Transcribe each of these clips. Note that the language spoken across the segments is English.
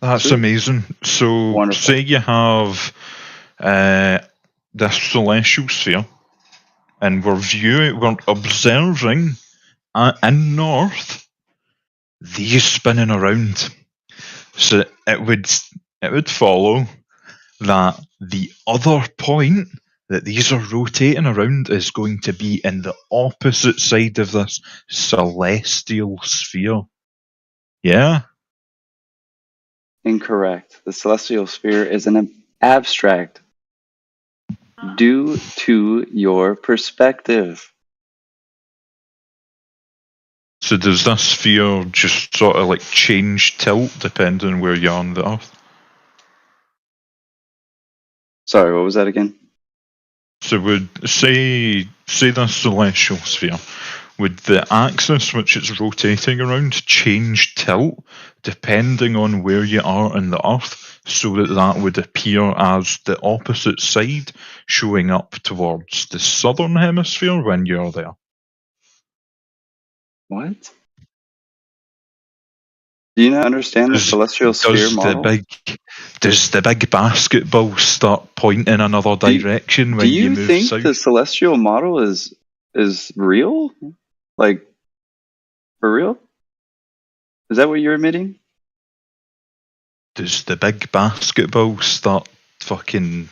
That's Sweet. amazing. So, Wonderful. say you have this celestial sphere, and we're observing in north these spinning around. So it would follow that the other point that these are rotating around is going to be in the opposite side of this celestial sphere. Yeah? Incorrect. The celestial sphere is an abstract due to your perspective. So does this sphere just sort of like change tilt depending on where you're on the Earth? Sorry, what was that again? So would say this celestial sphere, would the axis which it's rotating around change tilt depending on where you are in the Earth, so that would appear as the opposite side showing up towards the southern hemisphere when you're there? What? Do you not understand the Does, celestial sphere model? does the big basketball start pointing another direction Do when you you move think south? the celestial model is real? Like, for real? Is that what you're admitting? Does the big basketball start fucking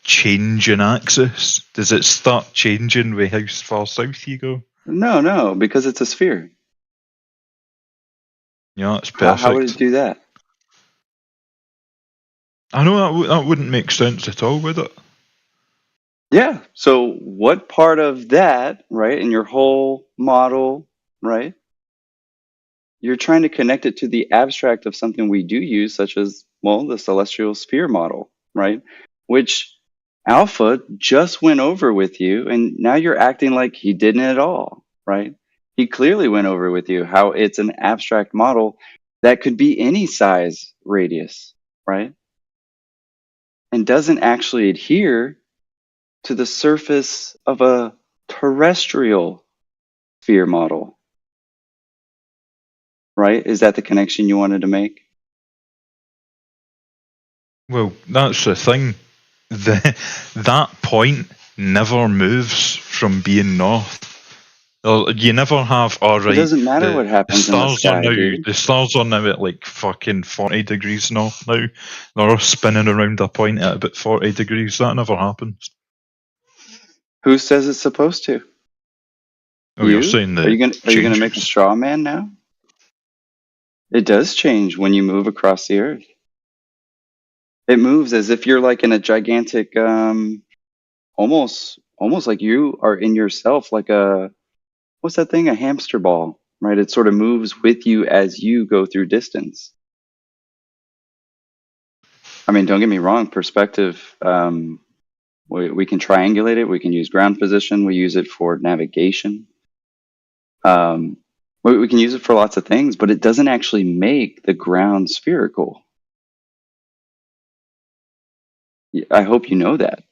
changing axis? Does it start changing with how far south you go? No, because it's a sphere. Yeah, that's How would it perfect. do that? I know that wouldn't make sense at all, would it? Yeah. So what part of that, right, in your whole model, right? You're trying to connect it to the abstract of something we do use, such as, well, the celestial sphere model, right? Which Alpha just went over with you, and now you're acting like he didn't at all, right? He clearly went over with you how it's an abstract model that could be any size radius, right? And doesn't actually adhere to the surface of a terrestrial sphere model, right? Is that the connection you wanted to make? Well, that's the thing. That point never moves from being north. You never have, It alright, doesn't matter what the happens in the stars are sky, now dude. the stars are now at like fucking 40 degrees north now. They're spinning around a point at about 40 degrees. That never happens. Who says it's supposed to? Oh, you're You? saying Are that you gonna it are you gonna make a changes? straw man now? It does change when you move across the earth. It moves as if you're like in a gigantic almost like you are in yourself, like a, what's that thing? A hamster ball, right? It sort of moves with you as you go through distance. I mean, don't get me wrong, perspective, we can triangulate it, we can use ground position, we use it for navigation. Um, we can use it for lots of things, but it doesn't actually make the ground spherical. I hope you know that.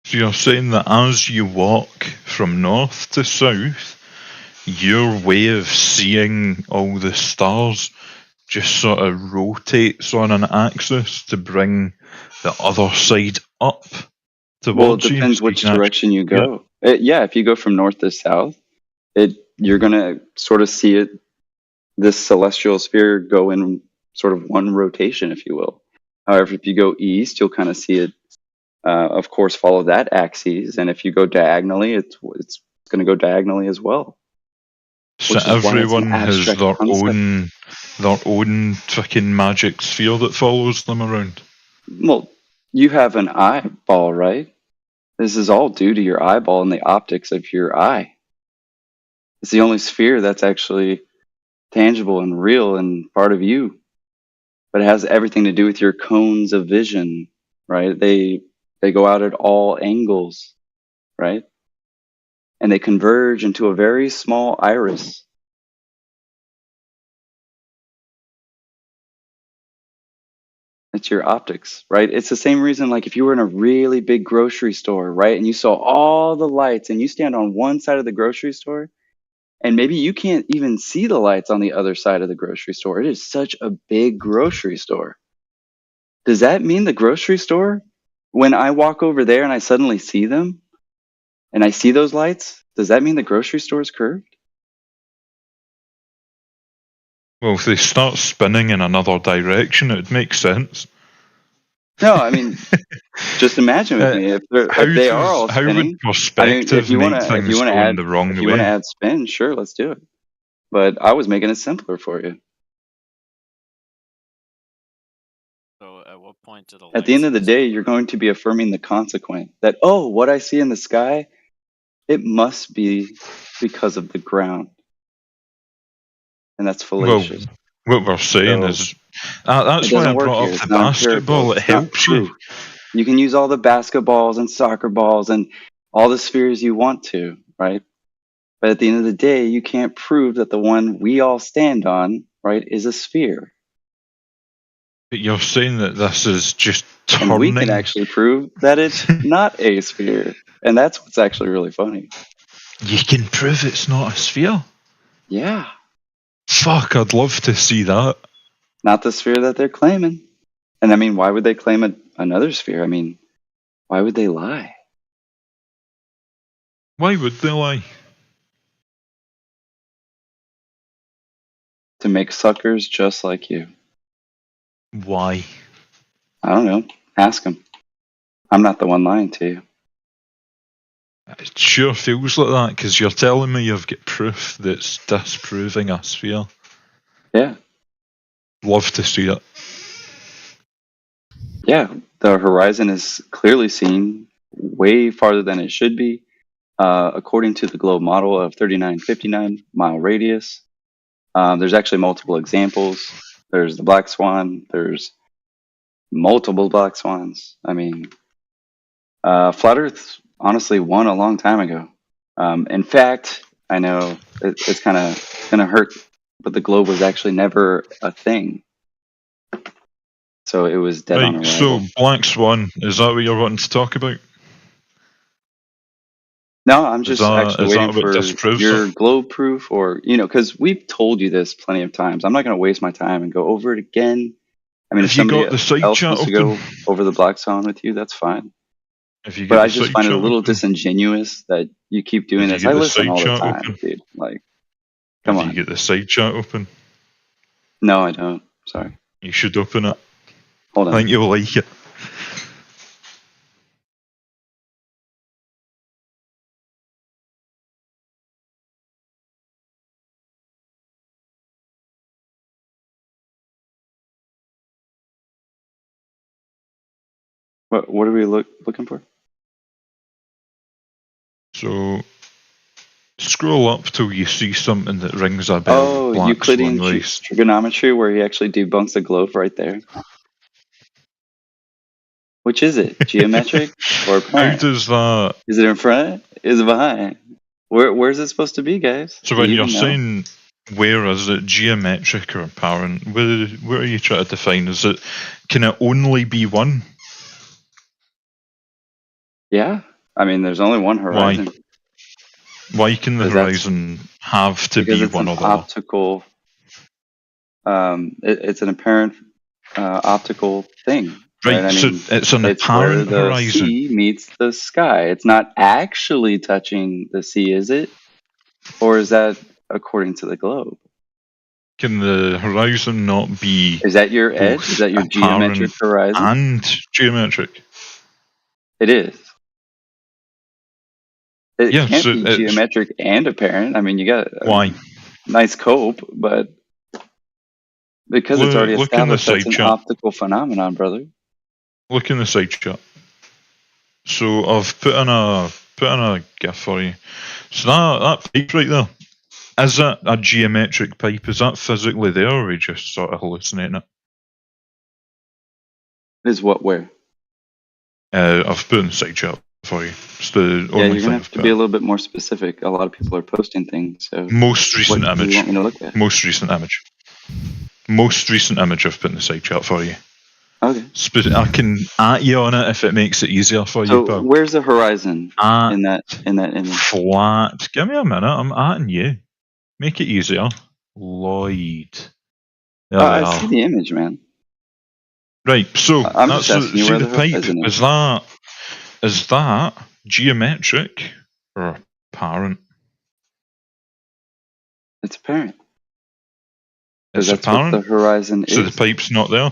So you're saying that as you walk from north to south, your way of seeing all the stars just sort of rotates on an axis to bring the other side up Well, it towards you, so depends you which can actually direction you see it. go. Yeah, if you go from north to south, you're gonna sort of see it, this celestial sphere, go in sort of one rotation, if you will. However, if you go east, you'll kind of see it, of course, follow that axis, and if you go diagonally, it's going to go diagonally as well, So which is why it's an everyone has abstract concept. their own fucking magic sphere that follows them around. Well, you have an eyeball, right? This is all due to your eyeball and the optics of your eye. It's the only sphere that's actually tangible and real and part of you, but it has everything to do with your cones of vision, right? They go out at all angles, right? And they converge into a very small iris. It's your optics, right? It's the same reason, like if you were in a really big grocery store, right? And you saw all the lights and you stand on one side of the grocery store, And maybe you can't even see the lights on the other side of the grocery store. It is such a big grocery store. Does that mean the grocery store, when I walk over there and I suddenly see them and I see those lights, does that mean the grocery store is curved? Well, if they start spinning in another direction, it would make sense. No, I mean, just imagine with me if they are all How spinning. would perspective make things go in the wrong if you want to way? add spin, sure, let's do it. But I was making it simpler for you. So at what point do the At the end of the day, you're going to be affirming the consequent that, oh, what I see in the sky, it must be because of the ground. And that's fallacious. Well, what we're saying is that's why I brought up the basketball. It helps you. You can use all the basketballs and soccer balls and all the spheres you want to, right? But at the end of the day, you can't prove that the one we all stand on, right, is a sphere. But you're saying that this is just turning. And we can actually prove that it's not a sphere. And that's what's actually really funny. You can prove it's not a sphere? Yeah. Fuck, I'd love to see that. Not the sphere that they're claiming. And I mean, why would they claim another sphere? I mean, why would they lie? Why would they lie? To make suckers just like you. Why? I don't know. Ask them. I'm not the one lying to you. It sure feels like that, because you're telling me you've got proof that's disproving a sphere. Yeah. Love to see it. Yeah, the horizon is clearly seen way farther than it should be. According to the globe model of 3959 mile radius. There's actually multiple examples. There's the black swan. There's multiple black swans. I mean, Flat Earth honestly won a long time ago. In fact, I know it's kind of going to hurt, but the globe was actually never a thing. So it was dead on arrival. So black swan, is that what you're wanting to talk about? No, I'm just actually waiting for your globe proof, or, because we've told you this plenty of times. I'm not going to waste my time and go over it again. I mean, if somebody else wants to go over the black swan with you, that's fine. But I just find it a little disingenuous that you keep doing this. I listen all the time, dude. Like, come on. You get the side chat open? No, I don't. Sorry. You should open it. Hold on. I think you'll like it. What are we looking for? So, scroll up till you see something that rings a bell. Oh, Euclidean trigonometry, where he actually debunks the globe right there. Which is it? Geometric or apparent? How does that? Is it in front? Is it behind? Where's it supposed to be, guys? So when you're saying where is it, geometric or apparent, where are you trying to define? Can it only be one? Yeah, I mean, there's only one horizon. Why can the horizon have to be one or the other? Optical. It's an apparent optical thing. Right, I mean, so it's an apparent horizon. The sea meets the sky. It's not actually touching the sea, is it? Or is that according to the globe? Can the horizon not be? Is that your edge? Is that your geometric horizon? And geometric. It is. It can't be geometric and apparent. I mean, you got a nice cope, but because it's already established, that's an optical phenomenon, brother. Look in the side chat. So I've put in a GIF for you. So that pipe right there, is that a geometric pipe? Is that physically there, or are we just sort of hallucinating it? Is what where? I've put in the side chat for you. It's the only you're gonna have to be a little bit more specific. A lot of people are posting things. So most recent image. What do you want me to look at? Most recent image. Most recent image I've put in the side chat for you. Okay. I can at you on it if it makes it easier for you. So where's the horizon in that image? Flat. Give me a minute. I'm atting you. Make it easier. Lloyd. There I we are. see the image, man. Right, so I'm that's just asking you see where the the pipe. horizon is. Is that geometric or apparent? It's apparent. It's Because that's apparent. what the horizon So is. the pipe's not there.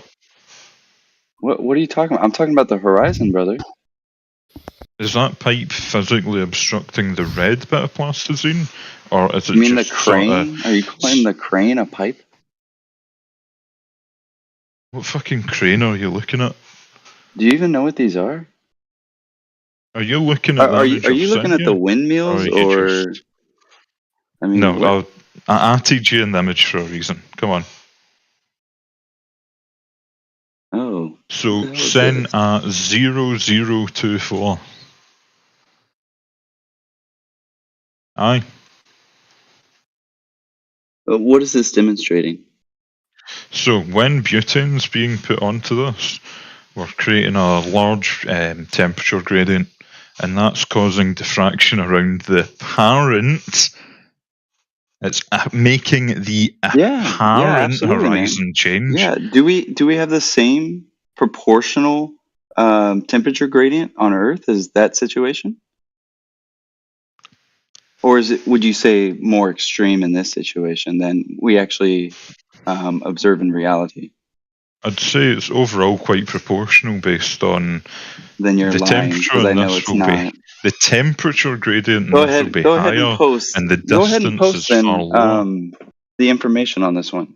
What are you talking about? I'm talking about the horizon, brother. Is that pipe physically obstructing the red bit of plasticine, or is it You mean the just sort crane? of? Are you calling the crane a pipe? What fucking crane are you looking at? Do you even know what these are? Are you looking at the Are image you I've looking sent at the you? windmills, Or you or just... I mean, No, what? I added you in the image for a reason. Come on. Oh, what the So hell is send this? 0024. Aye. What is this demonstrating? So when butane's being put onto this, we're creating a large temperature gradient, and that's causing diffraction around the apparent. It's making the apparent absolutely, horizon man. change. Yeah. Do we have the same proportional temperature gradient on Earth as that situation? Or is it, would you say, more extreme in this situation than we actually observe in reality? I'd say it's overall quite proportional based on Then you're the lying, temperature because I in know this it's will be not. the temperature gradient in Go this will ahead. be Go ahead and higher, post. and the Go ahead and distance is post far then lower. the information on this one.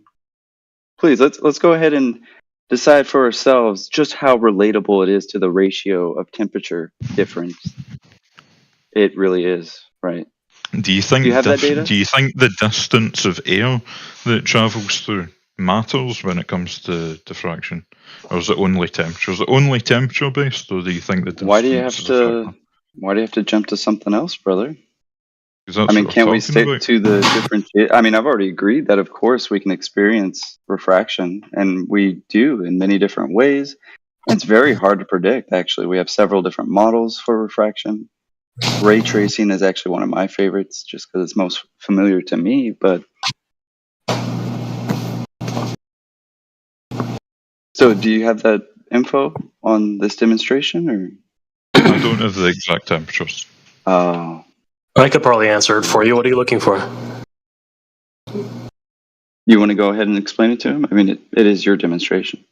Please, let's go ahead and decide for ourselves just how relatable it is to the ratio of temperature difference. It really is, right? Do you think you have that data? Do you think the distance of air that it travels through matters when it comes to diffraction, or is it only temperature? Is it only temperature based, or do you think the distance Why do you have is a factor? Why do you have to jump to something else, brother? Because that's I mean, what can't we're we talking stick about. to the different? I mean, I've already agreed that, of course, we can experience refraction, and we do in many different ways. It's very hard to predict, actually. We have several different models for refraction. Ray tracing is actually one of my favorites, just because it's most familiar to me. But so, do you have that info on this demonstration, or? I don't have the exact temperatures. Oh, I could probably answer it for you. What are you looking for? you want to go ahead and explain it to him? I mean, it is your demonstration.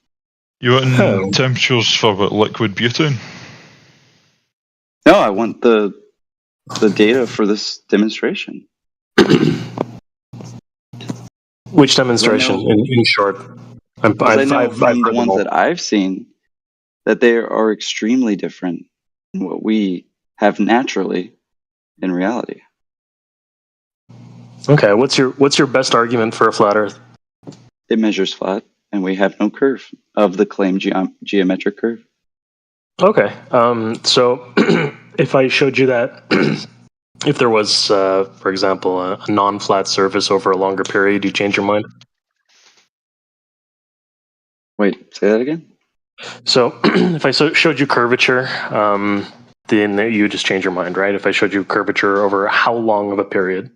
You want Oh. temperatures for what, liquid butane? No, I want the data for this demonstration. Which demonstration, know- in short? Because I know from heard the them ones all. that I've seen that they are extremely different than what we have naturally in reality. Okay, what's your best argument for a flat Earth? It measures flat, and we have no curve of the claimed geometric curve. Okay, so if I showed you that, if there was, for example, a non-flat surface over a longer period, you change your mind? Wait, say that again? So if I showed you curvature, then you just change your mind, right? If I showed you curvature over how long of a period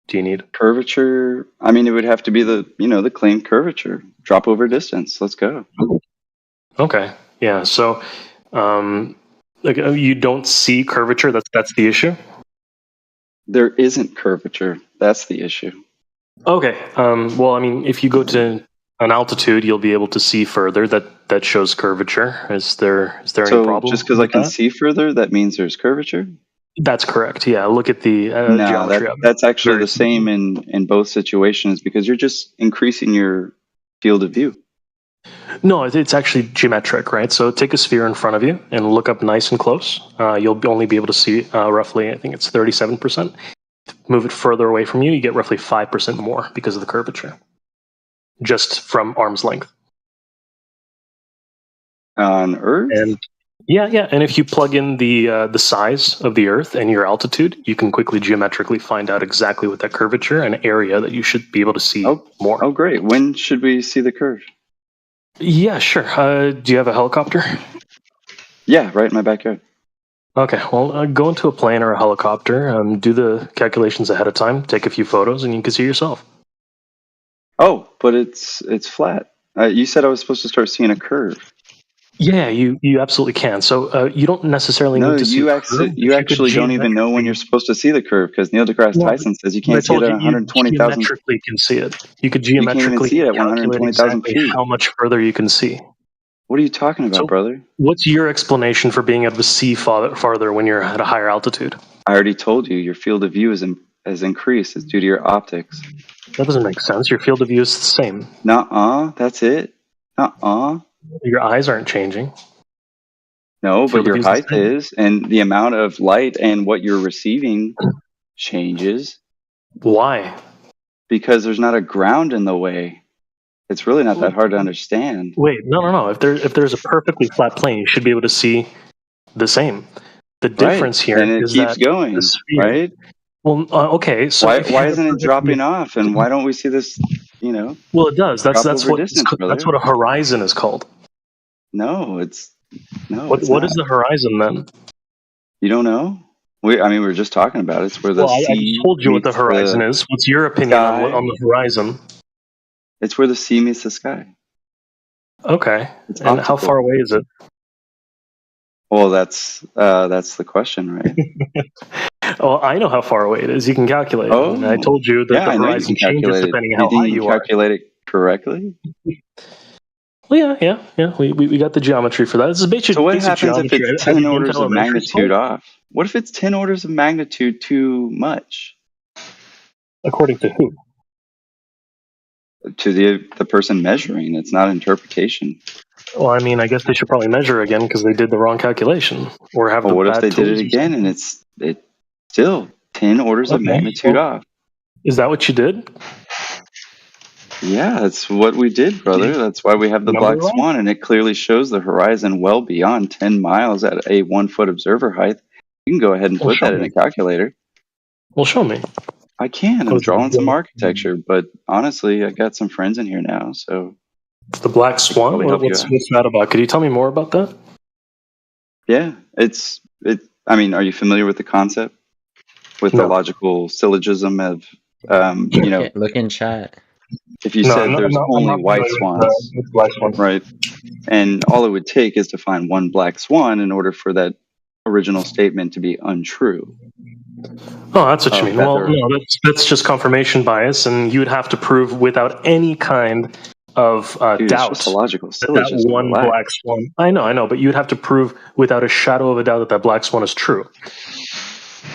do you need? Curvature, I mean, it would have to be the claimed curvature. Drop over distance. Let's go. Okay, yeah, so you don't see curvature, that's the issue? There isn't curvature. That's the issue. Okay. Well, I mean, if you go to an altitude, you'll be able to see further that shows curvature. Is there any problem? So just because I can see further, that means there's curvature? That's correct. Yeah. Look at the No, geometry. that's actually Very the same in both situations, because you're just increasing your field of view. No, it's actually geometric, right? So take a sphere in front of you and look up nice and close. You'll only be able to see roughly, I think it's 37%. Move it further away from you, you get roughly 5% more because of the curvature, just from arm's length. On Earth? And yeah. And if you plug in the size of the Earth and your altitude, you can quickly geometrically find out exactly what that curvature and area that you should be able to see more. Oh, great. When should we see the curve? Yeah, sure. Do you have a helicopter? Yeah, right in my backyard. Okay, well, go into a plane or a helicopter, do the calculations ahead of time, take a few photos, and you can see yourself. Oh, but it's flat. You said I was supposed to start seeing a curve. Yeah, you absolutely can. So you don't necessarily No, need to see you a curve. you actually don't even know when you're supposed to see the curve because Neil deGrasse Tyson says you I can't see it told at you, you 120,000. geometrically can see it. You could You can't even geometrically see it at calculate 120,000 exactly feet. how much further you can see. What are you talking about, So, brother? what's your explanation for being able to see farther when you're at a higher altitude? I already told you your field of view has increased. It's due to your optics. That doesn't make sense. Your field of view is the same. Nuh-uh, that's it. Nuh-uh. Your eyes aren't changing. No, but Field of your view is the height same. is, and the amount of light and what you're receiving changes Why? because there's not a ground in the way. It's really not that hard to understand. Wait, no. If there's a perfectly flat plane, you should be able to see the same. The difference here and it is keeps that going, the sphere. right? Well, okay. So Why isn't it dropping off? And why don't we see this, Well, it does. That's drop over what distance, brother? that's what a horizon is called. No, it's What not. is the horizon then? You don't know? We were just talking about it. It's where the Well, I just sea told you what the meets horizon is. What's your opinion on the horizon? It's where the sea meets the sky. Okay. It's And how optical. far away is it? Well, that's the question, right? Well, I know how far away it is. You can calculate it. And I told you that yeah, the I know you horizon can changes calculate it. depending Do on you how high think you you can are. calculate it correctly? Well, yeah. We got the geometry for that. This is basic. So what basic happens if geometry. it's Have 10 you been to orders of elementary magnitude school? off? What if it's 10 orders of magnitude too much? According to who? To the person measuring. It's not interpretation. Well, I mean, I guess they should probably measure again because they did the wrong calculation or have Well, the what if bad they did tools it or again and something. it's still 10 orders of Okay, magnitude well, off? Is that what you did? Yeah, that's what we did, brother. That's why we have the Number black right? swan, and it clearly shows the horizon well beyond 10 miles at a 1-foot observer height. You can go ahead and Well, put show that in me. a calculator. Well, show me. I can. I'm What is it, drawing some architecture, but honestly, I got some friends in here now, so The black swan? probably help you What's out. that about? Could you tell me more about that? Yeah, I mean, are you familiar with the concept? With the No. logical syllogism of, Look in chat. if you No, said I'm there's not only familiar white with, swans, with black swan. right? And all it would take is to find one black swan in order for that original statement to be untrue. Oh, that's what you mean. that Well, there- no, that's just confirmation bias, and you would have to prove without any kind of Dude, it's doubt just a logical that syllogism. one Relax. black swan. I know, but you'd have to prove without a shadow of a doubt that black swan is true.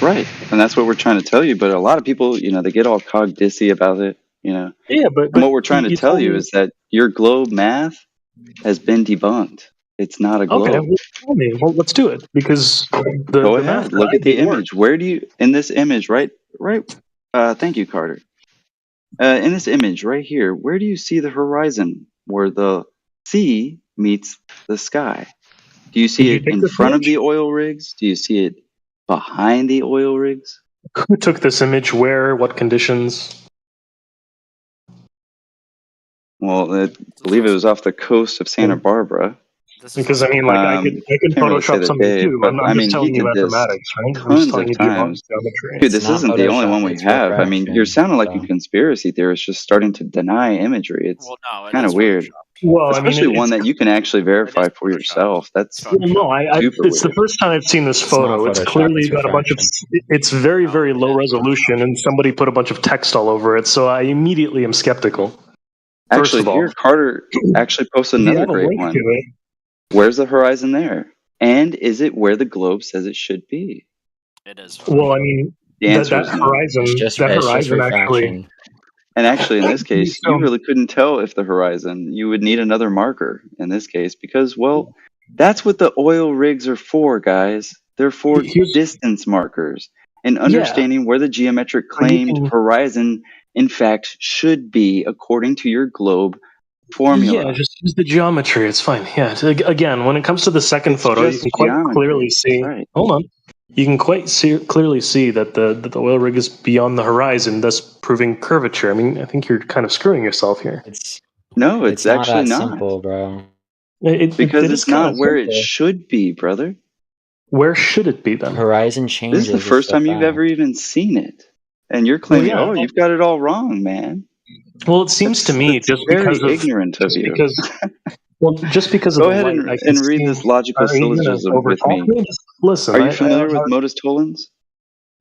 Right. And that's what we're trying to tell you. But a lot of people, they get all cog-dissy about it, Yeah, And what we're trying to tell you is that your globe math has been debunked. It's not a globe. Okay, well, tell me. Well, let's do it because Go the math ahead. Look at the image. work. Where do you, in this image, right? Thank you, Carter. In this image right here, where do you see the horizon where the sea meets the sky? Do you see it in front of the oil rigs? Do you see it behind the oil rigs? Who took this image? Where? What conditions? Well, I believe it was off the coast of Santa Barbara. Because I mean, like I can can't really say Photoshop the something day, too. but I'm I just mean, he telling you did this mathematics, right? I'm just tons telling of you times. geometry. Dude, this not isn't the only one we Photoshop, it's have. I mean, you're refraction, sounding like a so. conspiracy theorist just starting to deny imagery. It's Well, no, it kind of is weird. Photoshop. Well, Especially I mean, one that you can actually verify for Photoshop. yourself. That's Well, no, super it's the weird. first time I've seen this It's not photo. It's Photoshop, clearly it's got a bunch of. refraction. It's very, No, very it low is resolution, Photoshop. and somebody put a bunch of text all over it. So I immediately am skeptical. First Actually, of all, here, Carter actually posted if you another have a great link one. to it, Where's the horizon there? And is it where the globe says it should be? It is. well, I mean, The answer is no. horizon, It's just actually. refraction. And actually, in this case, So- you really couldn't tell if the horizon. You would need another marker in this case because, well, that's what the oil rigs are for, guys. They're for Here's- distance markers and understanding where the geometric claimed horizon, in fact, should be according to your globe formula. Yeah, just use the geometry. It's fine. Yeah. Again, when it comes to the second photo, you just can quite geometry. clearly see. Right. Hold on. You can quite clearly see that the oil rig is beyond the horizon, thus proving curvature. I mean, I think you're kind of screwing yourself here. No, it's actually not that not. simple, bro. Because it it's is kinda not where it simple. should be, brother. Where should it be then? Horizon changes. This is the first time you've ever even seen it. And you're claiming, yeah. you've got it all wrong, man. Well, it seems to me that's just very because of ignorant of you. Just because of Go the ahead light, and read this logical syllogism with me. Listen, are you familiar with modus tollens?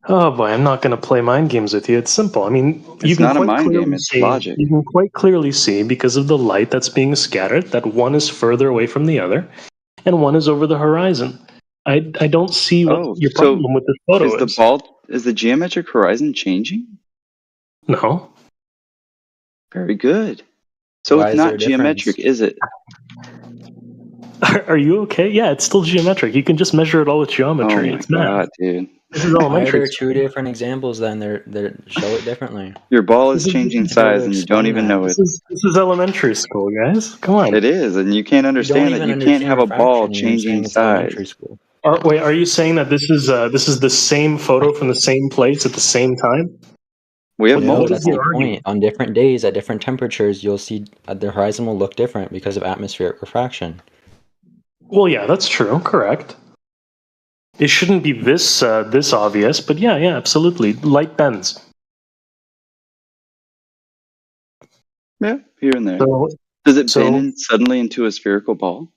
Oh boy, I'm not going to play mind games with you. It's simple. I mean, it's not a mind game, it's logic. You can quite clearly see, because of the light that's being scattered, that one is further away from the other, and one is over the horizon. I don't see what your problem with this photo is. Is the geometric horizon changing? No. Very good. So it's not geometric, is it? Are you okay? Yeah, it's still geometric. You can just measure it all with geometry. Oh my god, dude. This is elementary. Why are there two different examples then? They show it differently. Your ball is changing size and you don't even know it. This is elementary school, guys. Come on. It is, and you can't understand that you can't have a ball changing size. Are you saying that this is the same photo from the same place at the same time? We have multiple. That's the point. On different days at different temperatures, you'll see the horizon will look different because of atmospheric refraction. Well, yeah, that's true. Correct. It shouldn't be this obvious, but yeah, absolutely. Light bends. Yeah, here and there. Does it bend suddenly into a spherical ball?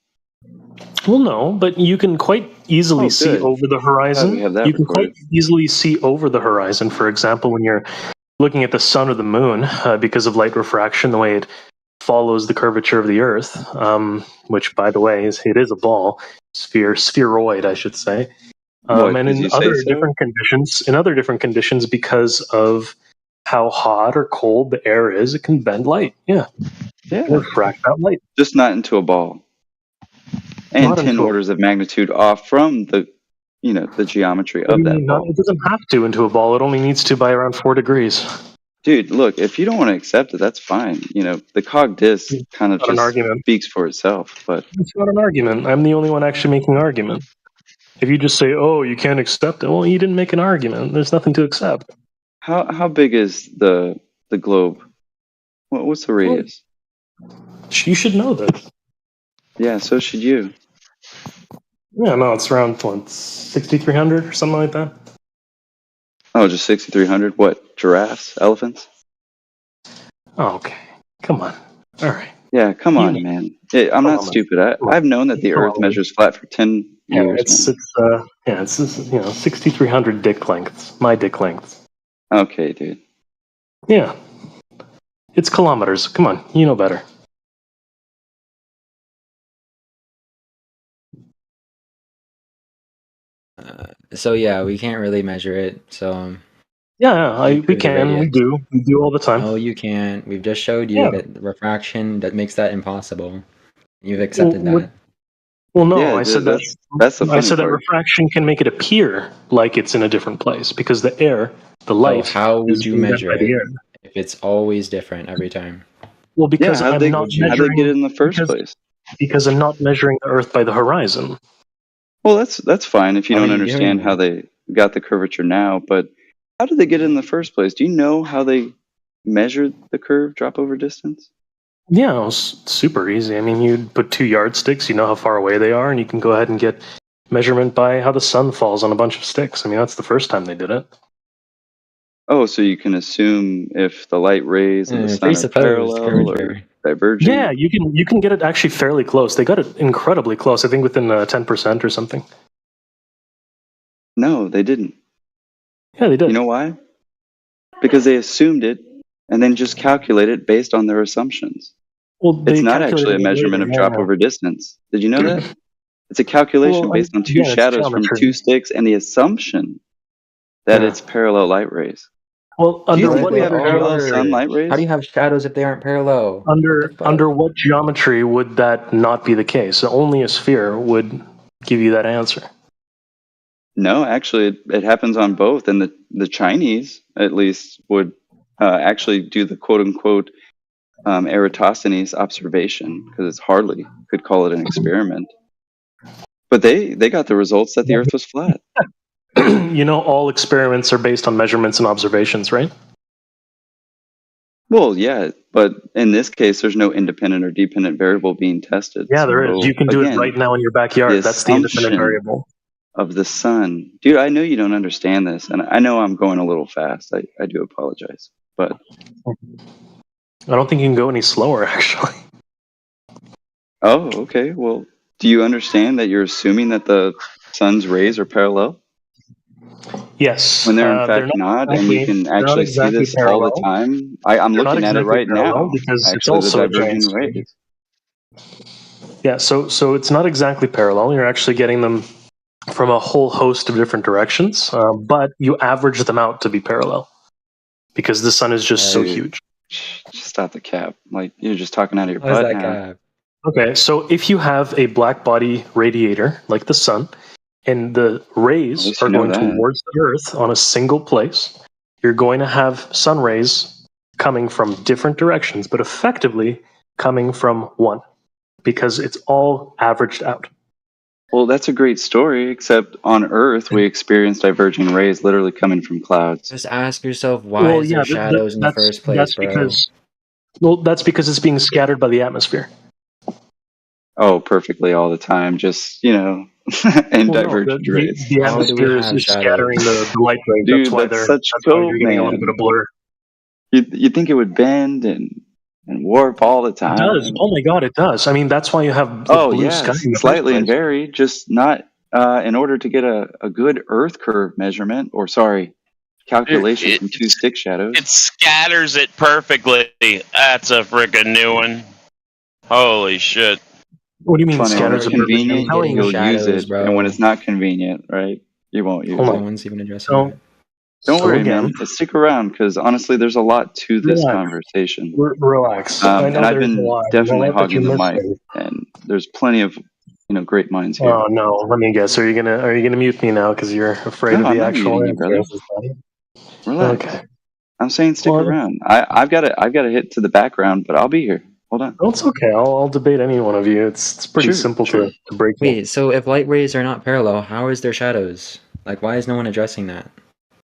Well, no, but you can quite easily see over the horizon. You can quite easily see over the horizon, for example, when you're looking at the sun or the moon, because of light refraction, the way it follows the curvature of the Earth, which, by the way, it is a ball, spheroid, I should say. And in other different conditions, because of how hot or cold the air is, it can bend light. Yeah. Refract that light. Just not into a ball. And 10 orders of magnitude off from the geometry of that ball. It doesn't have to into a ball. It only needs to by around 4 degrees. Dude, look, if you don't want to accept it, that's fine. The cog disk kind of just speaks for itself. But it's not an argument. I'm the only one actually making an argument. If you just say, "Oh, you can't accept it," well, you didn't make an argument. There's nothing to accept. How big is the globe? What's the radius? You should know this. Yeah, so should you. Yeah, no, it's around 6,300 or something like that. Oh, just 6,300? What? Giraffes? Elephants? Oh, okay. Come on. All right. Yeah, come on, man. I'm not stupid. I've known that the Earth measures flat for 10 years. It's 6,300 dick lengths. My dick lengths. Okay, dude. Yeah. It's kilometers. Come on, you know better. So yeah, we can't really measure it. So we can. We do all the time. No, you can't. We've just showed you that refraction that makes that impossible. You've accepted that. Well, no, I said that. That's the funny part. That refraction can make it appear like it's in a different place because the light. How would you measure it if it's always different every time? Well, because how'd they get it in the first place? Because I'm not measuring the Earth by the horizon. Well, that's fine if you don't understand how they got the curvature now, but how did they get it in the first place? Do you know how they measured the curve drop over distance? Yeah, it was super easy. I mean, you put 2 yardsticks, you know how far away they are, and you can go ahead and get measurement by how the sun falls on a bunch of sticks. I mean, that's the first time they did it. Oh, so you can assume if the light rays and the sun are parallel or diverging? Yeah, you can get it actually fairly close. They got it incredibly close, I think within 10% or something. No, they didn't. Yeah, they did. You know why? Because they assumed it and then just calculated based on their assumptions. Well, it's not actually a measurement of drop over distance. Did you know that? It's a calculation based on 2 shadows from 2 sticks and the assumption that it's parallel light rays. Well, do you think we have parallel sunlight rays? How do you have shadows if they aren't parallel? Under what geometry would that not be the case? Only a sphere would give you that answer. No, actually, it happens on both. And the Chinese, at least, would actually do the quote-unquote Eratosthenes observation, because it's hardly could call it an experiment. But they got the results that the Earth was flat. You know, all experiments are based on measurements and observations, right? Well, yeah, but in this case, there's no independent or dependent variable being tested. Yeah, there is. You can do it right now in your backyard. That's the independent variable. of the sun. Dude, I know you don't understand this, and I know I'm going a little fast. I do apologize. But I don't think you can go any slower, actually. oh, okay. Well, do you understand that you're assuming that the sun's rays are parallel Yes, when they're in they're fact not not, and you exactly can they're not actually see exactly this all the parallel. time? I'm They're not looking at it exactly right parallel now. because it's Actually, the also a giant diverging sphere. rays. Yeah, so it's not exactly parallel. You're actually getting them from a whole host of different directions, but you average them out to be parallel because the sun is just so Dude, huge. just stop the cap. Like, you're just talking out of your What is butt that now. gap? Okay, so if you have a black body radiator like the sun, and the At rays least are you know going that. towards the Earth on a single place, you're going to have sun rays coming from different directions, but effectively coming from one because it's all averaged out. Well, that's a great story, except on Earth, we experience diverging rays literally coming from clouds. Just ask yourself, why is there shadows in the first place, bro? That's because it's being scattered by the atmosphere. Oh, perfectly all the time, just, in divergent rays. The How do we atmosphere is have scattering shadows? the light rays. Dude, that's such you're cool, getting a little bit man. of blur. You think it would bend and warp all the It does. time? Oh my god, it does. I mean, that's why you have Oh, blue sky yes, in the first slightly and place. vary, just not in order to get a good Earth curve measurement, or sorry, calculation from two stick shadows. It scatters it perfectly. That's a freaking new one. Holy shit. What do you mean Funny, when scatters it's are perfect? I'm convenient, telling you'll you. use shadows, it, and when bro. it's not convenient, right, you won't use Hold it. No on. one's even addressing So, that. Don't so worry, again, man. Stick around, because honestly, there's a lot to this relax. conversation. Relax. I And know I've there's a been lot. There's a definitely lot that you're hogging the mic, missing. and there's plenty of great minds here. Oh no, let me guess. Are you gonna mute me now because you're afraid No, of I'm the not actual muting you, brother. answers? Relax. Okay. I'm saying stick Well, around. I've got to hit to the background, but I'll be here. Hold on. no, it's okay. I'll debate any one of you. It's pretty Sure, simple sure. to break down. Wait, so if light rays are not parallel, how is there shadows? Like, why is no one addressing that?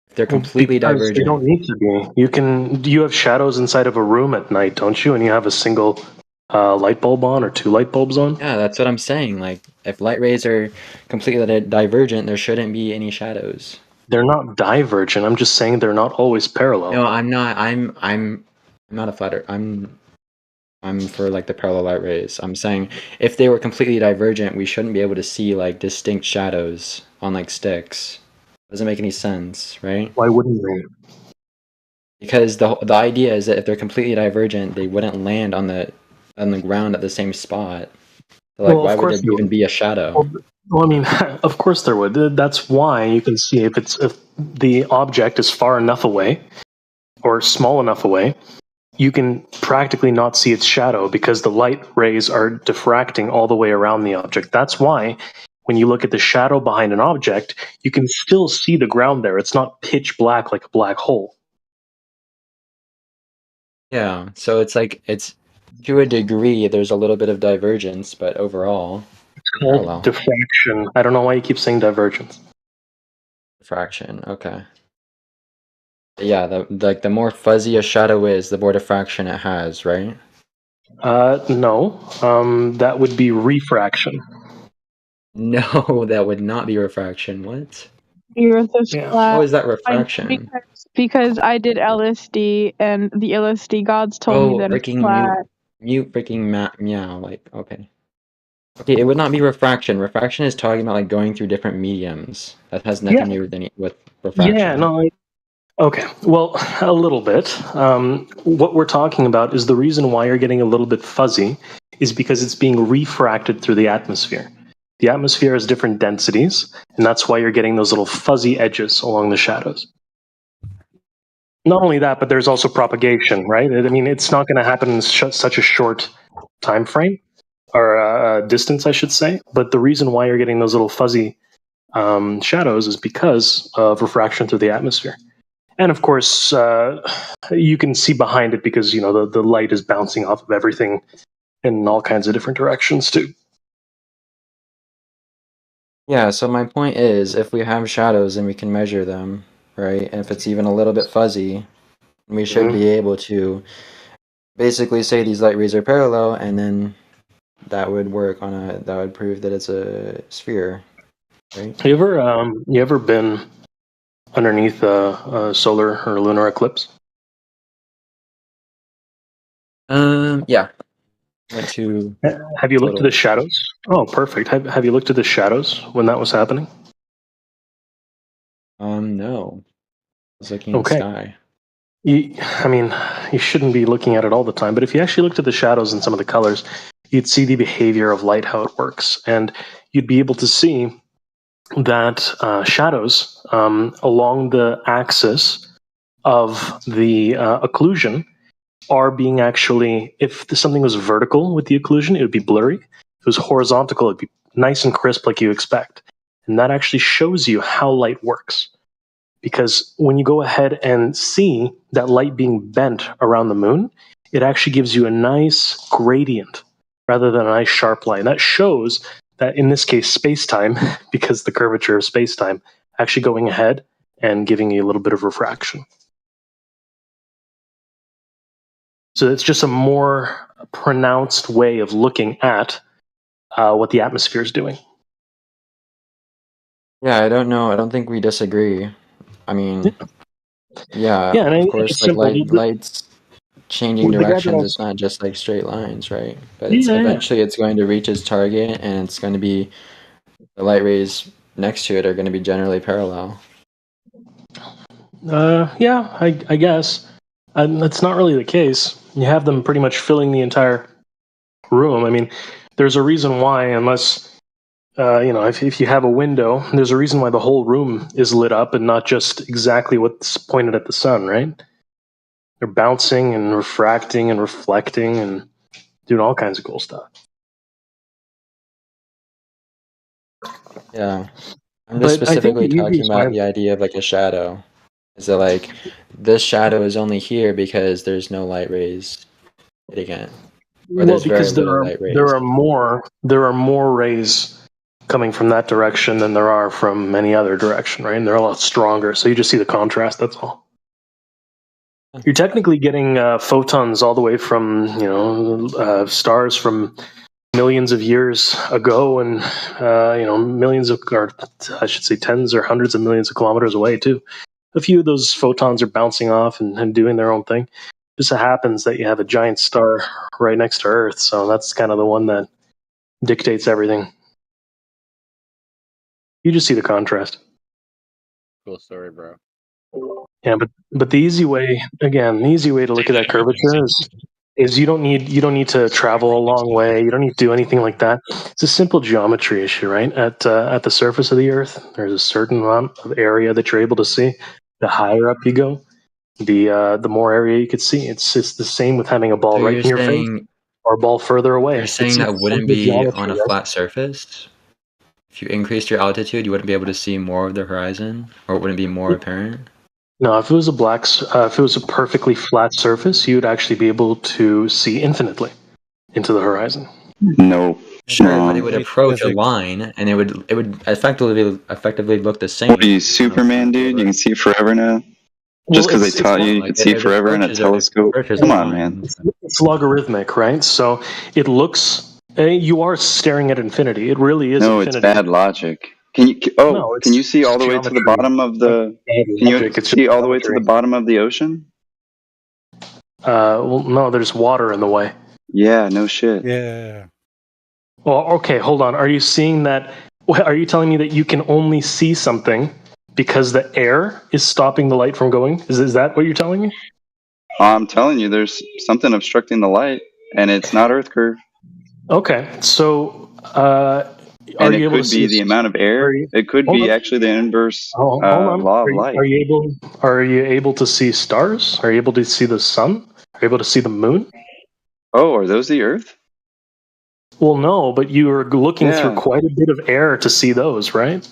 If they're completely Because they don't divergent. need to be. You have shadows inside of a room at night, don't you? And you have a single light bulb on or two light bulbs on. Yeah, that's what I'm saying. Like, if light rays are completely divergent, there shouldn't be any shadows. They're not divergent. I'm just saying they're not always parallel. No, I'm not. I'm not a flatter. I'm for like the parallel light rays. I'm saying if they were completely divergent, we shouldn't be able to see like distinct shadows on like sticks. Doesn't make any sense, right? Why wouldn't they? Because the idea is that if they're completely divergent, they wouldn't land on the ground at the same spot. So like, Well, why of would there course they even would. be a shadow? Well, I mean, of course there would. That's why you can see if the object is far enough away or small enough away, you can practically not see its shadow because the light rays are diffracting all the way around the object. That's why when you look at the shadow behind an object, you can still see the ground there. It's not pitch black like a black hole. Yeah, so it's like it's to a degree there's a little bit of divergence, but overall It's called parallel. diffraction. I don't know why you keep saying divergence. Diffraction, okay. Yeah, the more fuzzy a shadow is, the more diffraction it has, right? No. That would be refraction. No, that would not be refraction. What? The Earth is Yeah. flat. How is that I, refraction? because I did LSD and the LSD gods told me Oh, that it's freaking flat. mute freaking meow, like, okay. Okay, it would not be refraction. Refraction is talking about like going through different mediums. That has nothing to do with refraction. Yeah, no. Okay, well, a little bit. What we're talking about is the reason why you're getting a little bit fuzzy is because it's being refracted through the atmosphere. The atmosphere has different densities, and that's why you're getting those little fuzzy edges along the shadows. Not only that, but there's also propagation, right? I mean, it's not going to happen in such a short time frame, or distance, I should say. But the reason why you're getting those little fuzzy shadows is because of refraction through the atmosphere. And of course, you can see behind it because the light is bouncing off of everything in all kinds of different directions too. Yeah, so my point is, if we have shadows and we can measure them, right? And if it's even a little bit fuzzy, we should be able to basically say these light rays are parallel, and then that would work that would prove that it's a sphere. right? You ever been underneath a solar or lunar eclipse? Yeah. Went to Have you looked at total. the shadows? Oh, perfect. Have you looked at the shadows when that was happening? No. I was looking at the Okay. sky. I mean, you shouldn't be looking at it all the time, but if you actually looked at the shadows and some of the colors, you'd see the behavior of light, how it works, and you'd be able to see that shadows along the axis of the occlusion are being actually, if something was vertical with the occlusion, it would be blurry. If it was horizontal, it'd be nice and crisp like you expect. And that actually shows you how light works. Because when you go ahead and see that light being bent around the moon, it actually gives you a nice gradient rather than a nice sharp line. That shows that in this case, space-time, because the curvature of space-time, actually going ahead and giving you a little bit of refraction. So it's just a more pronounced way of looking at what the atmosphere is doing. Yeah, I don't know. I don't think we disagree. I mean, yeah, Yeah, and of it's course, like simple. light's changing The guy that directions. It's not just like straight lines, right? But it's yeah. eventually it's going to reach its target, and it's going to be the light rays next to it are going to be generally parallel. Yeah, I guess. That's not really the case. You have them pretty much filling the entire room. I mean, there's a reason why, unless, if you have a window, there's a reason why the whole room is lit up and not just exactly what's pointed at the sun, right? They're bouncing and refracting and reflecting and doing all kinds of cool stuff. Yeah, I'm just But I think specifically the talking easiest about way. the idea of like a shadow. Is that like this shadow is only here because there's no light rays hitting it, or Well, there's very because little light there rays. are more rays coming from that direction than there are from any other direction, right? And they're a lot stronger. So you just see the contrast. That's all. You're technically getting photons all the way from stars from millions of years ago, and millions of, or I should say, tens or hundreds of millions of kilometers away too. A few of those photons are bouncing off and doing their own thing. Just so happens that you have a giant star right next to Earth, so that's kind of the one that dictates everything. You just see the contrast. Cool story, bro. Yeah, but the easy way, again, the easy way to look at that curvature is you don't need to travel a long way. You don't need to do anything like that. It's a simple geometry issue, right? At the surface of the Earth, there's a certain amount of area that you're able to see. The higher up you go, the more area you could see. It's the same with having a ball So right in your face or a ball further away. you're saying It's that wouldn't simple be on geometry, a right? flat surface? If you increased your altitude, you wouldn't be able to see more of the horizon, or it wouldn't be more apparent? No, if it was if it was a perfectly flat surface, you would actually be able to see infinitely into the horizon. Nope. Sure, but it Wrong. would approach a line, and it would effectively look the same. What are you, on a Superman, flat dude? You floor. can see forever now? Well, Just because they taught you No, you like could see it forever in a telescope? approaches a Come on, man. line. it's logarithmic, right? So it looks. You are staring at infinity. It really is No, it's infinity. bad logic. No, Can you it's see all the way to the geometry. bottom of the? Bad Can you logic. It's just see all the way to geometry. the bottom of the ocean? Well, no, there's water in the way. Yeah, no shit. Yeah. Well, okay, hold on. Are you seeing that? Are you telling me that you can only see something because the air is stopping the light from going? Is that what you're telling me? I'm telling you, there's something obstructing the light, and it's not Earth curve. Okay, so are And you it able to could see? be the amount of air. It could Hold be on. actually the inverse Hold on. law of light. Are you able to see stars? Are you able to see the sun? Are you able to see the moon? Oh, are those the Earth? Well, no, but you are looking through Yeah. quite a bit of air to see those, right?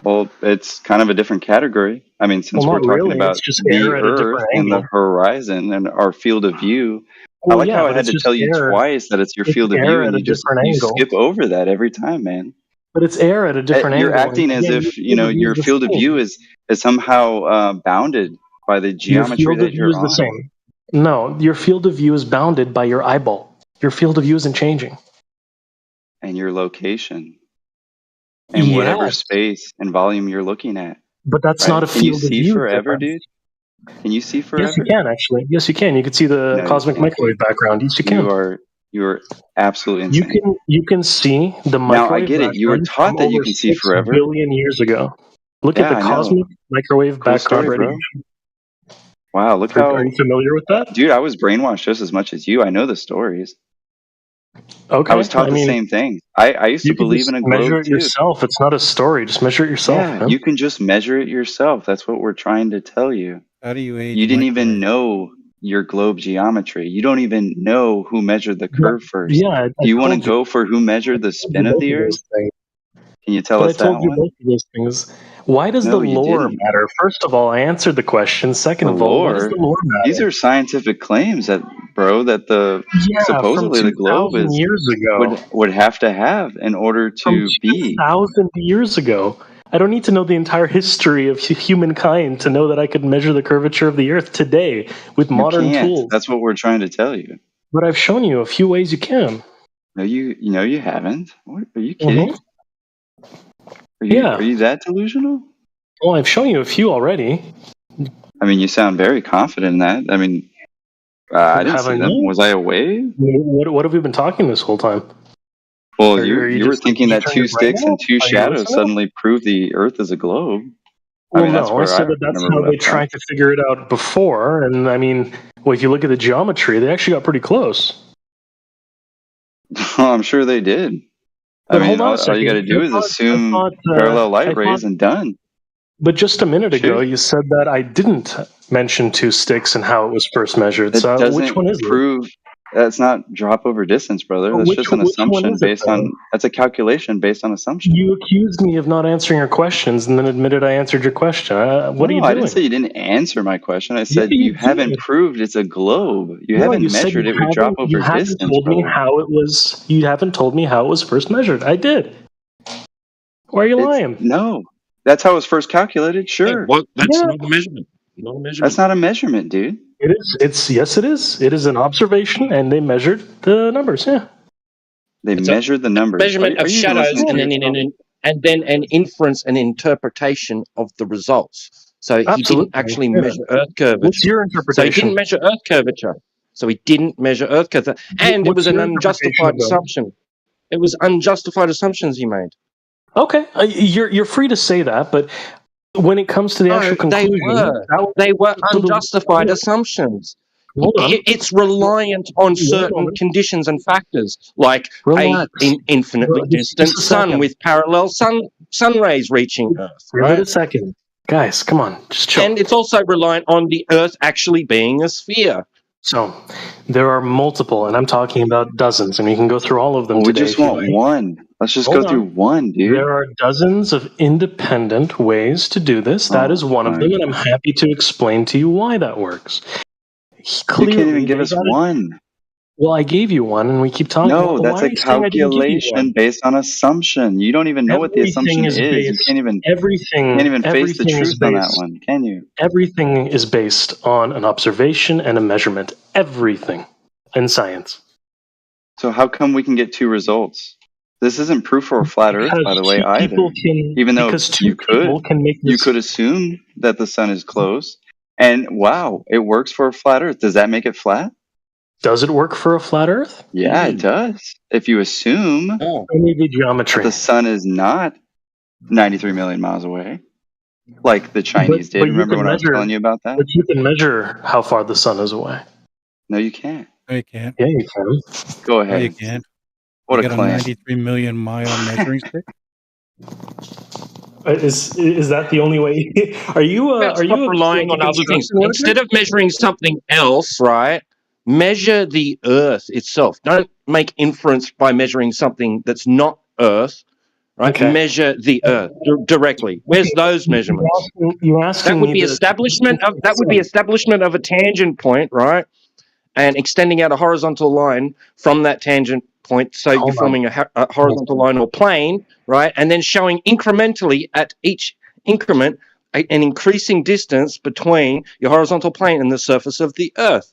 Well, it's kind of a different category. I mean, since Well, we're not talking really. about It's just the air at a Earth different and the angle. horizon and our field of view, I Well, like yeah, how I but had it's to just tell you air. twice that it's your It's field of view, air at and a different you angle. skip over that every time, man. But it's air at a different You're angle. And acting as again, if your field of view your is the field of view same. is somehow bounded by the Your geometry field of that view you're is the on. same. No, your field of view is bounded by your eyeball. Your field of view isn't changing. And your location. and whatever Yes. space and volume you're looking at. But that's Right? not a Can you field of see view. forever, difference. dude? Can you see forever? Yes, you can actually. Yes, you can. You can see the No, you cosmic can't, microwave dude. background. Yes, you can. You are absolutely You insane. can see the Now I microwave get it. You were background taught from that you over can see 6 forever. billion years ago. Look Yeah, at the I know. cosmic microwave Cool background story, bro. radiation. Wow, look Are how, you familiar with that? dude, I was brainwashed just as much as you. I know the stories. Okay. I was taught I the mean, same thing. I used to you can believe just in a measure globe it too. yourself. It's not a story. Just measure it yourself, Yeah, man. you can just measure it yourself. That's what we're trying to tell you. How do you age You a didn't even microwave? know your globe geometry. You don't even know who measured the Yeah, curve first. yeah, I Do you want to told you. go for who measured the I told spin you of both the of Earth? those things. Can you tell But I us that told you one? both of those things. Why does the No, you lore didn't. matter? First of all, I answered the question. Second The of all, why does lore. the lore These matter? are scientific claims that, bro, that the Yeah, from supposedly the globe 2,000 years ago. would have to have in order From to be. 2,000 years ago. I don't need to know the entire history of humankind to know that I could measure the curvature of the Earth today with You modern can't. tools. That's what we're trying to tell you. But I've shown you a few ways you can. No, you haven't. What, are you Mm-hmm. kidding? Are Yeah. you that delusional? Well, I've shown you a few already. I mean, you sound very confident in that. I mean, I didn't Have see I them. not? Was I away? What have we been talking this whole time? Well, Are you you were just, thinking did you that turn two your brain sticks off? and two Are you shadows listening? suddenly prove the Earth is a globe. Well, I mean, that's no, I where said that that's remember how where they that's from. tried to figure it out before. And I mean, well, if you look at the geometry, they actually got pretty close. I'm sure they did. But I mean, hold on a all second. you got to do is assume parallel light rays and done. But just a minute ago, Shoot. you said that I didn't mention two sticks and how it was first measured. That So which doesn't one is prove. That's not drop over distance, brother. That's just an which one assumption is it, based though? on. That's a calculation based on assumption. You accused me of not answering your questions and then admitted I answered your question. What are you No, doing? I didn't say you didn't answer my question. I said you you haven't did. proved it's a globe. You No, haven't you said measured it with drop you over haven't distance, told me brother. how it was. You haven't told me how it was first measured. I did. Why are you lying? No, that's how it was first calculated. Hey, Sure, what? That's Yeah. not a measurement. Not a measurement. that's not a measurement, dude. It is. It's yes, it is. It is an observation, and they measured the numbers. Yeah. They It's a measured the numbers. measurement Are of you even shadows listening to and yourself? then an inference and interpretation of the results. So he Absolutely. didn't actually Yeah. measure Earth curvature. What's your So he interpretation? didn't measure Earth curvature. So he didn't measure Earth curvature. And it What's was an your interpretation unjustified of that? assumption. It was unjustified assumptions he made. Okay, you're free to say that, but when it comes to the actual No, they conclusion, were. that was They were so unjustified assumptions. Hold on. It's reliant on One certain moment. conditions and factors, like Relax. infinitely Just distant a sun second. with parallel sun rays reaching Earth, Give it right? a second, guys. Come on, just chill. And it's also reliant on the Earth actually being a sphere. So there are multiple, and I'm talking about dozens, and we can go through all of them Well, we today. just if you want like. one. Let's just Hold go through on. one, dude. There are dozens of independent ways to do this. That is one of them, and I'm happy to explain to you why that works. Clearly, you can't even give us one. Well, I gave you one, and we keep talking. No, Why that's are a you saying I didn't give you one? calculation based on assumption. You don't even know what the assumption is. You can't even face the truth on that one, can you? Everything is based on an observation and a measurement. Everything in science. So how come we can get two results? This isn't proof for a flat Earth, by the way, either. Even though you could assume that the sun is close, and wow, it works for a flat Earth. Does that make it flat? Does it work for a flat Earth? Yeah, it does. If you assume that the sun is not 93 million miles away, like the Chinese did. Remember when I was telling you about that? But you can measure how far the sun is away. No, you can't. No, you can't. Yeah, you can. Go ahead. No, you can't. What you a got claim. 93 million mile measuring stick? Is that the only way? Are you relying on other things instead of measuring something else? Right? Measure the Earth itself. Don't make inference by measuring something that's not Earth. Right? Okay. Measure the Earth directly. Where's those measurements? You're asking that would me be establishment of a tangent point, right? And extending out a horizontal line from that tangent point, so you're forming a horizontal line or plane, right? And then showing incrementally at each increment an increasing distance between your horizontal plane and the surface of the Earth.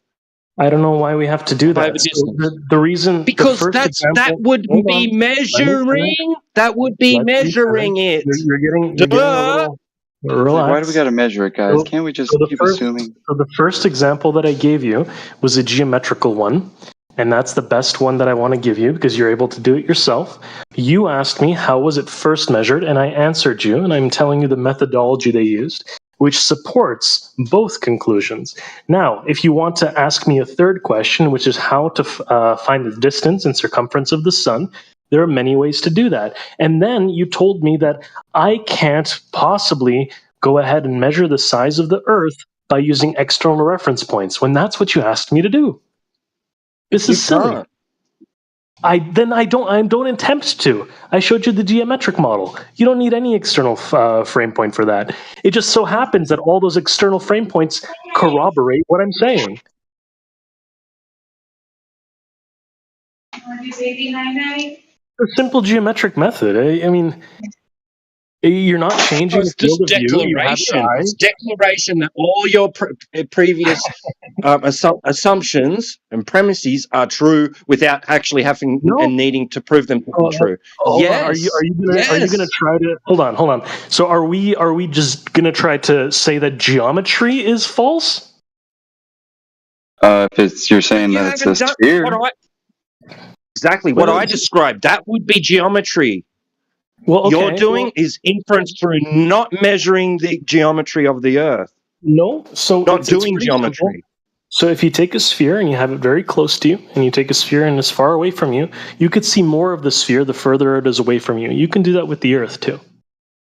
I don't know why we have to do Over that. So distance. the reason, Because the first that example, would hold be on, let me measuring. finish. That would be Let me measuring finish. it. You're getting a Duh. little It's like, why do we relax. got to measure it, guys? Can't we just keep assuming? So the first example that I gave you was a geometrical one, and that's the best one that I want to give you because you're able to do it yourself. You asked me how was it first measured, and I answered you, and I'm telling you the methodology they used, which supports both conclusions. Now, if you want to ask me a third question, which is how to find the distance and circumference of the sun, there are many ways to do that. And then you told me that I can't possibly go ahead and measure the size of the Earth by using external reference points when that's what you asked me to do. This is silly. I don't attempt to. I showed you the geometric model. You don't need any external frame point for that. It just so happens that all those external frame points corroborate what I'm saying. A simple geometric method. I mean, you're not changing the It's just field of view. You have your declaration. eye. It's declaration that all your previous assumptions and premises are true without actually having and needing to prove them to be true. Yes. Are you gonna try to hold on? So are we just gonna try to say that geometry is false? If you're saying that it's a sphere. Exactly what I described. That would be geometry. Well, okay, you're doing is inference through not measuring the geometry of the Earth. No, so not it's doing geometry. Simple. So if you take a sphere and you have it very close to you, and you take a sphere and it's far away from you, you could see more of the sphere the further it is away from you. You can do that with the Earth too.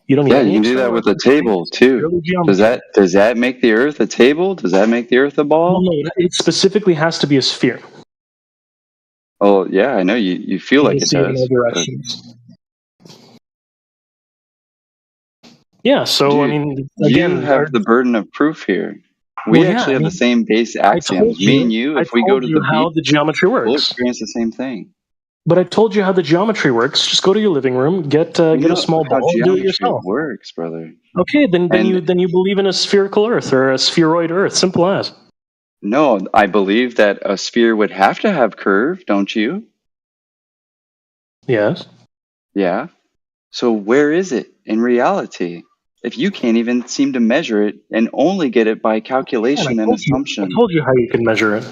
You don't need any you can do that with a table too. Does that make the Earth a table? Does that make the Earth a ball? Well, no, it specifically has to be a sphere. Oh yeah, I know you feel like it does. Yeah, so I mean, again, you have the burden of proof here. We actually have the same base axioms. Me and you, if we go to the how the geometry works, we'll experience the same thing. But I told you how the geometry works. Just go to your living room, get a small ball, and do it yourself. Works, brother. Okay, then you believe in a spherical Earth or a spheroid Earth. Simple as. No, I believe that a sphere would have to have curve, don't you? Yes. Yeah. So where is it in reality? If you can't even seem to measure it and only get it by calculation and assumption. I told you how you can measure it.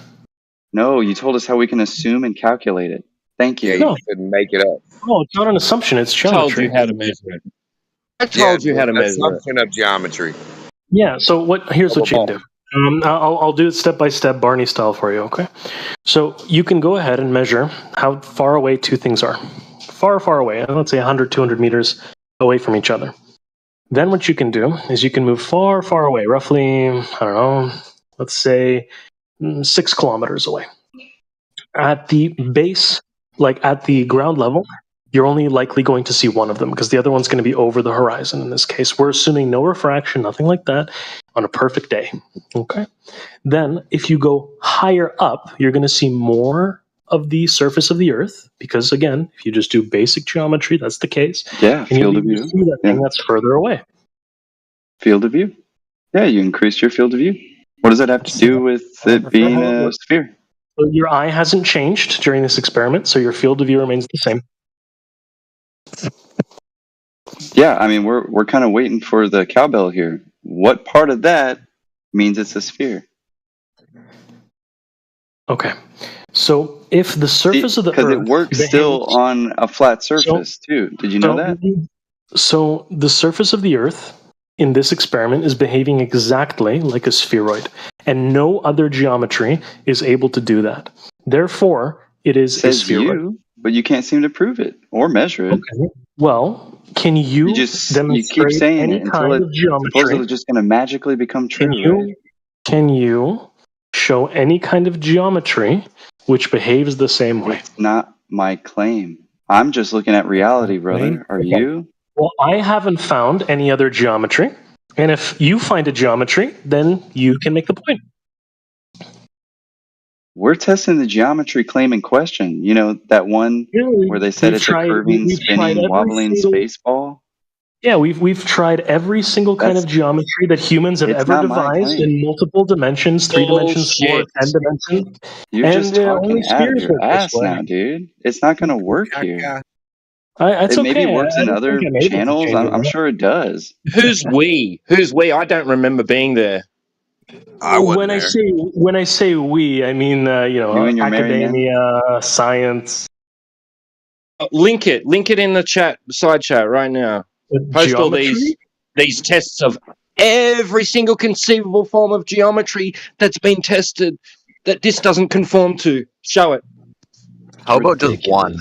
No, you told us how we can assume and calculate it. Thank you. Yeah, you couldn't make it up. No, it's not an assumption. It's geometry. I told you how to measure it. I told you how to measure it. Assumption of geometry. Yeah. So here's what you can do. I'll do it step by step, Barney style for you. Okay. So you can go ahead and measure how far away two things are. Far away. Let's say 100, 200 meters away from each other. Then what you can do is you can move far away, roughly, I don't know, let's say 6 kilometers away. At the base, like at the ground level, you're only likely going to see one of them because the other one's going to be over the horizon in this case. We're assuming no refraction, nothing like that, on a perfect day. Okay. Then if you go higher up, you're going to see more of the surface of the Earth because, again, if you just do basic geometry, that's the case. Yeah, field of view. See that thing that's further away. Field of view. Yeah, you increase your field of view. What does that have to do with it being a sphere? So your eye hasn't changed during this experiment, so your field of view remains the same. Yeah, I mean, we're kind of waiting for the cowbell here. What part of that means it's a sphere? Okay. So if the surface of the Earth... Because it works still on a flat surface, too. Did you know that? So the surface of the Earth in this experiment is behaving exactly like a spheroid, and no other geometry is able to do that. Therefore, it is a spheroid. But you can't seem to prove it or measure it. Okay. Well, can you demonstrate you keep saying any it until kind of geometry? Supposedly just going to magically become true. Can you show any kind of geometry which behaves the same way? It's not my claim. I'm just looking at reality, brother. Are you? Well, I haven't found any other geometry. And if you find a geometry, then you can make the point. We're testing the geometry claim in question. You know, that one where they said it's a curving, spinning, wobbling space ball? Yeah, we've tried every single kind of geometry that humans have It's ever not my devised plane. in multiple dimensions, 3 dimensions, 4, Bullshit. 10 dimensions. You're just And talking only out of spheres your work this ass way. now, dude. It's not going to work here. It's It maybe okay. works I in don't think other I'm able to channels. change I'm it. sure it does. Who's we? Who's we? I don't remember being there. I wasn't When I say we, I mean You and your merry men? academia, science, Link it in the chat, side chat right now. Post all geometry. these tests of every single conceivable form of geometry that's been tested that this doesn't conform to. Show it. How about just one?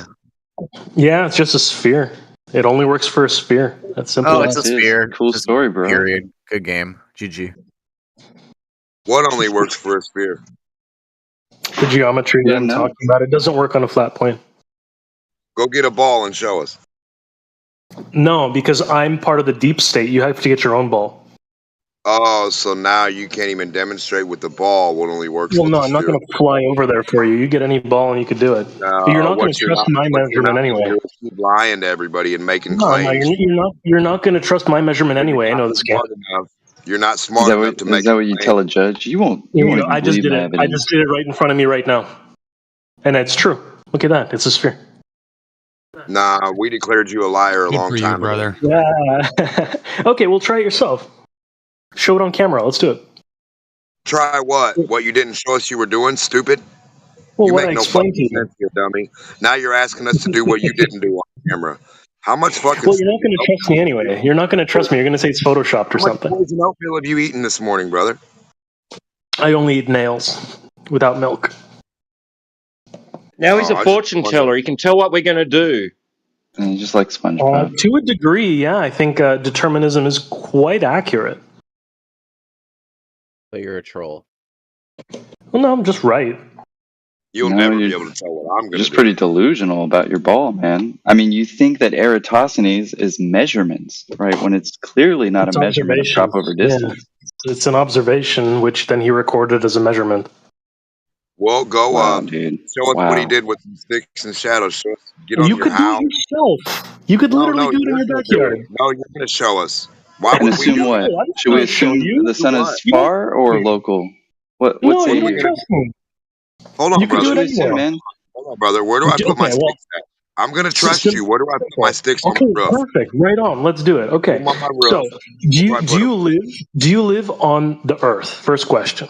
Yeah, it's just a sphere. It only works for a sphere. That's simple. Oh, it's a sphere. Cool Just story, bro. Period. Good game. GG. What only works for a sphere? The geometry that I'm talking about, it doesn't work on a flat plane. Go get a ball and show us. No, because I'm part of the deep state. You have to get your own ball. Oh, so now you can't even demonstrate with the ball what only works Well, with no, the I'm not sphere. going to fly over there for you. You get any ball and you could do it. No, But you're not going what to you're trust not- my what you're measurement not anyway. gonna do is keep lying to everybody and making No, claims. you're not going to trust my measurement anyway. I know this game. You're not smart enough to make. Is that what you tell a judge? You won't. Here You you won't go. even believe my evidence. I just did it right in front of me right now, and it's true. Look at that. It's a sphere. Nah, we declared you a liar a long time ago. Yeah. Okay, well, try it yourself. Show it on camera. Let's do it. Try what? What you didn't show us you were doing, stupid? Well, You what make I no explained fucking to you. sense here, dummy. Now you're asking us to do what you didn't do on camera. How much fucking... Well, you're not going to trust me anyway. You're not going to trust me. You're going to say it's photoshopped or How much something. poison oatmeal have you eaten this morning, brother? I only eat nails without milk. Now he's Oh, a I fortune just teller. He can tell what we're going to do. And just like SpongeBob. To a degree, yeah. I think determinism is quite accurate. But you're a troll. Well, no, I'm just right. You'll No, never be you're able to tell what I'm going to just do. pretty delusional about your ball, man. I mean, you think that Eratosthenes is measurements, right? When it's clearly not It's a measurement of drop over distance. Yeah. It's an observation, which then he recorded as a measurement. Well, go Wow, dude. show us what he Wow. did with some sticks and shadows. Show us, get on You your could house. do it yourself. You could literally do it in your backyard. No, you're going to show us. Why And would we assume do what? it? Should we I'll show assume you. the sun is What? far or local? What No, say you don't you? trust me. Hold on, You could brother. do it What should we assume, anywhere. man? Hold on, brother. Where do I put my sticks at? I'm going to trust you. Where do I put my sticks on Okay, my roof? perfect. Right on. Let's do it. Okay. Put 'em on my roof. So, do Where you live on the Earth? First question.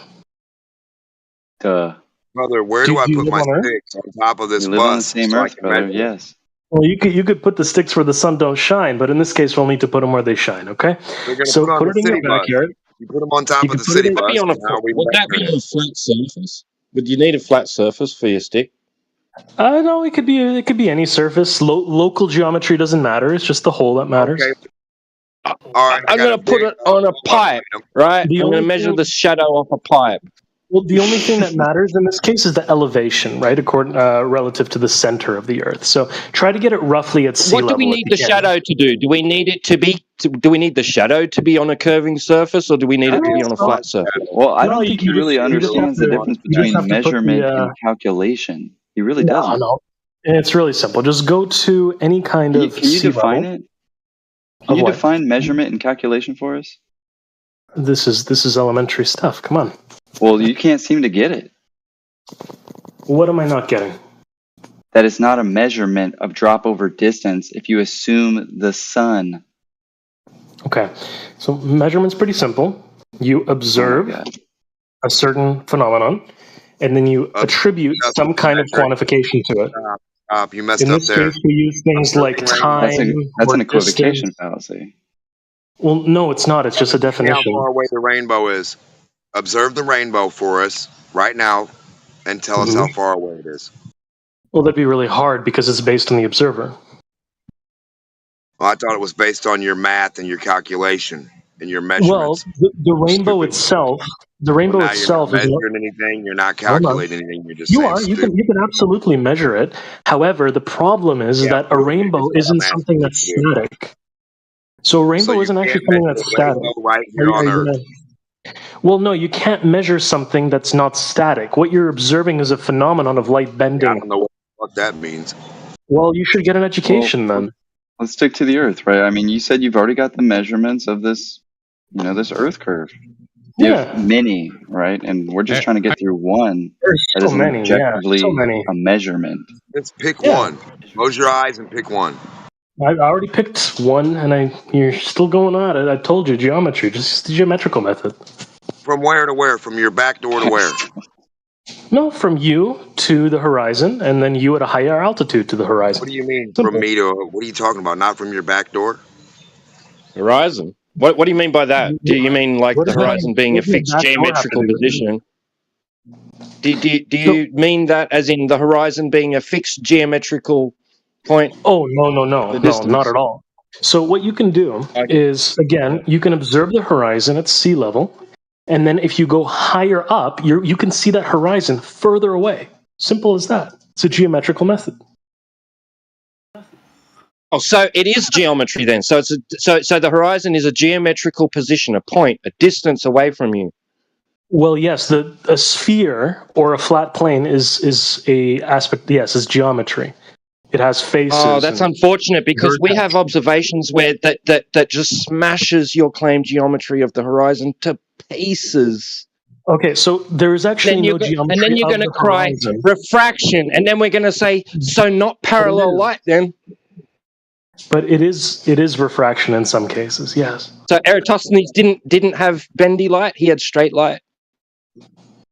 Duh. Brother, where Do do I you put live my on Earth? sticks on top of this You live on the bus same so I earth, can brother. measure it? Yes. Well, you could put the sticks where the sun don't shine, but in this case, we'll need to put them where they shine. Okay. We're going to So put put on it the in your city bus. backyard. You put them on top You of can the put it city in- bus. Would that be on a flat surface? Would you need a flat surface for your stick? No, it could be any surface. Local geometry doesn't matter. It's just the hole that matters. Okay. All right. I'm going to put it on a pipe, right? The I'm going only to measure thing- the shadow off a pipe. Well, the only thing that matters in this case is the elevation, right? According relative to the center of the Earth. So try to get it roughly at sea level. What do we need the shadow to do? Do we need it to be? Do we need the shadow to be on a curving surface, or do we need it to be on a flat surface? Well, I No, don't think he you really just- you just understands have the to- difference you just between have to put the, measurement and calculation. He really doesn't. No. It's really simple. Just go to any kind of Can you sea define level. it? Can you what? define measurement and calculation for us? This is elementary stuff. Come on. Well, you can't seem to get it. What am I not getting? That is not a measurement of drop over distance if you assume the sun. Okay. So measurement's pretty simple. You observe a certain phenomenon, and then you attribute some kind of quantification to it. You messed In up this there. case, we use things like time. That's or an equivocation distance. fallacy. Well, no, it's not. It's just a How definition. far away the rainbow is. Observe the rainbow for us right now and tell us how far away it is. Well, that'd be really hard because it's based on the observer. Well, I thought it was based on your math and your calculation and your Well, measurements. the rainbow itself. The rainbow Now itself you're is not not. measuring anything. You're not calculating anything. You're just You saying are. You stupid. can absolutely measure it. However, the problem is that a rainbow isn't something that's static. So a rainbow isn't actually something that's static. Right here on Earth. Well, no, you can't measure something that's not static. What you're observing is a phenomenon of light bending. I don't know what the fuck that means. Well, you should get an education then. Let's stick to the Earth, right? I mean, you said you've already got the measurements of this, this Earth curve. You have Yeah. many, right? And we're just trying to get through one There's that so is many, yeah. So objectively many. a measurement. Let's pick Yeah. one. Close your eyes and pick one. I already picked one, and you're still going on it. I told you, geometry, just the geometrical method. From where to where? From your back door to where? No, from you to the horizon, and then you at a higher altitude to the horizon. What do you mean Simple. from me to? What are you talking about? Not from your back door? Horizon. What do you mean by that? Do you mean like What the does my- horizon being a what does my fixed back door have to geometrical do with it? position? Do you mean that as in the horizon being a fixed geometrical point? Oh, no, The no, distance. not at all. So what you can do is, again, you can observe the horizon at sea level, and then if you go higher up, you can see that horizon further away. Simple as that. It's a geometrical method. Oh, so it is geometry then. So so the horizon is a geometrical position, a point, a distance away from you. Well, yes, a sphere or a flat plane is a aspect. Yes, is geometry. It has faces. Oh, that's unfortunate because we have observations where that just smashes your claimed geometry of the horizon to pieces. Okay, so there is actually no geometry. And then you're going to cry horizon. refraction, and then we're going to say, so not parallel light then. But it is refraction in some cases, yes. So Eratosthenes didn't have bendy light; he had straight light.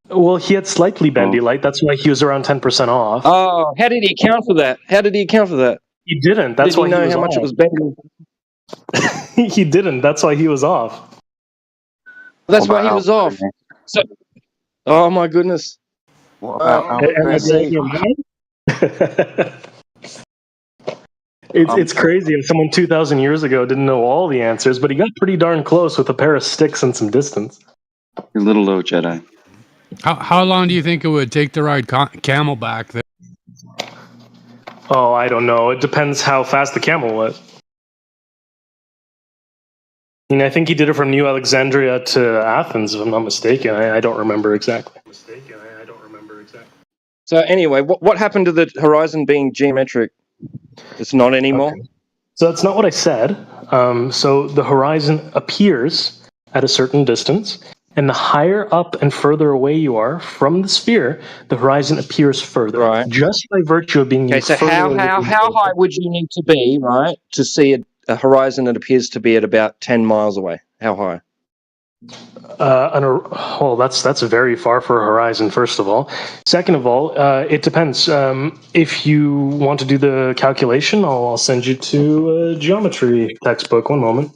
Well, he had slightly bendy light. That's why he was around 10% off. Oh, how did he account for that? He didn't. That's why he know he was how much off. it was bendy. He didn't. That's why he was off. That's why he was off. So, oh my goodness. What about It's crazy if someone 2,000 years ago didn't know all the answers, but he got pretty darn close with a pair of sticks and some distance. You're a little low, Jedi. How long do you think it would take to ride Camelback there? Oh, I don't know. It depends how fast the camel was. I mean, I think he did it from New Alexandria to Athens, if I'm not mistaken. I don't remember exactly. So anyway, what happened to the horizon being geometric? It's not anymore. Okay. So that's not what I said. So the horizon appears at a certain distance, and the higher up and further away you are from the sphere, the horizon appears further. Right. Just by virtue of being. Okay. So how high would you need to be, right, to see a horizon that appears to be at about 10 miles away? How high? Well, that's very far for a horizon, first of all. Second of all, it depends. If you want to do the calculation, I'll send you to a geometry textbook. One moment.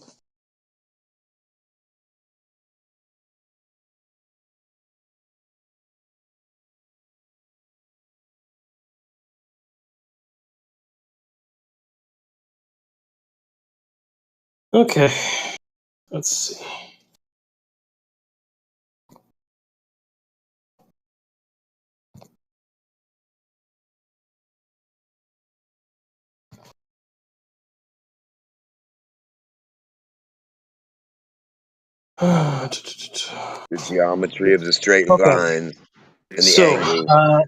Okay, let's see. The geometry of the straight line and the angles.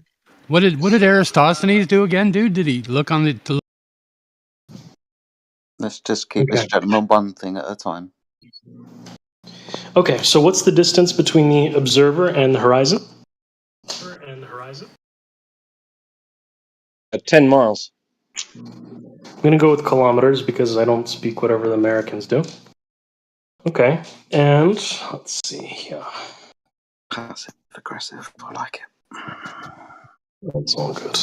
What did Eratosthenes do again, dude? Did he look on the? Let's just keep this gentleman one thing at a time. Okay, so what's the distance between the observer and the horizon? 10 miles. I'm going to go with kilometers because I don't speak whatever the Americans do. Okay, and let's see here. Passive aggressive, I like it. That's all good.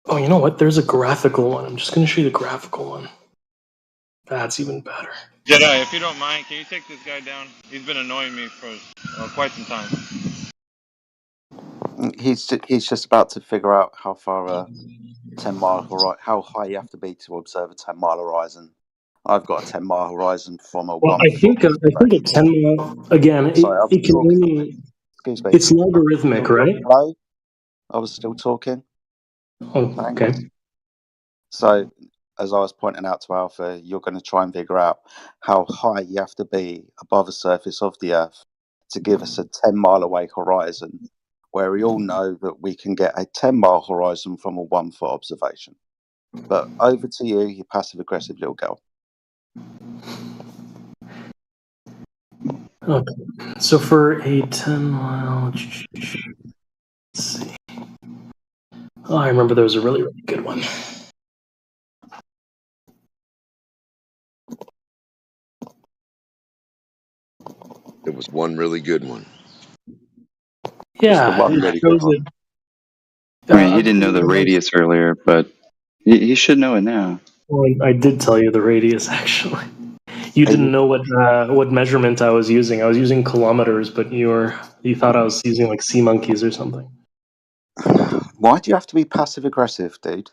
Oh, you know what? There's a graphical one. I'm just going to show you the graphical one. That's even better. Jedi, if you don't mind, can you take this guy down? He's been annoying me for quite some time. He's just about to figure out how far a 10-mile horizon, how high you have to be to observe a 10-mile horizon. I've got a 10-mile horizon from a Well, 1. I think a 10-mile, again, it can only... Excuse me. It's logarithmic, right? Hello? I was still talking. Oh, okay. So, as I was pointing out to Alpha, you're going to try and figure out how high you have to be above the surface of the Earth to give us a 10-mile away horizon where we all know that we can get a 10-mile horizon from a 1-foot observation. But over to you, you passive-aggressive little girl. Okay, so for a 10-mile, let's see. Oh, I remember there was a really, really good one. It was one really good one. Just Yeah, the one it really shows good it. I mean, he didn't know the radius earlier, but he should know it now. Well, I did tell you the radius, actually. You didn't know what measurement I was using. I was using kilometers, but you thought I was using like sea monkeys or something. Why do you have to be passive-aggressive, dude?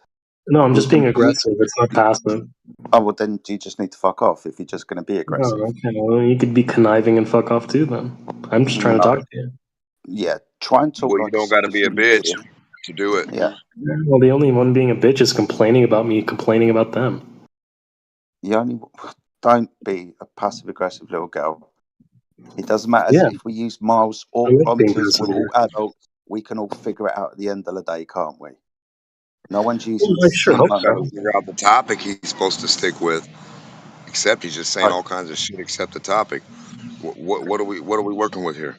No, I'm just being aggressive. It's not passive. Oh, well, then you just need to fuck off if you're just going to be aggressive. Oh, okay. Well, you could be conniving and fuck off too, then. I'm just trying to talk to you. Yeah, try and talk Well, you like don't got to be a bitch to do it. Yeah. Well, the only one being a bitch is complaining about me, complaining about them. Don't be a passive-aggressive little girl. It doesn't matter if we use miles or I like being kilometers. We're passive. all adults. We can all figure it out at the end of the day, can't we? No one's using I sure hope Trying so. to figure out the topic he's supposed to stick with. Except he's just saying all kinds of shit except the topic. What are we working with here?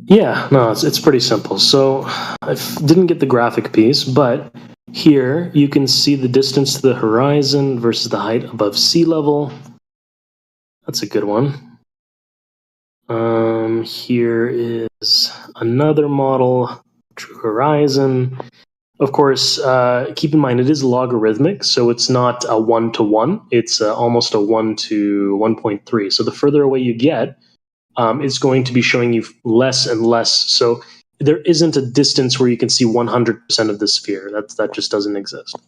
Yeah, no, it's pretty simple. So I didn't get the graphic piece, but here you can see the distance to the horizon versus the height above sea level. That's a good one. Here is another model, true horizon. Of course, keep in mind it is logarithmic, so it's not a 1-to-1. It's almost a 1-to-1.3. So the further away you get, it's going to be showing you less and less. So there isn't a distance where you can see 100% of the sphere. That just doesn't exist.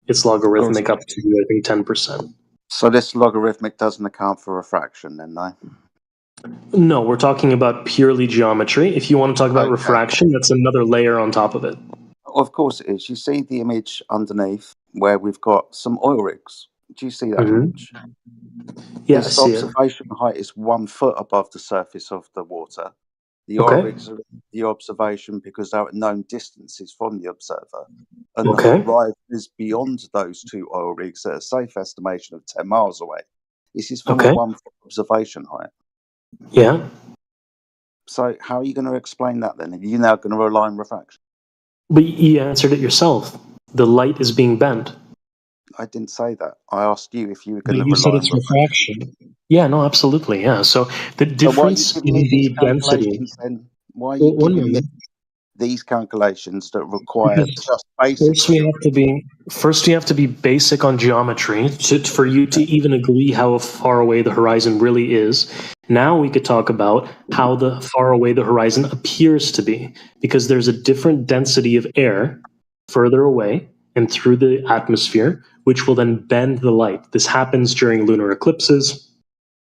It's logarithmic up to, I think, 10%. So this logarithmic doesn't account for refraction, then, no? No, we're talking about purely geometry. If you want to talk about refraction, that's another layer on top of it. Of course it is. You see the image underneath where we've got some oil rigs. Do you see that image? Yeah, this I see it. observation height is 1 foot above the surface of the water. The Okay. oil rigs are the observation because they're at known distances from the observer. And Okay. the horizon is beyond those two oil rigs at a safe estimation of 10 miles away. This is from a 1 foot observation height. Yeah. So how are you going to explain that then? Are you now going to rely on refraction? But you answered it yourself. The light is being bent. I didn't say that. I asked you if you were going to You said rely on it's refraction. refraction. Yeah, no, absolutely. Yeah. So the difference So why are you in giving me these the density. calculations then? Why are you giving me these calculations that require just basic? First we have to be basic on geometry for you to even agree how far away the horizon really is. Now we could talk about how the far away the horizon appears to be, because there's a different density of air further away and through the atmosphere, which will then bend the light. This happens during lunar eclipses,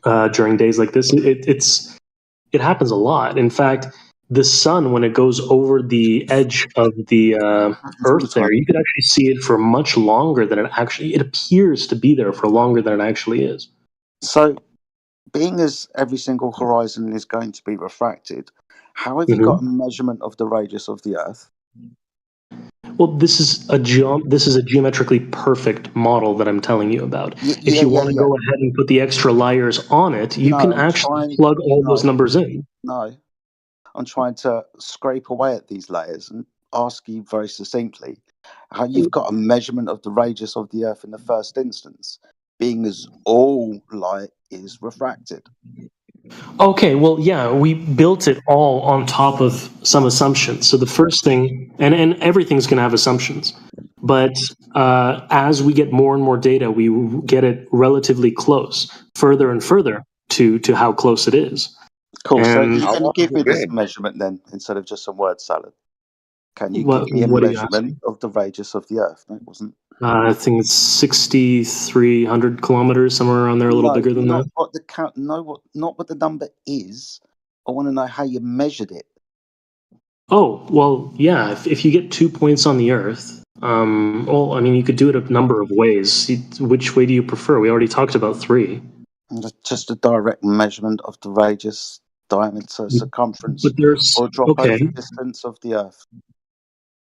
during days like this. It happens a lot. In fact, the sun, when it goes over the edge of the Earth there, you could actually see it for much longer than it appears to be there for longer than it actually is. So, being as every single horizon is going to be refracted, how have you got a measurement of the radius of the Earth? Well, this is a geometrically perfect model that I'm telling you about. If you want to go ahead and put the extra layers on it, you can actually plug all those numbers in. No, I'm trying to scrape away at these layers and ask you very succinctly how you've got a measurement of the radius of the Earth in the first instance, being as all light is refracted. Okay, well, yeah, we built it all on top of some assumptions. So the first thing, and everything's going to have assumptions, but as we get more and more data, we get it relatively close, further and further to how close it is. Cool. So you're going to give me this measurement then, instead of just some word salad. Can you give me a measurement of the radius of the Earth? No, it wasn't. I think it's 6,300 kilometers, somewhere around there, a little bigger than that. Not what the number is. I want to know how you measured it. Oh, well, yeah. If you get 2 points on the Earth, well, I mean, you could do it a number of ways. Which way do you prefer? We already talked about 3. Just a direct measurement of the radius diameter, circumference, But there's or drop okay. over distance of the Earth?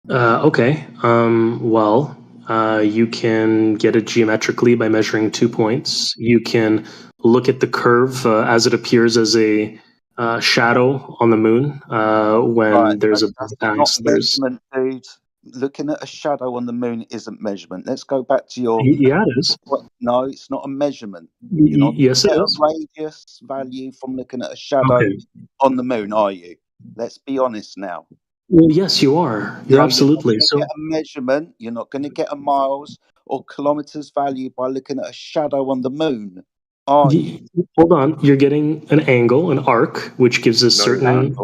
Okay. Well, you can get it geometrically by measuring 2 points. You can look at the curve as it appears as a shadow on the moon when Right, there's a that's not pass. There's measurement, dude. Looking at a shadow on the moon isn't measurement. Let's go back to your. yeah, it is. No, it's not a measurement. You're not Yes, it get a is. radius value from looking at a shadow Okay. on the moon, are you? Let's be honest now. Well, yes, you are. You're No, absolutely. you're not So going to get a measurement. You're not going to get a miles or kilometers value by looking at a shadow on the moon, are you? hold on. You're getting an angle, an arc, which gives a No, certain.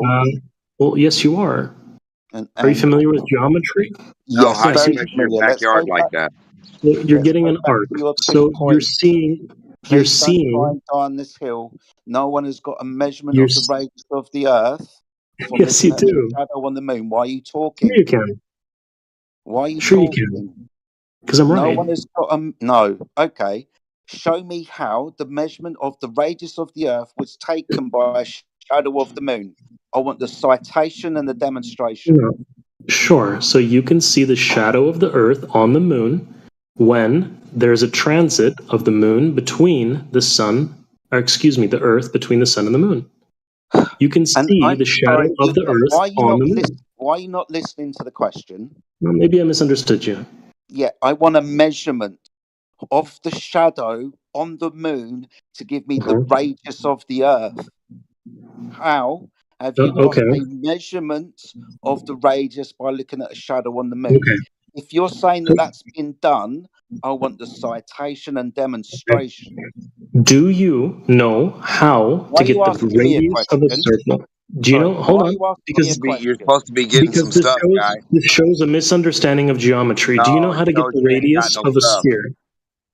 Well, yes, you are. An Are you familiar with angle. geometry? no. Yes, How do Yes. you very measure your familiar. Let's backyard go like back. that? So you're Let's getting go an back arc. to your 2 So you're points. seeing. You're Please don't try seeing. and die on this hill. No one has got a measurement You're. of the radius of the Earth from Yes, looking you at a do. shadow on the moon. Why are you Sure, talking? you can. Why are you Sure, you talking? can. Because I'm No right. one has got a. No. Okay. Show me how the measurement of the radius of the Earth was taken by a shadow of the moon. I want the citation and the demonstration. No. Sure. So you can see the shadow of the Earth on the moon when there's a transit of the moon between the sun, or excuse me, the Earth between the sun and the moon. You can And see I'm the shadow sorry. of the Earth on the moon. Why are you not listening to the question? Well, maybe I misunderstood you. Yeah, I want a measurement of the shadow on the moon to give me the radius of the Earth. How have you got Okay. a measurement of the radius by looking at a shadow on the moon? Okay. If you're saying that that's been done, I want the citation and demonstration. Do you know how Why to are you get the asking me a radius of a question? circle? Do you Sorry, know? Hold why are on, you asking me a because question? You're supposed to be getting some this stuff, guy. shows a misunderstanding of geometry. Do you know No, how he to get told the you he ain't got radius no of a stuff. sphere?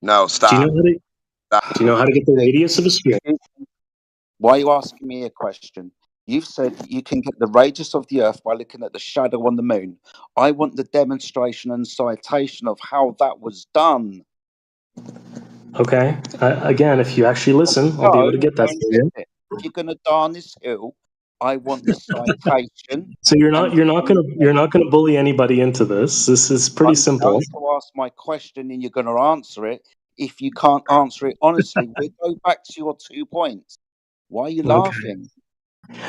No, Do you stop. know how to? Do you know how to get the radius of a sphere? Why are you asking me a question? You've said you can get the radius of the Earth by looking at the shadow on the moon. I want the demonstration and citation of how that was done. Okay. Again, if you actually listen, I'll be able to get that for you. If you're going to die on this hill, I want the citation. So you're not gonna bully anybody into this. This is pretty simple. I'm going to ask my question and you're going to answer it. If you can't answer it honestly, we'll go back to your 2 points. Why are you laughing?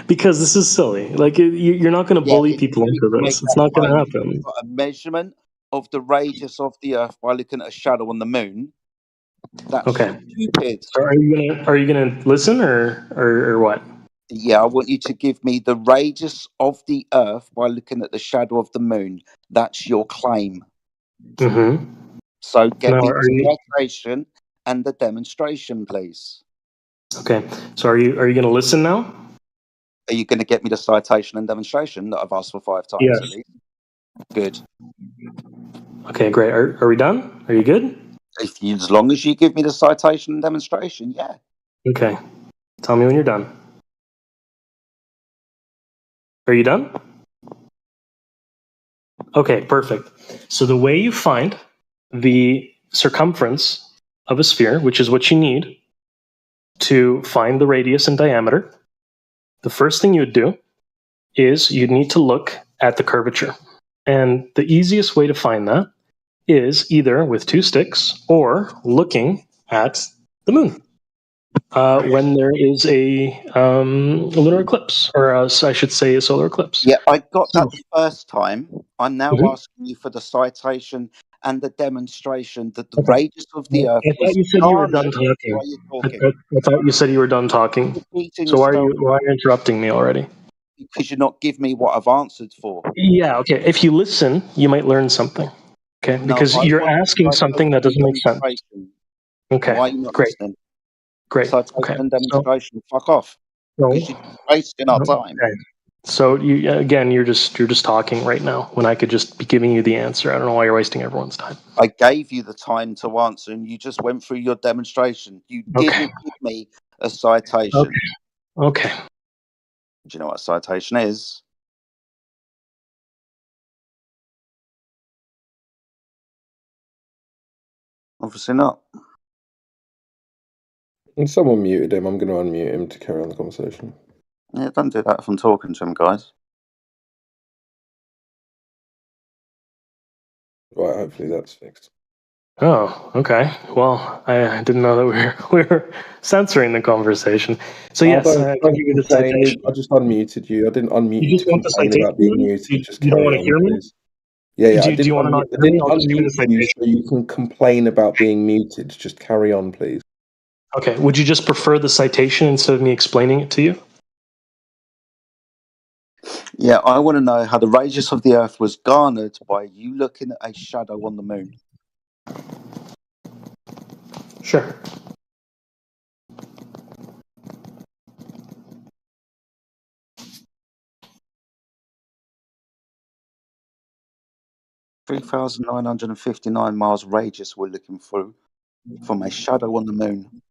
Because this is silly. Like you're not going to bully people into this. It's not going to happen. You've got a measurement of the radius of the Earth by looking at a shadow on the moon. That's Okay. stupid. So are you gonna listen or what? Yeah, I want you to give me the radius of the Earth by looking at the shadow of the moon. That's your claim. Mm-hmm. So get Now, me are the you citation and the demonstration, please. okay? So are you going to listen now? Are you going to get me the citation and demonstration that I've asked for 5 times Yes. at least? Good. Okay, great. Are we done? Are you good? As long as you give me the citation and demonstration, yeah. Okay. Tell me when you're done. Are you done? Okay, perfect. So the way you find the circumference of a sphere, which is what you need to find the radius and diameter, the first thing you would do is you'd need to look at the curvature. And the easiest way to find that is either with 2 sticks or looking at the moon when there is a lunar eclipse, or I should say a solar eclipse. Yeah, I got that the first time. I'm now Mhm. asking you for the citation and the demonstration that the radius of the Earth I thought was you said you were done garnished. talking. Why are you talking? I thought you said you were done talking. Repeating So why yourself are you interrupting me already? because you're not giving me what I've answered for. Yeah, okay. If you listen, you might learn something. Okay, No, because I you're want the asking something that doesn't make sense. demonstration. Okay, Why are you not great, listening? great. Citation Okay, and so demonstration. Fuck off. no, Because you're wasting our time. okay. So you again, you're just talking right now when I could just be giving you the answer. I don't know why you're wasting everyone's time. I gave you the time to answer and you just went through your demonstration. You didn't give me a citation. Okay. Do you know what a citation is? Obviously not. And someone muted him. I'm going to unmute him to carry on the conversation. Yeah, don't do that if I'm talking to him, guys. Right, hopefully that's fixed. Oh, okay. Well, I didn't know that we were censoring the conversation. So yes, don't can you give the complain. citation? I just unmuted you. I didn't unmute You you just to want the complain citation? about being muted. Just You don't carry want to on, hear me? please. Yeah, I Do you didn't want to not I hear me? didn't I'll just give you the unmute you citation. so you can complain about being muted. Just carry on, please. Okay. Would you just prefer the citation instead of me explaining it to you? Yeah, I want to know how the radius of the Earth was garnered by you looking at a shadow on the moon. Sure. (3,959 miles radius we're looking through from a shadow on the moon.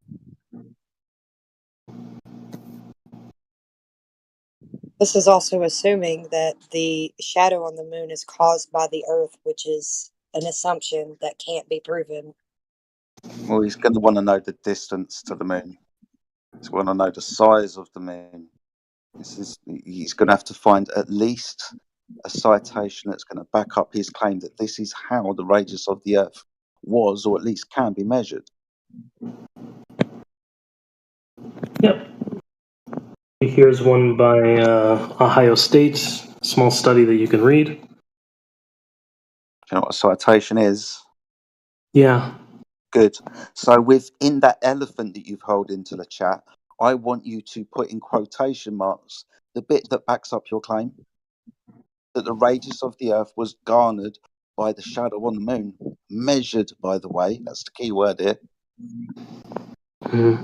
This is also assuming that the shadow on the moon is caused by the Earth, which is an assumption that can't be proven. Well, he's going to want to know the distance to the moon. He's going to know the size of the moon. He's going to have to find at least a citation that's going to back up his claim that this is how the radius of the Earth was, or at least can be measured. Yep. Here's one by Ohio State, small study that you can read. Do you know what a citation is? Yeah. Good. So within that elephant that you've held into the chat, I want you to put in quotation marks the bit that backs up your claim that the radius of the Earth was garnered by the shadow on the moon. Measured, by the way, that's the key word here. Mm-hmm.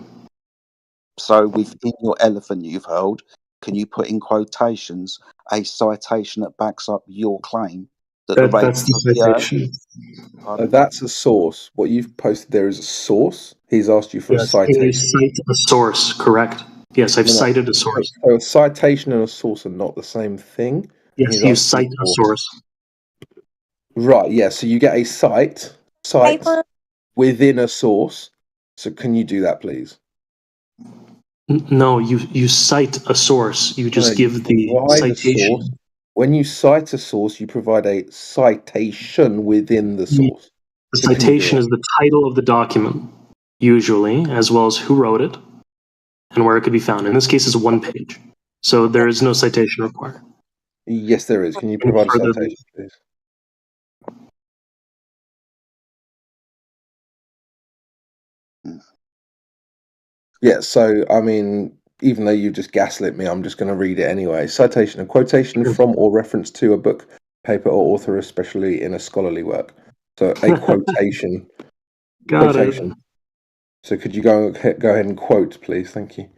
So within your elephant that you've held, can you put in quotations a citation that backs up your claim that the That's radius the of the Earth... citation. That's a source. What you've posted there is a source. He's asked you for a Yes, citation. you cite a source, correct? Yes, I've cited a source. So a citation and a source are not the same thing. Yes, you cite a source. Right, yeah. So you get a cite Paper. within a source. So can you do that, please? No, you cite a source. You just give the citation. When you cite a source, you provide a citation within the source. The citation is the title of the document, usually, as well as who wrote it and where it could be found. In this case, it's 1 page. So there is no citation required. Yes, there is. Can you provide a citation, please? Yeah, so, I mean, even though you've just gaslit me, I'm just going to read it anyway. Citation, a quotation from or reference to a book, paper, or author, especially in a scholarly work. So a quotation. Got it. So could you go ahead and quote, please? Thank you.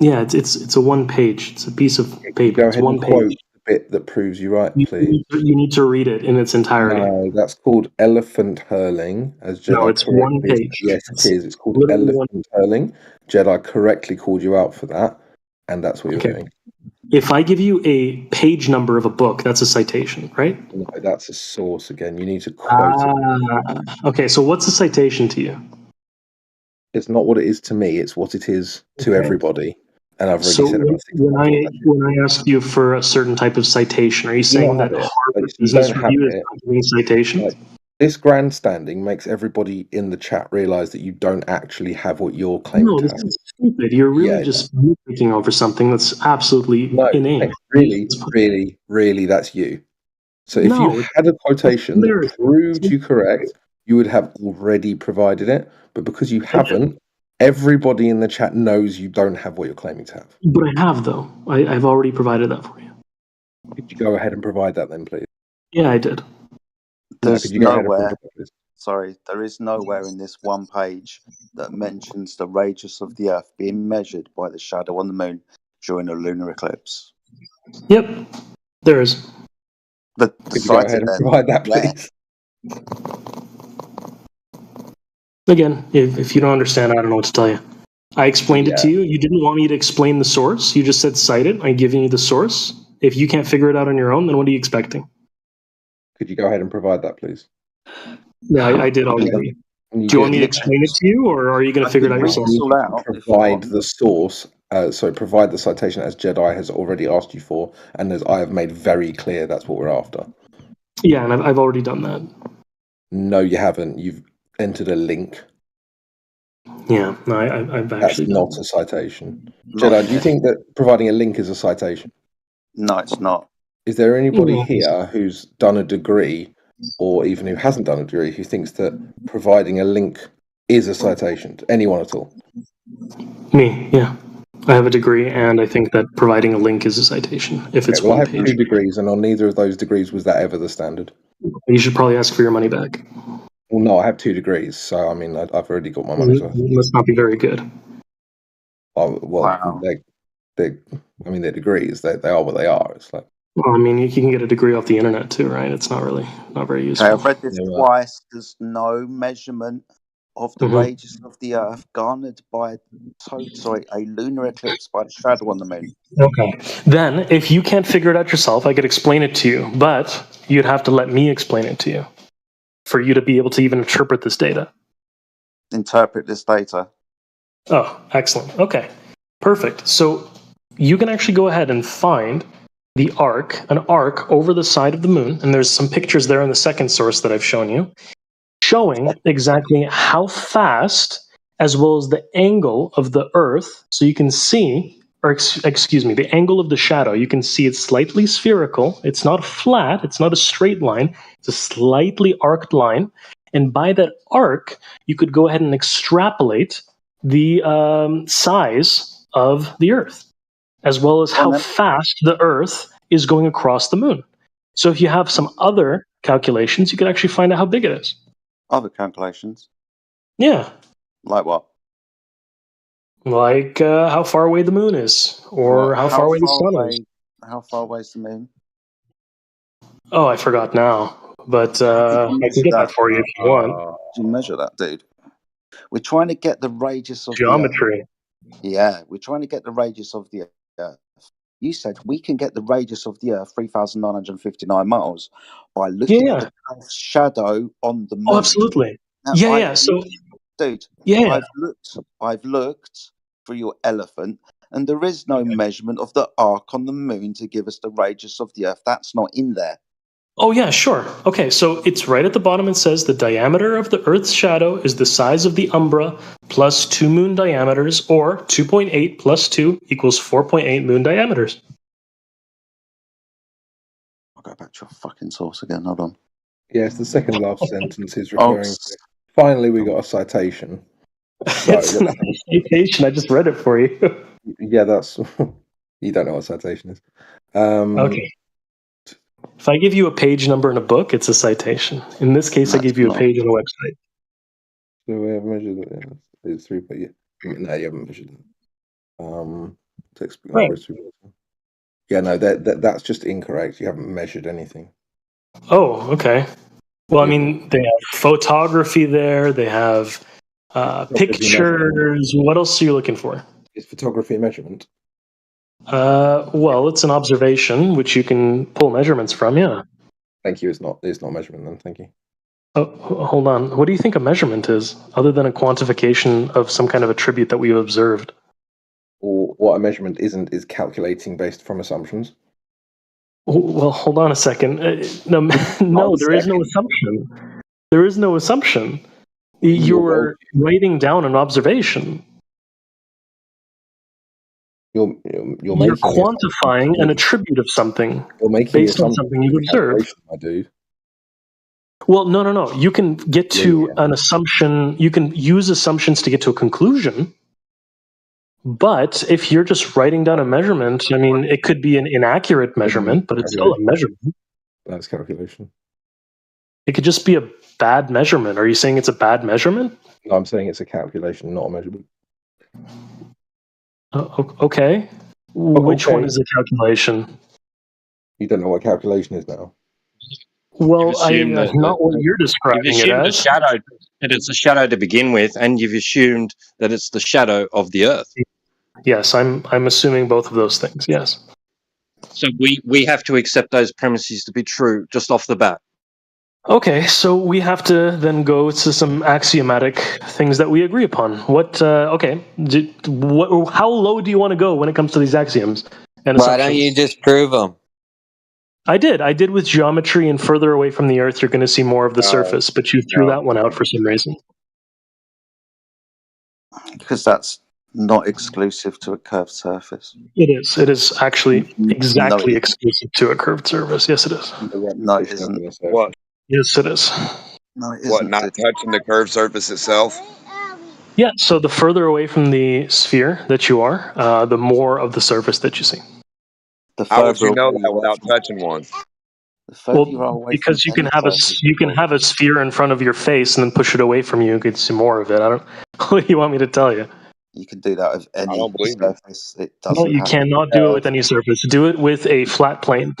Yeah, it's a 1 page. It's a piece of paper. It's 1 page. Quote the bit that proves you right, please. You need to read it in its entirety. No, that's called elephant hurling, as Jedi No, it's 1 page. Yes, it is. It's called elephant hurling. Jedi correctly called you out for that, and that's what you're doing. If I give you a page number of a book, that's a citation, right? No, that's a source again. You need to quote it. Okay, so what's a citation to you? It's not what it is to me, it's what it is to everybody. And I've already said about 6 when I ask you for a certain type of citation, are you saying that Harvard Business Review is not giving citations? This grandstanding makes everybody in the chat realize that you don't actually have what you're claiming No, to this have. is stupid. You're really just nitpicking over something that's absolutely inane. Really, that's you. So if No, you had a quotation that proved you correct, you would have already provided it. But because you haven't, everybody in the chat knows you don't have what you're claiming to have. But I have, though. I've already provided that for you. Could you go ahead and provide that then, please? Yeah, I did. There's nowhere, there is nowhere in this 1 page that mentions the radius of the Earth being measured by the shadow on the moon during a lunar eclipse. Yep, there is. Could you go ahead and provide that, please? Again, if you don't understand, I don't know what to tell you. I explained it to you. You didn't want me to explain the source. You just said cite it. I'm giving you the source. If you can't figure it out on your own, then what are you expecting? Could you go ahead and provide that, please? Yeah, I did already. Do you want me to explain it to you, or are you going to figure it out yourself? Provide the source So provide the citation as Jedi has already asked you for, and as I have made very clear, that's what we're after. Yeah, and I've already done that. No, you haven't. You've entered a link. Yeah, no, I've That's actually done not that. a citation. Not Jedi, do you yet. think that providing a link is a citation? No, it's not. Is there anybody Yeah. here who's done a degree, or even who hasn't done a degree, who thinks that providing a link is a citation? Anyone at all? Me, yeah. I have a degree, and I think that providing a link is a citation if it's Okay, well, I one have 2 page. degrees, and on neither of those degrees was that ever the standard. You should probably ask for your money back. Well, no, I have 2 degrees, so I mean, I've already got my money's worth. Must not be very good. Oh, well, Wow. they're degrees. They are what they are. It's like, Well, I mean, you can get a degree off the internet too, right? It's not very useful. Okay, I've read this Yeah, well. twice. There's no measurement of the radius of the Earth garnered by a lunar eclipse by the shadow on the moon. Okay. Then, if you can't figure it out yourself, I could explain it to you, but you'd have to let me explain it to you for you to be able to even interpret this data. Interpret this data. Oh, excellent. Okay. Perfect. So you can actually go ahead and find an arc over the side of the moon, and there's some pictures there in the second source that I've shown you, showing exactly how fast, as well as the angle of the Earth, so you can see, or excuse me, the angle of the shadow, you can see it's slightly spherical. It's not flat, it's not a straight line, it's a slightly arced line. And by that arc, you could go ahead and extrapolate the size of the Earth, as well as how fast the Earth is going across the moon. So if you have some other calculations, you could actually find out how big it is. Other calculations? Yeah. Like what? Like how far away the moon is, or how far away the sun is. How far away is the moon? Oh, I forgot now. But I can get that for you if you want. Do you measure that, dude? We're trying to get the radius of geometry. The Earth. Yeah, we're trying to get the radius of the Earth. You said we can get the radius of the Earth 3,959 miles by looking at the shadow on the moon. Oh, absolutely. Now, So, dude, I've looked for your elephant, and there is no measurement of the arc on the moon to give us the radius of the Earth. That's not in there. Oh, yeah, sure. Okay, so it's right at the bottom. It says the diameter of the Earth's shadow is the size of the umbra plus 2 moon diameters, or 2.8 plus 2 equals 4.8 moon diameters. I'll go back to your fucking source again. Hold on. Yes, the second last sentence is referring to. Finally, we got a citation. So, it's not a citation. I just read it for you. Yeah, that's. You don't know what citation is. Okay. If I give you a page number in a book, it's a citation. In this case, I give you a page on a website. So we have measured it. It's 3, but yeah. No, you haven't measured it. Text numbers. Yeah, no, that's just incorrect. You haven't measured anything. Oh, okay. Well, I mean, they have photography there. They have pictures. What else are you looking for? Is photography a measurement? Well, it's an observation, which you can pull measurements from, yeah. Thank you. It's not measurement then. Thank you. Oh, hold on. What do you think a measurement is, other than a quantification of some kind of attribute that we've observed? Or what a measurement isn't is calculating based from assumptions. Well, hold on a second. No, there is no assumption. There is no assumption. You're writing down an observation. You're quantifying an attribute of something based on something you observed. My dude. Well, no. You can get to an assumption. You can use assumptions to get to a conclusion. But if you're just writing down a measurement, I mean, it could be an inaccurate measurement, but it's still a measurement. That's calculation. It could just be a bad measurement. Are you saying it's a bad measurement? No, I'm saying it's a calculation, not a measurement. Okay. Which one is the calculation? You don't know what calculation is now. Well, not what you're describing it as. It's a shadow to begin with, and you've assumed that it's the shadow of the Earth. Yes, I'm assuming both of those things. Yes. So we have to accept those premises to be true just off the bat. Okay, so we have to then go to some axiomatic things that we agree upon. How low do you want to go when it comes to these axioms and Why assumptions? don't you just prove them? I did with geometry, and further away from the Earth, you're going to see more of the surface, but you threw that one out for some reason. Because that's not exclusive to a curved surface. It is. It is actually exactly No, exclusive to a curved surface. Yes, it is. no, it isn't. What? Yes, it is. No, it What? isn't. Not touching the curved surface itself? Yeah, so the further away from the sphere that you are, the more of the surface that you see. The How would further you know away that you are without from, touching one? the further you are Well, away because from you can any have surface, a sphere in front of your face and then push it away from you. You could see more of it. I don't. What do you want me to tell you? you can do that with I any don't believe you. surface. It No, doesn't you have to be cannot do it with curved. any surface. Do it with a flat plane.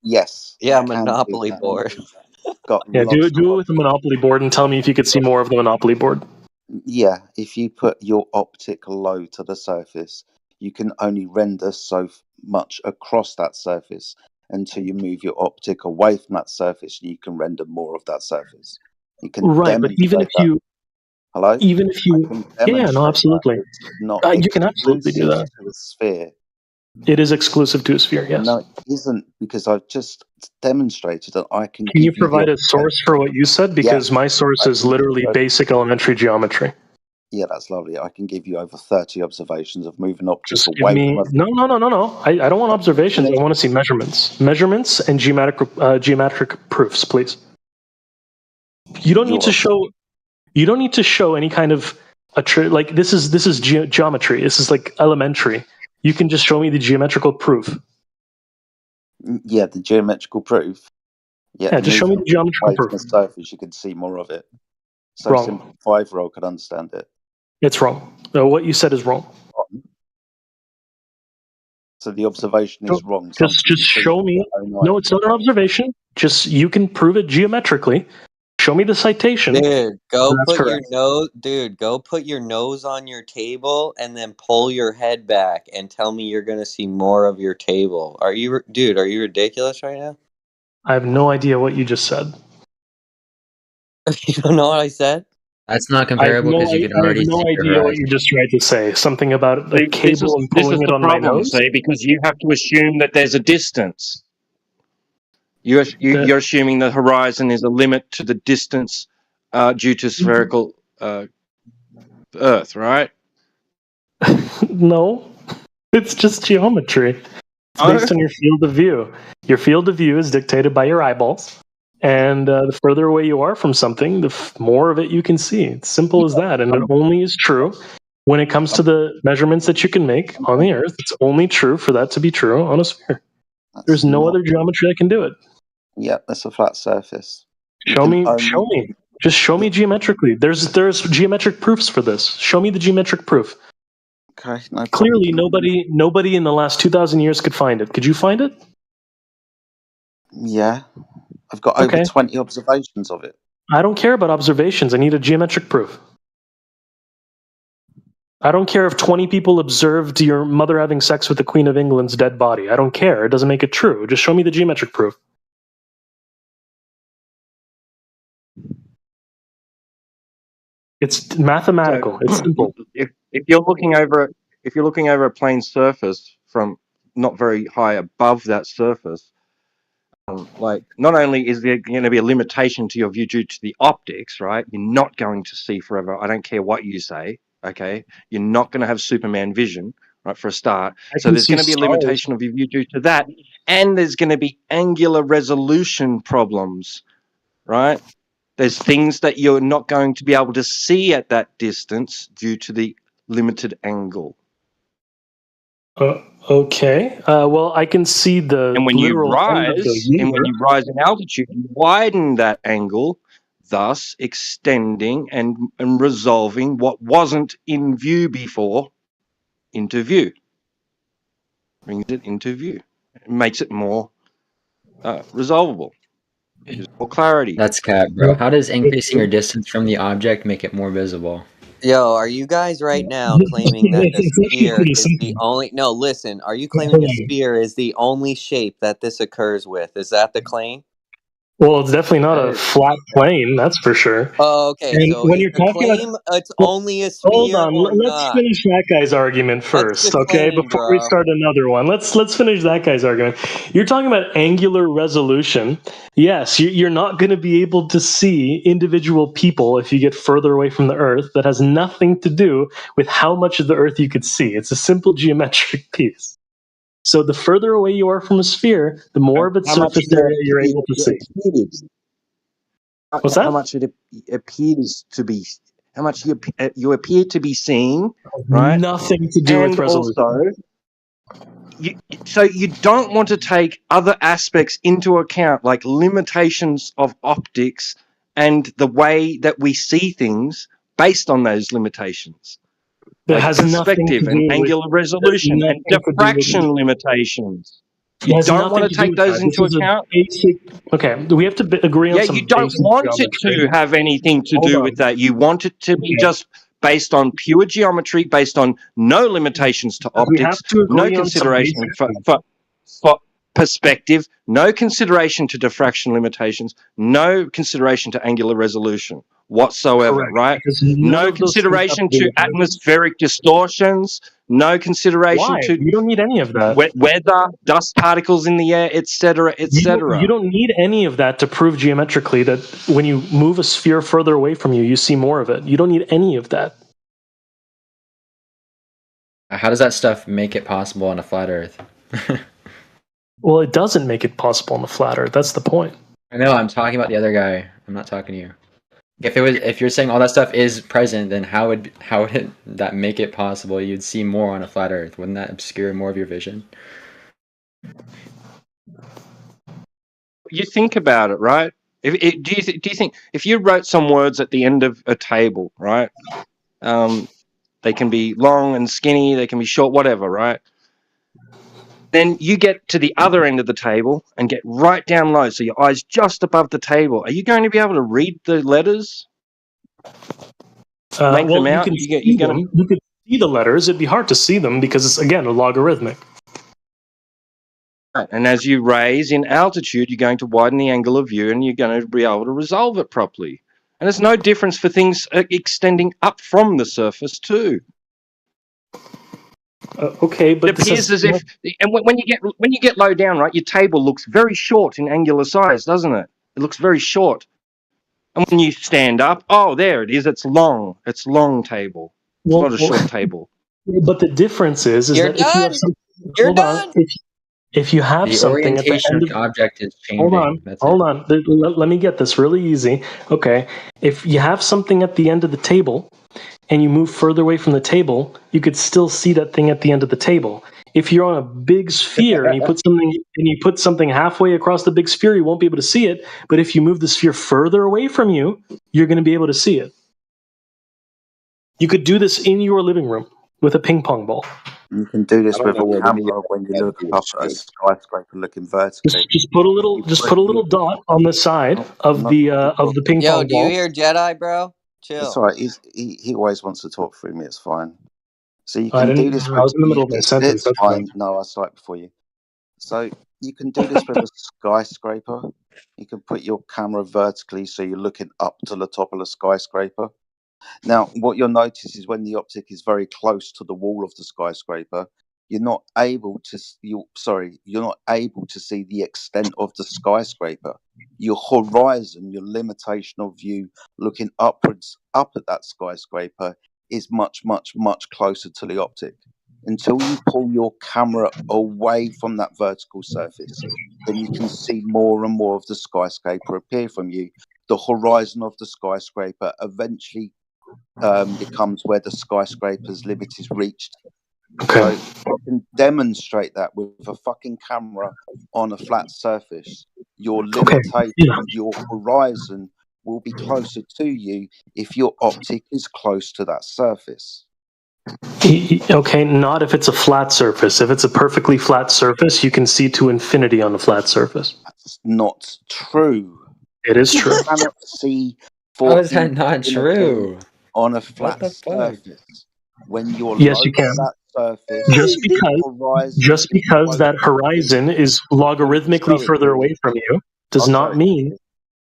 Yes, Yeah, you can do Monopoly that. board. Got Yeah, do lots it with a Monopoly board and tell me if you could see more of the Monopoly board. Yeah, if you put your optic low to the surface, you can only render so much across that surface until you move your optic away from that surface, and you can render more of that surface. You can Right, but even if demonstrate that. you, Hello? even if I you, can yeah, no, demonstrate that absolutely, it's not you can absolutely do exclusive that. to a sphere. It is exclusive to a sphere, yes. No, it isn't, because I've just demonstrated that I can Can you give you the provide a optic. source for what you said? Because my source I is can give literally you basic elementary geometry. Yeah, that's lovely. I can give you over 30 observations of moving optic Just give away me from a no. I don't want observations. I want to see measurements and geometric proofs, please. You don't need to show. You don't need to show any kind of like this is geometry. This is like elementary. You can just show me the geometrical proof. Yeah, the geometrical proof. Yeah, just show me the geometrical proof. From the surface, you can see more of it. So Wrong. simple, 5-year-old could understand it. It's wrong. What you said is wrong. So the observation is wrong. Just show me. No, it's not an observation. Just you can prove it geometrically. Show me the citation. Dude, go That's put your correct. nose. Dude, go put your nose on your table and then pull your head back and tell me you're gonna see more of your table. Are you ridiculous right now? I have no idea what you just said. You don't know what I said? That's not comparable because you can already see I have no your idea what horizon. you just tried to say. Something about a cable and pulling it on my nose. See, because you have to assume that there's a distance. You're assuming the horizon is a limit to the distance due to spherical Earth, right? No, it's just geometry. It's based on your field of view. Your field of view is dictated by your eyeballs. And the further away you are from something, the more of it you can see. It's simple as that. And it only is true when it comes to the measurements that you can make on the Earth. It's only true for that to be true on a sphere. There's no other geometry that can do it. Yeah, that's a flat surface. Show me. Just show me geometrically. There's geometric proofs for this. Show me the geometric proof. Okay, no problem. Clearly, nobody in the last 2,000 years could find it. Could you find it? Yeah, I've got over 20 observations of it. I don't care about observations. I need a geometric proof. I don't care if 20 people observed your mother having sex with the Queen of England's dead body. I don't care. It doesn't make it true. Just show me the geometric proof. It's mathematical. It's simple. If you're looking over a plane surface from not very high above that surface, like not only is there going to be a limitation to your view due to the optics, right? You're not going to see forever. I don't care what you say. Okay, you're not going to have Superman vision, right? For a start, so there's going to be a limitation of your view due to that, and there's going to be angular resolution problems, right? There's things that you're not going to be able to see at that distance due to the limited angle. Okay. Well, I can see the and when literal you end of the rise, lunar. and when you rise in altitude, you widen that angle, thus extending and resolving what wasn't in view before into view. Brings it into view. It makes it more resolvable. Gives more clarity. That's cap, bro. How does increasing your distance from the object make it more visible? Yo, are you guys right now claiming that a sphere is the only... No, listen. Are you claiming a sphere is the only shape that this occurs with? Is that the claim? Well, it's definitely not a flat plane, that's for sure. Oh, okay. And So when is you're the talking about, claim it's well, only a hold sphere on, or let's not? finish that guy's argument What's first, the okay? claim, Before we bro? start another one, let's finish that guy's argument. You're talking about angular resolution. Yes, you're not going to be able to see individual people if you get further away from the Earth. That has nothing to do with how much of the Earth you could see. It's a simple geometric piece. So the further away you are from a sphere, the more of its How much surface area you're able to see. What's that? How much it appears to be, how much you appear to be seeing, right? Nothing to do with And resolution. also, so you don't want to take other aspects into account, like limitations of optics and the way that we see things based on those limitations. That Like has nothing perspective to and do with angular resolution and diffraction limitations. It You has don't want nothing to to do take with those that. into This is a account? basic. Okay, we have to agree on Yeah, some you don't basic want it geometry. to have anything to Hold do on. with that. You want it to be Okay. just based on pure geometry, based on no limitations to We have optics, to no agree on some consideration basic. for perspective, no consideration to diffraction limitations, no consideration to angular resolution whatsoever, Correct, right? because none No of those things have consideration to do to with it. atmospheric distortions, no consideration Why? to You don't need any of that. weather, dust particles in the air, etc., You etc. don't need any of that to prove geometrically that when you move a sphere further away from you, you see more of it. You don't need any of that. How does that stuff make it possible on a flat Earth? Well, it doesn't make it possible on the flat Earth. That's the point. I know. I'm talking about the other guy. I'm not talking to you. If you're saying all that stuff is present, then how would that make it possible? You'd see more on a flat Earth. Wouldn't that obscure more of your vision? You think about it, right? Do you think if you wrote some words at the end of a table, right? They can be long and skinny, they can be short, whatever, right? Then you get to the other end of the table and get right down low, so your eyes just above the table. Are you going to be able to read the letters? Make Well, them you out? can You're see gonna... them. You could see the letters. It'd be hard to see them because it's, again, a logarithmic. And as you raise in altitude, you're going to widen the angle of view and you're going to be able to resolve it properly. And there's no difference for things extending up from the surface too. Okay, but it appears as if, and when you get low down, right, your table looks very short in angular size, doesn't it? It looks very short. And when you stand up, oh, there it is. It's long. It's long table. It's not a short table. But the difference is You're that if you have done. some, You're hold on, done. if you have The something at the orientation end of of the object is changing. hold on. Let me get this really easy. Okay, if you have something at the end of the table and you move further away from the table, you could still see that thing at the end of the table. If you're on a big sphere and you put something halfway across the big sphere, you won't be able to see it. But if you move the sphere further away from you, you're going to be able to see it. You could do this in your living room with a ping pong ball. You can do I this don't with know a where any of camera when you that look is up at a straight. skyscraper looking vertically. Just put a little dot on the side of the ping Yo, pong do you ball. hear Jedi, bro? It's Chill. all right. He always wants to talk through me. It's fine. So you I can do didn't. this I with. was in the middle of my sentence. It's That's fine. fine. No, I saw it before you. So you can do this with a skyscraper. You can put your camera vertically so you're looking up to the top of the skyscraper. Now, what you'll notice is when the optic is very close to the wall of the skyscraper, you're not able to see the extent of the skyscraper. Your horizon, your limitation of view looking upwards up at that skyscraper is much, much, much closer to the optic. Until you pull your camera away from that vertical surface, then you can see more and more of the skyscraper appear from you. The horizon of the skyscraper eventually becomes where the skyscraper's limit is reached. Okay. So you can demonstrate that with a fucking camera on a flat surface. Your limitation, your horizon will be closer to you if your optic is close to that surface. Okay, not if it's a flat surface. If it's a perfectly flat surface, you can see to infinity on a flat surface. That's not true. It is true. You cannot see How for is that not infinity true? on a What flat the fuck? surface. When you're Yes, low you to can. that surface, Just the horizon is because close that to you. horizon is Let me logarithmically show it further to away you. from you does I'll show not it to mean you.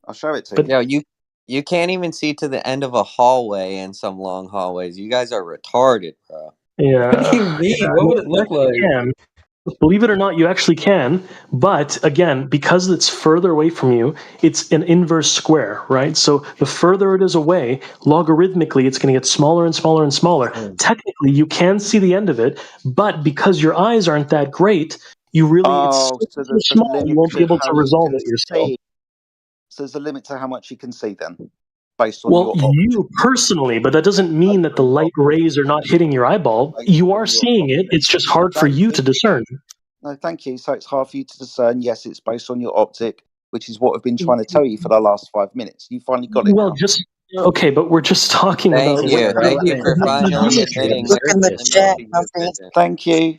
I'll show it to you. Yo, you can't even see to the end of a hallway in some long hallways. You guys are retarded, bro. Yeah. What do you mean? What would it look like? You can. Believe it or not, you actually can. But again, because it's further away from you, it's an inverse square, right? So the further it is away, logarithmically, it's going to get smaller and smaller and smaller. Technically, you can see the end of it, but because your eyes aren't that great, you really it's Oh, so so there's a small, you limit won't be to able how to you resolve can it yourself. see. So there's a limit to how much you can see then, based on Well, your optics. you personally, but that doesn't mean that the light rays are not hitting your eyeball. You are seeing it. It's just hard for you to discern. No, thank you. So it's hard for you to discern. Yes, it's based on your optic, which is what I've been trying to tell you for the last 5 minutes. You finally got it Well, now. just okay, but we're just talking Thank about you. Thank you for finally admitting Look you're on the an chat, image Humphrey. vision. Thank you.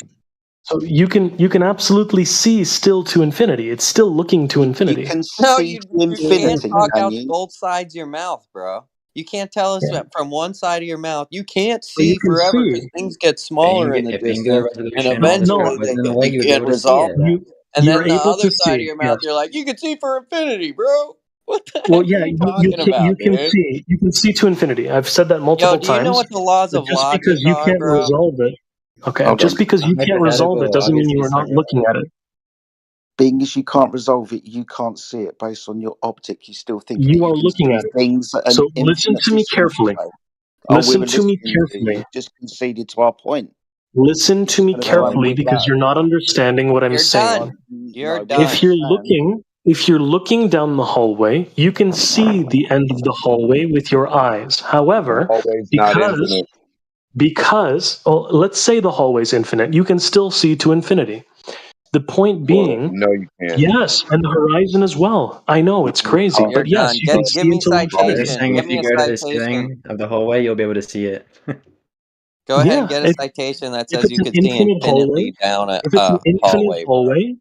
So you can absolutely see still to infinity. It's still looking to infinity. You can No, see you to can't infinity, talk can out you? both sides of your mouth, bro. You can't tell us that from one side of your mouth. You can't But you see can forever because see. things get smaller in the If angular distance, and resolution, all this crap eventually wasn't in the way, you you would be can't able to see resolve it. that. And You're then the able other to side of see. your mouth, Yes. you're like, you can see for infinity, bro. What the Well, heck yeah, are you you talking about, can dude? see. You can see to infinity. I've said that multiple Yo, do you know times. what the laws But of just logic because you are, can't bro? resolve it, okay, Hold just on. because you can't resolve it Hypothetical, doesn't mean you are obviously, not looking at it. Being as you can't resolve it, you can't see it based on your optic. You still think that You you are can looking see at it. things at an So listen infinite to me distance carefully. away. Oh, we Listen were to me listening to you. carefully. You've just conceded to our point. Listen You're to just me going to go and carefully wiggle because out you're of not understanding what I'm You're saying. done. You're No, we done. understand. If you're looking down the hallway, you can see the end of the hallway with your eyes. However, Hallway's not infinite. well, let's say the hallway's infinite, you can still see to infinity. The point Well, being, no, you can't. yes, and the horizon as well. I know it's crazy, You're but yes, done. you can see Give me until They're infinity. citation. saying Give if me you a go to the citation. ceiling of the hallway, you'll be able to see it. Go ahead and Yeah, get a citation that if says it's you an could see infinite hallway, infinitely down if it's an a infinite hallway, bro. hallway,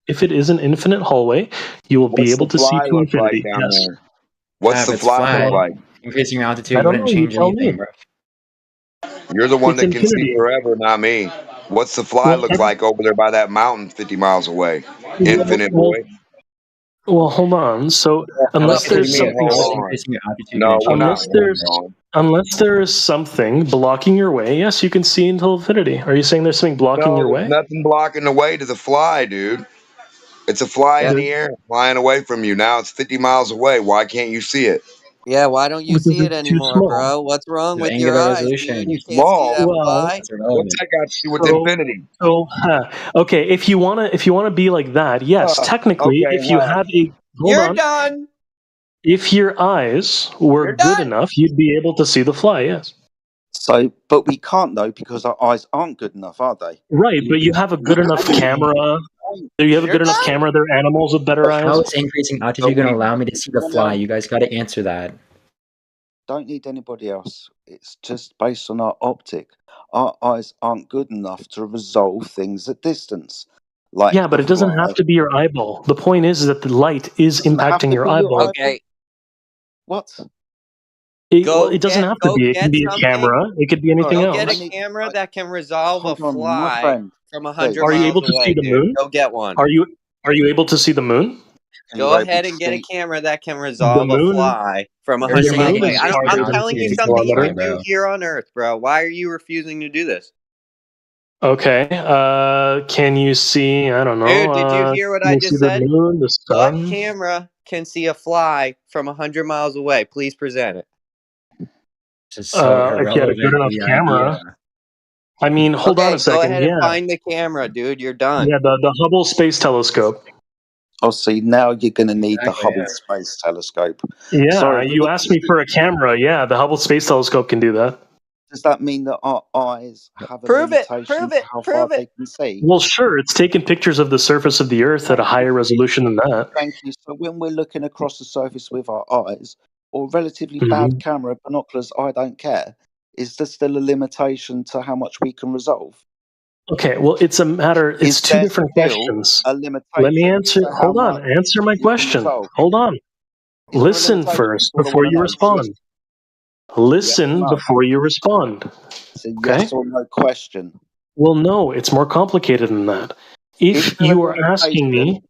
if it is an infinite hallway, you will be What's able the to see fly to look like infinity. down Yes. there? What's the It's fly look flat. like? Increasing your I altitude don't wouldn't know. You change tell me. anything, bro. You're the one It's that can see infinity. forever, not me. What's the fly Well, look like over there by that mountain 50 miles away? Infinite, well, boy. well, hold on. So unless What do you there's mean, something, hold on? Increasing your altitude No, wouldn't we're change not anything, holding on. unless there is something blocking your way, yes, you can see until infinity. Are you saying there's something blocking No, your there's way? nothing blocking the way to the fly, dude. It's a fly in Yeah. the air flying away from you. Now it's 50 miles away. Why can't you see it? Yeah, why don't you Because see it it's too anymore, small. bro? What's wrong The with your angular eyes, resolution. dude? You Too can't see that small. Well, fly? That's What's irrelevant. that got to do with so infinity? okay, if you wanna be like that, yes, technically, Okay, if you have a hold You're on, done. if your eyes were You're good done. enough, you'd be able to see the fly. Yes. So, but we can't though because our eyes aren't good enough, are they? Right, but you have a good enough camera. You have a good enough camera. There are animals with better eyes. How is increasing altitude going to allow me to see the fly? You guys got to answer that. Don't need anybody else. It's just based on our optic. Our eyes aren't good enough to resolve things at distance. Like Yeah, but the it doesn't fly. have to be your eyeball. The point is that the light is Doesn't have impacting to your be your eyeball. eyeball. Okay. What? It doesn't have to be. It can get be a something. camera. It could be anything Go else. get a camera that can resolve a Hold on, my fly friend. from 100 Are you miles able to see away, the dude. moon? Go get one. Are you able to see the moon? Go ahead and get a camera that can resolve a moon- fly from They're 100 saying miles moon away. is increasing farther I'm than telling you 50 something you kilometers. can do here on Earth, bro. Why are you refusing to do this? Okay. Can you see? I don't know. Dude, did you hear what can I you see just the said? moon, the What sun? camera can see a fly from 100 miles away? Please present it. Just so If you had a good irrelevant enough to the camera. idea. I mean, hold on a Okay, go second. ahead Yeah. and find the camera, dude. You're done. Yeah, the Hubble Space Telescope. Oh, see, now you're going to need the Exactly, Hubble yeah. Space Telescope. Yeah, Sorry, you asked me for a camera. Yeah, the Hubble Space Telescope can do that. Does that mean that our eyes have a Prove it. limitation Prove to it. how Prove far they it. can see? Well, sure, it's taking pictures of the surface of the Earth at a higher resolution than that. Thank you. So when we're looking across the surface with our eyes, or relatively Mhm. bad camera, binoculars, I don't care, is there still a limitation to how much we can resolve? Okay, well, it's a matter. It's Is two there different still questions. a Let me limitation answer. to how Hold on. much Answer my we can question. resolve? Hold on. Is there a Listen limitation? first That's all I before want to you know. respond. Yes or Listen no? before you respond. It's a Okay? yes or no question. Well, no, it's more complicated than that. Is If there a you are asking me, limitation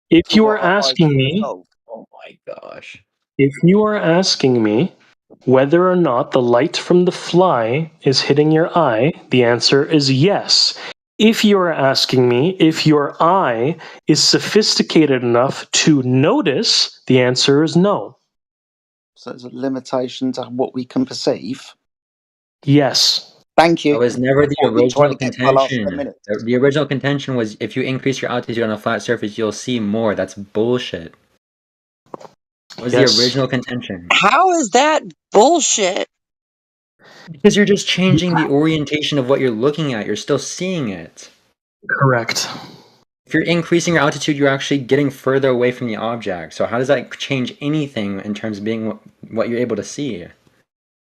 if to you what are our eyes asking can me, resolve? Oh my gosh. If you are asking me whether or not the light from the fly is hitting your eye, the answer is yes. If you are asking me if your eye is sophisticated enough to notice, the answer is no. So there's a limitation to what we can perceive. Yes. Thank you. That was never the That's what we tried original to get for the last 10 contention. minutes. The original contention was if you increase your altitude on a flat surface, you'll see more. That's bullshit. What was Yes. the original contention? How is that bullshit? Because you're just changing the orientation of what you're looking at. You're still seeing it. Correct. If you're increasing your altitude, you're actually getting further away from the object. So how does that change anything in terms of being what you're able to see?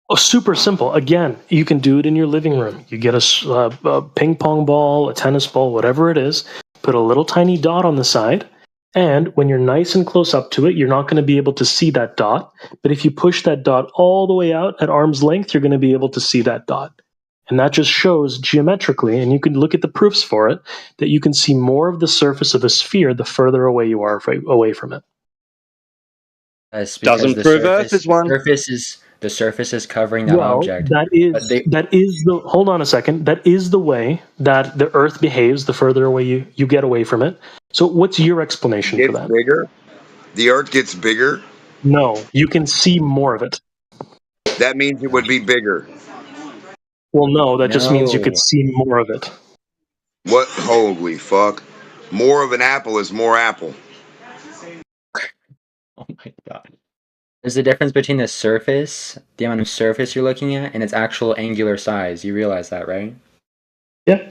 Oh, super simple. Again, you can do it in your living room. You get a ping pong ball, a tennis ball, whatever it is, put a little tiny dot on the side, and when you're nice and close up to it, you're not going to be able to see that dot. But if you push that dot all the way out at arm's length, you're going to be able to see that dot. And that just shows geometrically, and you can look at the proofs for it, that you can see more of the surface of a sphere the further away you are away from it. That's because Doesn't prove Earth is one. The surface is covering that Well, object. that is the hold on a second. That is the way that the Earth behaves the further away you get away from it. So what's your explanation for that? Bigger. The Earth gets bigger. No, you can see more of it. That means it would be bigger. Well, no, that just means you could No. see more of it. What? Holy fuck! More of an apple is more apple. Oh my god. There's a difference between the surface, the amount of surface you're looking at, and its actual angular size. You realize that, right? Yeah.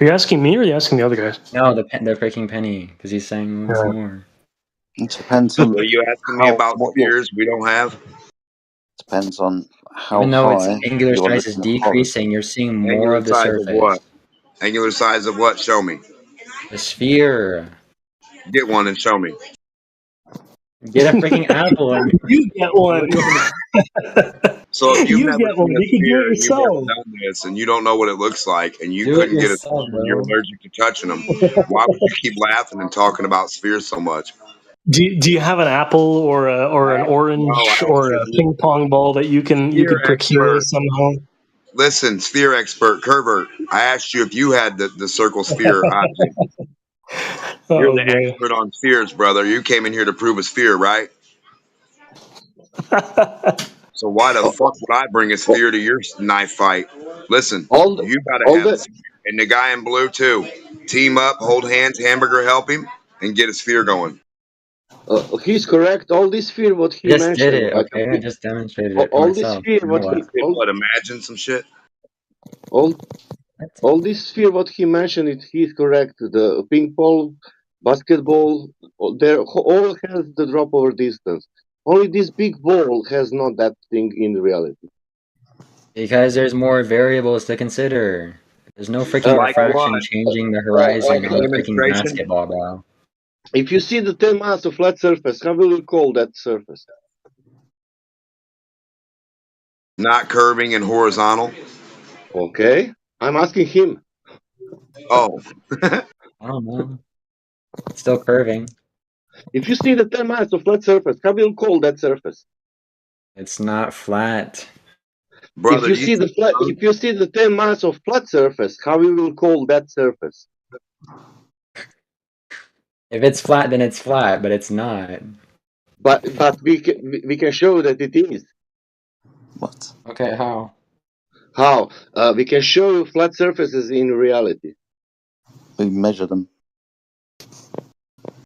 Are you asking me or are you asking the other guys? No, the freaking penny, because he's saying once more. It depends on Are you asking me about spheres we don't have? Depends on how Even though its high angular you're size is looking at the horizon. decreasing, you're seeing more Angular of the size surface. of what? Angular size of what? Show me. The sphere. Get one and show me. Get a freaking apple. You get one. So if you've You never get one. seen a You can do sphere it and you've never yourself. done this and you don't know what it looks like and you Do it couldn't get a yourself, sphere and you're bro. allergic to touching them, why would you keep laughing and talking about spheres so much? Do you have an apple or an orange or a ping pong ball that you could procure somehow? Listen, sphere expert, Curvature, I asked you if you had the circle sphere object. You're the expert on spheres, brother. You came in here to prove a sphere, right? So why the fuck would I bring a sphere to your knife fight? Listen, you gotta have a sphere. And the guy in blue too. Team up, hold hands, hamburger help him, and get a sphere going. He's correct. All this sphere, what he Just did mentioned, it, okay? I just demonstrated it for all this myself. sphere, You know what what? he, What, imagine some shit? all this sphere, what he mentioned, he's correct. The ping pong, basketball, they all has the drop over distance. Only this big ball has not that thing in reality. Because there's more variables to consider. There's no freaking Like refraction what? changing the horizon Like on a a freaking demonstration? basketball, bro. If you see the 10 miles of flat surface, how will you call that surface? Not curving and horizontal. Okay, I'm asking him. Oh. I don't know. It's still curving. If you see the 10 miles of flat surface, how will you call that surface? It's not flat. Brother, if you see the 10 miles of flat surface, how you will call that surface? If it's flat, then it's flat, but it's not. But we can show that it is. What? Okay, how? How? We can show flat surfaces in reality. We measure them.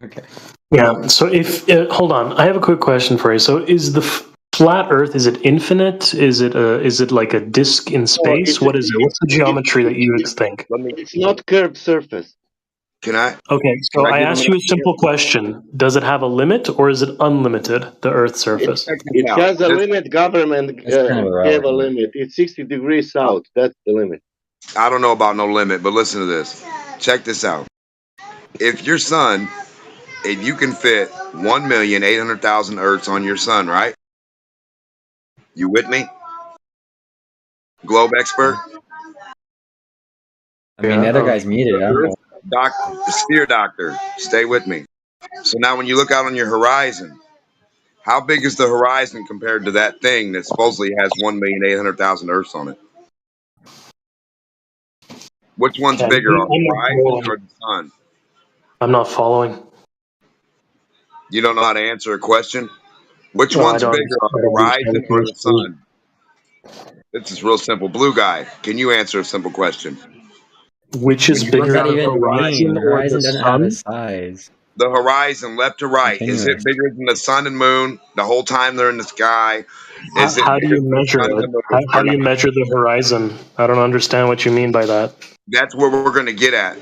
Okay. Yeah. So if hold on, I have a quick question for you. So is the flat Earth, is it infinite? Is it like a disk in space? What is it? What's the geometry that you would think? It's not curved surface. Can I? Okay, so I asked you a simple question. Does it have a limit or is it unlimited, the Earth's surface? It has a limit. Government gave a limit. It's 60 degrees south. That's the limit. I don't know about no limit, but listen to this. Check this out. If your sun, if you can fit 1,800,000 Earths on your sun, right? You with me? Globe expert? I mean, the other guy's muted. I don't know. Sphere doctor, stay with me. So now when you look out on your horizon, How big is the horizon compared to that thing that supposedly has 1,800,000 Earths on it? Which one's Okay, bigger, our I'm not horizon following. or the sun? I'm not following. You don't know how to answer a question? Which No, I one's don't. bigger, our I don't understand horizon the or the question. sun? This is real simple. Blue guy, can you answer a simple question? Which When is you What does look bigger, that out the at even mean? horizon The or the horizon doesn't have a sun? size. the horizon, left to right, is it Continuous. bigger than the sun and moon the whole time they're in the sky? Is it How do bigger you than the measure sun and it? the moon How or do you not? measure the horizon? I don't understand what you mean by that. That's where we're going to get at.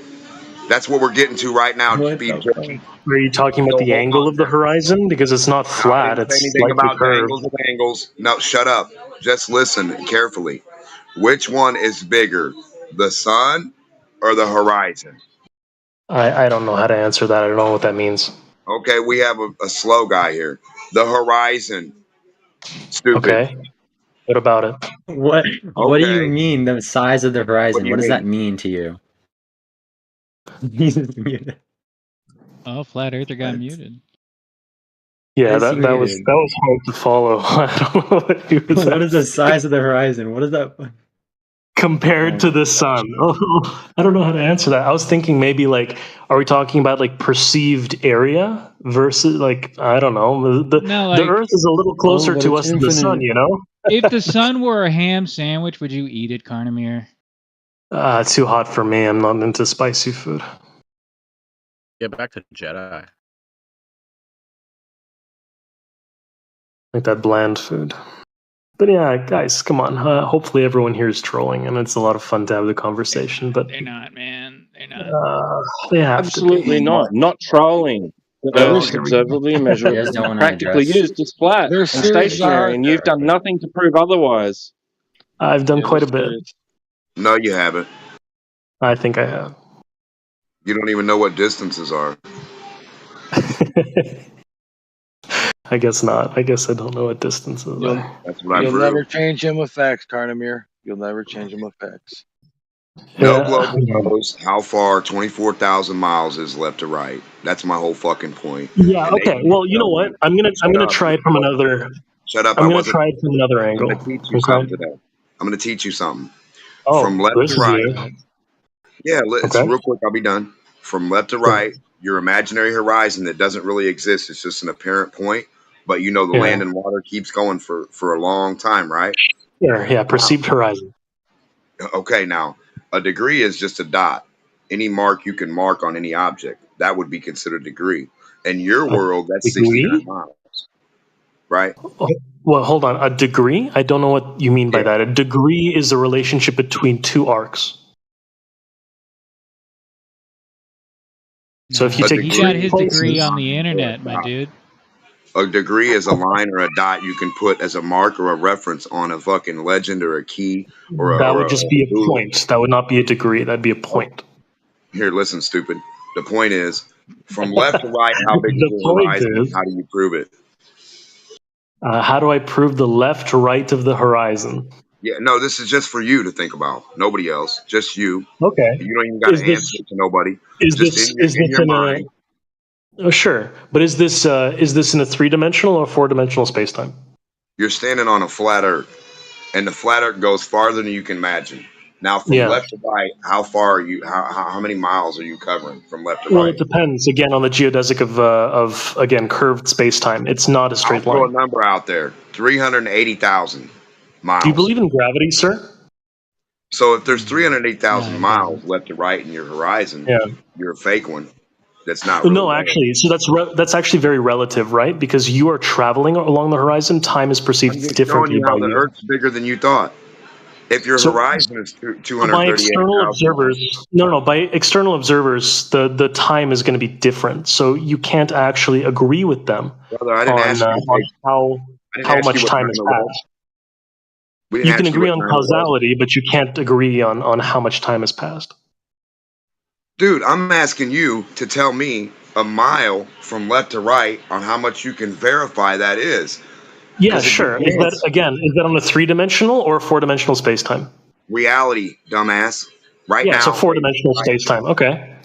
That's what we're getting to right now, What Speed the fuck? Jerky. Are you talking about So the hold angle on of the there. horizon? Because it's not No, I flat, didn't say it's anything slightly about curved. dangles of angles. No, shut up. Just listen carefully. Which one is bigger, the sun or the horizon? I don't know how to answer that. I don't know what that means. Okay, we have a slow guy here. The horizon. Stupid. Okay. What about it? What do you Okay. mean the size of the What do horizon? you What does that mean? mean to you? He's muted. Oh, flat earther got What? muted. Yeah, Is that was muted. hard to follow. I don't know what he was What is the asking. size of the horizon? What is that? Compared Oh to my the gosh. sun. Oh, I don't know how to answer that. I was thinking maybe like, are we talking about like perceived area versus like, I don't know. The No, the like Earth is a little Oh, closer but to it's us than the sun, infinite. you know? if the sun were a ham sandwich, would you eat it, Carnamere? It's too hot for me. I'm not into spicy food. Get back to Jedi. Like that bland food. But yeah, guys, come on. Hopefully everyone here is trolling, and it's a lot of fun to have the conversation. But They're not, man. They're not. they have Absolutely to be. not. Not trolling. The Oh, Earth, here we go. observably, You measurably, guys don't and want to practically address. used, is flat They're and serious stationary, about and you've done nothing to prove otherwise. I've done yeah, they're quite a bit. serious. No, you haven't. I think I have. You don't even know what distances are. I guess not. I guess I don't know what distances You'll are. That's what I you'll proved. never change him with facts, Carnamere. You'll never change him with facts. No Yeah. global knows how far 24,000 miles is left to right. That's my whole fucking point. Yeah. And they Okay. can't Well, you know tell what? me. I'm Shut gonna up. try it from another. Shut up. I'm I gonna wasn't. try it from another I'm angle. going to teach you Okay. something today. I'm going to teach you something. From Oh, left this to is right. new. Yeah, it's Okay. real quick. I'll be done. From left to Sure. right, your imaginary horizon that doesn't really exist. It's just an apparent point. But you know the Yeah. land and water keeps going for a long time, right? Sure. Yeah. Now, Perceived horizon. okay, now a degree is just a dot. Any mark you can mark on any object that would be considered a degree. In your A world, that's 69 degree? miles, right? Oh, well, hold on. A degree? I don't know what you mean by Yeah, that. A degree is the relationship between two arcs. So if you Nah, a take he two got degree his is a degree places, on the line or a internet, my dot. dude. A degree is a line or a dot you can put as a mark or a reference on a fucking legend or a key or that would a just be a ruler. point. That would not be a degree. That'd be a Oh, point. here, listen, stupid. The point is, from left to right, how big is The your point horizon and is, how do you prove it? how do I prove the left right of the horizon? Yeah, no, this is just for you to think about. Nobody else, just you. Okay. You don't even got to Is answer this it to nobody. is Just this is in this your in a mind. oh, sure, but is this in a 3-dimensional or 4-dimensional spacetime? You're standing on a flat Earth, and the flat Earth goes farther than you can imagine. Now, from Yeah. left to right, how far are you? How many miles are you covering from left to Well, right? it depends again on the geodesic of again curved spacetime. It's not a I'll straight throw a line. number out there: 380,000 Do you miles. believe in gravity, sir? So, if there's No, 380,000 he miles doesn't. left to right in your horizon, Yeah. you're a fake one. That's not really No, there. actually, so that's actually very relative, right? Because you are traveling along the horizon, time is I'm perceived just showing differently you by how the you. Earth's bigger than you thought. If your So, horizon is so by external 238,000 observers, miles, no, by external observers, the time is going to be different. So you can't actually agree with them brother, I didn't ask you to on take. I didn't how ask you much what time time has it was. passed. We didn't You can ask you agree what on time it was. causality, but you can't agree on how much time has passed. Dude, I'm asking you to tell me a mile from left to right on how much you can verify that is. Yeah, Because it sure. Is that depends. on a 3-dimensional or a 4-dimensional spacetime? Reality, dumbass. Right Yeah, so now, baby. 4-dimensional Right. spacetime. Okay.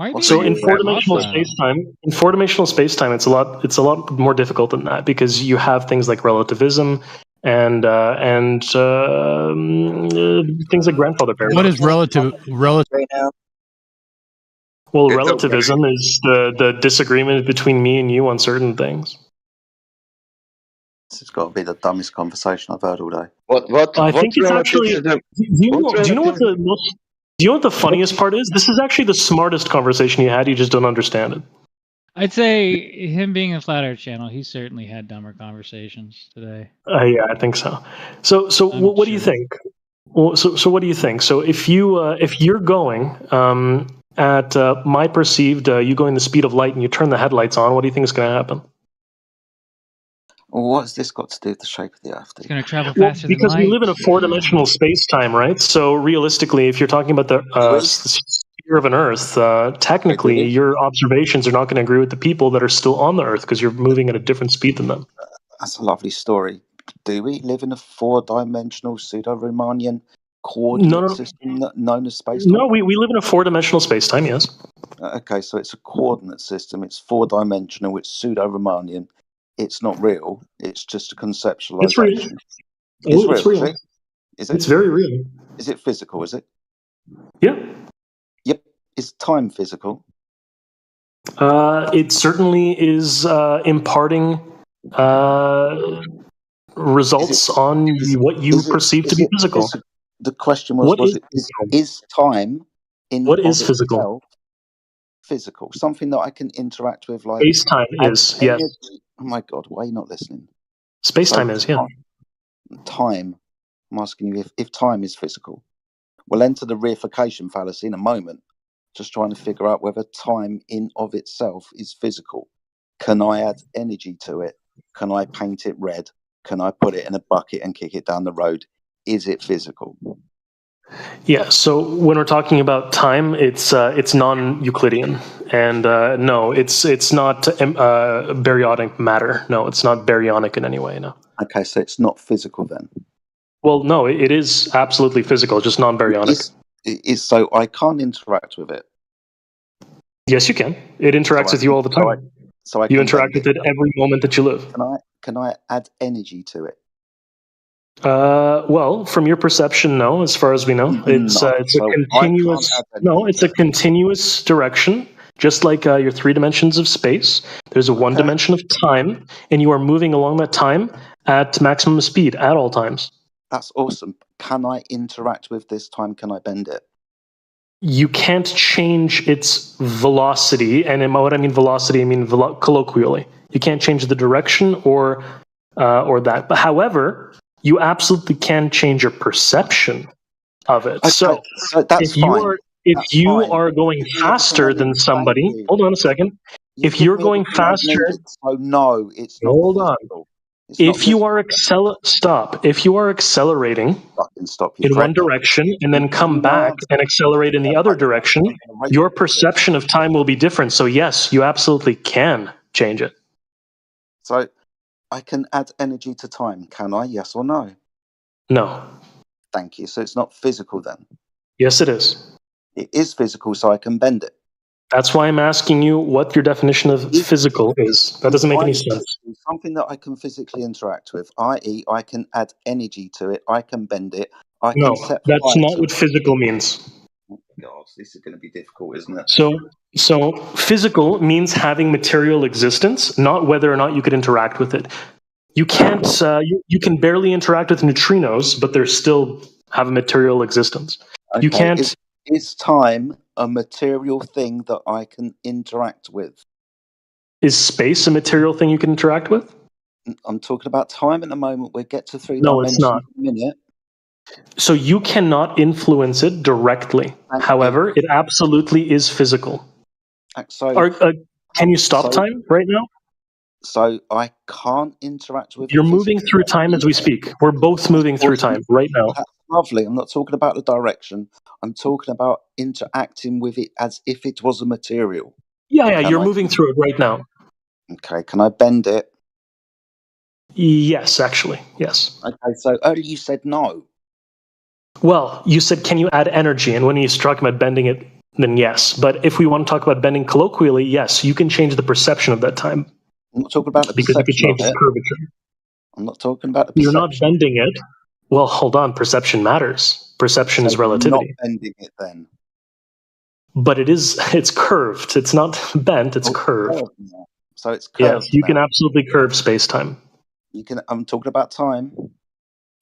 Why did So you in bring him up, four-dimensional though? space-time, it's a lot more difficult than that because you have things like relativism and things like grandfather paradox. What is relative? Right now. Well, It's relativism is the disagreement between me and you on certain things. This has got to be the dumbest conversation I've heard all day. I think it's actually. Do you know what the funniest part is? This is actually the smartest conversation you had. You just don't understand it. I'd say him being a flat Earth channel, he certainly had dumber conversations today. Yeah, I think so. So what do you think? Well, so what do you think? So if you're going at my perceived, you going the speed of light and you turn the headlights on, what do you think is going to happen? Well, what's this got to do with the shape of the Earth? It's going to travel Well, faster than because we light. live in a four-dimensional space-time, right? So realistically, if you're talking about the sphere of an Earth, technically your observations are not going to agree with the people that are still on the Earth because you're moving at a different speed than them. That's a lovely story. Do we live in a four-dimensional pseudo-Riemannian coordinate system known as space-time? No, we live in a four-dimensional space-time, yes. Okay, so it's a coordinate system. It's four-dimensional. It's pseudo-Riemannian. It's not real. It's just a conceptualization. It's real. It's real. It's real. Is it? Is it? It's very real. Is it physical? Is it? Yeah. Yep. Is time physical? It certainly is imparting results on what you perceive to be physical. The question was is time in What of is physical? itself physical? Something that I can interact with, like Space-time is, yes. Oh my God, why are you not listening? Space-time is, yeah. Time. I'm asking you if time is physical. We'll enter the reification fallacy in a moment. Just trying to figure out whether time in of itself is physical. Can I add energy to it? Can I paint it red? Can I put it in a bucket and kick it down the road? Is it physical? Yeah, so when we're talking about time, it's non-Euclidean, and no, it's not baryonic matter. No, it's not baryonic in any way. No. Okay, so it's not physical then. Well, no, it is absolutely physical, just non-baryonic. So I can't interact with it. Yes, you can. It interacts with you all the time. So I you can interact with it every moment that you live. Can I add energy to it? Well, from your perception, no. As far as we know, it's a continuous. No, it's a continuous direction, just like your 3 dimensions of space. There's a 1 dimension of time, and you are moving along that time at maximum speed at all times. That's awesome. Can I interact with this time? Can I bend it? You can't change its velocity, and what I mean velocity, I mean colloquially. You can't change the direction or that. But however, you absolutely can change your perception of it. Okay, so that's fine. If you are going faster than somebody, hold on a second. If you're going faster, so no, it's not. Hold on. If you are accelerating in one direction and then come back and accelerate in the other direction, your perception of time will be different. So yes, you absolutely can change it. So I can add energy to time, can I? Yes or no? No. Thank you. So it's not physical then? Yes, it is. It is physical, so I can bend it. That's why I'm asking you what your definition of physical is. That doesn't make any sense. Something that I can physically interact with, i.e. I can add energy to it, I can bend it, I can set that's fire not to what it. physical means. Oh God, this is going to be difficult, isn't it? So physical means having material existence, not whether or not you could interact with it. You can't. You can barely interact with neutrinos, but they still have a material existence. Okay. You can't. Is time a material thing that I can interact with? Is space a material thing you can interact with? I'm talking about time at the moment. We'll get to 3 No, dimensions it's not. in a minute. So you cannot influence it directly. However, it absolutely is physical. So, can you stop time right now? So I can't interact with it. You're moving through time as we speak. We're both moving through time right now. That's lovely. I'm not talking about the direction. I'm talking about interacting with it as if it was a material. Yeah, you're moving through it right now. Okay, can I bend it? Yes, actually, yes. Okay, so earlier you said no. Well, you said, can you add energy? And when you talking about bending it, then yes. But if we want to talk about bending colloquially, yes, you can change the perception of that time. I'm not talking about the because you can perception change of its it. curvature. I'm not talking about the You're not perception. bending it. Well, hold on. Perception matters. Perception So is you're not relativity. bending it then. But it's curved. It's not bent, it's Oh, curved. curved now. So it's Yes, curved you now. can absolutely curve space-time. I'm talking about time.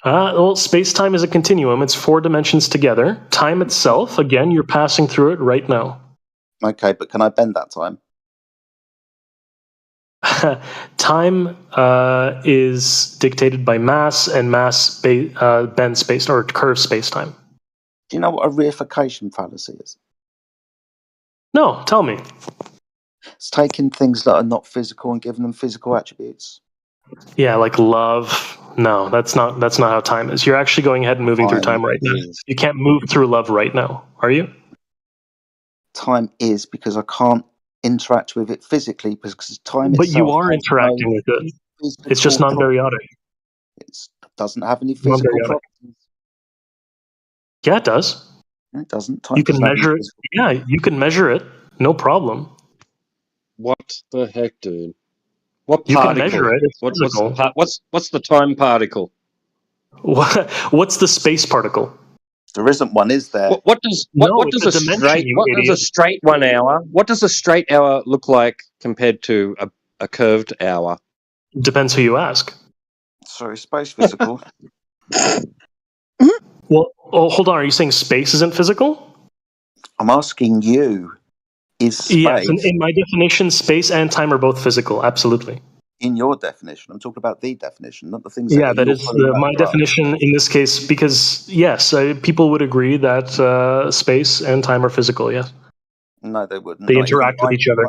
Well, space-time is a continuum. It's 4 dimensions together. Time itself, again, you're passing through it right now. Okay, but can I bend that time? Time is dictated by mass, and mass bends space or curves space-time. Do you know what a reification fallacy is? No, tell me. It's taking things that are not physical and giving them physical attributes. Yeah, like love. No, that's not how time is. You're actually going ahead and moving through time right now. You can't move through love right now, are you? Time is, because I can't interact with it physically, because time But itself you are has interacting no with it. physical It's just non-periodic. It doesn't have any physical Non-periodic. properties. Yeah, it does. It doesn't. Time You can doesn't have any measure it. physical. Yeah, you can measure it. No problem. What the heck, dude? What You can particle? measure it. It's physical. What's the time particle? What's the space particle? There isn't one, is there? What does a straight 1 hour? What does a straight hour look like compared to a curved hour? Depends who you ask. Sorry, space physical. Well, hold on. Are you saying space isn't physical? I'm asking you. Is space? Yes, in my definition, space and time are both physical. Absolutely. In your definition, I'm talking about the definition, not the things Yeah, that that is pulling my over us. definition in this case, because yes, people would agree that space and time are physical. Yes, No, they wouldn't. they Not even interact with each other.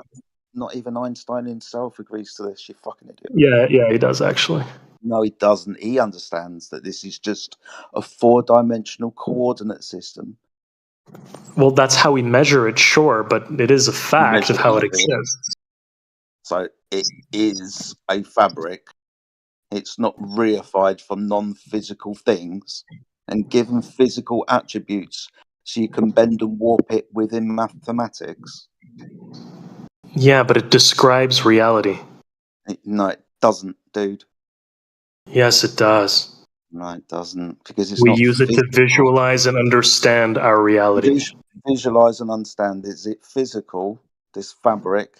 Not even Einstein himself agrees to this. You fucking idiot. Yeah, he does actually. No, he doesn't. He understands that this is just a 4-dimensional coordinate system. Well, that's how we measure it, sure, but it is a fact of how it exists. So it is a fabric. It's not reified from non-physical things and given physical attributes so you can bend and warp it within mathematics. Yeah, but it describes reality. No, it doesn't, dude. Yes, it does. No, it doesn't, because it's We not use it to visualize and understand our reality. Visualize and understand. Is it physical, this fabric?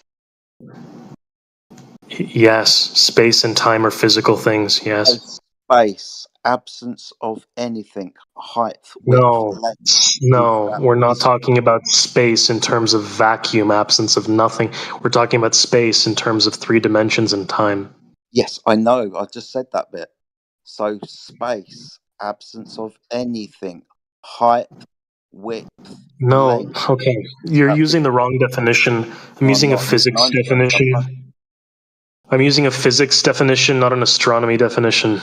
Yes, space and time are physical things, yes. Space, absence of anything, height, width, length. No, we're not talking about space in terms of vacuum, absence of nothing. We're talking about space in terms of 3 dimensions and time. Yes, I know. I just said that bit. So space, absence of anything, height, width. No, length. okay. You're using the wrong definition. I'm using a physics definition. I'm using a physics definition, not an astronomy definition.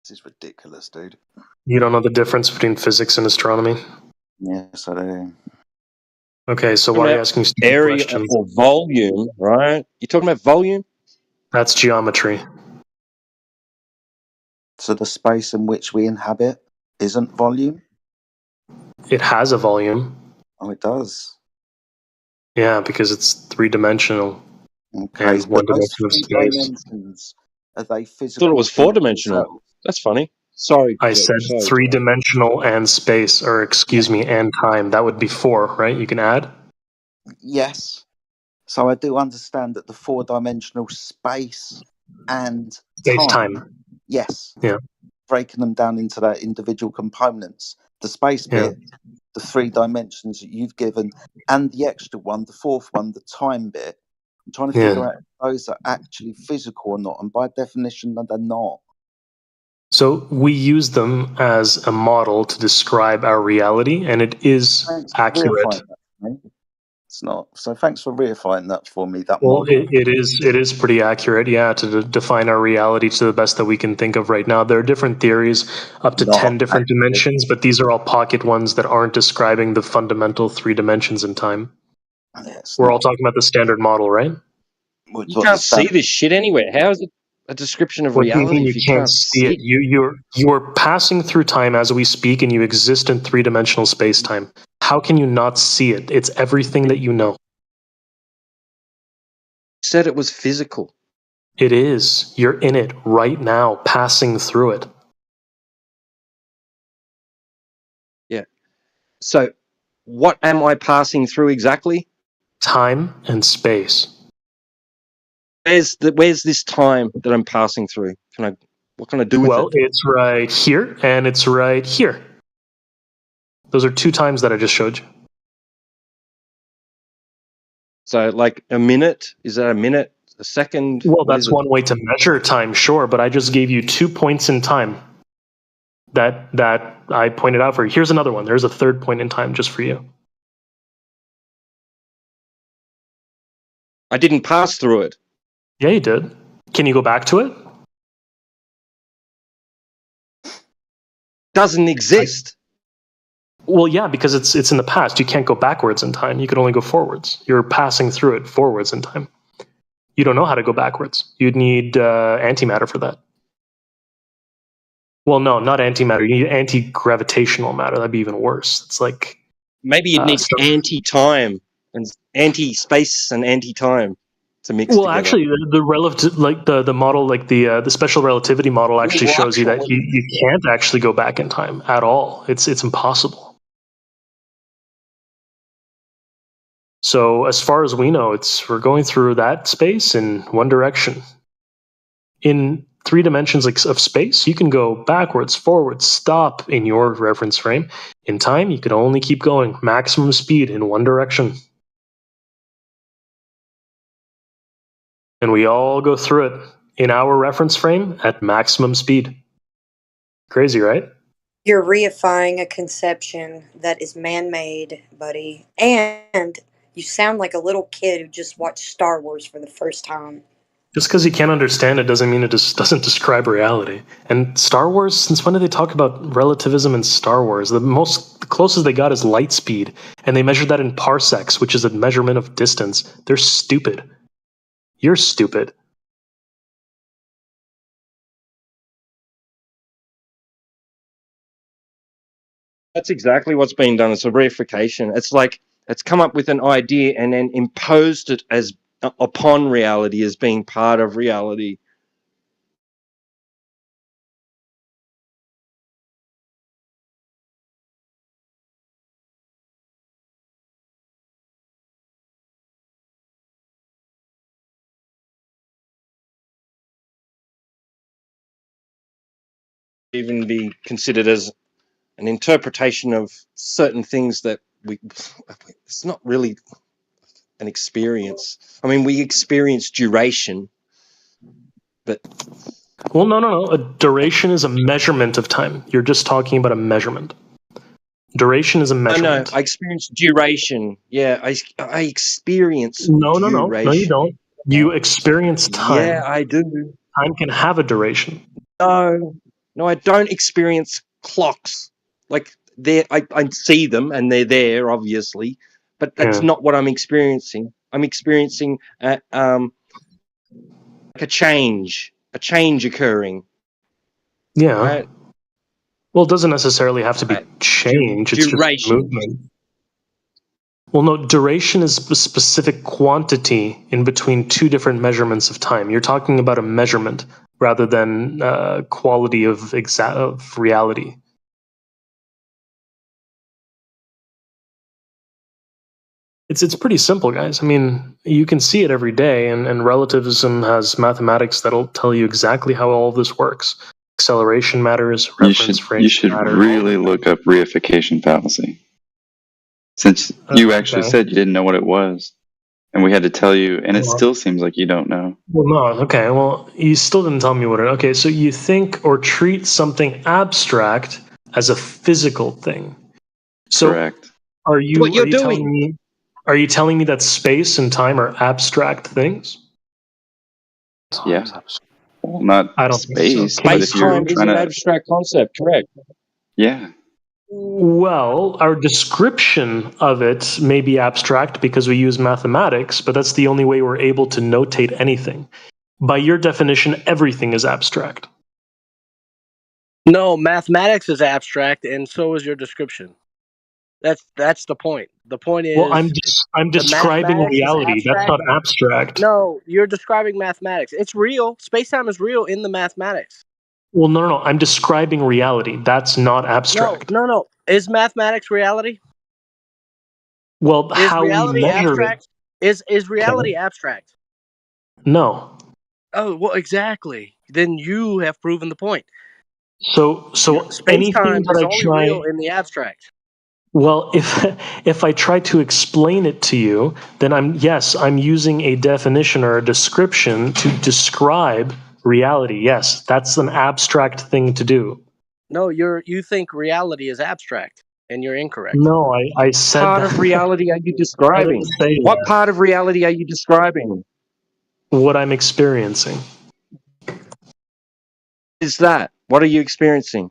This is ridiculous, dude. You don't know the difference between physics and astronomy? Yes, I do. Okay, so why are you asking stupid area questions? or volume, right? You're talking about volume? That's geometry. So the space in which we inhabit isn't volume? It has a volume. Oh, it does. Yeah, because it's 3-dimensional. Okay, and 1 those dimension of 3 space. dimensions, are they I physical? thought it was 4-dimensional. That's funny. Sorry. I said sorry, 3-dimensional and space, or excuse me, and time. That would be 4, right? You can add? Yes. So I do understand that the 4-dimensional space and Space-time. Yes. Yeah. Breaking them down into their individual components. The space bit, the 3 dimensions that you've given, and the extra one, the 4th one, the time bit. I'm trying to figure out if those are actually physical or not, and by definition, they're not. So we use them as a model to describe our reality, and it is accurate. It's not. So thanks for reifying that for me. That Well, model. it is pretty accurate, yeah, to define our reality to the best that we can think of right now. There are different theories, up to 10 different dimensions, but these are all pocket ones that aren't describing the fundamental 3 dimensions in time. We're all talking about the standard model, right? You can't see this shit anywhere. How is it? a description of What do you reality mean if you you can't can't see see it? You're passing through time as we speak, and you exist in three-dimensional space-time. How can you not see it? It's everything that you know. Said it was physical. It is. You're in it right now, passing through it. Yeah. So what am I passing through exactly? Time and space. Where's this time that I'm passing through? What can I do with Well, it? it's right here, and it's right here. Those are two times that I just showed you. So like a minute? Is that a minute? A second? Well, What that's is it? one way to measure time, sure, but I just gave you 2 points in time that I pointed out for you. Here's another one. There's a third point in time just for you. I didn't pass through it. Yeah, you did. Can you go back to it? Doesn't exist. Well, yeah, because it's in the past. You can't go backwards in time. You can only go forwards. You're passing through it forwards in time. You don't know how to go backwards. You'd need antimatter for that. Well, no, not antimatter. You need anti-gravitational matter. That'd be even worse. It's like Maybe it needs anti-time and anti-space and anti-time to mix well, together. actually, the relative, like the model, like the special relativity model, actually shows you that you can't actually go back in time at all. It's impossible. So as far as we know, we're going through that space in one direction. In 3 dimensions of space, you can go backwards, forwards, stop in your reference frame. In time, you can only keep going, maximum speed in one direction. And we all go through it in our reference frame at maximum speed. Crazy, right? You're reifying a conception that is man-made, buddy. And you sound like a little kid who just watched Star Wars for the first time. Just because you can't understand it doesn't mean it just doesn't describe reality. And Star Wars, since when did they talk about relativism in Star Wars? The closest they got is light speed, and they measured that in parsecs, which is a measurement of distance. They're stupid. You're stupid. That's exactly what's being done. It's a reification. It's like it's come up with an idea and then imposed it as upon reality as being part of reality. Even be considered as an interpretation of certain things that it's not really an experience. I mean, we experience duration, but Well, no. A duration is a measurement of time. You're just talking about a measurement. Duration is a measurement. No, I experience duration. Yeah, I experience No, duration. no, you don't. You experience time. Yeah, I do. Time can have a duration. No, I don't experience clocks. Like I see them and they're there, obviously, but that's not what I'm experiencing. I'm experiencing like a change occurring. Yeah. Right? Well, it doesn't necessarily have to be change. It's Duration. just movement. Well, no, duration is a specific quantity in between 2 different measurements of time. You're talking about a measurement rather than quality of reality. It's pretty simple, guys. I mean, you can see it every day, and relativism has mathematics that'll tell you exactly how all of this works. Acceleration matters, reference frame You should matters. really look up reification fallacy. Since you actually Okay. said you didn't know what it was, and we had to tell you, and it Well- still seems like you don't know. Well, no, okay. Well, you still didn't tell me what it. Okay, so you think or treat something abstract as a physical thing. So Correct. Are you? What you're telling me? Are you telling me that space and time are abstract things? Yeah. Well, not I don't think so. space, but if you're Space-time is trying an to, abstract concept, correct? yeah. Well, our description of it may be abstract because we use mathematics, but that's the only way we're able to notate anything. By your definition, everything is abstract. No, mathematics is abstract, and so is your description. That's the point. The point is, Well, I'm the describing mathematics is reality. That's abstract. not abstract. No, you're describing mathematics. It's real. Spacetime is real in the mathematics. Well, no. I'm describing reality. That's not abstract. No. Is mathematics reality? Well, Is how we reality measure abstract? Is reality abstract? it. No. Oh, well, exactly. Then you have proven the point. So anything Space-time that is I only try. real in the abstract. Well, if I try to explain it to you, then I'm using a definition or a description to describe reality. Yes, that's an abstract thing to do. No, you think reality is abstract, and you're incorrect. No, I said Part that. of reality are you I describing? didn't say What that. part of reality are you describing? What I'm experiencing. Is that? What are you experiencing?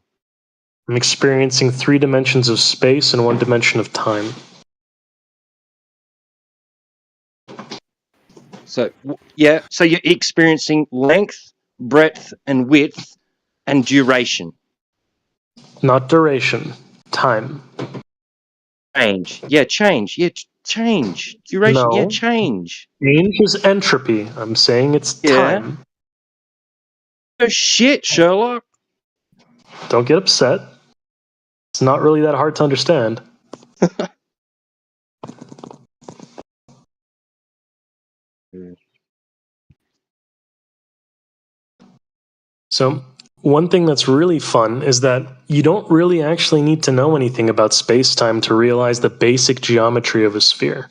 I'm experiencing 3 dimensions of space and 1 dimension of time. So so you're experiencing length, breadth, and width, and duration. Not duration, time. Change. Yeah, change. Yeah, change. Duration. Yeah, No. change. Change is entropy. I'm saying it's Yeah. time. Oh shit, Sherlock. Don't get upset. It's not really that hard to understand. So, one thing that's really fun is that you don't really actually need to know anything about space-time to realize the basic geometry of a sphere.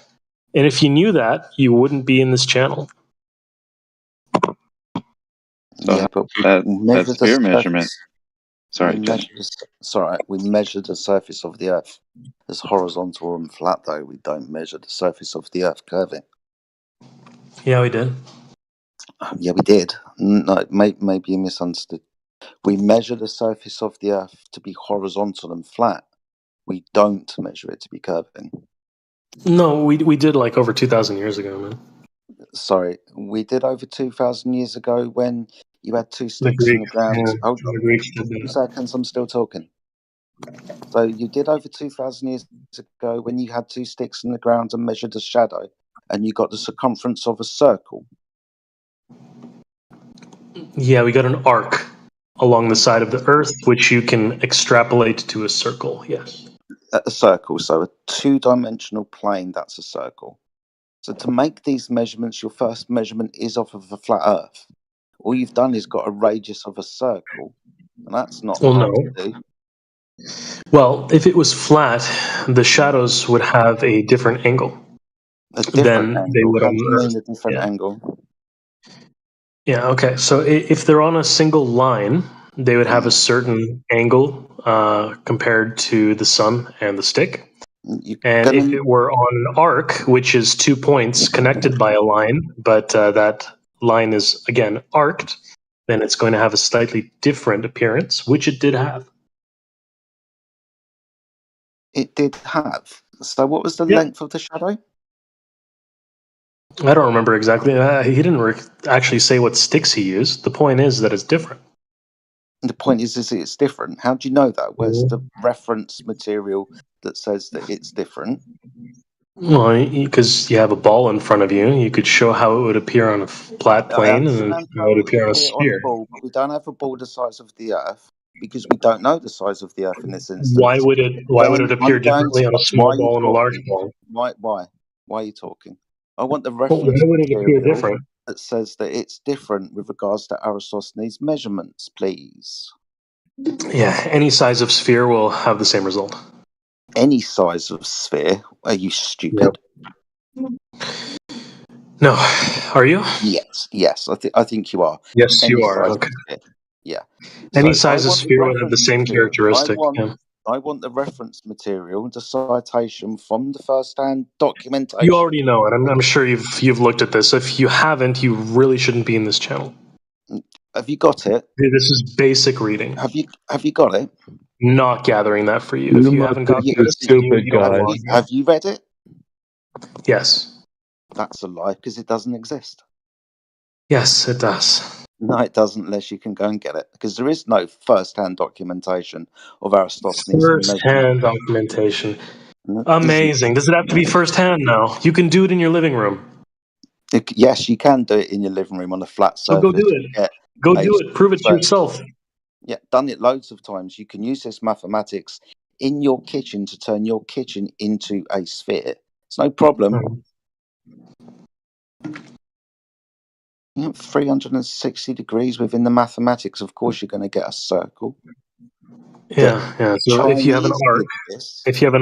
And if you knew that, you wouldn't be in this channel. Yeah, but we measure the sphere measurement. surface. Sorry, We measure the surface of the Earth as horizontal and flat, though. We don't measure the surface of the Earth curving. Yeah, we did. Yeah, we did. No, maybe you misunderstood. We measure the surface of the Earth to be horizontal and flat. We don't measure it to be curving. No, we did like over 2,000 years ago, man. Sorry, we did over 2,000 years ago when you had 2 sticks in the Greeks, ground. yeah, Hold the on, Greeks did 2 that. seconds, I'm still talking. So you did over 2,000 years ago when you had 2 sticks in the ground and measured a shadow, and you got the circumference of a circle. Yeah, we got an arc along the side of the Earth, which you can extrapolate to a circle, yes. A circle, so a 2-dimensional plane, that's a circle. So to make these measurements, your first measurement is off of a flat Earth. All you've done is got a radius of a circle, and that's not Well, hard no. to do. Well, if it was flat, the shadows would have a different angle A different than they angle? would How on do you the mean Earth. a different Yeah. angle? Yeah, okay. So if they're on a single line, they would have a certain angle compared to the sun and the stick. And if it were on an arc, which is 2 points connected by a line, but that line is, again, arced, then it's going to have a slightly different appearance, which it did have. It did have. So what was the length of the shadow? I don't remember exactly. He didn't actually say what sticks he used. The point is that it's different. The point is it's different. How do you know that? Where's the reference material that says that it's different? Well, because you have a ball in front of you, you could show how it would appear on a flat I plane and understand how it would appear on a put it on a sphere. ball, but we don't have a ball the size of the Earth because we don't know the size of the Earth in this instance. Why would it appear differently on a Why small are you ball and a large talking? ball? Why are you talking? I want the Why reference would it appear material different? that says that it's different with regards to Aristosthenes' measurements, please. Yeah, any size of sphere will have the same result. Any size of sphere? Are you stupid? No, are you? Yes. I think you are. Yes, Any you are. size Okay. of sphere. Yeah. Any So I size of want the sphere would have the reference same material. characteristic. Yeah. I want the reference material, the citation from the first-hand documentation. You already know it. I'm sure you've looked at this. If you haven't, you really shouldn't be in this channel. Have you got it? This is basic reading. Have you got it? Not gathering that for you. If you haven't got this, you don't belong here. Have you read it? Yes. That's a lie because it doesn't exist. Yes, it does. No, it doesn't, unless you can go and get it, because there is no first-hand documentation of Aristophanes' measurement. First-hand documentation. No, Amazing. Does it have to be first-hand now? You can do it in your living room. Yes, you can do it in your living room on a flat So surface. go do it. Yeah, Go do it. Prove it to yourself. Yeah, done it loads of times. You can use this mathematics in your kitchen to turn your kitchen into a sphere. It's no problem. 360 degrees within the mathematics. Of course, you're going to get a circle. Yeah, yeah. So if you have an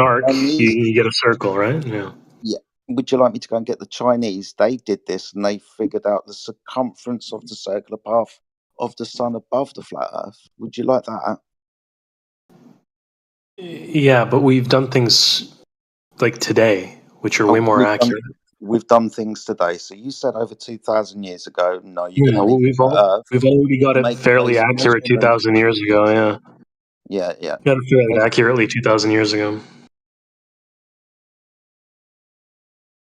arc, Chinese- you get a circle, right? Yeah. Yeah. Would you like me to go and get the Chinese? They did this, and they figured out the circumference of the circular path of the sun above the flat Earth. Would you like that? Yeah, but we've done things like today, which are way more accurate. We've done things today. So you said over 2,000 years ago. No, you're going to need we've already got it fairly accurate 2,000 years ago. Yeah. Yeah, yeah. Got it fairly accurately 2,000 years ago.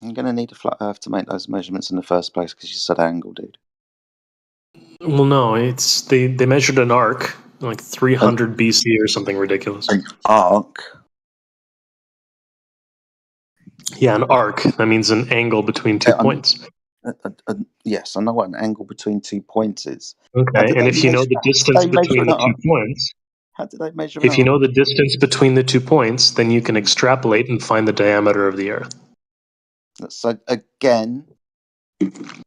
You're going to need a flat Earth to make those measurements in the first place, because you said angle, dude. Well, no, it's they measured an arc like 300 BC or something ridiculous. An arc? Yeah, an arc. That means an angle between 2 points. Yes, I know what an angle between 2 points is. Okay, and if you know the distance between the 2 points, how did they measure? If you know the distance between the 2 points, then you can extrapolate and find the diameter of the Earth. So again,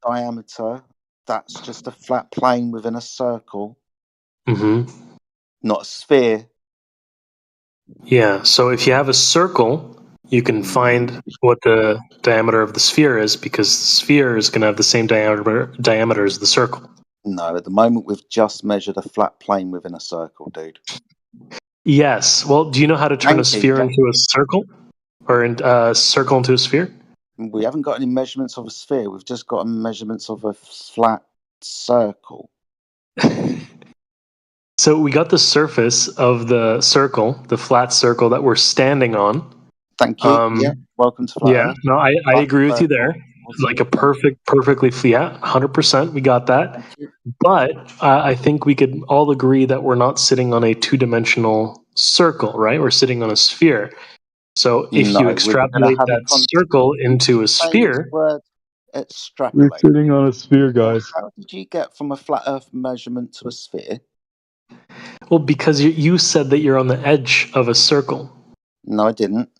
diameter. That's just a flat plane within a circle, not a sphere. Yeah, so if you have a circle, you can find what the diameter of the sphere is, because the sphere is going to have the same diameter as the circle. No, at the moment we've just measured a flat plane within a circle, dude. Yes. Well, do you know how to turn a sphere into a circle? Or a circle into a sphere? We haven't got any measurements of a sphere. We've just got measurements of a flat circle. So we got the surface of the circle, the flat circle that we're standing on. Thank you. Yeah, welcome to Flat Yeah, Earth. no, I agree with you there. Like a perfectly, 100%. We got that. But I think we could all agree that we're not sitting on a two-dimensional circle, right? We're sitting on a sphere. So if you extrapolate that circle into a sphere, extrapolate. We're sitting on a sphere, guys. How did you get from a flat Earth measurement to a sphere? Well, because you said that you're on the edge of a circle. No, I didn't.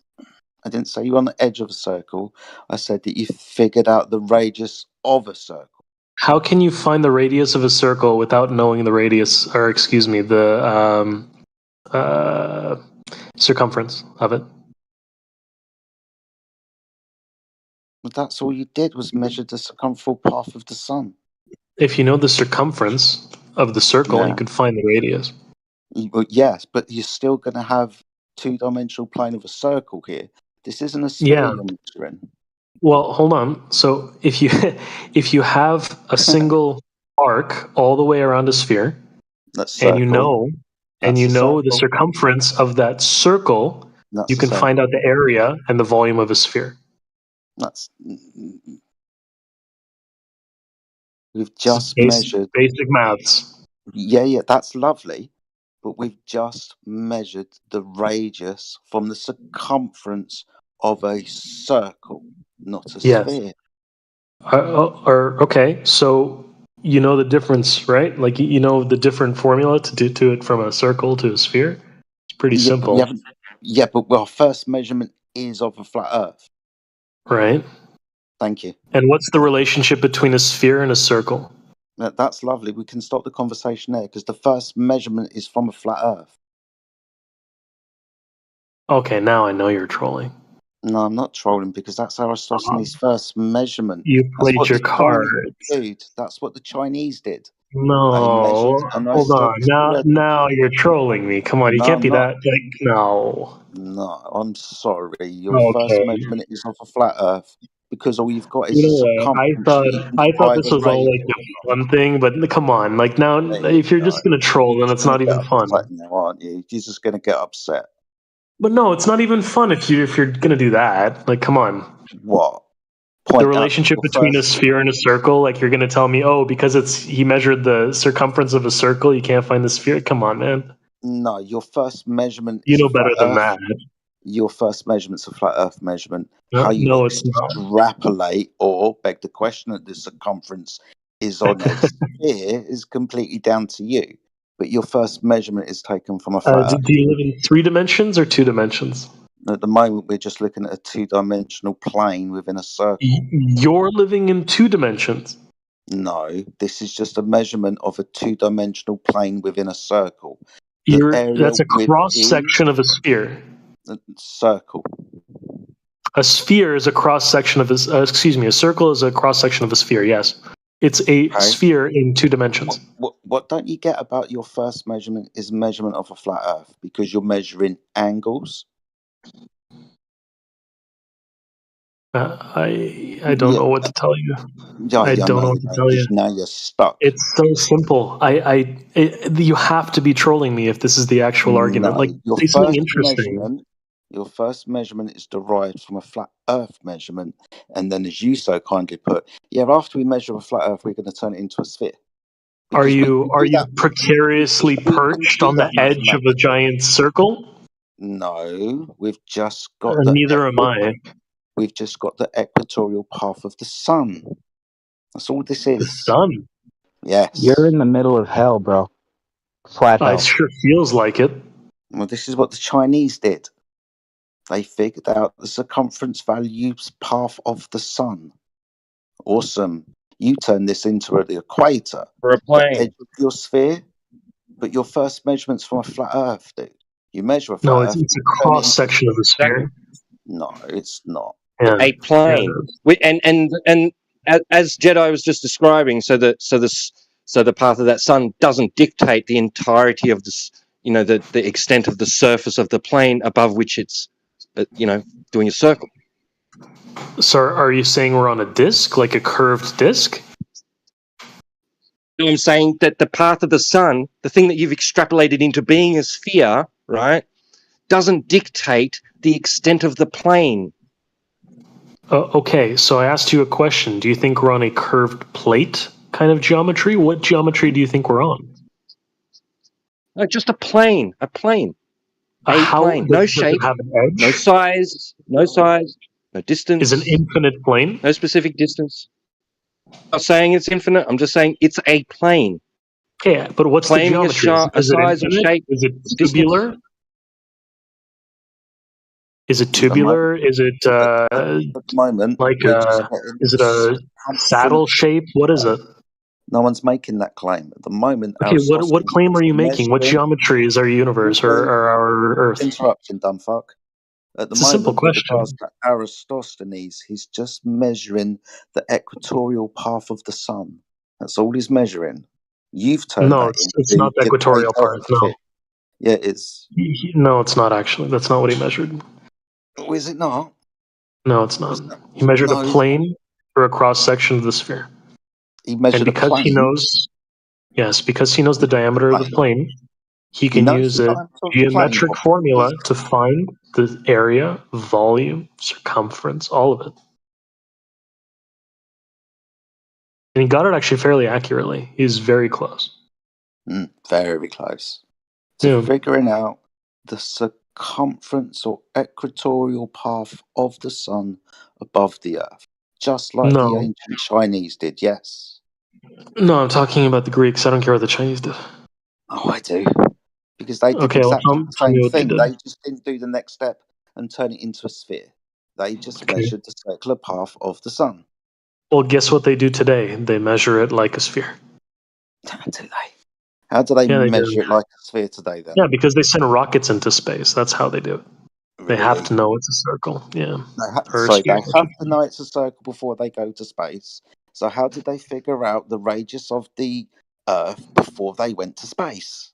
I didn't say you're on the edge of a circle. I said that you figured out the radius of a circle. How can you find the radius of a circle without knowing the radius, or excuse me, the circumference of it? But that's all you did, was measure the circumferential path of the sun. If you know the circumference of the circle, you can find the radius. Yes, but you're still going to have two-dimensional plane of a circle here. This isn't a sphere you're measuring. Well, hold on. So if you have a single arc all the way around a sphere, and you know the circumference of that circle, you can find out the area and the volume of a sphere. We've just measured basic maths. Yeah, that's lovely. But we've just measured the radius from the circumference of a circle, not a sphere. Okay, so you know the difference, right? Like you know the different formula to do it from a circle to a sphere. It's pretty simple. But our first measurement is of a flat Earth. Right. Thank you. And what's the relationship between a sphere and a circle? That's lovely. We can stop the conversation there, because the first measurement is from a flat Earth. Okay, now I know you're trolling. No, I'm not trolling, because that's Aristophanes' first measurement. You played your card. Dude, that's what the Chinese did. No, hold on. Now you're trolling me. Come on, you can't be that. No. No, I'm sorry. Your first measurement is of a flat Earth, because all you've got is You a know circumference. what? I thought this was all like a fun thing, but come on, like now, if you're just gonna troll, then it's not even fun. Now, aren't you? You're just gonna get upset. But no, it's not even fun if you're gonna do that. Like, come on. What? point The out relationship your between a first. sphere and a circle, like you're going to tell me, oh, because he measured the circumference of a circle, you can't find the sphere. Come on, man. No, your first measurement You is a know flat better than Earth. that. Your first measurement's a flat Earth measurement. No, How you no, it's not. extrapolate or beg the question that the circumference is on a sphere is completely down to you. But your first measurement is taken from a flat Earth. Do you live in 3 dimensions or 2 dimensions? At the moment, we're just looking at a 2-dimensional plane within a circle. You're living in 2 dimensions. No, this is just a measurement of a 2-dimensional plane within a circle. The area That's a cross within section of a sphere. the circle. A sphere is a cross section of a circle is a cross section of a sphere. Yes, it's a sphere in 2 dimensions. What don't you get about your first measurement is measurement of a flat Earth because you're measuring angles. I don't know what to tell you. I don't know what to tell you. Now you're stuck. It's so simple. You have to be trolling me if this is the actual argument. No, Like, your say something interesting. Your first measurement is derived from a flat Earth measurement, and then, as you so kindly put, after we measure a flat Earth, we're going to turn it into a sphere. Are you precariously perched on the edge of a giant circle? No, we've just got neither am I. We've just got the equatorial path of the sun. That's all this is. The sun? Yes. You're in the middle of hell, bro. Flat hell. It sure feels like it. Well, this is what the Chinese did. They figured out the circumference values path of the sun. Awesome. You turn this into the equator. For a plane. The edge of your sphere. But your first measurement's from a flat Earth, dude. You measure a flat Earth. No, it's a cross section of the sphere. No, it's not. Yeah. A plane. And as Jedi was just describing, so the path of that sun doesn't dictate the entirety of this, the extent of the surface of the plane above which it's, doing a circle. So are you saying we're on a disc, like a curved disc? I'm saying that the path of the sun, the thing that you've extrapolated into being a sphere, right, doesn't dictate the extent of the plane. Okay, so I asked you a question. Do you think we're on a curved plate kind of geometry? What geometry do you think we're on? No, just a plane. A plane. Plane. No shape, have an edge? no size, no distance. Is an infinite plane? No specific distance. I'm not saying it's infinite. I'm just saying it's a plane. Okay, but what's the geometry? A size or shape? Is it tubular? Is it tubular? Is it at the moment, like is it a saddle shape? What is it? No one's making that claim at the moment. Okay, what claim are you making? What geometry is our universe or our Earth? Interruption, dumb fuck. At the It's moment, a simple question. Aristophanes, he's just measuring the equatorial path of the sun. That's all he's measuring. You've turned No, that it's not the equatorial part. No. Yeah, it is. No, it's not actually. That's not what he measured. Oh, is it not? No, it's not. He measured a plane for a cross section of the sphere. He measured and because a plane? because he knows the diameter of the plane, he can use a geometric formula to find the area, volume, circumference, all of it. And he got it actually fairly accurately. He's very close. Very close. To figuring out the circumference or equatorial path of the sun above the Earth. Just like the ancient Chinese did, yes? No, I'm talking about the Greeks. I don't care what the Chinese did. Oh, I do. Because they did exactly the same thing. They just didn't do the next step and turn it into a sphere. They just measured the circular path of the sun. Well, guess what they do today? They measure it like a sphere. Do they? How do they measure it like a sphere today, then? Yeah, because they send rockets into space. That's how they do it. Really? They have to know it's a circle. Yeah. They have to know it's a circle before they go to space. So how did they figure out the radius of the Earth before they went to space?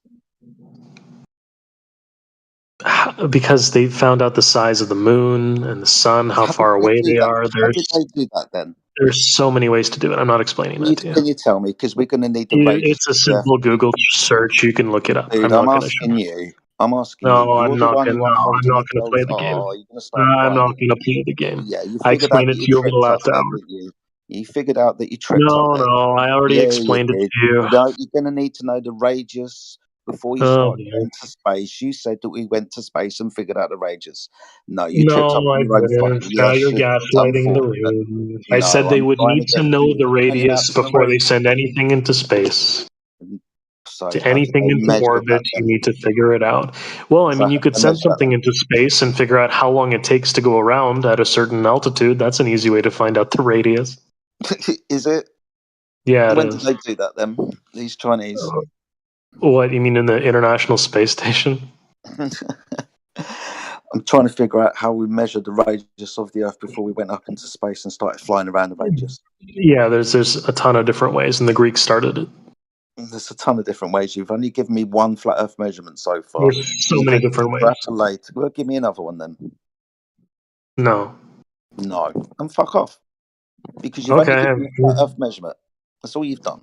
Because they found out the size of the moon and the sun, how far away they are. How did they do that then? There's so many ways to do it. I'm not explaining that to you. Can you tell me? Because we're going to need the radius. It's a simple Google search. You can look it up. Dude, I'm asking you. I'm asking No, you. You're I'm the not one gonna. who No, I'm arguing not it gonna tells. play the game. Oh, you're gonna start I'm crying not again. gonna play the game. Yeah, you I figured out explained that it to you you over the tripped up last there, hour. didn't you? You figured out that you tripped up No, there. no, I already Yeah, you explained it did. to you. No, you're gonna need to know the radius before you Oh, start going to space. You said that we went to space and figured out the radius. No, you no, tripped up on I your own didn't. fucking. Now Yes, you're you did. gaslighting the Unfortunate. room. I said No, they I'm would trying need to to get know you the hanging out radius to the before they radius. send anything into space. So To how did anything they into measure orbit, that you then? need to figure it out. Well, I So mean, you how did could they send measure that something into space and figure out how long it takes to go around at a certain altitude. That's an easy way to find out the radius. then? Is it? Yeah, it When did is. they do that then? These Chinese. What, you mean in the International Space Station? I'm trying to figure out how we measured the radius of the Earth before we went up into space and started flying around the radius. Yeah, there's a ton of different ways, and the Greeks started it. There's a ton of different ways. You've only given me one flat Earth measurement so far. There's so You many could different ways. extrapolate. Well, give me another one then. No. No, and fuck off. Because you've only Okay. given me a flat Earth measurement. That's all you've done.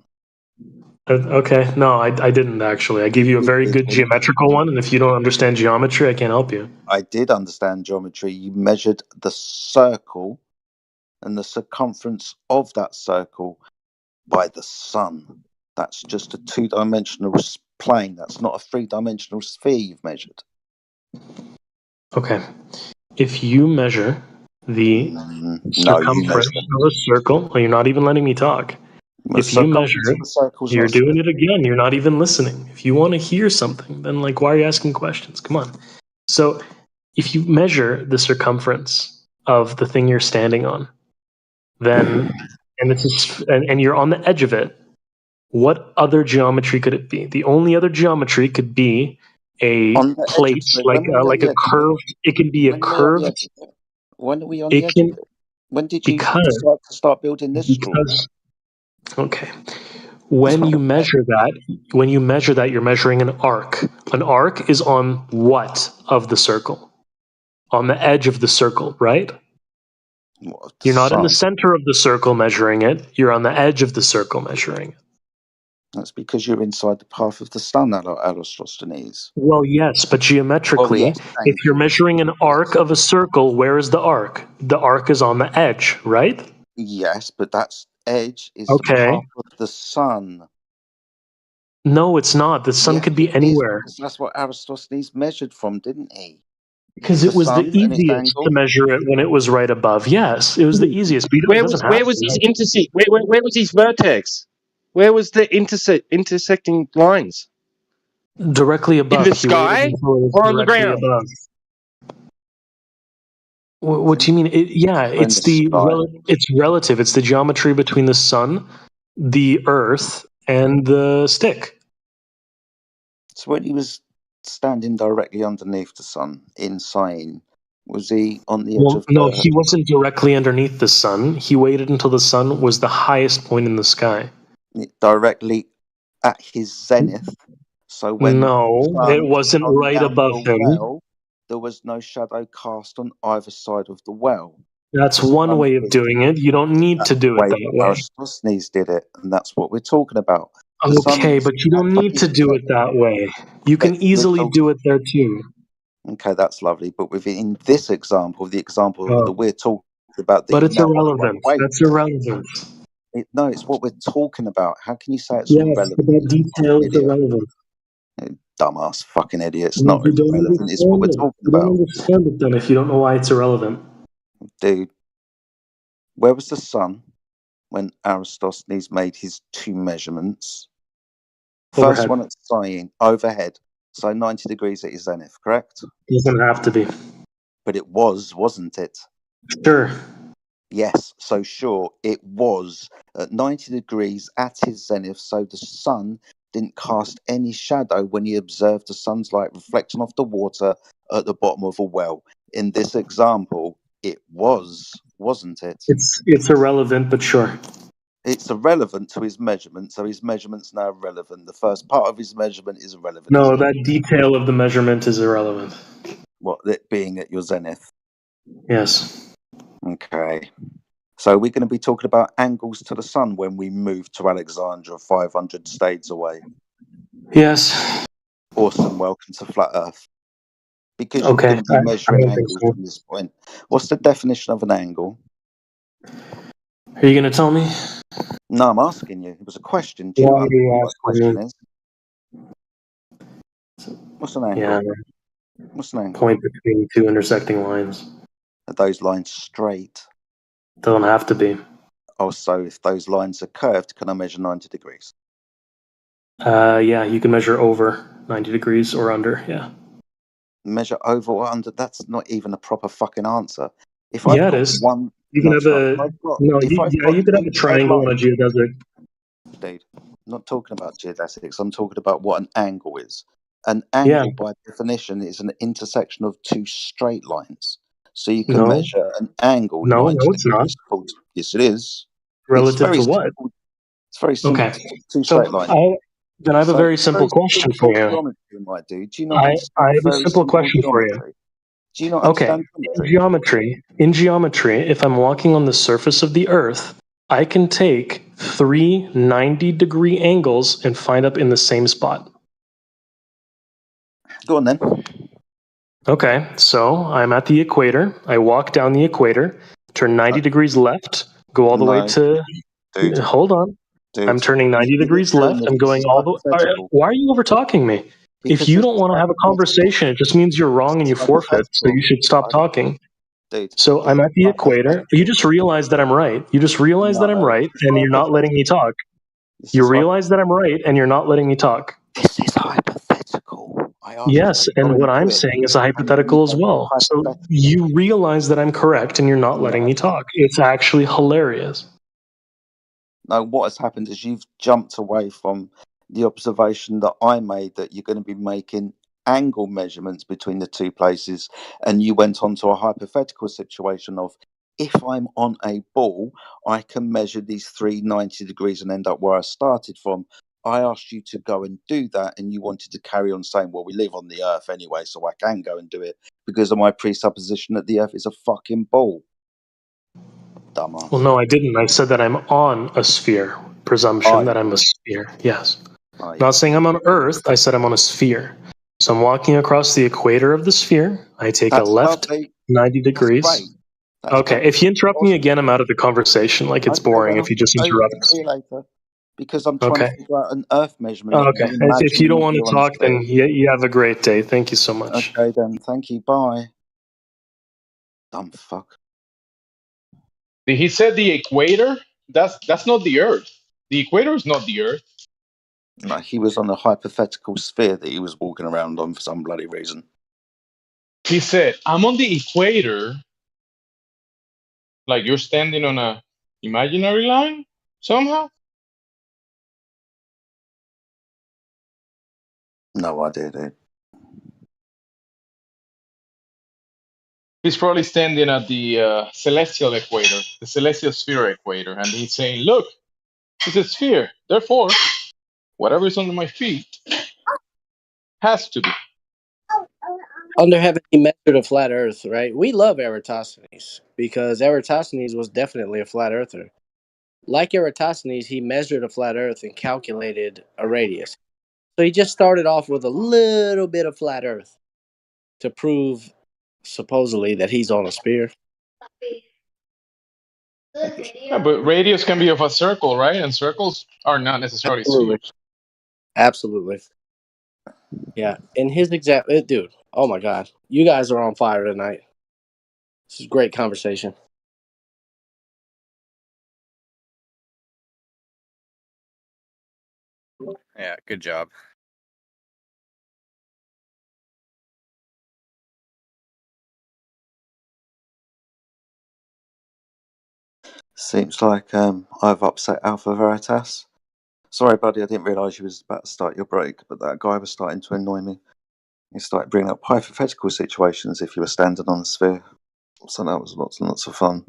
Okay. No, I didn't actually. I gave you a very good geometrical one, and if you don't understand geometry, I can't help you. I did understand geometry. You measured the circle and the circumference of that circle by the sun. That's just a two-dimensional plane. That's not a three-dimensional sphere you've measured. Okay. If you measure the No, you circumference measured it. of a circle, well, you're not even letting me talk. The If you measure circumference of the circle is you're not a doing sphere. it again. You're not even listening. If you want to hear something, then like, why are you asking questions? Come on. So if you measure the circumference of the thing you're standing on, then and you're on the edge of it, what other geometry could it be? The only other geometry could be a On the edge of plate, it. When are we on like the a edge of it? curved. It can be a When are we on the curved. edge of it? When are we on It the edge of can it? When did you because decide to start building this straw? okay. When you measure that, you're measuring an arc. An arc is on what of the circle? On the edge of the circle, right? What, the You're not in the sun? center of the circle measuring it. You're on the edge of the circle measuring it. That's because you're inside the path of the sun, Aristosthenes. Well, yes, but geometrically, yes, if thank you're you. measuring an arc of a circle, where is the arc? The arc is on the edge, right? Yes, but that edge is the Okay. path of the sun. No, it's not. The sun Yes, could be it is, anywhere. because that's what Aristosthenes measured from, didn't he? Because The it was the sun and its easiest to angle. measure it when it was right above. Yes, it was the easiest. But it doesn't have Where was his intersect? Where was his vertex? Where was the intersecting lines? Directly above. In the He waited sky until it was or on the directly ground? above. What do you mean? In the sky. It's relative. It's the geometry between the sun, the earth, and the stick. So when he was standing directly underneath the sun in Syene, was he on the edge Well, of no, the he wasn't directly underneath the sun. He waited until the sun was the highest point in the sky. directly at his zenith? So when the No, it sun wasn't shone right down above the him. well, there was no shadow cast on either side of the well. That's The one sun way of hit doing it. You don't need that to do it way that that way. Aristosthenes did it, and that's what we're talking about. The sun Okay, was but you don't at need his to do it zenith. that way. You But can easily do it there too. okay, that's lovely. But within this example, the example that Oh, we're talking about, that but you it's now want to run irrelevant. away That's from. irrelevant. No, it's what we're talking about. How can you say it's Yes, but irrelevant, that you fucking detail is idiot? irrelevant. Dumbass fucking idiot. It's not You don't irrelevant. It's what understand we're it. talking You don't about. understand it then if you don't know why it's irrelevant. Dude, where was the sun when Aristosthenes made his two measurements? First Overhead. one at Syene, overhead. So 90 degrees at his zenith, correct? Doesn't have to be. But it was, wasn't it? Sure. Yes, so sure, it was at 90 degrees at his zenith, so the sun didn't cast any shadow when he observed the sun's light reflecting off the water at the bottom of a well. In this example, it was, wasn't it? It's irrelevant, but sure. It's irrelevant to his measurement, so his measurement's now relevant. The first part of his measurement is irrelevant, No, isn't it? that detail of the measurement is irrelevant. What, it being at your zenith? Yes. Okay. So we're going to be talking about angles to the sun when we move to Alexandria 500 states away. Yes. Awesome. Welcome to Flat Earth. Because you're Okay, going to be I measuring don't think angles so. from this point. What's the definition of an angle? Are you going to tell me? No, I'm asking you. It was a question. Do you Why not are understand you what a question asking is? What's an angle? Yeah, What's an angle? point between two intersecting lines. Are those lines straight? Don't have to be. Oh, so if those lines are curved, can I measure 90 degrees? Yeah, you can measure over 90 degrees or under. Yeah. Measure over or under? That's not even a proper fucking answer. If I've Yeah, it got is. one, You can no, have it's not. a If I've got, no. if I've Yeah, got you could have a inside triangle on a lines, geodesic. dude, I'm not talking about geodesics. I'm talking about what an angle is. An Yeah. angle, by definition, is an intersection of two straight lines. So you can No. measure an angle No, 90 no, it's not. degrees. Yes, it is. Relative It's to very what? simple. It's very simple. Okay. Two So straight lines. then I have a So very it's simple very question for simple you. geometry, my dude. Do you not I understand have a very simple simple question for you. geometry? Do you not Okay. understand geometry? In geometry, if I'm walking on the surface of the Earth, I can take 3 90-degree angles and find up in the same spot. Go on then. Okay, so I'm at the equator. I walk down the equator, turn 90 degrees left, go all the way No, to. dude. Hold on. I'm Dude, turning 90 you're degrees doing left. this. I'm This going is all the way. hypothetical. Why are you over talking me? If Because you this don't is want to have a hypothetical. conversation, it just means you're wrong and you forfeit. So you should stop talking. Dude, So I'm at the equator. You just realized that I'm right. You just realized that I'm no, right, this is and you're not letting me talk. You realize that I'm right, and you're not letting me talk. This is hypothetical. I asked Yes, you to go and and what do I'm it, saying is a and you hypothetical as went well. So hypothetical. you realize that I'm correct, and you're not letting me talk. It's actually hilarious. No, what has happened is you've jumped away from the observation that I made that you're going to be making angle measurements between the two places, and you went on to a hypothetical situation of if I'm on a ball, I can measure these 390 degrees and end up where I started from. I asked you to go and do that, and you wanted to carry on saying, well, we live on the Earth anyway, so I can go and do it because of my presupposition that the Earth is a fucking ball. Dumbass. Well, no, I didn't. I said that I'm on a sphere. Presumption that I'm a sphere. Yes. Not saying I'm on Earth. I said I'm on a sphere. So I'm walking across the equator of the sphere. I take a That's left lovely. 90 degrees. Great. That's Okay, great. if you interrupt me again, I'm out of the conversation. Like, it's Okay, boring then if you just I'll interrupt. see you later. Because I'm trying to Okay. figure out an Earth measurement, not Okay. you If you imagining don't that want you're to on a talk, sphere. then you have a great day. Thank you so much. Okay, then. Thank you. Bye. Dumb fuck. He said the equator? That's not the Earth. The equator is not the Earth. No, he was on a hypothetical sphere that he was walking around on for some bloody reason. He said, I'm on the equator. Like you're standing on a imaginary line somehow? No idea, dude. He's probably standing at the celestial equator, the celestial sphere equator, and he's saying, look, it's a sphere. Therefore, whatever is under my feet has to be. Under heaven, he measured a flat Earth, right? We love Eratosthenes because Eratosthenes was definitely a flat earther. Like Eratosthenes, he measured a flat Earth and calculated a radius. So he just started off with a little bit of flat Earth to prove, supposedly, that he's on a sphere. Yeah, but radius can be of a circle, right? And circles are not necessarily Absolutely. spheres. Absolutely. Yeah. In his exact, dude, oh my God. You guys are on fire tonight. This is a great conversation. Yeah, good job. Seems like I've upset Alpha Veritas. Sorry, buddy, I didn't realise you was about to start your break, but that guy was starting to annoy me. He started bringing up hypothetical situations if you were standing on a sphere. So that was lots and lots of fun.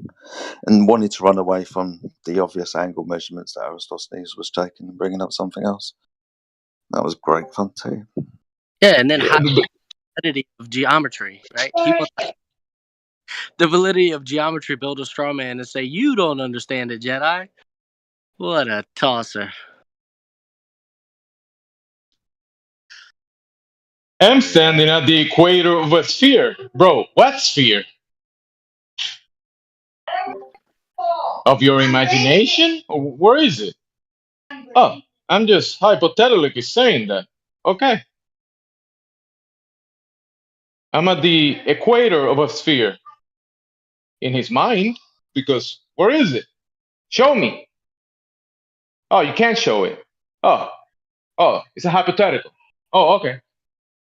And wanted to run away from the obvious angle measurements that Aristophanes was taking and bringing up something else. That was great fun too. Yeah, and then the validity of geometry, right? He wants the validity of geometry, build a straw man and say, you don't understand it, Jedi. What a tosser. I'm standing at the equator of a sphere. Bro, what sphere? Of your imagination? Where is it? Oh, I'm just hypothetically saying that. Okay. I'm at the equator of a sphere in his mind, because where is it? Show me. Oh, you can't show it. Oh, it's a hypothetical. Oh, okay.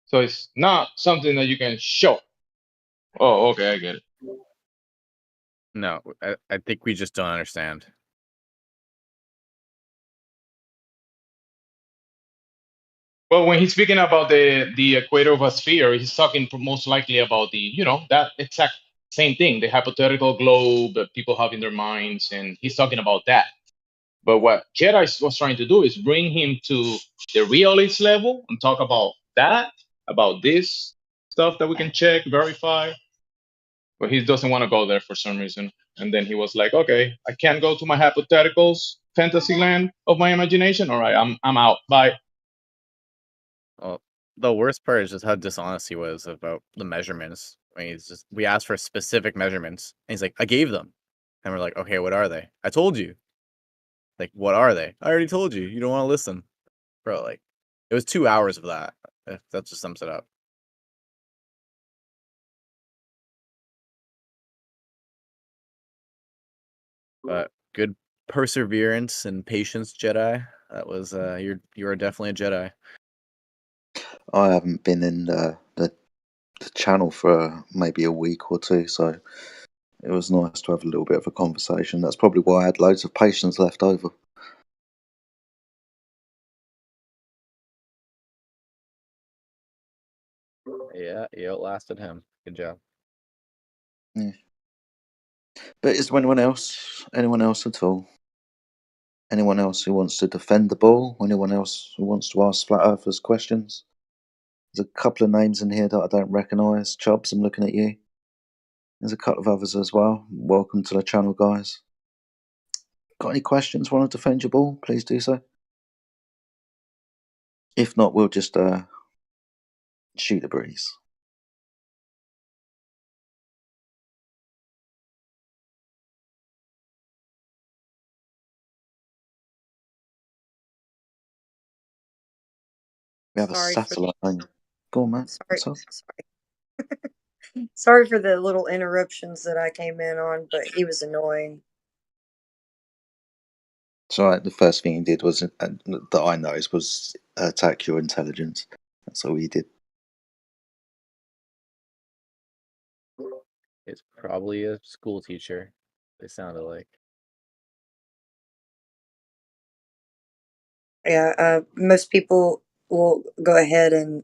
So it's not something that you can show. Oh, okay, I get it. No, I think we just don't understand. Well, when he's speaking about the equator of a sphere, he's talking most likely about that exact same thing, the hypothetical globe that people have in their minds, and he's talking about that. But what Jedi was trying to do is bring him to the realist level and talk about that, about this stuff that we can check, verify. But he doesn't want to go there for some reason. And then he was like, okay, I can't go to my hypotheticals fantasy land of my imagination. All right, I'm out. Bye. Well, the worst part is just how dishonest he was about the measurements. I mean, we asked for specific measurements, and he's like, I gave them. And we're like, okay, what are they? I told you. Like, what are they? I already told you. You don't want to listen. Bro, like, it was 2 hours of that. That just sums it up. But good perseverance and patience, Jedi. That was you are definitely a Jedi. I haven't been in the channel for maybe a week or two, so it was nice to have a little bit of a conversation. That's probably why I had loads of patience left over. Yeah, you outlasted him. Good job. Yeah. But is there anyone else at all? Anyone else who wants to defend the ball? Anyone else who wants to ask Flat Earthers questions? There's a couple of names in here that I don't recognise. Chubbs, I'm looking at you. There's a couple of others as well. Welcome to the channel, guys. Got any questions? Want to defend your ball? Please do so. If not, we'll just shoot the breeze. We have Sorry a satellite on you. Go on, man. What's up? Sorry for the little interruptions that I came in on, but he was annoying. So the first thing he did was that I noticed was attack your intelligence. That's all he did. It's probably a school teacher. They sounded like. Yeah, most people will go ahead and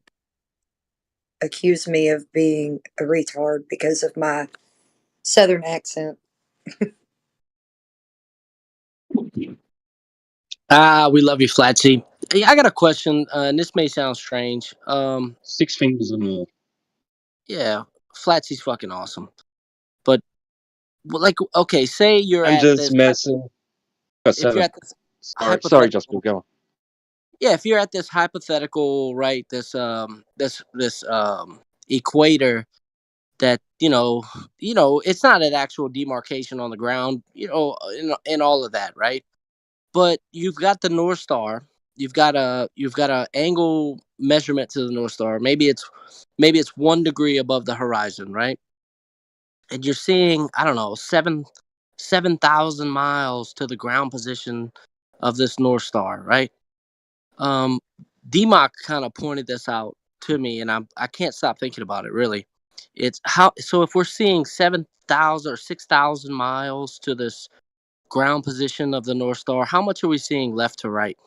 accuse me of being a retard because of my southern accent. We love you, Flatsy. Hey, I got a question, and this may sound strange. 6 fingers and all. Yeah, Flatsy's fucking awesome. But, like, okay, say you're I'm at just this. messing. If you're at this Sorry, Justin, go on. Yeah, if you're at this hypothetical, right, this equator that it's not an actual demarcation on the ground, in all of that, right? But you've got the North Star. You've got a angle measurement to the North Star. Maybe it's 1 degree above the horizon, right? And you're seeing, I don't know, 7,000 miles to the ground position of this North Star, right? DMOC kind of pointed this out to me, and I can't stop thinking about it. Really, it's how. So if we're seeing 7,000 or 6,000 miles to this ground position of the North Star, how much are we seeing left to right?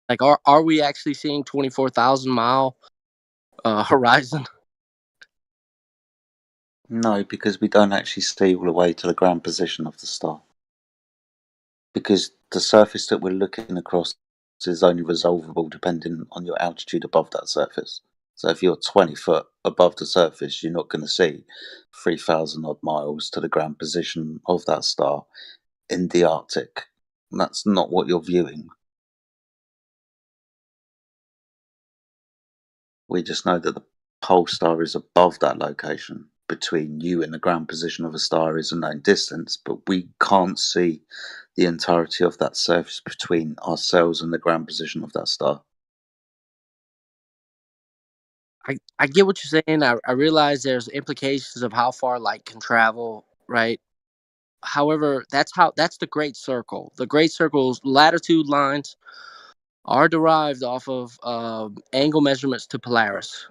Like, are we actually seeing 24,000 mile horizon? No, because we don't actually see all the way to the ground position of the star. Because the surface that we're looking across is only resolvable depending on your altitude above that surface. So if you're 20 foot above the surface, you're not going to see 3,000 odd miles to the ground position of that star in the Arctic. That's not what you're viewing. We just know that the pole star is above that location. Between you and the ground position of a star is a known distance, but we can't see the entirety of that surface between ourselves and the ground position of that star. I get what you're saying. I realize there's implications of how far light can travel, right? However, that's the great circle. The great circle's latitude lines are derived off of angle measurements to Polaris,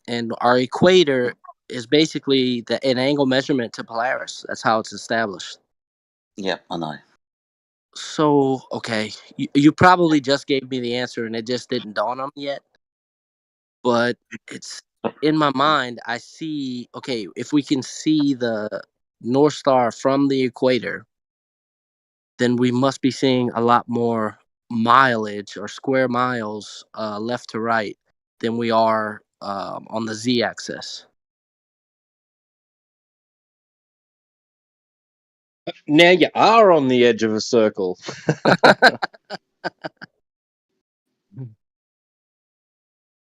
and our equator is basically an angle measurement to Polaris. That's how it's established. Yeah, I know. So, okay, you probably just gave me the answer, and it just didn't dawn on me yet. But it's in my mind. I see. Okay, if we can see the North Star from the equator, then we must be seeing a lot more mileage or square miles left to right than we are on the z-axis. Now you are on the edge of a circle.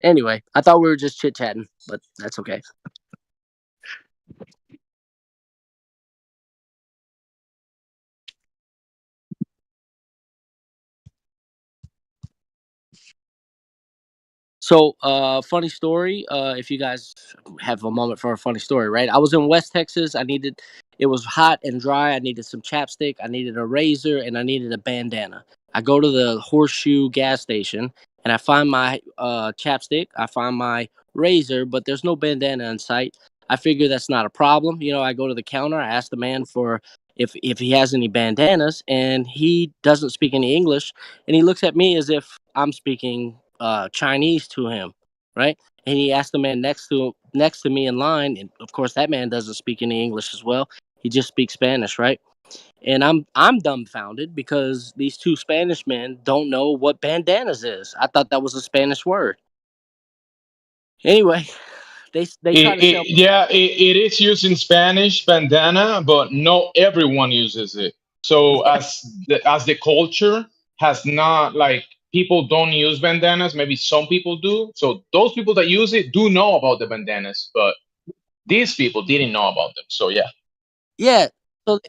Anyway, I thought we were just chit-chatting, but that's okay. So, funny story. If you guys have a moment for a funny story, right? I was in West Texas. It was hot and dry. I needed some chapstick. I needed a razor, and I needed a bandana. I go to the Horseshoe gas station, and I find my chapstick. I find my razor, but there's no bandana in sight. I figure that's not a problem. I go to the counter. I ask the man for if he has any bandanas, and he doesn't speak any English, and he looks at me as if I'm speaking Chinese to him, right? And he asked the man next to me in line, and of course that man doesn't speak any English as well. He just speaks Spanish, right? And I'm dumbfounded because these two Spanish men don't know what bandanas is. I thought that was a Spanish word. Anyway, they try to sell. It is used in Spanish, bandana, but not everyone uses it. So as the culture has not, like, people don't use bandanas. Maybe some people do. So those people that use it do know about the bandanas, but these people didn't know about them. So yeah. Yeah. So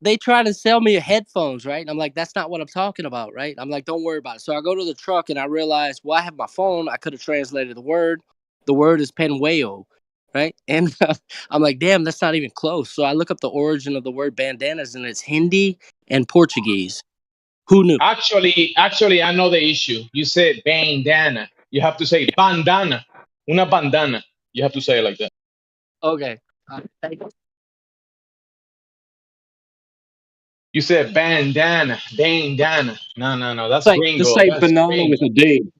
they try to sell me headphones, right? And I'm like, that's not what I'm talking about, right? I'm like, don't worry about it. So I go to the truck and I realize, well, I have my phone. I could have translated the word. The word is penhueo, right? And I'm like, damn, that's not even close. So I look up the origin of the word bandanas, and it's Hindi and Portuguese. Who knew? Actually, I know the issue. You said bandana. You have to say bandana. Una bandana. You have to say it like that. Okay. Thank you. You said bandana, bandana. No. That's Just gringo. say That's banana with gringo. a D.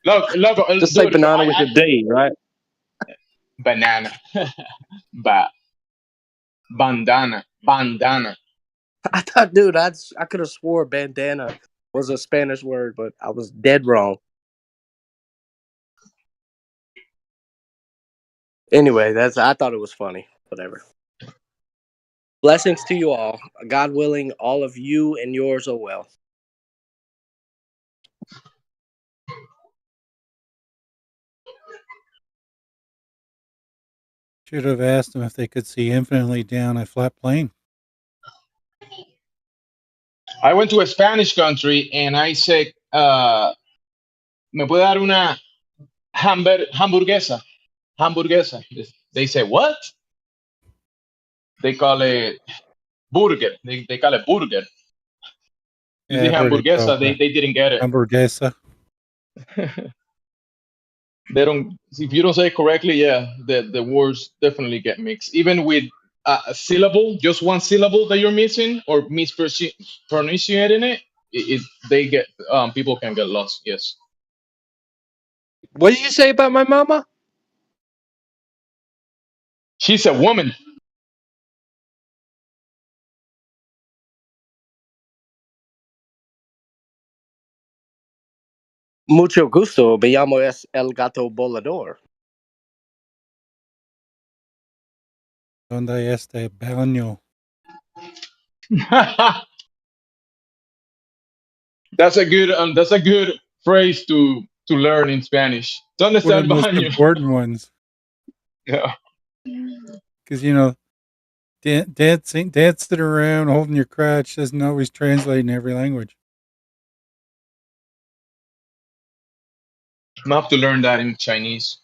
Look, Just say dude. banana with a D, right? Banana. Bandana. Bandana. I thought, dude, I could have swore bandana was a Spanish word, but I was dead wrong. Anyway, I thought it was funny. Whatever. Blessings to you all. God willing, all of you and yours are well. Should have asked them if they could see infinitely down a flat plane. I went to a Spanish country and I said, ¿me puede dar una hamburguesa? Hamburguesa. They say, what? They call it burger. They call it burger. You Yeah, see I've heard it hamburguesa, called they didn't get it. hamburguesa. They don't. If you don't say it correctly, yeah, the words definitely get mixed. Even with a syllable, just one syllable that you're missing or mispronouncing it, they get people can get lost. Yes. What did you say about my mama? She's a woman. Mucho gusto. Me llamo es el gato volador. Donde este baño? That's a good phrase to learn in Spanish. ¿Dónde One está of el the most baño? important ones. Yeah. Because, you know, dancing around holding your crotch doesn't always translate in every language. I'm gonna have to learn that in Chinese.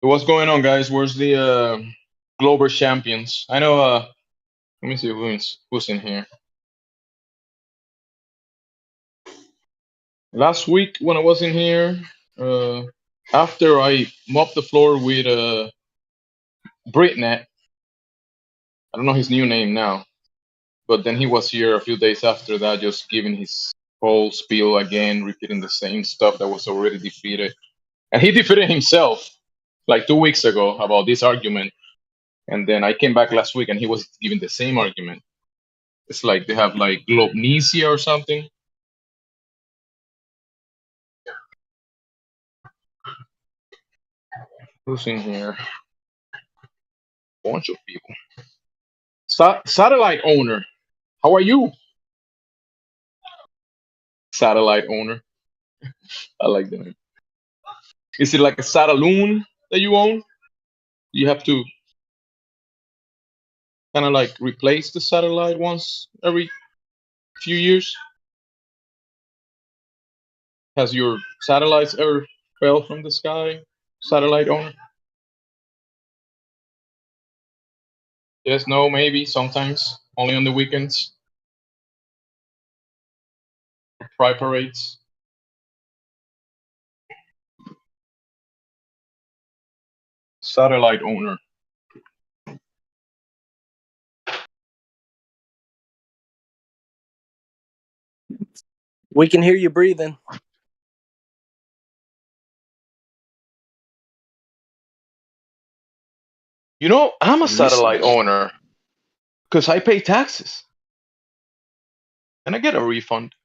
What's going on, guys? Where's the global champions? I know. Let me see who's in here. Last week when I was in here, after I mopped the floor with Britnet, I don't know his new name now, but then he was here a few days after that, just giving his whole spiel again, repeating the same stuff that was already defeated. And he defeated himself like 2 weeks ago about this argument. And then I came back last week and he was giving the same argument. It's like they have like globnesia or something. Who's in here? Bunch of people. Satellite owner. How are you? Satellite owner. I like the name. Is it like a sataloon that you own? You have to kind of like replace the satellite once every few years? Has your satellites ever fell from the sky? Satellite owner? Yes, no, maybe, sometimes. Only on the weekends. Pride parades. Satellite owner. We can hear you breathing. You know, I'm a I'm satellite listening. owner because I pay taxes and I get a refund.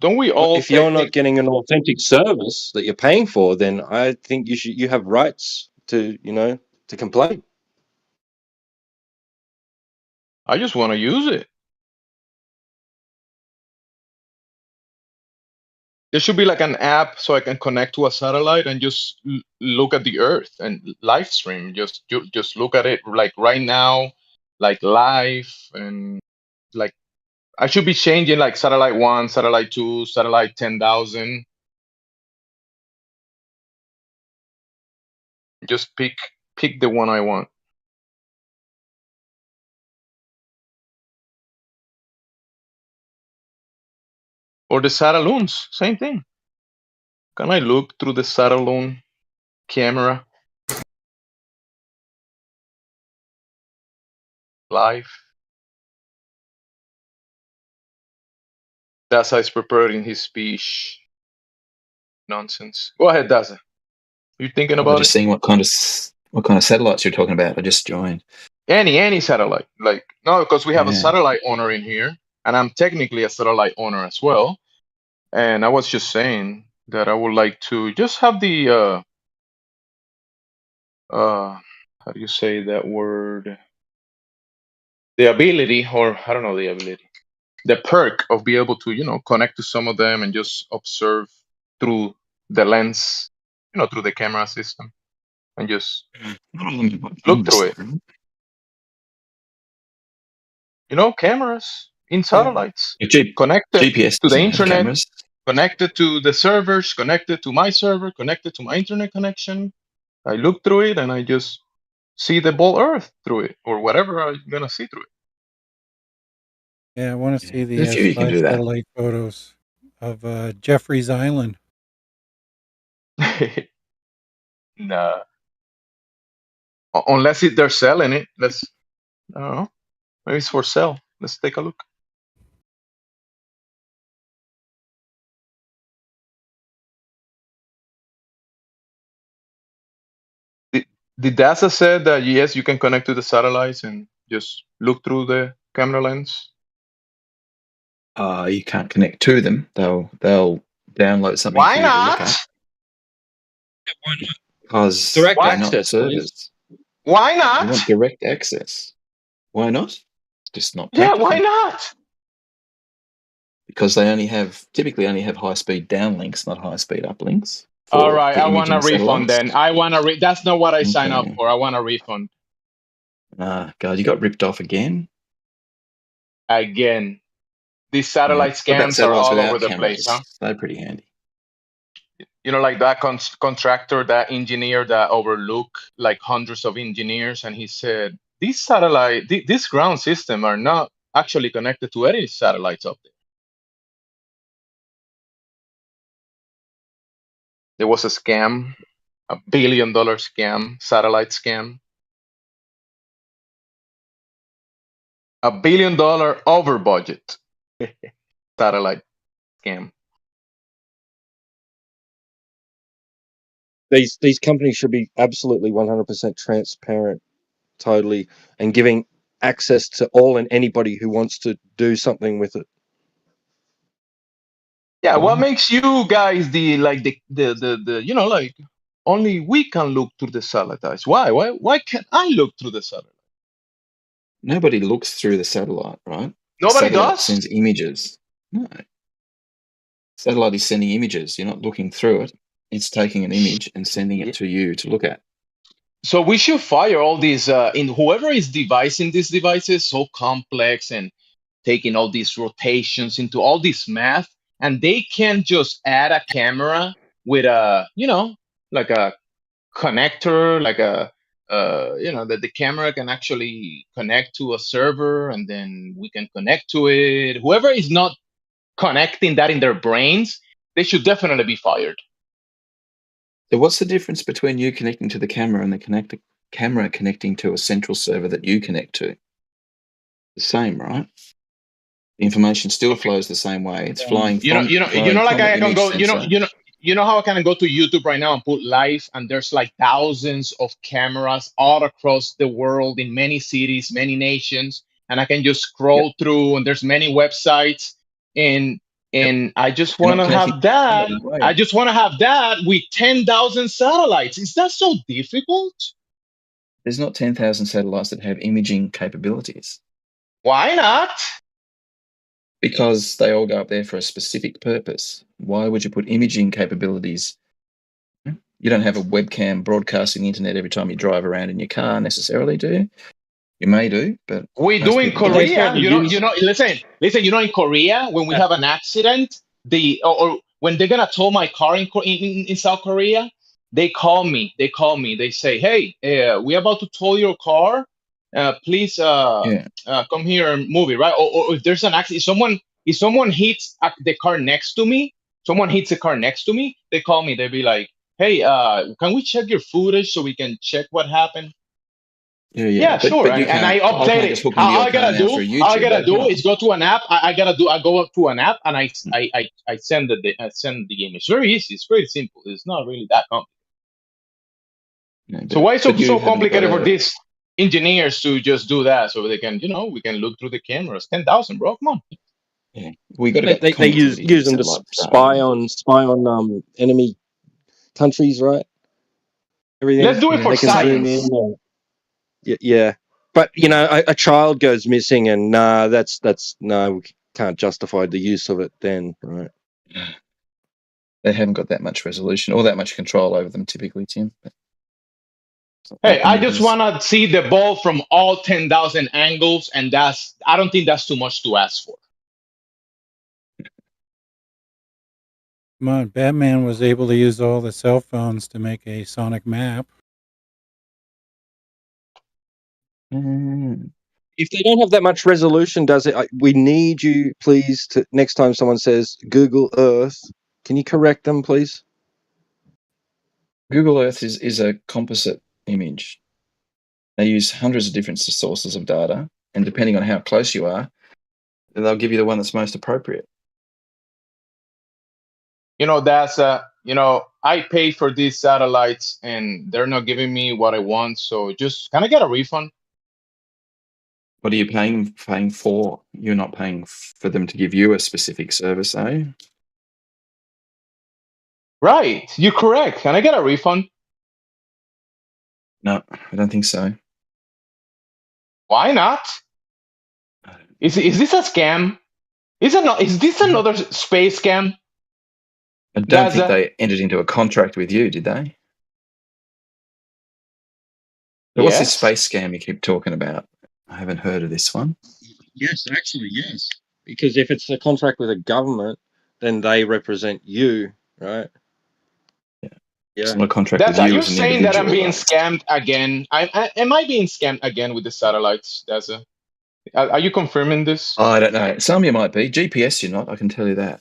Don't we Well, all if you're not technically? getting an authentic service that you're paying for, then I think you have rights to to complain. I just want to use it. There should be like an app so I can connect to a satellite and just look at the Earth and live stream. Just look at it like right now, like live, and like I should be changing like satellite 1, satellite 2, satellite 10,000. Just pick the one I want. Or the Sataloons, same thing. Can I look through the Sataloon camera live? Daza is preparing his speech. Nonsense. Go ahead, Daza. You thinking I was about it? just seeing what kind of satellites you're talking about. I just joined. Any satellite. Like no, because we have a Yeah. satellite owner in here, and I'm technically a satellite owner as well. And I was just saying that I would like to just have the how do you say that word? The ability, or I don't know the ability, the perk of be able to connect to some of them and just observe through the lens, through the camera system, and just look through it. Cameras in satellites connected GPS to the doesn't have internet, cameras. connected to the servers, connected to my server, connected to my internet connection. I look through it and I just see the whole Earth through it, or whatever I'm gonna see through Yeah, I want to see the There's a few you can S5 do that. satellite photos of Jeffrey's Island. it. Nah, unless they're selling it. I don't know. Maybe it's for sale. Let's take a look. The DASA said that yes, you can connect to the satellites and just look through the camera lens. You can't connect to them. They'll download something Why for you to look not? at because Direct Why? they're not access, please. servers. Why You not? want direct access. Why not? It's just not Yeah, why practical. not? Because they typically only have high-speed downlinks, not high-speed uplinks All for right, the I want a imaging refund satellites. then. That's not what I signed up Okay. for. I want a refund. God, you got ripped off again? Again. These Yeah. satellite What about scams are satellites all over without the place, huh? cameras? They're pretty handy. You know, like that contractor, that engineer that overlook like hundreds of engineers, and he said, these ground system are not actually connected to any satellites up there. There was a scam, $1 billion scam, satellite scam. $1 billion over budget satellite scam. These companies should be absolutely 100% transparent, totally, and giving access to all and anybody who wants to do something with it. Yeah, what makes you guys the you know, like only we can look through the satellites? Why can't I look through the satellite? Nobody looks through the satellite, right? Nobody Satellite does? sends images. No. Satellite is sending images. You're not looking through it. It's taking an image and sending it to you to look at. So we should fire all these in whoever is devising these devices, so complex and taking all these rotations into all this math, and they can just add a camera with a, you know, like a connector, like a you know, that the camera can actually connect to a server, and then we can connect to it. Whoever is not connecting that in their brains, they should definitely be fired. So what's the difference between you connecting to the camera and the camera connecting to a central server that you connect to? The same, right? The information still flows the same way. It's flying from Like the I can image go, sensor. you know how I can go to YouTube right now and put live, and there's like thousands of cameras all across the world in many cities, many nations, and I can just scroll through, and there's many websites, and I just You're want not to connecting have to the camera that. that way. I just want to have that with 10,000 satellites. Is that so difficult? There's not 10,000 satellites that have imaging capabilities. Why not? Because they all go up there for a specific purpose. Why would you put imaging capabilities? You don't have a webcam broadcasting the internet every time you drive around in your car necessarily, do you? You may do, but We most do in people don't. Korea. Listen. You know, in Korea, when we have an accident, or when they're gonna tow my car in South Korea, they call me. They say, "Hey, we're about to tow your car. Please, come here and move it." Right? Or if there's an accident, if someone hits the car next to me, they call me. They be like, "Hey, can we check your footage so we can check what happened?" Yeah, sure. But you And I can't. I update can't it. just hook into your car now through All I YouTube, gotta though, can do I? is go to an app. I go up to an app, and I send the image. Very easy. It's very simple. It's not really that complicated. So why is it so complicated for these engineers to just do that so they can, we can look through the cameras? 10,000, bro. Come on. Yeah, we got to get They use them to spy on enemy countries, right? Everything. Let's do it for They can zoom science. in. Yeah, but a child goes missing, and that's no, we can't justify the use of it. Then, right? They haven't got that much resolution or that much control over them, typically, Tim. Hey, I just want to see the ball from all 10,000 angles, and I don't think that's too much to ask for. Come on, Batman was able to use all the cell phones to make a sonic map. If they don't have that much resolution, does it? We need you, please, to next time someone says Google Earth, can you correct them, please? Google Earth is a composite image. They use hundreds of different sources of data, and depending on how close you are, they'll give you the one that's most appropriate. I pay for these satellites, and they're not giving me what I want. So can I get a refund? What are you paying for? You're not paying for them to give you a specific service, are you? Right. You're correct. Can I get a refund? No, I don't think so. Why not? Is this a scam? Is this another space scam? I don't think Daza? they entered into a contract with you, did they? So what's this Yes. space scam you keep talking about? I haven't heard of this one. Yes, actually, yes. Because if it's a contract with a government, then they represent you, right? It's Yeah. not a contract with Daza, are you you as an saying that I'm individual, being though. scammed again? Am I being scammed again with the satellites, Daza? Are you confirming this? I don't know. Some you might be. GPS, you're not. I can tell you that.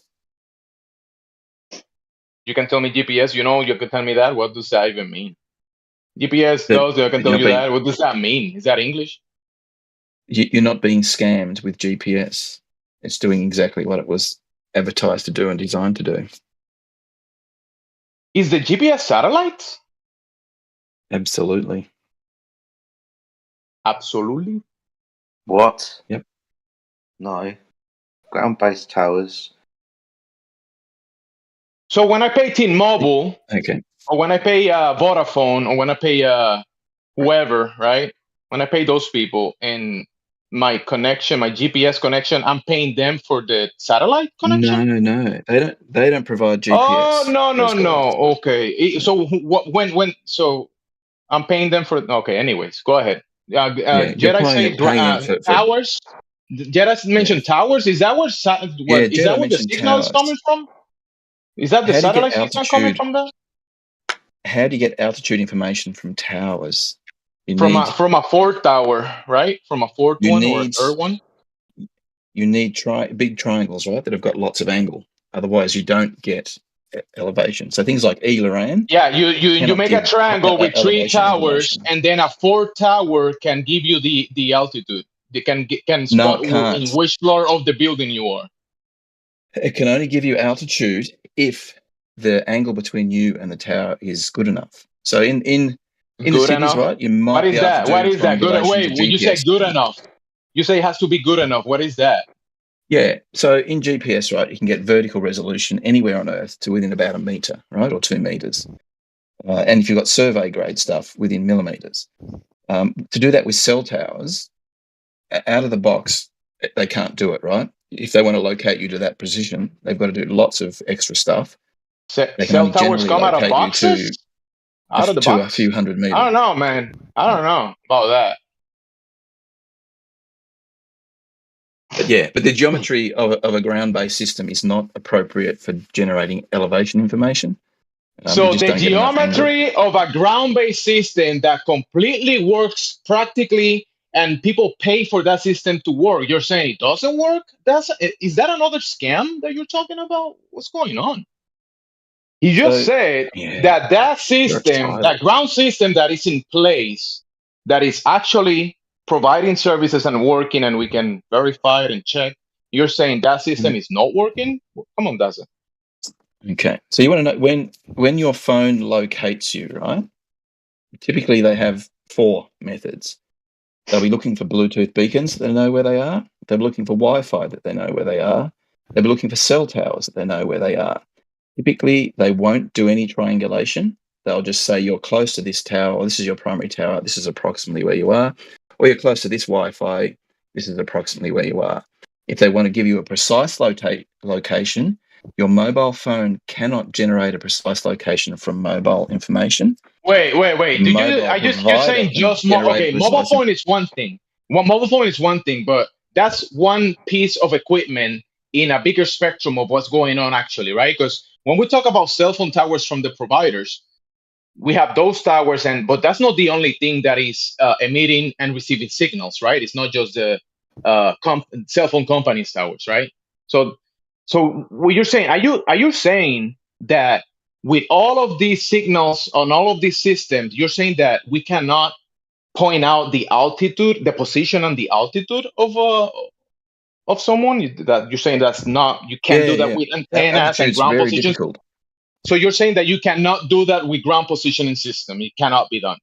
You can tell me GPS, you can tell me that. What does that even mean? GPS That does, I can you're tell not you being that. What does that mean? Is that English? you're not being scammed with GPS. It's doing exactly what it was advertised to do and designed to do. Is the GPS satellite? Absolutely. Absolutely. What? Yep. No. Ground-based towers. So when I pay T-Mobile, Okay. or when I pay Vodafone, or when I pay whoever, right? When I pay those people and my connection, my GPS connection, I'm paying them for the satellite connection? No. They don't provide Oh, GPS. no. Those guys. Okay. So so I'm paying them for, okay, anyways, go ahead. Yeah, you're Jedi say paying them for towers. Jedi yeah. mentioned towers. Is that Yeah, is that Jedi where the mentioned signal is towers. coming from? Is that the How do you get satellite signal coming altitude? from there? How do you get altitude information from towers? You From need a fourth tower, right? From a fourth you one or a need third one? you need big triangles, right? That have got lots of angle. Otherwise, you don't get elevation. So things like Eloran Yeah, you cannot make a give triangle with three elevation towers, information. and then a fourth tower can give you the altitude. They can No, spot it can't. in which floor of the building you are. It can only give you altitude if the angle between you and the tower is good enough. So in the Good cities, enough. right, you What might be is able to that? What do is that? Good. triangulation to Wait, you say GPS. good enough. You say it has to be good enough. What is that? Yeah. So in GPS, right, you can get vertical resolution anywhere on Earth to within about a meter, right, or 2 meters. And if you've got survey grade stuff, within millimeters. To do that with cell towers, out of the box, they can't do it, right? If they want to locate you to that position, they've got to do lots of extra stuff. They can Cell only towers generally come out of locate you boxes? Out of the to a box? few hundred I meters. don't know, man. I don't know about that. But the geometry of a ground-based system is not appropriate for generating elevation information. You So just the don't get enough angle. geometry of a ground-based system that completely works practically and people pay for that system to work, you're saying it doesn't work? Is that another scam that you're talking about? What's going on? You just So, said yeah, that you're system, excited. that ground system that is in place, that is actually providing services and working, and we can verify it and check. You're saying that system is not working? Come on, does it? Okay. So you want to know when your phone locates you, right? Typically, they have 4 methods. They'll be looking for Bluetooth beacons that they know where they are. They'll be looking for Wi-Fi that they know where they are. They'll be looking for cell towers that they know where they are. Typically, they won't do any triangulation. They'll just say you're close to this tower, or this is your primary tower, this is approximately where you are, or you're close to this Wi-Fi, this is approximately where you are. If they want to give you a precise location, your mobile phone cannot generate a precise location from mobile information. Wait. The mobile You're provider saying can just generate okay, mobile precise phone is one thing. Mobile phone is one thing, but that's one piece of equipment in a bigger spectrum of what's going on actually, right? Because when we talk about cell phone towers from the providers, we have those towers, but that's not the only thing that is emitting and receiving signals, right? It's not just the cell phone companies towers, right? So what you're saying, are you saying that with all of these signals on all of these systems, you're saying that we cannot point out the altitude, the position and the altitude of someone? That you're saying that's not, you can't do that Yeah. with antennas and Altitude's ground very positions. difficult. So you're saying that you cannot do that with ground positioning system. It cannot be done.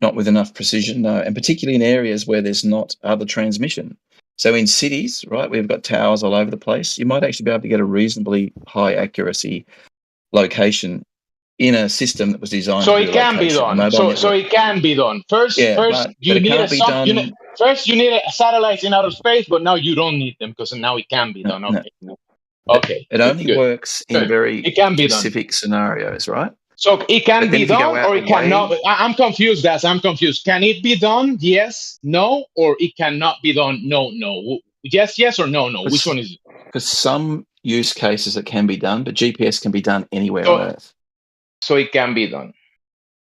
Not with enough precision, no, and particularly in areas where there's not other transmission. So in cities, right, we've got towers all over the place. You might actually be able to get a reasonably high accuracy location in a system that was designed So to it do can be location, a done. mobile So network. it can be done. First, Yeah, first but you it need can't be done. first you need a satellites in outer space, but now you don't need them because now it can be done. No, Okay. Okay. it only Good. works in Good. very It can be done. specific scenarios, right? So it can But then be if you go done out or the it cannot. way, I'm confused, Daz. I'm confused. Can it be done? Yes, no, or it cannot be done? No, no. Yes, yes, or no, no. Which one is it? for some use cases it can be done, but GPS can be done anywhere on Earth. So it can be done.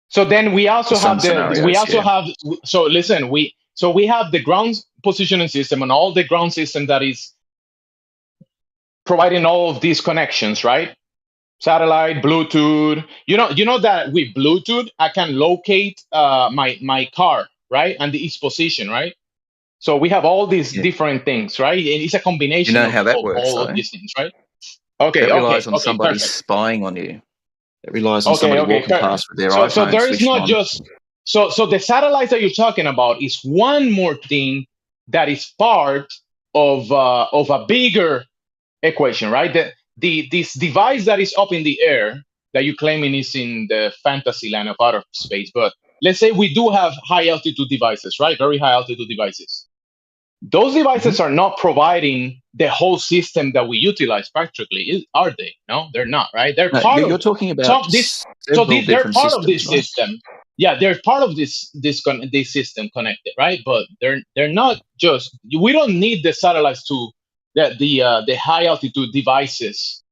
So then we also For some have so listen, we have the ground positioning system and all the ground system that is providing all of these connections, right? Satellite, Bluetooth. You know that with Bluetooth I can locate my car, right? And its position, right? So we have all these different things, right? And it's a You combination know of how that works, all of though. these things, right? Okay, That relies on okay, somebody perfect. spying on you. It relies on somebody walking past with their So iPhone there is switched not on. just so the satellites that you're talking about is one more thing that is part of a bigger equation, right? This device that is up in the air that you're claiming is in the fantasy land of outer space, but let's say we do have high altitude devices, right? Very high altitude devices. Those devices are not providing the whole system that we utilize practically, are they? No, they're not, right? They're No, part you're of talking some about this. So several they're different part of systems, this right? system. Yeah, they're part of this system connected, right? But they're not just. We don't need the satellites to the high altitude devices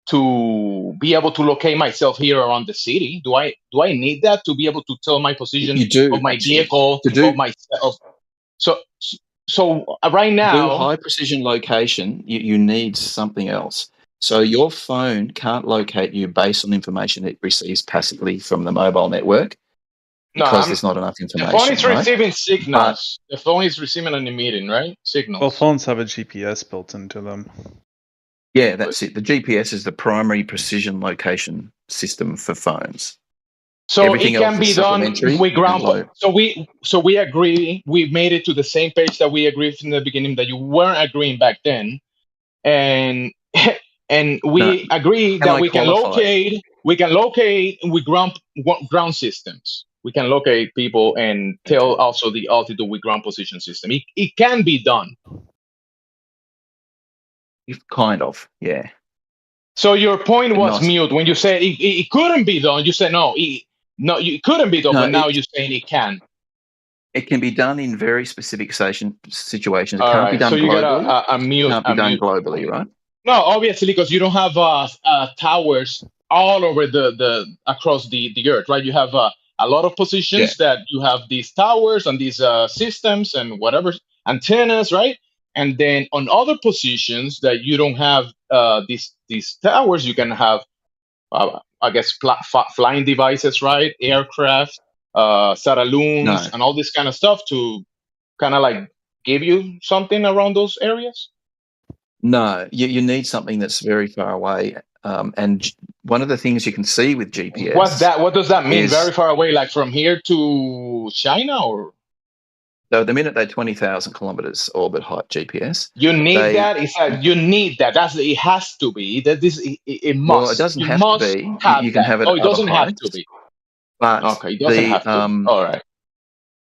to be able to locate myself here around the city. Do I need that to be able to tell my position You do, of my actually. vehicle, To do, right to do now? high precision location, you need something else. So your phone can't locate you based on information it receives passively from the mobile network because there's not enough The information. phone is right? receiving signals. The phone is receiving and emitting, right? Signals. Well, phones have a GPS built into them. Yeah, that's it. The GPS is the primary precision location system for phones. So Everything it can else be is done supplementary with and ground. low. So we agree. We made it to the same page that we agreed from the beginning that you weren't agreeing back then, and and we agree Can that I we can qualify? locate with ground systems. We can locate people and tell also the altitude with ground position system. It can be done. Kind of, yeah. So your point But was not. mute when you said it couldn't be done. You said no, it couldn't be done, No, but now you're saying it can. It can be done in very specific situations. It All can't be right, done so you got globally. a mute. It can't be done globally, right? No, obviously, because you don't have towers all over the across the earth, right? You have a lot of positions that you have these towers and these systems and whatever antennas, right? And then on other positions that you don't have these towers, you can have I guess flying devices, right? Aircraft, satelloons, and all this kind of stuff to kind of like give you something around those areas. No, you need something that's very far away. And one of the things you can see with GPS. What does that mean? is- Very far away, like from here to China, or So the minute they're 20,000 kilometers orbit height GPS, you need that? It's like you need that. It has to be that it must. Well, it doesn't you have must to be. have You can that. have it Oh, at it other doesn't have heights. to be. But Okay, it doesn't have to. All right.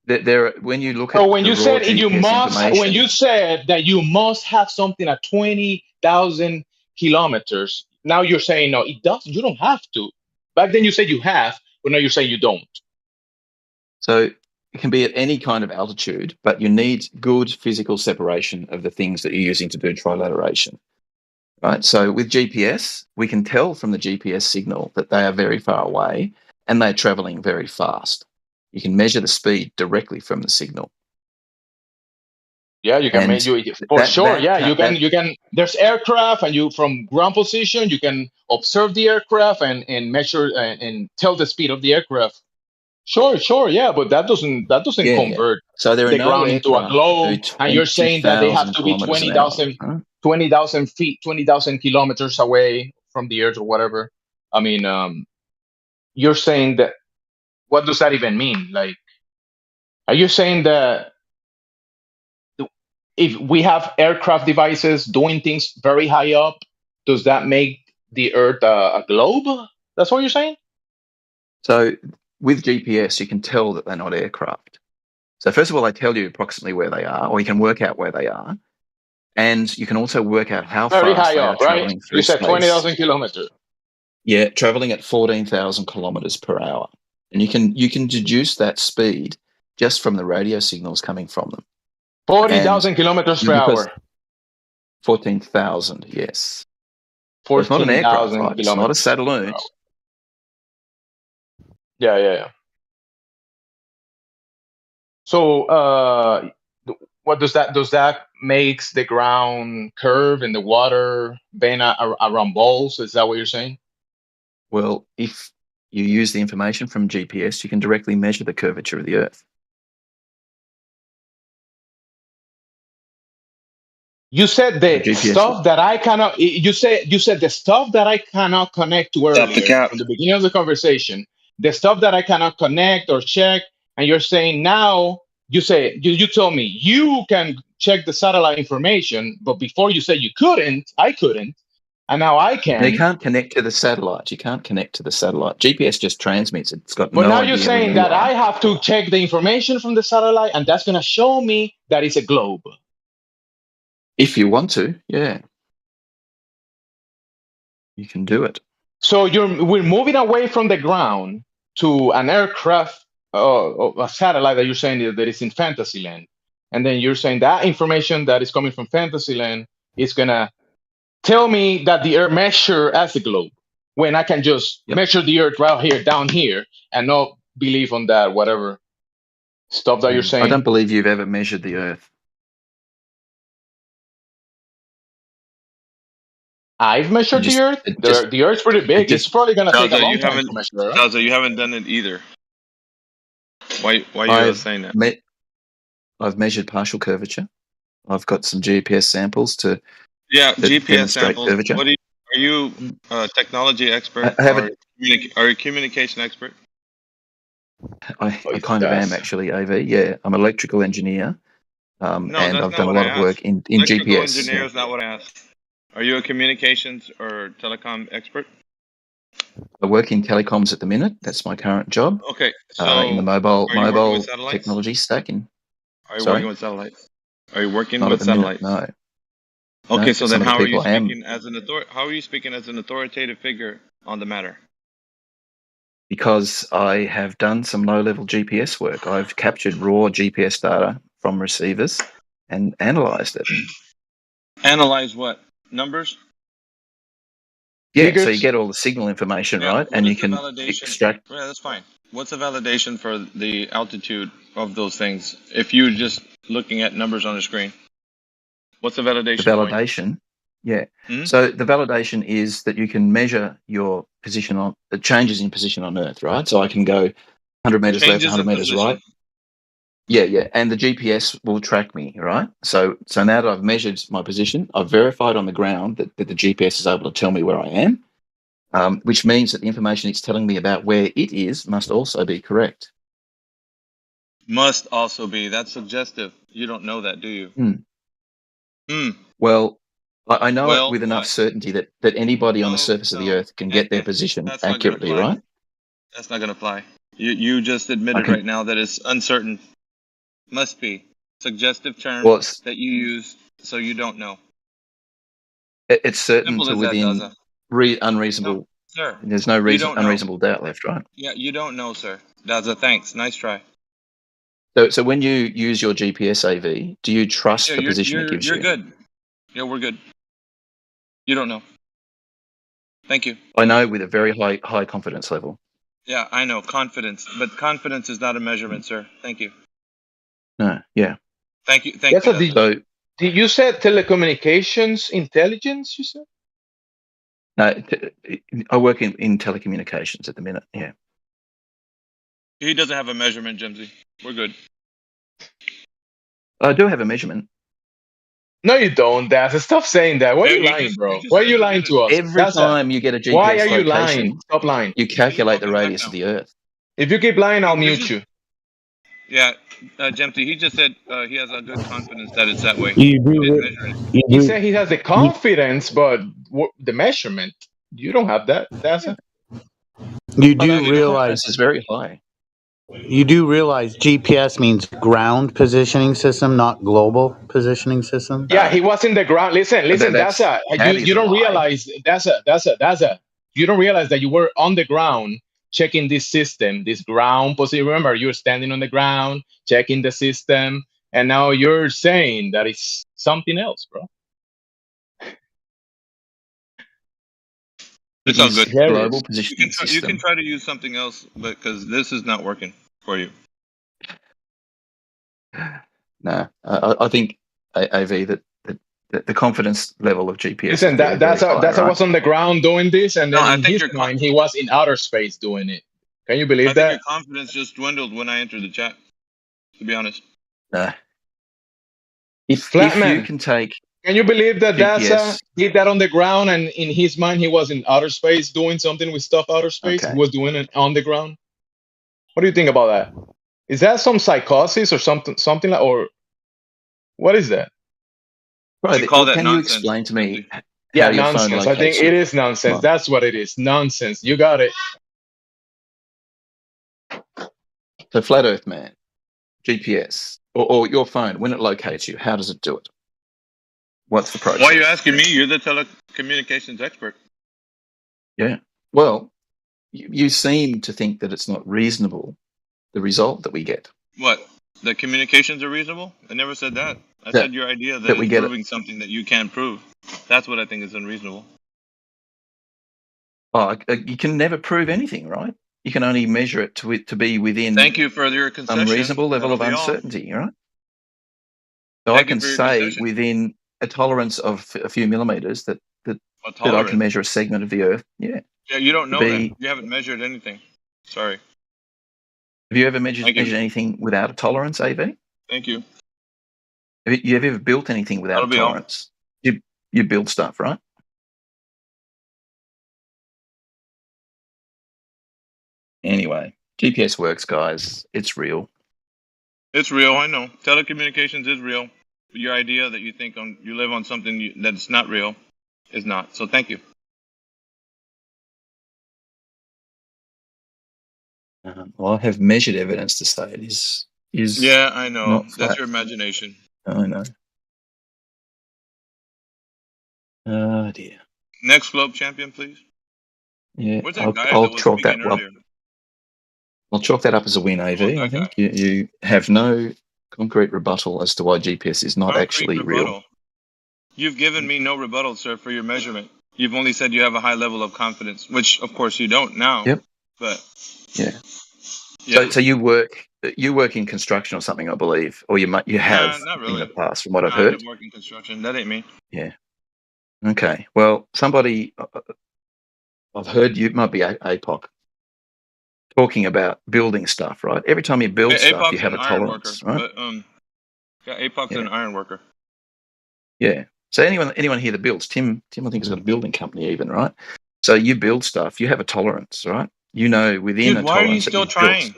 There, when you look at So when the you raw said GPS you must, information, when you said that you must have something at 20,000 kilometers, now you're saying no, it does. You don't have to. Back then you said you have, but now you're saying you don't. So it can be at any kind of altitude, but you need good physical separation of the things that you're using to do trilateration. Right. So with GPS, we can tell from the GPS signal that they are very far away and they're traveling very fast. You can measure the speed directly from the signal. Yeah, you can make you for sure. Yeah, you can. There's aircraft, and you from ground position, you can observe the aircraft and measure and tell the speed of the aircraft. Sure, yeah, but that doesn't convert So there are the no ground into a aircraft globe. that do And you're saying that they have 20,000 to be kilometers an hour. 20,000 feet, 20,000 kilometers away from the Earth or whatever. I mean, you're saying that. What does that even mean? Like, Are you saying that if we have aircraft devices doing things very high up, does that make the Earth a globe? That's what you're saying? So with GPS, you can tell that they're not aircraft. So first of all, they tell you approximately where they are, or you can work out where they are. And you can also work out how Very fast high they are up, right? traveling through You said space. 20,000 kilometers. Yeah, traveling at 14,000 kilometers per hour. And you can deduce that speed just from the radio signals coming from them. 40,000 kilometers per hour. 14,000, yes. So it's not an aircraft, 14,000 right? It's not a kilometers per satellite. hour. Yeah. So, what does that? Does that makes the ground curve and the water bend around balls? Is that what you're saying? Well, if you use the information from GPS, you can directly measure the curvature of the Earth. You said the GPS stuff that I cannot. You said the stuff that I cannot connect to Stop the earlier cap. from the beginning of the conversation. The stuff that I cannot connect or check, and you're saying now. You told me you can check the satellite information, but before you said you couldn't, I couldn't, and now I can. And you can't connect to the satellite. You can't connect to the satellite. GPS just transmits. It's got But no now idea you're where saying you that are. I have to check the information from the satellite, and that's gonna show me that it's a globe. If you want to, yeah. You can do it. So we're moving away from the ground to an aircraft, a satellite that you're saying that is in Fantasyland, and then you're saying that information that is coming from Fantasyland is gonna tell me that the Earth measure as a globe, when I can just measure the Earth right here, down here, and not believe on that whatever stuff that you're saying. I don't believe you've ever measured the Earth. I've measured the Earth. The Earth's pretty big. It's probably gonna take a long time to measure, right? Daza, you haven't done it either. Why are you saying that? I've measured partial curvature. I've got some GPS samples to GPS demonstrate samples. curvature. Are you a technology expert I have or are you a communication expert? I kind of am actually, AV. Yeah, I'm an electrical engineer, and I've done a lot of work in Electrical GPS. engineer is not what I asked. Are you a communications or telecom expert? I work in telecoms at the minute. That's my current job. Okay, so in the mobile with satellites? technology stacking. Are you working with satellites? Are you working Not with at the minute, satellites? no. Okay, No, so but then some of the how are you people I am. speaking as an authoritative figure on the matter? Because I have done some low-level GPS work. I've captured raw GPS data from receivers and analyzed it. Analyze what? Numbers? Yeah, so you get all the signal information, right? What And is you the can validation? extract. Yeah, that's fine. What's the validation for the altitude of those things? If you're just looking at numbers on the screen, what's the validation? The validation, yeah. Hmm? So the validation is that you can measure your position on the changes in position on Earth, right? So I can go 100 meters left, Changes 100 in meters position. right. Yeah, and the GPS will track me, right? So now that I've measured my position, I've verified on the ground that the GPS is able to tell me where I am, which means that the information it's telling me about where it is must also be correct. Must also be. That's suggestive. You don't know that, do you? Well, I know it with enough certainty that anybody on the surface of the Earth can get their position That's not gonna accurately, fly. right? That's not going to fly. You just admitted right now that it's uncertain. Must be. Suggestive term that you use so you don't know. It's certain Simple to as that, within Daza. unreasonable. Sir, There's no you don't know. unreasonable doubt left, right? Yeah, you don't know, sir. Daza, thanks. Nice try. So when you use your GPS AV, do you trust the position it gives you? You're good. Yeah, we're good. You don't know. Thank you. I know with a very high confidence level. Yeah, I know. Confidence. But confidence is not a measurement, sir. Thank you. No, yeah. Thank you. Yes, so you said telecommunications intelligence, you said? No, I work in telecommunications at the minute, yeah. He doesn't have a measurement, Jimsy. We're good. I do have a measurement. No, you don't, Daza. Stop saying that. Why are you lying, bro? Why are you lying to us? Every time you get a GPS why are you location, lying? Stop lying. you calculate the radius of the Earth. If you keep lying, I'll mute you. Yeah, Jempty, he just said he has a good confidence that it's that way. You He do. didn't measure it. He said he has the confidence, but the measurement, you don't have that. That's it. You Oh no, do the realize. confidence is very high. You do realize GPS means ground positioning system, not global positioning system. Yeah, he was in the ground. Listen, that's That's a that you is a don't lie. realize that's a you don't realize that you were on the ground checking this system, this ground position. Remember, you're standing on the ground checking the system, and now you're saying that it's something else, bro. It It's all is good. global You can positioning you can system. try to use something else, but because this is not working for you. No, I think AV that the confidence level of GPS is Listen, very, very high, that's I right? was on the ground doing this, and No, then I in think his your mind he was in outer space doing it. Can you I believe think your that? confidence just dwindled when I entered the chat. To be honest. No. If you Flatman, can take can you believe that NASA GPS, did that on the ground, and in his mind he was in outer space doing something with stuff outer space? He okay, was doing it on the ground. What do you think about that? Is that some psychosis or something like, or what is that? You call that can you nonsense, explain to me Jempty. how Yeah, your phone nonsense. I think locates it you? is nonsense. Well, That's what it is. Nonsense. You got it. so flat Earth man, GPS, or your phone, when it locates you, how does it do it? What's the Why are you process? asking me? You're the telecommunications expert. Yeah. Well, you seem to think that it's not reasonable, the result that we get. What? The communications are reasonable? I never said that. I That said your idea that that is we get it. proving something that you can't prove. That's what I think is unreasonable. Oh, you can never prove anything, right? You can only measure it to be within Thank you for your some concession. reasonable level That'll of be all. uncertainty, right? So I Thank you can for your say concession. within a tolerance of a few millimeters that A I can tolerance. measure a segment of the Earth. Yeah. Yeah, you don't To know then. be, You haven't measured anything. Sorry. have you ever measured Thank you. anything without a tolerance, AV? Thank you. Have you ever built anything without a That'll be all. tolerance? You build stuff, right? Anyway, GPS works, guys. It's real. It's real, I know. Telecommunications is real. But your idea that you think you live on something that's not real is not. So thank you. Well, I have measured evidence to say it is Yeah, I know. not That's flat. your imagination. I know. Oh dear. Next globe champion, please. Yeah, Where's that guy I'll that was chalk that speaking up. earlier? I'll chalk that up as a win, Who AV. was I that guy? think you have no concrete rebuttal as to why GPS is not Concrete actually real. rebuttal. You've given me no rebuttal, sir, for your measurement. You've only said you have a high level of confidence, which of course you don't now. Yep. But Yeah. yeah. So you work in construction or something, I believe, or you have Not in really. the past, from what I've I heard. didn't work in construction. That ain't me. Yeah. Okay. Well, somebody I've heard you might be APOC talking about building stuff, right? Every time you build stuff, you APOC's have an a iron worker, tolerance, right? but yeah, APOC's Yeah. an iron worker. Yeah. So anyone here that builds, Tim, I think has got a building company even, right? So you build stuff, you have a tolerance, right? You know within Dude, a why are you tolerance that still you've built. trying?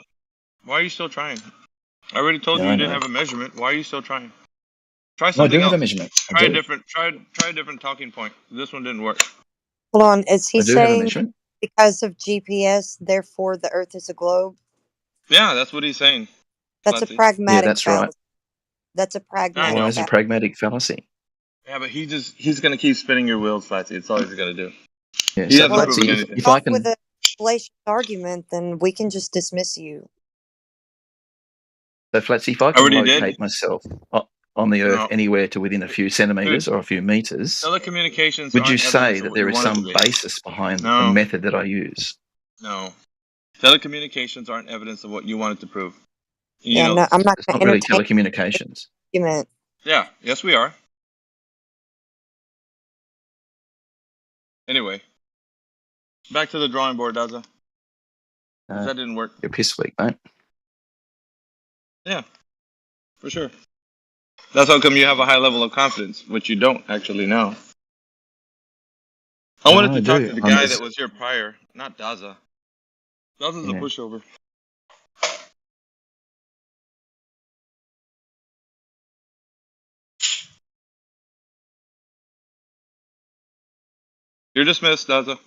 Why are you still trying? I already told Yeah, you I you didn't know. have a measurement. Why are you still trying? Try No, I do something have a else. measurement. I Try a do. different. Try a different talking point. This one didn't work. Hold on. Is he I do have a saying measurement. because of GPS, therefore the Earth is a globe? Yeah, that's what he's saying. That's a Flatsy. Yeah, pragmatic that's right. fallacy. That's a I pragmatic Why know. is it a fallacy. pragmatic fallacy? Yeah, but he's gonna keep spinning your wheels, Flatsy. It's all he's gonna do. Yeah. He So hasn't Well, if proven Flatsy, you anything. if come I off with can, a fallacious argument, then we can just dismiss you. so Flatsy, if I I can already did. locate myself on the Earth No, anywhere to within a few dude. centimeters or a few meters, Telecommunications would you aren't say evidence of that what you there is want it to some be. basis behind the No, method that I use? no. Telecommunications aren't evidence of what you want it to prove. You Yeah, know no, this. I'm not It's going not to really entertain telecommunications. the argument. Yeah. Yes, we are. Anyway, back to the drawing board, Daza. Because that didn't work. You're piss weak, mate. Yeah, for sure. That's how come you have a high level of confidence, which you don't actually now. I wanted No, I to talk to do. the I'm guy that just, was here prior, not Daza. Daza's a yeah. pushover. You're dismissed, Daza.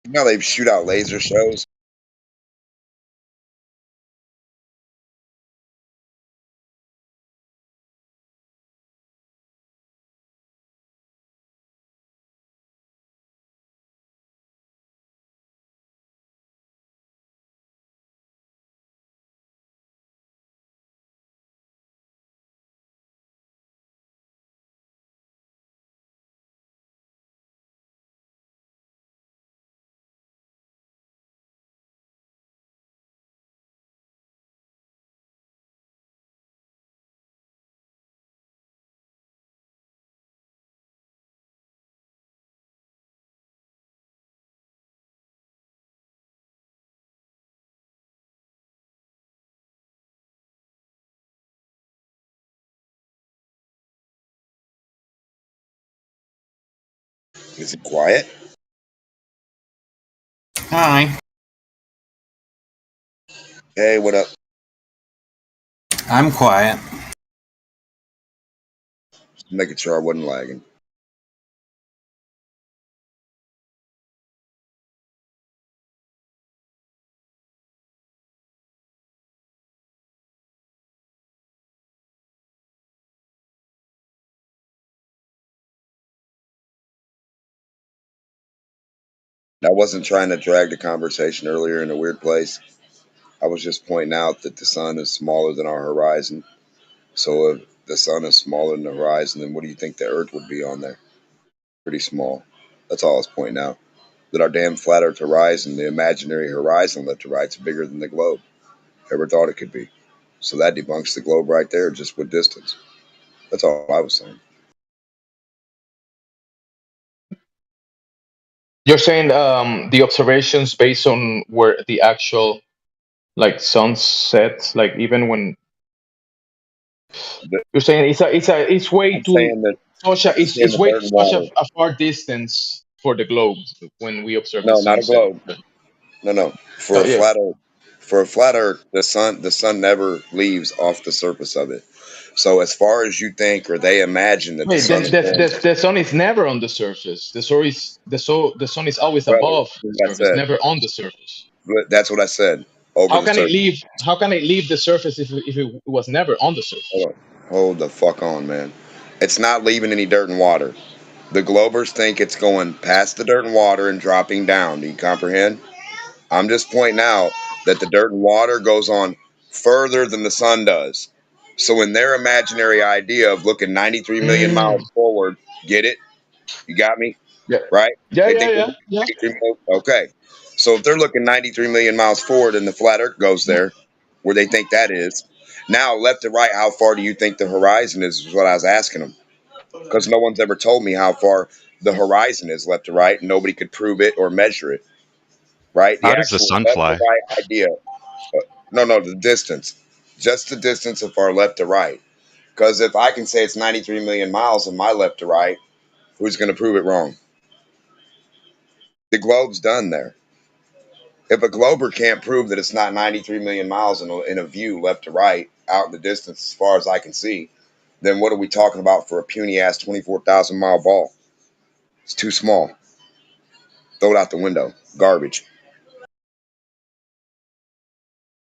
You know they shoot out laser shows. Is it quiet? Hi. Hey, what up? I'm quiet. Just making sure I wasn't lagging. I wasn't trying to drag the conversation earlier in a weird place. I was just pointing out that the sun is smaller than our horizon. So if the sun is smaller than the horizon, then what do you think the Earth would be on there? Pretty small. That's all I was pointing out. That our damn flat Earth horizon, the imaginary horizon left to right, is bigger than the globe. Ever thought it could be. So that debunks the globe right there, just with distance. That's all I was saying. You're saying the observations based on where the actual like sun sets, like even when you're saying it's way I'm too saying that such a I'm saying it's the way dirt too and such water. a far distance for the globe when we observe the No, not a sunset. globe. No. For So a yeah, flat Earth, the sun never leaves off the surface of it. So as far as you think or they imagine that the wait, sun is going, the sun is never on the surface. The sun is always brother, above this the is what I surface, said. never on the surface. That's what I said. Over How the can it surface. leave? How can it leave the surface if it was never on the surface? Hold on. Hold the fuck on, man. It's not leaving any dirt and water. The globers think it's going past the dirt and water and dropping down. Do you comprehend? I'm just pointing out that the dirt and water goes on further than the sun does. So in their imaginary idea of looking 93 million miles Mm, forward, get it? You got me? yeah, Right? yeah, They yeah, think they're yeah, looking yeah. 93 million. Okay. So if they're looking 93 million miles forward and the flat earth goes there, where they think that is, now left to right, how far do you think the horizon is what I was asking them. Because no one's ever told me how far the horizon is left to right. And nobody could prove it or measure it. Right? The How does the actual sun left to fly? right idea. No, the distance. Just the distance of our left to right. Because if I can say it's 93 million miles in my left to right, who's going to prove it wrong? The globe's done there. If a glober can't prove that it's not 93 million miles in a view left to right out in the distance as far as I can see, then what are we talking about for a puny ass 24,000 mile ball? It's too small. Throw it out the window. Garbage.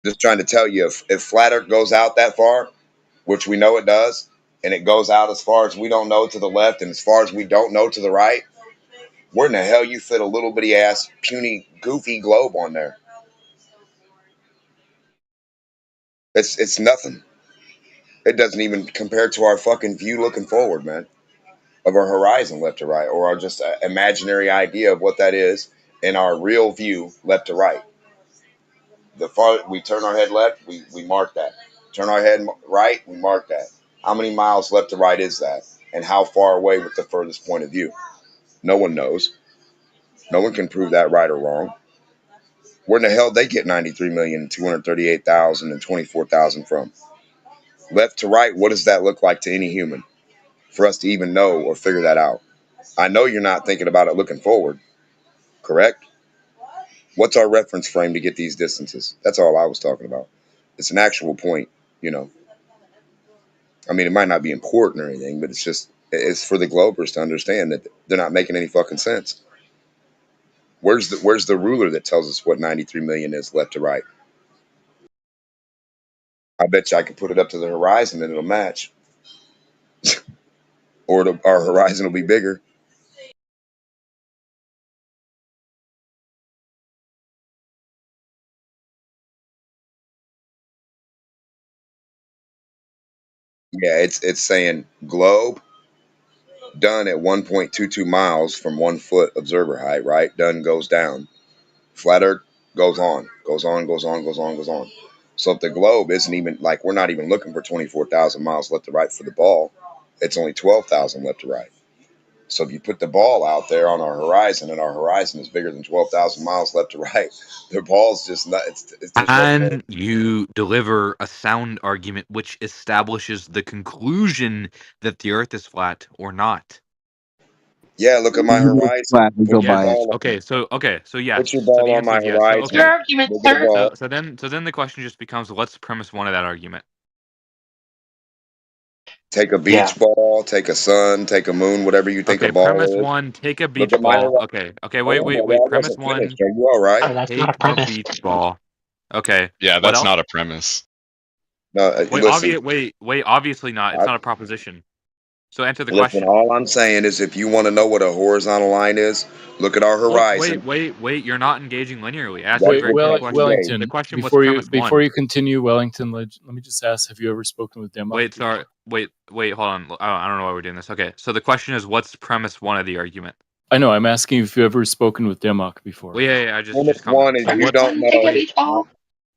Just trying to tell you, if flat Earth goes out that far, which we know it does, and it goes out as far as we don't know to the left and as far as we don't know to the right, where in the hell you fit a little bitty ass, puny, goofy globe on there? It's nothing. It doesn't even compare to our fucking view looking forward, man, of our horizon left to right, or our just imaginary idea of what that is in our real view left to right. The far we turn our head left, we mark that. Turn our head right, we mark that. How many miles left to right is that? And how far away with the furthest point of view? No one knows. No one can prove that right or wrong. Where in the hell they get 93,238,000 and 24,000 from? Left to right, what does that look like to any human? For us to even know or figure that out. I know you're not thinking about it looking forward, correct? What's our reference frame to get these distances? That's all I was talking about. It's an actual point, you know. I mean, it might not be important or anything, but it's for the Globers to understand that they're not making any fucking sense. Where's the ruler that tells us what 93 million is left to right? I bet you I could put it up to the horizon and it'll match. Or our horizon will be bigger. Yeah, it's saying globe done at 1.22 miles from 1 foot observer height, right? Done goes down. Flat Earth goes on. So if the globe isn't even, like, we're not even looking for 24,000 miles left to right for the ball, it's only 12,000 left to right. So if you put the ball out there on our horizon, and our horizon is bigger than 12,000 miles left to right, the ball's just not. And you deliver a sound argument which establishes the conclusion that the Earth is flat or not. Yeah, look at my horizon. Yes. Put your So ball the on my answer is yes. So horizon. okay. Look at the ball. So then the question just becomes, what's premise one of that argument? Take a beach ball, take a sun, take a moon, whatever you think a ball Premise is. one, take a Look beach at my ball. horizon. Okay. Hold on, Wait. brother, I Premise wasn't one, finished. Are you all right? take a beach ball. Okay. Yeah, What that's else? not a premise. No, listen. Wait. Obviously not. It's not a proposition. So answer the Listen, question. all I'm saying is if you want to know what a horizontal line is, look at our horizon. Wait. You're not engaging linearly. Ask That's you a very what clear Texas question. gave. The question was before you premise one. continue, Wellington, let me just ask: have you ever spoken with Demok? Wait, sorry. Wait. Hold on. I don't know why we're doing this. Okay. So the question is, what's premise one of the argument? I know. I'm asking if you ever spoken with Demok before. Well, yeah. I just Premise calm down. one is So you what? don't know.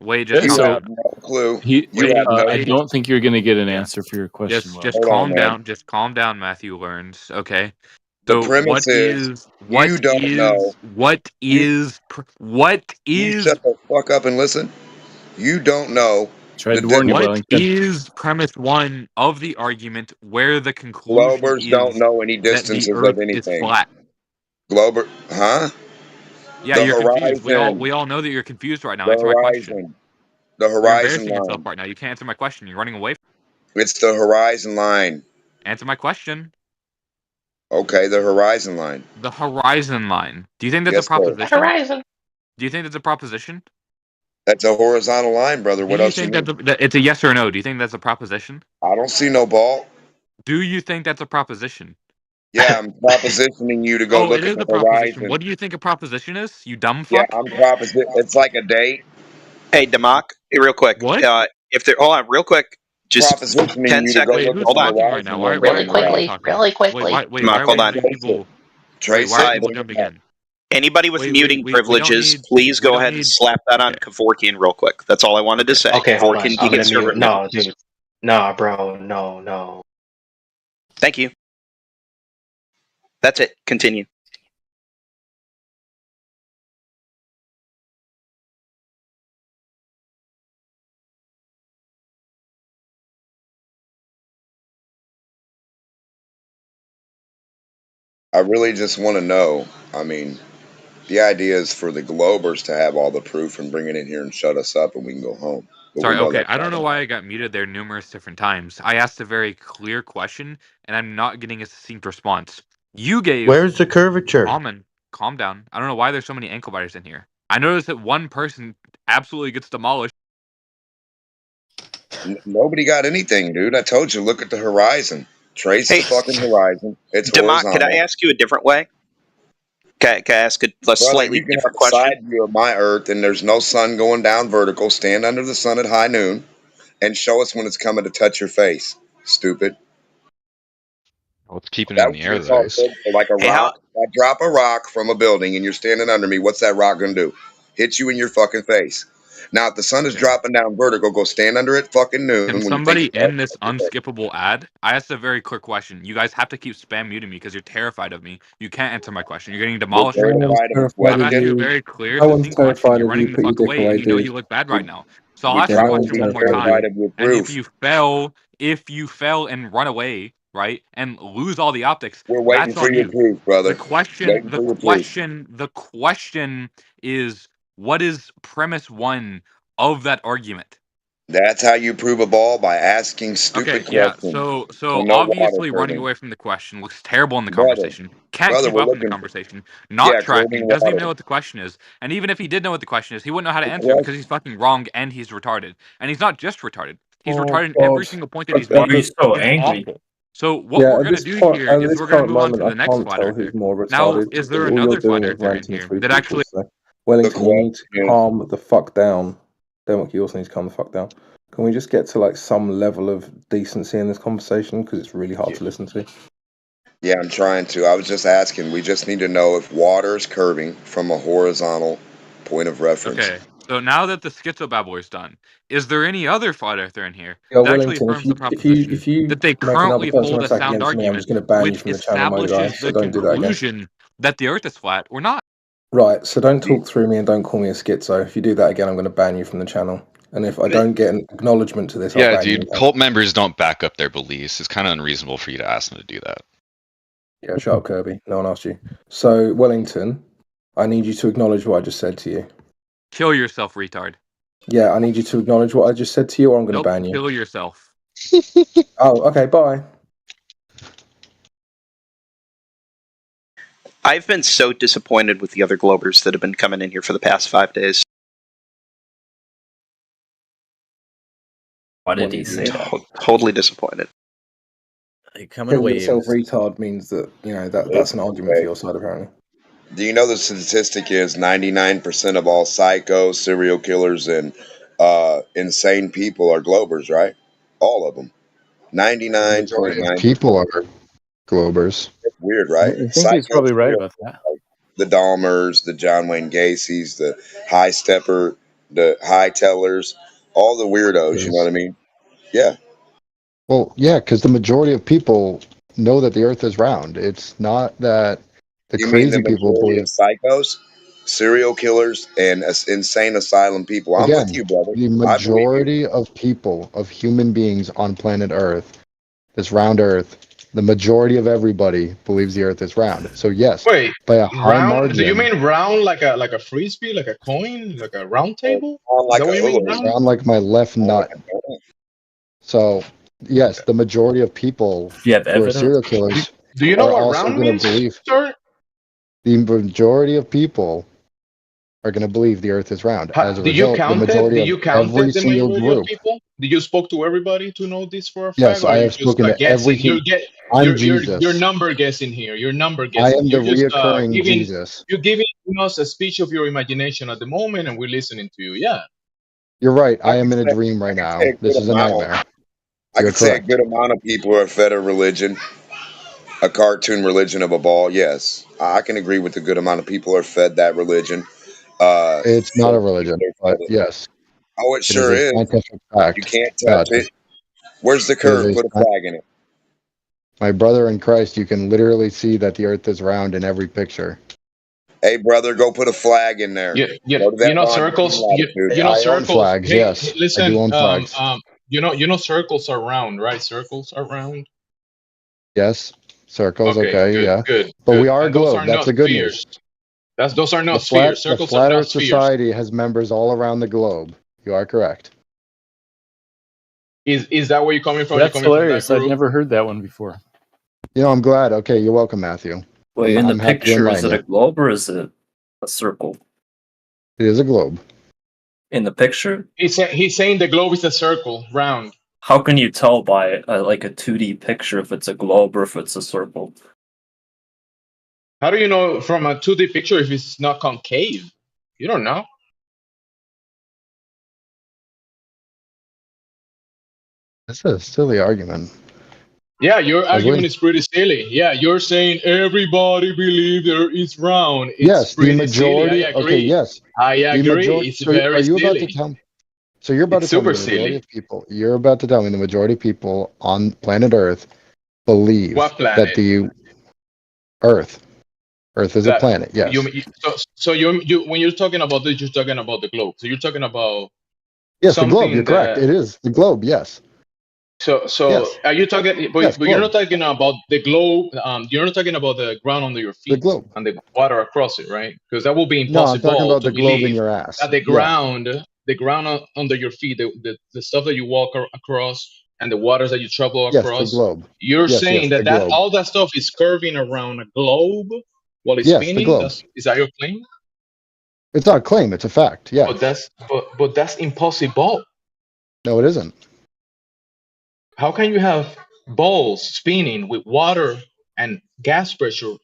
Wait. Just You calm have down. no clue. He, You have no. I don't think you're going to get an Yeah. answer for your question. Just Hold on, calm man. down. Just calm down. Matthew learns. Okay. The So premise is you don't know. You shut the fuck up and listen. You don't know. Tried to warn you, What Wellington. is premise one of the argument where the conclusion Globers don't is know any that the distances Earth of is anything. flat? Glober, huh? Yeah, The you're confused. We horizon. all know that you're confused right now. The Answer my question. horizon. The You're horizon embarrassing yourself line. right now. You can't answer my question. You're running away. It's the horizon line. Answer my question. Okay, the horizon line. The horizon line. Do you think that's Yes, a sir. proposition? Do you think that's a proposition? That's a horizontal line, brother. Do What you else you think need? it's a yes or no? Do you think that's a proposition? I don't see no ball. Do you think that's a proposition? Yeah, I'm propositioning you to go Oh, it look at is the a proposition. horizon. What do you think a proposition is? You dumb Yeah, fuck. I'm proposition. It's like a date. Hey, Demok, real quick. What? If there, hold on, real quick. Just Propositioning 10 you to go seconds. Wait, look who's at the Hold on. talking right now? horizon Why one why day, why are you right? talking? Wait, Demok, why are we hold on. muting Trace it. people? Trace Why are it. people Bring it jumping back. in? Anybody with muting We don't privileges, need please we go don't ahead and need slap that on okay. Kevorkian real quick. That's all I wanted to say. Okay, hold on. Kevorkian, I'm you can gonna mute. serve it now. No, dude. No, bro. No. Thank you. That's it. Continue. I really just want to know. I mean, the idea is for the Globers to have all the proof and bring it in here and shut us up, and we can go home. But Sorry, we know okay. that's I not don't know going to why I happen. got muted there numerous different times. I asked a very clear question and I'm not getting a succinct response. You gave Where's the curvature? calm down. I don't know why there's so many ankle biters in here. I noticed that one person absolutely gets demolished. Nobody got anything, dude. I told you, look at the horizon. Trace Hey, the fucking horizon. It's Demok, could I horizontal. ask you a different way? Can I ask a Brother, slightly you can have different a question? side view of my Earth, and there's no sun going down vertical. Stand under the sun at high noon and show us when it's coming to touch your face. Stupid. What's keeping it That in would the be air, a though? falsehood. So like a Hey, how? rock. I drop a rock from a building and you're standing under me. What's that rock going to do? Hit you in your fucking face. Now, if the sun is dropping down vertical, go stand under it fucking noon. Can when you think somebody it's dark. end this unskippable ad? I asked a very quick question. You guys have to keep spam muting me because you're terrified of me. You can't answer my question. You're getting demolished right now. I've asked you a very clear, No one's succinct question. terrified You're of you. running the Put your fuck dick away, away, and you know dude. you look bad right now. So I'll We're ask you Yeah, the no one's question one more terrified of time. you. terrified of your And proof. if you fail and run away, right, and lose all the optics, We're waiting that's for on your you. proof, brother. Waiting for your proof. The question is, what is premise one of that argument? That's how you prove a ball, by asking stupid Okay, yeah. questions. So No water obviously running curving. away from the question looks terrible in the Brother, conversation. Can't brother, keep we're up in the looking for, conversation. Not tracking. curving Doesn't even water. know what the question is. And even if he did know what the question is, he wouldn't know how to The answer it because question, he's fucking wrong and he's retarded. And he's not just retarded. He's Oh retarded in every God. single point that he's At making this, is awful. So what yeah, we're at gonna this do point, here at is this we're gonna current move on moment, to I the next can't flat tell earther. who's more Now, retarded is because there all you're another flat doing is earther in ranting here through that people. actually? So, the Wellington, you need to question is, calm the fuck down. Denmark, you also need to calm the fuck down. Can we just get to like some level of decency in this conversation because it's really hard to listen to? yeah, I'm trying to. I was just asking. We just need to know if water is curving from a horizontal point of reference. Okay. So now that the schizobabbler is done, is there any other flat earther in here Yeah, that actually Wellington, affirms the proposition if you that they make another currently personal hold a attack sound against me, I'm argument just going to ban you which from the channel, my guy. establishes So the don't do that again. conclusion that the Earth is flat or not? Right. So don't talk through me and don't call me a schizo. If you do that again, I'm going to ban you from the channel. And if I don't get an acknowledgement to this, I'll Yeah, ban you. dude, cult members don't back up their beliefs. It's kind of unreasonable for you to ask them to do that. Yeah, shut up, Kirby. No one asked you. So, Wellington, I need you to acknowledge what I just said to you. Kill yourself, retard. Yeah, I need you to acknowledge what I just said to you, or I'm going to Nope, ban you. kill yourself. Oh, okay, bye. I've been so disappointed with the other Globers that have been coming in here for the past 5 days. Why did he say that? Totally disappointed. They come in Kill yourself, waves. retard means that, you know, that's an argument for your side, apparently. Do you know the statistic is 99% of all psychos, serial killers, and insane people are Globers, right? All of them. The majority of 99.9%. people are Globers. It's weird, right? I think he's Psychos, probably right serial about that. killers, the Dahmers, the John Wayne Gacy's, the high stepper, the high tellers, all the weirdos, you know what I mean? Yeah. Well, yeah, because the majority of people know that the Earth is round. It's not that the You mean the crazy people majority believe. of psychos, serial killers, and insane asylum people? I'm with Again, you, brother. the I believe you. majority of people, of human beings on planet Earth, this round Earth, the majority of everybody believes the Earth is round. So yes, Wait, by a high round? margin. Do you mean round like a frisbee, like a coin, like a round table? Is that what you mean? Round? Sound like my left nut. So yes, the majority of people You have who are evidence? serial killers Do you know are what also round going to means, believe. sir? The majority of people are going to believe the Earth is round. As a Did you result, the count it? majority Did of you count every the single majority of group. people? Did you spoke to everybody to know this for a Yes, fact, or I are you have just spoken to every guessing? human. I'm You're Jesus. number guessing here. You're number I guessing. am the You're just reoccurring giving Jesus. you're giving us a speech of your imagination at the moment, and we're listening to you. Yeah. You're right. I I am could in a say, dream right I could now. say a This good is a amount. nightmare. I You're could say a correct. good amount of people are fed a religion, a cartoon religion of a ball. Yes, I can agree with a good amount of people are fed that religion. It's not a Certain religion, people are but fed it. yes, Oh, it it is sure a is. scientific You fact. can't touch Gotcha. it. Where's the It is curve? Put a flag in it. my brother in Christ. You can literally see that the Earth is round in every picture. Hey, brother, go put a flag in there. Go to that longitude Circles. latitude. You know I own circles. flags. Hey, Yes, I do listen. own flags. You know circles are round, right? Circles are round. Yes, circles. Okay, Okay, good, yeah. good, But we good. are a And those globe. are That's not the good spheres. news. Those are The not spheres. the Circles are Flat not Earth spheres. Society has members all around the globe. You are correct. Is that where you're coming from? You're That's coming from that hilarious. I'd group? never heard that one before. You know, I'm glad. Okay, you're welcome, Matthew. Wait, in the I'm happy to picture, is enlighten it a you. globe or is it a circle? It is a globe. In the picture? He's saying the globe is a circle, round. How can you tell by like a 2D picture if it's a globe or if it's a circle? How do you know from a 2D picture if it's not concave? You don't know. That's a silly argument. Yeah, your I was argument waiting. is pretty silly. Yeah, you're saying everybody believes the Earth is round. It's Yes, the pretty silly. I majority. Okay, agree. yes, I the agree. majority. It's So are very you about to silly. tell? So you're about It's to tell me super the majority silly. of people. You're about to tell me the majority of people on planet Earth believe What that planet? the Earth is a That planet. Yes. so you when you're talking about this, you're talking about the globe. So you're talking about Yes, the globe. You're something correct. that. It is the globe. Yes. So Yes. are you talking? Yes. But you're Globe. not talking about the globe. You're not talking about the ground under your The feet globe. and the water across it, right? Because that would be No, I'm talking impossible about to the globe in believe your ass. that the Yeah. under your feet, the stuff that you walk across, and the waters that you travel Yes, the across. globe. You're Yes. saying Yes, the that globe. all that stuff is curving around a globe while it's Yes, the spinning. globe. Is that your claim? It's not a claim. It's a fact. Yeah. But that's impossible. No, it isn't. How can you have balls spinning with water and gas pressure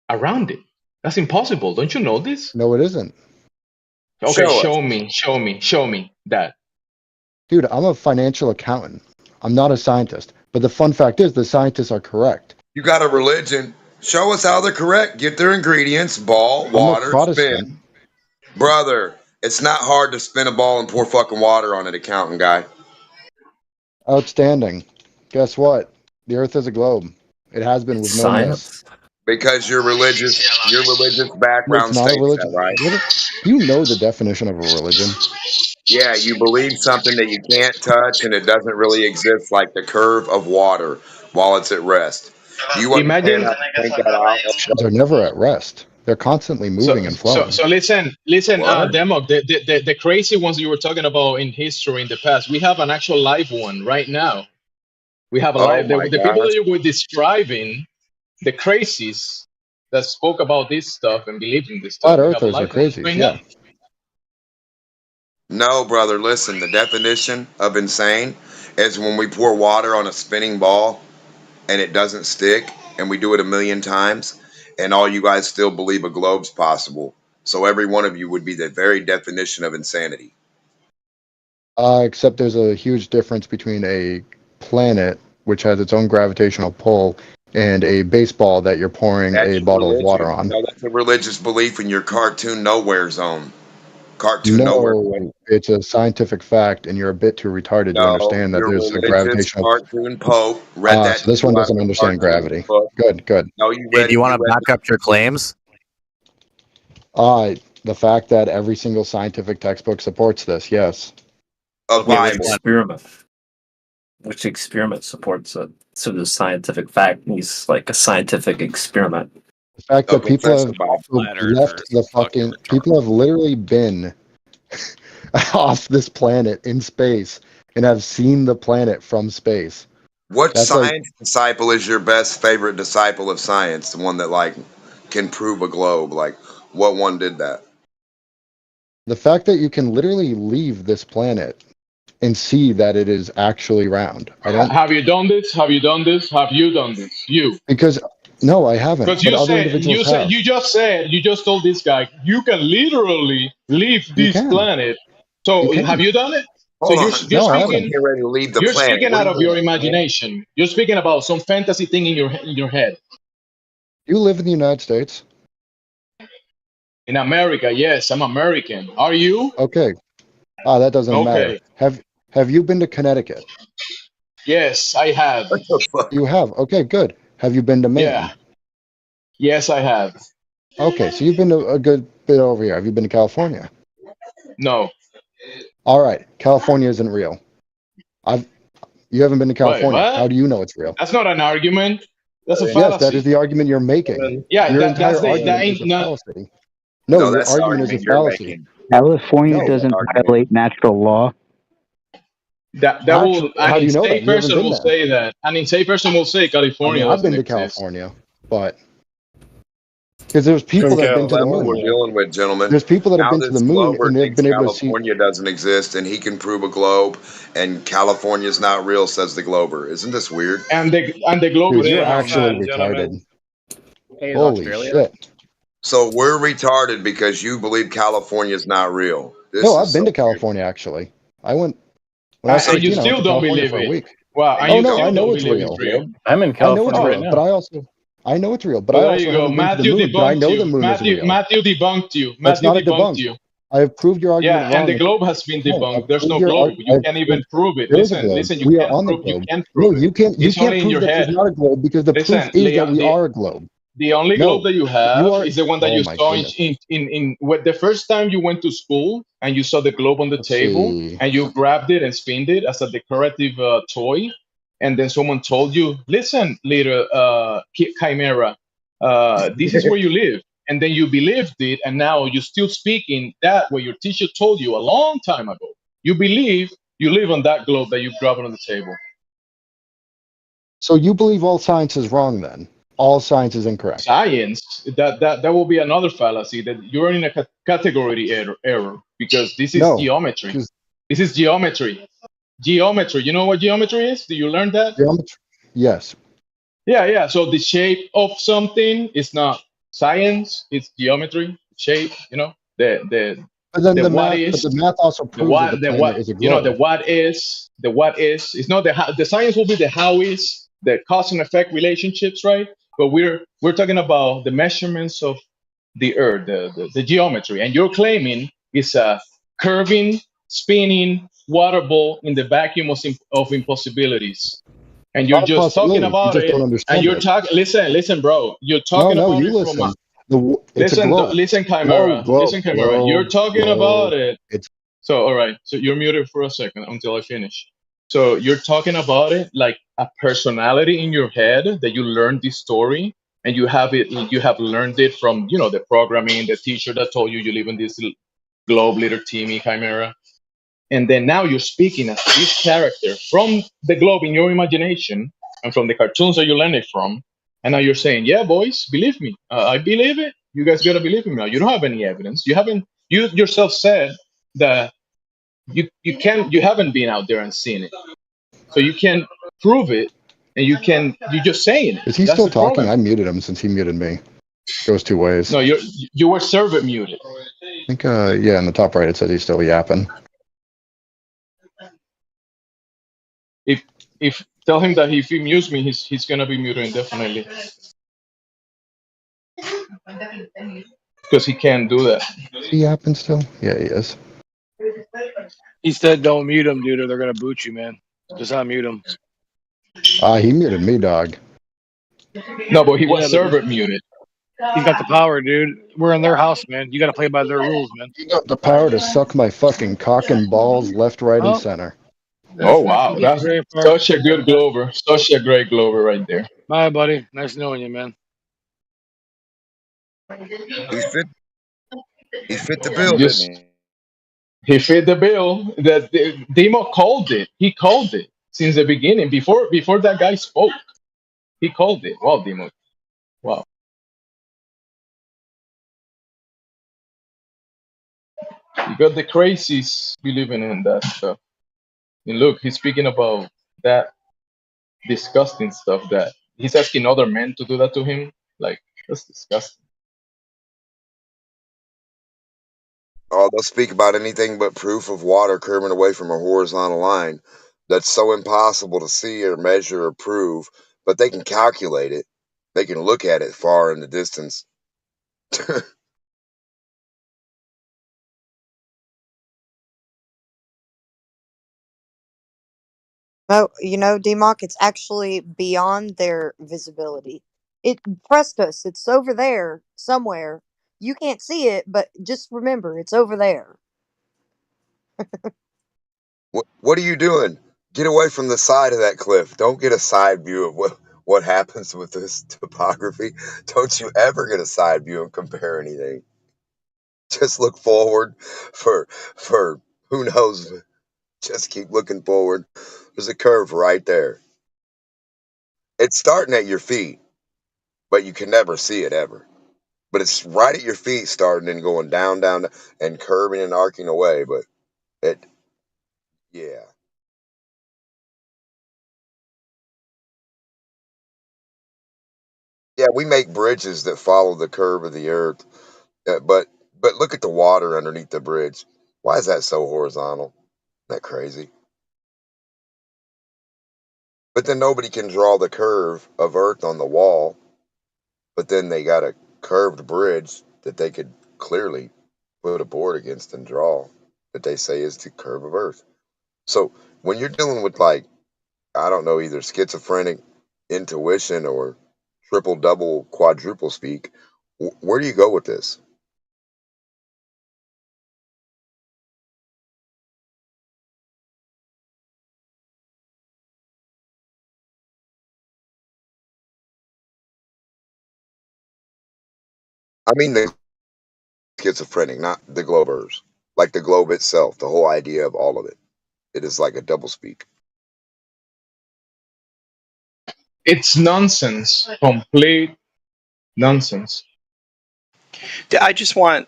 around it? That's impossible. Don't you know this? No, it isn't. Okay, Show us. show me that. Dude, I'm a financial accountant. I'm not a scientist. But the fun fact is, the scientists are correct. You got a religion. Show us how they're correct. Get their ingredients: ball, I'm a water, Protestant. spin. Brother, it's not hard to spin a ball and pour fucking water on it, accountant guy. Outstanding. Guess what? The Earth is a globe. It has been It's with no miss. science. Because your religious It's background not a states religion. that, right? Do you know the definition of a religion? Yeah, you believe something that you can't touch and it doesn't really exist, like the curve of water while it's at rest. Do you understand Imagine. how to think that out? They're never at rest. They're constantly moving and flowing. So listen, What? Demo, the crazy ones you were talking about in history in the past. We have an actual live one right now. We have a Oh live my the people gosh. that you were describing, the crazies that spoke about this stuff and believed in this stuff. Flat We have a earthers are live one crazies, right yeah. now. No, brother, listen. The definition of insane is when we pour water on a spinning ball and it doesn't stick, and we do it a million times, and all you guys still believe a globe's possible. So every one of you would be the very definition of insanity. Except there's a huge difference between a planet, which has its own gravitational pull, and a baseball that you're pouring That's a your bottle of water religion. on. No, that's a religious belief in your cartoon nowhere zone. Cartoon nowhere. No, it's a scientific fact, and you're a bit too retarded to No, understand that your there's a religious gravitational. cartoon Pope read that So to this one you out doesn't of a understand cartoon gravity. book. Good, good. No, you Hey, read do you it. want You to read back up your claims? The fact that every single scientific textbook supports this, yes. a Okay, Bible. which experiment supports it? So the scientific fact needs like a scientific experiment. The fact that Okay, people that's have the Bible. left the fucking people have literally been off this planet in space and have seen the planet from space. What That's like science disciple is your best favorite disciple of science? The one that like can prove a globe. Like, what one did that? the fact that you can literally leave this planet and see that it is actually round. I don't Have you done this? Have you done this? Have you done this? You. because no, I haven't, Because but other individuals have. you just told this guy you can literally leave You this can. planet. You So have can. you done it? So Hold on. you're No, I How would you haven't. speaking get ready to leave the you're planet? speaking What out do of you your mean, man? imagination. You're speaking about some fantasy thing in your head. You live in the United States. In America, yes, I'm American. Are you? Okay. That doesn't matter. Okay. Have you been to Connecticut? Yes, I have. What the fuck? You have. Okay, good. Have you been to Yeah. Maine? Yes, I have. Okay, so you've been to a good bit over here. Have you been to California? No. All right, California isn't real. You haven't been to Wait, California. How what? do you know it's real? That's not an argument. That's a Yes, that is fallacy. the argument you're making. Yeah, Your that's entire that argument is ain't a not fallacy. No, No, your that's the argument is a argument you're fallacy. making. California No. doesn't Argument. violate natural law. that will Actually, an how do you know that? insane You haven't person been will there. say that. An insane person will say I mean, California I've doesn't been to exist. California, but because there's people This that have is been the to the level we're moon. dealing with, gentlemen. There's people that have Now been to the this moon Glober and they've thinks been able to see. California doesn't exist and he can prove a globe and California's not real, says the Glober. Isn't this weird? And the globe Dude, is you're round. actually retarded. Hey, is Holy Australia? shit. So we're retarded because you believe California's not real. This No, is I've been so to weird. California actually. When I was And you 16, I went still to don't California believe for a it. week. Wow, and Oh you no, I still know don't it's believe it's real. real? I'm in I know it's California right real, now. but I know it's real, but So I there you also go. haven't been to the Matthew moon. But I debunked know the you. moon is real. Matthew debunked you. That's Matthew not a debunked debunk. you. I have proved your Yeah, argument and wrong. the globe has been No, debunked. I've There's proved no your globe. You I've can't even proved prove it. there is a Listen, globe. listen. You We are can't on the prove. You globe. can't No, prove it. you It's can't only in prove your that there's head. not a globe because the proof Listen, is that we are a globe. the only globe No, that you you have are. is the one that Oh you my saw goodness. in what the first time you went to school and you saw the globe on the Let's table see. and you grabbed it and spinned it as a decorative toy, and then someone told you, "Listen, little chimera, this is where you live." And then you believed it, and now you're still speaking that what your teacher told you a long time ago. You believe you live on that globe that you grabbed on the table. So you believe all science is wrong then? All science is incorrect. Science, that will be another fallacy, that you're in a category error, because this is No, geometry. because This is geometry. Geometry. You know what geometry is? Do you learn that? geometry. Yes. Yeah. So the shape of something is not science. It's geometry. Shape. You know But then the the what math. But is. the math also The proves that the what, the planet what, is a you know, the globe. what is, the what is. It's not the how. The science will be the how is, the cause and effect relationships, right? But we're talking about the measurements of the earth, the geometry, and you're claiming it's a curving, spinning water ball in the vacuum of impossibilities, and It's you're not a just talking possibility. You about just it, don't and understand you're it. talking. Listen, bro. You're No, talking no. about You it from a. listen. It's a Listen, globe. listen, Globe. Chimera. Globe. Listen, Chimera. You're Globe. talking Globe. about it. It's So, all right. So you're muted for a second until I finish. So you're talking about it like a personality in your head that you learned this story, and you have it. You have learned it from the programming, the teacher that told you you live in this globe, little Timmy Chimera, and then now you're speaking as this character from the globe in your imagination and from the cartoons that you learned it from, and now you're saying, "Yeah, boys, believe me. I believe it. You guys gotta believe me now. You don't have any evidence. You haven't. You yourself said that you haven't been out there and seen it, so you can prove it, and you're just saying it. is he That's still the talking? problem. I muted him since he muted me. Goes two ways. No, you were server muted. I think. Yeah. In the top right, it says he's still yapping. If tell him that if he mutes me, he's gonna be muted indefinitely, because he can't do that. Is he yapping still? Yeah, he is. He said, "Don't mute him, dude, or they're gonna boot you, man. Just unmute him." He muted me, dog. No, but he was Yeah, but server muted. he's got the power, dude. We're in their house, man. You got to play by their rules, man. You got the power to suck my fucking cock and balls left, right, and Oh, center. Oh that's not wow, going to get you that's very far. such a good Glover, such a great Glover right there. Bye, buddy. Nice knowing you, man. He fit the bill, Just didn't he? he fit the bill. That Demo called it. He called it since the beginning. Before that guy spoke, he called it. Wow, Demo. Wow. You got the crazies believing in that stuff. And look, he's speaking about that disgusting stuff that he's asking other men to do that to him. Like, that's disgusting. Oh, they'll speak about anything but proof of water curving away from a horizontal line. That's so impossible to see or measure or prove, but they can calculate it. They can look at it far in the distance. No, Democ, it's actually beyond their visibility. It trust us, it's over there somewhere. You can't see it, but just remember, it's over there. What are you doing? Get away from the side of that cliff. Don't get a side view of what happens with this topography. Don't you ever get a side view and compare anything. Just look forward for who knows. Just keep looking forward. There's a curve right there. It's starting at your feet, but you can never see it ever. But it's right at your feet, starting and going down, down, and curving and arcing away. But yeah. Yeah, we make bridges that follow the curve of the earth. But look at the water underneath the bridge. Why is that so horizontal? Isn't that crazy? But then nobody can draw the curve of Earth on the wall. But then they got a curved bridge that they could clearly put a board against and draw that they say is the curve of Earth. So when you're dealing with, like, I don't know, either schizophrenic intuition or triple, double, quadruple speak, where do you go with this? I mean the schizophrenic, not the globers. Like the globe itself, the whole idea of all of it. It is like a double speak. It's nonsense, complete nonsense. I just want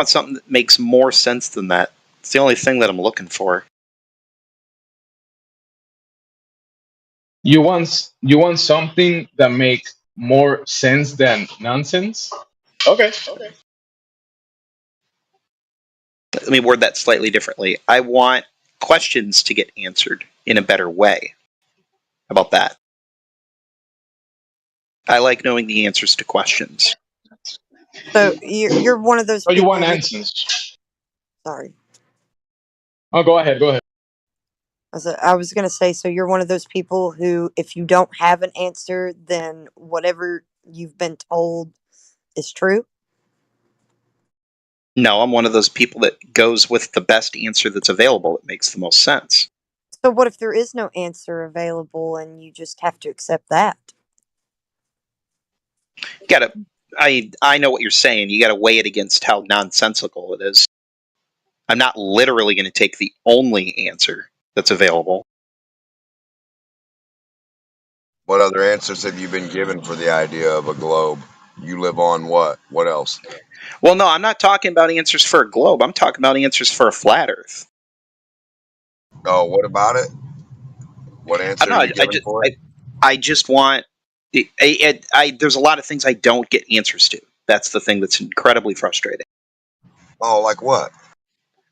something that makes more sense than that. It's the only thing that I'm looking for. You want something that makes more sense than nonsense? Okay. Let me word that slightly differently. I want questions to get answered in a better way. How about that? I like knowing the answers to questions. So you're one of those So you people want who. answers? Sorry. Oh, go ahead. Go ahead. I was going to say, so you're one of those people who, if you don't have an answer, then whatever you've been told is true? No, I'm one of those people that goes with the best answer that's available. It makes the most sense. So what if there is no answer available and you just have to accept that? I know what you're saying. You got to weigh it against how nonsensical it is. I'm not literally going to take the only answer that's available. What other answers have you been given for the idea of a globe? You live on what? What else? Well, no, I'm not talking about answers for a globe. I'm talking about answers for a flat Earth. Oh, what about it? What answer are you given for it? I just want. There's a lot of things I don't get answers to. That's the thing that's incredibly frustrating. Oh, like what?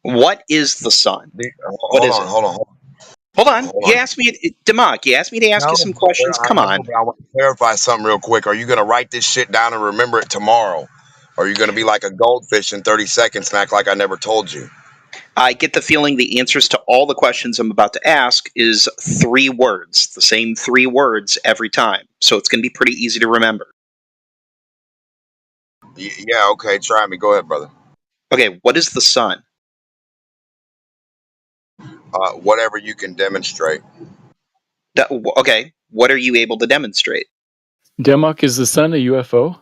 What is the sun? Hold on. You asked me, Democ. You asked me to ask you some questions. Come on. But I want to clarify something real quick. Are you going to write this shit down and remember it tomorrow? Or are you going to be like a goldfish in 30 seconds and act like I never told you? I get the feeling the answers to all the questions I'm about to ask is 3 words, the same 3 words every time. So it's going to be pretty easy to remember. Yeah, okay, try me. Go ahead, brother. Okay, what is the sun? Whatever you can demonstrate. Okay, what are you able to demonstrate? Democ, is the sun a UFO?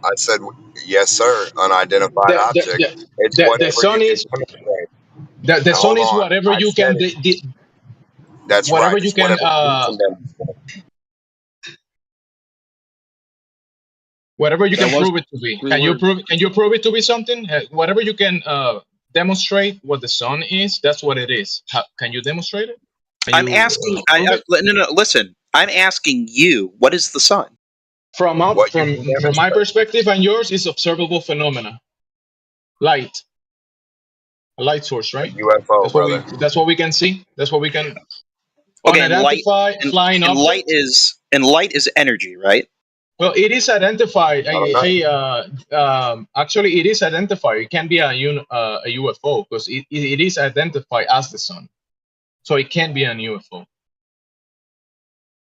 I said, yes, sir. Unidentified object. It's whatever the sun you is can demonstrate. the sun is whatever you can. That's whatever right. you can. Whatever you can prove it to be. Can you prove it to be something? Whatever you can demonstrate what the sun is, that's what it is. Can you demonstrate it? I'm asking. No, listen. I'm asking you. What is the sun? From my perspective and yours, is observable phenomena. Light. A light source, right? UFO, that's what we can see. That's what we can. Okay, unidentified flying object. Light is energy, right? Well, it is identified. Actually, it is identified. It can be a UFO because it is identified as the sun, so it can be a UFO.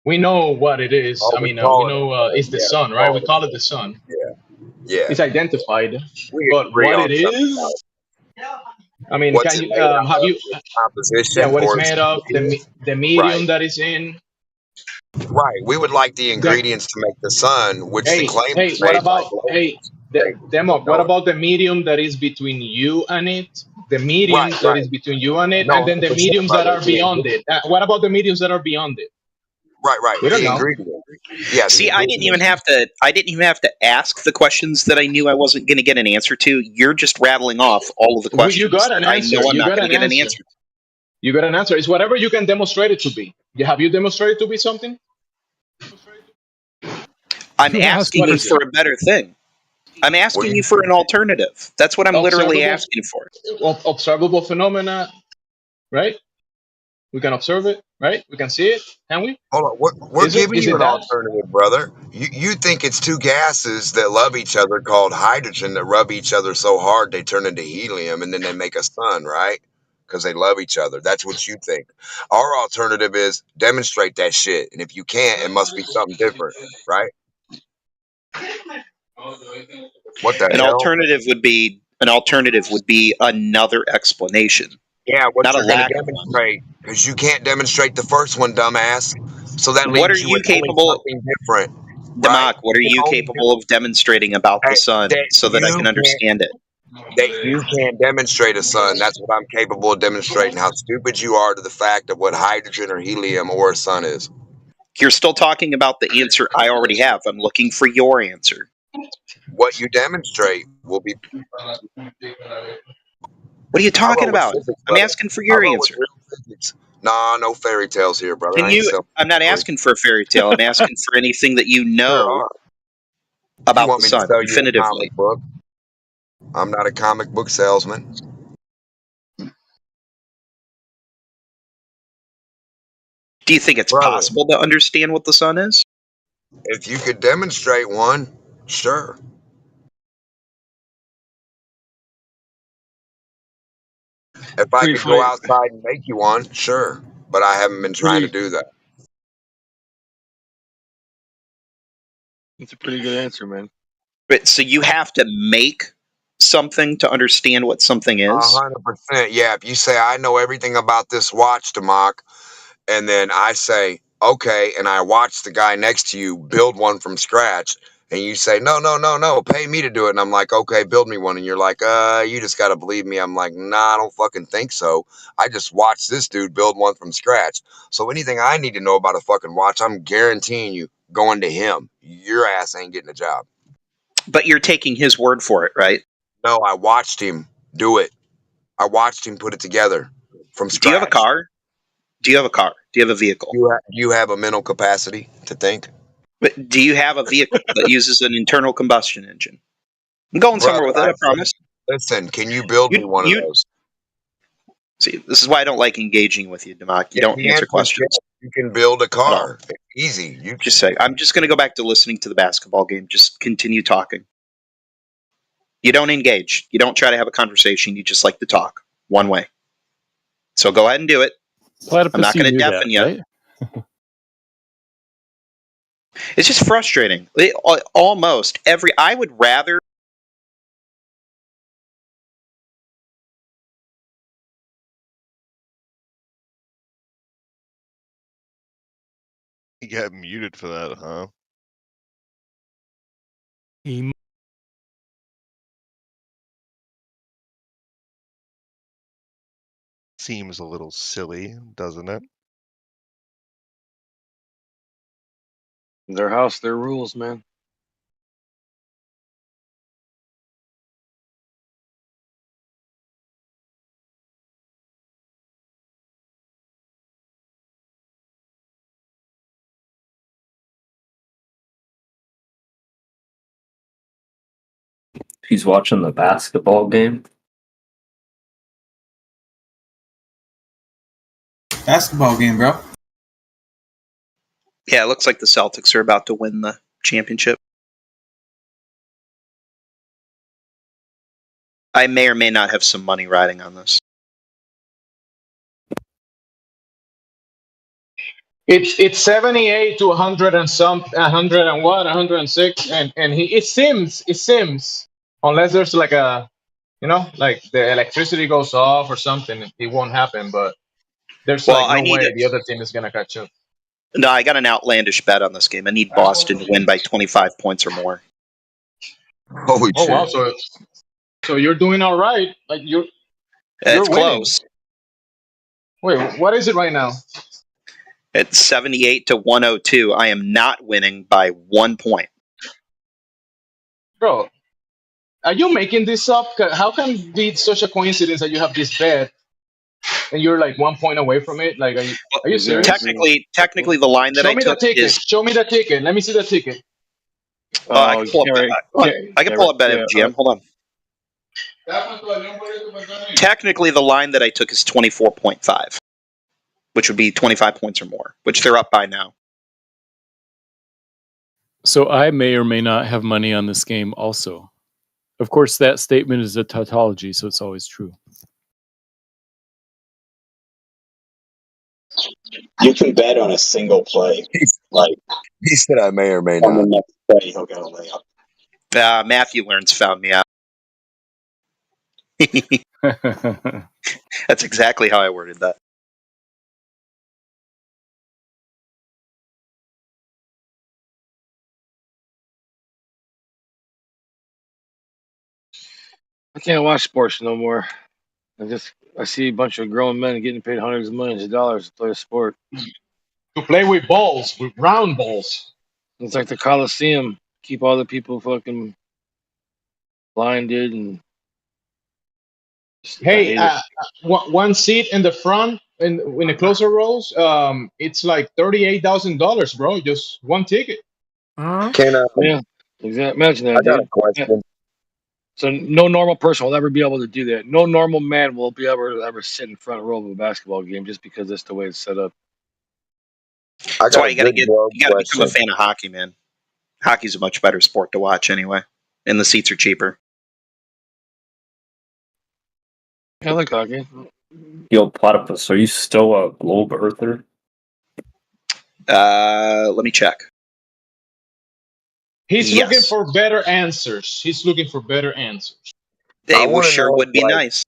We know what it is. We know it's the sun, right? We call it the sun. Yeah. It's identified, but what it is? I mean, can you have you? Composition. Yeah, what it's made of, the medium that it's in. Right. We would like the ingredients to make the sun, which the claim is what made about by Demo? What about the medium that is between you and it? The medium that is between you and it, and then the mediums that are beyond it. What about the mediums that are beyond it? Right. We don't the know. ingredient. Yeah. See, I didn't even have to ask the questions that I knew I wasn't going to get an answer to. You're just rattling off all of the questions. You got an answer. I know I'm not going to get an answer. You got an answer. It's whatever you can demonstrate it to be. Have you demonstrated to be something? I'm asking you for a better thing. I'm asking you for an alternative. That's what I'm literally asking for. Observable phenomena, right? We can observe it, right? We can see it, can we? Hold on, we're giving Is you it an that? alternative, brother. You think it's two gases that love each other called hydrogen that rub each other so hard they turn into helium and then they make a sun, right? Because they love each other. That's what you think. Our alternative is demonstrate that shit, and if you can't, it must be something different, right? What the An hell? alternative would be another explanation. Yeah, what Not a you're going to lack of one. demonstrate, because you can't demonstrate the first one, dumbass. So that What are leaves you you with only capable, something different, right? Democ? What are You you can only capable of demonstrating about the sun that so that I can understand it? you can't demonstrate a sun. That's what I'm capable of demonstrating. How stupid you are to the fact of what hydrogen or helium or a sun is. You're still talking about the answer I already have. I'm looking for your answer. What you demonstrate will be. What are you I talking roll with about? physics, I'm brother. asking for I your roll with answer. real physics. Nah, no fairy tales here, brother. I ain't selling. I'm not asking for a fairy tale. I'm asking for anything that you Sure know are. You about want the me to sun, sell you a definitively. comic book? I'm not a comic book salesman. Do you think it's Brother, possible to understand what the sun is? if you could demonstrate one, sure. If I could go outside and make you one, sure. But I haven't been trying to do that. It's a pretty good answer, man. But so you have to make something to understand what something is? 100%. Yeah, if you say, I know everything about this watch, Democ, and then I say, okay, and I watch the guy next to you build one from scratch, and you say, no, pay me to do it. And I'm like, okay, build me one. And you're like, you just got to believe me. I'm like, nah, I don't fucking think so. I just watched this dude build one from scratch. So anything I need to know about a fucking watch, I'm guaranteeing you going to him. Your ass ain't getting a job. But you're taking his word for it, right? No, I watched him do it. I watched him put it together from scratch. Do you have a car? Do you have a car? Do you have a vehicle? You have a mental capacity to think? But do you have a vehicle that uses an internal combustion engine? I'm going somewhere with it, I promise. Listen, can you build me one of those? See, this is why I don't like engaging with you, Democ. You don't answer questions. Yes, you can build a car. It's easy. You just say, I'm just going to go back to listening to the basketball game. Just continue talking. You don't engage. You don't try to have a conversation. You just like to talk one way. So go ahead and do it. I'm not going to deafen you. Right? It's just frustrating. Almost every. I would rather. You got muted for that, huh? Seems a little silly, doesn't it? Their house, their rules, man. He's watching the basketball game. Basketball game, bro. Yeah, it looks like the Celtics are about to win the championship. I may or may not have some money riding on this. It's 78 to 100 and some 101, 106, and it seems unless there's like a like the electricity goes off or something, it won't happen. But there's like no way the other team is gonna catch up. No, I got an outlandish bet on this game. I need Boston to win by 25 points or more. Holy shit! Wow, so you're doing all right. Like you're winning. Close. Wait, what is it right now? It's 78 to 102. I am not winning by 1 point. Bro, are you making this up? How can it be such a coincidence that you have this bet and you're like 1 point away from it? Like, are you serious? Technically, the line that I took is. Show me the ticket. Let me see the ticket. I can pull up BetMGM. Hold on. Technically, the line that I took is 24.5. which would be 25 points or more, which they're up by now. So I may or may not have money on this game also. Of course, that statement is a tautology, so it's always true. You can bet on a single play. Like He said I may or may on the not. next play, he'll get a layup. Matthew Learns found me out. That's exactly how I worded that. I can't watch sports no more. I see a bunch of grown men getting paid hundreds of millions of dollars to play a sport. To play with balls, with round balls. It's like the Coliseum. Keep all the people fucking blinded and. Hey, one seat in the front in the closer rows, it's like $38,000, bro. Just one ticket. Can Yeah, exactly. Imagine that, I got a dude. question. So no normal person will ever be able to do that. No normal man will be able to ever sit in front row of a basketball game just because that's the way it's set up. That's why you got to become a question. fan of hockey, man. Hockey's a much better sport to watch anyway, and the seats are cheaper. I like hockey. Yo, Platypus, are you still a globe earther? Let me check. He's Yes. looking for better answers. He's looking for better answers. They wanna sure know, would be like, nice.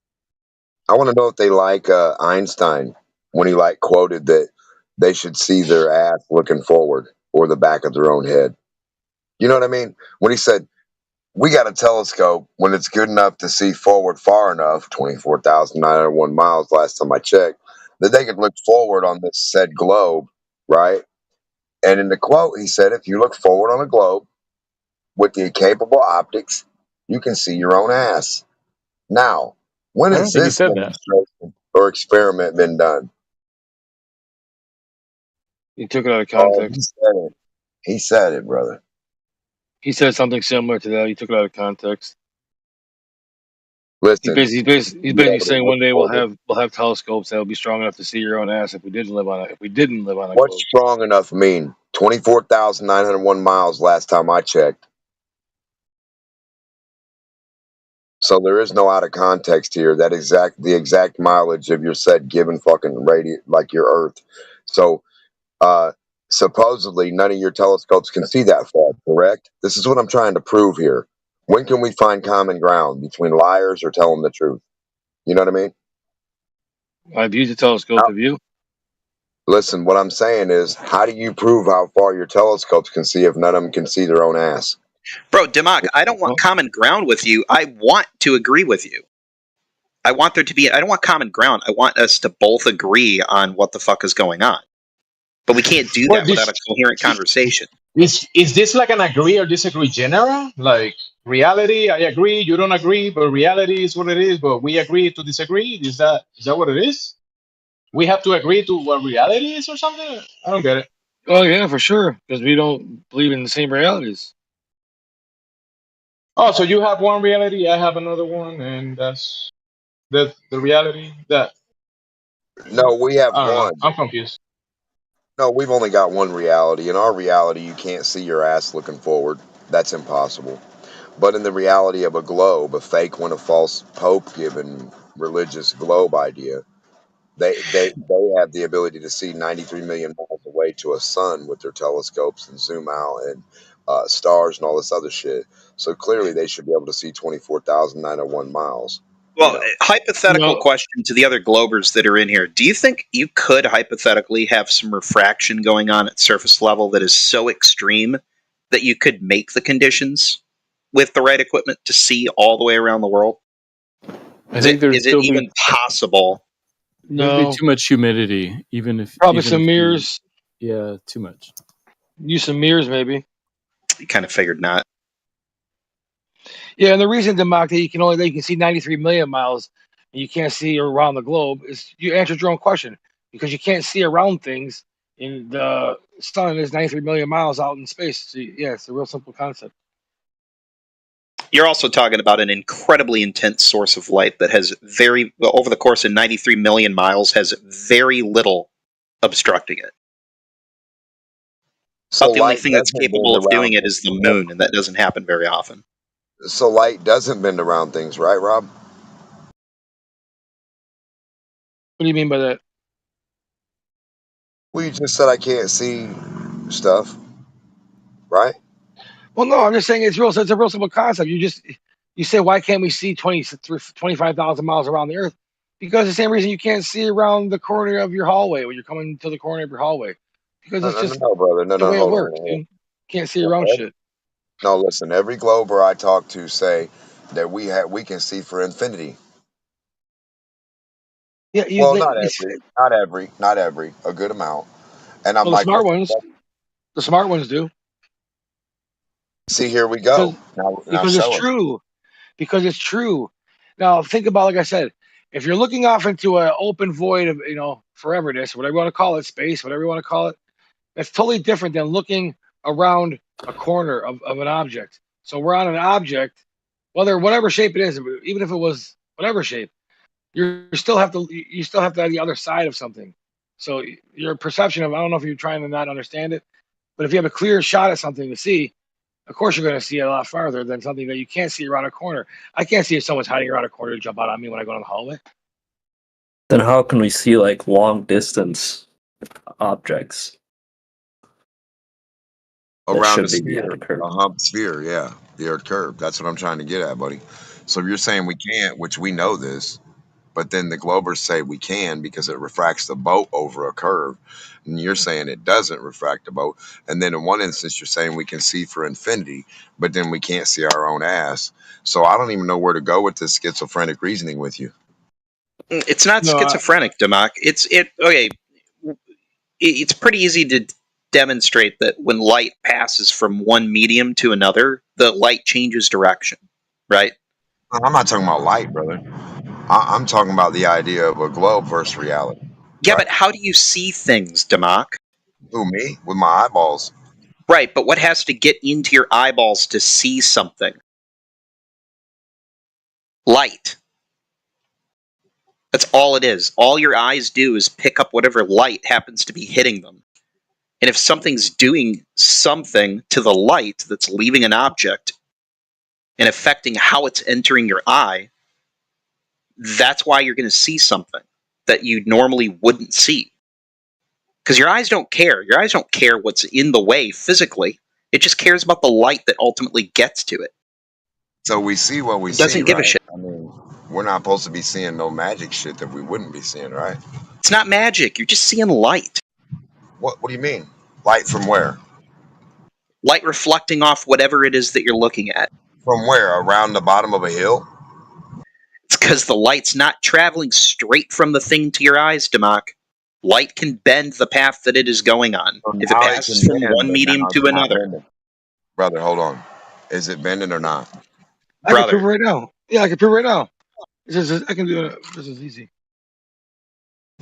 I want to know if they like Einstein when he like quoted that they should see their ass looking forward or the back of their own head. You know what I mean? When he said, we got a telescope when it's good enough to see forward far enough, 24,901 miles last time I checked, that they could look forward on this said globe, right? And in the quote, he said, if you look forward on a globe with the capable optics, you can see your own ass. Now, when I don't has think he this said that. demonstration or experiment been done? He took it out of Oh, context. he said it. He said it, brother. He said something similar to that. He took it out of context. Listen, He's basically be able to saying look one day we'll forward. have telescopes that will be strong enough to see your own ass if we didn't live on a globe. What's strong enough mean? 24,901 miles last time I checked. So there is no out of context here. The exact mileage of your said given fucking radius, like your Earth. So supposedly none of your telescopes can see that far, correct? This is what I'm trying to prove here. When can we find common ground between liars or telling the truth? You know what I mean? I've used a telescope. Have you? Listen, what I'm saying is, how do you prove how far your telescopes can see if none of them can see their own ass? Bro, Demog, I don't want common ground with you. I want to agree with you. I want there to be, I don't want common ground. I want us to both agree on what the fuck is going on. But we can't do that without a coherent conversation. Is this like an agree or disagree genera? Like reality, I agree, you don't agree, but reality is what it is, but we agree to disagree? Is that what it is? We have to agree to what reality is or something? I don't get it. Oh yeah, for sure. Because we don't believe in the same realities. Oh, so you have one reality, I have another one, and that's the reality that. No, we have I don't know. one. I'm confused. No, we've only got one reality. In our reality, you can't see your ass looking forward. That's impossible. But in the reality of a globe, a fake one, a false pope given religious globe idea, they have the ability to see 93 million miles away to a sun with their telescopes and zoom out and stars and all this other shit. So clearly they should be able to see 24,901 miles. Well, hypothetical question to the other globers that are in here. Do you think you could hypothetically have some refraction going on at surface level that is so extreme that you could make the conditions with the right equipment to see all the way around the world? I think Is it even possible? There'd be too much humidity, even if Probably even some if you- mirrors. yeah, too much. Use some mirrors, maybe. You kind of figured not. Yeah, and the reason that you can see 93 million miles and you can't see around the globe is you answered your own question because you can't see around things. And the sun is 93 million miles out in space. So yeah, it's a real simple concept. You're also talking about an incredibly intense source of light that has over the course of 93 million miles, has very little obstructing it. So About the only light thing that's doesn't bend capable of doing around it things. is the moon, and that doesn't happen very often. So light doesn't bend around things, right, Rob? What do you mean by that? Well, you just said I can't see stuff, right? Well, no, I'm just saying it's real. It's a real simple concept. You say, why can't we see 25,000 miles around the Earth? Because the same reason you can't see around the corner of your hallway when you're coming to the corner of your hallway. Because No, it's no, no, just no, brother. No, the no, way it hold on. works, Hold dude. Can't see on. around shit. No, listen. Every glober I talk to say that we can see for infinity. Yeah, Well, not every, a good amount. And I'm well, the like, smart what ones, the smart ones do. See, here we Because go. Now because it's show us. true. Because it's true. Now think about, like I said, if you're looking off into an open void of foreverness, whatever you want to call it, space, whatever you want to call it, that's totally different than looking around a corner of an object. So we're on an object, whatever shape it is, even if it was whatever shape, you still have to have the other side of something. So your perception of, I don't know if you're trying to not understand it, but if you have a clear shot at something to see, of course you're going to see it a lot farther than something that you can't see around a corner. I can't see if someone's hiding around a corner to jump out on me when I go down the hallway. Then how can we see like long distance objects? That Around a should be behind sphere, a curve. a hump sphere, yeah, the Earth curve. That's what I'm trying to get at, buddy. So you're saying we can't, which we know this, but then the Globers say we can because it refracts the boat over a curve, and you're saying it doesn't refract the boat. And then in one instance, you're saying we can see for infinity, but then we can't see our own ass. So I don't even know where to go with this schizophrenic reasoning with you. It's not No, schizophrenic, Democ. Okay. It's pretty easy to demonstrate that when light passes from one medium to another, the light changes direction, right? I'm not talking about light, brother. I'm talking about the idea of a globe versus reality. Yeah, Right? but how do you see things, Democ? Who, me? With my eyeballs. Right, but what has to get into your eyeballs to see something? Light. That's all it is. All your eyes do is pick up whatever light happens to be hitting them. And if something's doing something to the light that's leaving an object and affecting how it's entering your eye, that's why you're going to see something that you normally wouldn't see. Because your eyes don't care. Your eyes don't care what's in the way physically. It just cares about the light that ultimately gets to it. So we see what we It see, doesn't give a right? shit. I mean, we're not supposed to be seeing no magic shit that we wouldn't be seeing, right? It's not magic. You're just seeing light. What do you mean? Light from where? Light reflecting off whatever it is that you're looking at. From where? Around the bottom of a hill? It's because the light's not traveling straight from the thing to your eyes, Democ. Light can bend the path that it is going on So if it now it passes can from bend, one but medium now to it's not another. bending. Brother, hold on. Is it bending or not? I can prove Brother, it right now. Yeah, I can prove it right now. I can do it. This is easy.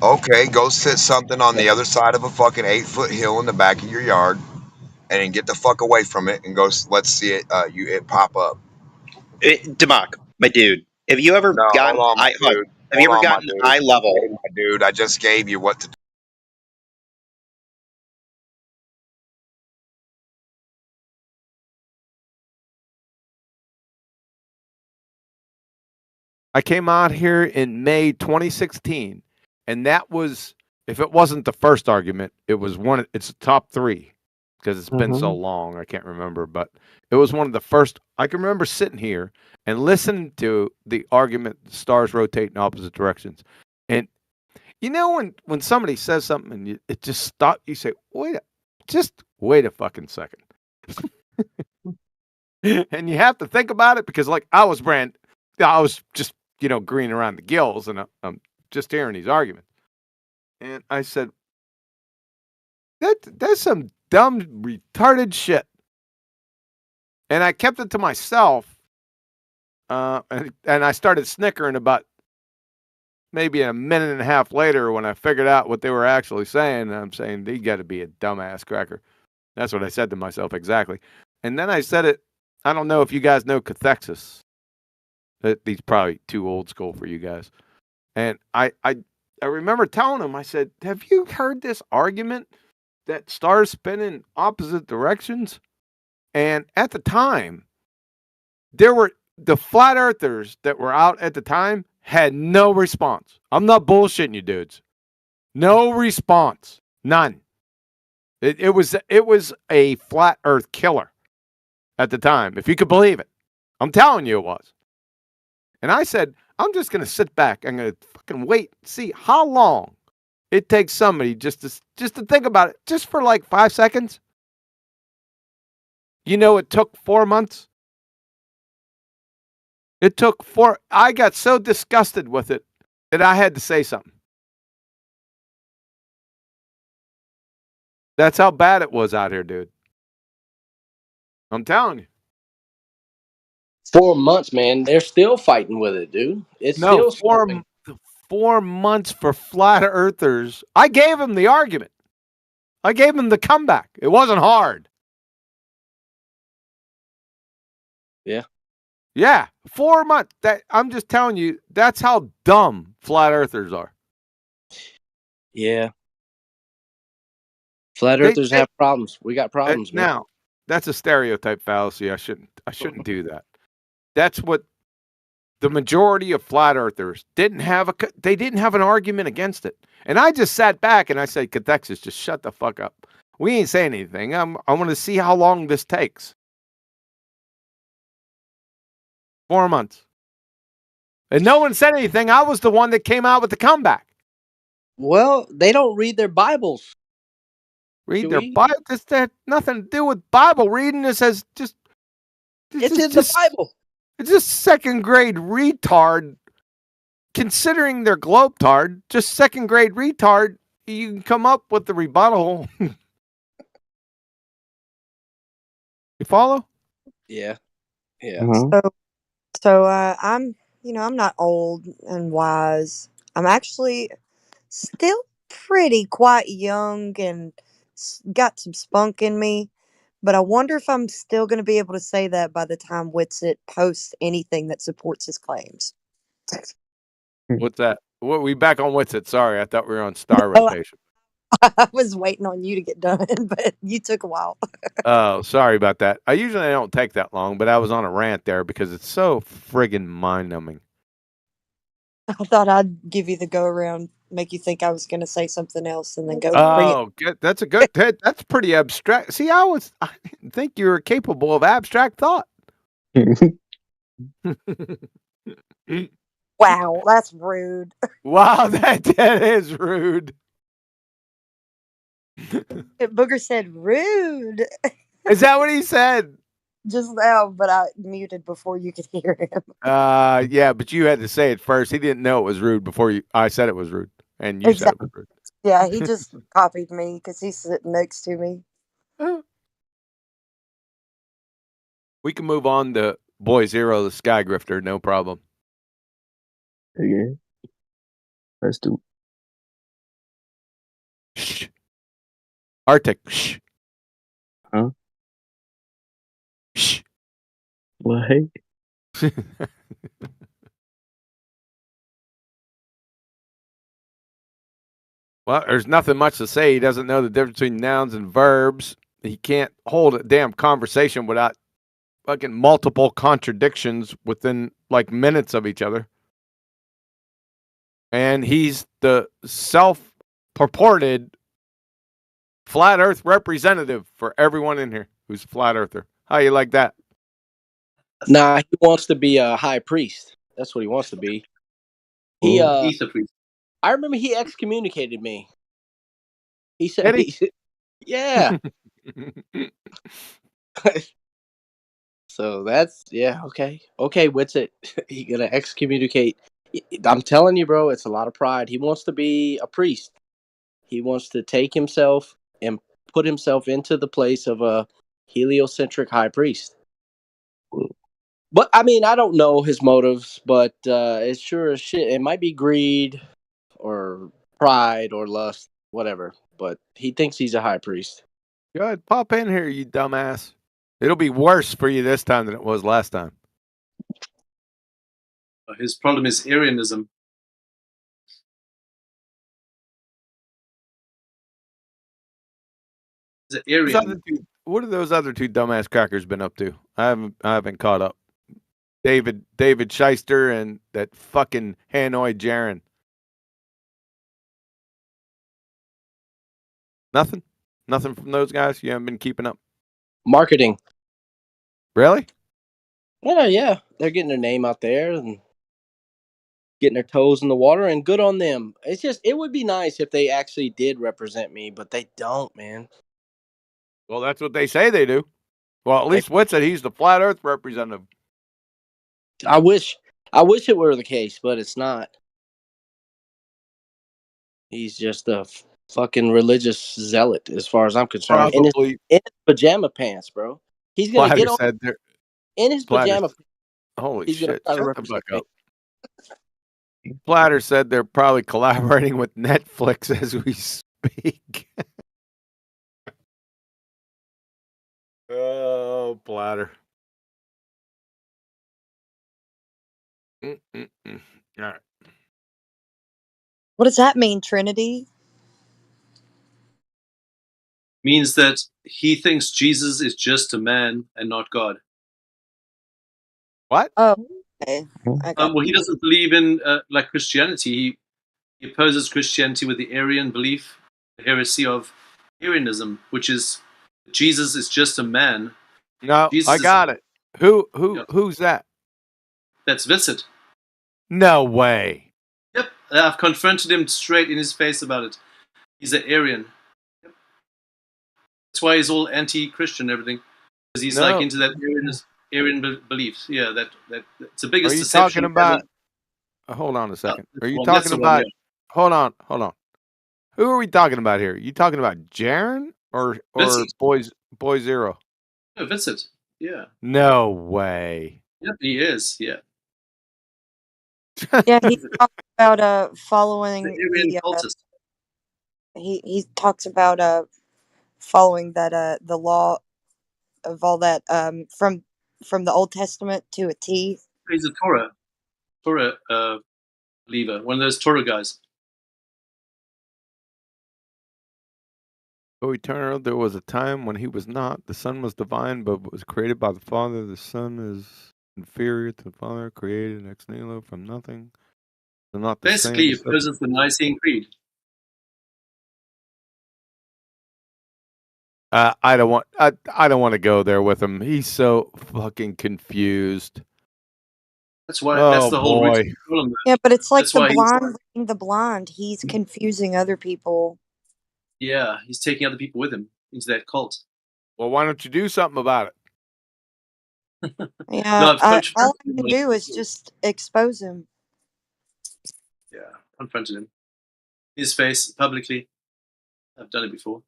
Okay, go sit something on the other side of a fucking 8-foot hill in the back of your yard, and then get the fuck away from it and go. Let's see it. It pop up. Democ, my dude, have you ever No, hold gotten on, my dude. have you Hold ever on, my gotten dude. eye level? Hey, my dude, I just gave you what to do. I came out here in May 2016, and that was, if it wasn't the first argument, it was one. It's top three because it's been so long. I can't remember, but it was one of the first. I can remember sitting here and listening to the argument: stars rotate in opposite directions. And you know when somebody says something and it just stops, you say, just wait a fucking second. And you have to think about it because, like, I was just green around the gills, and I'm just hearing these arguments, and I said, that's some dumb, retarded shit, and I kept it to myself, and I started snickering about maybe a minute and a half later when I figured out what they were actually saying. And I'm saying, they got to be a dumbass cracker. That's what I said to myself exactly, and then I said it. I don't know if you guys know cathexis. He's probably too old school for you guys. And I I remember telling him, I said, have you heard this argument that stars spin in opposite directions? And at the time, there were the flat earthers that were out at the time had no response. I'm not bullshitting you, dudes. No response. None. It was a flat earth killer at the time, if you could believe it. I'm telling you it was. And I said, I'm just going to sit back. I'm going to fucking wait and see how long it takes somebody just to think about it, just for like 5 seconds. You know, it took 4 months. It took 4. I got so disgusted with it that I had to say something. That's how bad it was out here, dude. I'm telling you. 4 months, man. They're still fighting with it, dude. It's No, still scoring. 4 months for flat earthers. I gave him the argument. I gave him the comeback. It wasn't hard. Yeah. Yeah, 4 months. That I'm just telling you, that's how dumb flat earthers are. Yeah. Flat earthers have problems. We got problems, man. Now, that's a stereotype fallacy. I shouldn't do that. That's what the majority of flat earthers didn't have an argument against it. And I just sat back and I said, Cathexis, just shut the fuck up. We ain't saying anything. I want to see how long this takes. 4 months. And no one said anything. I was the one that came out with the comeback. Well, they don't read their Bibles. Read their Bible? This had nothing to do with Bible reading. This has just... It's in the Bible. It's just second grade retard. Considering they're globetard, just second grade retard, you can come up with the rebuttal. You follow? Yeah. Yeah. So I'm not old and wise. I'm actually still pretty quite young and got some spunk in me. But I wonder if I'm still going to be able to say that by the time Witsit posts anything that supports his claims. What's that? What, we back on Witsit? Sorry, I thought we were on star Oh, rotation. I was waiting on you to get done, but you took a while. Oh, sorry about that. I usually don't take that long, but I was on a rant there because it's so friggin' mind-numbing. I thought I'd give you the go around, make you think I was going to say something else, and then go bring it. Oh, that's a good. That's pretty abstract. See, I didn't think you were capable of abstract thought. Wow, that's rude. Wow, that is rude. Booger said rude. Is that what he said? Just now, but I muted before you could hear him. Yeah, but you had to say it first. He didn't know it was rude before I said it was rude, and you said it was rude. Yeah, he just copied me because he's sitting next to me. We can move on to Boy Zero, the Sky Grifter, no problem. Yeah. Let's do it. Shh. Arctic, shh. Huh? Shh. Well, hey. Well, there's nothing much to say. He doesn't know the difference between nouns and verbs. He can't hold a damn conversation without fucking multiple contradictions within like minutes of each other. And he's the self-purported flat earth representative for everyone in here who's a flat earther. How you like that? Nah, he wants to be a high priest. That's what he wants to be. He's a priest. I remember he excommunicated me. He said, yeah. So that's, yeah, okay. Okay, what's it? He gonna excommunicate. I'm telling you, bro, it's a lot of pride. He wants to be a priest. He wants to take himself and put himself into the place of a heliocentric high priest. But I mean, I don't know his motives, but it's sure as shit. It might be greed or pride or lust, whatever. But he thinks he's a high priest. Go ahead, pop in here, you dumbass. It'll be worse for you this time than it was last time. His problem is Arianism. The Aryan. What have those other two dumbass crackers been up to? I haven't caught up. David Shyster and that fucking Hanoi Jaren. Nothing from those guys. You haven't been keeping up. Marketing. Really? Yeah. They're getting their name out there and getting their toes in the water, and good on them. It's just, it would be nice if they actually did represent me, but they don't, man. Well, that's what they say they do. Well, at least Whit said he's the flat Earth representative. I wish it were the case, but it's not. He's just a fucking religious zealot, as far as I'm concerned. Probably. In his pajama pants, bro. He's gonna Platter get on said there. in his pajama pants. Holy He's shit! gonna try to Shut the represent fuck up. Platter said they're probably collaborating with Netflix as we speak. Oh, Platter. All right. What does that mean, Trinity? Means that he thinks Jesus is just a man and not God. What? Oh, okay. I got Well, he doesn't believe in like Christianity. He opposes Christianity with the Arian belief, the heresy of Arianism, which is Jesus is just a man. No, Jesus I got it. Who's that? That's Vincent. No way. Yep, I've confronted him straight in his face about it. He's an Arian. Yep. That's why he's all anti-Christian and everything, because he's like into that Arian beliefs. Yeah, that it's the biggest Are you deception. talking about? Hold on a second. Are you that's talking the one, about? Hold on. Who are we talking about here? You talking about Jaren or Boy Zero? No, Vincent. Yeah. No way. Yep, he is. Yeah. Yeah, he talks about following The Arian cultist. he talks about following that the law of all that from the Old Testament to a T. He's a Torah believer, one of those Torah guys. O eternal, there was a time when he was not. The Son was divine, but was created by the Father. The Son is inferior to the Father, created ex nihilo from nothing. They're not the Basically, same. he opposes the Nicene Creed. I don't want to go there with him. He's so fucking confused. That's why. That's the whole reason. Yeah, but it's like That's the why blind leading the blind. He's confusing other people. Yeah, he's taking other people with him into that cult. Well, why don't you do something about it? Yeah, all I can do is just expose him. Yeah, confronted him. His face publicly. I've done it before.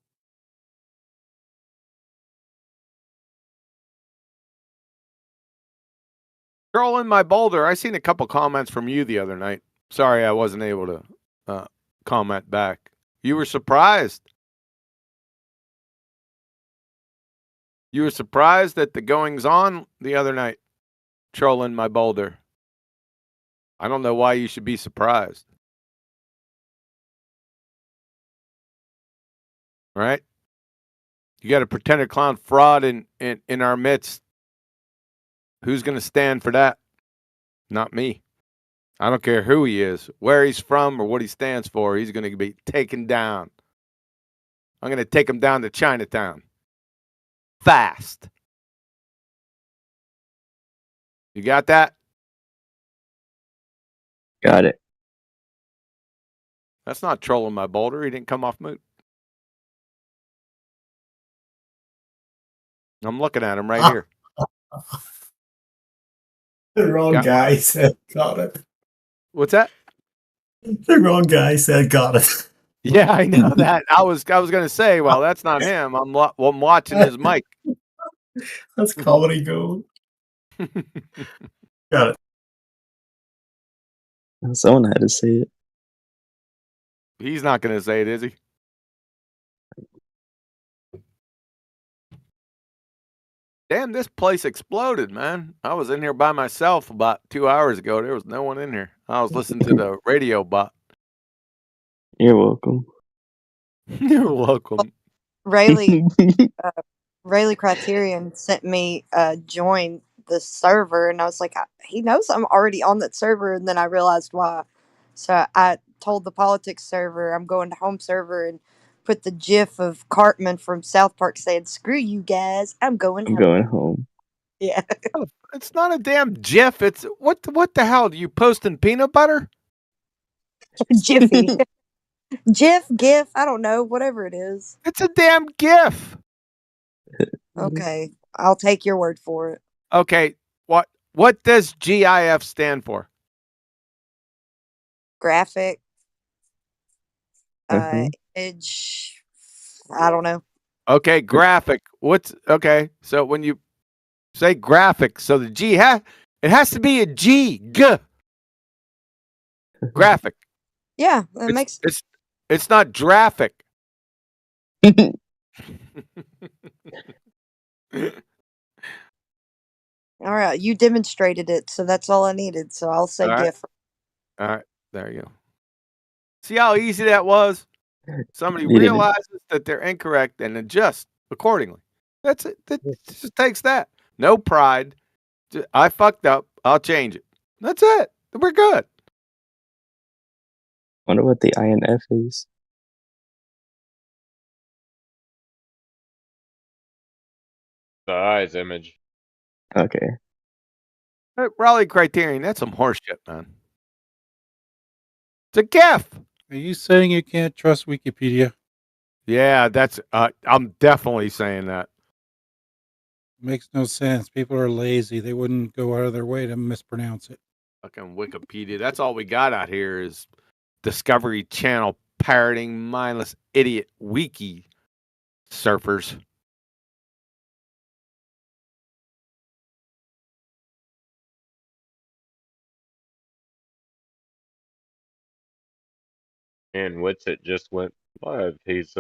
Trolling my boulder. I seen a couple comments from you the other night. Sorry, I wasn't able to comment back. You were surprised. You were surprised at the goings on the other night. Trolling my boulder. I don't know why you should be surprised. Right? You got a pretender clown fraud in our midst. Who's going to stand for that? Not me. I don't care who he is, where he's from, or what he stands for. He's going to be taken down. I'm going to take him down to Chinatown. Fast. You got that? Got it. That's not trolling my boulder. He didn't come off mute. I'm looking at him right here. The wrong guy said got it. What's that? The wrong guy said got it. Yeah, I know that. I was going to say, well, that's not him. I'm watching his mic. That's comedy gold. Got it. Someone had to say it. He's not going to say it, is he? Damn, this place exploded, man. I was in here by myself about 2 hours ago. There was no one in here. I was listening to the radio bot. You're welcome. You're welcome. Rayleigh Criterion sent me join the server, and I was like, he knows I'm already on that server, and then I realized why. So I told the politics server I'm going to home server and put the GIF of Cartman from South Park saying, "Screw you guys, I'm going I'm home." going home. Yeah. It's not a damn GIF. It's what the hell? Do you posting peanut butter? Jiffy. GIF, I don't know, whatever it is. It's a damn GIF. Okay, I'll take your word for it. Okay, what does GIF stand for? Graphic, Mhm. image, I don't know. Okay, graphic. What's okay? So when you say graphic, so the G it has to be a G. Graphic. Yeah, that makes It's not graphic. all right. You demonstrated it, so that's all I needed. So I'll say All right. GIF. All right, there you go. See how easy that was? Somebody You didn't. realizes that they're incorrect and adjusts accordingly. That's it. That just takes that. No pride. I fucked up. I'll change it. That's it. We're good. Wonder what the INF is. The eyes image. Okay. Raleigh Criterion. That's some horseshit, man. It's a GIF. Are you saying you can't trust Wikipedia? Yeah, that's. I'm definitely saying that. Makes no sense. People are lazy. They wouldn't go out of their way to mispronounce it. Fucking Wikipedia. That's all we got out here is Discovery Channel parroting mindless idiot wiki surfers. And Witsit just went live. He's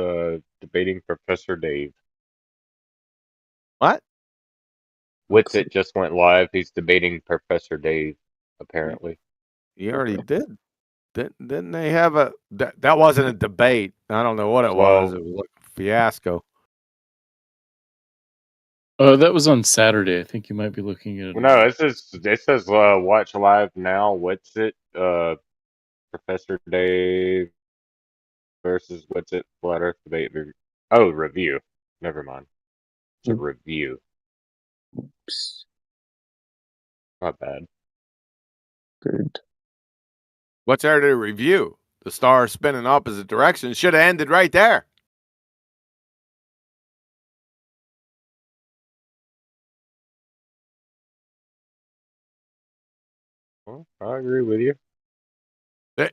debating Professor Dave. What? Witsit just went live. He's debating Professor Dave, apparently. You already did. Didn't they have a that wasn't a debate. I don't know what it was. Well- It was like a fiasco. That was on Saturday. I think you might be looking at it. No, it says watch live now. Witsit, Professor Dave versus Witsit Flat Earth debate. Oh, review. Never mind. It's a review. Oops. Not bad. Good. What's there to review? The star spinning opposite directions should have ended right there. Well, I agree with you.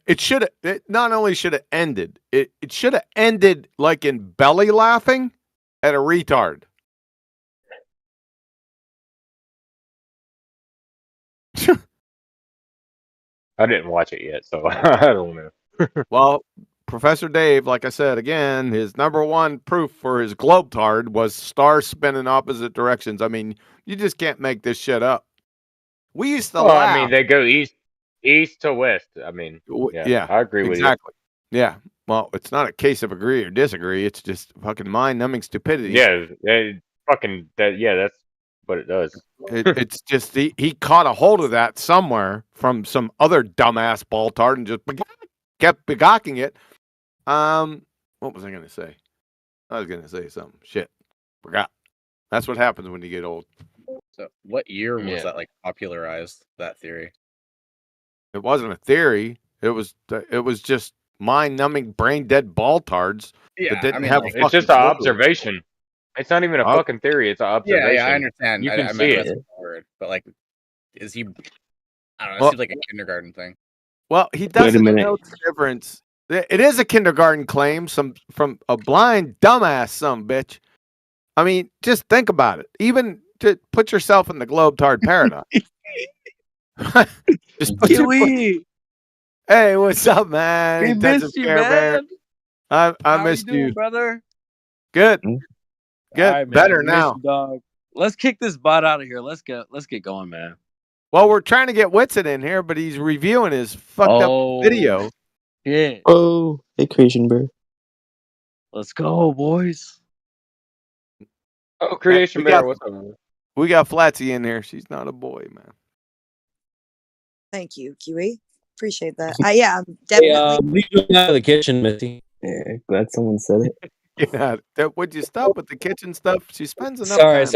It should have. Not only should have ended. It should have ended like in belly laughing at a retard. I didn't watch it yet, so I don't know. Well, Professor Dave, like I said again, his number one proof for his globetard was stars spinning opposite directions. I mean, you just can't make this shit up. We used to Well, laugh. I mean, they go east to west. I mean, yeah, I agree with you. Exactly. Yeah. Well, it's not a case of agree or disagree. It's just fucking mind-numbing stupidity. Yeah, fucking that. Yeah, that's what it does. It's just he caught a hold of that somewhere from some other dumbass baltard and just kept begocking it. What was I going to say? I was going to say something. Shit, forgot. That's what happens when you get old. So, what year was Yeah. that like popularized? That theory? It wasn't a theory. It was just mind-numbing, brain-dead baltards Yeah, that didn't I mean, have. like, a It's just fucking an clue. observation. It's not even a fucking theory. It's an observation. Yeah, I understand. You I can meant see that's it. the word, but like, is he? I don't know. It Well- seems like a kindergarten thing. Well, he Wait a doesn't minute. know the difference. It is a kindergarten claim from a blind dumbass some bitch. I mean, just think about it. Even to put yourself in the globetard paradigm. Just put your, hey, what's up, man? We Intensive missed you, care bear. man. I How missed you doing, you. brother? Good. Hmm? Good. All right, man. Better Miss now. you, dog. Let's kick this bot out of here. Let's get going, man. Well, we're trying to get Witsit in here, but he's reviewing his fucked up video. Yeah. Oh, hey, Creation Bird. Let's go, boys. Oh, Creation we Bear, got what's up? we got Flatsy in here. She's not a boy, man. Thank you, QE. Appreciate that. Yeah, I'm Hey, definitely. leave me out of the kitchen, Missy. Yeah, glad someone said it. Yeah, would you stop with the kitchen stuff? She spends enough Sorry.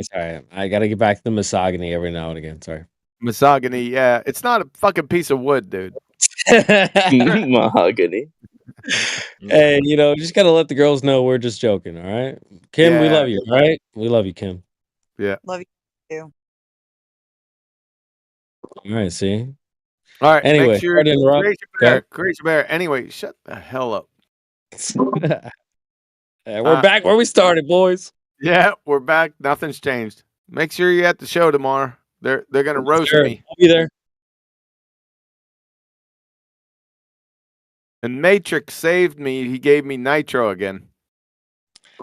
time. I gotta get back to the misogyny every now and again. Sorry. Misogyny, yeah. It's not a fucking piece of wood, dude. Mahogany. Hey, just gotta let the girls know we're just joking, all right? Kim, we Yeah. love you, all right? We love you, Kim. Yeah. Love you too. All right, see? All right. Anyway, Make sure sorry to interrupt. Creation Bear. Anyway, shut the hell up. We're back where we started, boys. Yeah, we're back. Nothing's changed. Make sure you're at the show tomorrow. They're gonna roast me. I'll be there. And Matrix saved me. He gave me nitro again.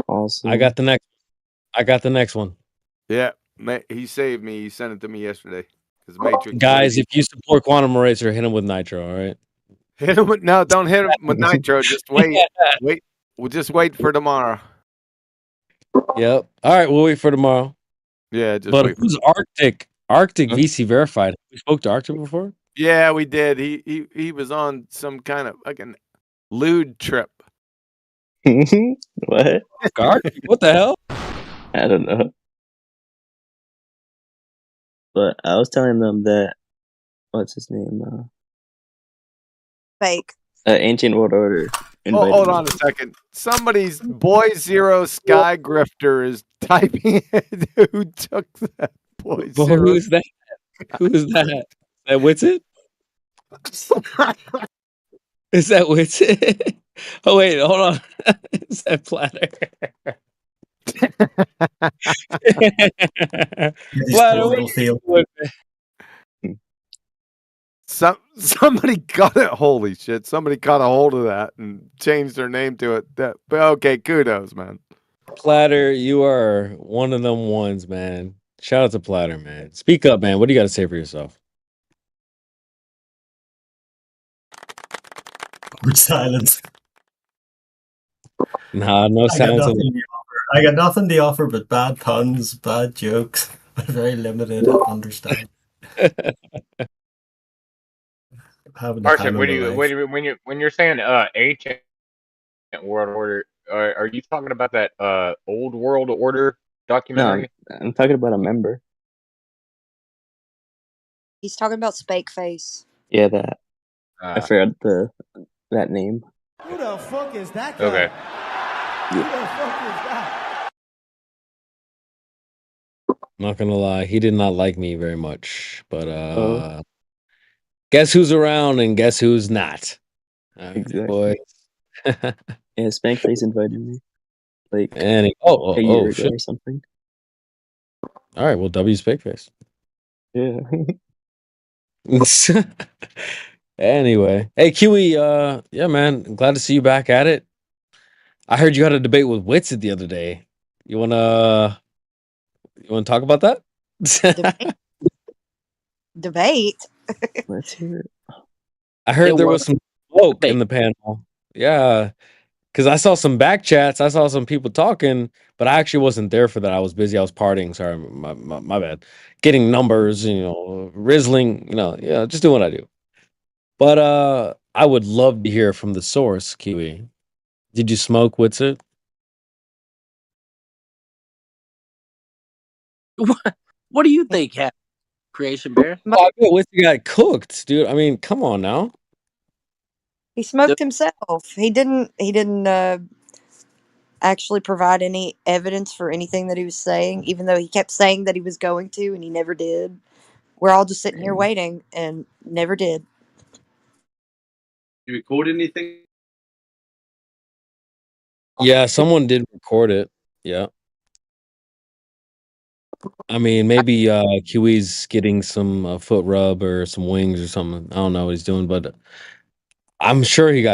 Awesome. I got the next one. Yeah, he saved me. He sent it to me yesterday. Because Matrix. Guys, if you support Quantum Eraser, hit him with nitro, all right? Hit him with don't hit him with nitro. Just wait. We'll just wait for tomorrow. Yep. All right, we'll wait for tomorrow. Yeah, just but wait. Who's Arctic? Arctic VC verified. We spoke to Arctic before? Yeah, we did. He was on some kind of fucking lewd trip. What? Arctic? What the hell? I don't know. But I was telling them that what's his name? Fake. Ancient World Order. Oh, hold on a second. Somebody's Boy Zero Sky Grifter is typing in who took that Boy Zero. Who is that? Who is that? That Witsit? Is that Witsit? Oh wait, hold on. Is that Platter? Platter, what are you doing, man? Somebody got it. Holy shit! Somebody got a hold of that and changed their name to it. But okay, kudos, man. Platter, you are one of them ones, man. Shout out to Platter, man. Speak up, man. What do you got to say for yourself? Silence. Nah, no silence. I got nothing to offer but bad puns, bad jokes. Very limited understanding. Martian, when you're saying ancient world order, are you talking about that old world order documentary? No, I'm talking about a member. He's talking about Spakeface. Yeah, that. I forgot that name. Who the fuck is that guy? Okay. Who the fuck is that? Not gonna lie, he did not like me very much. But guess who's around and guess who's not? Exactly. Boys. Yeah, Spankface invited me. Like and a year ago shit. or something. All right, well, W Spakeface. Yeah. Anyway, hey QE, yeah, man, glad to see you back at it. I heard you had a debate with Witsit the other day. You wanna talk about that? Debate. Let's hear it. I heard there was some smoke in the panel. Yeah, because I saw some back chats. I saw some people talking, but I actually wasn't there for that. I was busy. I was partying. Sorry, my bad. Getting numbers, rizzling, just doing what I do. But I would love to hear from the source, Kiwi. Did you smoke Witsit? What do you think happened, Creation Bear? Oh, I bet Witsit got cooked, dude. I mean, come on now. He smoked himself. He didn't actually provide any evidence for anything that he was saying, even though he kept saying that he was going to, and he never did. We're all just sitting here waiting, and never did. You record anything? Yeah, someone did record it. Yeah. I mean, maybe Kiwi's getting some foot rub or some wings or something. I don't know what he's doing, but I'm sure he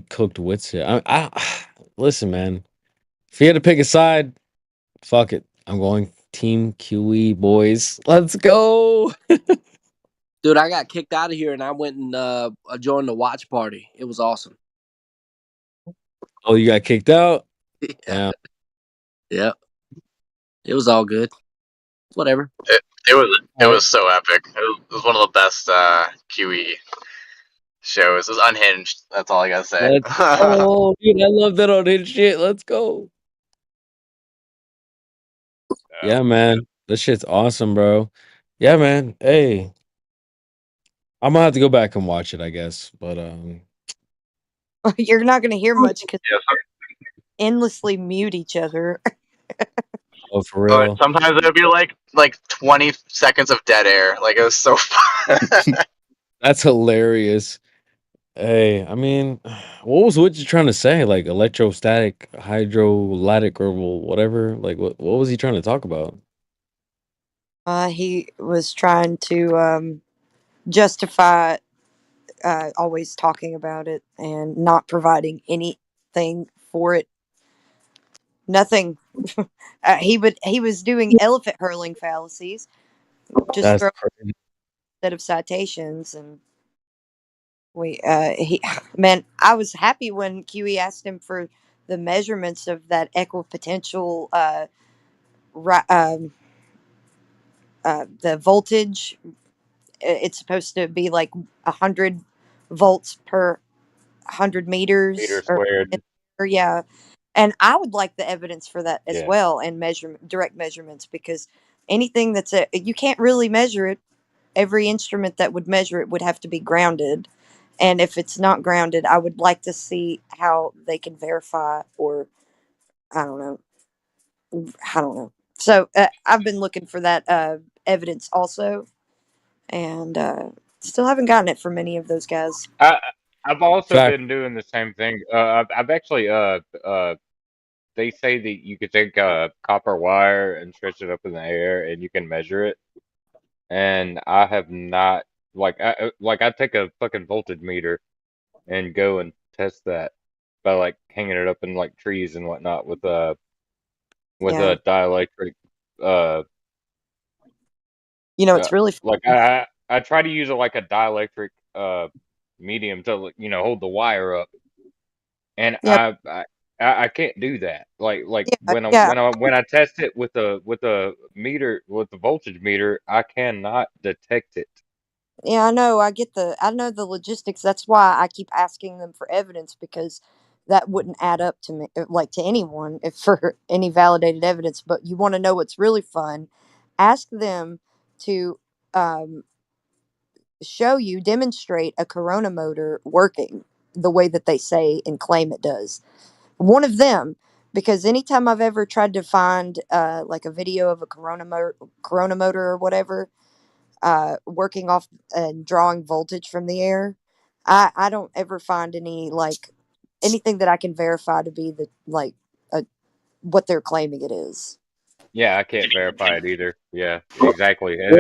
cooked Witsit. Listen, man. If he had to pick a side, fuck it. I'm going Team QE, boys. Let's go. Dude, I got kicked out of here and I went and joined the watch party. It was awesome. Oh, you got kicked out? Yeah. Yep. It was all good. Whatever. It was so epic. It was one of the best QE shows. It was unhinged. That's all I gotta say. Oh, dude, I love that on his shit. Let's go. Yeah, man. This shit's awesome, bro. Yeah, man. Hey. I'm gonna have to go back and watch it, I guess. But You're not going to hear much because endlessly mute each other. oh, for real. Sometimes it would be like 20 seconds of dead air. Like it was so fun. That's hilarious. Hey, I mean, what you trying to say? Like electrostatic, hydrolytic, or whatever? Like what was he trying to talk about? He was trying to justify always talking about it and not providing anything for it. Nothing. He was doing elephant hurling fallacies, just That's throw crazy. instead of citations, and he man, I was happy when QE asked him for the measurements of that equipotential ri- um, the voltage. It's supposed to be like 100 volts per 100 meters Meter squared. or yeah. And I would like the evidence for that as Yeah. well, and direct measurements, because anything you can't really measure it. Every instrument that would measure it would have to be grounded, and if it's not grounded, I would like to see how they can verify, or I don't know, I don't know. So I've been looking for that evidence also, and still haven't gotten it from any of those guys. I've also Fact. been doing the same thing. I've actually they say that you could take copper wire and stretch it up in the air and you can measure it. And I have not I take a fucking voltage meter and go and test that by like hanging it up in like trees and whatnot with Yeah, a dielectric uh it's really like I try to use like a dielectric medium to hold the wire up, and yeah, I can't do that. Like yeah, yeah. when I test it with a meter with the voltage meter, I cannot detect it. Yeah, I know. I know the logistics. That's why I keep asking them for evidence, because that wouldn't add up to me, like to anyone, if for any validated evidence. But you want to know what's really fun? Ask them to um, demonstrate a corona motor working the way that they say and claim it does. One of them, because anytime I've ever tried to find like a video of a corona motor or whatever, working off and drawing voltage from the air, I don't ever find anything that I can verify to be what they're claiming it is. Yeah, I can't verify it either. Yeah, exactly. And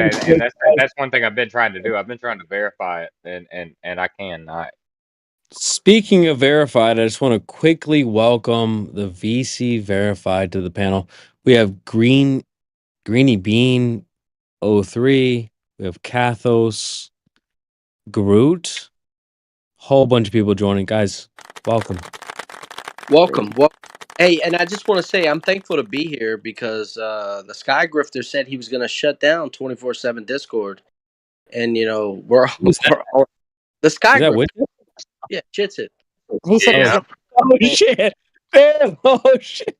that's one thing I've been trying to do. I've been trying to verify it, and I cannot. Speaking of verified, I just want to quickly welcome the VC verified to the panel. We have Greeny Bean 03. We have Kathos, Groot. Whole bunch of people joining. Guys, welcome. Welcome. Well, hey, and I just want to say I'm thankful to be here because the Sky Grifter said he was going to shut down 24/7 Discord, and we're all the Sky Is that Grifter. with you? Yeah, shit's it. He said he was Yeah. going Oh shit! Damn! Oh shit!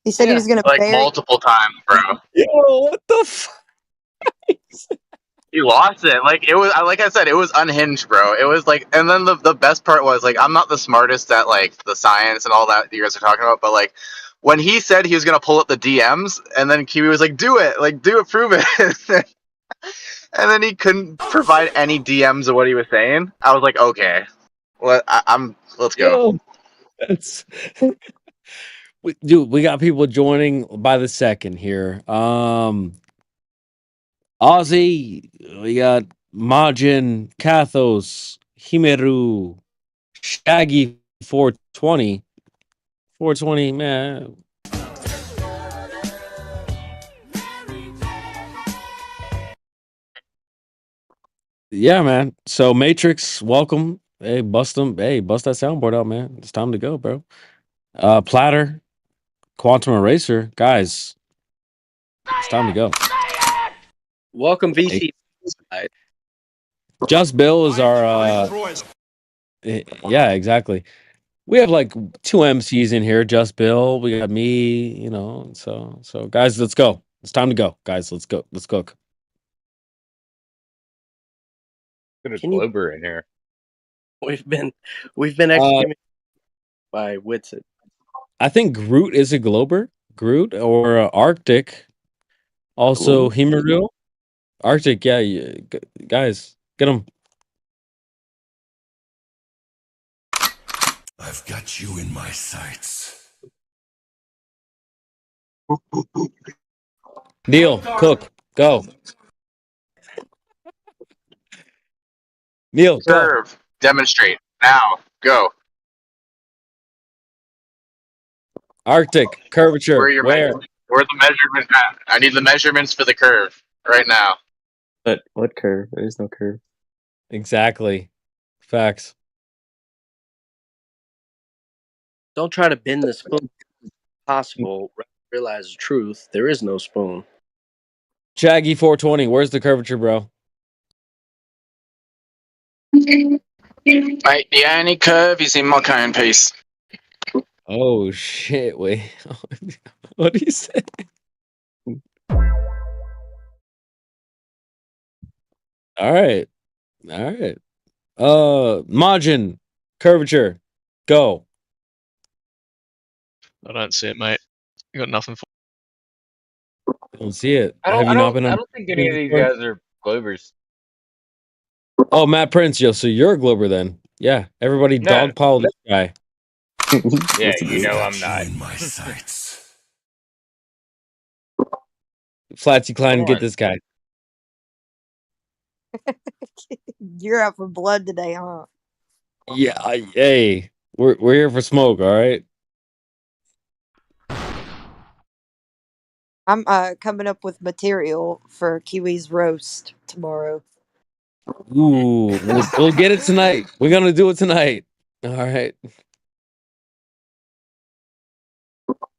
He said he was going to Like bury. multiple times, bro. Yo, what the fuck? He lost it. Like it was like I said, it was unhinged, bro. It was like, and then the best part was like I'm not the smartest at like the science and all that you guys are talking about, but like when he said he was gonna pull up the DMs, and then Kiwi was like, "Do it, like do it, prove it," and then he couldn't provide any DMs of what he was saying. I was like, okay, well, let's go. Yo, that's dude. We got people joining by the second here. Ozzy, we got Majin, Kathos, Himeru, Shaggy 420. 420, man. Yeah, man. So Matrix, welcome. Hey, bust them. Hey, bust that soundboard out, man. It's time to go, bro. Platter, Quantum Eraser, guys. It's time to go. Welcome, VC. Just Bill is our. Yeah, exactly. We have like 2 MCs in here. Just Bill. We got me. You know. So guys, let's go. It's time to go, guys. Let's go. Let's cook. Put a Can you? Glober in here. We've been excommunicated by Whitsett. I think Groot is a Glober. Groot or Arctic. Also, Himeru. Arctic, yeah, guys, get him. I've got you in my sights. Neil, cook, go. Neil, go. Curve. Demonstrate. Now. Go. Arctic, curvature, Where are your where? where are the measurements at? I need the measurements for the curve right now. But what curve? There is no curve. Exactly. Facts. Don't try to bend the spoon. Possible. Realize the truth. There is no spoon. Shaggy 420, where's the curvature, bro? Mate, the only curve is in my cone piece. Oh shit! Wait, what do you say? All right. Margin, curvature, go. I don't see it, mate. You got nothing for. I don't see it. I Have you not been don't. I on? don't think any of these guys are Globers. Oh, Matt Prince, yo. So you're a Glober then? Yeah. Everybody No. dogpile this guy. Yeah, you know I'm not. In my sights. Flatsy Klein, Come get on. this guy. You're out for blood today, huh? Yeah. Hey, we're here for smoke. All right. I'm coming up with material for Kiwi's roast tomorrow. Ooh, we'll get it tonight. We're gonna do it tonight. All right.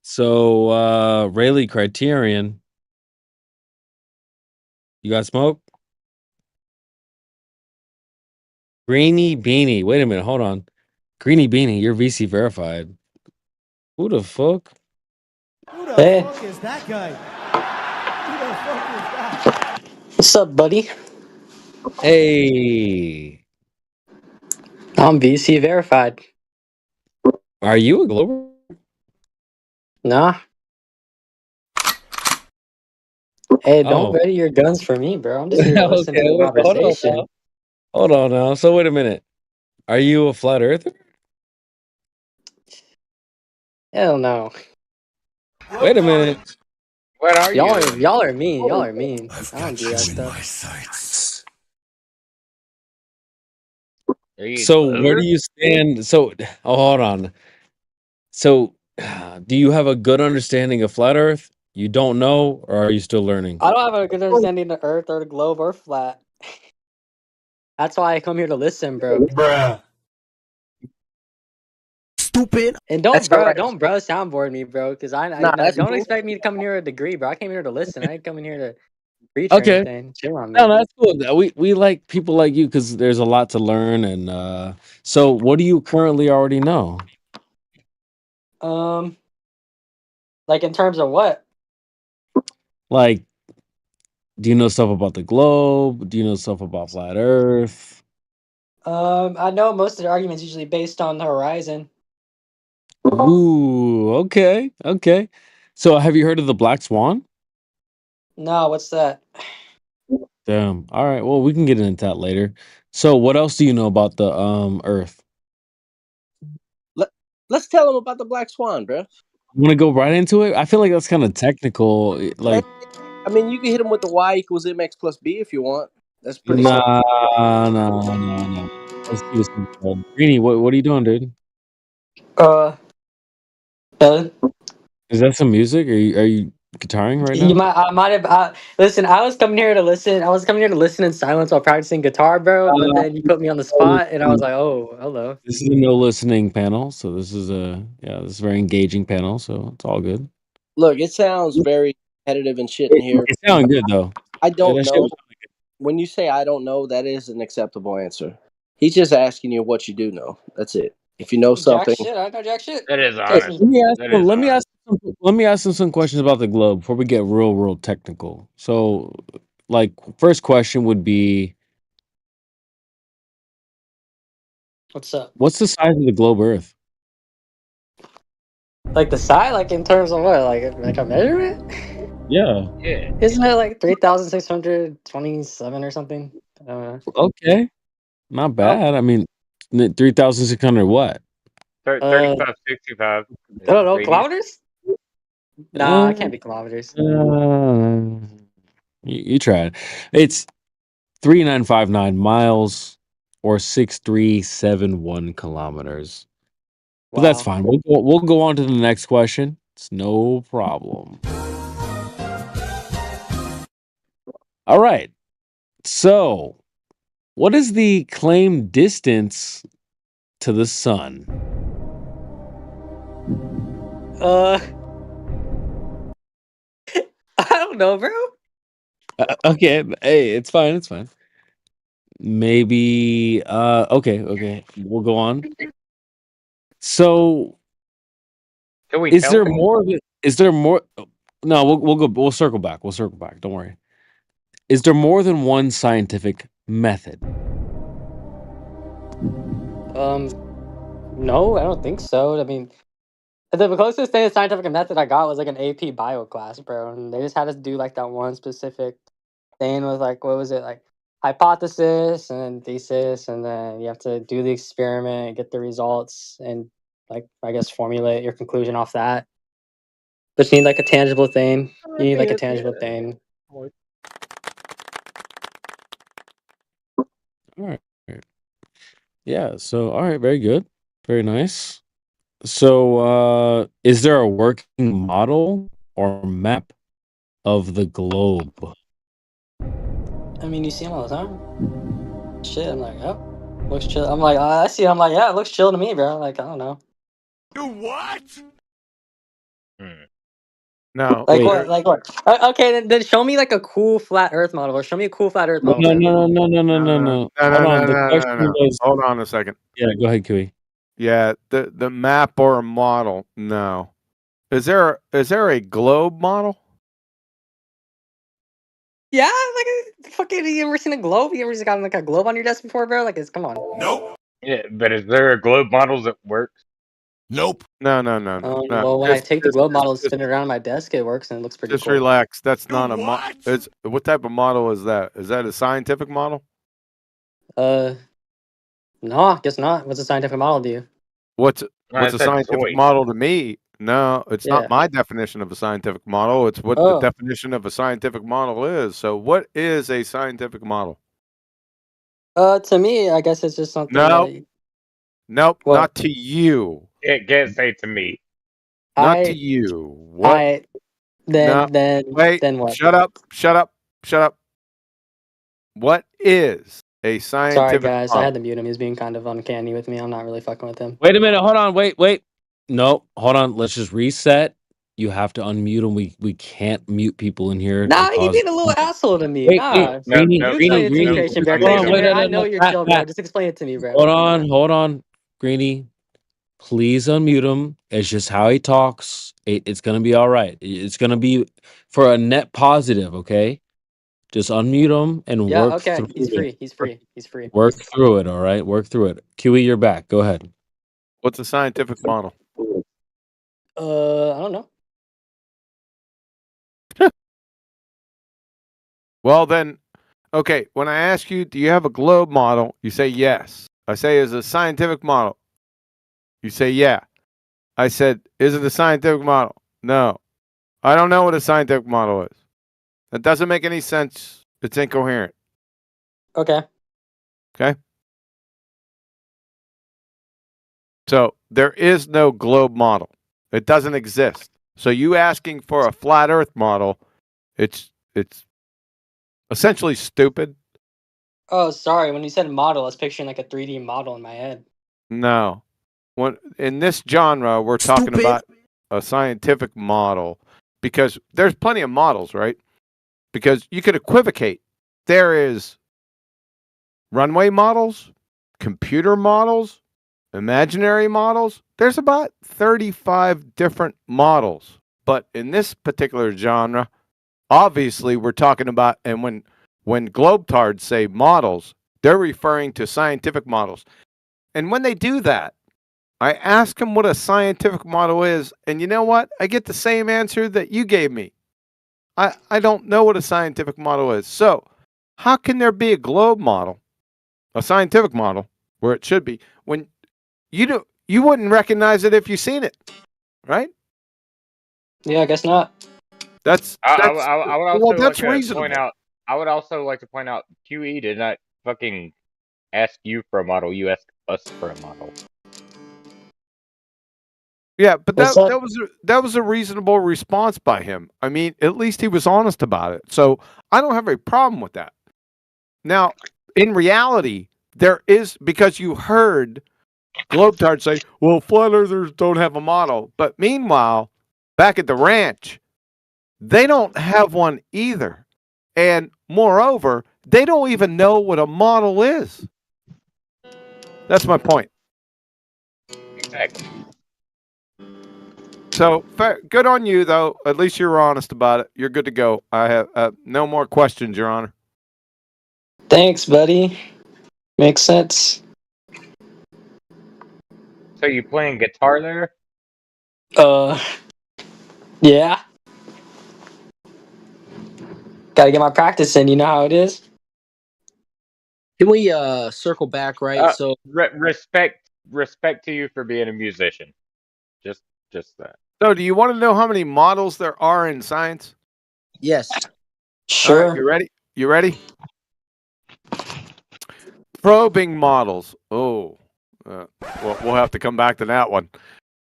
So, Rayleigh criterion. You got smoke? Greeny Beanie. Wait a minute. Hold on. Greeny Beanie, you're VC verified. Who the fuck? Who the Hey. fuck is that guy? Who the fuck is that? What's up, buddy? Hey. I'm VC verified. Are you a Glober? Nah. Hey, don't Oh. ready your guns for me, bro. I'm just here to listen to the Wait, conversation. Hold on now. So wait a minute. Are you a flat earther? Hell no. Wait a minute. What are you? Y'all are mean. Y'all are mean. I don't do that stuff. So where do you stand? So hold on. So do you have a good understanding of flat earth? You don't know, or are you still learning? I don't have a good understanding of Earth or the globe or flat. That's why I come here to listen, bro. Bruh. Stupid. And That's all right. don't soundboard me, bro. Because Nah, that's don't cool. expect me to come in here with a degree, bro. I came here to listen. I ain't coming here to preach Okay. or anything. Chill on me. No, that's cool. We like people like you because there's a lot to learn. And so, what do you currently already know? Like in terms of what? Like, do you know stuff about the globe? Do you know stuff about flat Earth? I know most of the arguments usually based on the horizon. Ooh, okay. So, have you heard of the black swan? No, what's that? Damn. All right. Well, we can get into that later. So, what else do you know about the Earth? Let's tell him about the black swan, bro. Want to go right into it? I feel like that's kind of technical. Like, I mean, you can hit him with the y equals mx plus b if you want. That's pretty no. simple. Let's keep it simple. Greeny, what are you doing, dude? Is that some music? Are you guitaring right now? I might have. Listen, I was coming here to listen. I was coming here to listen in silence while practicing guitar, bro. But then you put me on the spot, and I was like, "Oh, hello." This is a no listening panel, so this is a very engaging panel, so it's all good. Look, it sounds very competitive and shit in here. It sounded good though. I don't That shit know. was- When you say I don't know, that is an acceptable answer. He's just asking you what you do know. That's it. If you know Jack something, shit. I don't know jack shit. That is Trust honest. me. Let me ask him some questions about the globe before we get real technical. So, like, first question would be, What's up? what's the size of the globe Earth? Like the size, like in terms of what, like a measurement? Yeah. Yeah. Isn't it like 3,627 or something? Okay. Not Oh. bad. I mean, 3,600 what? 35, 65. I don't know. Radius. Kilometers? Nah, it can't be kilometers. You tried. It's 3,959 miles or 6,371 kilometers. But that's Wow. fine. We'll go on to the next question. It's no problem. All right. So, what is the claimed distance to the sun? I don't know, bro. Okay. Hey, it's fine. It's fine. Maybe. Okay. We'll go on. So, Can we is tell there him? more? Is there more? No, we'll go. We'll circle back. We'll circle back. Don't worry. Is there more than one scientific method? No, I don't think so. I mean, the closest thing to scientific method I got was like an AP bio class, bro. And they just had us do like that one specific thing with like, what was it? Like hypothesis and then thesis. And then you have to do the experiment, get the results, and like, I guess, formulate your conclusion off that. But you need like a tangible thing. You need like a tangible thing. All right. Yeah. So, all right. Very good. Very nice. So, is there a working model or map of the globe? I mean, you see them all the time. Shit, I'm like, yep, looks chill. I'm like, I see it. I'm like, yeah, it looks chill to me, bro. Like, I don't know. You what? No. Like Wait. what? Like what? Okay, then show me like a cool flat Earth model, or show me a cool flat Earth No. model, bro. No. Hold on. The question was. Hold on a second. Yeah. Go ahead, Kui. Yeah, the map or a model? No. Is there a globe model? Yeah, like fucking. You ever seen a globe? You ever just got like a globe on your desk before, bro? Like, come on. Nope. Yeah, but is there a globe model that works? Nope. No. Well, when I take the globe model and spin it around on my desk, it works and it looks pretty Just cool. relax. That's not a model. What type of model is that? Is that a scientific model? No, I guess not. What's a scientific model to you? What's a It's a scientific toy. model to me? No, it's Yeah. not my definition of a scientific model. It's what the definition of a scientific model is. So, what is a scientific model? To me, I guess it's just something. Nope, What? not to you. It can't say to me. Not to you. What? Then wait. Then what? Shut up. What is a scientific Sorry, guys. model? I had to mute him. He's being kind of uncanny with me. I'm not really fucking with him. Wait a minute. Hold on. Wait. No, hold on. Let's just reset. You have to unmute them. We can't mute people in here. Nah, to he cause... being a little asshole to me. Wait, Nah. Greeny. You explain it to me, Christian Bear. Christian Bear, I know you're chill, bro. Just explain it to me, bro. Hold on. Greeny, please unmute him. It's just how he talks. It's going to be all right. It's going to be for a net positive, okay? Just unmute him and Yeah, work okay. through He's free. it. He's free. He's free. Work through it, all right? Work through it. QE, you're back. Go ahead. What's a scientific model? I don't know. Well, then, okay. When I ask you, do you have a globe model? You say yes. I say, is it a scientific model? You say, yeah. I said, is it a scientific model? No. I don't know what a scientific model is. That doesn't make any sense. It's incoherent. Okay. Okay. So there is no globe model. It doesn't exist. So you asking for a flat Earth model, it's essentially stupid. Oh, sorry. When you said model, I was picturing like a 3D model in my head. No. In this genre, we're talking about a scientific model because there's plenty of models, right? Because you could equivocate. There is runway models, computer models, imaginary models. There's about 35 different models. But in this particular genre, obviously we're talking about, and when globetards say models, they're referring to scientific models. And when they do that, I ask them what a scientific model is, and you know what? I get the same answer that you gave me. I don't know what a scientific model is. So how can there be a globe model, a scientific model, where it should be, when you wouldn't recognize it if you seen it, right? Yeah, I guess not. That's I would also like that's to reasonable. point out. I would also like to point out QE did not fucking ask you for a model. You asked us for a model. Yeah, but What's that was a reasonable response by him. I mean, at least he was honest about it. So I don't have a problem with that. Now, in reality, there is, because you heard Globetard say, well, flat earthers don't have a model. But meanwhile, back at the ranch, they don't have one either. And moreover, they don't even know what a model is. That's my point. Exactly. So good on you, though. At least you were honest about it. You're good to go. I have no more questions, Your Honor. Thanks, buddy. Makes sense. So you playing guitar there? Yeah. Gotta get my practice in. You know how it is. Can we circle back, right? So Respect to you for being a musician. Just that. So, do you want to know how many models there are in science? Yes. Sure. All right, you ready? You ready? Probing models. Oh, we'll have to come back to that one.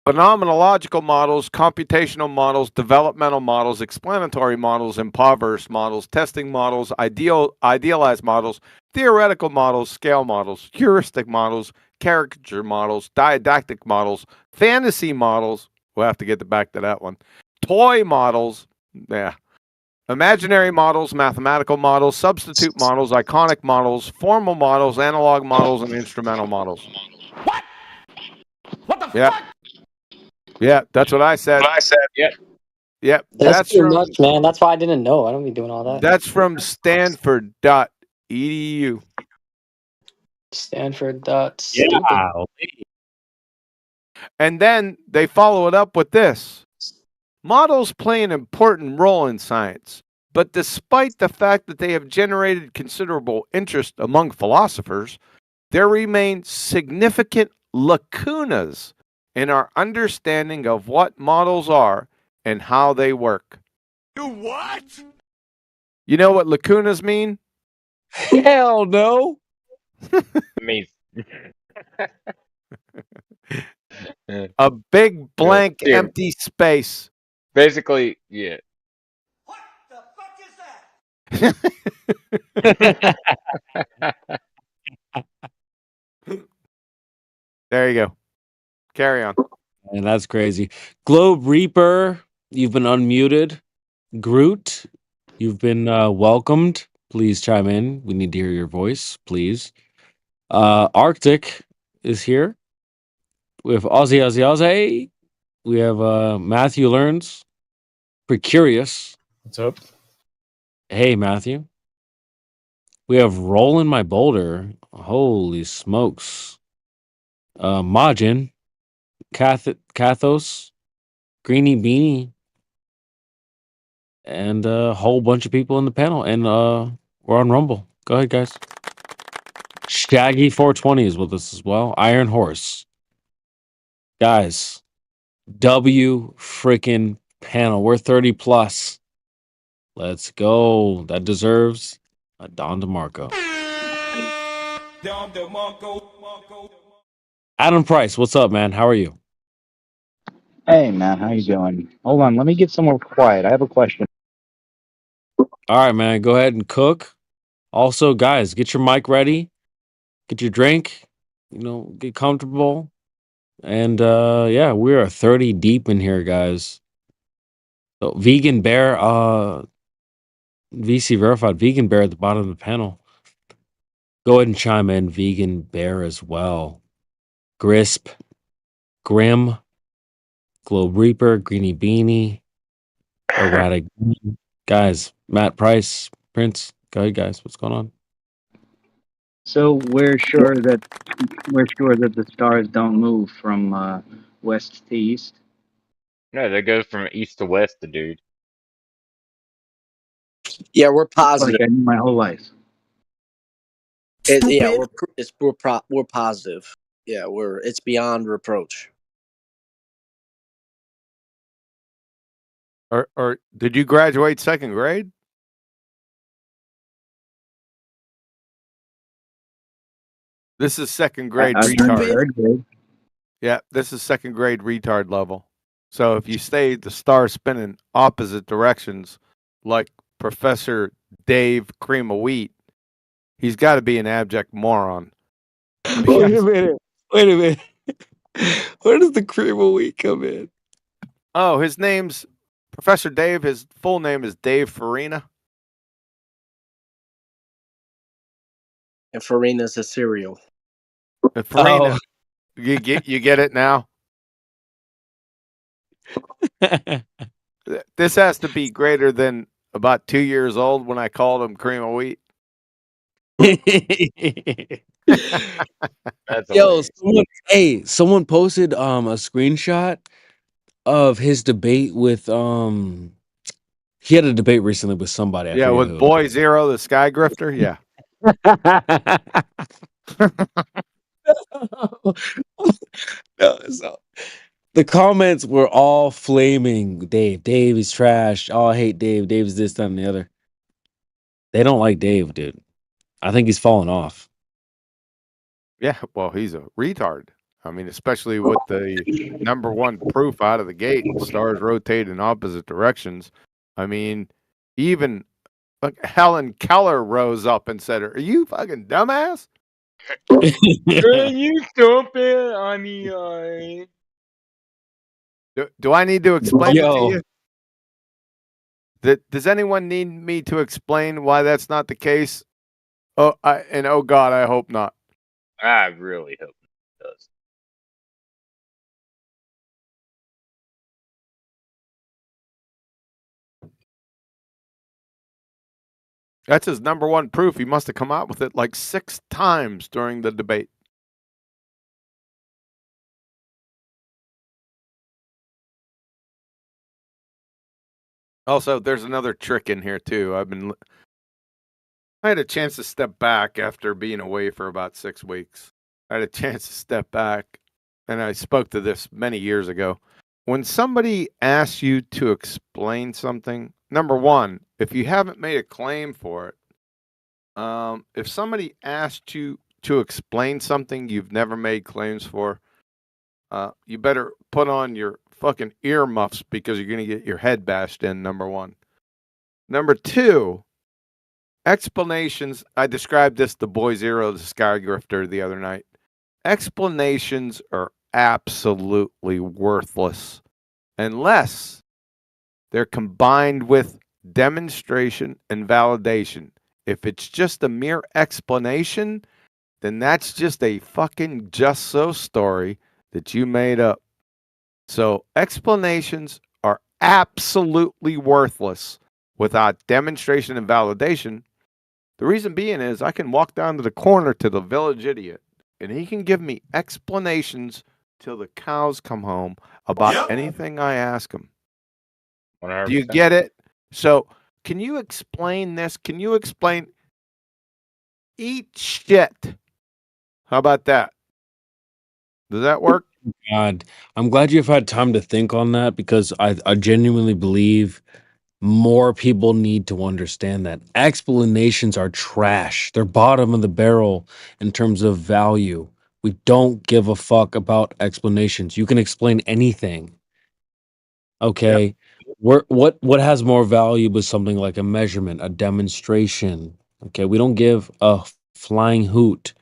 Phenomenological models, computational models, developmental models, explanatory models, impoverished models, testing models, idealized models, theoretical models, scale models, heuristic models, caricature models, didactic models, fantasy models. We'll have to get back to that one. Toy models. Yeah. Imaginary models, mathematical models, substitute models, iconic models, formal models, analog models, and instrumental models. What the Yeah. fuck? Yeah, that's what I said. Yep. Yep, That's that's too from much, man. That's why I didn't know. I don't be doing all that. that's from Stanford.edu. Stanford. Stupid. Yeah. And then they follow it up with this. Models play an important role in science, but despite the fact that they have generated considerable interest among philosophers, there remain significant lacunas in our understanding of what models are and how they work. You what? You know what lacunas mean? Hell no. Me. A big blank Yeah. empty space. Basically, yeah. What the fuck is that? There you go. Carry on. And that's crazy. Globe Reaper, you've been unmuted. Groot, you've been welcomed. Please chime in. We need to hear your voice, please. Arctic is here. We have Aussie. We have Matthew Learns. Precurious. What's up? Hey, Matthew. We have Rollin' My Boulder. Holy smokes. Majin. Kathos. Greeny Beanie. And a whole bunch of people in the panel. And we're on Rumble. Go ahead, guys. Shaggy 420 is with us as well. Iron Horse. Guys, W freaking panel. We're 30 plus. Let's go. That deserves a Don DeMarco. Adam Price, what's up, man? How are you? Hey man, how you doing? Hold on, let me get somewhere quiet. I have a question. All right, man. Go ahead and cook. Also, guys, get your mic ready. Get your drink. Get comfortable. And yeah, we are 30 deep in here, guys. So vegan bear, VC verified vegan bear at the bottom of the panel. Go ahead and chime in, vegan bear as well. Grisp, Grim, Globe Reaper, Greeny Beanie, Erratic. Guys, Matt Price, Prince, go ahead, guys. What's going on? So we're sure that the stars don't move from west to east. No, they go from east to west, the dude. Yeah, we're It's positive. like I knew my whole life. Yeah, we're positive. Yeah, it's beyond reproach. Or did you graduate second grade? This is second grade retard. Third grade. Yeah, this is second grade retard level. So if you stay the star spinning opposite directions, like Professor Dave Cream of Wheat, he's got to be an abject moron. Wait a minute. Wait a minute. Where does the cream of wheat come in? Oh, his name's Professor Dave. His full name is Dave Farina. And Farina's a cereal. And Farina, you get it now. This has to be greater than about 2 years old when I called him Cream of Wheat. That's Yo, someone posted a screenshot of his debate with he had a debate recently with somebody. I Yeah, forget with who. Boy Zero, the Sky Grifter. Yeah. No, so the comments were all flaming Dave. Dave is trash. Oh, I hate Dave. Dave's this, that, and the other. They don't like Dave, dude. I think he's fallen off. Yeah, well, he's a retard. I mean, especially with the number one proof out of the gate, stars rotate in opposite directions. I mean, even like Helen Keller rose up and said, "Are you fucking dumbass? Can you stop it? I mean, Do I need to explain it to Yo. you? Does anyone need me to explain why that's not the case? Oh, oh God, I hope not. I really hope it does. That's his number one proof. He must have come out with it like 6 times during the debate. Also, there's another trick in here too. I had a chance to step back after being away for about 6 weeks. I had a chance to step back, and I spoke to this many years ago. When somebody asks you to explain something, number one, if you haven't made a claim for it, if somebody asked you to explain something you've never made claims for, you better put on your fucking earmuffs because you're going to get your head bashed in, number one. Number two, explanations. I described this to Boy Zero, the Sky Grifter, the other night. Explanations are absolutely worthless unless they're combined with demonstration and validation. If it's just a mere explanation, then that's just a fucking just so story that you made up. So explanations are absolutely worthless without demonstration and validation. The reason being is I can walk down to the corner to the village idiot and he can give me explanations till the cows come home about anything I ask him. 100%. Do you get it? So can you explain this? Can you explain? Eat shit. How about that? Does that work? God, I'm glad you've had time to think on that because I genuinely believe more people need to understand that explanations are trash. They're bottom of the barrel in terms of value. We don't give a fuck about explanations. You can explain anything. Okay. What has more value with something like a measurement, a demonstration? Okay, we don't give a flying hoot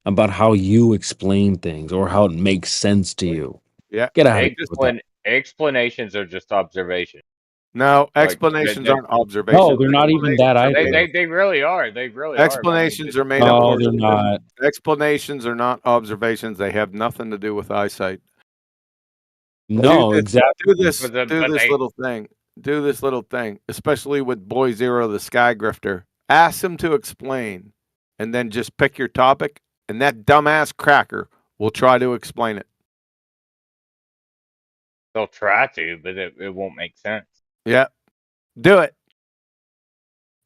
about how you explain things or how it makes sense to you. Yeah. Get out of here with that. Explanations are just observation. No, Like, explanations aren't No, observations. they're not even that Explanations are they, made either. up. they really are. They really are. I mean, Explanations are made up No, words. they're not. Explanations are not observations. They have nothing to do with eyesight. No, exactly. Do this. but the, Do but this they, little thing. Do this little thing, especially with Boy Zero, the Sky Grifter. Ask him to explain, and then just pick your topic, and that dumbass cracker will try to explain it. they'll try to, but it won't make sense. Yeah, do it.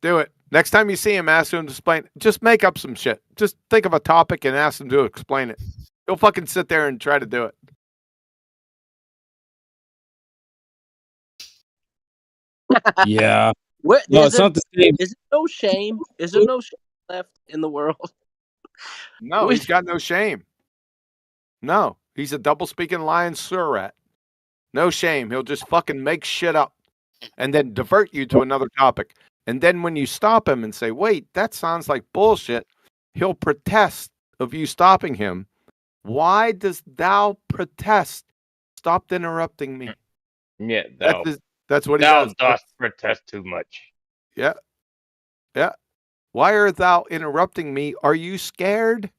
Do it. Next time you see him, ask him to explain. Just make up some shit. Just think of a topic and ask him to explain it. He'll fucking sit there and try to do it. Yeah. What No, is it's not the same. Is it no shame? Is there no shame left in the world? No, he's got no shame. No, he's a double speaking lion surat. No shame. He'll just fucking make shit up and then divert you to another topic. And then when you stop him and say, wait, that sounds like bullshit, he'll protest of you stopping him. Why does thou protest? Stop interrupting me. Yeah, That's what he thou does. dost protest too much. Yeah. Yeah. Why are thou interrupting me? Are you scared?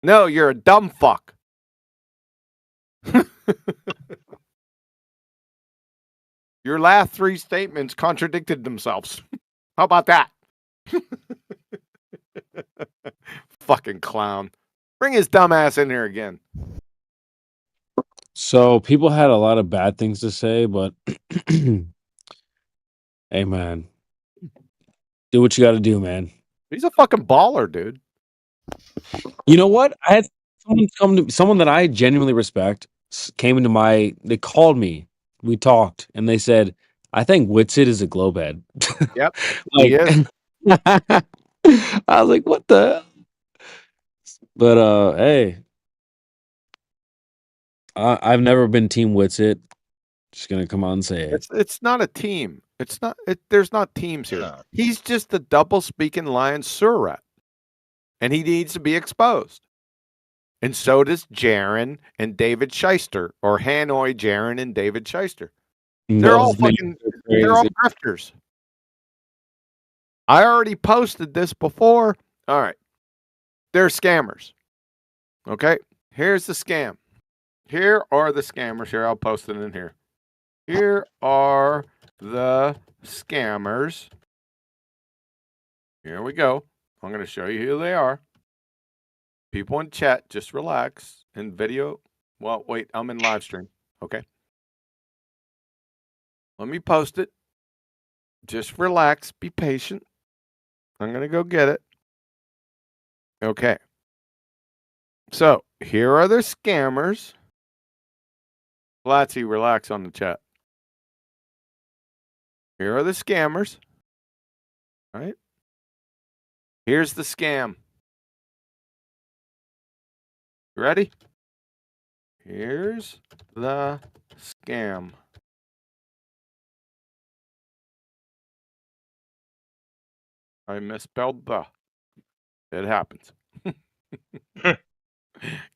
No, you're a dumb fuck. Your last three statements contradicted themselves. How about that? Fucking clown. Bring his dumb ass in here again. So people had a lot of bad things to say, but hey, man, do what you got to do, man. He's a fucking baller, dude. You know what? I had someone that I genuinely respect came into they called me, we talked, and they said, I think Witsit is a globehead. Yep. Like, He is. I was like, what the? But hey, I've never been Team Witsit. Just gonna come on and say it. It's not a team. It's not. There's not teams here. He's just a double speaking lion surat, and he needs to be exposed. And so does Jaron and David Shyster, or Hanoi Jaron and David Shyster. They're all fucking. They're all grifters. I already posted this before. All right. They're scammers. Okay. Here's the scam. Here are the scammers. Here, I'll post it in here. Here are the scammers. Here we go. I'm going to show you who they are. People in chat, just relax. In video, well, wait, I'm in live stream. Okay. Let me post it. Just relax. Be patient. I'm going to go get it. Okay. So here are the scammers. Latsy, relax on the chat. Here are the scammers. All right. Here's the scam. You ready? Here's the scam. I misspelled the. It happens.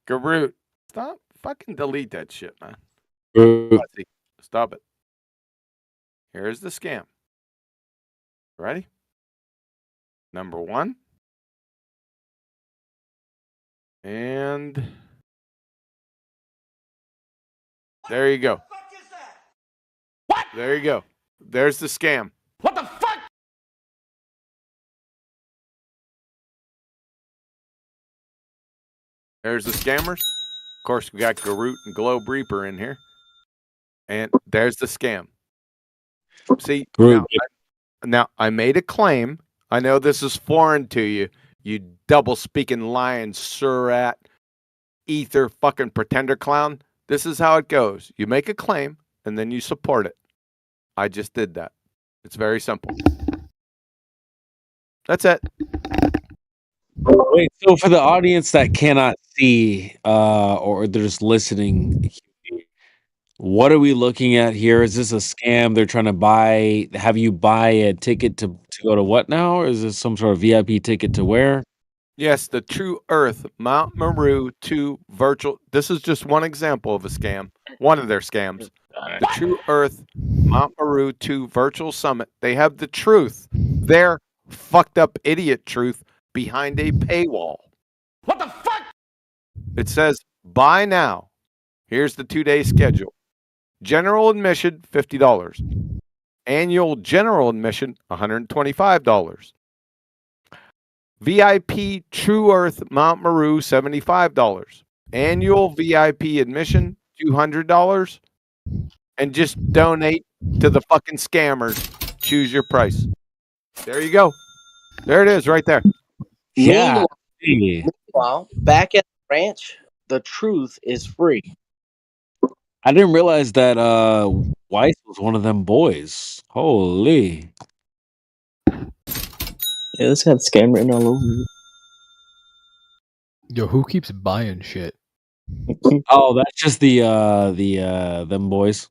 Garroot. Stop. Fucking delete that shit, man. Latsy, stop it. Here's the scam. Ready? Number one. And there you go. What? There you go. There's the scam. What the fuck? There's the scammers. Of course, we got Garroot and Globe Reaper in here. And there's the scam. See, now I made a claim. I know this is foreign to you, you double-speaking lion, surat, ether, fucking pretender clown. This is how it goes. You make a claim, and then you support it. I just did that. It's very simple. That's it. Wait, so for the audience that cannot see or they're just listening, what are we looking at here? Is this a scam? They're trying to have you buy a ticket to go to what now? Or is this some sort of VIP ticket to where? Yes, the true Earth, Mount Meru to virtual. This is just one example of a scam. One of their scams. The true Earth, Mount Meru to virtual summit. They have the truth. Their fucked up idiot truth behind a paywall. What the fuck? It says buy now. Here's the 2-day schedule. General admission $50. Annual general admission $125. VIP True Earth Mount Meru $75. Annual VIP admission $200. And just donate to the fucking scammers. Choose your price. There you go. There it is right there. Yeah. Meanwhile, back at the ranch, the truth is free. I didn't realize that Weiss was one of them boys. Holy. Yeah, this got scam written all over it. Yo, who keeps buying shit? Oh, that's just the them boys.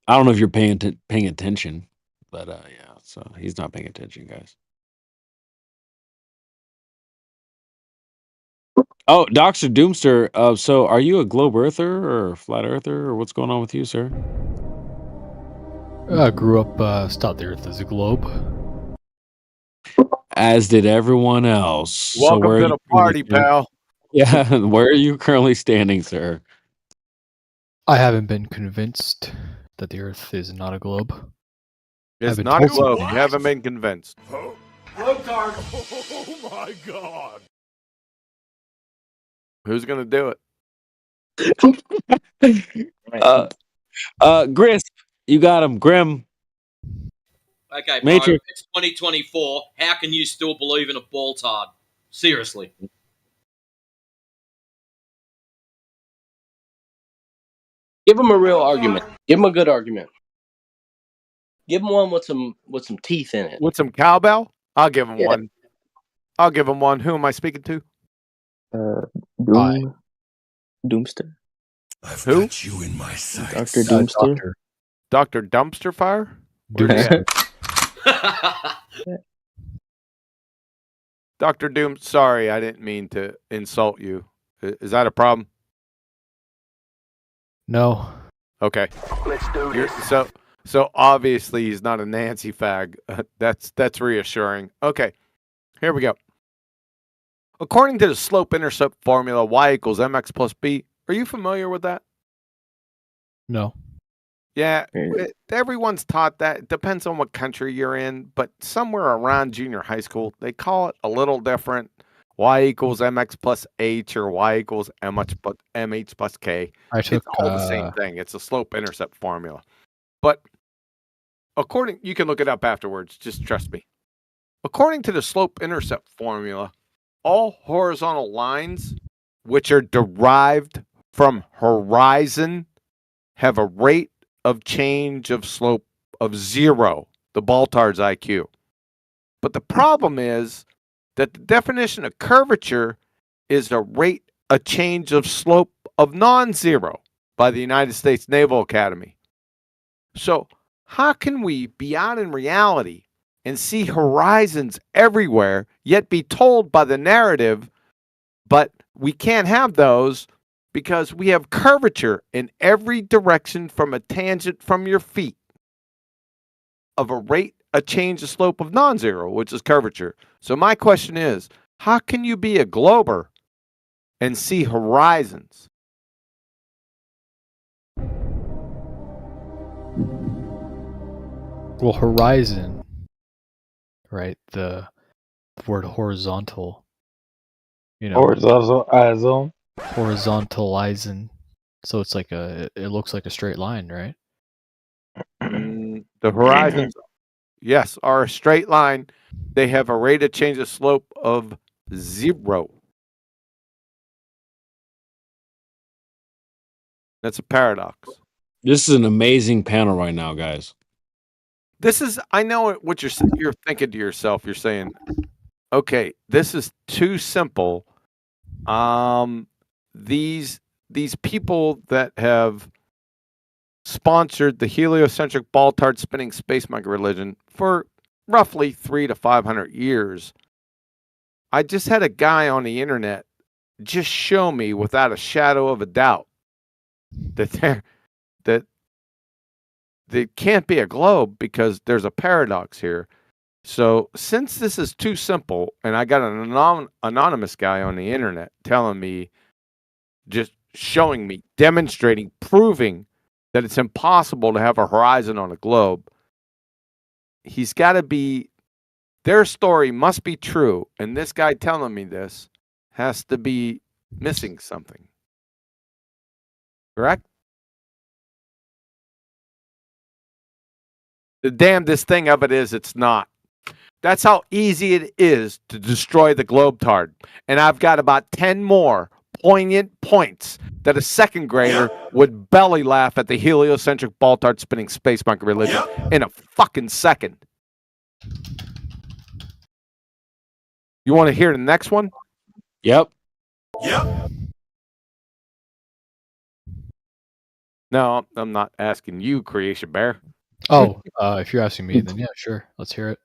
I don't know if you're paying attention, but yeah, so he's not paying attention, guys. Oh, Dr. Doomster, so are you a globe earther or flat earther or what's going on with you, sir? I grew up thought the Earth is a globe. As did everyone else. Welcome to the party, pal. Yeah, where are you currently standing, sir? I haven't been convinced that the Earth is not a globe. It's I've been not a told some globe. You things. haven't been convinced. Globe card. Oh my god. Who's gonna do it? Gris, you got him. Grim. Okay, bro, Matrix. it's 2024. How can you still believe in a ball-tard? Seriously. Give him a real argument. Give him a good argument. Give him one with some teeth in it. With some cowbell? I'll give him Yeah. one. I'll give him one. Who am I speaking to? Doomster. Who? Got you in my sights. Dr. Doomster. Dr. Dumpster Fire? Doomster. Dr. Doom, sorry, I didn't mean to insult you. Is that a problem? No. Okay. Let's do You're, this. so obviously he's not a Nancy fag. That's reassuring. Okay. Here we go. According to the slope-intercept formula, y equals mx plus b. Are you familiar with that? No. Yeah, everyone's taught that. It depends on what country you're in, but somewhere around junior high school, they call it a little different. Y equals mx plus h or y equals mh plus k. I took, it's all the same thing. It's a slope-intercept formula. But you can look it up afterwards. Just trust me. According to the slope-intercept formula, all horizontal lines, which are derived from horizon, have a rate of change of slope of 0, the Baltard's IQ. But the problem is that the definition of curvature is a change of slope of non-zero by the United States Naval Academy. So how can we be out in reality and see horizons everywhere, yet be told by the narrative, but we can't have those because we have curvature in every direction from a tangent from your feet of a change of slope of non-zero, which is curvature. So my question is, how can you be a glober and see horizons? Well, horizon, right? The word horizontal. You know, horizontalizing. So it's like it looks like a straight line, right? The horizons, yes, are a straight line. They have a rate of change of slope of 0. That's a paradox. This is an amazing panel right now, guys. I know what you're thinking to yourself. You're saying, okay, this is too simple. These people that have sponsored the heliocentric ball-tard spinning space monkey religion for roughly 300 to 500 years. I just had a guy on the internet just show me without a shadow of a doubt that there can't be a globe because there's a paradox here. So since this is too simple, and I got an anonymous guy on the internet telling me, just showing me, demonstrating, proving that it's impossible to have a horizon on a globe, he's got to be, their story must be true, and this guy telling me this has to be missing something. Correct? The damnedest thing of it is it's not. That's how easy it is to destroy the globetard. And I've got about 10 more poignant points that a second grader would belly laugh at the heliocentric ball-tard spinning space monkey religion in a fucking second. You want to hear the next one? Yep. No, I'm not asking you, Creation Bear. Oh, if you're asking me, then yeah, sure. Let's hear it.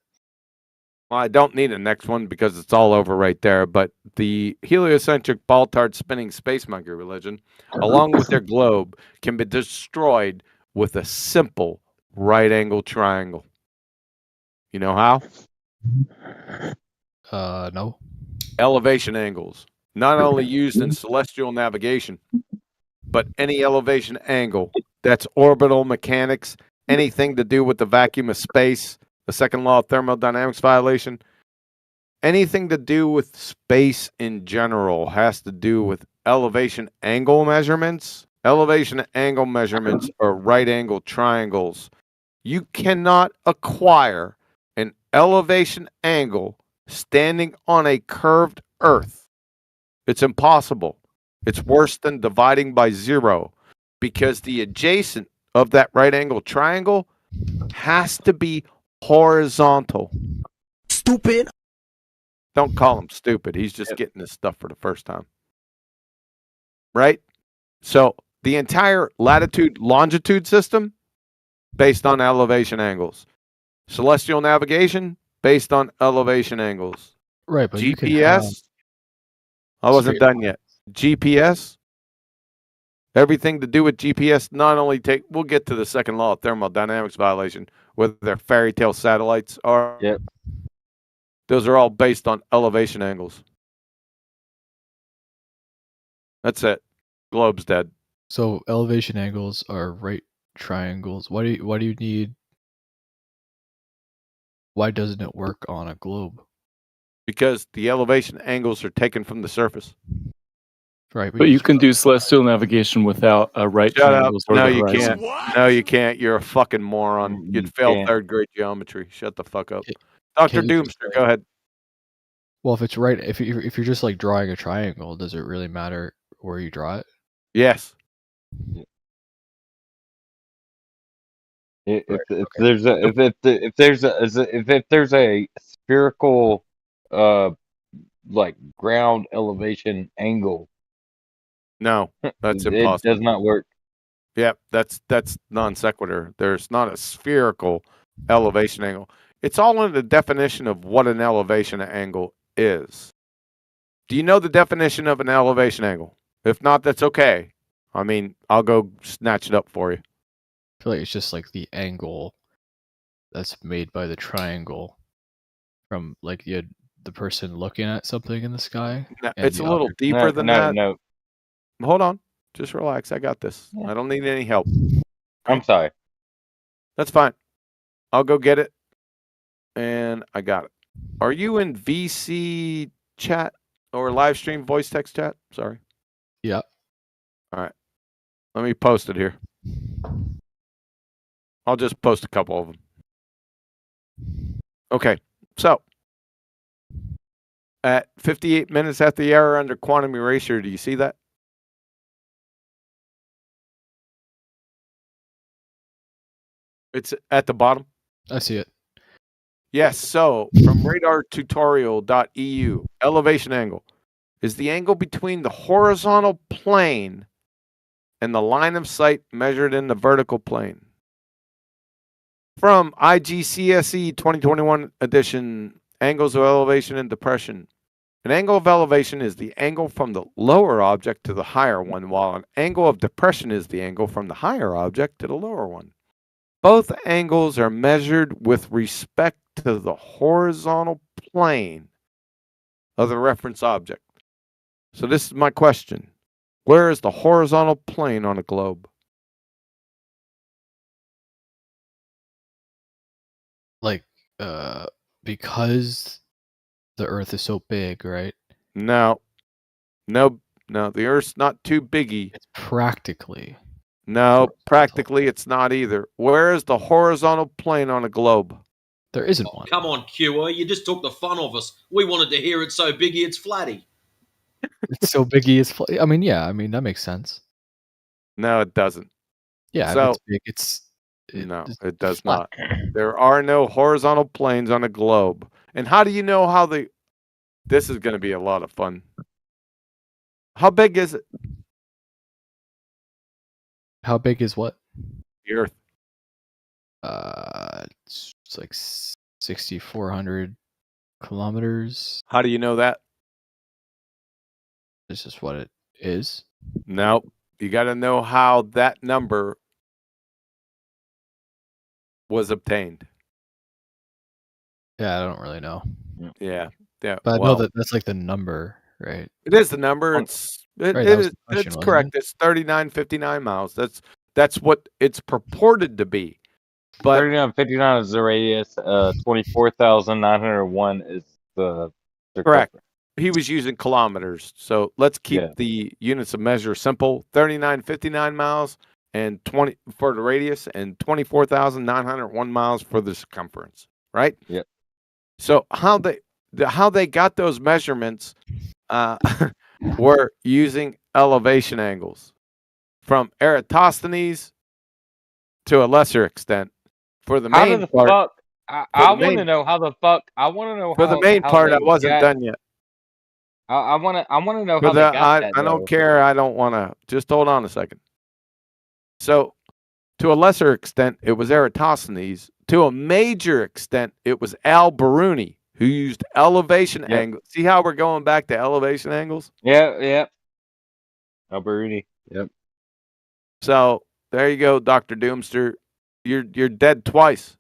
Well, I don't need a next one because it's all over right there. But the heliocentric ball-tard spinning space monkey religion, along with their globe, can be destroyed with a simple right-angle triangle. You know how? No. Elevation angles, not only used in celestial navigation, but any elevation angle that's orbital mechanics, anything to do with the vacuum of space, the second law of thermodynamics violation, anything to do with space in general has to do with elevation angle measurements. Elevation angle measurements are right angle triangles. You cannot acquire an elevation angle standing on a curved Earth. It's impossible. It's worse than dividing by zero because the adjacent of that right angle triangle has to be horizontal. Stupid. Don't call him stupid. He's just getting this stuff for the first time. Right? So the entire latitude longitude system based on elevation angles. Celestial navigation based on elevation angles. Right, but you can have GPS. I wasn't done yet. GPS. Everything to do with GPS, not only take, we'll get to the second law of thermodynamics violation, whether they're fairy tale satellites or, those are all based on elevation angles. That's it. Globe's dead. So elevation angles are right triangles. Why do you need? Why doesn't it work on a globe? Because the elevation angles are taken from the surface. Right, But you can do celestial navigation without a right Shut up. triangles or No, the you horizon. can't. No, you can't. You're a fucking moron. You'd fail can't. third grade geometry. Shut the fuck up. Dr. Can't you just Doomster, go ahead. Well, if it's right, if you're just like drawing a triangle, does it really matter where you draw it? Yes. If there's a if there's a spherical like ground elevation angle, No, that's it impossible. does not work. Yeah, that's non sequitur. There's not a spherical elevation angle. It's all in the definition of what an elevation angle is. Do you know the definition of an elevation angle? If not, that's okay. I mean, I'll go snatch it up for you. I feel like it's just like the angle that's made by the triangle from like the person looking at something in the sky. No, and it's a the little other- deeper than that. No. Hold on. Just relax. I got this. I don't need any help. I'm sorry. That's fine. I'll go get it. And I got it. Are you in VC chat or live stream voice text chat? Sorry. Yeah. All right. Let me post it here. I'll just post a couple of them. Okay. So, at 58 minutes after the error under quantum erasure, do you see that? It's at the bottom. I see it. Yes, so from radartutorial.eu, elevation angle is the angle between the horizontal plane and the line of sight measured in the vertical plane. From IGCSE 2021 edition, Angles of Elevation and Depression. An angle of elevation is the angle from the lower object to the higher one, while an angle of depression is the angle from the higher object to the lower one. Both angles are measured with respect to the horizontal plane of the reference object. So this is my question. Where is the horizontal plane on a globe? Like, because the Earth is so big, right? No. The Earth's not too biggy. It's practically. No, practically it's not either. Where is the horizontal plane on a globe? There isn't one. Come on, QA, you just took the fun of us. We wanted to hear it so biggy it's flatty. It's so biggy, it's I mean, yeah, I mean, that makes sense. No, it doesn't. Yeah, So, if it's big, no, it does flat. not. There are no horizontal planes on a globe. And how do you know how this is going to be a lot of fun. How big is it? How big is what? The Earth. It's like 6,400 kilometers. How do you know that? This is what it is. No, you got to know how that number was obtained. Yeah, I don't really know. Yeah. But I know that that's like the number, right? It is the number. It's correct. It's 3959 miles. That's what it's purported to be. But 3959 is the radius. 24,901 is the correct. He was using kilometers. So let's keep Yeah. the units of measure simple. 3959 miles and 20 for the radius and 24,901 miles for the circumference. Right? Yep. So how they got those measurements were using elevation angles from Eratosthenes to a lesser extent. For the How main the part, fuck? I want to know how the fuck. I want to know for how the main how part, they I wasn't got, done yet. I want to know For how they got I that. don't though. care. I don't want to. Just hold on a second. So, to a lesser extent, it was Eratosthenes. To a major extent, it was Al-Biruni who used elevation angles. See how we're going back to elevation angles? Yeah. Al-Biruni. Yep. So there you go, Dr. Doomster. You're dead twice.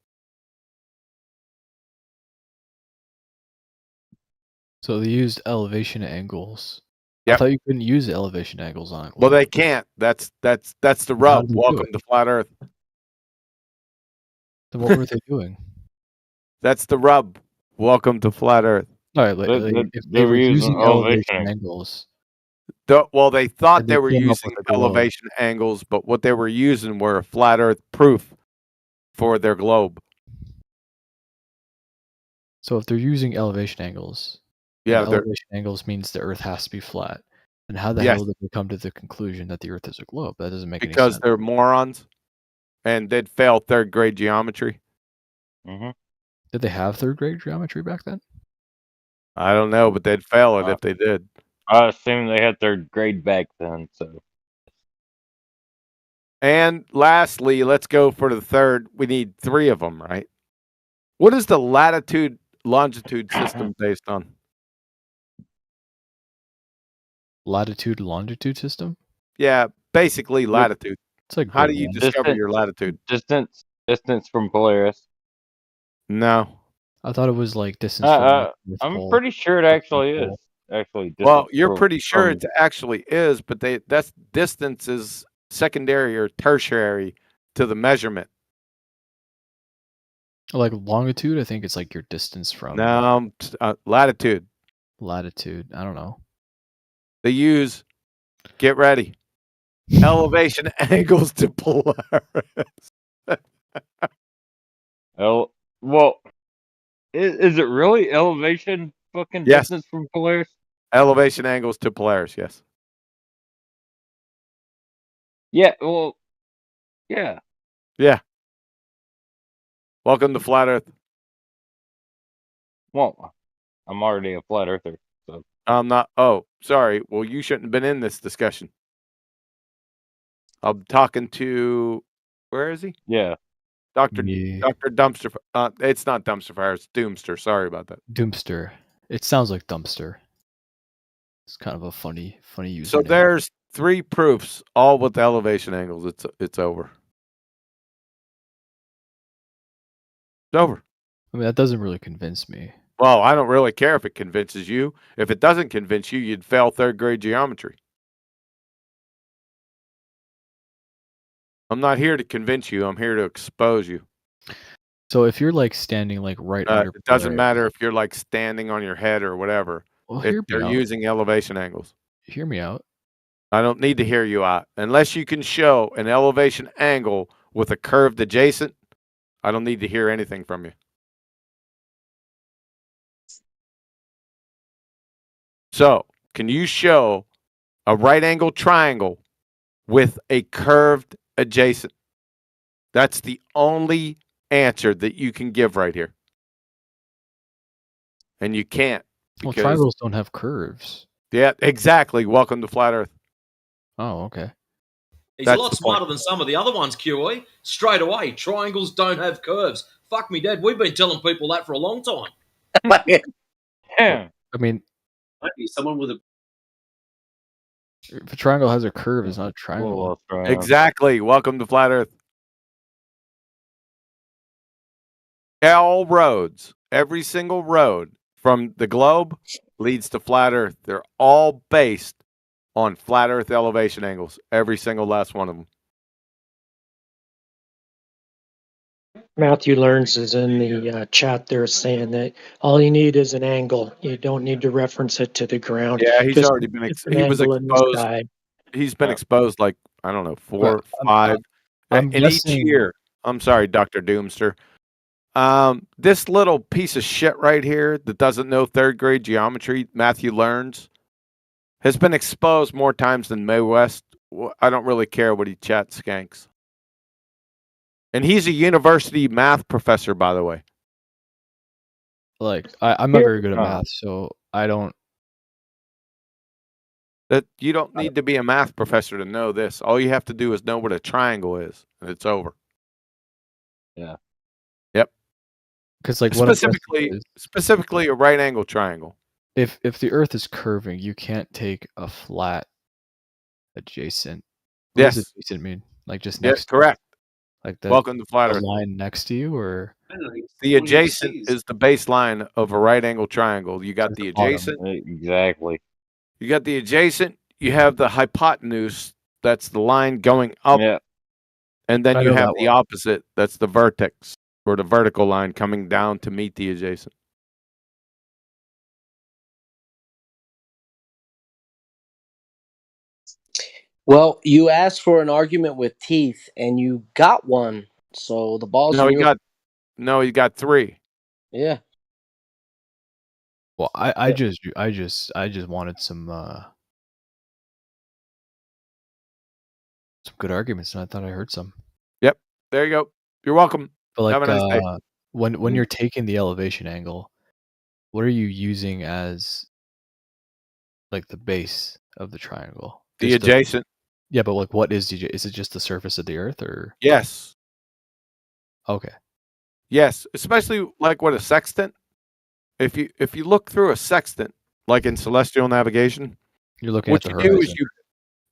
So they used elevation angles. Yep. I thought you couldn't use elevation angles on it. Well, they can't. That's the rub. Welcome to flat Earth. Then what were they doing? That's the rub. Welcome to flat Earth. All right, if they were using elevation angles. Well, they thought they they were came up using with a globe. elevation angles, but what they were using were flat Earth proof for their globe. So if they're using elevation angles, yeah, elevation angles means the Earth has to be flat. And how the hell did they come to the conclusion that the Earth is a globe? That doesn't make any sense. Because they're morons, and they'd fail third grade geometry. Mm-hmm. Did they have third grade geometry back then? I don't know, but they'd fail it if they did. I assume they had third grade back then. So. And lastly, let's go for the third. We need 3 of them, right? What is the latitude longitude system based on? Latitude longitude system? Yeah, basically latitude. It's like how do you discover your latitude? Distance from Polaris. No. I thought it was like distance from North I'm Pole. pretty sure it actually is. Well, you're pretty sure it actually is, but that's distance is secondary or tertiary to the measurement. Like longitude, I think it's like your distance from. No, latitude. Latitude, I don't know. They use, get ready, elevation angles to Polaris. Well, is it really elevation fucking distance from Polaris? Elevation angles to Polaris, yes. Yeah, well, yeah. Yeah. Welcome to Flat Earth. Well, I'm already a flat earther, so. I'm not. Oh, sorry. Well, you shouldn't have been in this discussion. I'm talking to, where is he? Yeah. Dr. Yeah. Dr. Dumpster. It's not Dumpster Fire, it's Doomster. Sorry about that. Doomster. It sounds like dumpster. It's kind of a funny username. So there's 3 proofs, all with elevation angles. It's over. It's over. I mean, that doesn't really convince me. Well, I don't really care if it convinces you. If it doesn't convince you, you'd fail 3rd grade geometry. I'm not here to convince you. I'm here to expose you. So if you're like standing like right under, It doesn't matter if you're like standing on your head or whatever. Well, If hear me they're out. using elevation angles. Hear me out. I don't need to hear you out. Unless you can show an elevation angle with a curved adjacent, I don't need to hear anything from you. So, can you show a right angle triangle with a curved adjacent? That's the only answer that you can give right here. And you can't. Well, because- triangles don't have curves. Yeah, exactly. Welcome to Flat Earth. Oh, okay. He's That's a lot the smarter point. than some of the other ones, QE. Straight away, triangles don't have curves. Fuck me, Dad. We've been telling people that for a long time. Yeah. I mean, Might be someone with a if a triangle has a curve, it's not a triangle. Exactly. Welcome to Flat Earth. All roads, every single road from the globe leads to Flat Earth. They're all based on Flat Earth elevation angles. Every single last one of them. Matthew Learns is in the chat there saying that all you need is an angle. You don't need to reference it to the ground. Yeah, he's Just already been. it's an He was angle in the exposed. sky. He's been exposed like I don't know 4, 5, I'm and each guessing- year. I'm sorry, Dr. Doomster. This little piece of shit right here that doesn't know 3rd grade geometry, Matthew Learns, has been exposed more times than May West. I don't really care what he chat skanks. And he's a university math professor, by the way. Like I'm not very good at math, so I don't. That you don't need to be a math professor to know this. All you have to do is know what a triangle is, and it's over. Yeah. Yep. Because like what I'm guessing Specifically a right angle triangle. If the Earth is curving, you can't take a flat adjacent. What does Yes. adjacent mean? Like just Yeah, next. correct. Like the Welcome to Flat the Earth. line next to you, or The adjacent is the baseline of a right angle triangle. You got the bottom. adjacent. Exactly. You got the adjacent. You have the hypotenuse. That's the line going up. Yeah. And then I you know have that the one. opposite. That's the vertex or the vertical line coming down to meet the adjacent. Well, you asked for an argument with teeth, and you got one. So the ball's No, in he your. got 3. Yeah. Well, I just wanted some good arguments, and I thought I heard some. Yep. There you go. You're welcome. But like Have a nice day. when you're taking the elevation angle, what are you using as like the base of the triangle? The Just adjacent. Yeah, but like what is is it just the surface of the Earth or? Yes. Okay. Yes, especially like with a sextant. If you look through a sextant, like in celestial navigation, You're looking what at the you do is horizon.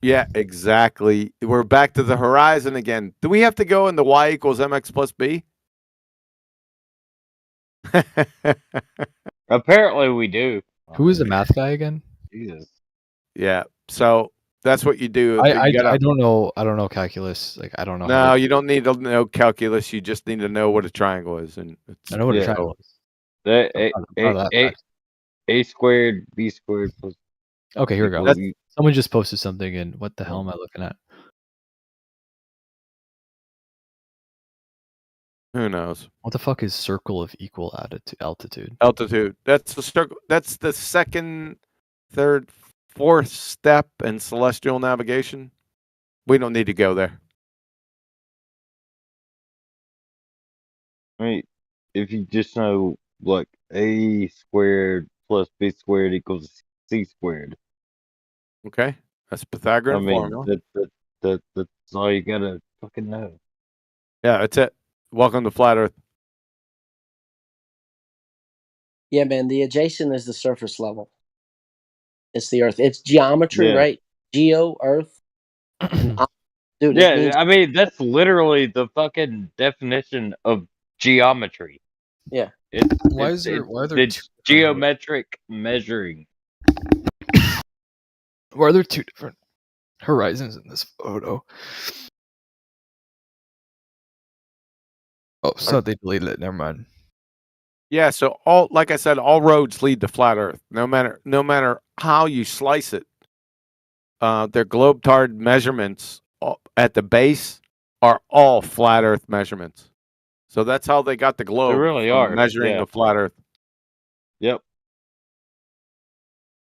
yeah, exactly. We're back to the horizon again. Do we have to go into y equals mx plus b? Apparently we do. Who is the math guy again? Jesus. Yeah. So that's what you do. I don't know calculus. Like I don't know. No, you don't need to know calculus. You just need to know what a triangle is, and I know what a Yeah. triangle is. The I'm proud of that fact. A squared B squared plus. Okay, here we go. equals- Someone just posted something, and what the hell am I looking at? Who knows? What the fuck is circle of equal altitude? Altitude. That's the circle. That's the second, third, fourth step in celestial navigation. We don't need to go there. I mean, if you just know like A squared plus B squared equals C squared. Okay, that's Pythagorean I mean, formula. that That's all you gotta fucking know. Yeah, that's it. Welcome to Flat Earth. Yeah, man. The adjacent is the surface level. It's the Earth. It's geometry, Yeah. right? Geo, Earth, and dude, it Yeah, means I mean that's literally the fucking definition of geometry. yeah. Why are there it's two different geometric measuring. why are there two different horizons in this photo? Oh, so they deleted it. Never mind. Yeah, so like I said, all roads lead to Flat Earth. No matter how you slice it, their globetard measurements at the base are all Flat Earth measurements. So that's how they got the They globe really from are. measuring Yeah. the Flat Earth. Yep.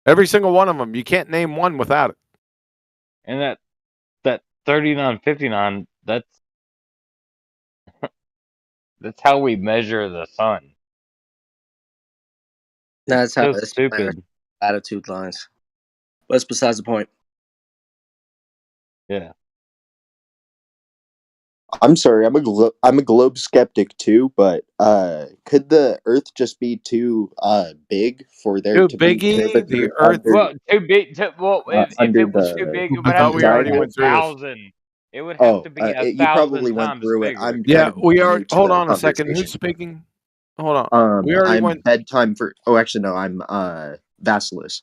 Every single one of them. You can't name one without it. And that 3959, that's how we measure the sun. That's how So that's stupid. latitude lines. But that's besides the point. Yeah. I'm sorry, I'm a globe skeptic too, but could the Earth just be too big for there Too to be biggy, the curvature Earth. Well, too big. If under it was too the big, it I would have thought to we be already like went through this. 1,000. It would have Oh, to be you 1,000 probably went times through it. bigger. I'm Yeah, kind of we are. new to Hold the on a second. Who's conversation. speaking? Hold on. We already I'm went. bedtime for. Oh, actually, no. I'm Vasilis.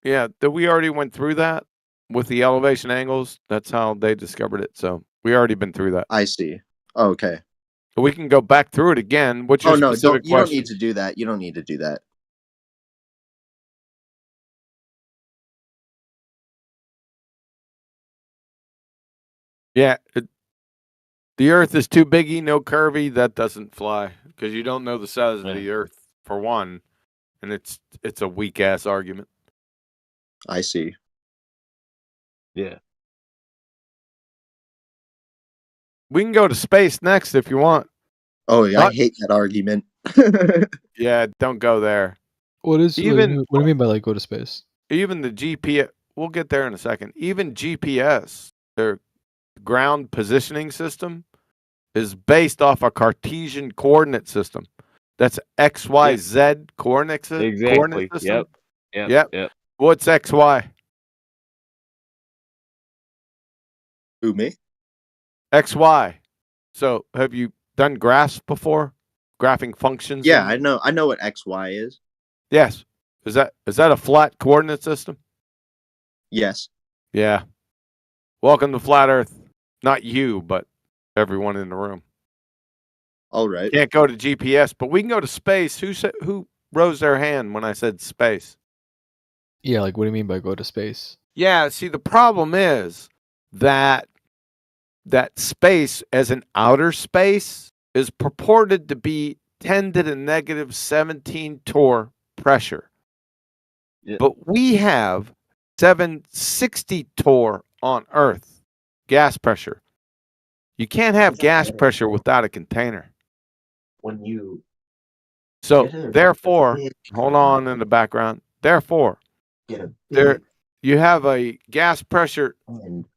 Yeah, we already went through that with the elevation angles. That's how they discovered it. So we already been through that. I see. Okay. But we can go back through it again. What's your Oh no, specific you don't need question? to do that. You don't need to do that. Yeah, the Earth is too biggy, no curvy. That doesn't fly because you don't know the size of the Earth for one, and it's a weak ass argument. I see. Yeah. We can go to space next if you want. Oh, yeah, I hate that argument. Yeah, don't go there. What do you mean by like go to space? Even the GPS. We'll get there in a second. Even GPS, their ground positioning system, is based off a Cartesian coordinate system. That's X, Y, Z coordinate Exactly. system. Yep. What's X, Y? Who, me? X, Y. So have you done graphs before? Graphing functions? Yeah, I know what XY is. Yes. Is that a flat coordinate system? Yes. Yeah. Welcome to Flat Earth. Not you, but everyone in the room. All right. Can't go to GPS, but we can go to space. Who rose their hand when I said space? Yeah, like what do you mean by go to space? Yeah, see the problem is that space as an outer space is purported to be 10 to the negative 17 torr pressure. Yeah. But we have 760 torr on Earth, gas pressure. You can't have gas pressure without a container. When you So therefore, hold on in the background. Therefore, there you have a gas pressure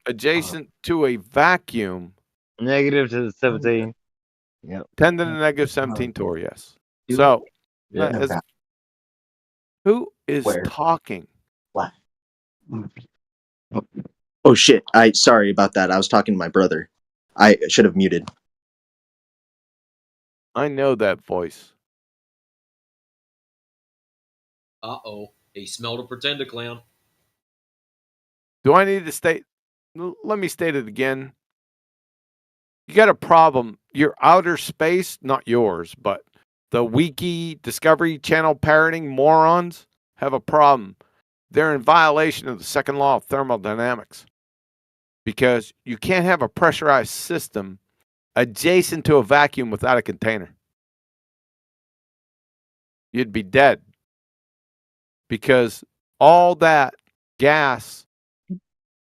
adjacent to a vacuum. Negative to the 17. Yep. 10 to the negative 17 torr, yes. So, who is talking? Oh shit! Sorry about that. I was talking to my brother. I should have muted. I know that voice. Uh-oh. He smelled a pretender clown. Do I need to state? Let me state it again. You got a problem. Your outer space, not yours, but the Wiki Discovery Channel parroting morons have a problem. They're in violation of the second law of thermodynamics because you can't have a pressurized system adjacent to a vacuum without a container. You'd be dead because all that gas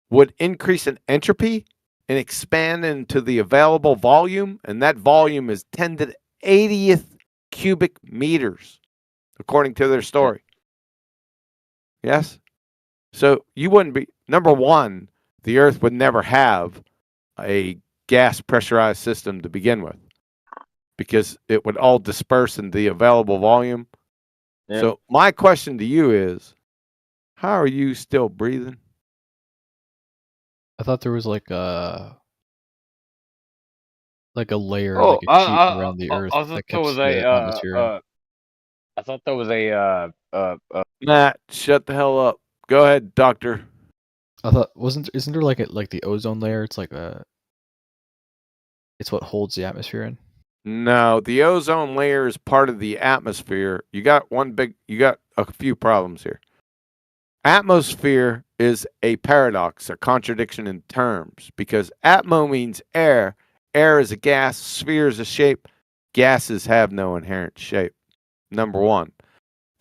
would increase in entropy and expand into the available volume, and that volume is 10 to the 80th cubic meters, according to their story. Yes? So you wouldn't be, number one, the Earth would never have a gas pressurized system to begin with, because it would all disperse in the available volume. Yeah. So my question to you is, how are you still breathing? I thought there was like a layer, Oh, like a sheet around the Earth I thought that there was keeps the atmosphere in. I thought there was a Matt, shut the hell up. Go ahead, doctor. I thought isn't there like the ozone layer? It's it's what holds the atmosphere in. No, the ozone layer is part of the atmosphere. You got a few problems here. Atmosphere is a paradox, a contradiction in terms, because atmo means air. Air is a gas, sphere is a shape. Gases have no inherent shape. Number one.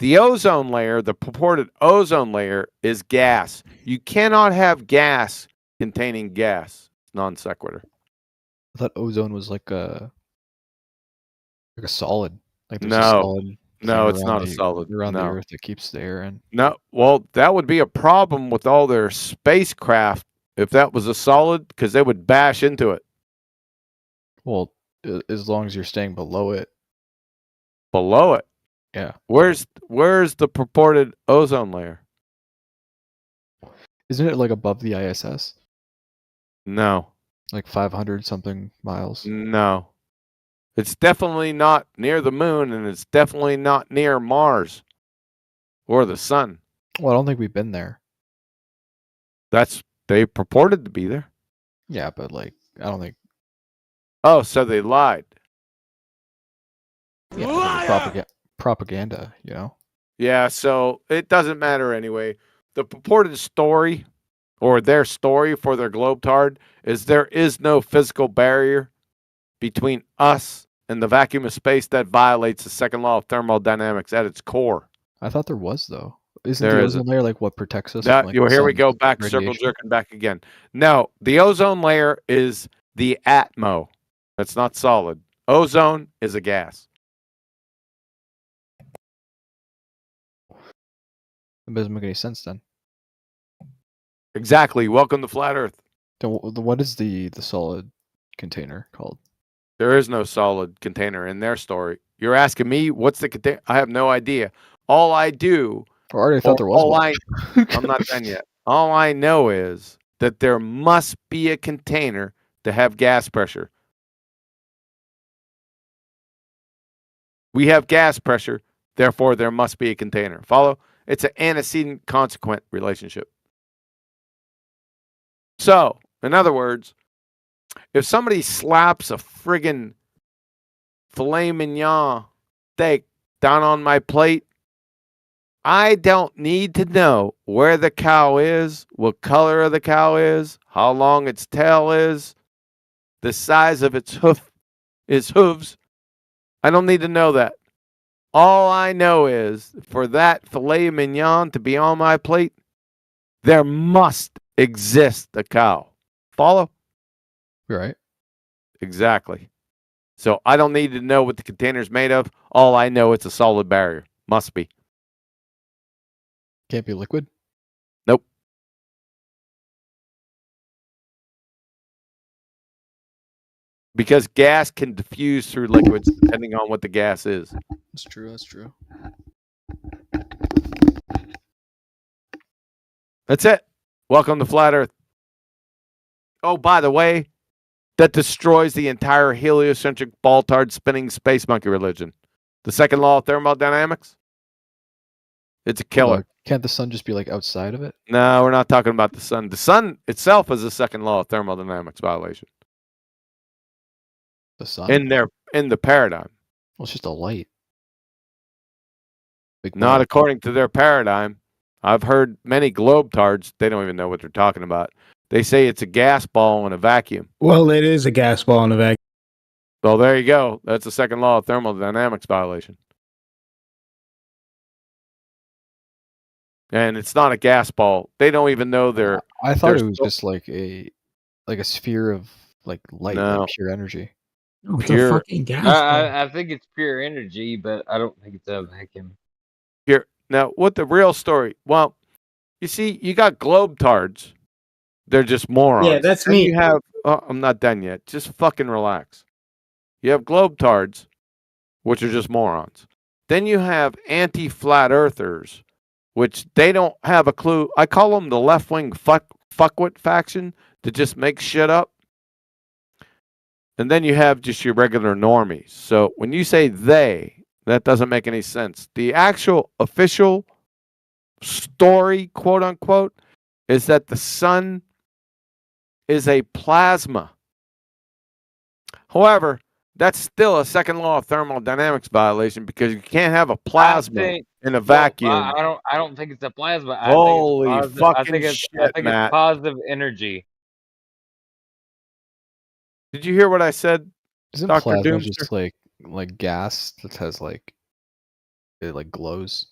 The ozone layer, the purported ozone layer, is gas. You cannot have gas containing gas. Non sequitur. I thought ozone was like a solid. Like there's a No. solid thing No, it's around not a solid. around the No. Earth that keeps the air in. No, well, that would be a problem with all their spacecraft if that was a solid, because they would bash into it. Well, as long as you're staying below it. Below it? Yeah. Where's the purported ozone layer? Isn't it like above the ISS? No. Like 500 something miles? No. It's definitely not near the moon, and it's definitely not near Mars or the sun. Well, I don't think we've been there. They purported to be there. Yeah, but like I don't think. Oh, so they lied. Yeah, propaganda, you know. Yeah, so it doesn't matter anyway. The purported story, or their story for their globetard, is there is no physical barrier between us and the vacuum of space that violates the second law of thermodynamics at its core. I thought there was, though. Isn't There the isn't. ozone layer like what protects us? That, from, like, here we sun's go back, circle radiation? jerking back again. No, the ozone layer is the atmo. That's not solid. Ozone is a gas. It doesn't make any sense then. Exactly. Welcome to Flat Earth. Then what is the solid container called? There is no solid container in their story. You're asking me what's the container? I have no idea. All I do. I already thought there was one. I'm not done yet. All I know is that there must be a container to have gas pressure. We have gas pressure, therefore there must be a container. Follow? It's an antecedent consequent relationship. So, in other words, if somebody slaps a friggin' filet mignon steak down on my plate, I don't need to know where the cow is, what color of the cow is, how long its tail is, the size of its hooves. I don't need to know that. All I know is for that filet mignon to be on my plate, there must exist a cow. Follow? Right. Exactly. So I don't need to know what the container's made of. All I know it's a solid barrier. Must be. Can't be liquid? Nope. Because gas can diffuse through liquids depending on what the gas is. That's true. That's true. That's it. Welcome to Flat Earth. Oh, by the way, that destroys the entire heliocentric ball-tard spinning space monkey religion. The second law of thermodynamics. It's a killer. Can't the sun just be like outside of it? No, we're not talking about the sun. The sun itself is a second law of thermodynamics violation. The sun? In the paradigm. Well, it's just a light. Not according to their paradigm. I've heard many globetards, they don't even know what they're talking about. They say it's a gas ball in a vacuum. Well, it is a gas ball in a vacuum. Well, there you go. That's the second law of thermodynamics violation. And it's not a gas ball. They don't even know they're. I thought it was just like a sphere of like light, No. like pure energy. Oh, it's Pure- a fucking gas ball. I think it's pure energy, but I don't think it's a vacuum. Here now, what the real story? Well, you see, you got globetards they're just morons. Yeah, that's Then me. you have. I'm not done yet. Just fucking relax. You have globetards, which are just morons. Then you have anti-flat earthers, which they don't have a clue. I call them the left-wing fuckwit faction that just makes shit up. And then you have just your regular normies. So when you say they, that doesn't make any sense. The actual official story, quote unquote, is that the sun is a plasma. However, that's still a second law of thermodynamics violation because you can't have a plasma in a vacuum. I don't think it's a plasma. Holy I fucking think shit, it's Matt. positive energy. Did you hear what I said, Isn't Dr. plasma Doomster? just like gas that has like it like glows?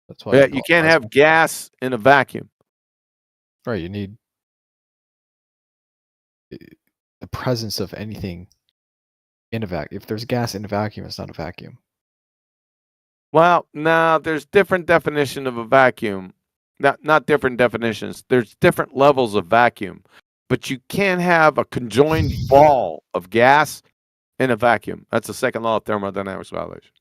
That's why Yeah, they you call it can't plasma. have gas in a vacuum. Right, you need the presence of anything in a vacuum. If there's gas in a vacuum, it's not a vacuum. Well, no, there's different definition of a vacuum. Not different definitions. There's different levels of vacuum. But you can't have a conjoined ball of gas in a vacuum. That's the second law of thermodynamics violation.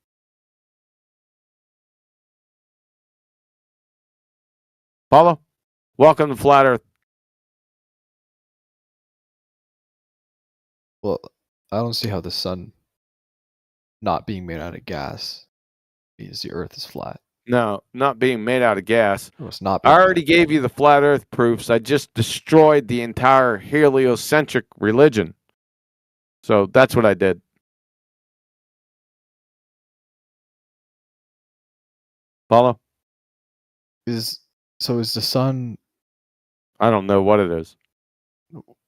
Paulo, welcome to Flat Earth. Well, I don't see how the sun not being made out of gas means the Earth is flat. No, not being made out of gas. It was not I being already gave you the flat earth proofs. I just destroyed the entire heliocentric religion. So that's what I did. Follow? Is the sun? I don't know what it is.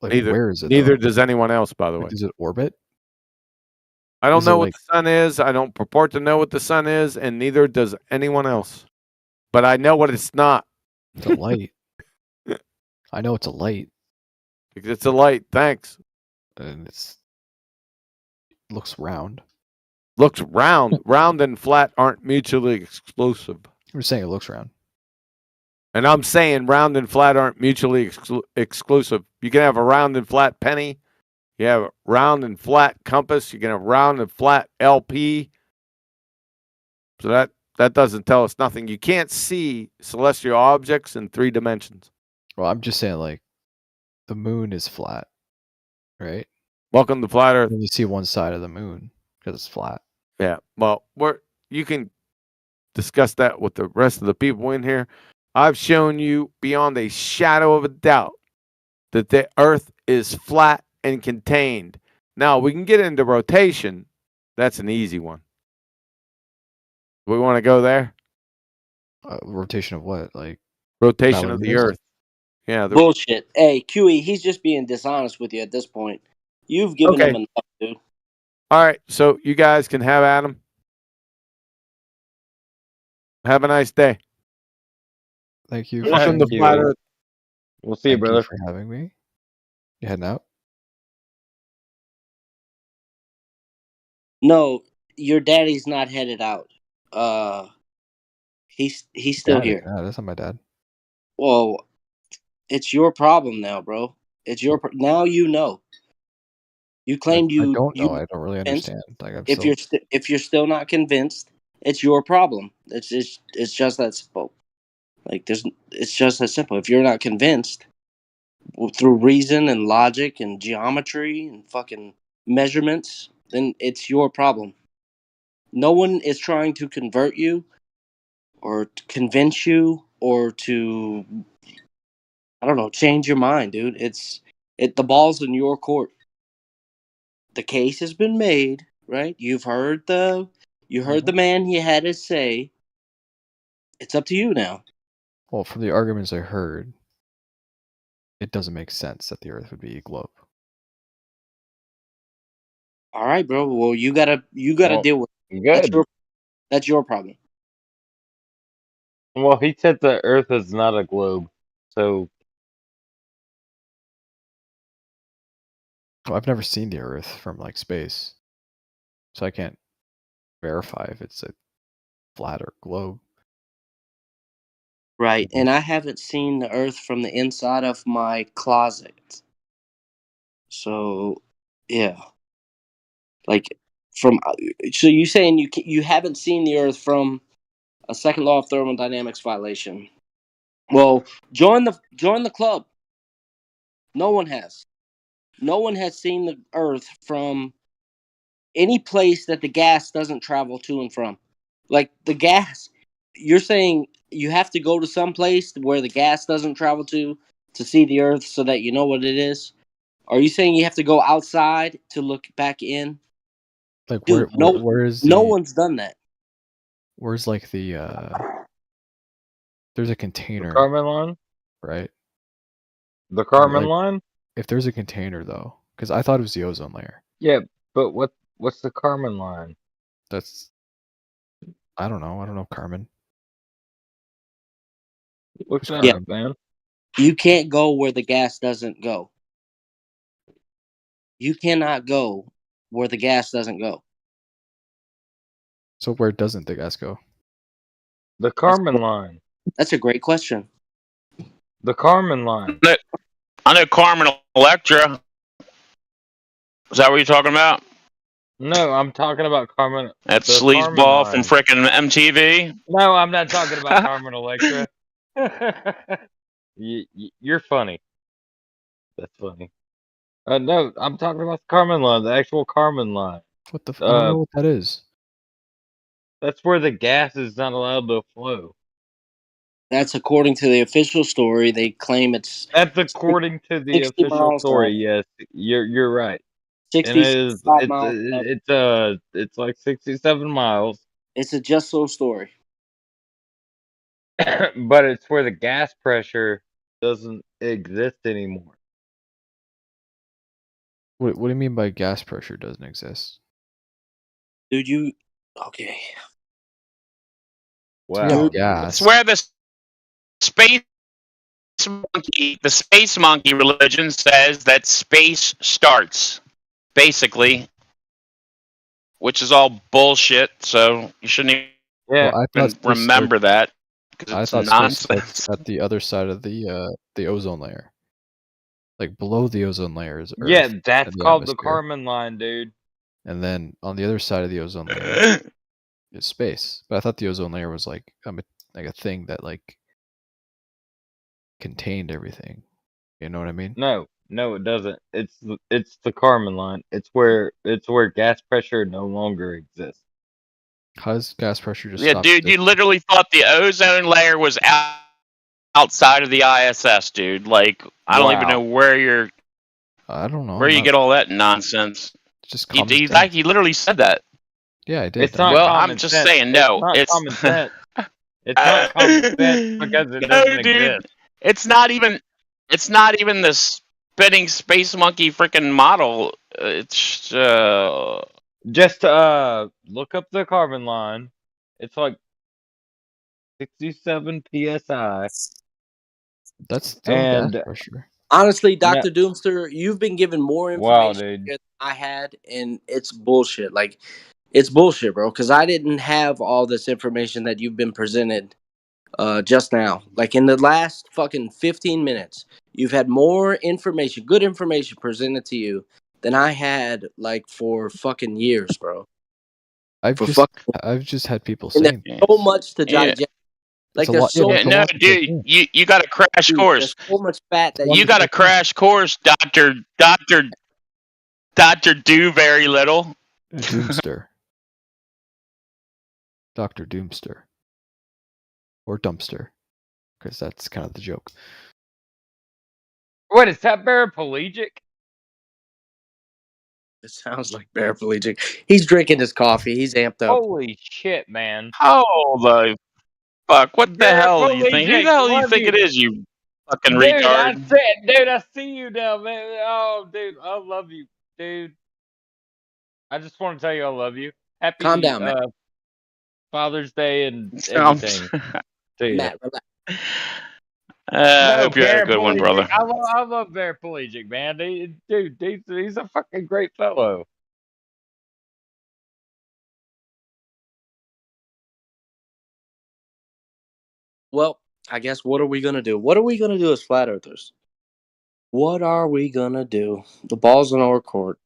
Like, Neither, where is it? neither though? does anyone else, by the Like, way. does it orbit? I don't Is it know what like the sun is. I don't purport to know what the sun is, and neither does anyone else. But I know what it's not. it's a light? I know it's a light, Because it's a light. Thanks. and it looks round. Looks round. Round and flat aren't mutually exclusive. I'm just saying it looks round. And I'm saying round and flat aren't mutually exclusive. You can have a round and flat penny. You have a round and flat compass. You can have round and flat LP. So that doesn't tell us nothing. You can't see celestial objects in 3 dimensions. Well, I'm just saying, like, the moon is flat, right? Welcome to Flat Earth. And you see one side of the moon because it's flat. Yeah. Well, you can discuss that with the rest of the people in here. I've shown you beyond a shadow of a doubt that the Earth is flat and contained. Now, we can get into rotation. That's an easy one. We want to go there? Rotation of what? Like rotation of the millimeters? Earth. Yeah. Bullshit. Hey, QE, he's just being dishonest with you at this point. You've given Okay. him enough, dude. All right. So you guys can have Adam. Have a nice day. Thank you. Welcome to Flat Earth. We'll see you, Thank brother. you for having me. You heading out? No, your daddy's not headed out. He's still Daddy. here. No, that's not my dad. Well, it's your problem now, bro. It's your now you know. You claimed I don't know. I don't really convinced. understand. Like, I'm If still. if you're still not convinced, it's your problem. It's just that simple. Like it's just that simple. If you're not convinced through reason and logic and geometry and fucking measurements, then it's your problem. No one is trying to convert you or to convince you or to, I don't know, change your mind, dude. The ball's in your court. The case has been made, right? You heard the man. He had his say. It's up to you now. Well, from the arguments I heard, it doesn't make sense that the Earth would be a globe. All right, bro. Well, you gotta Well, deal with it. good. That's your problem. Well, he said the Earth is not a globe, so Well, I've never seen the Earth from like space, so I can't verify if it's a flat or globe. Right, and I haven't seen the Earth from the inside of my closet. So, yeah, like from so you saying you haven't seen the Earth from a second law of thermodynamics violation? Well, join the club. No one has. No one has seen the Earth from any place that the gas doesn't travel to and from. Like the gas, you're saying you have to go to some place where the gas doesn't travel to see the Earth so that you know what it is? Are you saying you have to go outside to look back in? Like Dude, where is no the one's done that. where's like the there's a The container, Kármán line? right? The But Kármán like line? if there's a container though, because I thought it was the ozone layer. Yeah, but what's the Kármán line? That's I don't know. I don't know, Carmen. Look Who's it Yeah, up, man. you can't go where the gas doesn't go. You cannot go where the gas doesn't go. So where doesn't the gas go? The Kármán line. That's a great question. The Kármán line. I know Carmen Electra. Is that what you're talking about? No, I'm talking about Kármán. That The Kármán sleazeball from line. frickin' MTV? No, I'm not talking about Kármán Electra. You're funny. That's funny. No, I'm talking about the Kármán line, the actual Kármán line. What the? I don't know what that is. That's where the gas is not allowed to flow. That's according to the official story. They claim it's That's according to the 60 official miles story. up, Yes, you're right. And 60, it is 65 miles up. it's like 67 miles, It's a just so story. but it's where the gas pressure doesn't exist anymore. What do you mean by gas pressure doesn't exist? Dude, you okay? Wow. It's where the space monkey religion says that space starts, basically, which is all bullshit. So you shouldn't Yeah. Well, I even thought space remember that because I it's thought space nonsense. starts at the other side of the ozone layer. Like below the ozone layer is Yeah, Earth that's and the called the atmosphere. Kármán line, dude. And then on the other side of the ozone layer is space. But I thought the ozone layer was like a thing that like contained everything. You know what I mean? No, it doesn't. It's the Kármán line. It's where gas pressure no longer exists. How does gas pressure just Yeah, stop dude, you existing? literally thought the ozone layer was outside of the ISS, dude. Like, I don't even know Wow. where you're. I don't know. Where I'm you not get all that nonsense? just He common he, sense. he literally said that. Yeah, I did. It's not Well, I'm common just sense. saying, It's no, not it's common sense. It's not common sense because it no, doesn't dude. exist. It's not even the spinning space monkey freaking model. It's Just look up the Kármán line. It's like 67 psi. That's still gas And pressure. Honestly, no, Dr. Doomster, you've been given more wow, information dude. here than I had, and it's bullshit. Like, it's bullshit, bro. Because I didn't have all this information that you've been presented just now. Like in the last fucking 15 minutes, you've had more information, good information presented to you than I had like for fucking years, bro. I've just had people And saying there's so much to yeah. digest. it's Like a there's lot. Yeah, so but it's a No, lot to take dude, in. you got a crash dude, course. there's so much fat that You got a crash course, Doctor Do very little. Doomster. Dr. Doomster. Or Dumpster. Because that's kind of the joke. What is that paraplegic? It sounds like paraplegic. He's drinking his coffee. He's amped up. Holy shit, man. Holy fuck! What the hell do you think? Who Paraplegic, the hell do you love think you. it is? You fucking Dude, retard. I see you now, man. Oh, dude, I love you, dude. I just want to tell you I love you. Happy Calm down, Matt. Father's Day and everything to you. Matt, relax. I No, hope you had a good one, brother. paraplegic. I love paraplegic, man. Dude, he's a fucking great fellow. Well, I guess what are we gonna do? What are we gonna do as flat earthers? What are we gonna do? The ball's in our court.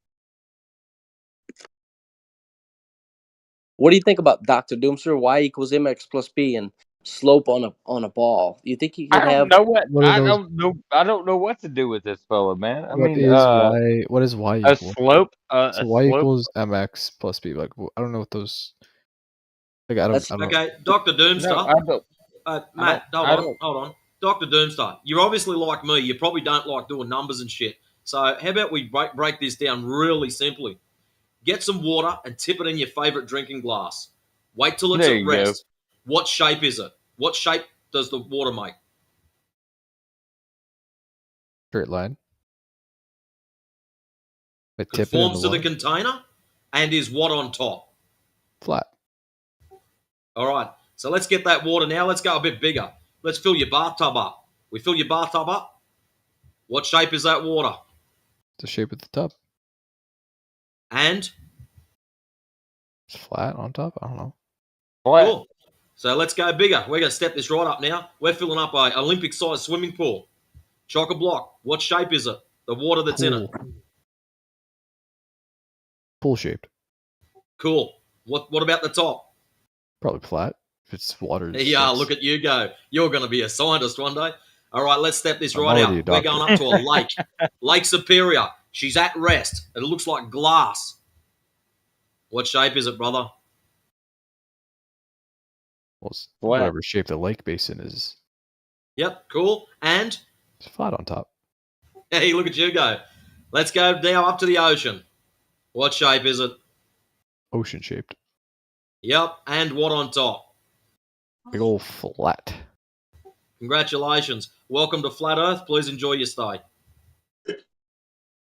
What do you think about Dr. Doomster? Y equals mx plus b and slope on a ball. You think you I could don't have know what What are I those? don't know. I don't know what to do with this fella, man. I What mean, is y? What is y a equal? slope, So a y slope. equals mx plus b. Like I don't know what those. Like I don't. that's I don't. Okay, Doctor No, Doomstar. I don't. I don't. Matt, hold I on, don't. hold on. Doctor Doomstar, you're obviously like me. You probably don't like doing numbers and shit. So how about we break this down really simply? Get some water and tip it in your favorite drinking glass. Wait till it's There at you go. rest. What shape is it? What shape does the water make? Straight line. I tip it in the Conforms to the water. container and is what on top? Flat. All right. So let's get that water now. Let's go a bit bigger. Let's fill your bathtub up. We fill your bathtub up. What shape is that water? The shape of the tub. And It's flat on top. I don't know. Flat. cool. So let's go bigger. We're going to step this right up now. We're filling up a Olympic-sized swimming pool. Chock a block. What shape is it? The water that's in it. Pool. Pool shaped. Cool. What about the top? Probably flat. If it's water. Yeah, look at you go. You're going to be a scientist one day. All right, let's step this I'm right already a out. We're doctor. going up to a lake. Lake Superior. She's at rest. It looks like glass. What shape is it, brother? Well, it's Flat. whatever shape the lake basin is. Yep, cool. And It's flat on top. hey, look at you go. Let's go now up to the ocean. What shape is it? Ocean shaped. Yep, and what on top? Big old flat. Congratulations. Welcome to Flat Earth. Please enjoy your stay.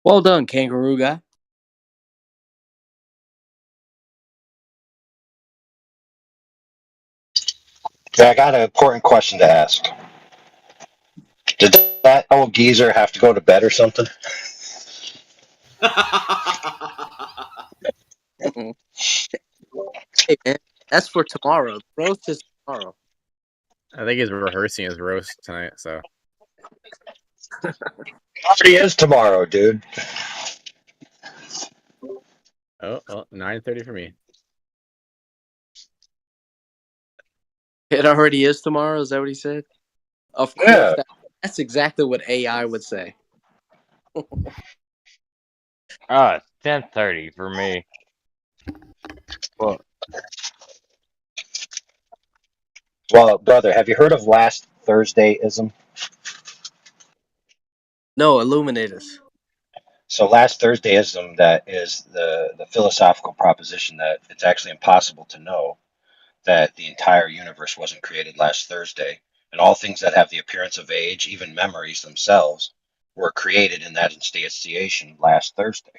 well done, kangaroo guy. Yeah, I got an important question to ask. Did that old geezer have to go to bed or something? Hey man, that's for tomorrow. The roast is tomorrow. I think he's rehearsing his roast tonight, so. It already is tomorrow, dude. Oh, well, 9:30 for me. It already is tomorrow. Is that what he said? Of course. Yeah. That's exactly what AI would say. It's 10:30 for me. Well, brother, have you heard of last Thursdayism? No, illuminate us. So last Thursdayism, that is the philosophical proposition that it's actually impossible to know that the entire universe wasn't created last Thursday, and all things that have the appearance of age, even memories themselves, were created in that instantiation last Thursday.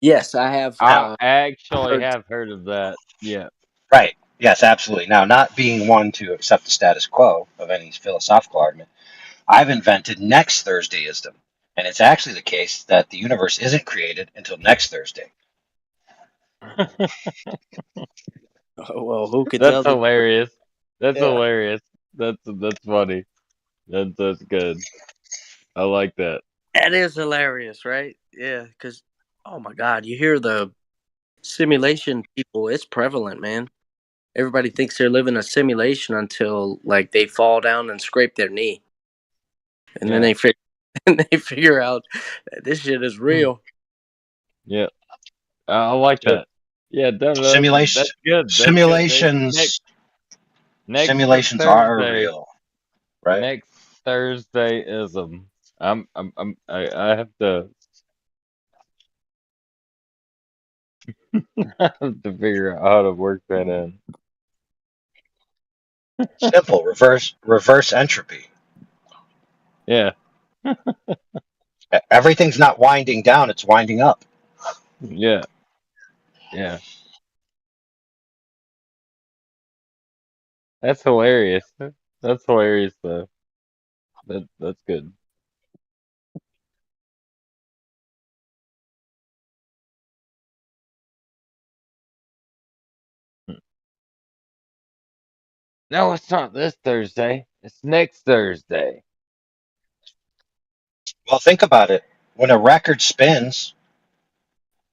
Yes, I have. I actually Heard. have heard of that. Yeah. Right. Yes, absolutely. Now, not being one to accept the status quo of any philosophical argument, I've invented next Thursdayism. And it's actually the case that the universe isn't created until next Thursday. Oh, well, who could That's tell the? hilarious. That's Yeah, hilarious. That's funny. That's good. I like that. that is hilarious, right? Yeah, because oh my God, you hear the simulation people. It's prevalent, man. Everybody thinks they're living a simulation until like they fall down and scrape their knee, and then Yeah. they figure out that this shit is real. Yeah. I like So that. Yeah, that's good. That's good. simulations Next simulations are Thursday, real, right? next Thursdayism. I have to I have to figure out how to work that in. Simple, reverse entropy. Yeah. Everything's not winding down, it's winding up. Yeah. Yeah. That's hilarious. That's hilarious though. That's good. No, it's not this Thursday. It's next Thursday. Well, think about it. When a record spins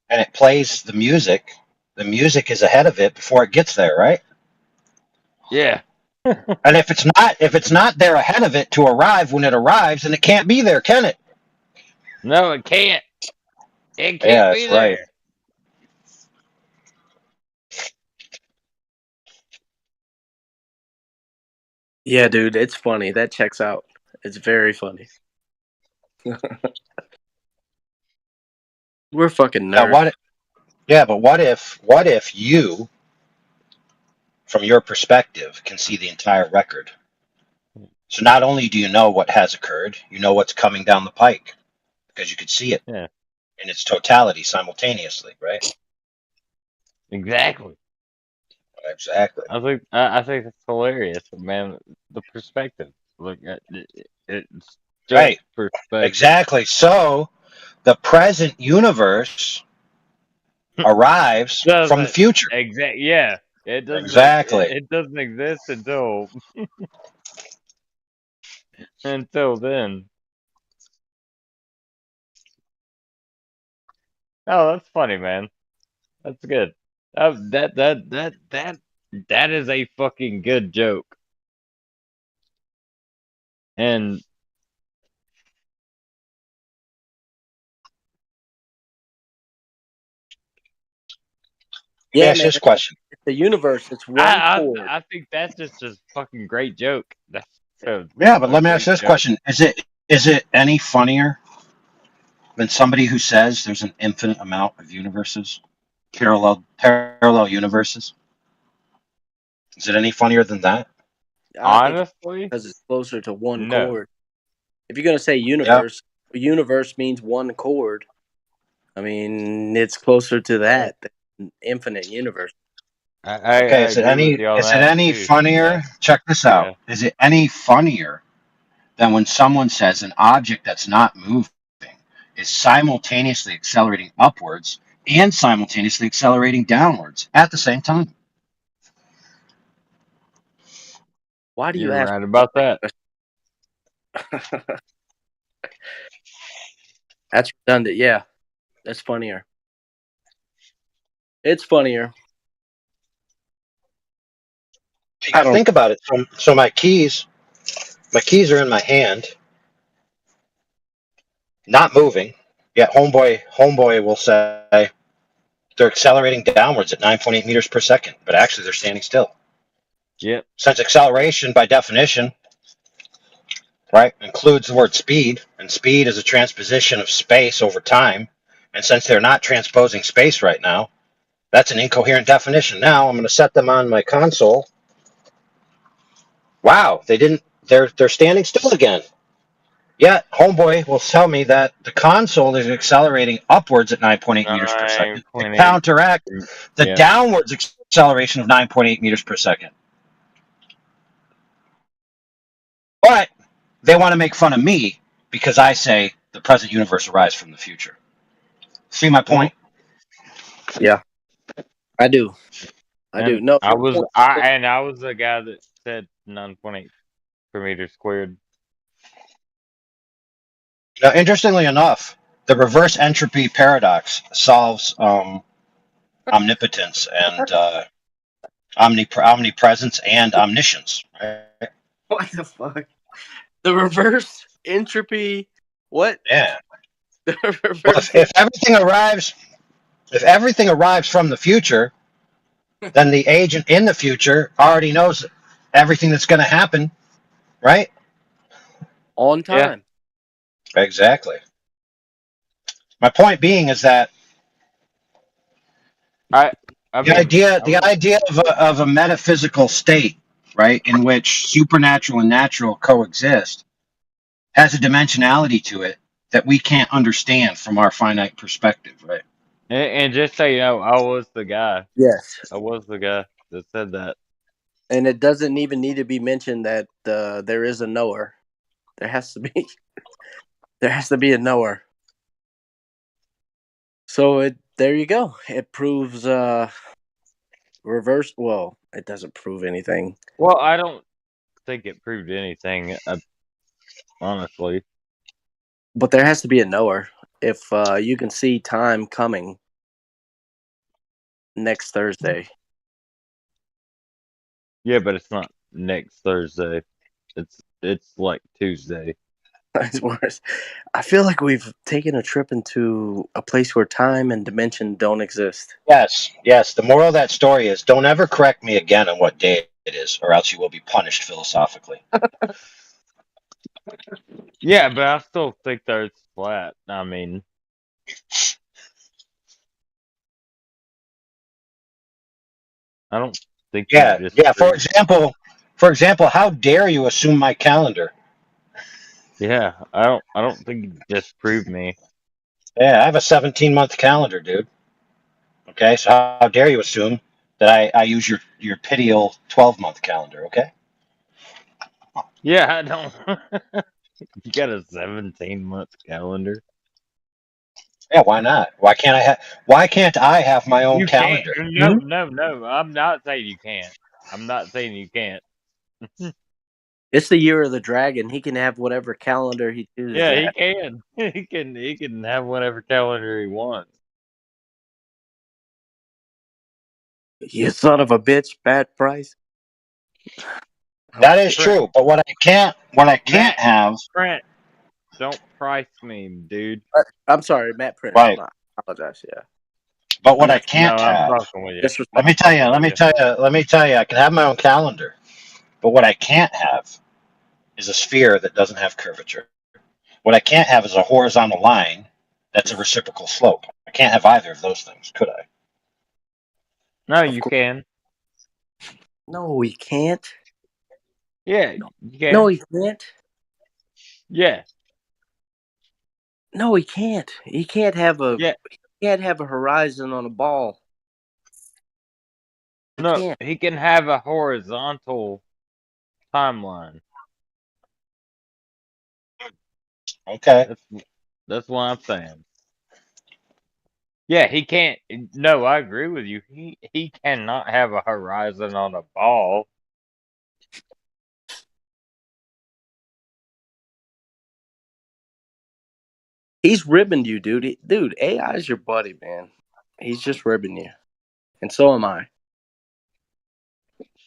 and it plays the music is ahead of it before it gets there, right? Yeah. And if it's not there ahead of it to arrive when it arrives, then it can't be there, can it? No, it can't. It Yeah, can't be that's right. there. Yeah, dude, it's funny. That checks out. It's very funny. We're fucking Now nerds. but what if you, from your perspective, can see the entire record? So not only do you know what has occurred, you know what's coming down the pike because you could see it Yeah. in its totality simultaneously, right? Exactly. Exactly. I think that's hilarious, man. The perspective, like it's just Right. perspective. Exactly. So the present universe arrives from the Doesn't future. exact? Yeah, it doesn't. Exactly. It doesn't exist until until then. Oh, that's funny, man. That's good. That is a fucking good joke. And Let me Yeah, ask you man. this question. It's the universe. It's one chord. I think that's just a fucking great joke. That's Yeah, but a let me ask great you this joke. question. Is it any funnier than somebody who says there's an infinite amount of universes? Parallel universes? Is it any funnier than that? I think Honestly, because it's closer to one no. chord. If you're gonna say Yep. universe means one chord. I mean, it's closer to that than infinite universe. Okay, I agree with you on is it that any too. Yeah, funnier? Check this out. yeah. Is it any funnier than when someone says an object that's not moving is simultaneously accelerating upwards and simultaneously accelerating downwards at the same time? Why do you You're ask right about that. That's redundant. Yeah, that's funnier. It's funnier. You got to think about it. So my keys are in my hand, not moving. Yet homeboy will say they're accelerating downwards at 9.8 meters per second, but actually they're standing still. Yep. Since acceleration, by definition, right, includes the word speed, and speed is a transposition of space over time. And since they're not transposing space right now, that's an incoherent definition. Now I'm going to set them on my console. Wow, they're standing still again. Yet homeboy will tell me that the console is accelerating upwards at 9.8 meters per second to 9.8. counteract the Yeah. downwards acceleration of 9.8 meters per second. But they want to make fun of me because I say the present universe arrives from the future. See my point? Yeah, I do. I do. And No, your point. I was the guy that said 9.8 per meter squared. Now, interestingly enough, the reverse entropy paradox solves omnipotence and omnipresence and omniscience. Right? What the fuck? The reverse entropy. What? Yeah. The Well, reverse. if everything arrives from the future, then the agent in the future already knows everything that's going to happen, right? On Yeah. time. Exactly. My point being is that I the mean, idea of a metaphysical state, right, in which supernatural and natural coexist, has a dimensionality to it that we can't understand from our finite perspective, right? and just so you know, I was the guy. Yes. I was the guy that said that. And it doesn't even need to be mentioned that there is a knower. There has to be. There has to be a knower. So there you go. It proves reverse. Well, It doesn't prove anything. Well, I don't think it proved anything, honestly. But there has to be a knower. If you can see time coming next Thursday. Yeah, but it's not next Thursday. It's like Tuesday. It's worse. I feel like we've taken a trip into a place where time and dimension don't exist. Yes, yes. The moral of that story is don't ever correct me again on what day it is, or else you will be punished philosophically. Yeah, but I still think the Earth's flat. I mean, I don't think you Yeah, just yeah. proved. For example, how dare you assume my calendar? Yeah, I don't think you disproved me. Yeah, I have a 17-month calendar, dude. Okay, so how dare you assume that I use your pitiable 12-month calendar? Okay. Yeah, I don't. You got a 17-month calendar. Yeah, why not? Why can't I have my own You can't. calendar? No, no, no. I'm not saying you can't. I'm not saying you can't. It's the year of the dragon. He can have whatever calendar he chooses Yeah, to he have. can. He can have whatever calendar he wants. You son of a bitch, bad price. That is Trent, true, but what I can't Matt, have. Trent, don't price me, dude. I'm sorry, Matt Printer. Right. I apologize. Yeah, But what I that's No, can't I'm have. fucking with you. Let me disrespectful. tell you. Fucking Let with me you. tell you. Let me tell you. I can have my own calendar, but what I can't have is a sphere that doesn't have curvature. What I can't have is a horizontal line that's a reciprocal slope. I can't have either of those things, could I? No, Of you course. can. No, he can't. Yeah, you No, can. he can't. Yeah, No, he can't. He can't have a. yeah. He can't have a horizon on a ball. He No, can't. he can have a horizontal timeline. Okay. That's what I'm saying. Yeah, he can't. No, I agree with you. He cannot have a horizon on a ball. He's ribbing you, dude. Dude, AI is your buddy, man. He's just ribbing you, and so am I.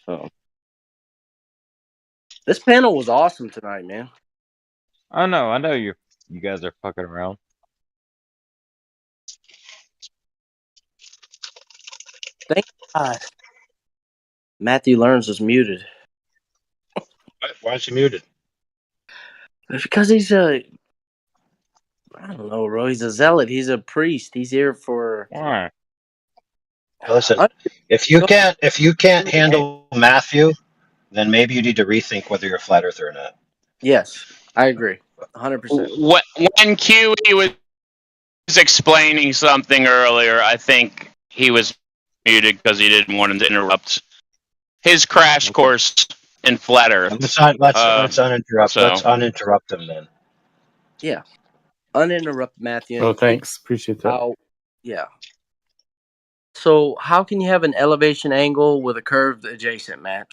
So this panel was awesome tonight, man. I know you guys are fucking around. Thank God. Matthew Learns is muted. Why is he muted? It's because he's a. I don't know, bro. He's a zealot. He's a priest. He's here for. Why? Listen, if you can't handle Matthew, then maybe you need to rethink whether you're a flat earther or not. Yes, I agree. 100%. When Kiwi was explaining something earlier, I think he was muted because he didn't want him to interrupt his crash course in flat Earth. Let's uninterrupt. So Let's uninterrupt him then. Yeah. Uninterrupted, Matthew. Oh, thanks. Appreciate that. How? Yeah. So, how can you have an elevation angle with a curved adjacent, Matt?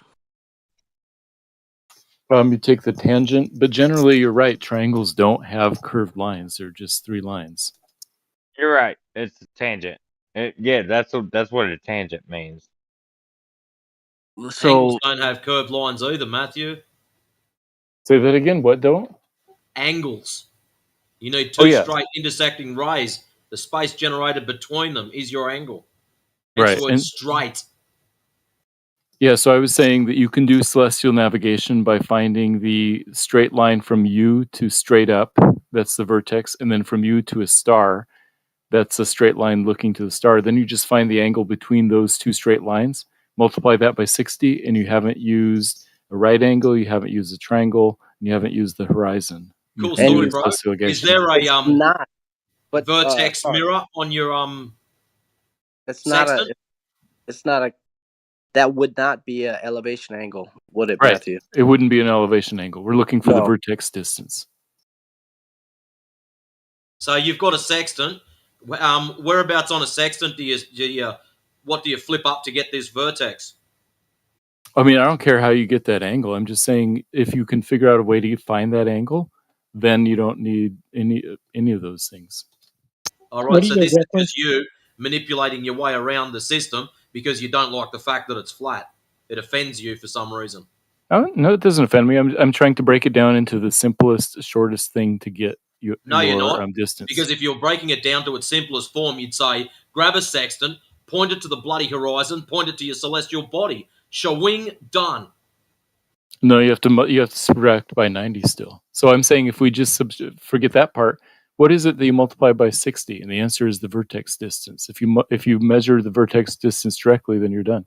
You take the tangent, but generally you're right. Triangles don't have curved lines; they're just three lines. You're right. It's a tangent. Yeah, that's what a tangent means. So Angles don't have curved lines either, Matthew. Say that again. What don't? Angles. You need two Oh, yeah. straight intersecting rays. The space generated between them is your angle. Hence Right. the word And straight. yeah, so I was saying that you can do celestial navigation by finding the straight line from you to straight up. That's the vertex. And then from you to a star. That's a straight line looking to the star. Then you just find the angle between those two straight lines, multiply that by 60, and you haven't used a right angle, you haven't used a triangle, and you haven't used the horizon. You Cool can do story, the bro. celestial Is navigation. there a it's not, but vertex sorry. mirror on your It's not sextant? It's not a. That would not be an elevation angle, would it, Right. Matthew? It wouldn't be an elevation angle. We're looking for the No. vertex distance. So you've got a sextant. Whereabouts on a sextant do you what do you flip up to get this vertex? I mean, I don't care how you get that angle. I'm just saying if you can figure out a way to find that angle, then you don't need any of those things. All What right, are so your this is reference? just you manipulating your way around the system because you don't like the fact that it's flat. It offends you for some reason. Oh, no, it doesn't offend me. I'm trying to break it down into the simplest, shortest thing to get No, you're your not. distance. Because if you're breaking it down to its simplest form, you'd say, grab a sextant, point it to the bloody horizon, point it to your celestial body. Shawing, done. No, you have to subtract by 90 still. So I'm saying if we just forget that part, what is it that you multiply by 60? And the answer is the vertex distance. If you measure the vertex distance directly, then you're done.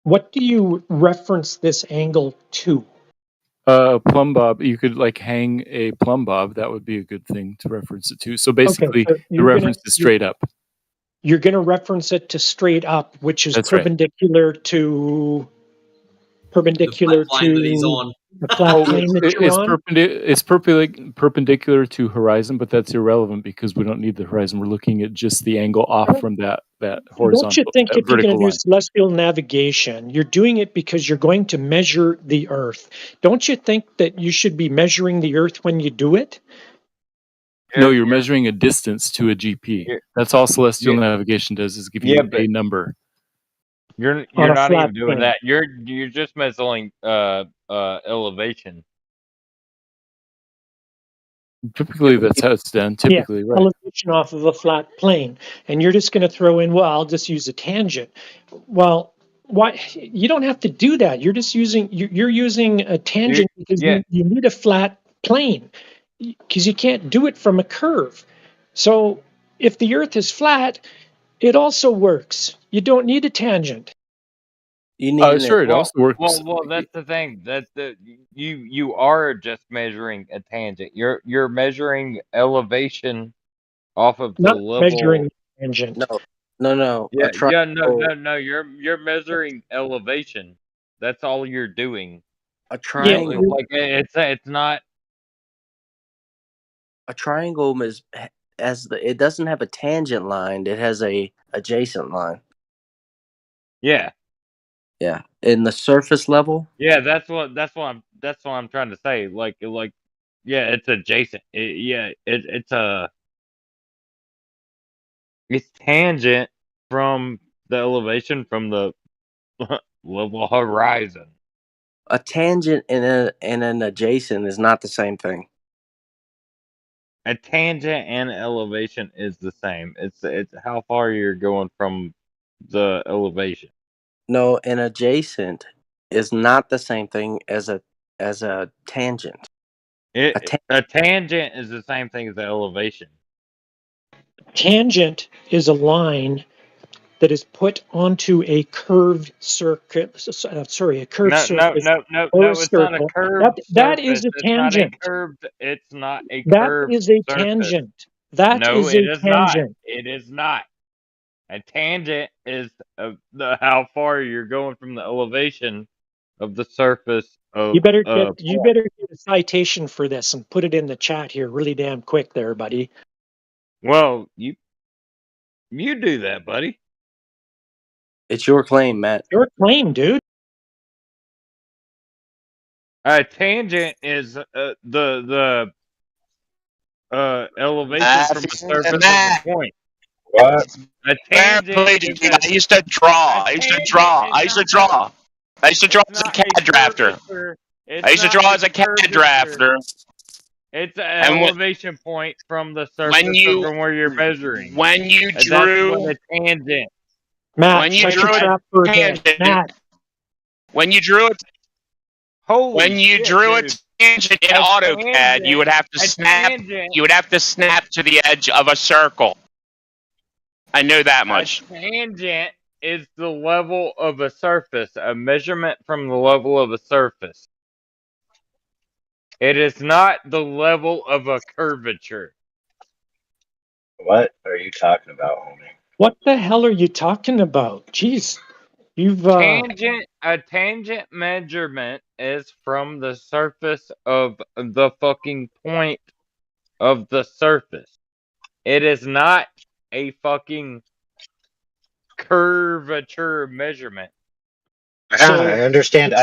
What do you reference this angle to? A plumb bob. You could like hang a plumb bob. That would be a good thing to reference it to. So basically, so the reference is straight up. You're going to reference it to straight up, which is That's right. perpendicular to plane that he's on. the flat plane that you're on. It's perpendicular to horizon, but that's irrelevant because we don't need the horizon. We're looking at just the angle off from that horizontal, Don't you think if you're going vertical to do line. celestial navigation, you're doing it because you're going to measure the Earth? Don't you think that you should be measuring the Earth when you do it? No, you're measuring a distance to a GP. That's all celestial navigation does, is give you a number. You're On a not flat even doing plane. that. You're just measuring elevation. Typically, that's how it's done. Typically, right? Elevation off of a flat plane, and you're just going to throw in, well, I'll just use a tangent. Well, why? You don't have to do that. You're just using you're using a tangent because you need a flat plane because you can't do it from a curve. So if the Earth is flat, it also works. You don't need a tangent. You need sure, it also works. Well, that's the thing. You are just measuring a tangent. You're measuring elevation off of the Not measuring level. tangent. No. No. You're measuring elevation. That's all you're doing. A triangle. Like it's not. A triangle it doesn't have a tangent line. It has a adjacent line. Yeah. Yeah, in the surface level. Yeah, that's what I'm trying to say. Like yeah, it's adjacent. It's tangent from the elevation from the level horizon. A tangent and an adjacent is not the same thing. A tangent and elevation is the same. It's how far you're going from the elevation. No, an adjacent is not the same thing as a tangent. A tangent is the same thing as the elevation. Tangent is a line that is put onto a curved circuit. A curved surface. No. It's not a curved That surface. is a It's not a tangent. curved. It's not a That curved is a surface. tangent. That No, is it a is not. tangent. It is not. A tangent is how far you're going from the elevation of the surface of You better a get a citation for this and put it in the chat here really damn quick there, buddy. Well, you do that, buddy. It's your claim, Matt. Your claim, dude. A tangent is the elevation from the surface of a point. What? A tangent is I used to draw. I used to draw as a CAD drafter. I used to draw as a CAD drafter. It's an And elevation point from the surface of where you're measuring. When you That's drew what a tangent. Matt, when you drew a tangent, Matt. when you drew it, a tangent in AutoCAD, you would have to snap. You would have to snap to the edge of a circle. I know that much. A tangent is the level of a surface, a measurement from the level of a surface. It is not the level of a curvature. What are you talking about, homie? What the hell are you talking about? Jeez. A tangent measurement is from the surface of the fucking point of the surface. It is not a fucking curvature measurement. I understand.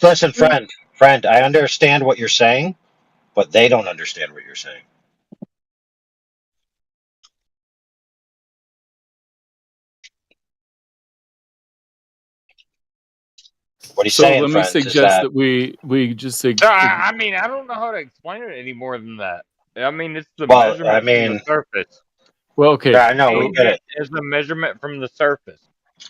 Listen, friend. I understand what you're saying, but they don't understand what you're saying. What he's So saying, let me friends, is suggest that that we just say. So, I mean, I don't know how to explain it any more than that. I mean, it's the well, I measurement from the mean, surface. Well, okay. yeah, I know we get Tangent it. is the measurement from the surface.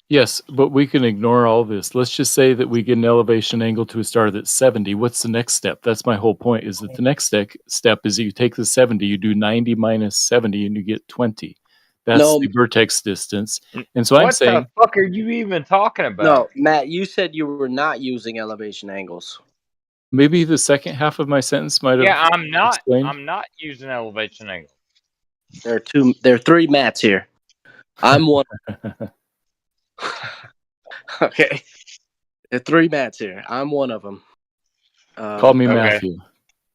Yes, but we can ignore all this. Let's just say that we get an elevation angle to a star that's 70. What's the next step? That's my whole point, is that the next step is that you take the 70, you do 90 minus 70, and you get 20. That's No, the vertex distance. And so I'm What the saying fuck are you even talking about? no, Matt, you said you were not using elevation angles. maybe the second half of my sentence might have Yeah, explained. I'm not using elevation angle. There are three Matts here. I'm one. Okay. There are three Matts here. I'm one of them. Call me Matthew.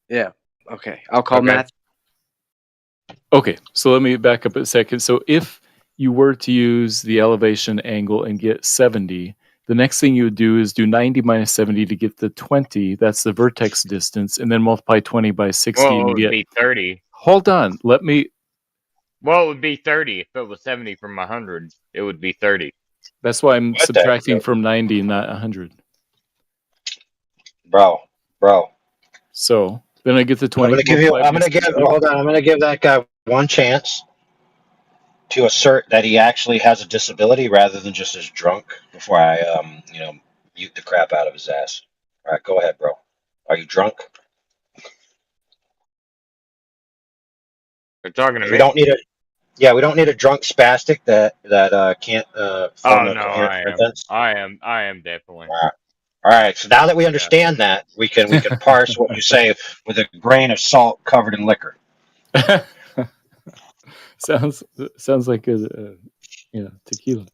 Yeah. Okay. I'll call Okay. Matthew. Okay, so let me back up a second. So if you were to use the elevation angle and get 70, the next thing you would do is do 90 minus 70 to get the 20. That's the vertex distance, and then multiply 20 by 60 Well, it and you would get. be 30. Hold on, let me. Well, it would be 30 if it was 70 from 100. It would be 30. That's why I'm What the subtracting from 90 and not 100. bro. So then I get the 20. I'm gonna give you. multiplied I'm by gonna give. 60. Hold on. I'm gonna give that guy one chance to assert that he actually has a disability rather than just is drunk before I mute the crap out of his ass. All right, go ahead, bro. Are you drunk? They're talking to 'Cause me. we don't need a drunk spastic that can't form Oh a no, coherent I sentence. am definitely. All right. So now that we understand that, we can parse what you say with a grain of salt covered in liquor. sounds like a tequila.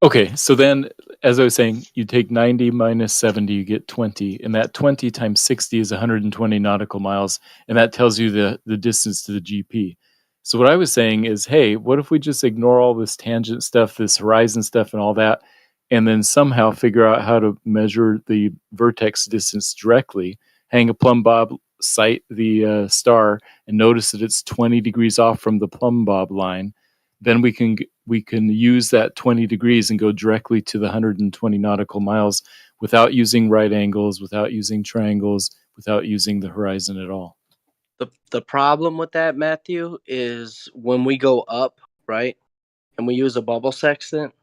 Okay, so then, as I was saying, you take 90 minus 70, you get 20, and that 20 times 60 is 120 nautical miles, and that tells you the distance to the GP. So what I was saying is, hey, what if we just ignore all this tangent stuff, this horizon stuff, and all that, and then somehow figure out how to measure the vertex distance directly, hang a plumb bob, sight the star, and notice that it's 20 degrees off from the plumb bob line. Then we can use that 20 degrees and go directly to the 120 nautical miles without using right angles, without using triangles, without using the horizon at all. The problem with that, Matthew, is when we go up, right, and we use a bubble sextant.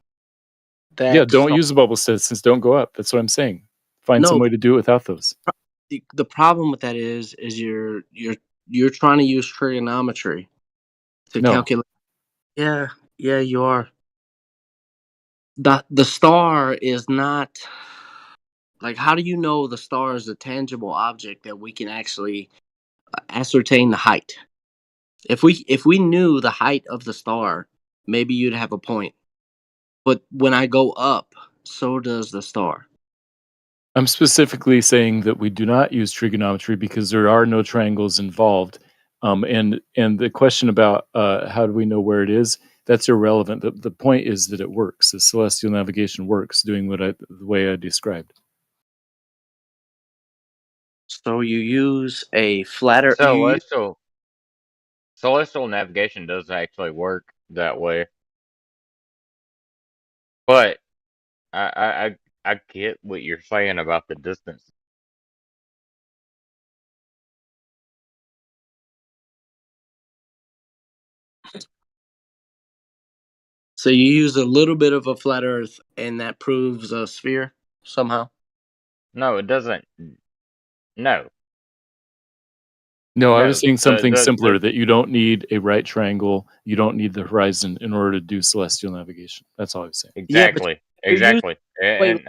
Don't use the bubble sextants. Don't go up. That's what I'm saying. Find some way to do it without those. The problem with that is you're trying to use trigonometry to calculate. Yeah, you are. The star is not like, how do you know the star is a tangible object that we can actually ascertain the height? If we knew the height of the star, maybe you'd have a point. But when I go up, so does the star. I'm specifically saying that we do not use trigonometry because there are no triangles involved. And the question about how do we know where it is, that's irrelevant. The point is that it works. The celestial navigation works, doing the way I described. So you use a flatter. Celestial navigation does actually work that way. But I get what you're saying about the distance. So you use a little bit of a flat Earth, and that proves a sphere somehow. No, it doesn't. No. No, I No, was saying something simpler, that you don't need a right triangle, you don't need the horizon in order to do celestial navigation. That's all I was saying. Exactly. Exactly. Wait.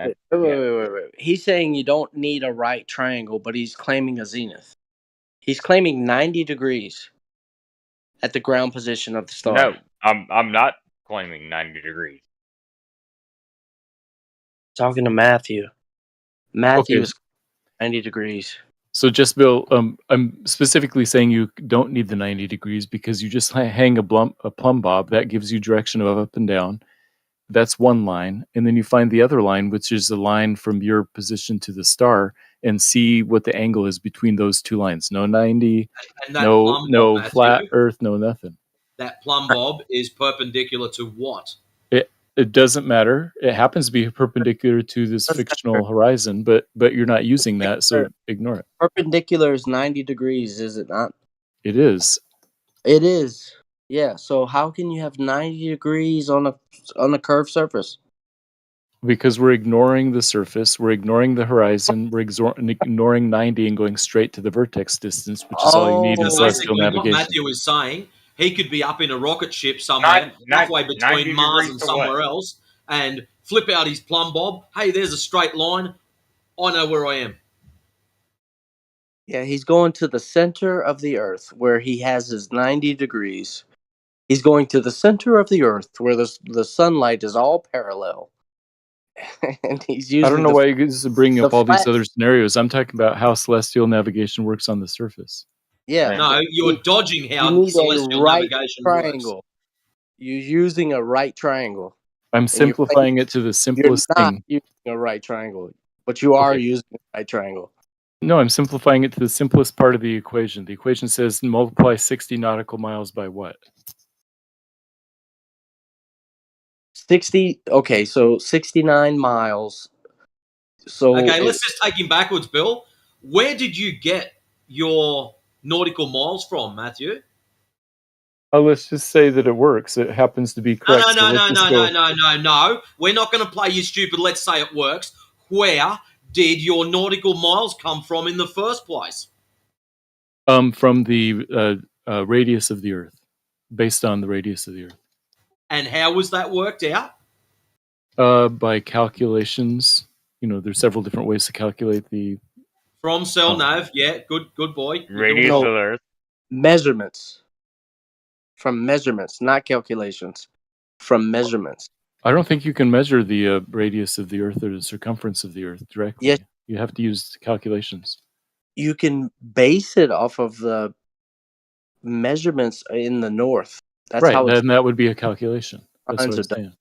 He's saying you don't need a right triangle, but he's claiming a zenith. He's claiming 90 degrees at the ground position of the star. No, I'm not claiming 90 degrees. Talking to Matthew. Matthew is 90 degrees. So just Bill, I'm specifically saying you don't need the 90 degrees because you just hang a plumb bob that gives you direction of up and down, That's one line. And then you find the other line, which is the line from your position to the star, and see what the angle is between those two lines. No 90, And that plumb bob, no Matthew, flat Earth, no nothing. that plumb bob is perpendicular to what? It doesn't matter. It happens to be perpendicular to this fictional horizon, but you're not using that, so ignore it. Perpendicular is 90 degrees, is it not? It is. It is. Yeah. So how can you have 90 degrees on a curved surface? Because we're ignoring the surface, we're ignoring the horizon, we're ignoring 90 and going straight to the vertex distance, which is all you need in So celestial basically, what navigation. Matthew is saying, he could be up in a rocket ship somewhere, halfway between 90 Mars degrees and to somewhere what? else, and flip out his plumb bob. Hey, there's a straight line. I know where I am. Yeah, he's going to the center of the Earth where he has his 90 degrees. He's going to the center of the Earth where the sunlight is all parallel. And he's using I don't know why you guys are bringing up all these flat. other scenarios. I'm talking about how celestial navigation works on the surface. Yeah. No, you're dodging how You need a celestial right navigation triangle. works. You're using a right triangle. I'm simplifying it to the simplest You're not thing. using a right triangle, but you are Okay. using a right triangle. No, I'm simplifying it to the simplest part of the equation. The equation says multiply 60 nautical miles by what? 60. Okay, so 69 miles. So Okay, let's just take him backwards, Bill. Where did you get your nautical miles from, Matthew? Oh, let's just say that it works. It happens to be correct. No. We're not going to play you stupid. Let's say it works. Where did your nautical miles come from in the first place? From the radius of the Earth, based on the radius of the Earth. And how was that worked out? By calculations. You know, there's several different ways to calculate the From cell nav, yeah, good boy. Radius of the Earth. Measurements. From measurements, not calculations. From measurements. I don't think you can measure the radius of the Earth or the circumference of the Earth directly. Yes. You have to use calculations. You can base it off of the measurements in the north. That's right, how it's then that would be a calculation. That's what I'm done. saying.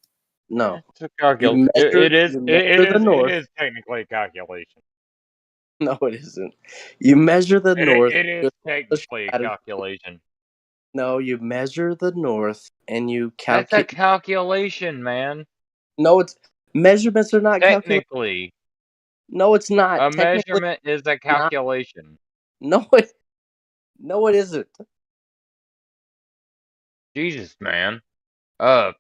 No. It's a You measure, it is the north. it is technically a calculation. No, it isn't. You measure the north. It is technically a calculation. No, you measure the north and you That's calculate. a calculation, man. No, it's measurements are not Technically. No, it's not. A measurement is a calculation. No, it isn't. Jesus, man. I'm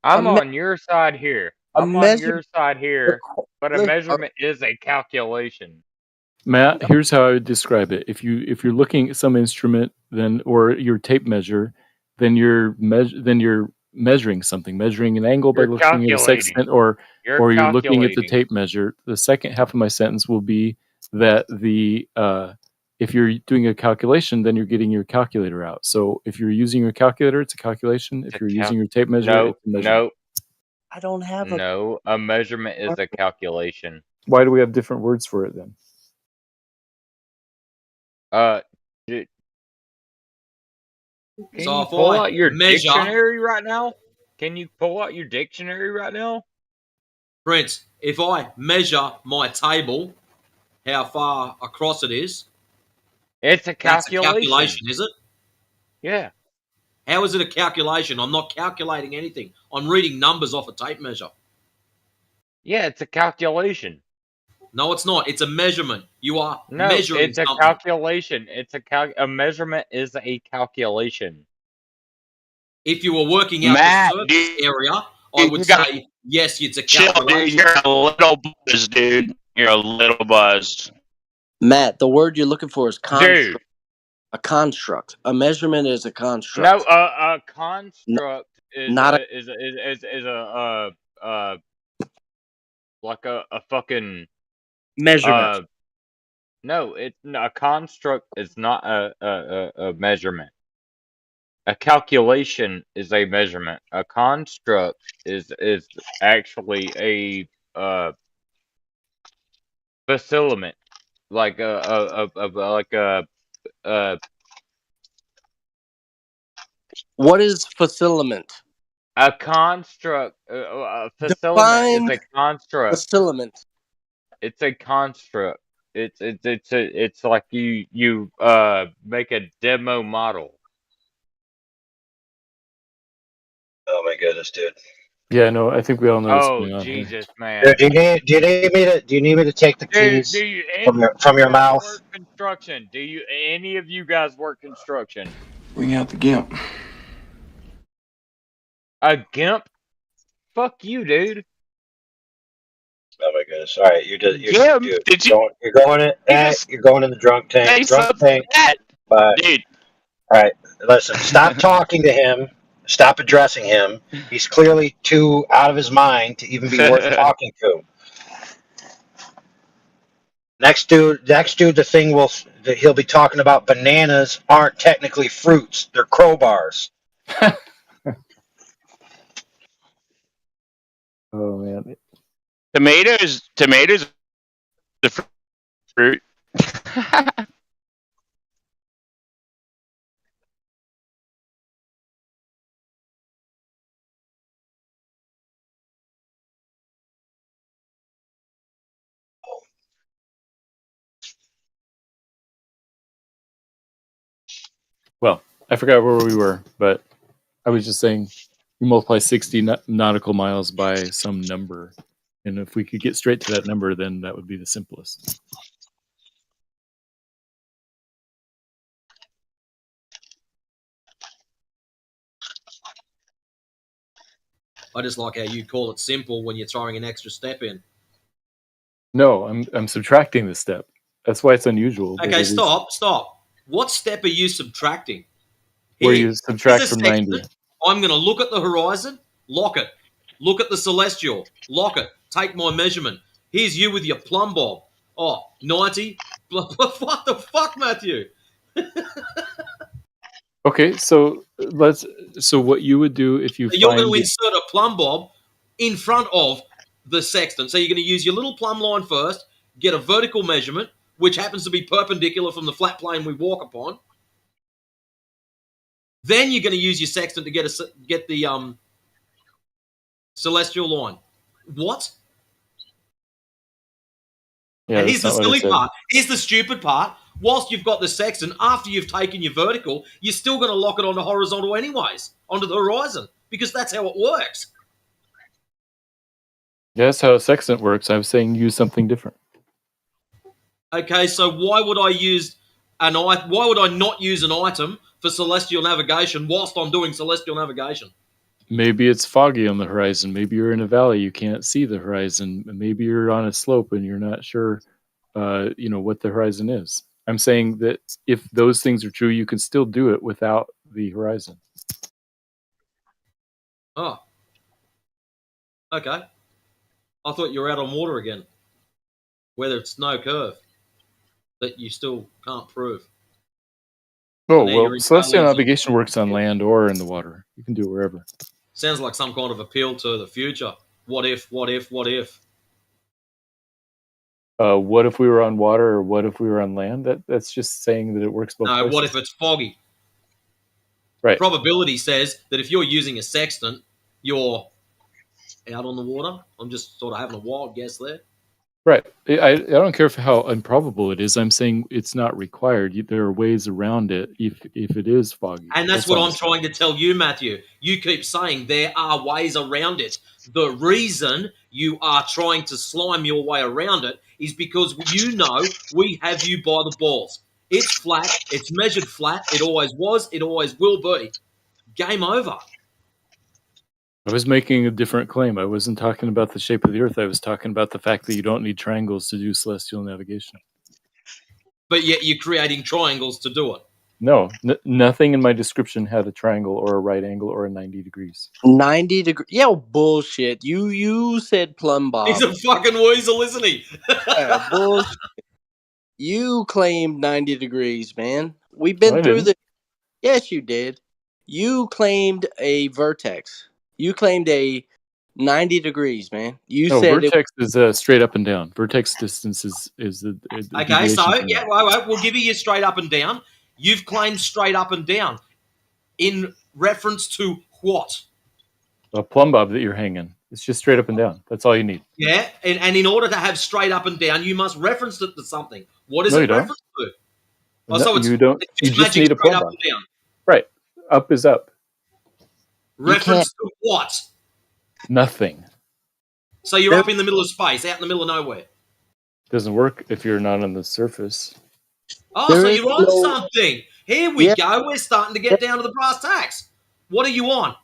on your side here. I'm on your side here, but a measurement is a calculation. Matt, here's how I would describe it. If you're looking at some instrument, then or your tape measure, then you're measuring something, measuring an angle by looking at a sextant, or you're looking at the tape measure. The second half of my sentence will be that if you're doing a calculation, then you're getting your calculator out. So if you're using your calculator, it's a calculation. If you're using your tape measure, it's a measurement. No. I don't have a measurement is a calculation. Why do we have different words for it then? Can So you if pull I out your measure- dictionary right now? Can you pull out your dictionary right now? Prince, if I measure my table, how far across it is, it's a that's calculation. a calculation, is it? Yeah. How is it a calculation? I'm not calculating anything. I'm reading numbers off a tape measure. Yeah, it's a calculation. No, it's not. It's a measurement. You are No, measuring it's a something. calculation. A measurement is a calculation. If you were working out the surface area, I would say, yes, it's a calculation. Dude, you're a little buzzed, dude. You're a little buzzed. Matt, the word you're looking for is construct. Dude. A construct. A measurement is a construct. No, a construct is not like a fucking measurement. No, a construct is not a measurement. A calculation is a measurement. A construct is actually a faciliment, like What is faciliment? A construct, a faciliment is Define a construct. faciliment. It's a construct. It's like you make a demo model. Oh my goodness, dude. Yeah, no, I think we all know what's Oh going on here. Jesus, Dude, man! do you need me to take the Dude, do keys you from your guys mouth? work construction? Do you any of you guys work construction? Bring out the gimp. A gimp? Fuck you, dude. Oh my goodness! All right, you're Gimp? dude. Did you You're going in. just You're going in the drunk tank. say Drunk something tank. like that? But Dude. all right, listen. Stop talking to him. Stop addressing him. He's clearly too out of his mind to even be worth talking to. Next dude, he'll be talking about bananas aren't technically fruits; they're crowbars. Oh man. Tomatoes the fruit. Well, I forgot where we were, but I was just saying you multiply 60 nautical miles by some number. And if we could get straight to that number, then that would be the simplest. I just like how you call it simple when you're throwing an extra step in. No, I'm subtracting the step. That's why it's unusual. Okay, stop. What step are you subtracting? Where Here, you subtract from 90. I'm going to look at the horizon, lock it. Look at the celestial, lock it. Take my measurement. Here's you with your plumb bob. Oh, 90. What the fuck, Matthew? Okay, so what you would do if you So you're find going to insert a plumb bob in front of the sextant. So you're going to use your little plumb line first, get a vertical measurement, which happens to be perpendicular from the flat plane we walk upon. Then you're going to use your sextant to get the celestial line. What? Yeah, and here's the that's not what I silly said. part. Here's the stupid part. Whilst you've got the sextant, after you've taken your vertical, you're still going to lock it onto horizontal anyways, onto the horizon, because that's how it works. Yeah, that's how a sextant works. I was saying use something different. Okay, so why would I not use an item for celestial navigation whilst I'm doing celestial navigation? Maybe it's foggy on the horizon. Maybe you're in a valley, you can't see the horizon. Maybe you're on a slope and you're not sure, what the horizon is. I'm saying that if those things are true, you can still do it without the horizon. Oh. Okay. I thought you were out on water again. Whether it's no curve that you still can't prove. Oh, well, celestial navigation works on land or in the water. You can do it wherever. Sounds like some kind of appeal to the future. What if? What if we were on water or what if we were on land? That's just saying that it works both No, places. what if it's foggy? Right. Probability says that if you're using a sextant, you're out on the water. I'm just sort of having a wild guess there. Right. I don't care how improbable it is. I'm saying it's not required. There are ways around it if it is foggy. And that's what I'm trying to tell you, Matthew. You keep saying there are ways around it. The reason you are trying to slime your way around it is because we have you by the balls. It's flat. It's measured flat. It always was. It always will be. Game over. I was making a different claim. I wasn't talking about the shape of the Earth. I was talking about the fact that you don't need triangles to do celestial navigation. But yet you're creating triangles to do it. No, nothing in my description had a triangle or a right angle or a 90 degrees. 90 degrees. Yeah, bullshit. You said plumb bob. He's a fucking weasel, isn't he? Bullshit. You claimed 90 degrees, man. We've been through the... Yes, you did. You claimed a vertex. You claimed a 90 degrees, man. You said vertex is straight up and down. Vertex distance is the okay, so yeah, right, we'll give you straight up and down. You've claimed straight up and down in reference to what? A plumb bob that you're hanging. It's just straight up and down. That's all you need. Yeah, and in order to have straight up and down, you must reference it to something. What is No, it you don't. referenced to? Oh, No, so it's you don't. You just magic need a straight plumb up bob. and down. Right. Up is up. Reference to what? Nothing. So you're up in the middle of space, out in the middle of nowhere. Doesn't work if you're not on the surface. Oh, so you're on something. Here we go. We're starting to get down to the brass tacks. What are you on?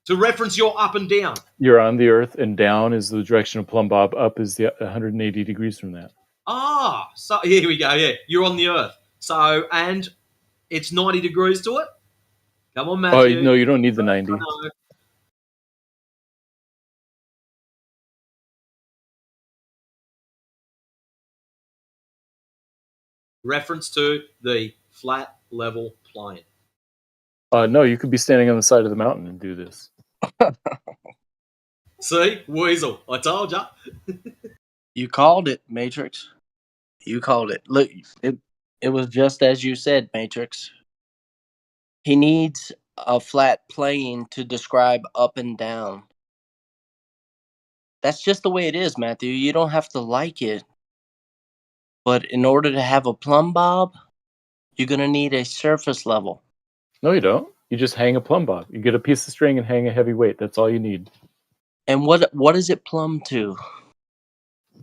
To reference your up and down. You're on the Earth, and down is the direction of plumb bob. Up is the 180 degrees from that. Ah, so here we go. Yeah, you're on the Earth. So, and it's 90 degrees to it. Come on, Matthew. Oh no, you don't need the 90. Reference to the flat level plane. No, you could be standing on the side of the mountain and do this. See, Weasel, I told ya. You called it, Matrix. You called it. Look, it was just as you said, Matrix. He needs a flat plane to describe up and down. That's just the way it is, Matthew. You don't have to like it. But in order to have a plumb bob, you're going to need a surface level. No, you don't. You just hang a plumb bob. You get a piece of string and hang a heavy weight. That's all you need. And what is it plumb to?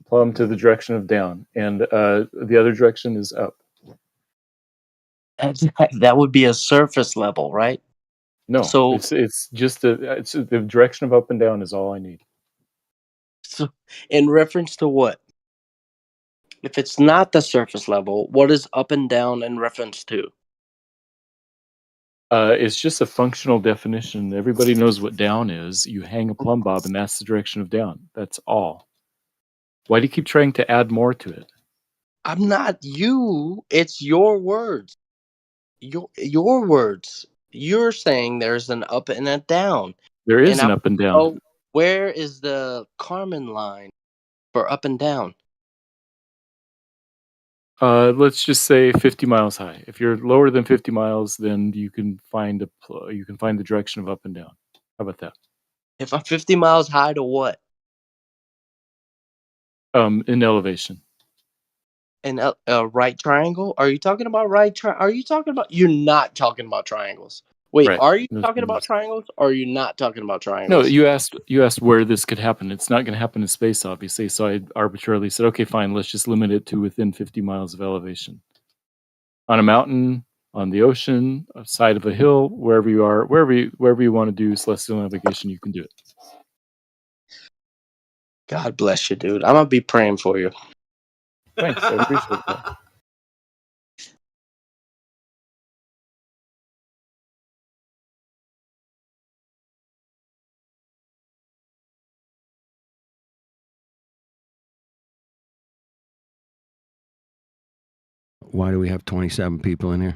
Plumb to the direction of down, and the other direction is up. That would be a surface level, right? No, so it's just the direction of up and down is all I need. So, in reference to what? If it's not the surface level, what is up and down in reference to? It's just a functional definition. Everybody knows what down is. You hang a plumb bob, and that's the direction of down. That's all. Why do you keep trying to add more to it? I'm not you. It's your words. Your words. You're saying there's an up and a down. There is an up and down. Oh, where is the Kármán line for up and down? Let's just say 50 miles high. If you're lower than 50 miles, then you can find the direction of up and down. How about that? If I'm 50 miles high to what? In elevation. In a right triangle? Are you talking about right triangle? Are you talking about? You're not talking about triangles. Wait, Right. are you No, talking about triangles? Or are you not talking about No, triangles? you asked where this could happen. It's not going to happen in space, obviously. So I arbitrarily said, okay, fine. Let's just limit it to within 50 miles of elevation. On a mountain, on the ocean, a side of a hill, wherever you are, wherever you want to do celestial navigation, you can do it. God bless you, dude. I'm gonna be praying for you. Thanks, I appreciate that. Why do we have 27 people in here?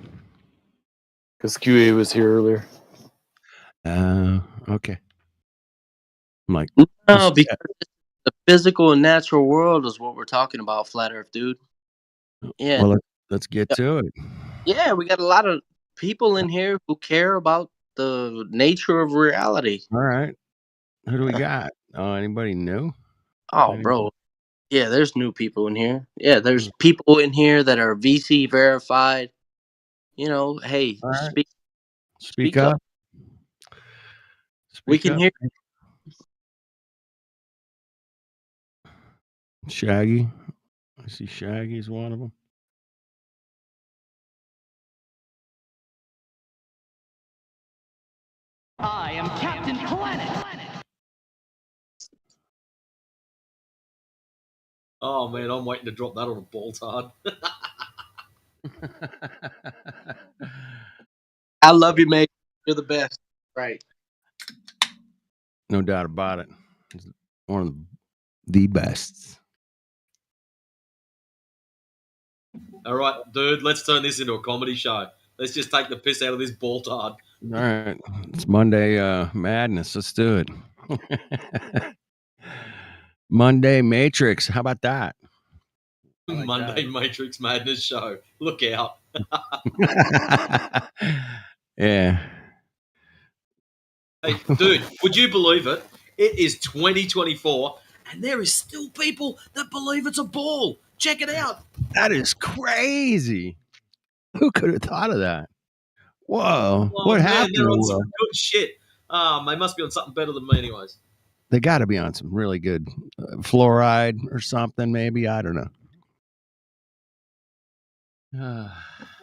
Because QA was here earlier. Okay. I'm like, No, because the physical and natural world is what we're talking about, flat Earth, dude. Yeah. well, let's get to it. Yeah, we got a lot of people in here who care about the nature of reality. All right. Who do we got? Anybody new? Oh, bro. Yeah, there's new people in here. Yeah, there's people in here that are VC verified. You know, hey, All right. speak up. We can hear. Shaggy. I see Shaggy's one of them. I am Captain Planet. Oh man, I'm waiting to drop that on a bolt-on. I love you, mate. You're the best. Right. No doubt about it. He's one of the best. All right, dude, let's turn this into a comedy show. Let's just take the piss out of this bolt-on. All right. It's Monday Madness. Let's do it. Monday Matrix. How about that? Monday Matrix Madness show. Look out. Yeah. Hey, dude, would you believe it? It is 2024, and there is still people that believe it's a ball. Check it out. That is crazy. Who could have thought of that? Whoa. Oh, What man, happened they're on to some good shit. They must be on something better than me, anyways. they got to be on some really good fluoride or something, maybe. I don't know.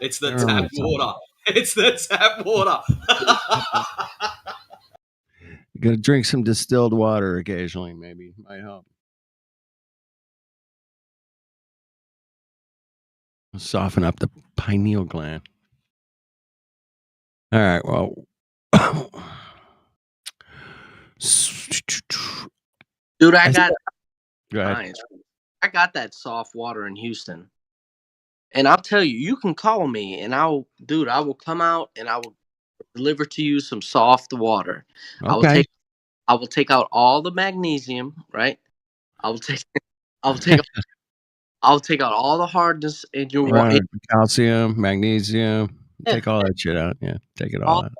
It's the They're tap on something. water. It's the tap water. You got to drink some distilled water occasionally, maybe. Might help. Soften up the pineal gland. All right. Well, Dude, I got Go ahead. science. I got that soft water in Houston. And I'll tell you, you can call me and I will come out and I will deliver to you some soft water. Okay. I will take out all the magnesium, right? I will take I'll take I'll take out all the hardness in your water. Right. Calcium, magnesium. Yeah. Take all that shit out. Yeah. Take it all All, out.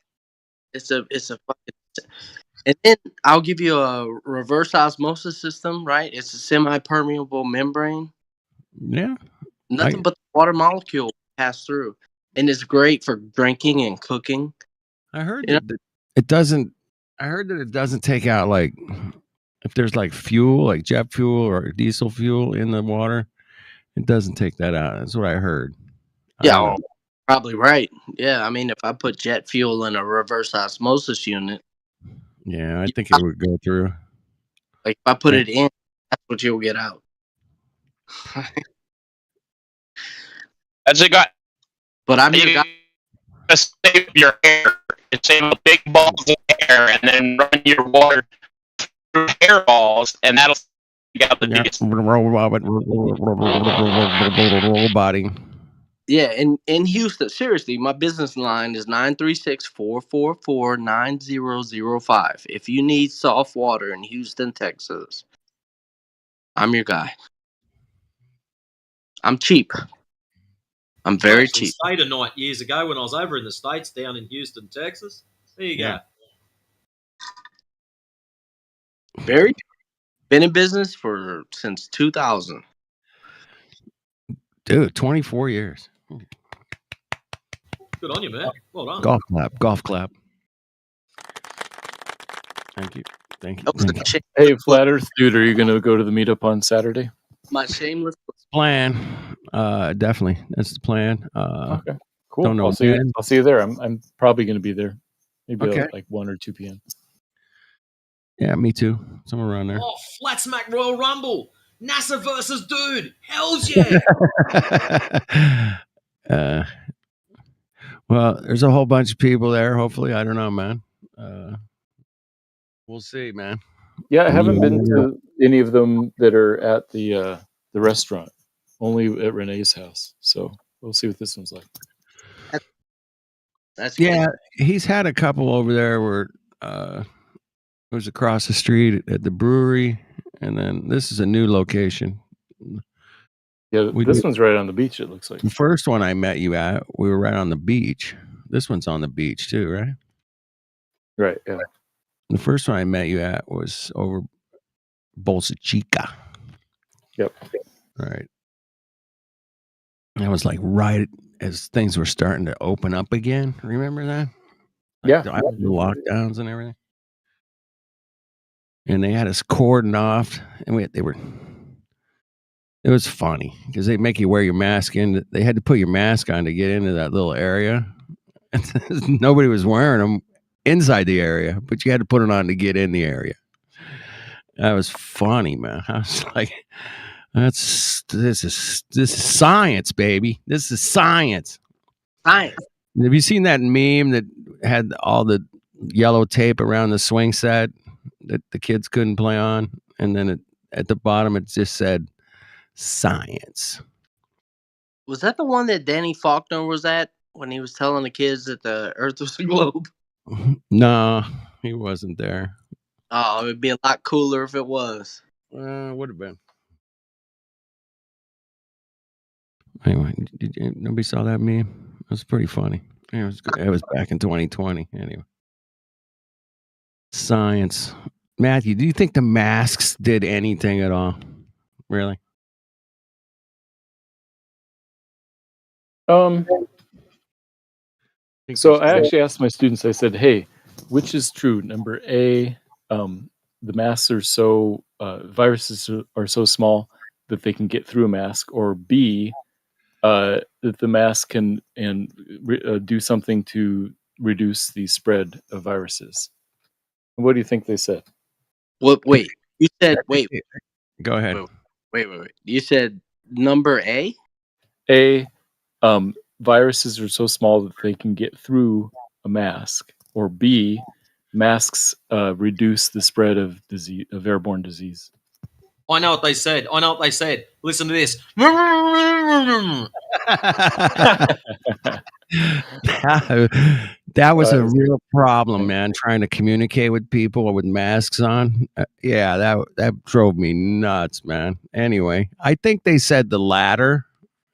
it's a fucking, and then I'll give you a reverse osmosis system, right? It's a semi-permeable membrane. Yeah. Nothing but the water molecule pass through, and it's great for drinking and cooking. I heard You know? that it doesn't. I heard that it doesn't take out like if there's like fuel, like jet fuel or diesel fuel in the water. It doesn't take that out. That's what I heard. I Yeah, don't know. probably right. Yeah, I mean, if I put jet fuel in a reverse osmosis unit, Yeah, I think it would go through. like if I put it in, that's what you'll get out. That's a guy. But I'm your guy. Save your hair. You save big balls of hair, and then run your water through hairballs, and that'll take out the biggest. Body. Yeah, in Houston, seriously, my business line is 936-444-9005. If you need soft water in Houston, Texas, I'm your guy. I'm cheap. I'm very cheap. Stayed a night years ago when I was over in the States down in Houston, Texas. There you go. Very been in business since 2000. Dude, 24 years. Good on you, man. Well done. Golf clap. Golf clap. Thank you. Thank you. Thank you. Hey, Flat Earth dude, are you going to go to the meetup on Saturday? My shameless Plan. Definitely. That's the plan. Okay. Cool. Don't know. I'll see you there. I'm probably going to be there. Maybe like 1 or 2 p.m. Yeah, me too. Somewhere around there. Oh, Flat Smack Royal Rumble. NASA versus dude. Hells yeah. Well, there's a whole bunch of people there. Hopefully, I don't know, man. We'll see, man. Yeah, I haven't been to any of them that are at the restaurant. Only at Renee's house. So we'll see what this one's like. That's yeah. He's had a couple over there where it was across the street at the brewery, and then this is a new location. Yeah, this one's right on the beach. It looks like the first one I met you at. We were right on the beach. This one's on the beach too, right? Right. Yeah. The first one I met you at was over Bolsa Chica. Yep. Right. That was like right as things were starting to open up again. Remember that? Like yeah. The lockdowns and everything. And they had us cordoned off, and it was funny because they make you wear your mask in. They had to put your mask on to get into that little area. Nobody was wearing them inside the area, but you had to put it on to get in the area. That was funny, man. I was like, this is science, baby. This is science. Science. Have you seen that meme that had all the yellow tape around the swing set that the kids couldn't play on? And then at the bottom, it just said science. Was that the one that Danny Faulkner was at when he was telling the kids that the Earth was a globe? No, he wasn't there. Oh, it would be a lot cooler if it was. Would have been. Anyway, nobody saw that meme? It was pretty funny. It was back in 2020. Anyway. Science. Matthew, do you think the masks did anything at all? Really? So I actually asked my students, I said, hey, which is true? Number A, the masks are so, viruses are so small that they can get through a mask, or B, that the mask can do something to reduce the spread of viruses. What do you think they said? Wait, you said wait. Go ahead. Wait. You said number A? A, viruses are so small that they can get through a mask, or B, masks reduce the spread of disease, of airborne disease. I know what they said. Listen to this. That was a real problem, man. Trying to communicate with people with masks on. Yeah, that drove me nuts, man. Anyway, I think they said the latter.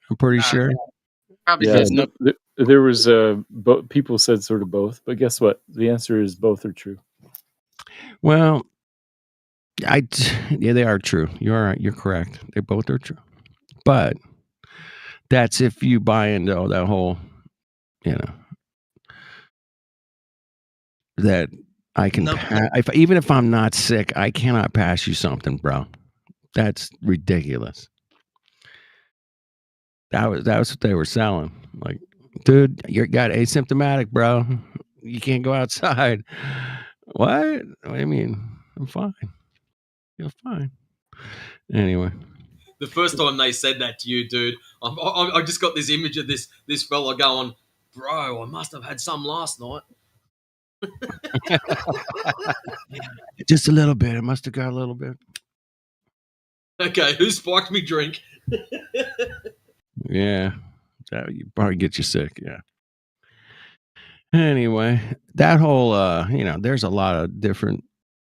I'm pretty sure. Probably Yeah, said no. there was people said sort of both, but guess what? The answer is both are true. Well, yeah, they are true. You're right. You're correct. They both are true. But that's if you buy into that whole, that I can, even if I'm not sick, I cannot pass you something, bro. That's ridiculous. That was what they were selling. Like, dude, you got asymptomatic, bro. You can't go outside. What? I mean, I'm fine. You're fine. Anyway. The first time they said that to you, dude, I just got this image of this fella going, bro, I must have had some last night. Just a little bit. I must have got a little bit. Okay, who spiked me drink? Yeah, that you probably get you sick. Yeah. Anyway, that whole there's a lot of different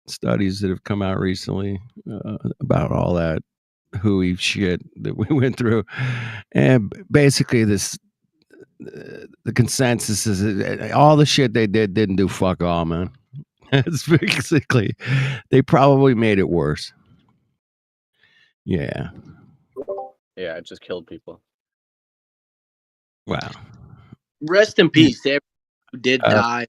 studies that have come out recently about all that hooey shit that we went through, and basically the consensus is that all the shit they didn't do fuck all, man. It's basically they probably made it worse. Yeah. Yeah, it just killed people. Wow. Rest in peace to everyone who did die.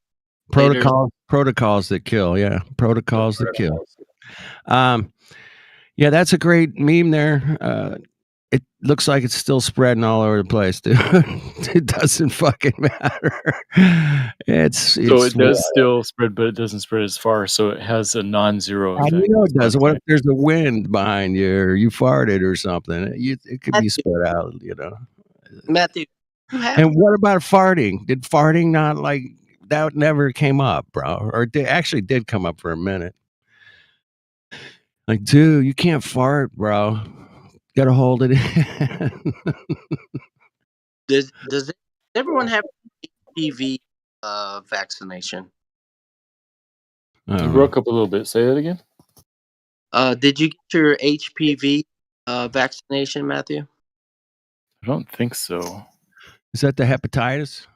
Protocols that kill. Yeah. Protocols that kill. Yeah, that's a great meme there. It looks like it's still spreading all over the place, dude. It doesn't fucking matter. It's it does still spread, but it doesn't spread as far, so it has a non-zero effect. You know it does. What if there's a wind behind you, or you farted or something? It could be spread out, Matthew, and what about farting? Did farting not that never came up, bro? Or actually did come up for a minute? Like, dude, you can't fart, bro. Got to hold it in. Does everyone have HPV vaccination? You broke up a little bit. Say that again. Did you get your HPV vaccination, Matthew? I don't think so. Is that the hepatitis?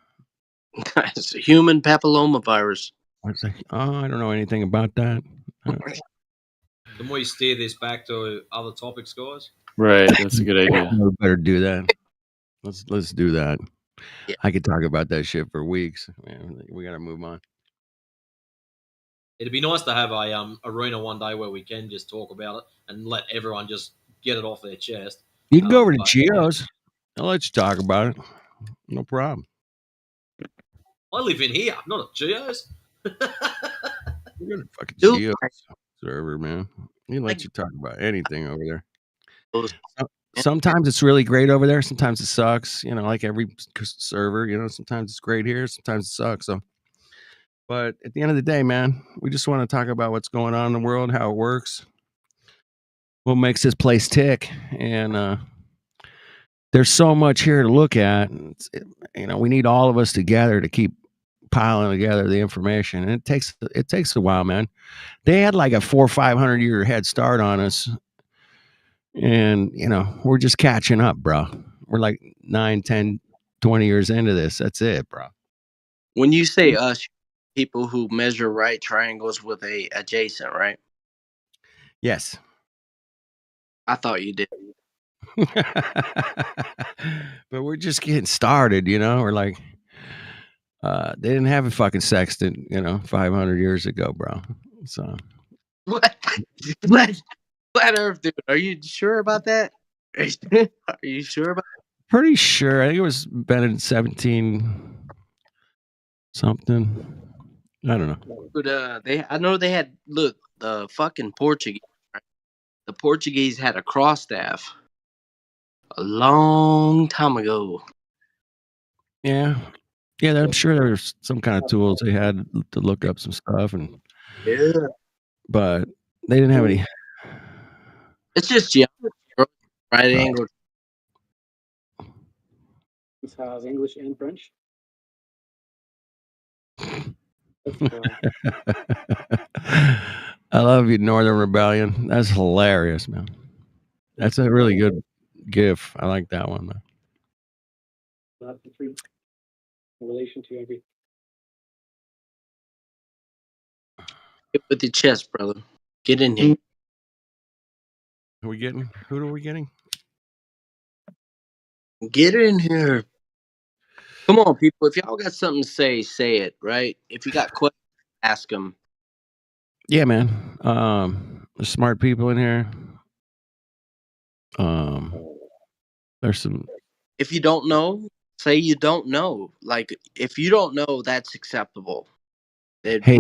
It's a human papillomavirus. I don't know anything about that. The more you steer this back to other topics, guys. Right, that's a good idea. We better do that. Let's do that. Yeah. I could talk about that shit for weeks. Man, we gotta move on. It'd be nice to have a arena one day where we can just talk about it and let everyone just get it off their chest. You can go over to Geos. I'll let you talk about it. No problem. I live in here, not at Geos. We're gonna fucking Geos server, man. He lets you talk about anything over there. Sometimes it's really great over there. Sometimes it sucks. Like every server. Sometimes it's great here. Sometimes it sucks. So, but at the end of the day, man, we just want to talk about what's going on in the world, how it works, what makes this place tick, and there's so much here to look at. We need all of us together to keep piling together the information, and it takes a while, man. They had like a 400 or 500 year head start on us. And, we're just catching up, bro. We're like 9, 10, 20 years into this. That's it, bro. When you say us, people who measure right triangles with a adjacent, right? Yes. I thought you did. But we're just getting started, you know. We're like, they didn't have a fucking sextant, 500 years ago, bro. So What? Flat Earth, dude. Are you sure about that? Are you sure about? pretty sure. I think it was invented in 17 something. I don't know. But I know they had the fucking Portuguese. Right? The Portuguese had a cross staff a long time ago. Yeah. Yeah, I'm sure there's some kind of tools they had to look up some stuff, Yeah. but they didn't have any. It's just geometry, bro. Right angle. Has English and French. I love you, Northern Rebellion. That's hilarious, man. That's a really good gif. I like that one, man. Not in relation to everything. Get with your chest, brother. Get in here. Who are we getting? Get in here. Come on, people. If y'all got something to say it, right? If you got questions, ask them. Yeah, man. There's smart people in here. There's some. If you don't know, say you don't know. Like, if you don't know, that's acceptable. Hey,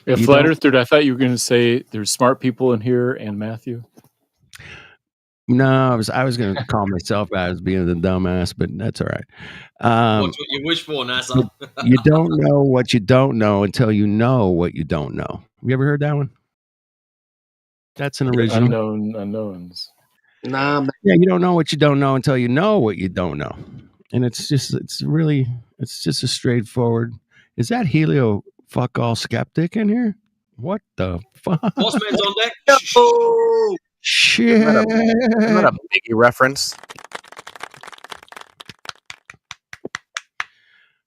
yeah, Flat Earth Dude, I thought you were going to say there's smart people in here and Matthew. No, I was going to call myself out as being the dumbass, but that's all right. Watch what you wish for, NASA. You don't know what you don't know until you know what you don't know. You ever heard that one? That's an original. Unknown unknowns. Nah, man. Yeah, you don't know what you don't know until you know what you don't know. And it's just a straightforward. Is that Helio fuck all skeptic in here? What the fuck? Boss man's on deck. No! Shit. Isn't that a Biggie reference?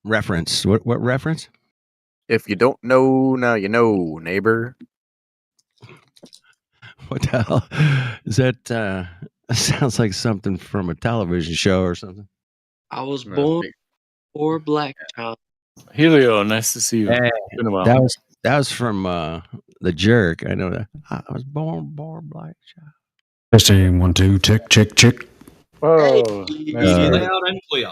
Reference. What reference? If you don't know, now you know, neighbor. What the hell? Is that sounds like something from a television show or something? I was born poor black child. Helio, nice to see you. Hey, Been a while. that was from The Jerk. I know that. I was born black child. Testing 1 2 check. Whoa. Loud and clear.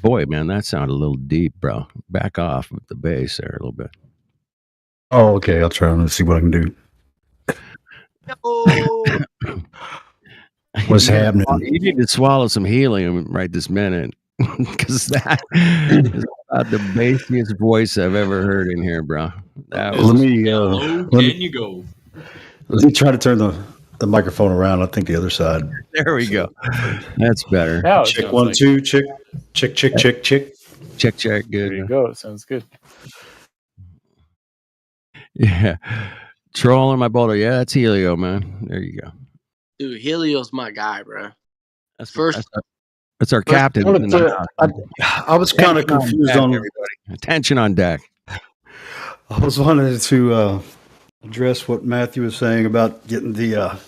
Boy, man, that sounded a little deep, bro. Back off with the bass there a little bit. Oh, okay. I'll try and see what I can do. What's happening? You need to swallow some helium right this minute, because that is about the bassiest voice I've ever heard in here, bro. Let me go? Let me try to turn the microphone around. I think the other side. There we go. That's better. Now Check 1 2 check. Check. Check. Good. There you go. Sounds good. Yeah. Trolling my boulder. Yeah, that's Helio, man. There you go. Dude, Helio's my guy, bro. That's our captain. I was kind of confused on everybody. Attention on deck. I was wanting to address what Matthew was saying about getting the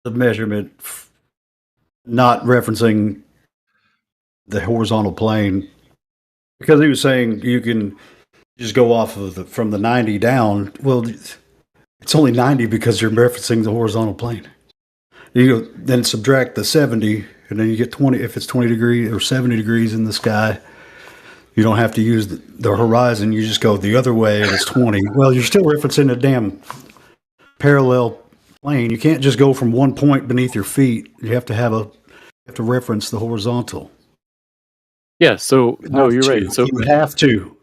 measurement, not referencing the horizontal plane, because he was saying you can just go off of from the 90 down. Well, it's only 90 because you're referencing the horizontal plane. You then subtract the 70, and then you get 20. If it's 20 degrees or 70 degrees in the sky, you don't have to use the horizon. You just go the other way, and it's 20. Well, you're still referencing a damn parallel plane. You can't just go from one point beneath your feet. You have to reference the horizontal. Yeah. So no, you're right. So you have to.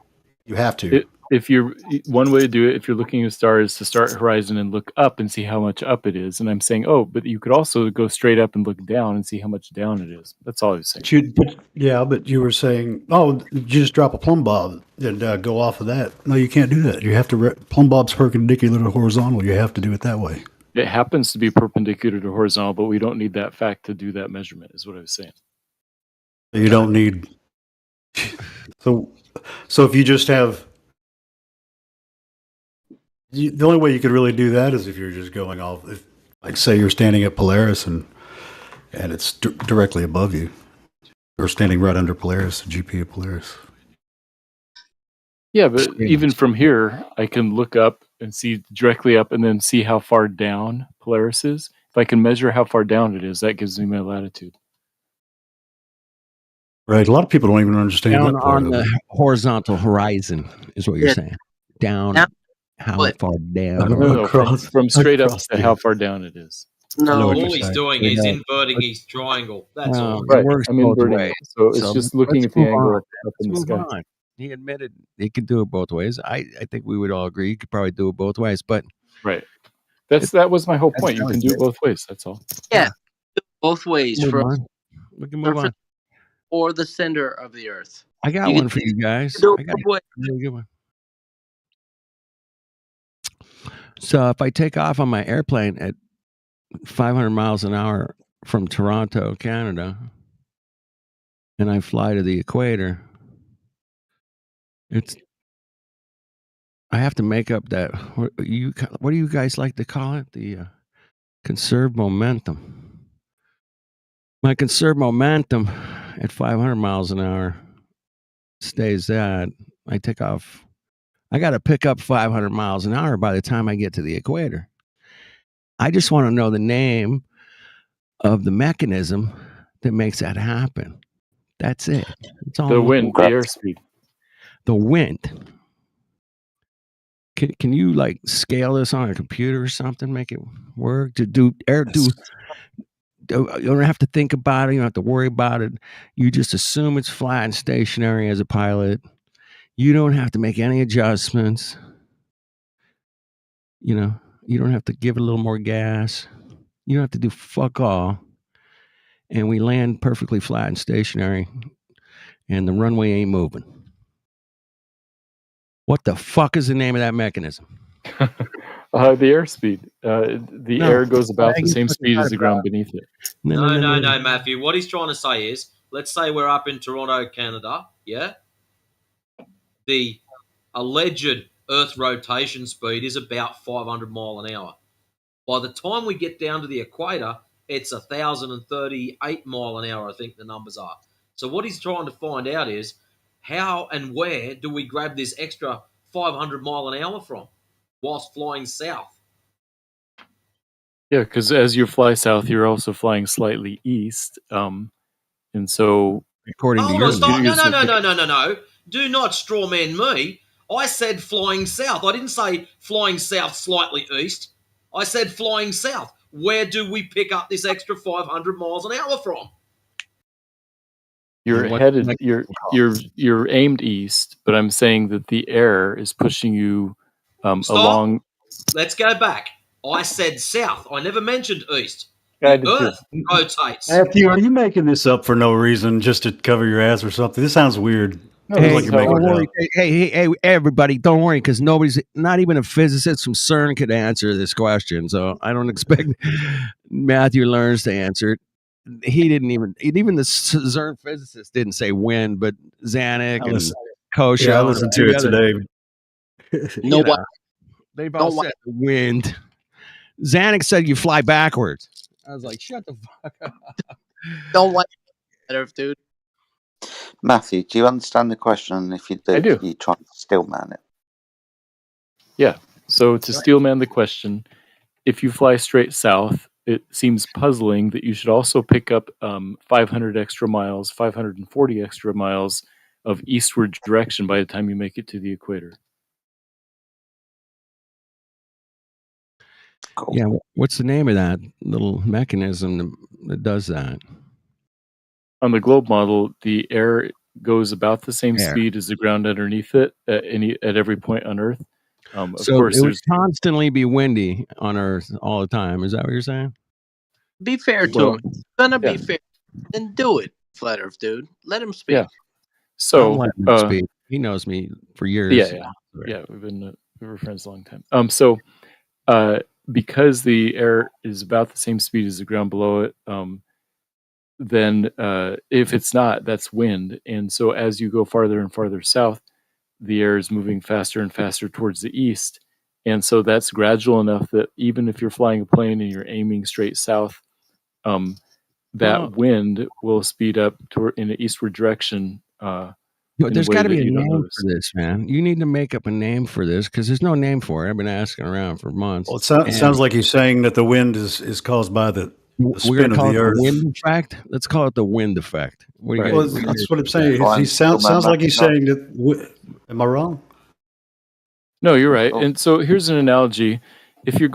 If you're one way to do it, if you're looking at a star, is to start horizon and look up and see how much up it is. And I'm saying, but you could also go straight up and look down and see how much down it is. That's all I was saying. But you were saying, you just drop a plumb bob and go off of that. No, you can't do that. You have to plumb bob's perpendicular to horizontal. You have to do it that way. It happens to be perpendicular to horizontal, but we don't need that fact to do that measurement. Is what I was saying. You don't need. So So if you just have the only way you could really do that is if you're just going off, if, like say you're standing at Polaris and it's directly above you, or standing right under Polaris, the GP of Polaris. Yeah, but even from here, I can look up and see directly up and then see how far down Polaris is. If I can measure how far down it is, that gives me my latitude. Right. A lot of people don't even understand Down that part on of the it. horizontal horizon is what you're Yeah. saying. Down, how far down? No, from straight up to how far down it is. No, all he's doing is inverting his triangle. That's all. It works I'm both inverting ways. it. So it's just looking let's at the move angle on. up in the Let's move sky. on. He admitted he could do it both ways. I think we would all agree you could probably do it both ways, but right. That was my whole point. You can do it both ways. That's all. yeah, both ways Move from on. We can move on. surface or the center of the Earth. I got one for you guys. do it I got both ways. a really good one. So if I take off on my airplane at 500 miles an hour from Toronto, Canada, and I fly to the equator, I have to make up that. What do you guys like to call it? The conserved momentum. My conserved momentum at 500 miles an hour stays that. I take off. I got to pick up 500 miles an hour by the time I get to the equator. I just want to know the name of the mechanism that makes that happen. That's it. It's all The wind, the airspeed. The wind. Can you like scale this on a computer or something? Make it work to do air? You don't have to think about it. You don't have to worry about it. You just assume it's flat and stationary as a pilot. You don't have to make any adjustments. You don't have to give it a little more gas. You don't have to do fuck all. And we land perfectly flat and stationary, and the runway ain't moving. What the fuck is the name of that mechanism? The airspeed. The air goes about the same speed as the ground beneath it. No, Matthew. What he's trying to say is, let's say we're up in Toronto, Canada, yeah? The alleged Earth rotation speed is about 500 mile an hour. By the time we get down to the equator, it's 1,038 mile an hour, I think the numbers are. So what he's trying to find out is, how and where do we grab this extra 500 mile an hour from whilst flying south? Yeah, because as you fly south, you're also flying slightly east. And so according to your No. Do not strawman me. I said flying south. I didn't say flying south slightly east. I said flying south. Where do we pick up this extra 500 miles an hour from? You're headed. You're aimed east, but I'm saying that the air is pushing you along. Let's go back. I said south. I never mentioned east. I The did too. Earth rotates. Matthew, are you making this up for no reason, just to cover your ass or something? This sounds weird. Hey, Like you're making don't it worry. up. Hey, everybody, don't worry, because nobody's, not even a physicist from CERN could answer this question. So I don't expect Matthew Learns to answer it. Even the CERN physicist didn't say when, but Zanuck and Kosha. Yeah, I listened to it today. They've all said the wind. Zanuck said you fly backwards. I was like, shut the fuck up. Don't like that, dude. Matthew, do you understand the question? And if you do, I do. you try to stillman it. Yeah. So to steelman the question, if you fly straight south, it seems puzzling that you should also pick up 500 extra miles, 540 extra miles of eastward direction by the time you make it to the equator. Yeah, what's the name of that little mechanism that does that? On the globe model, the air goes about the same speed as the ground underneath it at every point on Earth. Of course, it would constantly be windy on Earth all the time. Is that what you're saying? Be fair to him. Be fair. Then do it, Flat Earth, dude. Let him speak. Yeah. So I'm letting him speak. He knows me for years. Yeah. We were friends a long time. So because the air is about the same speed as the ground below it, then if it's not, that's wind. And so as you go farther and farther south, the air is moving faster and faster towards the east. And so that's gradual enough that even if you're flying a plane and you're aiming straight south, that wind will speed up in an eastward direction. There's got to be a name for this, man. You need to make up a name for this because there's no name for it. I've been asking around for months. Well, it sounds like he's saying that the wind is caused by the we're spin going to of call the it Earth. the wind effect. Let's call it the wind effect. What do you Well, guys, that's what I'm saying. He sounds like he's saying that. Am I wrong? No, you're right. And so here's an analogy: if you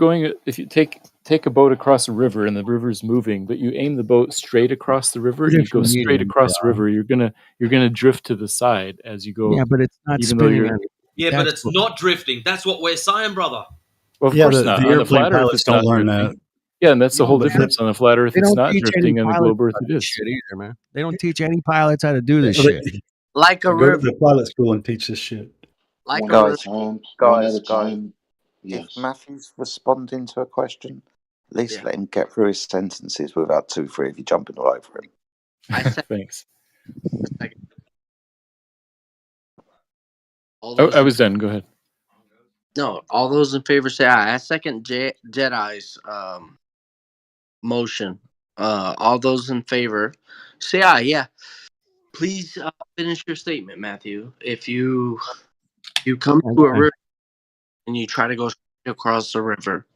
take a boat across a river and the river's moving, but you aim the boat straight across the river and you go straight across the river, you're gonna drift to the side as you go. Yeah, but it's not even though spinning you're. on. Yeah, but it's not drifting. That's what we're saying, brother. Well, of Yeah, course the not. On airplane the flat Earth, pilots it's don't not learn drifting. that. Yeah, and that's the whole but difference. On the flat Earth, They it's don't not teach any drifting. On the pilots globe Earth, how to it do is. shit either, man. They don't teach any pilots how to do this Well, shit. Like a Go to river. the pilot school and teach this shit. Like One a at a river. time. Guys, If Matthew's responding to a question, at least let him get through his sentences without 2-3 of you jumping all over him. Thanks. All Oh, those I was done. Go ahead. No, all those in favor say aye. I second Jedi's motion. All those in favor say aye. Yeah. Please finish your statement, Matthew. If you come to a river and you try to go straight across the river.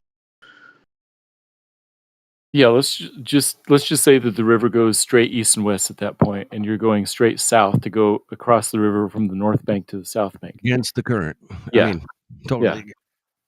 Yeah, let's just say that the river goes straight east and west at that point, and you're going straight south to go across the river from the north bank to the south bank against the current. Yeah, I mean, totally. Yeah,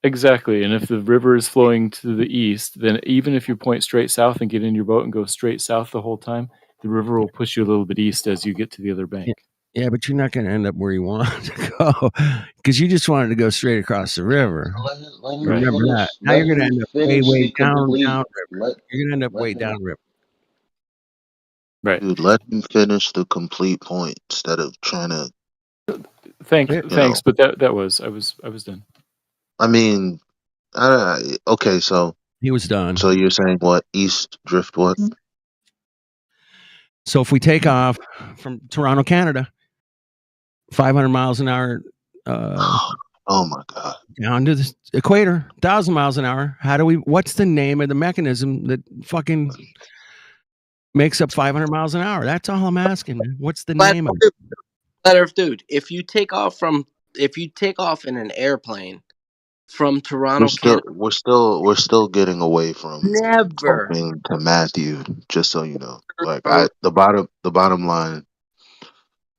exactly. And if the river is flowing to the east, then even if you point straight south and get in your boat and go straight south the whole time, the river will push you a little bit east as you get to the other bank. Yeah, but you're not going to end up where you want to go because you just wanted to go straight across the river. Remember that. Now you're going to end up way downriver. You're going to end up way downriver. Right. Dude, let him finish the complete point instead of trying to. Thanks, but that was I was done. I mean, okay, so he was done. So you're saying what? East drift what? So if we take off from Toronto, Canada, 500 miles an hour. Oh my God. Down to the equator, 1,000 miles an hour. What's the name of the mechanism that fucking makes up 500 miles an hour? That's all I'm asking. What's the name of it? Flat Earth dude, if you take off in an airplane from Toronto, Canada, We're still getting away from never talking to Matthew, just so you know. Like the bottom line,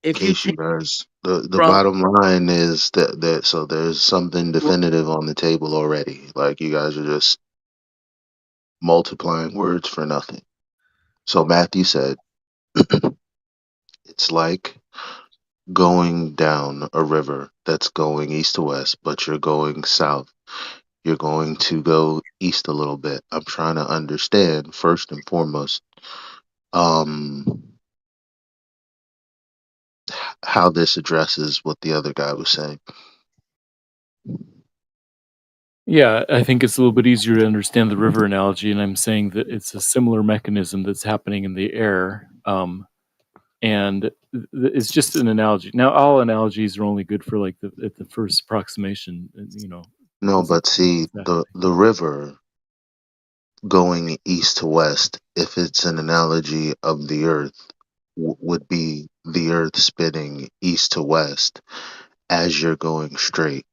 in case you guys, the bottom line is that so there's something definitive on the table already. Like you guys are just multiplying words for nothing. So Matthew said it's like going down a river that's going east to west, but you're going south. You're going to go east a little bit. I'm trying to understand first and foremost how this addresses what the other guy was saying. Yeah, I think it's a little bit easier to understand the river analogy, and I'm saying that it's a similar mechanism that's happening in the air, and it's just an analogy. Now, all analogies are only good for like at the first approximation, you know. No, but see, the river going east to west, if it's an analogy of the Earth, would be the Earth spinning east to west as you're going straight.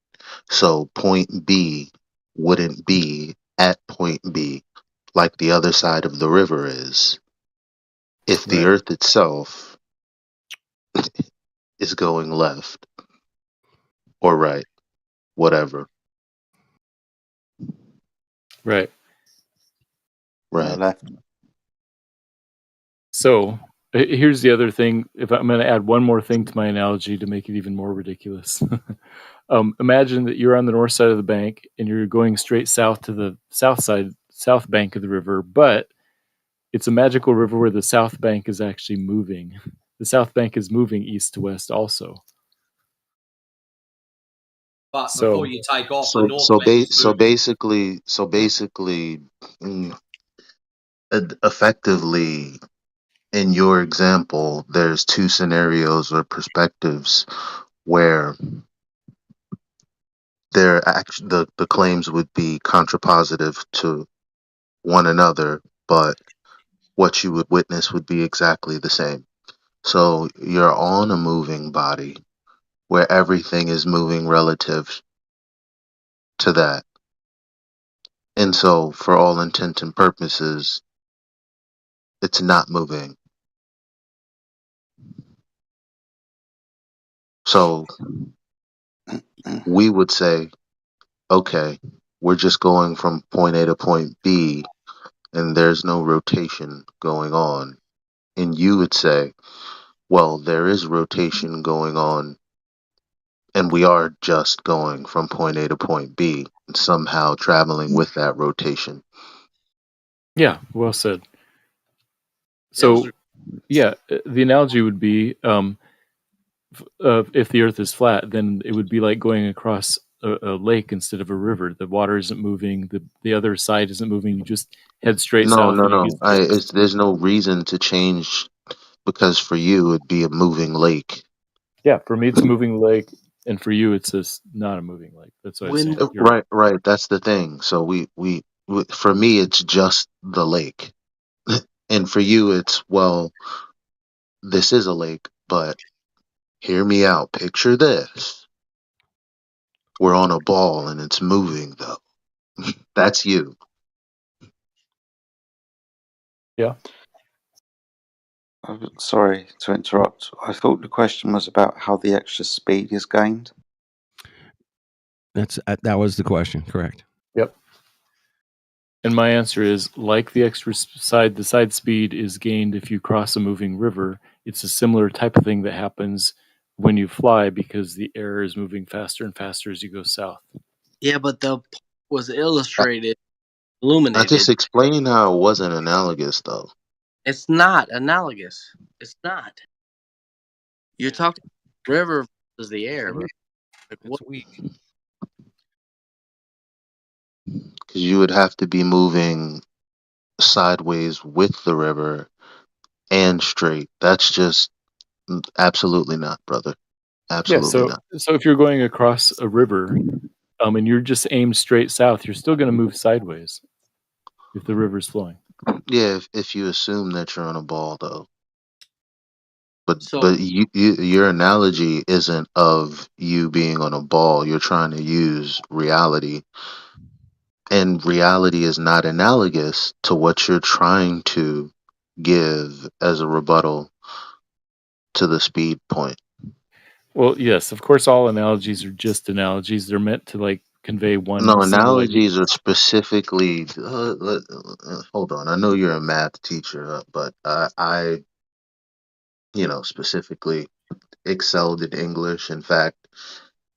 So point B wouldn't be at point B like the other side of the river is if the Earth itself is going left or right, whatever. Right. Right. So here's the other thing. If I'm going to add one more thing to my analogy to make it even more ridiculous, imagine that you're on the north side of the bank and you're going straight south to the south bank of the river, but it's a magical river where the south bank is actually moving. The south bank is moving east to west also. But before you take off, the north So bank is moving. basically, effectively, in your example, there's two scenarios or perspectives where the claims would be contrapositive to one another, but what you would witness would be exactly the same. So you're on a moving body where everything is moving relative to that. And so, for all intent and purposes, it's not moving. So we would say, okay, we're just going from point A to point B, and there's no rotation going on. And you would say, well, there is rotation going on, and we are just going from point A to point B, and somehow traveling with that rotation. Yeah, well said. So, yeah, the analogy would be if the Earth is flat, then it would be like going across a lake instead of a river. The water isn't moving, the other side isn't moving. You just head straight No, south. no, And you no. There's no reason to change because for you it'd be a moving lake. yeah, for me it's a moving lake, and for you it's not a moving lake. That's what I'm saying. Right. That's the thing. So we for me it's just the lake, and for you it's well, this is a lake, but hear me out. Picture this: we're on a ball and it's moving though. That's you. Yeah. Sorry to interrupt. I thought the question was about how the extra speed is gained. That was the question, correct? Yep. And my answer is, like the extra side, the side speed is gained if you cross a moving river. It's a similar type of thing that happens when you fly because the air is moving faster and faster as you go south. Yeah, but the point was illustrated, I illuminated. just explained how it wasn't analogous though. It's not analogous. It's not. You're talking river versus the air. Bro. Like, it's weak. Because you would have to be moving sideways with the river and straight. That's just absolutely not, brother. Absolutely not. So if you're going across a river, and you're just aimed straight south, you're still going to move sideways if the river's flowing. Yeah, if you assume that you're on a ball, though. But So- but your analogy isn't of you being on a ball. You're trying to use reality, and reality is not analogous to what you're trying to give as a rebuttal to the speed point. Well, yes, of course, all analogies are just analogies. They're meant to like convey one No, single idea. analogies are specifically. Hold on, I know you're a math teacher, but I, specifically excelled in English. In fact,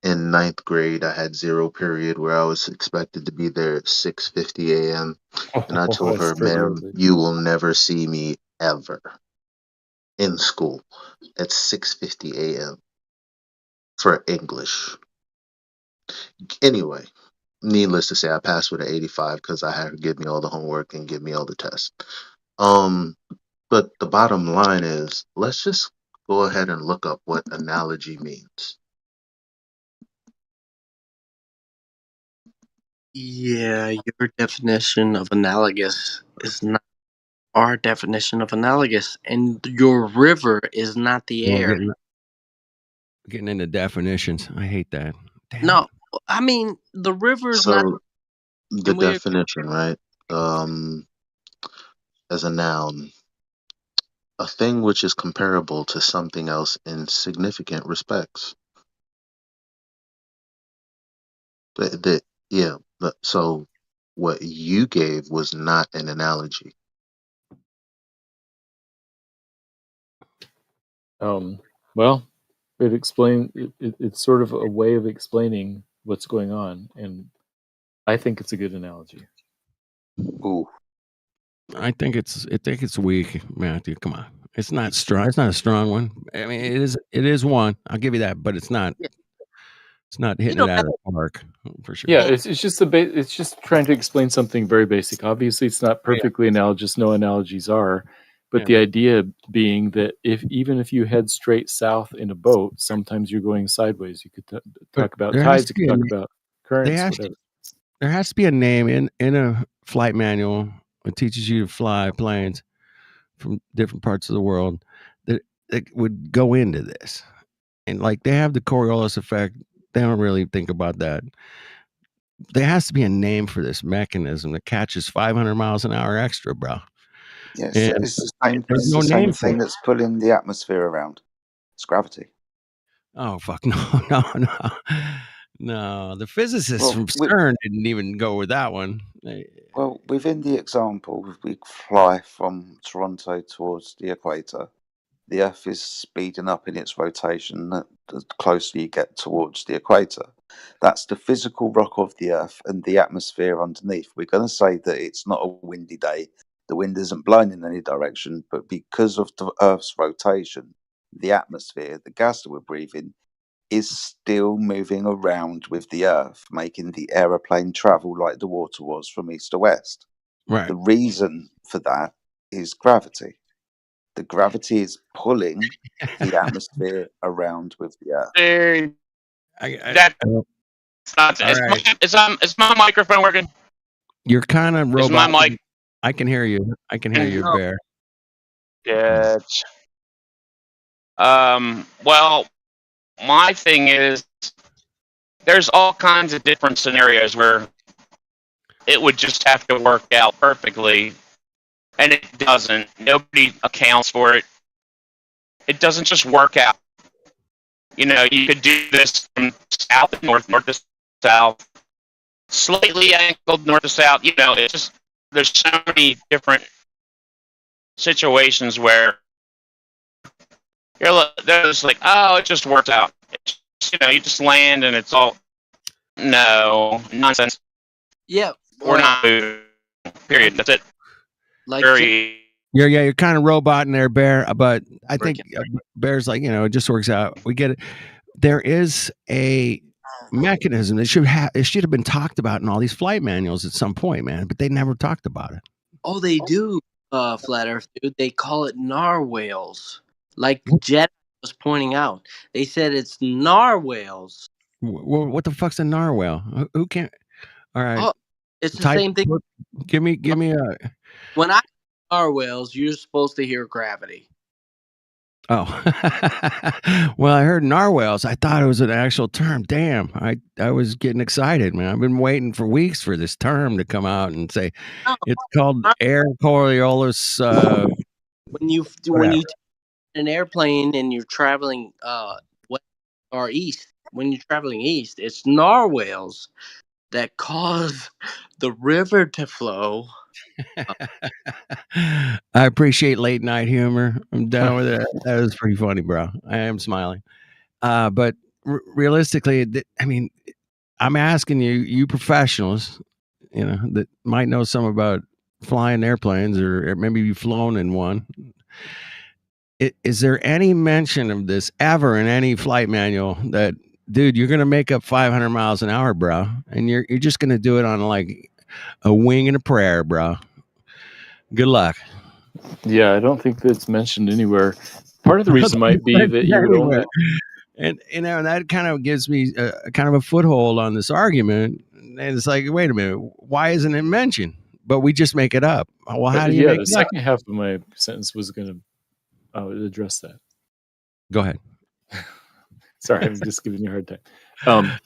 in ninth grade, I had zero period where I was expected to be there at 6:50 a.m. And I told That's her, pretty "Ma'am, early. you will never see me ever in school at 6:50 a.m. for English." Anyway, needless to say, I passed with an 85 because I had her give me all the homework and give me all the tests. But the bottom line is, let's just go ahead and look up what analogy means. Yeah, your definition of analogous is not our definition of analogous, and your river is not the Well, air. getting into definitions. I hate that. No, I mean the river is not. So the Can we? definition, right? As a noun, a thing which is comparable to something else in significant respects. So what you gave was not an analogy. Well, it's sort of a way of explaining what's going on, and I think it's a good analogy. Ooh. I think it's weak, Matthew. Come on. It's not strong. It's not a strong one. I mean, it is one. I'll give you that, but it's not hitting it out of the park for sure. Yeah, it's just it's just trying to explain something very basic. Obviously, it's not perfectly analogous. No analogies are, But the idea being that even if you head straight south in a boat, sometimes you're going sideways. You could talk about there has tides. to You be could talk about currents, whatever. there has to be a name in a flight manual that teaches you to fly planes from different parts of the world that would go into this. And like they have the Coriolis effect. They don't really think about that. There has to be a name for this mechanism that catches 500 miles an hour extra, bro. Yes, And it's the same. there's It's no the same name for thing it. that's pulling the atmosphere around. It's gravity. Oh fuck no. No, the physicists Well, from CERN didn't even go with that one. well, within the example, if we fly from Toronto towards the equator, the Earth is speeding up in its rotation the closer you get towards the equator. That's the physical rock of the Earth and the atmosphere underneath. We're going to say that it's not a windy day. The wind isn't blowing in any direction, but because of the Earth's rotation, the atmosphere, the gas that we're breathing, is still moving around with the Earth, making the aeroplane travel like the water was from east to west. Right. The reason for that is gravity. The gravity is pulling the atmosphere around with the Earth. That's not. All right. Is my microphone working? You're kind of Is my robot. mic? I can hear you. I can hear you, No. Bear. Good. Well, my thing is, there's all kinds of different scenarios where it would just have to work out perfectly, and it doesn't. Nobody accounts for it. It doesn't just work out. You know, you could do this from south to north, north to south, slightly angled north to south. You know, it's just there's so many different situations where there's like, oh, it just works out. It's just, you know, you just land and it's all nonsense. Yeah, We're not moving. Period. That's it. Like You're kind of robot in there, Bear. But I think Bear's like, it just works out. We get it. There is a mechanism that should have been talked about in all these flight manuals at some point, man. But they never talked about it. Oh, they do, Flat Earth, dude. They call it narwhales. Like Jet was pointing out. They said it's narwhales. What the fuck's a narwhal? Who can't? All right. Oh, it's the same thing. Give me a. When I narwhals, you're supposed to hear gravity. Oh, well, I heard narwhals. I thought it was an actual term. Damn, I was getting excited, man. I've been waiting for weeks for this term to come out and say it's called air Coriolis. When you take an airplane and you're traveling west or east, when you're traveling east, it's narwhals that cause the river to flow. I appreciate late night humor. I'm down with it. That was pretty funny, bro. I am smiling. But realistically, I mean, I'm asking you professionals, that might know some about flying airplanes or maybe you've flown in one. Is there any mention of this ever in any flight manual that, dude, you're going to make up 500 miles an hour, bro, and you're just going to do it on like a wing and a prayer, bro? Good luck. Yeah, I don't think that's mentioned anywhere. Part of the reason might be that you would only. And that kind of gives me kind of a foothold on this argument. And it's like, wait a minute, why isn't it mentioned? But we just make it up. Well, how do you make the it second half of my sentence was going to address that. Go ahead. Sorry, I'm just giving you a hard time.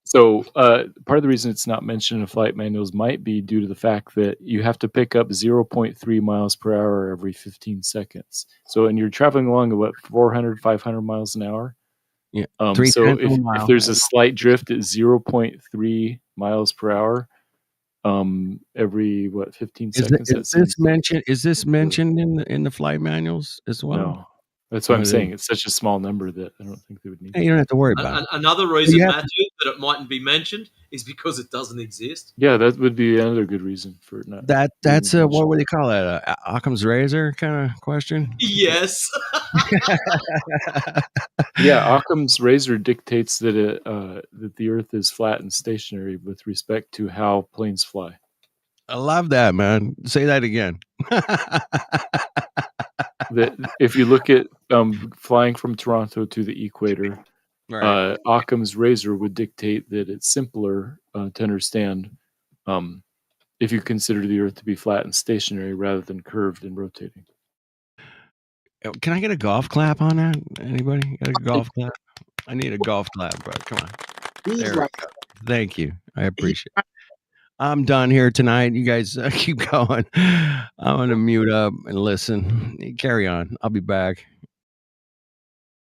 So part of the reason it's not mentioned in flight manuals might be due to the fact that you have to pick up 0.3 miles per hour every 15 seconds. So, and you're traveling along at 400, 500 miles an hour. Yeah. So if there's a slight drift at 0.3 miles per hour, every 15 seconds. Is this mentioned in the flight manuals as well? No. That's what I'm saying. It's such a small number that I don't think they would need. You don't have to worry about it. Another reason, Matthew, that it mightn't be mentioned is because it doesn't exist. Yeah, that would be another good reason for it not. That's what would they call that? Occam's razor kind of question? Yes. Yeah, Occam's razor dictates that that the Earth is flat and stationary with respect to how planes fly. I love that, man. Say that again. That if you look at flying from Toronto to the equator, Right. Occam's razor would dictate that it's simpler to understand if you consider the Earth to be flat and stationary rather than curved and rotating. Can I get a golf clap on that? Anybody got a golf clap? I need a golf clap, bro. Come on. He's There we right. go. Thank you. I appreciate it. I'm done here tonight. You guys keep going. I'm going to mute up and listen. Carry on. I'll be back.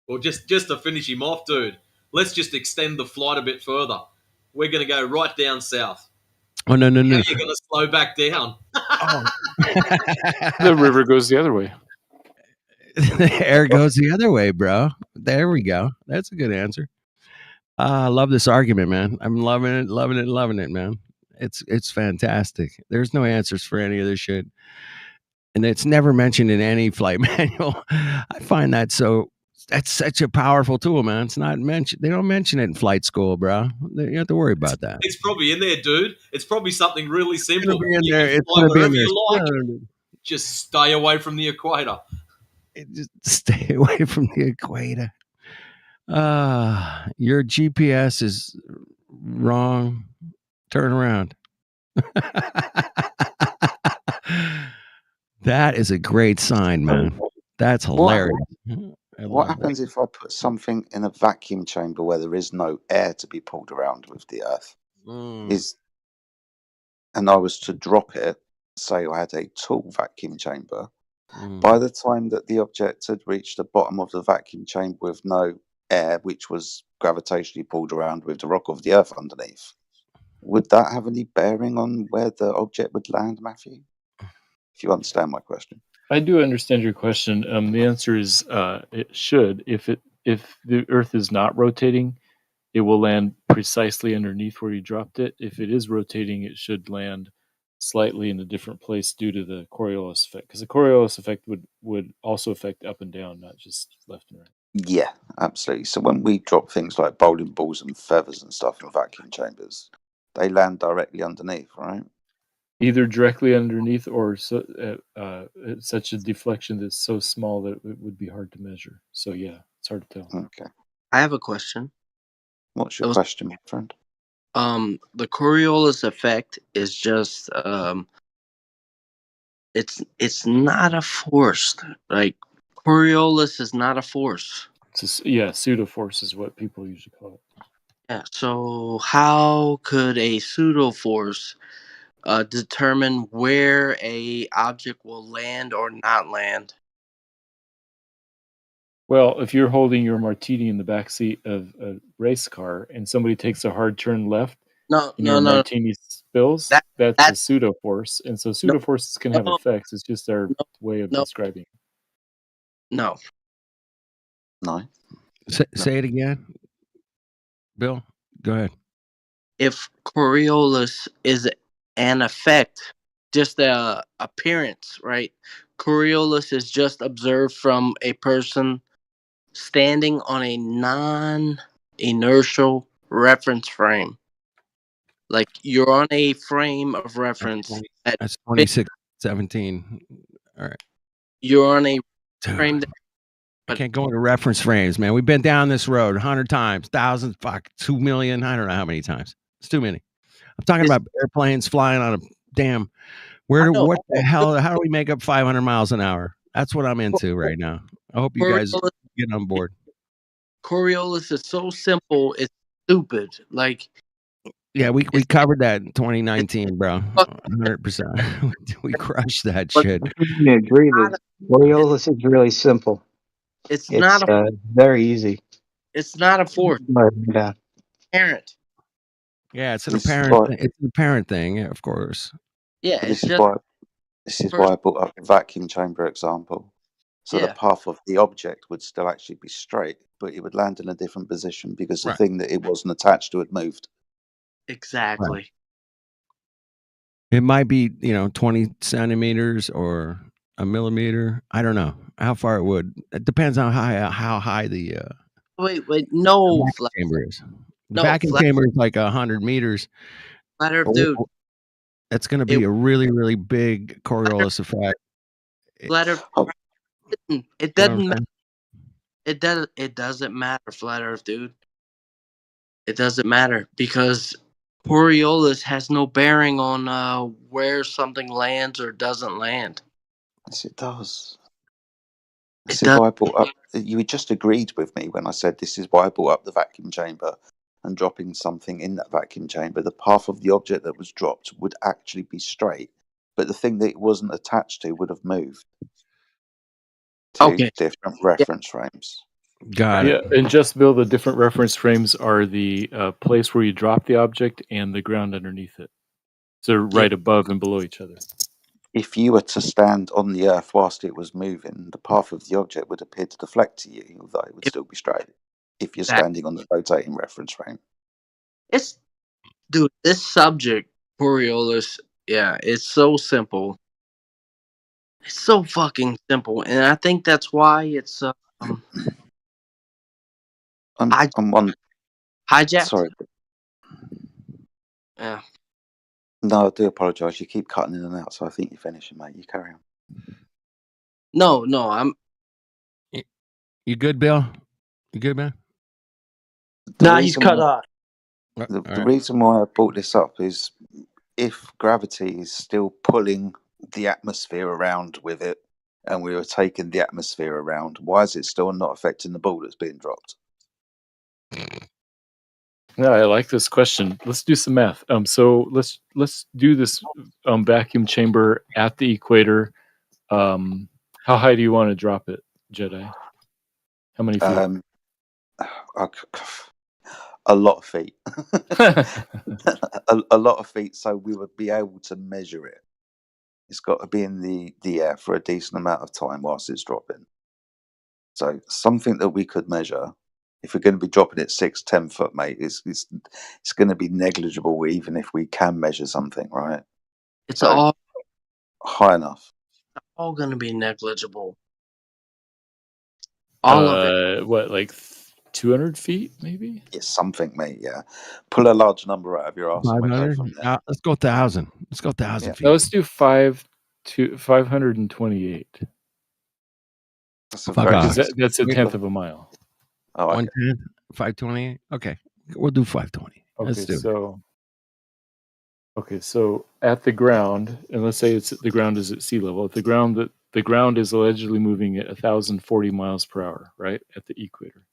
Well, just to finish him off, dude, let's just extend the flight a bit further. We're going to go right down south. Oh, no. How are you going to slow back down? The river goes the other way. The air goes the other way, bro. There we go. That's a good answer. I love this argument, man. I'm loving it, man. It's fantastic. There's no answers for any of this shit. And it's never mentioned in any flight manual. I find that that's such a powerful tool, man. It's not mentioned. They don't mention it in flight school, bro. You don't have to worry about that. It's probably in there, dude. It's probably something really simple. It's gonna be in there. You It's can fly gonna be in wherever there. you like. Just stay away from the equator. Just stay away from the equator. Your GPS is wrong. Turn around. That is a great sign, man. That's hilarious. What happens if I put something in a vacuum chamber where there is no air to be pulled around with the Earth? And I was to drop it, say I had a tall vacuum chamber, by the time that the object had reached the bottom of the vacuum chamber with no air, which was gravitationally pulled around with the rock of the Earth underneath, would that have any bearing on where the object would land, Matthew? If you understand my question. I do understand your question. The answer is it should. If the Earth is not rotating, it will land precisely underneath where you dropped it. If it is rotating, it should land slightly in a different place due to the Coriolis effect. Because the Coriolis effect would also affect up and down, not just left and right. Yeah, absolutely. So when we drop things like bowling balls and feathers and stuff in vacuum chambers, they land directly underneath, right? Either directly underneath or such a deflection that's so small that it would be hard to measure. So yeah, it's hard to tell. Okay. I have a question. What's your question, my friend? The Coriolis effect is just it's not a force. Like Coriolis is not a force. Pseudo force is what people usually call it. Yeah. So how could a pseudo force determine where a object will land or not land? Well, if you're holding your martini in the back seat of a race car and somebody takes a hard turn left, your martini spills, that's a pseudo force, and so pseudo forces can have effects. It's just our way of describing it. No. Say it again, Bill. Go ahead. If Coriolis is an effect, just a appearance, right? Coriolis is just observed from a person standing on a non-inertial reference frame. Like you're on a frame of reference. That's 2617. All right. You're on a frame. I can't go into reference frames, man. We've been down this road 100 times, thousands, 2 million. I don't know how many times. It's too many. I'm talking about airplanes flying on a damn. What the hell? How do we make up 500 miles an hour? That's what I'm into right now. I hope you guys get on board. Coriolis is so simple, it's stupid. Like, yeah, we covered that in 2019, bro. 100%. We crushed that shit. I agree that Coriolis is really simple. It's not very easy. It's not a force. Yeah. Apparent. Yeah, it's an apparent thing, yeah, of course. Yeah, this is why I brought up the vacuum chamber example. So the path of the object would still actually be straight, but it would land in a different position because the thing that it wasn't attached to had moved. Exactly. Right. It might be, 20 centimeters or a millimeter. I don't know how far it would. It depends on how high the no vacuum chamber is. The vacuum chamber is like 100 meters. Flat Earth, dude. That's going to be a really, really big Coriolis effect. Flat Earth. It doesn't matter. It doesn't matter, Flat Earth, dude. It doesn't matter because Coriolis has no bearing on where something lands or doesn't land. Yes, it does. It This is does. why I brought up. You just agreed with me when I said this is why I brought up the vacuum chamber and dropping something in that vacuum chamber. The path of the object that was dropped would actually be straight, but the thing that it wasn't attached to would have moved to different reference frames. Got it. Yeah, and just Bill, the different reference frames are the place where you drop the object and the ground underneath it. So they're right above and below each other. If you were to stand on the Earth whilst it was moving, the path of the object would appear to deflect to you, although it would still be straight. If you're standing on the rotating reference frame, Dude, this subject, Coriolis, it's so simple. It's so fucking simple, and I think that's why it's I'm one. Hijacked. Sorry. Yeah. No, I do apologise. You keep cutting in and out, so I think you're finishing, mate. You carry on. No, I'm. You good, Bill? You good, man? He's cut off. The reason why I brought this up is if gravity is still pulling the atmosphere around with it, and we were taking the atmosphere around, why is it still not affecting the ball that's being dropped? Yeah, I like this question. Let's do some math. So let's do this vacuum chamber at the equator. How high do you want to drop it, Jedi? How many feet? A lot of feet. a lot of feet, so we would be able to measure it. It's got to be in the air for a decent amount of time whilst it's dropping. So something that we could measure. If we're going to be dropping it 6-10 foot, mate, it's going to be negligible, even if we can measure something, right? It's all high enough. All going to be negligible. All of it. What, like 200 feet, maybe? Yeah, something, mate. Yeah, pull a large number out of your ass. 500. Let's go 1,000. Let's go 1,000 feet. Now let's do 528. That's that's a tenth of a mile. Oh, okay. 110, 528. Okay, we'll do 520. Let's do it. So at the ground, and let's say the ground is at sea level. At the ground, the ground is allegedly moving at 1,040 miles per hour, right at the equator.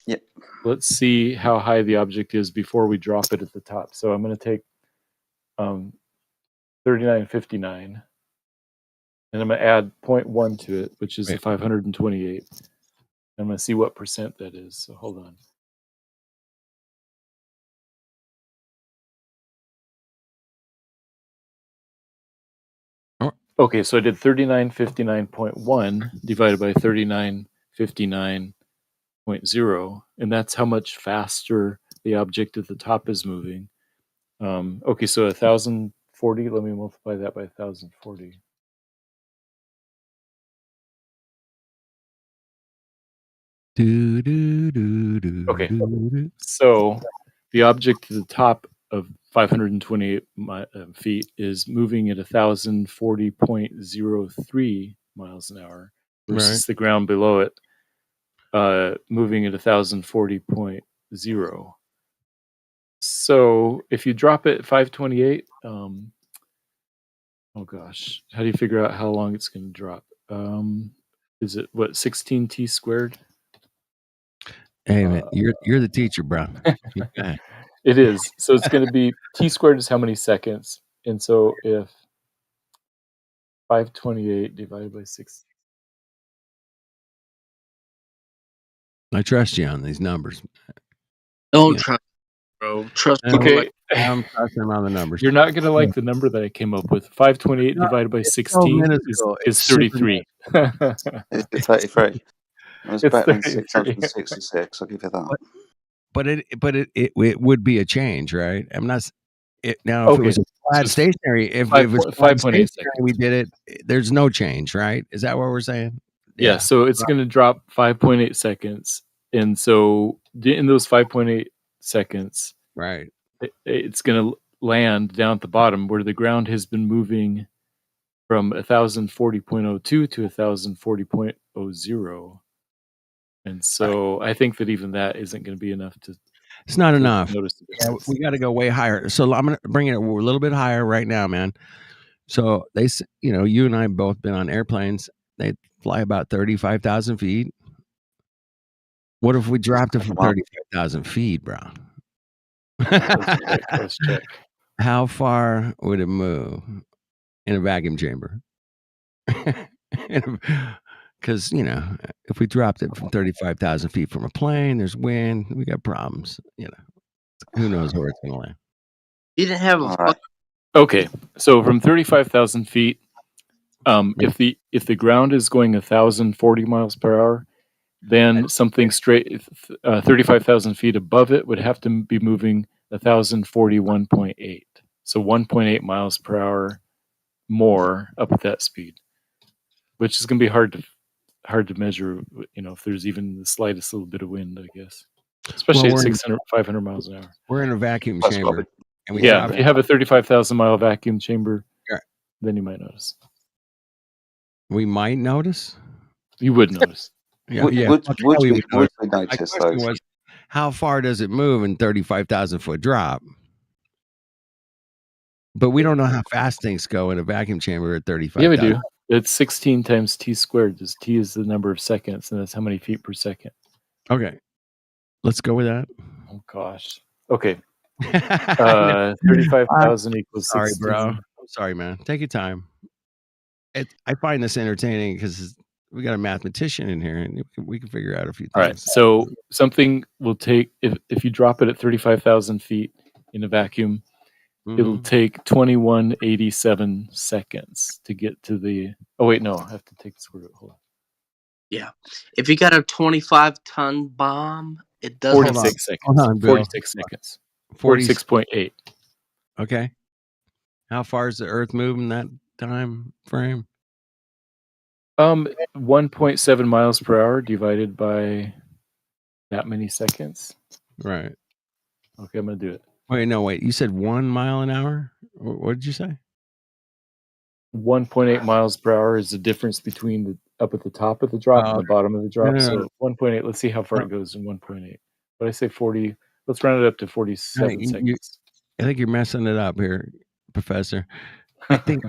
Yep. Let's see how high the object is before we drop it at the top. So I'm going to take 3959, and I'm going to add 0.1 to it, which is 528. I'm going to see what percent that is. So hold on. Okay, so I did 3959.1 divided by 3959.0, and that's how much faster the object at the top is moving. Okay, so 1,040, let me multiply that by 1,040. Okay, so the object at the top of 528 feet is moving at 1,040.03 miles an hour versus the ground below it moving at 1,040.0. So if you drop it at 528, oh gosh, how do you figure out how long it's going to drop? Is it 16t squared? Hey man, you're the teacher, bro. It is. So it's going to be t squared is how many seconds, and so if 528 divided by 6. I trust you on these numbers. Don't trust, bro. Trust me. Okay. I'm trusting on the numbers. You're not going to like the number that I came up with. 528 divided by 16 is 33. It's 33. It's better than 666. I'll give you that. But it would be a change, right? I'm not. Now, if it was a flat stationary, if it was 5.8 seconds, we did it. There's no change, right? Is that what we're saying? Yeah. So it's going to drop 5.8 seconds, and so in those 5.8 seconds, right, it's going to land down at the bottom where the ground has been moving from 1040.02 to 1040.00. And so I think that even that isn't going to be enough to. It's not enough. Notice the Yeah, difference. we got to go way higher. So I'm going to bring it a little bit higher right now, man. So you and I have both been on airplanes. They fly about 35,000 feet. What if we dropped it from 35,000 feet, bro? Let's check. How far would it move in a vacuum chamber? Because, if we dropped it from 35,000 feet from a plane, there's wind, we got problems. Who knows where it's going to land? You didn't have a Okay, so from 35,000 feet, if the ground is going 1,040 miles per hour, then something straight 35,000 feet above it would have to be moving 1,041.8. So 1.8 miles per hour more up at that speed, which is going to be hard to measure. If there's even the slightest little bit of wind, I guess, especially at 600, 500 miles an hour. We're in a vacuum chamber. And if you have a 35,000 mile vacuum chamber, then you might notice. We might notice. You would notice. Would we notice My question was, how far does it move in 35,000 foot drop? But we don't know how fast things go in a vacuum chamber at 35,000. Yeah, we do. It's 16 times t squared. T is the number of seconds, and that's how many feet per second. Okay. Let's go with that. Oh, gosh. Okay. 35,000 equals 16. Sorry, bro. I'm sorry, man. Take your time. I find this entertaining because we got a mathematician in here, and we can figure out a few things. All right. So something will take, if you drop it at 35,000 feet in a vacuum, it'll take 2187 seconds to get to the. Oh wait, no, I have to take the square root. Hold on. Yeah, if you got a 25-ton bomb, it does 46 seconds. Hold on, Bill. 46 seconds. 46.8. Okay. How far is the Earth moving that time frame? 1.7 miles per hour divided by that many seconds. Right. Okay, I'm gonna do it. Wait. You said 1 mile an hour? What did you say? 1.8 miles per hour is the difference between up at the top of the drop and the bottom of the drop. No. So 1.8. Let's see how far it goes in 1.8. But I say 40. Let's round it up to 47 seconds. I think you're messing it up here, Professor. I think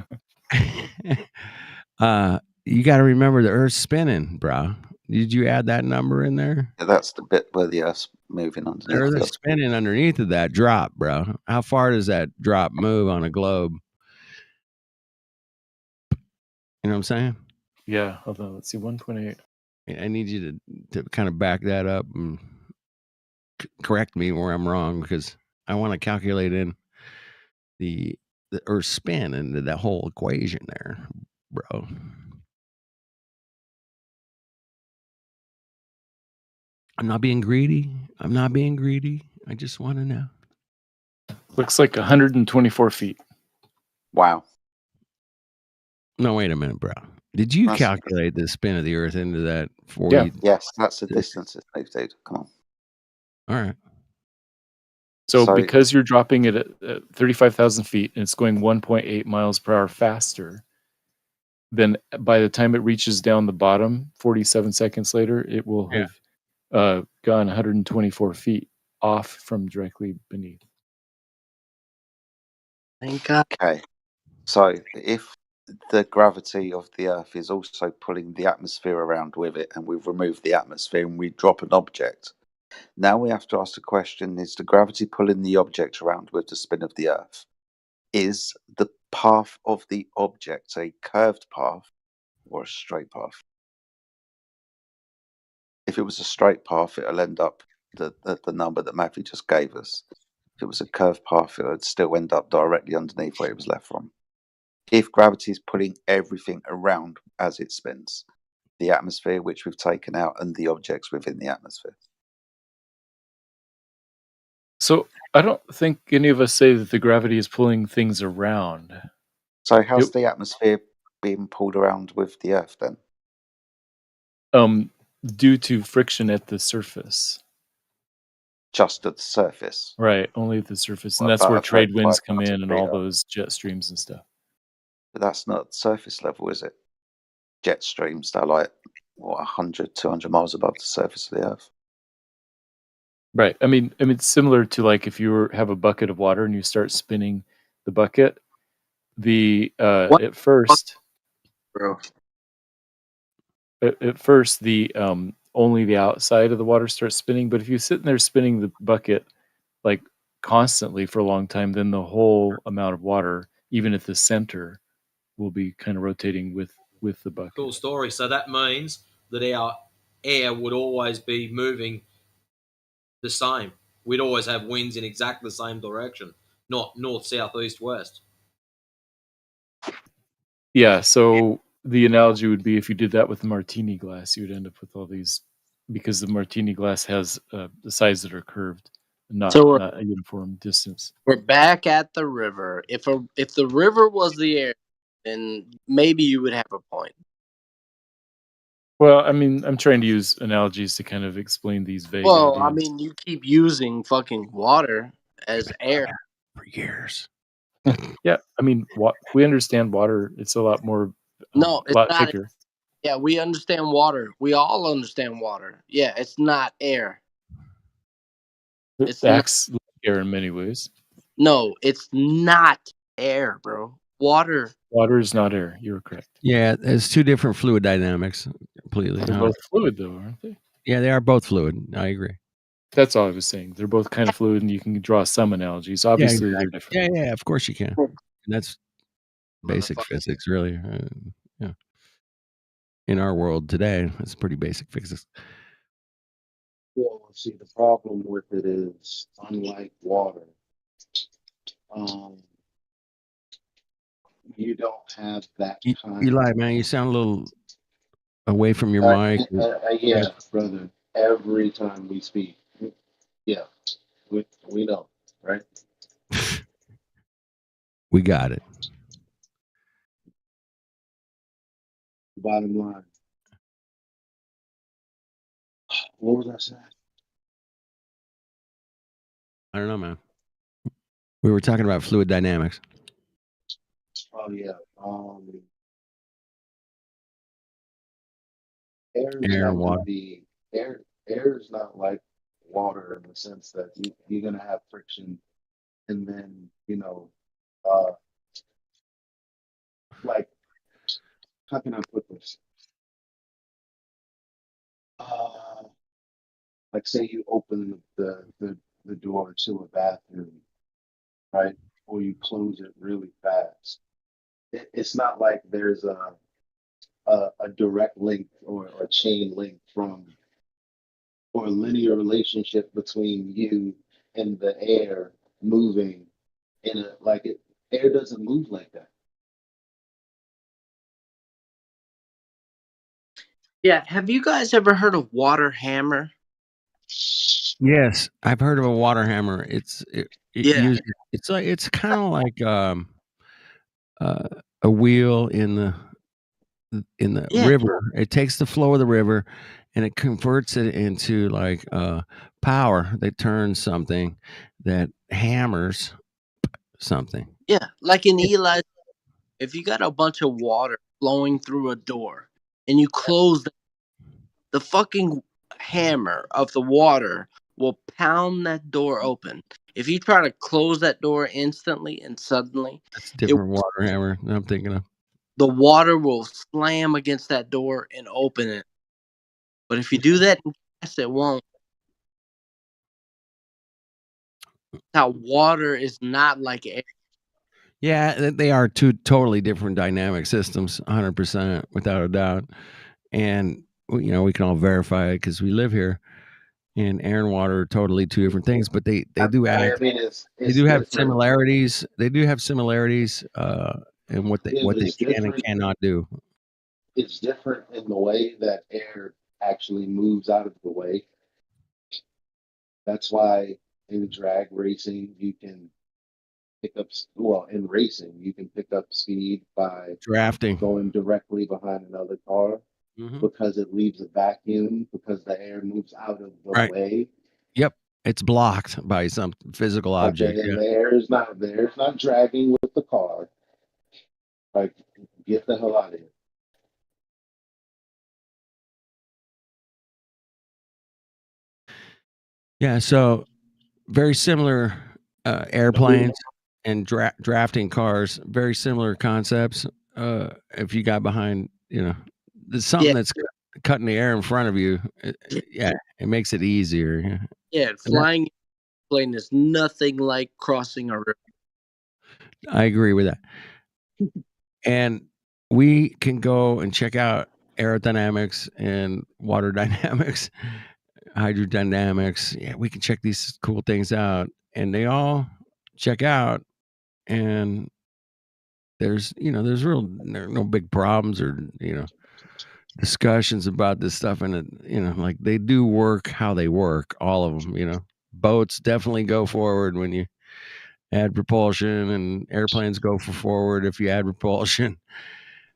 you got to remember the Earth's spinning, bro. Did you add that number in there? Yeah, that's the bit where the Earth's moving underneath. The Earth is spinning underneath of that drop, bro. How far does that drop move on a globe? You know what I'm saying? Yeah. Hold on. Let's see. 1.8. I need you to kind of back that up and correct me where I'm wrong, because I want to calculate in the Earth's spin into that whole equation there, bro. I'm not being greedy. I just want to know. Looks like 124 feet. Wow. No, wait a minute, bro. Did you calculate the spin of the Earth into that 40? Yeah. Yes, that's the distance it's moved, dude. Come on. All right. So because you're dropping it at 35,000 feet and it's going 1.8 miles per hour faster, then by the time it reaches down the bottom, 47 seconds later, it will have gone 124 feet off from directly beneath. Thank God. Okay. So if the gravity of the Earth is also pulling the atmosphere around with it, and we've removed the atmosphere and we drop an object, now we have to ask the question, is the gravity pulling the object around with the spin of the Earth? Is the path of the object a curved path or a straight path? If it was a straight path, it'll end up the number that Matthew just gave us. If it was a curved path, it would still end up directly underneath where it was left from. If gravity is pulling everything around as it spins, the atmosphere which we've taken out and the objects within the atmosphere. So I don't think any of us say that the gravity is pulling things around. So how's the atmosphere being pulled around with the Earth then? Due to friction at the surface. just at the surface. Right, only at the surface, and What that's where about trade about winds come 5,000 in and all feet up? those jet streams and stuff. But that's not surface level, is it? Jet streams, they're like, what, 100, 200 miles above the surface of the Earth. Right. I mean, it's similar to like if you have a bucket of water and you start spinning the bucket. The What at first, bro? at first the only the outside of the water starts spinning. But if you sit in there spinning the bucket like constantly for a long time, then the whole amount of water, even at the center, will be kind of rotating with the bucket. Cool story. So that means that our air would always be moving the same. We'd always have winds in exactly the same direction, not north, south, east, west. Yeah. So the analogy would be if you did that with the martini glass, you would end up with all these, because the martini glass has the sides that are curved, not So a uniform distance. we're back at the river. If the river was the air, then maybe you would have a point. Well, I mean, I'm trying to use analogies to kind of explain these vague Well, ideas. I mean, you keep using fucking water as air for years. Yeah, I mean, we understand water. It's a lot more, No, a it's lot not. thicker. Yeah, we understand water. We all understand water. Yeah, it's not air. It It's not. acts like air in many ways. No, it's not air, bro. Water. Water is not air. You're correct. Yeah, there's two different fluid dynamics completely. They're both fluid, though, aren't they? Yeah, they are both fluid. I agree. That's all I was saying. They're both kind of fluid, and you can draw some analogies. Obviously, yeah, they're exactly. different. Yeah, of course you can. And that's basic physics, really. Yeah. In our world today, it's pretty basic physics. Well, see, the problem with it is, unlike water, you don't have that kind Eli, man, you sound a little away from your mic. yeah, brother. Every time we speak, yeah, we know, right? We got it. Bottom line. What was I saying? I don't know, man. We were talking about fluid dynamics. Oh yeah. Air is Air not and going water. to be air. Air is not like water in the sense that you're going to have friction, and then like, how can I put this? Like, say you open the door to a bathroom, right? Or you close it really fast. It's not like there's a direct link or a chain link from, or a linear relationship between you and the air moving in a, like, air doesn't move like that. Yeah, have you guys ever heard of water hammer? Yes, I've heard of a water hammer. It's Yeah. it's kind of like a wheel in the Yeah. river. It takes the flow of the river and it converts it into like power that turns something that hammers something. Yeah, like in Eli, if you got a bunch of water flowing through a door and you close the fucking hammer of the water will pound that door open. If you try to close that door instantly and suddenly, That's a different water hammer than I'm thinking of. the water will slam against that door and open it. But if you do that in gas, it won't. How water is not like air. Yeah, they are two totally different dynamic systems, 100%, without a doubt. And we can all verify it because we live here. And air and water are totally two different things, but they do act. I mean, it's They do have different. similarities. They do have similarities in what they It's can and different. cannot do. It's different in the way that air actually moves out of the way. That's why in drag racing you can pick up, well, in racing you can pick up speed by Drafting, going directly behind another car, because it leaves a vacuum, because the air moves out of the right. way. Yep. It's blocked by some physical object. Okay, Yeah. the air is not dragging with the car. Like, get the hell out of here. Yeah. So very similar airplanes and drafting cars. Very similar concepts. If you got behind, there's something that's cutting the air in front of you. Yeah, it makes it easier. Yeah, flying plane is nothing like crossing a river. I agree with that. And we can go and check out aerodynamics and water dynamics, hydrodynamics. Yeah, we can check these cool things out, and they all check out. And there's no big problems or discussions about this stuff, and like they do work how they work, all of them. Boats definitely go forward when you add propulsion, and airplanes go forward if you add propulsion.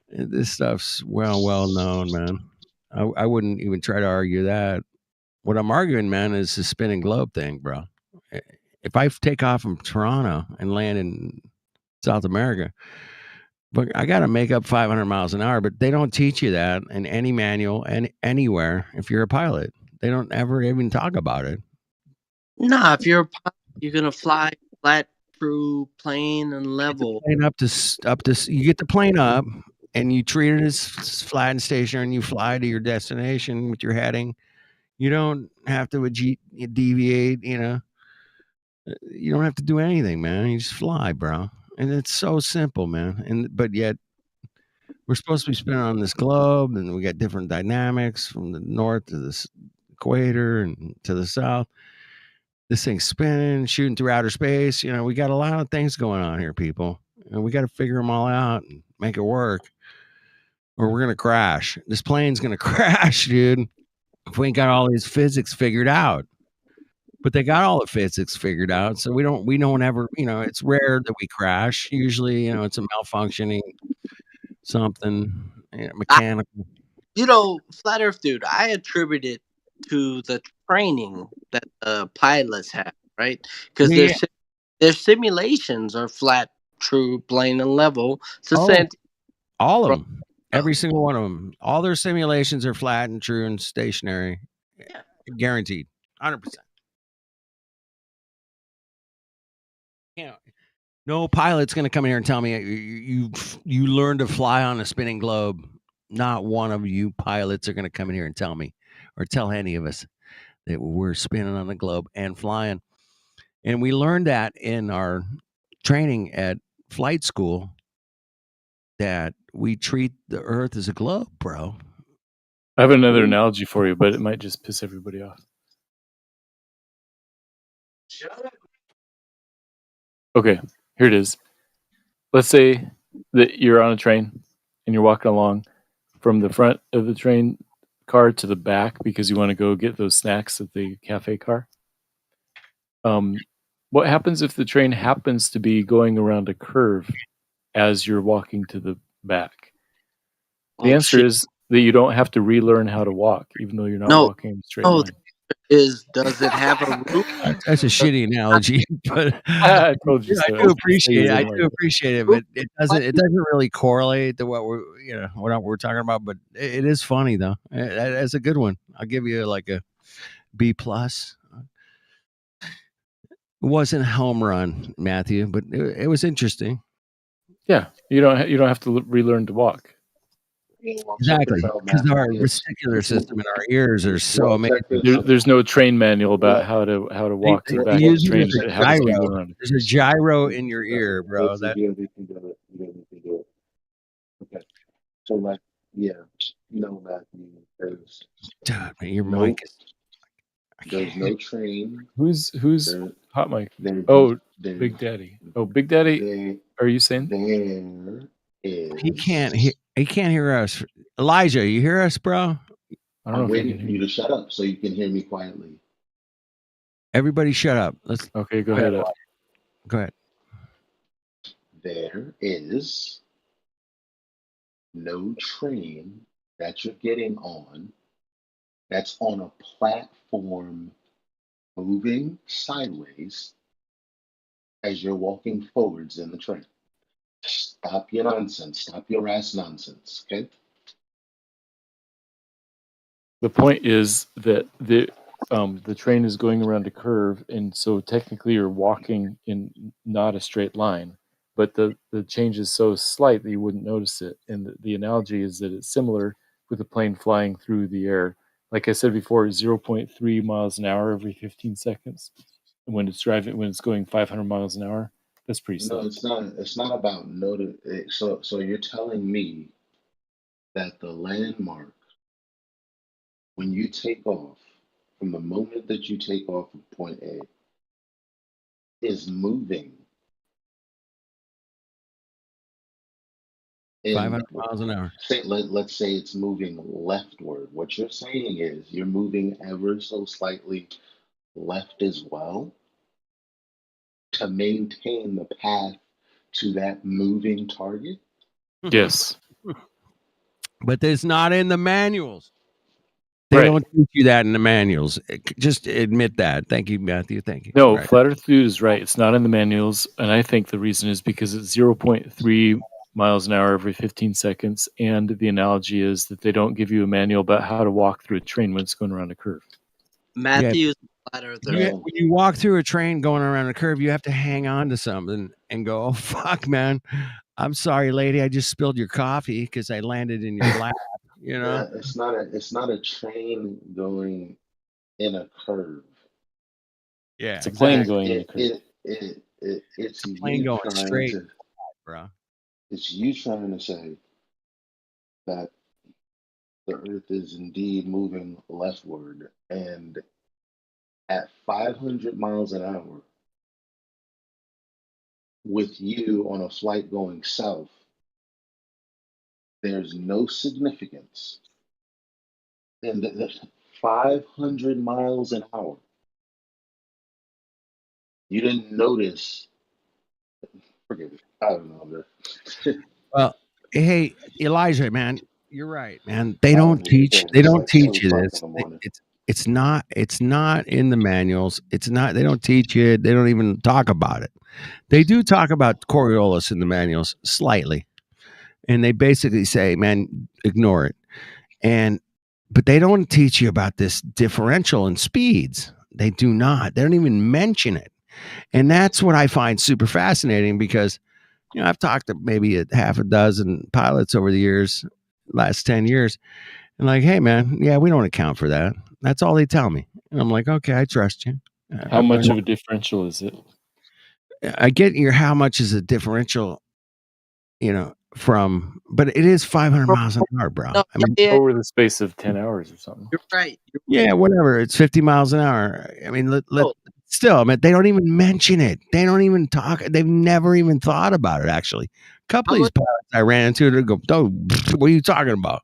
This stuff's well known, man. I wouldn't even try to argue that. What I'm arguing, man, is the spinning globe thing, bro. If I take off from Toronto and land in South America, but I got to make up 500 miles an hour, but they don't teach you that in any manual and anywhere if you're a pilot. They don't ever even talk about it. Nah, if you're a pilot, you're gonna fly flat, true, plane, and level. Plane up to you get the plane up, and you treat it as flat and stationary, and you fly to your destination with your heading. You don't have to deviate. You don't have to do anything, man. You just fly, bro, and it's so simple, man. But yet we're supposed to be spinning on this globe, and we got different dynamics from the north to the equator and to the south. This thing's spinning, shooting through outer space. We got a lot of things going on here, people, and we got to figure them all out and make it work, or we're gonna crash. This plane's gonna crash, dude, if we ain't got all these physics figured out. But they got all the physics figured out, so we don't ever. It's rare that we crash. Usually, it's a malfunctioning something mechanical. Flat Earth dude, I attribute it to the training that the pilots have, right? Because their simulations are flat, true, plane, and level. All of them, every single one of them, all their simulations are flat and true and stationary, guaranteed, 100%. No pilot's going to come here and tell me you learned to fly on a spinning globe. Not one of you pilots are going to come in here and tell me, or tell any of us, that we're spinning on the globe and flying. And we learned that in our training at flight school, that we treat the Earth as a globe, bro. I have another analogy for you, but it might just piss everybody off. Okay, here it is. Let's say that you're on a train and you're walking along from the front of the train car to the back because you want to go get those snacks at the cafe car. What happens if the train happens to be going around a curve as you're walking to the back? The answer is that you don't have to relearn how to walk, even though you're not walking in a straight line. Does it have a roof? That's a shitty analogy, but I told you so. I do appreciate it. I do appreciate it, but it doesn't really correlate to what we're talking about. But it is funny though. That's a good one. I'll give you like a B plus. It wasn't a home run, Matthew, but it was interesting. Yeah, you don't have to relearn to walk. Exactly, because our vestibular system in our ears are so amazing. There's no train manual about how to walk to the back of the train. It happens to be going around. There's a gyro in your ear, bro. That you can do it. Okay, so Matthew, your mic is. There's no train. Who's hot mic? Big Daddy. Oh, Big Daddy. Are you saying? He can't hear us. Elijah, you hear us, bro? I'm waiting for you to shut up so you can hear me quietly. Everybody shut up. Okay, go ahead. Go ahead. There is no train that you're getting on that's on a platform moving sideways as you're walking forwards in the train. Stop your nonsense. Stop your ass nonsense. Okay. The point is that the train is going around a curve, and so technically you're walking in not a straight line, but the change is so slight that you wouldn't notice it. And the analogy is that it's similar with a plane flying through the air. Like I said before, 0.3 miles an hour every 15 seconds. When it's going 500 miles an hour, that's pretty slow. No, it's not. It's not about notice. So you're telling me that the landmark, when you take off, from the moment that you take off of point A, is moving in 500 miles an hour. let's say it's moving leftward. What you're saying is you're moving ever so slightly left as well to maintain the path to that moving target. Yes. But it's not in the manuals. They Right. don't teach you that in the manuals. Just admit that. Thank you, Matthew. Thank you. No, Right. Flat Earth Dude is right. It's not in the manuals, and I think the reason is because it's 0.3 miles an hour every 15 seconds, and the analogy is that they don't give you a manual about how to walk through a train when it's going around a curve. Matthew's Flat Earther. When you walk through a train going around a curve, you have to hang on to something and go, "Oh fuck, man! I'm sorry, lady. I just spilled your coffee because I landed in your lap." You know. Yeah, it's not a train going in a curve. Yeah, It's a plane exactly. going in a curve. It's a plane you going trying straight, to, bro. it's you trying to say that the Earth is indeed moving leftward, and at 500 miles an hour, with you on a flight going south, there's no significance in the 500 miles an hour. You didn't notice. Forget it. I don't know. Well, hey, Elijah, man, you're right, man. They I don't don't even teach. care. They It's don't like teach 2 you o'clock in this. the morning. It's not in the manuals. It's not. They don't teach you. They don't even talk about it. They do talk about Coriolis in the manuals slightly, and they basically say, "Man, ignore it." But they don't teach you about this differential in speeds. They do not. They don't even mention it, and that's what I find super fascinating because I've talked to maybe a half a dozen pilots over the years, last 10 years, and like, hey, man, yeah, we don't account for that. That's all they tell me. And I'm like, okay, I trust you. How much of a differential is it? I get your how much is a differential, but it is 500 miles an hour, bro. No, I mean, over the space of 10 hours or something. You're right. yeah, whatever. It's 50 miles an hour. I mean, still, I mean, they don't even mention it. They don't even talk. They've never even thought about it, actually. A couple of these pilots I ran into, they go, "Oh, what are you talking about?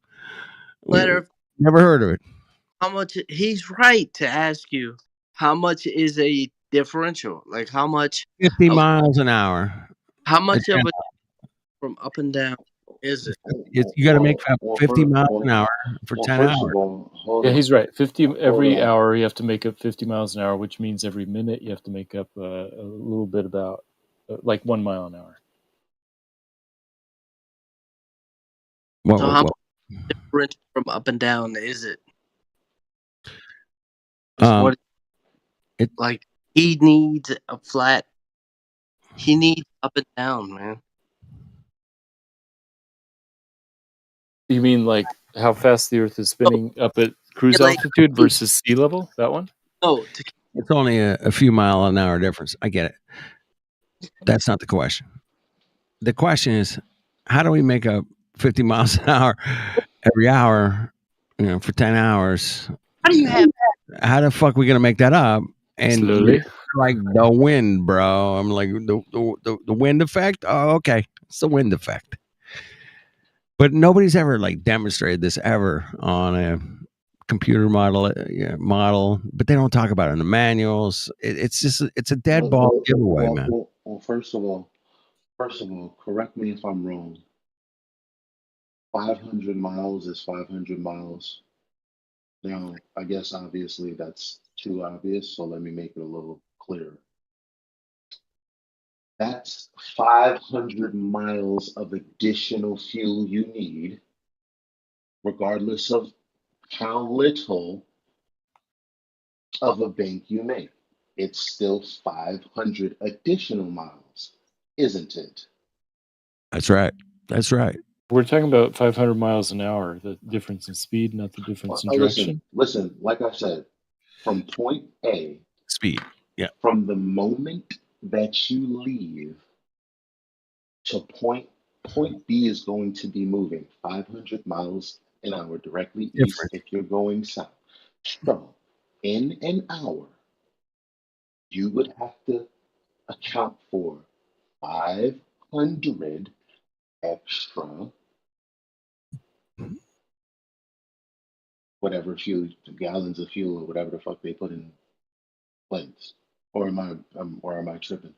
Never heard of it." How much? He's right to ask you how much is a differential. Like how much? 50 miles an hour. How much of it from up and down is it? You got to make 50 miles Well, an hour for 10 first hours. of all, hold Yeah, on. he's right. 50 every on. hour you have to make up 50 miles an hour, which means every minute you have to make up a little bit about like 1 mile an hour. So how much differential from up and down is it? What? Like he needs a flat. He needs up and down, man. You mean like how fast the Earth is spinning up at cruise altitude versus sea level? That one? No, It's only a few mile an hour difference. I get it. That's not the question. The question is, how do we make up 50 miles an hour every hour, for 10 hours? How do you have? How the fuck are we gonna make that up? And slowly, like the wind, bro. I'm like the wind effect. Oh, okay, it's the wind effect. But nobody's ever like demonstrated this ever on a computer model. But they don't talk about it in the manuals. It's a dead ball giveaway, man. Well, first of all, correct me if I'm wrong. 500 miles is 500 miles. Now, I guess obviously that's too obvious, so let me make it a little clearer. That's 500 miles of additional fuel you need, regardless of how little of a bank you make. It's still 500 additional miles, isn't it? That's right. That's right. We're talking about 500 miles an hour, the difference in speed, not the difference in direction. Listen, like I said, from point A, speed. Yeah. From the moment that you leave to point B is going to be moving 500 miles an hour directly east if you're going south. So in an hour, you would have to account for 500 extra whatever fuel, gallons of fuel or whatever the fuck they put in planes. Or am I tripping?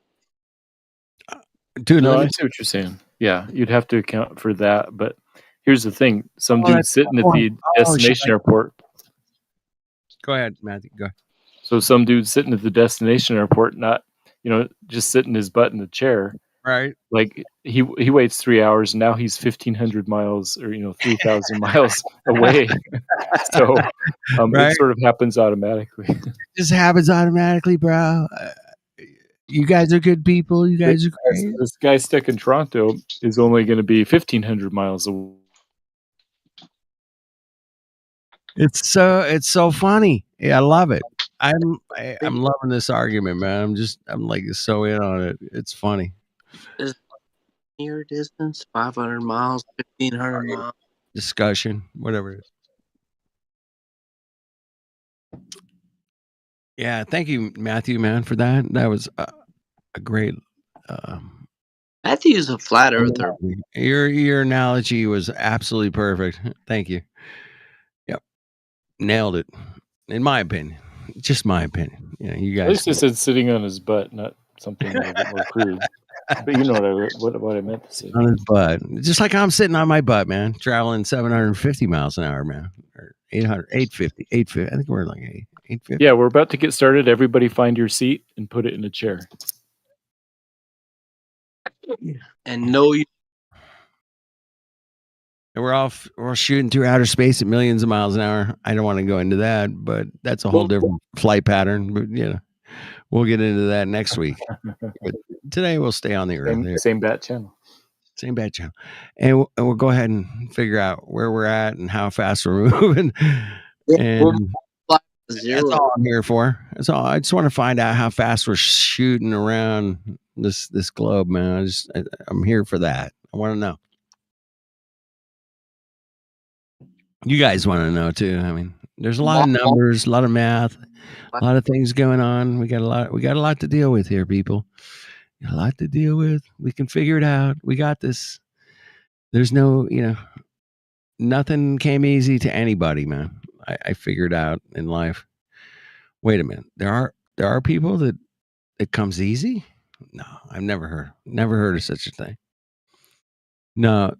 Dude, no, I see what you're saying. Yeah, you'd have to account for that. But here's the thing: some dude sitting at the destination airport. Go ahead, Matthew. Go. So some dude sitting at the destination airport, not just sitting his butt in the chair. Right. Like he waits 3 hours, and now he's 1,500 miles or 3,000 miles away. So it sort of happens automatically. It just happens automatically, bro. You guys are good people. You guys are great. This guy stuck in Toronto is only going to be 1,500 miles away. It's so funny. Yeah, I love it. I'm loving this argument, man. I'm like so in on it. It's funny. Is near distance 500 miles, 1,500 miles. Discussion, whatever it is. Yeah, thank you, Matthew, man, for that. That was a great. Matthew's a flat earther. Your analogy was absolutely perfect. Thank you. Yep, nailed it. In my opinion, just my opinion. You guys. At least I said sitting on his butt, not something a little bit more crude. But you know what I meant to say. On his butt, just like I'm sitting on my butt, man, traveling 750 miles an hour, man, or 800, 850. I think we're like 850. Yeah, we're about to get started. Everybody find your seat and put it in a chair. And know you. And we're shooting through outer space at millions of miles an hour. I don't want to go into that, but that's a whole different flight pattern. But we'll get into that next week. But today we'll stay on the Earth. Same bat channel. Same bat channel. And we'll go ahead and figure out where we're at and how fast we're moving. And that's all I'm here for. That's all. I just want to find out how fast we're shooting around this globe, man. I'm here for that. I want to know. You guys want to know too. I mean, there's a lot of numbers, a lot of math, a lot of things going on. We got a lot to deal with here, people. A lot to deal with. We can figure it out. We got this. There's no, nothing came easy to anybody, man. I figured out in life. Wait a minute. There are people that it comes easy? No, I've never heard of such a thing. No,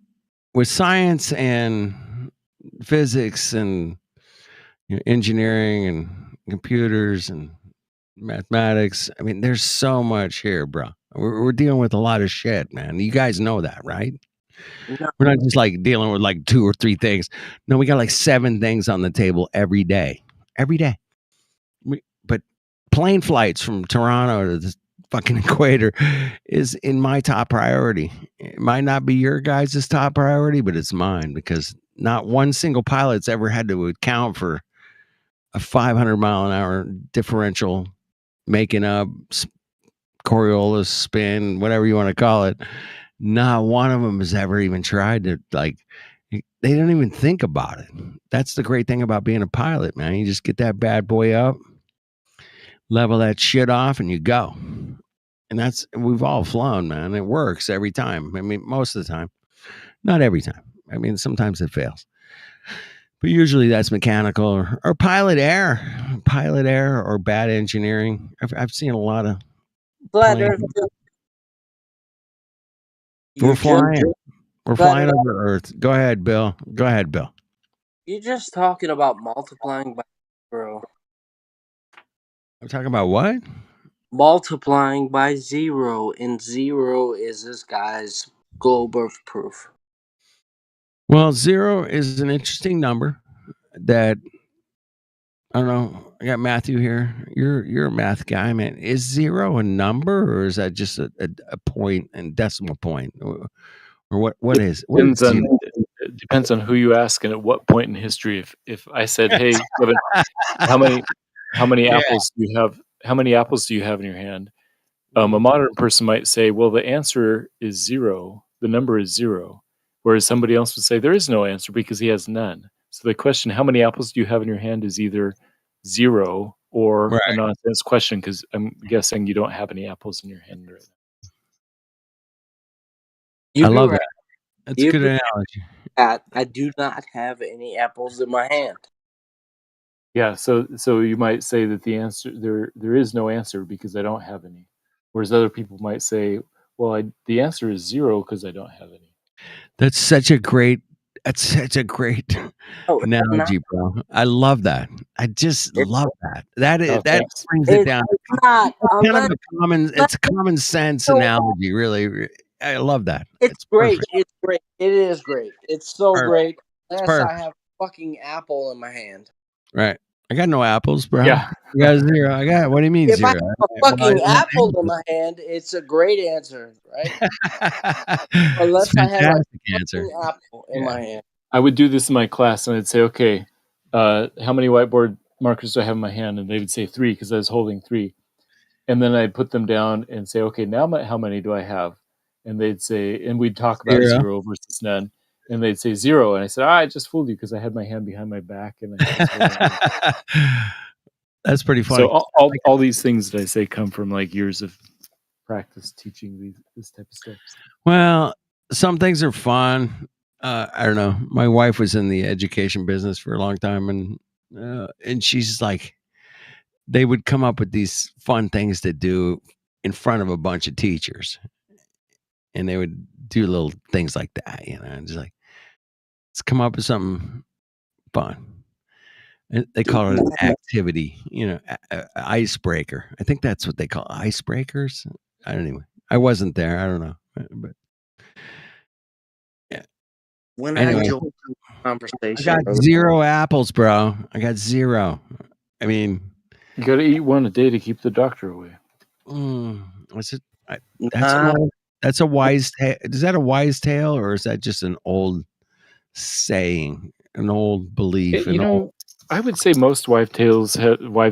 with science and physics and engineering and computers and mathematics, I mean, there's so much here, bro. We're dealing with a lot of shit, man. You guys know that, right? No. We're not just like dealing with like 2 or 3 things. No, we got like 7 things on the table every day. But plane flights from Toronto to the fucking equator is in my top priority. It might not be your guys' top priority, but it's mine because not one single pilot's ever had to account for a 500 mile an hour differential, making up Coriolis spin, whatever you want to call it. Not one of them has ever even tried to, like, they don't even think about it. That's the great thing about being a pilot, man. You just get that bad boy up, level that shit off, and you go. And we've all flown, man. It works every time. I mean, most of the time. Not every time. I mean, sometimes it fails. But usually that's mechanical or pilot error or bad engineering. I've seen a lot of planes. We're flying over Earth. Go ahead, Bill. You're just talking about multiplying by 0. I'm talking about what? Multiplying by 0, and 0 is this guy's globe Earth proof. Well, 0 is an interesting number that I don't know. I got Matthew here. You're a math guy, man. Is 0 a number, or is that just a point and decimal point, or what is Depends on 0? it depends on who you ask and at what point in history. If I said, "Hey, Kevin, how many Yeah. apples do you have? How many apples do you have in your hand?" A modern person might say, "Well, the answer is 0. The number is 0," whereas somebody else would say, "There is no answer because he has none." So the question, "How many apples do you have in your hand?" is either 0 or a Right. nonsense question because I'm guessing you don't have any apples in your hand right now. You I do love have. that. That's a good analogy. I do not have any apples in my hand. Yeah, so you might say that the answer there is no answer because I don't have any, whereas other people might say, "Well, the answer is 0 because I don't have any." That's such a great Oh, analogy, bro. I love that. I just love that. Oh, That thanks. brings it down. not It's kind of unless it's a common sense analogy, really. I love that. it's great. Perfect. It's great. It is great. It's so Perfect. great. It's Unless I perfect. have a fucking apple in my hand. Right. I got no apples, bro. Yeah. You got 0. I got. What do you mean If I 0? have a fucking apple in my hand, it's a great answer, right? It's a Unless I have a fantastic answer. fucking apple in my hand. I would do this in my class, and I'd say, "Okay, how many whiteboard markers do I have in my hand?" And they would say 3 because I was holding 3. And then I'd put them down and say, "Okay, now how many do I have?" And they'd say, and we'd talk about 0. 0 versus none. And they'd say 0, and I said, "I just fooled you because I had my hand behind my back and I was holding it." That's pretty So funny. all these things that I say come from like years of practice teaching this type of stuff. Well, some things are fun. I don't know. My wife was in the education business for a long time, and she's like, they would come up with these fun things to do in front of a bunch of teachers, and they would do little things like that, and just like, let's come up with something fun. And they call it an activity, icebreaker. I think that's what they call icebreakers. I don't even. I wasn't there. I don't know, but yeah. When I Anyway, joined the I conversation, got 0 apples, bro. I got 0. I mean, You got to eat one a day to keep the doctor away. what's it? Nah. That's a wise tale. Is that a wise tale, or is that just an old saying, an old belief? I would say most wives'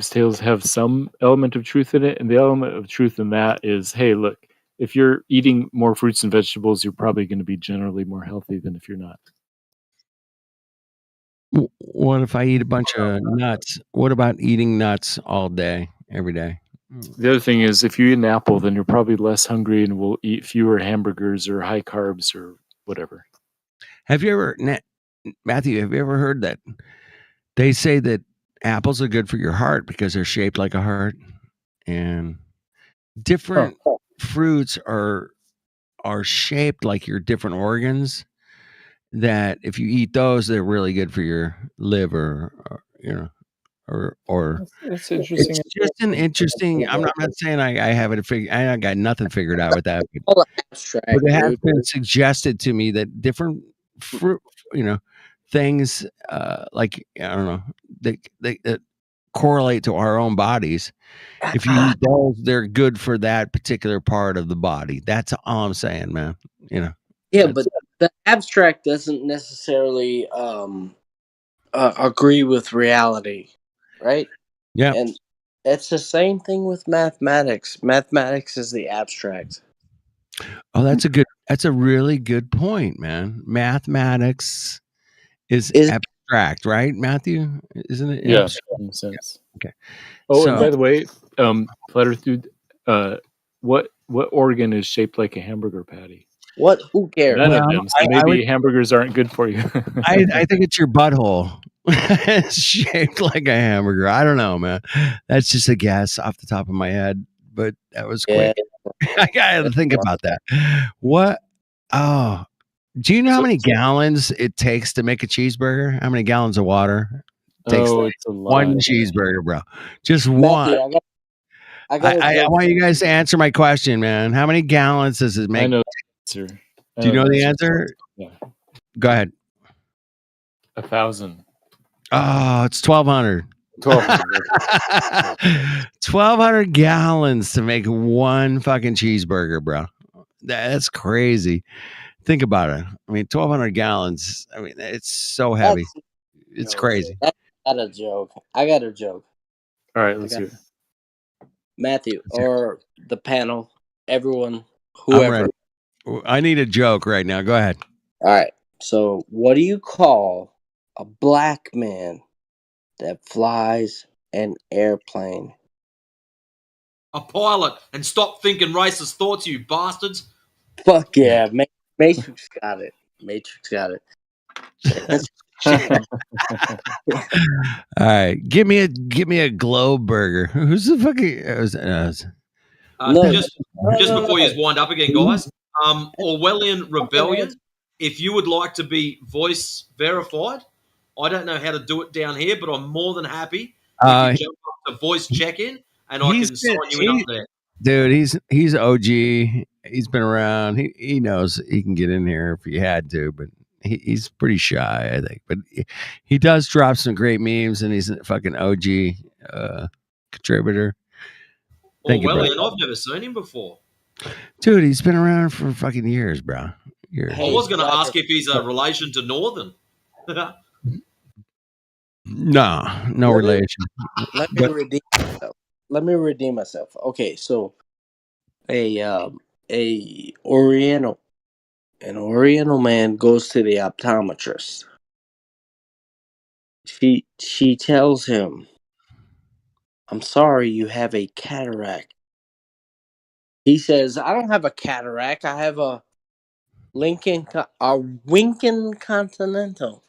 tales have some element of truth in it, and the element of truth in that is, hey, look, if you're eating more fruits and vegetables, you're probably going to be generally more healthy than if you're not. What if I eat a bunch of nuts? What about eating nuts all day, every day? The other thing is, if you eat an apple, then you're probably less hungry and will eat fewer hamburgers or high carbs or whatever. Have you ever, Matthew, have you ever heard that they say that apples are good for your heart because they're shaped like a heart, and different fruits are shaped like your different organs, that if you eat those, they're really good for your liver, or That's interesting. it's just an interesting. I'm not saying I have it figured. I got nothing figured out with that, all but abstract, it has dude. been suggested to me that different fruit, things, like, I don't know, that correlate to our own bodies. If you eat those, they're good for that particular part of the body. That's all I'm saying, man. Yeah, but the abstract doesn't necessarily agree with reality, right? Yeah. And it's the same thing with mathematics. Mathematics is the abstract. Oh, that's a really good point, man. Mathematics is abstract, right, Matthew? Isn't it? Yeah, Abstract? in a sense. Okay. Oh, and So, by the way, Flat Earth Dude, what organ is shaped like a hamburger patty? What? Who cares? None of well, them. So maybe hamburgers aren't good for you. I think it's your butthole. It's shaped like a hamburger. I don't know, man. That's just a guess off the top of my head, but that was quick. I gotta think about that. What? Oh, do you know how many gallons it takes to make a cheeseburger? How many gallons of water it takes? Oh, it's a lot. One cheeseburger, bro. Just Matthew, one. I got I want you guys to answer my question, man. How many gallons does it make? I know the answer. Do you know the answer? Yeah. Go ahead. 1,000. Oh, it's 1,200. 1,200 gallons to make one fucking cheeseburger, bro. That's crazy. Think about it. I mean, 1,200 gallons. I mean, it's so heavy. It's crazy. That's not a joke. I got a joke. All right, let's hear it. Matthew or the panel, everyone, I'm whoever. ready. I need a joke right now. Go ahead. All right. So, what do you call a black man that flies an airplane? A pilot, and stop thinking racist thoughts, you bastards. Fuck yeah, Matrix got it. Matrix got it. All right, give me a globe burger. Who's the fucking? Just before you wind up again, guys. Orwellian Rebellion. If you would like to be voice verified, I don't know how to do it down here, but I'm more than happy if you jump up to voice check-in, and I can sign you in up there. Dude, he's OG. He's been around. He knows he can get in here if he had to, but he's pretty shy, I think. But he does drop some great memes, and he's a fucking OG contributor. Thank you, bro. Orwellian, I've never seen him before. Dude, he's been around for fucking years, bro. Years. I was going to ask if he's a relation to Northern. No relation. Let me redeem myself. Okay, so an Oriental man goes to the optometrist. She tells him, "I'm sorry, you have a cataract." He says, "I don't have a cataract. I have a Winking Continental."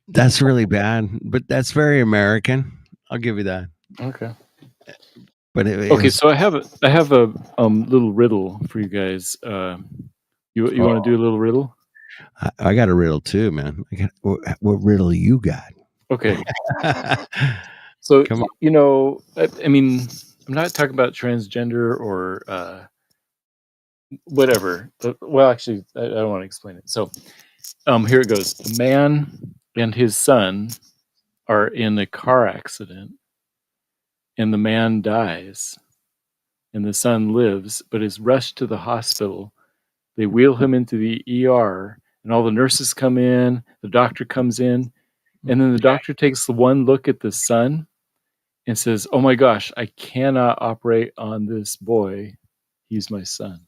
That's really bad, but that's very American. I'll give you that. Okay. But okay, so I have a little riddle for you guys. You want to do a little riddle? I got a riddle too, man. What riddle you got? Okay. So I mean, I'm not talking about transgender or whatever. Well, actually, I don't want to explain it. So, here it goes. A man and his son are in a car accident, and the man dies, and the son lives, but is rushed to the hospital. They wheel him into the ER, and all the nurses come in. The doctor comes in, and then the doctor takes one look at the son and says, "Oh my gosh, I cannot operate on this boy. He's my son."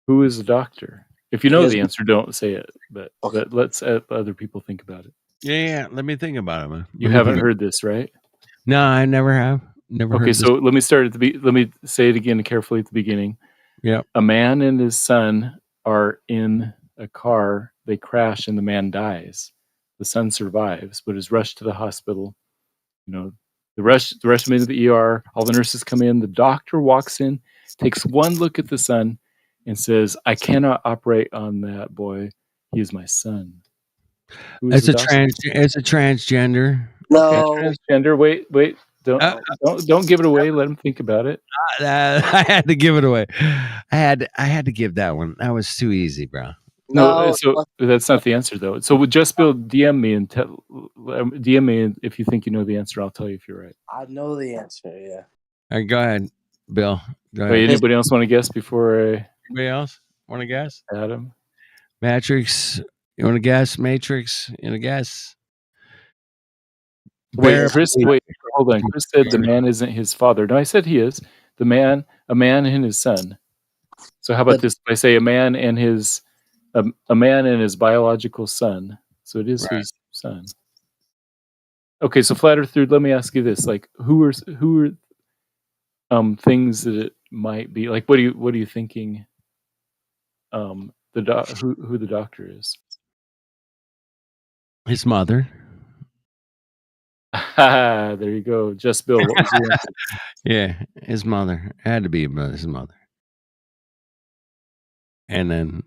Who is the doctor? If you know the answer, don't say it. But let's other people think about it. Yeah. Let me think about it, man. You haven't heard this, right? No, I never have. Never heard Okay, this. so let me start at let me say it again carefully at the beginning. Yeah. A man and his son are in a car. They crash, and the man dies. The son survives, but is rushed to the hospital. The rush him into the ER. All the nurses come in. The doctor walks in, takes one look at the son, and says, "I cannot operate on that boy. He is my son." It's a transgender. No. Okay, transgender. Wait. Don't give it away. Let him think about it. I had to give it away. I had to give that one. That was too easy, bro. No, so that's not the answer though. So would Just Bill DM me and DM me if you think you know the answer. I'll tell you if you're right. I know the answer. Yeah. All right, go ahead, Bill. Go ahead. Wait, anybody else want to guess before Anybody else want to guess? Adam? Matrix. You want to guess? Matrix. You want to guess? Wait, Chris. Wait, hold on. Chris said the man isn't his father. No, I said he is. A man and his son. So how about this? I say a man and his biological son. So it is his son. Okay, so Flat Earth Dude, let me ask you this: like, who are things that it might be? Like, what are you thinking? Who the doctor is? His mother. There you go. Just Bill. What was your answer? Yeah, his mother. It had to be his mother. And then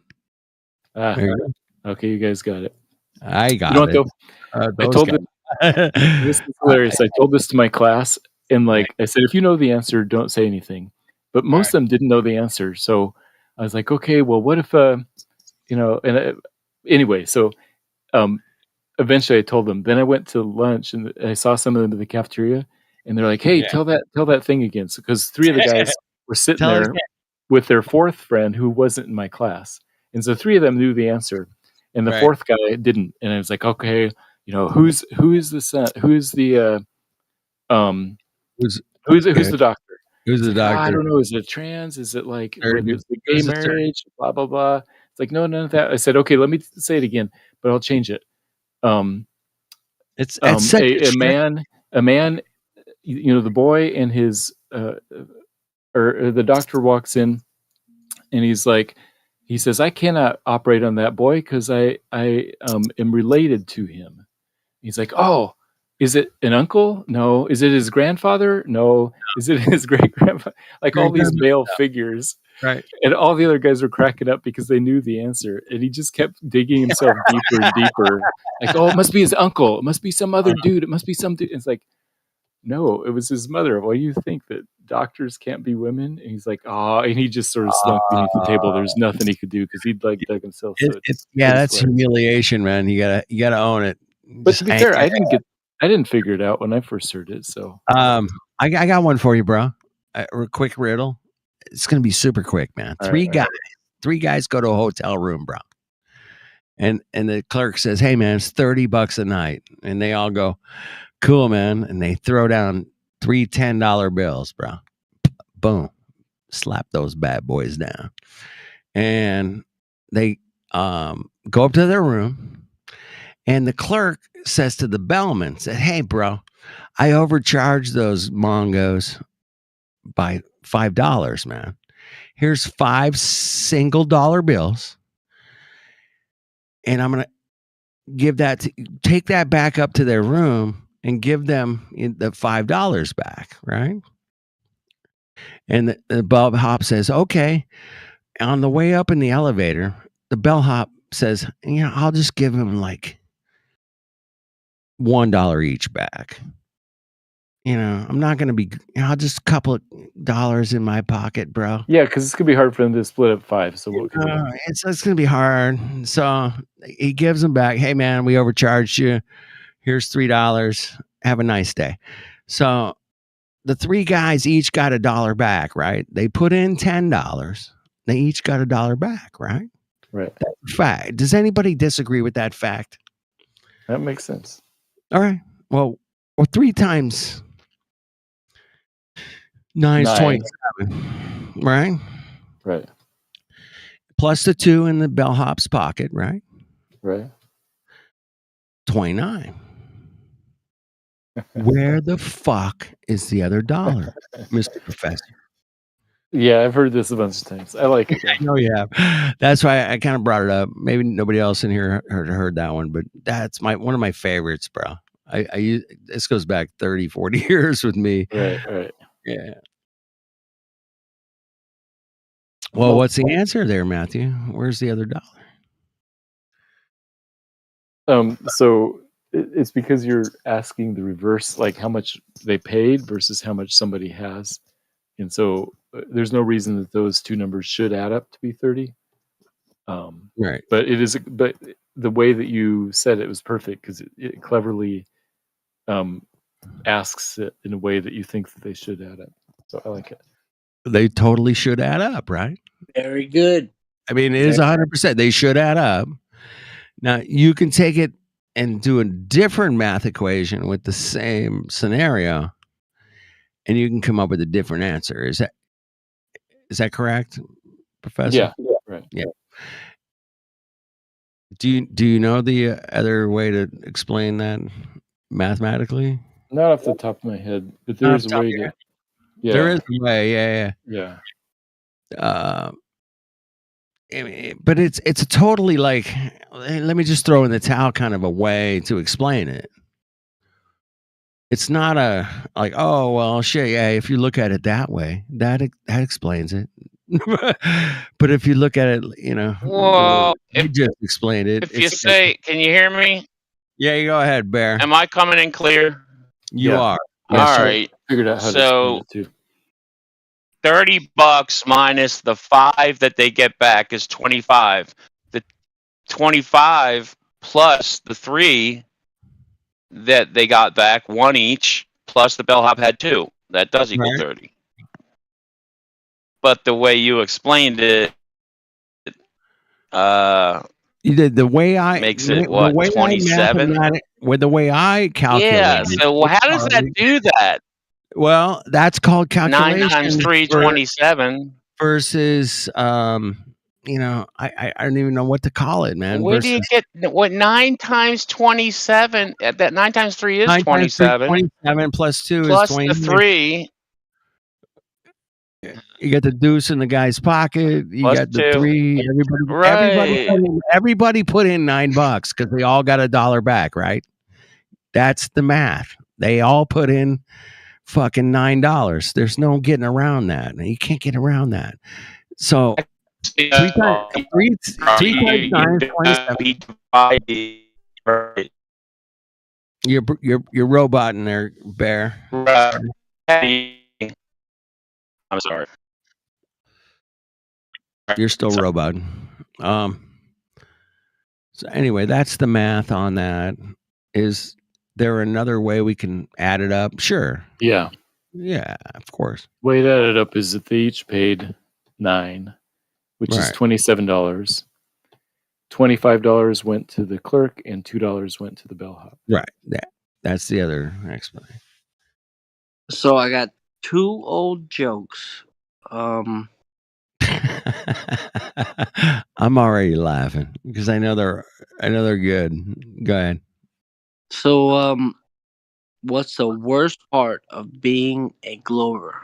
okay, you guys got it. I got it. Though, I told it. This is hilarious. I told this to my class, and like I said, if you know the answer, don't say anything. But most of them didn't know the answer, so I was like, okay, well, what if anyway, so eventually I told them. Then I went to lunch and I saw some of them in the cafeteria, and they're like, "Hey, tell that thing again." Because 3 of the guys were sitting Tell it there again. with their 4th friend who wasn't in my class, and so 3 of them knew the answer, and the Right. 4th guy didn't. And I was like, "Okay, who is the who's the doctor?" Who's It's the like, "Oh, I doctor? don't know. Is it trans? Is it like Surgeon. is it gay Who's the surgeon? marriage? Blah blah blah." It's like, no, none of that. I said, "Okay, let me say it again, but I'll change it." It's such a A man, the boy and his or the doctor walks in, and he says, "I cannot operate on that boy because I am related to him." He's like, "Oh, is it an uncle? No. Is it his grandfather? No. Is it his great grandfather?" Like all these male figures. Right. And all the other guys were cracking up because they knew the answer. And he just kept digging himself deeper and deeper. Like, "Oh, it must be his uncle. It must be some other dude. It must be some dude." It's like, no, it was his mother. "Why do you think that doctors can't be women?" And he's like, "Oh," and he just sort of slunk beneath the table. There's nothing he could do because he'd like dug himself. So That's humiliation, man. You gotta own it. But to be fair, I didn't figure it out when I first heard it. So I got one for you, bro. A quick riddle. It's gonna be super quick, man. All Three right. guys go to a hotel room, bro. And the clerk says, "Hey, man, it's $30 a night." And they all go, "Cool, man." And they throw down 3 $10 bills, bro. Boom. Slap those bad boys down. And they go up to their room. And the clerk says to the bellman, said, "Hey, bro, I overcharged those mongos by $5, man. Here's 5 single dollar bills. And I'm going to take that back up to their room and give them the $5 back." Right. And the bellhop says, "Okay." On the way up in the elevator, the bellhop says, "I'll just give him like $1 each back. I'm not going to be, I'll just a couple of dollars in my pocket, bro." Yeah, because it's gonna be hard for them to split up 5. So what can we do? It's going to be hard. So he gives them back. "Hey, man, we overcharged you. Here's $3. Have a nice day." So the 3 guys each got $1 back, right? They put in $10. They each got $1 back, right? Right. That's a fact. Does anybody disagree with that fact? That makes sense. All right. Well, 3 times 9 is 27, right? Right. Plus the 2 in the bellhop's pocket, right? Right. 29. Where the fuck is the other $1, Mr. Professor? Yeah, I've heard this a bunch of times. I like it. I know you have. That's why I kind of brought it up. Maybe nobody else in here heard that one, but that's one of my favorites, bro. I use this goes back 30, 40 years with me. Right. Yeah. Well, what's the answer there, Matthew? Where's the other $1? So it's because you're asking the reverse, like how much they paid versus how much somebody has. And so there's no reason that those 2 numbers should add up to be 30. Right. But the way that you said it was perfect because it cleverly asks it in a way that you think that they should add up. So I like it. They totally should add up, right? Very good. I mean, it is 100%. They should add up. Now, you can take it and do a different math equation with the same scenario, and you can come up with a different answer. Is that correct, Professor? Yeah. Right. Yeah. Do you know the other way to explain that mathematically? Not off the top of my head, but there is a way to. Yeah. There is a way. Yeah. But it's a totally like, let me just throw in the towel kind of a way to explain it. It's not a like, oh well, shit, yeah. If you look at it that way, that explains it. But if you look at it, Well, you just explained it. if you say, can you hear me? Yeah, you go ahead, Bear. Am I coming in clear? You are. All Yes, sir. right. Figured out how to So explain it too. $30 minus the 5 that they get back is 25. The 25 plus the 3 that they got back, 1 each, plus the bellhop had 2. That does equal Right. 30. But the way you explained it, You did the way I makes it the what, way I 27? with the way I calculate Yeah. So how does that do that? Well, that's called 9 times calculation 3, 27. versus you know, I don't even know what to call it, man. Where do you Versus get what 9 times 27? That 9 times 3 is 9 times 3 is 27. 27 plus 2 is Plus the 29. 3 You got the deuce in the guy's pocket. You plus got the 2. 3. Right. Everybody put in $9 because they all got $1 back, right? That's the math. They all put in fucking $9. There's no getting around that. You can't get around that. So 3 times 9 is 27. You're roboting there, Bear. I'm sorry. You're still roboting. So anyway, that's the math on that. Is there another way we can add it up? Sure. Yeah. Yeah, of course. Way to add it up is that they each paid $9, which is Right. $27. $25 went to the clerk and $2 went to the bellhop. Right. That's the other explanation. So I got 2 old jokes. I'm already laughing because I know they're good. Go ahead. So what's the worst part of being a Glover?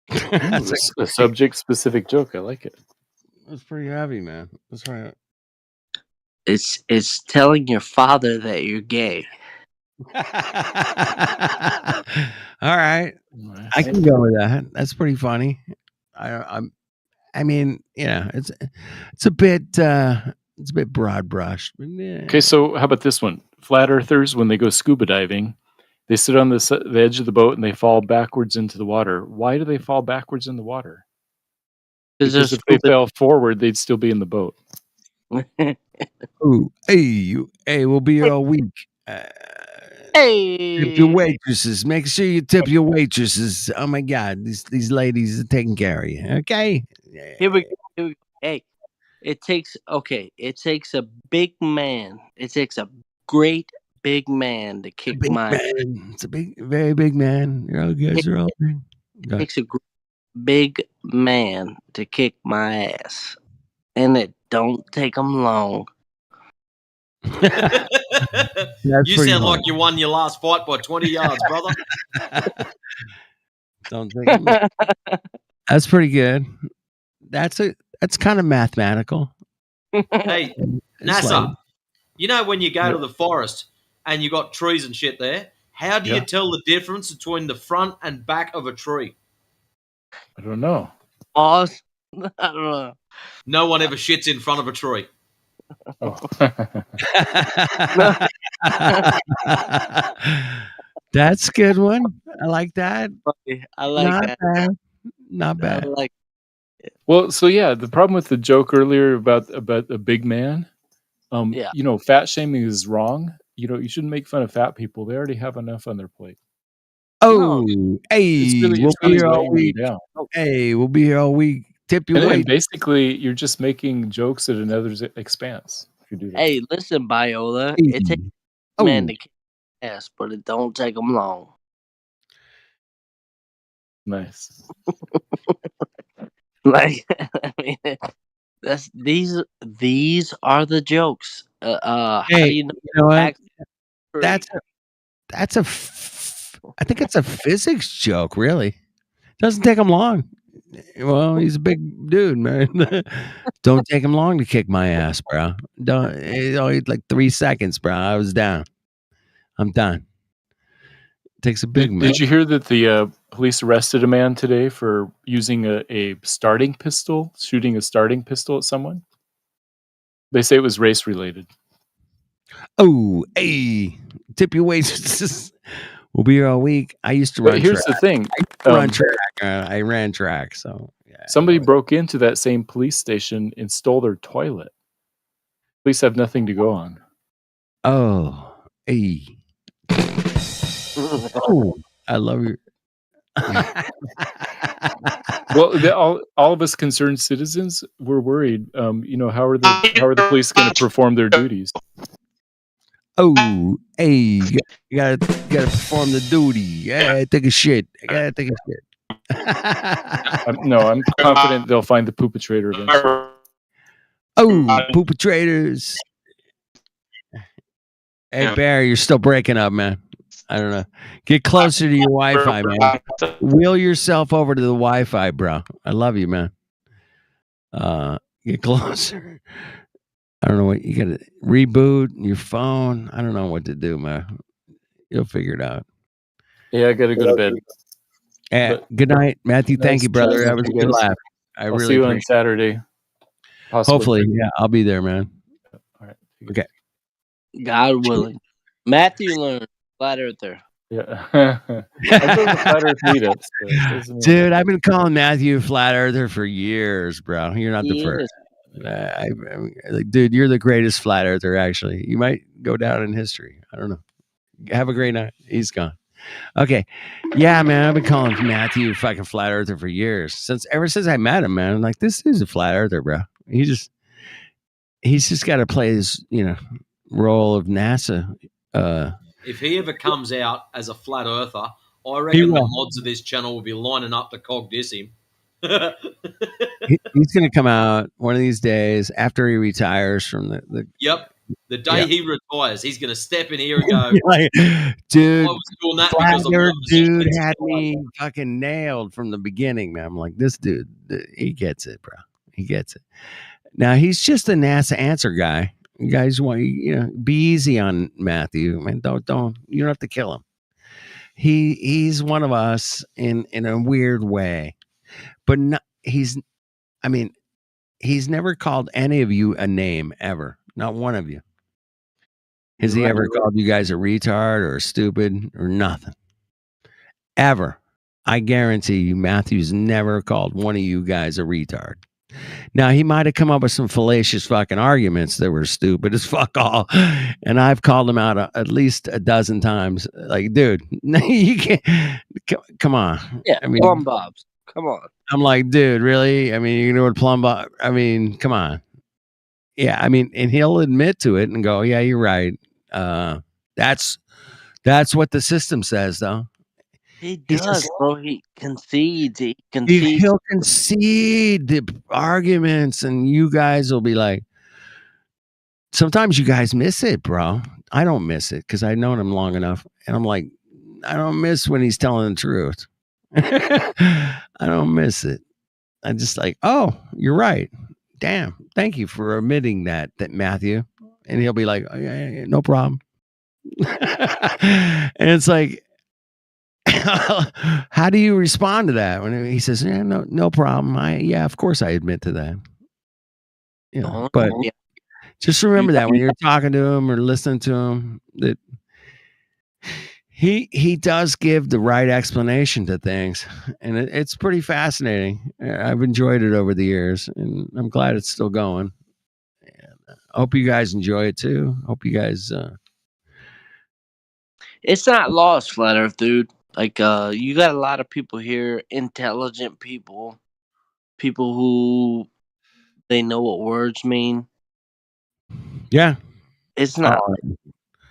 That's a subject-specific joke. I like it. That's pretty heavy, man. That's right. It's telling your father that you're gay. All right, I can go with that. That's pretty funny. I mean, yeah, it's a bit broad brushed. Yeah. Okay, so how about this one? Flat earthers, when they go scuba diving, they sit on the edge of the boat and they fall backwards into the water. Why do they fall backwards in the water? Because if they fell forward, they'd still be in the boat. Ooh, hey, we'll be here all week. Tip your waitresses. Make sure you tip your waitresses. Oh my God, these ladies are taking care of you. Okay. Here we go. Hey, it takes a big man. It takes a great big man to kick my ass. It's a very big man. You guys are all big. It takes a big man to kick my ass, and it don't take them long. You sound like you won your last fight by 20 yards, brother. Don't think that's pretty good. That's kind of mathematical. Hey, NASA, you know when you go to the forest and you got trees and shit there, how do you tell the difference between the front and back of a tree? I don't know. Pause. I don't know. No one ever shits in front of a tree. Oh. That's a good one. I like that. I like Not that. Bad. Not bad. I like it. Well, so yeah, the problem with the joke earlier about a big man, you know, fat shaming is wrong. You know, you shouldn't make fun of fat people. They already have enough on their plate. Oh, hey, we'll be here all week. Hey, we'll be here all week. Tip your weight. Basically, you're just making jokes at another's expense if you do that. Hey, listen, Biola. It takes a man to kick ass, but it don't take them long. Nice. Like, I mean, these are the jokes. How do you know what? I think it's a physics joke. Really, doesn't take him long. Well, he's a big dude, man. Don't take him long to kick my ass, bro. Don't. Like 3 seconds, bro. I was down. I'm done. takes a big man. Did you hear that the police arrested a man today for using a starting pistol, shooting a starting pistol at someone? They say it was race related. Oh, hey, tip your wages. We'll be here all week. I used to But run here's track. the thing. I ran track, so yeah. Somebody broke into that same police station and stole their toilet. Police have nothing to go on. Oh, hey. Oh, I love you. Well, all of us concerned citizens were worried. How are the police going to perform their duties? Oh, hey, you gotta perform the duty. Yeah, take a shit. I gotta take a shit. I'm confident they'll find the perpetrator eventually. Oh, perpetrators. Hey, Barry, you're still breaking up, man. I don't know. Get closer to your Wi-Fi, man. Wheel yourself over to the Wi-Fi, bro. I love you, man. Get closer. I don't know what you got to reboot your phone. I don't know what to do, man. You'll figure it out. Yeah, I got to go to bed. Good night, Matthew. Thank you, brother. That was a good laugh. I'll really see you on appreciate Saturday. Hopefully, yeah, I'll be there, man. All right. Okay. God willing. Matthew learned flat earther. Yeah. I've done the flat earth meetups. So it doesn't mean- Dude, I've been calling Matthew a flat earther for years, bro. You're not the He first. is. Dude, you're the greatest flat earther, actually. You might go down in history. I don't know. Have a great night. He's gone. Okay. Yeah, man, I've been calling Matthew fucking flat earther for years. Ever since I met him, man. I'm like, this is a flat earther, bro. He's just got to play his, role of NASA. If he ever comes out as a flat earther, I reckon the mods of this channel will be lining up to cog diss him. He's going to come out one of these days after he retires from the Yep. The day he retires, he's going to step in here and go, like, dude, I was doing that flat because of earth what dude had me fucking nailed from the beginning, man. I'm like, this dude, he gets it, bro. He gets it. Now he's just a NASA answer guy. You guys want be easy on Matthew, man. Don't you don't have to kill him. He's one of us in a weird way, but he's never called any of you a name ever. Not one of you. Has he ever called you guys a retard or stupid or nothing? Ever. I guarantee you, Matthew's never called one of you guys a retard. Now, he might have come up with some fallacious fucking arguments that were stupid as fuck all. And I've called him out at least a dozen times. Like, dude, you can't. Come on. Yeah, plumb bobs. Come on. I'm like, dude, really? I mean, you know what plumb bob? I mean, come on. Yeah, I mean, and he'll admit to it and go, yeah, you're right. That's what the system says, though. He does, bro. He concedes. He concedes. He'll concede the arguments, and you guys will be like, sometimes you guys miss it, bro. I don't miss it because I've known him long enough. And I'm like, I don't miss when he's telling the truth. I don't miss it. I'm just like, oh, you're right. Damn. Thank you for admitting that Matthew. And he'll be like, oh, yeah, no problem. And it's like, how do you respond to that when he says, yeah, no problem. Of course I admit to that. But just remember that when you're talking to him or listening to him, that he does give the right explanation to things, and it's pretty fascinating. I've enjoyed it over the years, and I'm glad it's still going. And I hope you guys enjoy it too. Hope you guys. It's not lost, flat earth, dude. Like, you got a lot of people here, intelligent people who they know what words mean. Yeah, it's not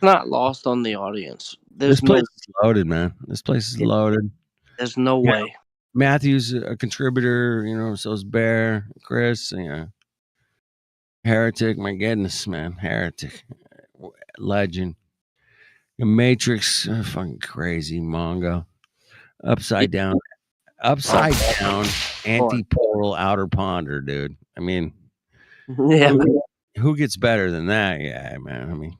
lost on the audience. This place is loaded, man. This place is loaded. There's no way. Matthew's a contributor, so is Bear, Chris, Heretic. My goodness, man, Heretic, legend. Matrix, fucking crazy Mongo. Upside down, anti-polar outer ponder, dude. I mean, yeah. Who gets better than that? Yeah, man. I mean,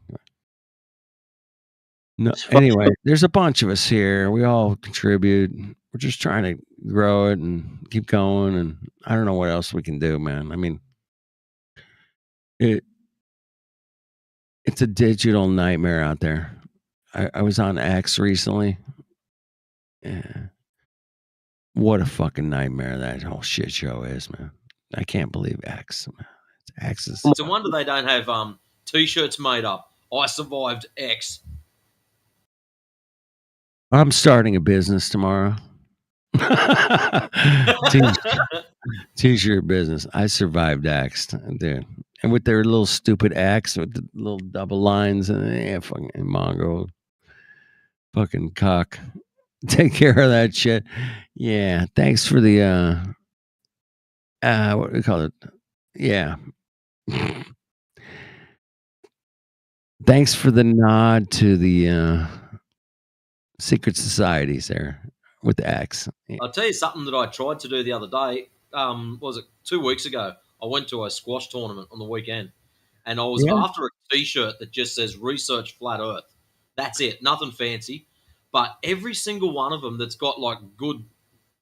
No, anyway, there's a bunch of us here. We all contribute. We're just trying to grow it and keep going. And I don't know what else we can do, man. I mean, it's a digital nightmare out there. I was on X recently. Yeah. What a fucking nightmare that whole shit show is, man. I can't believe X. Man. X is. It's a wonder they don't have t-shirts made up. I survived X. I'm starting a business tomorrow. T-shirt business. I survived X, dude. And with their little stupid X with the little double lines and fucking Mongo, fucking cock. Take care of that shit. Yeah. Thanks for the what do we call it? Yeah. Thanks for the nod to the secret societies there with the X. I'll tell you something that I tried to do the other day. Was it 2 weeks ago? I went to a squash tournament on the weekend, and I was Yeah. after a T-shirt that just says "Research Flat Earth." That's it, nothing fancy. But every single one of them that's got like good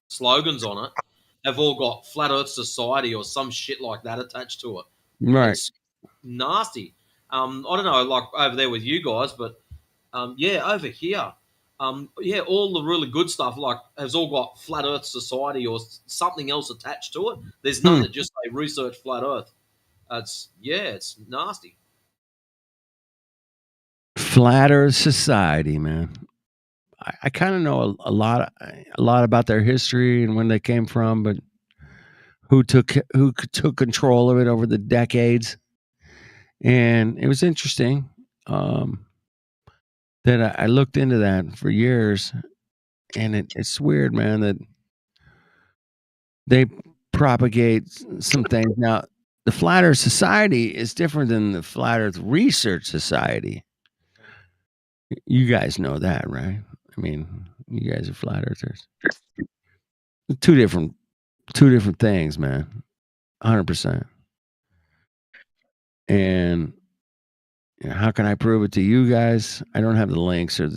slogans on it have all got Flat Earth Society or some shit like that attached to it. Right. It's nasty. I don't know, like over there with you guys, but yeah, over here, yeah, all the really good stuff like has all got Flat Earth Society or something else attached to it. There's none that just say Research Flat Earth. It's nasty. Flat Earth Society, man. I kind of know a lot about their history and when they came from, but who took control of it over the decades. And it was interesting that I looked into that for years, and it's weird, man, that they propagate some things. Now, the Flat Earth Society is different than the Flat Earth Research Society. You guys know that, right? I mean, you guys are flat earthers. Two different things, man. 100%. And how can I prove it to you guys? I don't have the links or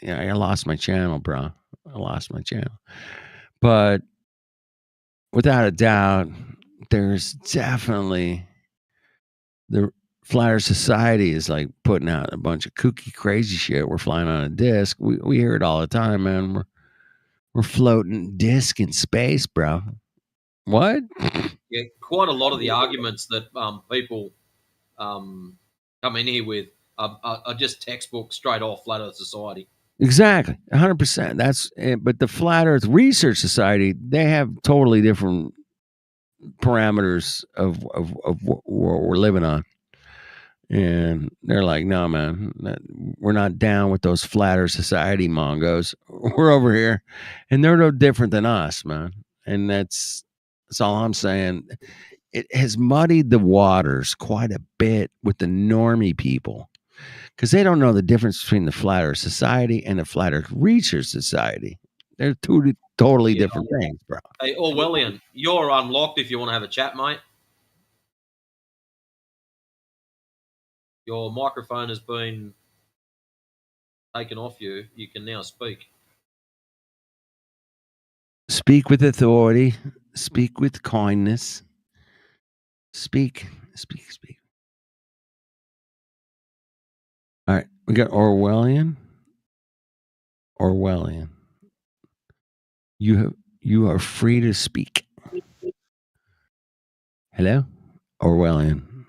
I lost my channel, bro. I lost my channel. But without a doubt, there's definitely the Flat Earth Society is like putting out a bunch of kooky, crazy shit. We're flying on a disc. We hear it all the time, man. We're floating disc in space, bro. What? Yeah, quite a lot of the arguments that people come in here with are just textbook straight off Flat Earth Society. Exactly, 100%. That's but the Flat Earth Research Society, they have totally different parameters of what we're living on, and they're like, no, man, we're not down with those Flat Earth Society mongos. We're over here, and they're no different than us, man. And that's all I'm saying. It has muddied the waters quite a bit with the normie people because they don't know the difference between the Flat Earth Society and the Flat Earth Research Society. They're two totally different things, bro. Hey, Orwellian, you're unlocked if you want to have a chat, mate. Your microphone has been taken off you. You can now speak. Speak with authority. Speak with kindness. Speak. All right, we got Orwellian. You are free to speak. Hello, Orwellian.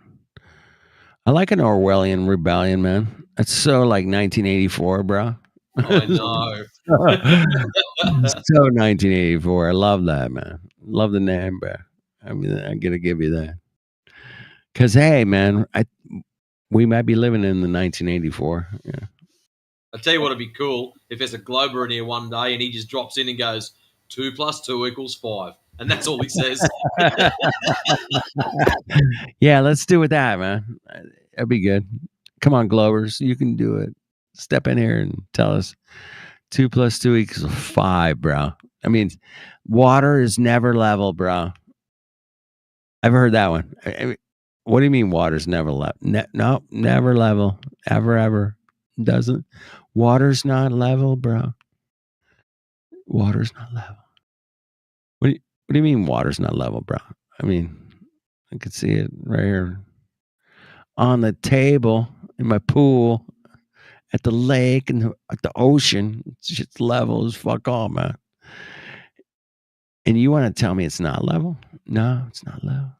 I like an Orwellian rebellion, man. That's so like 1984, bro. I know. So 1984. I love that, man. Love the name, bro. I mean, I gotta give you that. Cause hey, man, we might be living in the 1984. Yeah. I'll tell you what would be cool if there's a Glober in here one day and he just drops in and goes 2 + 2 = 5, and that's all he says. Yeah, let's do with that, man. That'd be good. Come on, Globers, you can do it. Step in here and tell us 2 + 2 = 5, bro. I mean, water is never level, bro. I've heard that one. I mean, what do you mean water's never level? No, never level. Ever. Doesn't. Water's not level, bro. Water's not level. What do you mean water's not level, bro? I mean, I could see it right here on the table in my pool at the lake and at the ocean. It's just level as fuck all, man. And you want to tell me it's not level? No, it's not level.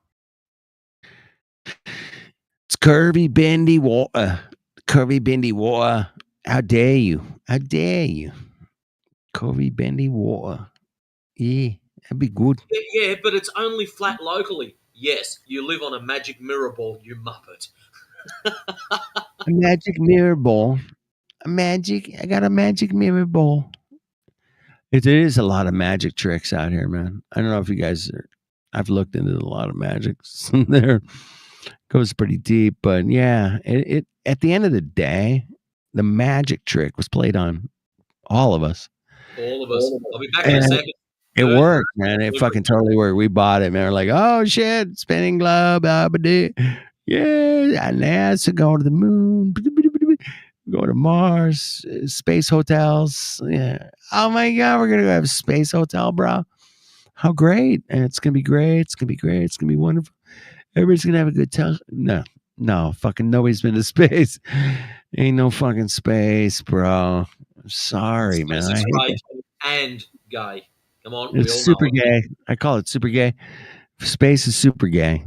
It's curvy, bendy water. Curvy, bendy water. How dare you? How dare you? Curvy, bendy water. Yeah, that'd be good. Yeah, but it's only flat locally. Yes, you live on a magic mirror ball, you muppet. A magic mirror ball. I got a magic mirror ball. It is a lot of magic tricks out here, man. I don't know if you guys are. I've looked into a lot of magics there. Goes pretty deep, but yeah, it at the end of the day, the magic trick was played on all of us. All of us. I'll be back in a And second. it worked, man. It fucking totally worked. We bought it, man. We're like, oh shit, spinning globe, yeah, and that's to go to the moon, go to Mars, space hotels. Yeah. Oh my god, we're gonna go have a space hotel, bro. How great! And it's gonna be great. It's gonna be great. It's gonna be wonderful. Everybody's gonna have a good time. No, fucking nobody's been to space. Ain't no fucking space, bro. I'm sorry, man. I hate Space that. is great and gay. Come on, we It's all super know it. gay. I call it super gay. Space is super gay.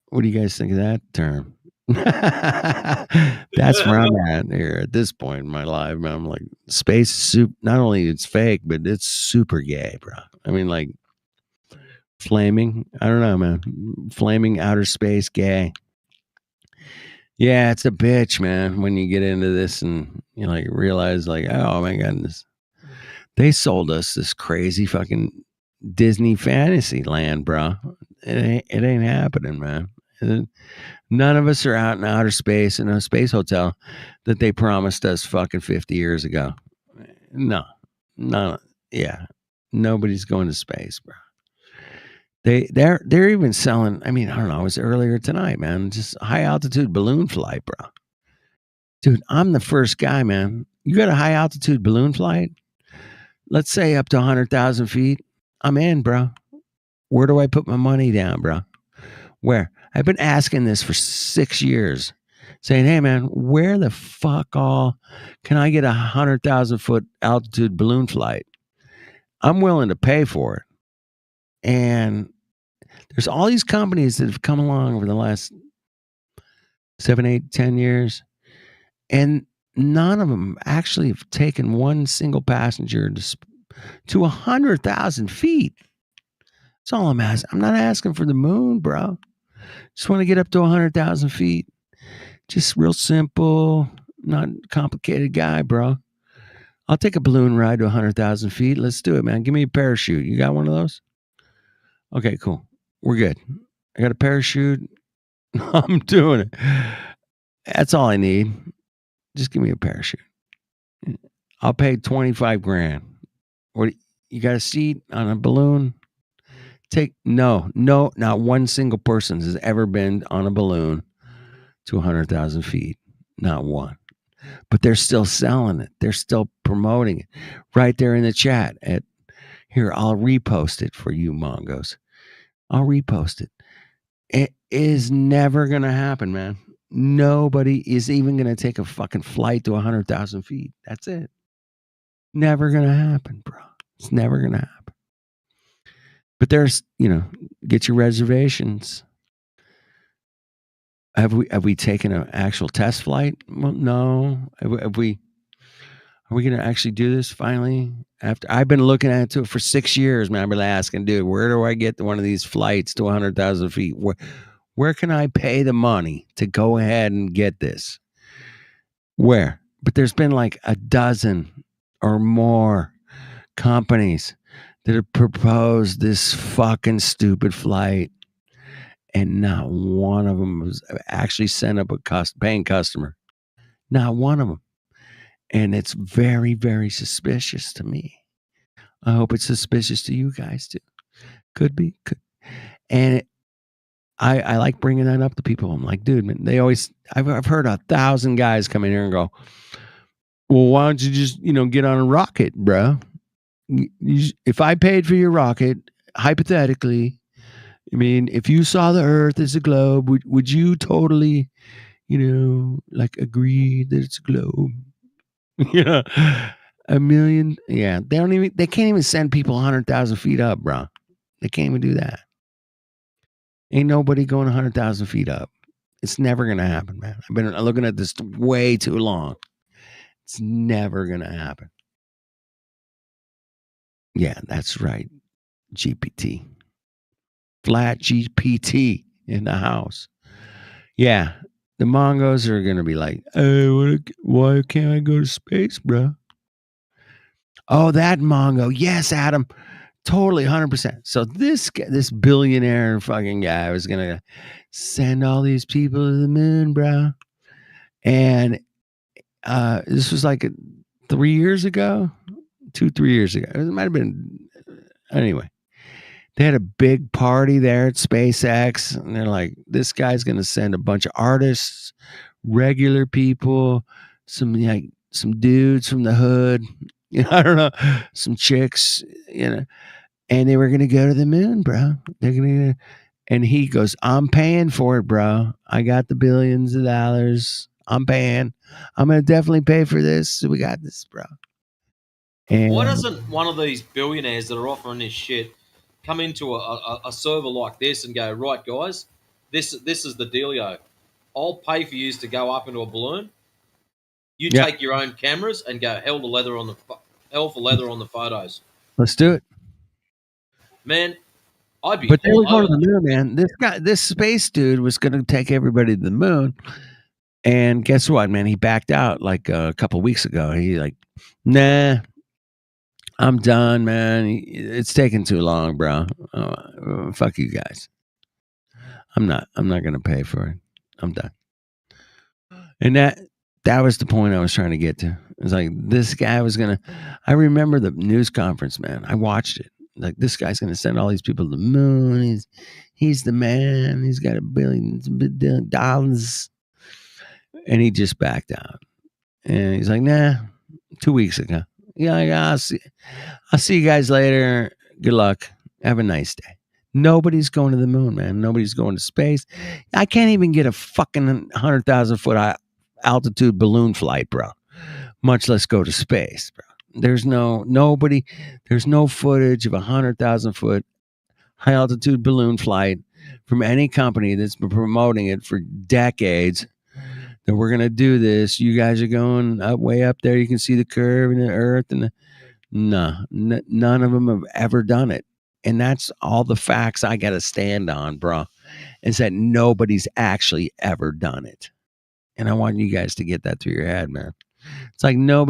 What do you guys think of that term? That's where I'm at here at this point in my life. I'm like, space is super. Not only it's fake, but it's super gay, bro. I mean, like flaming. I don't know, man. Flaming outer space gay. Yeah, it's a bitch, man. When you get into this and you like realize, like, oh my goodness, they sold us this crazy fucking Disney fantasy land, bro. It ain't happening, man. None of us are out in outer space in a space hotel that they promised us fucking 50 years ago. No. Yeah. Nobody's going to space, bro. They're even selling, I mean, I don't know, it was earlier tonight, man. Just high altitude balloon flight, bro. Dude, I'm the first guy, man. You got a high altitude balloon flight? Let's say up to 100,000 feet. I'm in, bro. Where do I put my money down, bro? Where? I've been asking this for 6 years, saying, hey, man, where the fuck all can I get a 100,000 foot altitude balloon flight? I'm willing to pay for it. And there's all these companies that have come along over the last 7, 8, 10 years, and none of them actually have taken one single passenger to 100,000 feet. That's all I'm asking. I'm not asking for the moon, bro. Just want to get up to 100,000 feet. Just real simple, not complicated guy, bro. I'll take a balloon ride to 100,000 feet. Let's do it, man. Give me a parachute. You got one of those? Okay, cool. We're good. I got a parachute. I'm doing it. That's all I need. Just give me a parachute. I'll pay 25 grand. What? You got a seat on a balloon? No, not one single person has ever been on a balloon to 100,000 feet. Not one. But they're still selling it. They're still promoting it right there in the chat. Here, I'll repost it for you, Mongos. I'll repost it. It is never going to happen, man. Nobody is even going to take a fucking flight to 100,000 feet. That's it. Never going to happen, bro. It's never going to happen. But there's, get your reservations. Have we taken an actual test flight? Well, no. Are we going to actually do this finally? After I've been looking at it for 6 years, man. I've been asking, dude, where do I get one of these flights to 100,000 feet? Where can I pay the money to go ahead and get this? Where? But there's been like a dozen or more companies that have proposed this fucking stupid flight. And not one of them was actually sent up a paying customer. Not one of them. And it's very, very suspicious to me. I hope it's suspicious to you guys too. Could be. And I like bringing that up to people. I'm like, dude, man, I've heard 1,000 guys come in here and go, Well, why don't you just, get on a rocket, bro? If I paid for your rocket, hypothetically, I mean, if you saw the Earth as a globe, would you totally, like agree that it's a globe? Yeah, a million. Yeah, they can't even send people 100,000 feet up, bro. They can't even do that. Ain't nobody going 100,000 feet up. It's never gonna happen, man. I've been looking at this way too long. It's never gonna happen. Yeah, that's right. GPT. Flat GPT in the house. Yeah. The Mongos are going to be like, hey, why can't I go to space, bro? Oh, that Mongo. Yes, Adam. Totally 100%. So this billionaire fucking guy was going to send all these people to the moon, bro. And this was like 3 years ago, 2-3 years ago. It might have been, anyway. They had a big party there at SpaceX, and they're like, this guy's going to send a bunch of artists, regular people, some dudes from the hood, I don't know, some chicks, and they were going to go to the moon, bro. They're going to, and he goes, I'm paying for it, bro. I got the billions of dollars. I'm paying. I'm going to definitely pay for this. So we got this, bro. And why doesn't one of these billionaires that are offering this shit come into a server like this and go, right, guys, this is the dealio. I'll pay for you to go up into a balloon. You take your own cameras and go hell for leather on the photos. Let's do it. Man, I'd be But they were all going over to the that. moon, man. This space dude was going to take everybody to the moon. And guess what, man? He backed out like a couple weeks ago. He like, nah, I'm done, man. It's taking too long, bro. Fuck you guys. I'm not going to pay for it. I'm done. And that was the point I was trying to get to. It was like, this guy was going to, I remember the news conference, man. I watched it. Like, this guy's going to send all these people to the moon. He's the man. He's got $1 billion. And he just backed out. And he's like, nah, 2 weeks ago. Yeah, I'll see you guys later. Good luck. Have a nice day. Nobody's going to the moon, man. Nobody's going to space. I can't even get a fucking 100,000 foot altitude balloon flight, bro. Much less go to space, bro. There's no footage of 100,000 foot high altitude balloon flight from any company that's been promoting it for decades. That we're gonna do this. You guys are going up, way up there. You can see the curve and the Earth, and none of them have ever done it. And that's all the facts I got to stand on, bro. Is that nobody's actually ever done it. And I want you guys to get that through your head, man. It's like no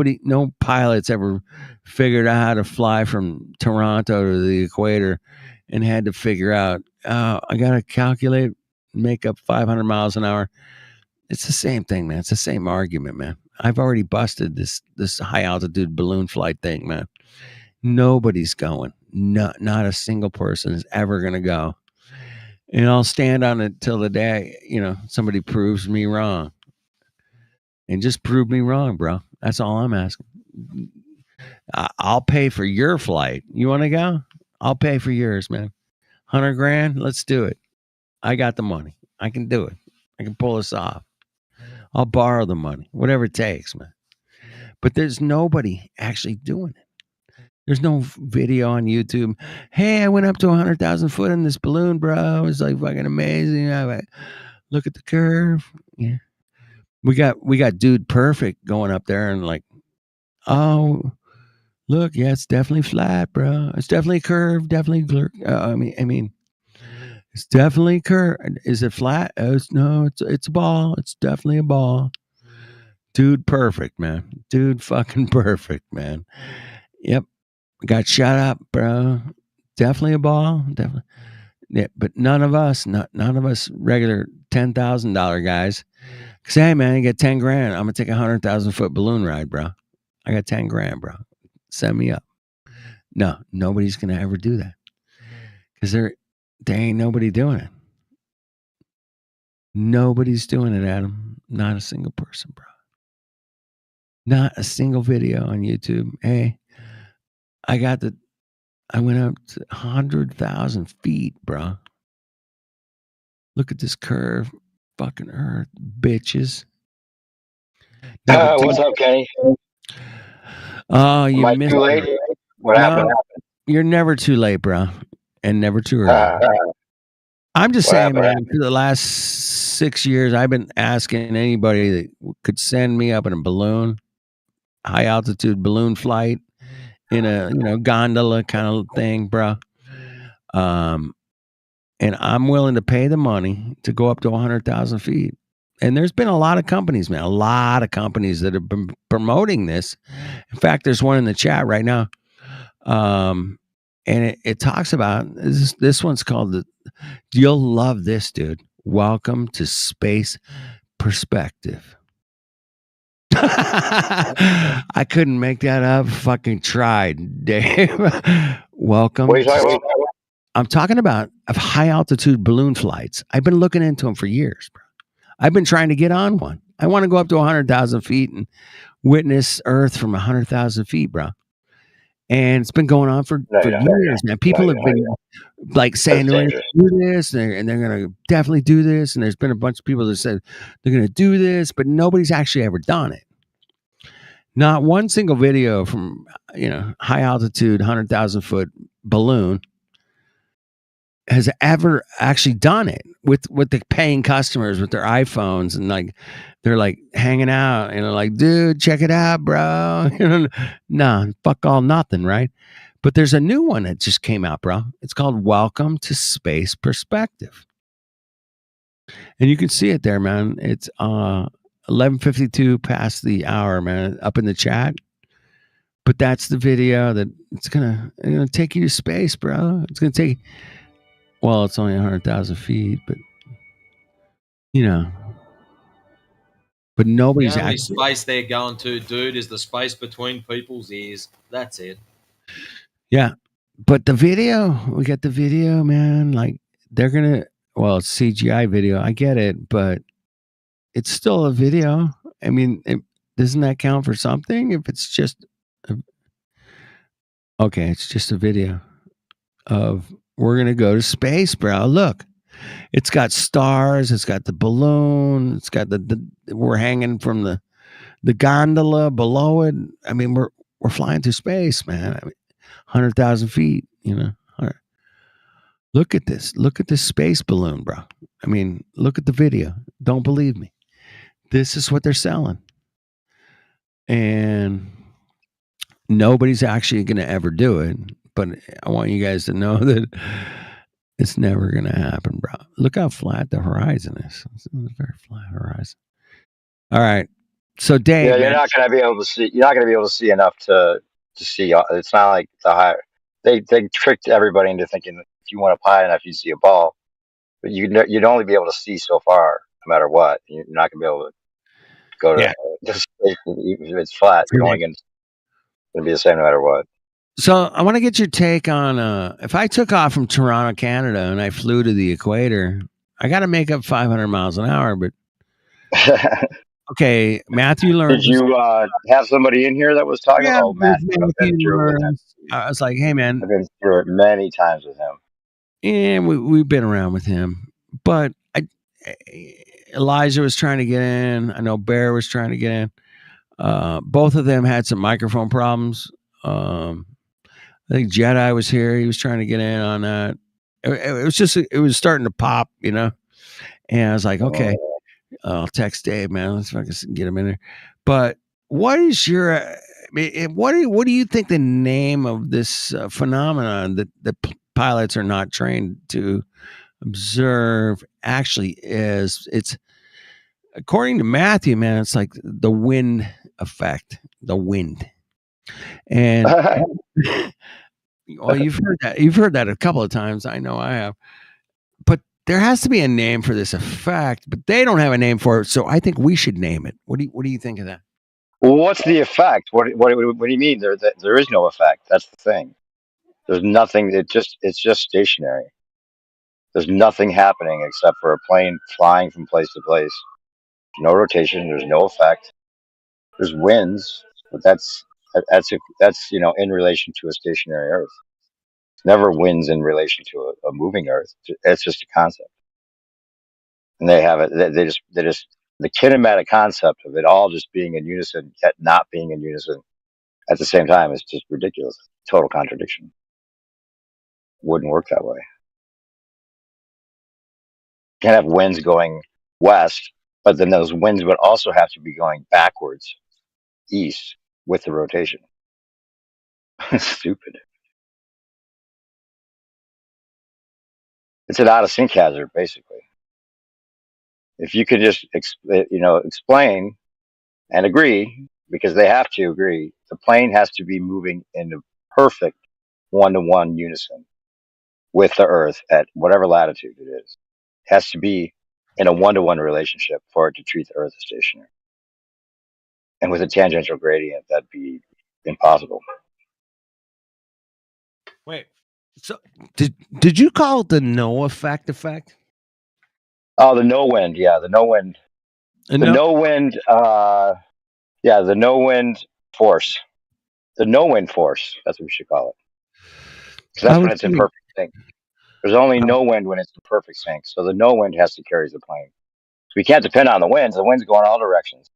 pilot's ever figured out how to fly from Toronto to the equator and had to figure out, I got to calculate, make up 500 miles an hour. It's the same thing, man. It's the same argument, man. I've already busted this high altitude balloon flight thing, man. Nobody's going. Not a single person is ever going to go. And I'll stand on it till the day, somebody proves me wrong. And just prove me wrong, bro. That's all I'm asking. I'll pay for your flight. You want to go? I'll pay for yours, man. 100 grand. Let's do it. I got the money. I can do it. I can pull this off. I'll borrow the money, whatever it takes, man. But there's nobody actually doing it. There's no video on YouTube. Hey, I went up to 100,000 foot in this balloon, bro. It was like fucking amazing. Look at the curve. Yeah. We got Dude Perfect going up there and like, oh, look, yeah, it's definitely flat, bro. It's definitely curved, definitely. I mean, it's definitely curved. Is it flat? No, it's a ball. It's definitely a ball. Dude Perfect, man. Dude fucking perfect, man. Yep. Got shot up, bro. Definitely a ball. Definitely. Yeah, but none of us regular $10,000 guys. Say, hey man, you get 10 grand. I'm gonna take 100,000 foot balloon ride, bro. I got 10 grand, bro. Send me up. No, nobody's gonna ever do that. Because there ain't nobody doing it. Nobody's doing it, Adam. Not a single person, bro. Not a single video on YouTube. Hey, I went up to 100,000 feet, bro. Look at this curve. Fucking Earth, bitches. No, What's up, Kenny? oh, Am you I missed too late? it. What No, happened? you're never too late, bro. And never too early. I'm just What saying, happened? man, for the last 6 years, I've been asking anybody that could send me up in a balloon, high altitude balloon flight in a, gondola kind of thing, bro. And I'm willing to pay the money to go up to 100,000 feet. And there's been a lot of companies, man, a lot of companies that have been promoting this. In fact, there's one in the chat right now. And it talks about this one's called you'll love this, dude. Welcome to Space Perspective. I couldn't make that up. Fucking tried, Dave. Welcome. What are you talking about? I'm talking about high altitude balloon flights. I've been looking into them for years, bro. I've been trying to get on one. I want to go up to 100,000 feet and witness Earth from 100,000 feet, bro. And it's been going on for years, man. People have been like saying they're going to do this and they're going to definitely do this. And there's been a bunch of people that said they're going to do this, but nobody's actually ever done it. Not one single video from, high altitude, 100,000 foot balloon has ever actually done it with the paying customers with their iPhones, and like they're like hanging out and they're like, dude, check it out, bro. Nah, fuck all nothing, right? But there's a new one that just came out, bro. It's called Welcome to Space Perspective. And you can see it there, man. It's 11:52 past the hour, man, up in the chat. But that's the video that it's gonna take you to space, bro. It's gonna take, well, it's only 100,000 feet, but but The nobody's only actually. space they're going to, dude, is the space between people's ears. That's it. Yeah, but we got the video, man. Like they're gonna, well, it's CGI video. I get it, but it's still a video. I mean, doesn't that count for something? If it's just, okay, it's just a video of we're gonna go to space, bro. Look, it's got stars. It's got the balloon. It's got the we're hanging from the gondola below it. I mean, we're flying through space, man. I mean, 100,000 feet. Look at this. Look at this space balloon, bro. I mean, look at the video. Don't believe me. This is what they're selling, and nobody's actually going to ever do it. But I want you guys to know that it's never going to happen, bro. Look how flat the horizon is. It's a very flat horizon. All right. So Dave, Yeah, you're not going to be able to see. You're not going to be able to see enough to see. It's not like the high. They tricked everybody into thinking that if you went up high enough, you'd see a ball, but you'd only be able to see so far, no matter what. You're not going to be able to go to just if it's flat. You're only going to be the same no matter what. So I want to get your take on if I took off from Toronto, Canada, and I flew to the equator, I got to make up 500 miles an hour. But okay, Matthew learns. Did you have somebody in here that was talking? Yeah, Oh, Matthew, I've been through it with him. I was like, hey, man, I've been through it many times with him. Yeah, we've been around with him, but Elijah was trying to get in. I know Bear was trying to get in. Both of them had some microphone problems. I think Jedi was here. He was trying to get in on that. It was just, it was starting to pop, And I was like, okay, I'll text Dave, man. Let's fucking get him in there. But what is your, what do you think the name of this phenomenon that the pilots are not trained to observe actually is? It's, according to Matthew, man, it's like the wind effect, the wind. And well, you've heard that a couple of times. I know I have. But there has to be a name for this effect, but they don't have a name for it. So I think we should name it. What do you think of that? Well, what's the effect? What do you mean? There is no effect. That's the thing. There's nothing. It's just stationary. There's nothing happening except for a plane flying from place to place. No rotation. There's no effect. There's winds, but that's in relation to a stationary Earth. It's never winds in relation to a moving Earth. It's just a concept, and they have it. They just the kinematic concept of it all just being in unison yet not being in unison at the same time is just ridiculous. Total contradiction. Wouldn't work that way. You can't have winds going west, but then those winds would also have to be going backwards east with the rotation. Stupid. It's an out of sync hazard, basically. If you could just explain and agree, because they have to agree, the plane has to be moving in a perfect one-to-one unison with the Earth at whatever latitude it is. It has to be in a one-to-one relationship for it to treat the Earth as stationary. And with a tangential gradient, that'd be impossible. Wait, so did you call it the no effect? Oh, the no wind, yeah, the no wind, the no wind, the no wind force, the no wind force. That's what we should call it. Because that's when it's in perfect sync. There's only no wind when it's in perfect sync, so the no wind has to carry the plane. So we can't depend on the winds. The winds go in all directions.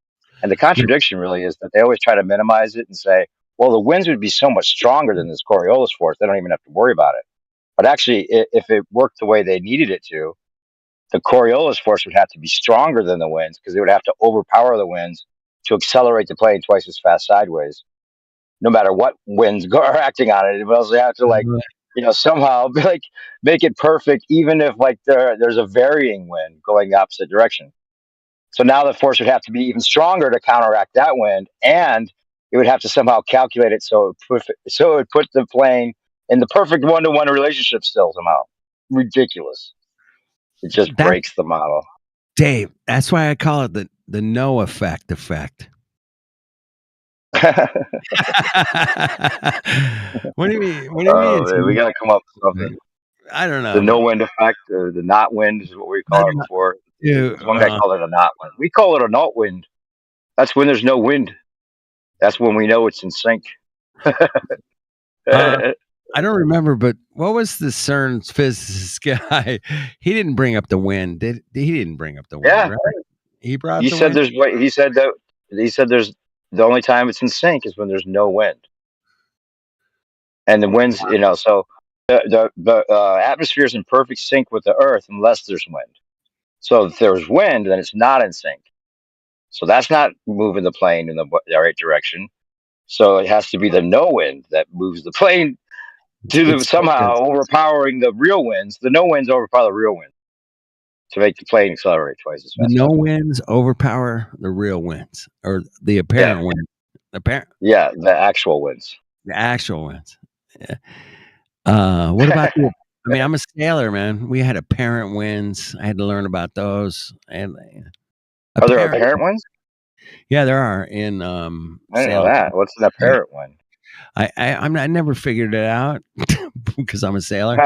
And the contradiction really is that they always try to minimize it and say, well, the winds would be so much stronger than this Coriolis force. They don't even have to worry about it. But actually, if it worked the way they needed it to, the Coriolis force would have to be stronger than the winds because they would have to overpower the winds to accelerate the plane twice as fast sideways, no matter what winds are acting on it. It would also have to somehow make it perfect, even if there's a varying wind going the opposite direction. So now the force would have to be even stronger to counteract that wind, and it would have to somehow calculate it so it would put the plane in the perfect one-to-one relationship still somehow. Ridiculous. It just breaks the model. Dave, that's why I call it the no effect. What do you mean? What do you mean? Man, we got to come up with something. I don't know. The no wind effect, the not wind is what we call it before. Dude, One guy called it a not wind. We call it a not wind. That's when there's no wind. That's when we know it's in sync. I don't remember, but what was the CERN physicist guy? He didn't bring up the wind. He didn't bring up the wind, Yeah. right? He brought He the said wind. he said there's the only time it's in sync is when there's no wind. And the winds, so the atmosphere is in perfect sync with the Earth unless there's wind. So if there's wind, then it's not in sync. So that's not moving the plane in the right direction. So it has to be the no wind that moves the plane to somehow overpowering the real winds. The no winds overpower the real winds to make the plane accelerate twice as The fast. no winds overpower the real winds, or the apparent wind. Yeah, the actual winds. The actual winds. Yeah. What about the? I mean, I'm a sailor, man. We had apparent winds. I had to learn about those. And are there apparent winds? Yeah, there are in I didn't know that. What's an apparent wind? I never figured it out because I'm a sailor.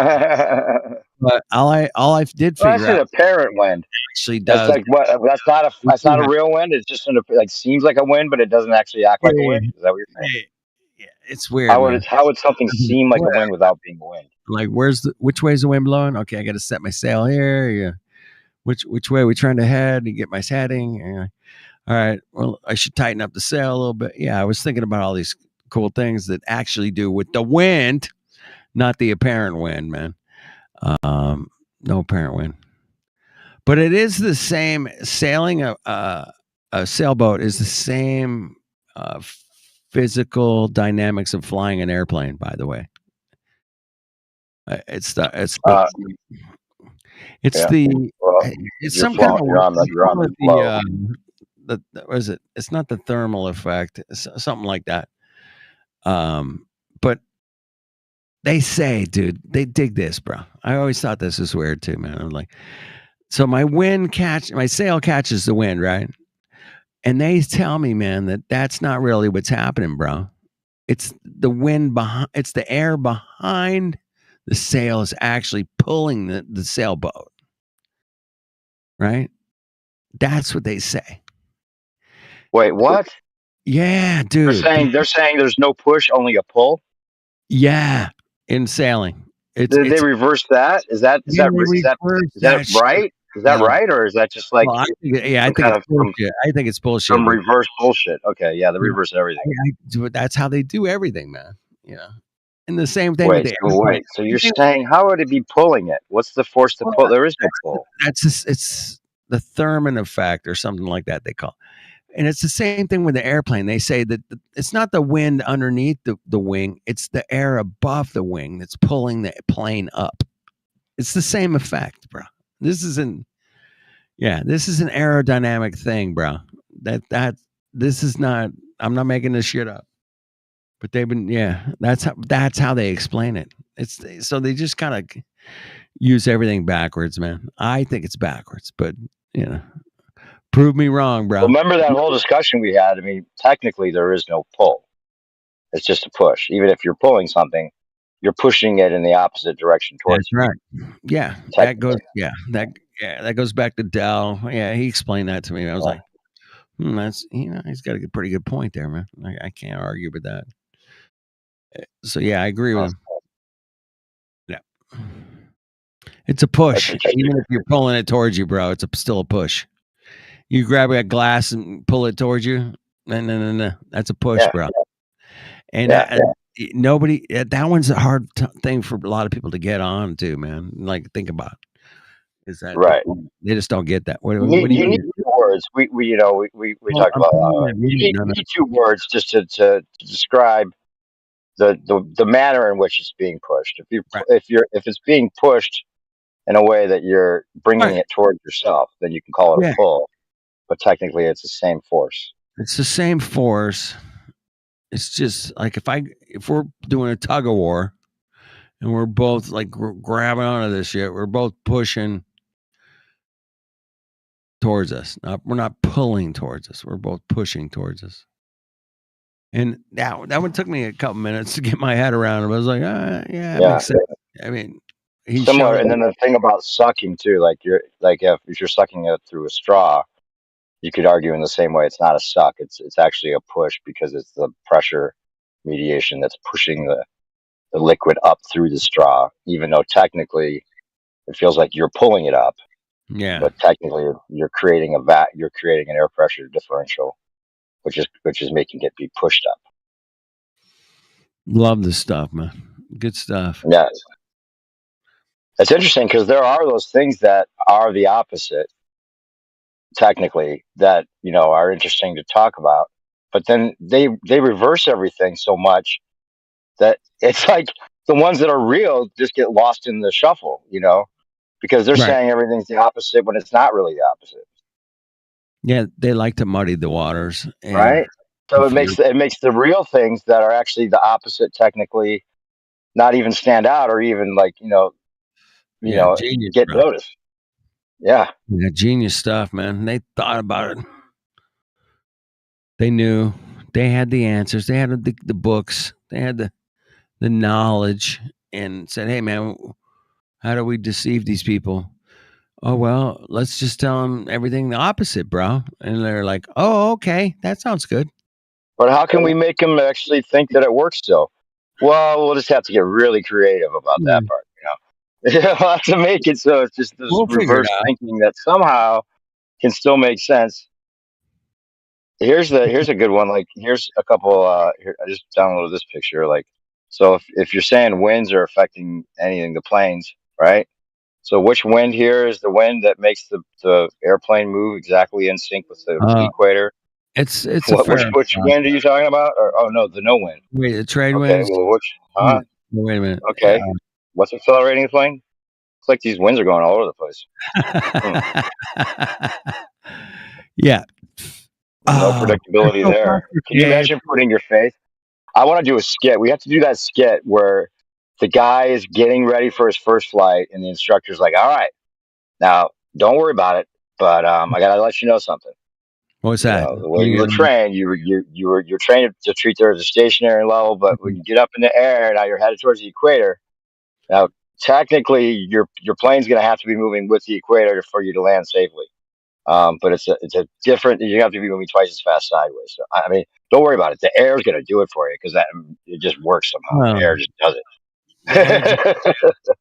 But all I did figure That's an out apparent wind. Actually That's does. like what? That's not a real wind. It's just seems like a wind, but it doesn't actually act like a wind. Is that what you're saying? Yeah, it's weird. How would something seem like a wind without being a wind? Like, which way is the wind blowing? Okay, I got to set my sail here. Yeah. Which way are we trying to head and get my heading? Yeah. All right. Well, I should tighten up the sail a little bit. Yeah, I was thinking about all these cool things that actually do with the wind, not the apparent wind, man. No apparent wind. But it is the same. Sailing a sailboat is the same physical dynamics of flying an airplane. By the way, it's some kind of what is it? It's not the thermal effect. It's something like that. But they say, dude, they dig this, bro. I always thought this was weird too, man. I'm like, so my sail catches the wind, right? And they tell me, man, that's not really what's happening, bro. It's the wind behind. It's the air behind the sail is actually pulling the sailboat, right? That's what they say. Wait, what? Yeah, dude. They're saying there's no push, only a pull. Yeah, in sailing, Did they reverse that? Is that yeah, they reverse that shit. right? Is that Yeah. right, or is that just like Well, I some think kind it's of bullshit. I think it's bullshit. some But reverse bullshit? Okay, yeah, they yeah, reverse everything. I do it. That's how they do everything, man. You know, and the same thing with Wait, the so airplane. wait. So you're saying how would it be pulling it? What's the force to Well, pull? There is no pull. that's just, it's the Thurman effect or something like that they call. And it's the same thing with the airplane. They say that it's not the wind underneath the wing; it's the air above the wing that's pulling the plane up. It's the same effect, bro. This isn't. Yeah, this is an aerodynamic thing, bro. That this is not. I'm not making this shit up. But they've been, yeah. That's how they explain it. It's so they just kind of use everything backwards, man. I think it's backwards, but you know, prove me wrong, Well, bro. remember that whole discussion we had? I mean, technically there is no pull. It's just a push. Even if you're pulling something, you're pushing it in the opposite direction That's towards you. right. Yeah, that goes. Technically. Yeah, that goes back to Dell. Yeah, he explained that to me. I was like, that's he's got a pretty good point there, man. I can't argue with that. So yeah, I agree with him. Yeah. It's a push. Even if you're pulling it towards you, bro, it's still a push. You grab a glass and pull it towards you. No. That's a push, Yeah. bro. And nobody, that one's a hard thing for a lot of people to get on to, man. Like, think about it. Is that Right. they just don't get that. What You do you need mean? two words. We Well, talked I'm about telling you, you need two words just to describe the manner in which it's being pushed. If it's being pushed in a way that you're bringing it towards yourself, then you can call it a Yeah. pull. But technically, it's the same force. It's the same force. It's just like if we're doing a tug of war and we're both like grabbing onto this shit, we're both pushing towards us. We're not pulling towards us. We're both pushing towards us. And that one took me a couple minutes to get my head around it. I was like, yeah, it makes sense. I mean, he Similar, showed. and then the thing about sucking too, like if you're sucking it through a straw, you could argue in the same way it's not a suck. It's actually a push because it's the pressure mediation that's pushing the liquid up through the straw, even though technically it feels like you're pulling it up. Yeah. But technically you're creating you're creating an air pressure differential, which is making it be pushed up. Love this stuff, man. Good stuff. Yes. It's interesting because there are those things that are the opposite, technically, that are interesting to talk about. But then they reverse everything so much that it's like the ones that are real just get lost in the shuffle, because they're Right. saying everything's the opposite when it's not really the opposite. Yeah, they like to muddy the waters, and Right. So it makes the real things that are actually the opposite technically not even stand out or even like genius, get bro. noticed. Yeah. Genius stuff, man. They thought about it. They knew. They had the answers. They had the books. They had the knowledge, and said, "Hey, man, how do we deceive these people?" Oh, well, let's just tell them everything the opposite, bro. And they're like, "Oh, okay, that sounds good." But how can we make them actually think that it works still? Well, we'll just have to get really creative about that part, We'll have to make it so it's just this We'll figure it reverse out. thinking that somehow can still make sense. Here's a good one. Like here's a couple. Here, I just downloaded this picture. Like, so if you're saying winds are affecting anything, the planes, right? So which wind here is the wind that makes the airplane move exactly in sync with the equator? It's a Which wind are you talking about? Or oh no, the no wind. Wait, the trade Okay, winds. well which? Huh? Wait a minute. Okay, what's accelerating the plane? It's like these winds are going all over the place. Yeah. No predictability so there. Can you imagine putting your faith? I want to do a skit. We have to do that skit where the guy is getting ready for his first flight, and the instructor's like, "All right, now don't worry about it, but I gotta let you know something. What's that? The way you were trained, you're trained to treat there as a stationary level, but when you get up in the air, now you're headed towards the equator. Now, technically, your plane's gonna have to be moving with the equator for you to land safely. But it's a different. You have to be moving twice as fast sideways. So I mean, don't worry about it. The air is going to do it for you because that it just works somehow. The Well, air just does the air just, it.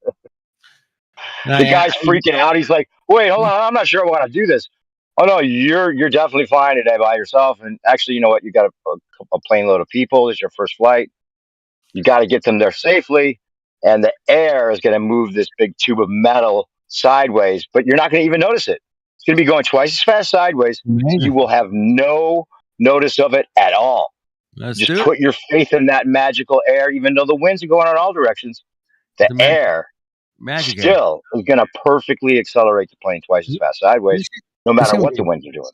The guy's freaking out. He's like, "Wait, hold on. I'm not sure I want to do this." Oh no, you're definitely fine today by yourself. And actually, you know what? You got a plane load of people. It's your first flight. You got to get them there safely, and the air is going to move this big tube of metal sideways, but you're not going to even notice it. It's going to be going twice as fast sideways. You amazing. will have no notice of it at all. Let's Just do it. put your faith in that magical air, even though the winds are going in all directions. The The air magic air. still is going to perfectly accelerate the plane twice as fast sideways, no matter what the winds are doing.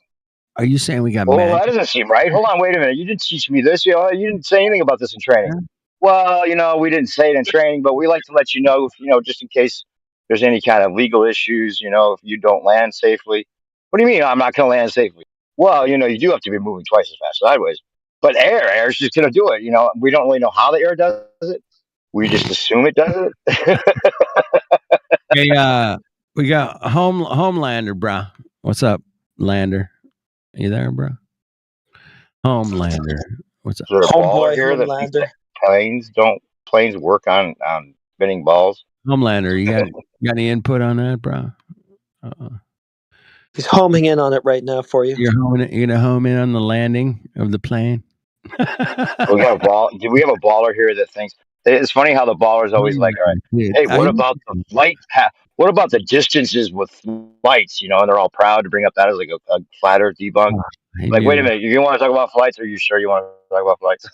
Are you saying we got Well, magic? that doesn't seem right. Hold on, wait a minute. You didn't teach me this. You didn't say anything about this in training. Well, we didn't say it in training, but we like to let you know, just in case there's any kind of legal issues, if you don't land safely. What do you mean I'm not going to land safely? Well, you do have to be moving twice as fast sideways. But air is just going to do it. We don't really know how the air does it. We just assume it does it. Hey, we got Homelander, bro. What's up, Lander? You there, bro? Homelander. What's up? Is there a baller Homeboy, here that thinks that Homelander. planes work on spinning balls? Homelander, you got any input on that, bro? He's homing in on it right now for you. You're gonna home in on the landing of the plane. We got a ball. Do we have a baller here that thinks? It's funny how the baller's always like, all right, Dude, hey, what about the flight path? What about the distances with flights? And they're all proud to bring up that as like a flat earth debunk. Like, wait a minute, you want to talk about flights? Are you sure you want to talk about flights?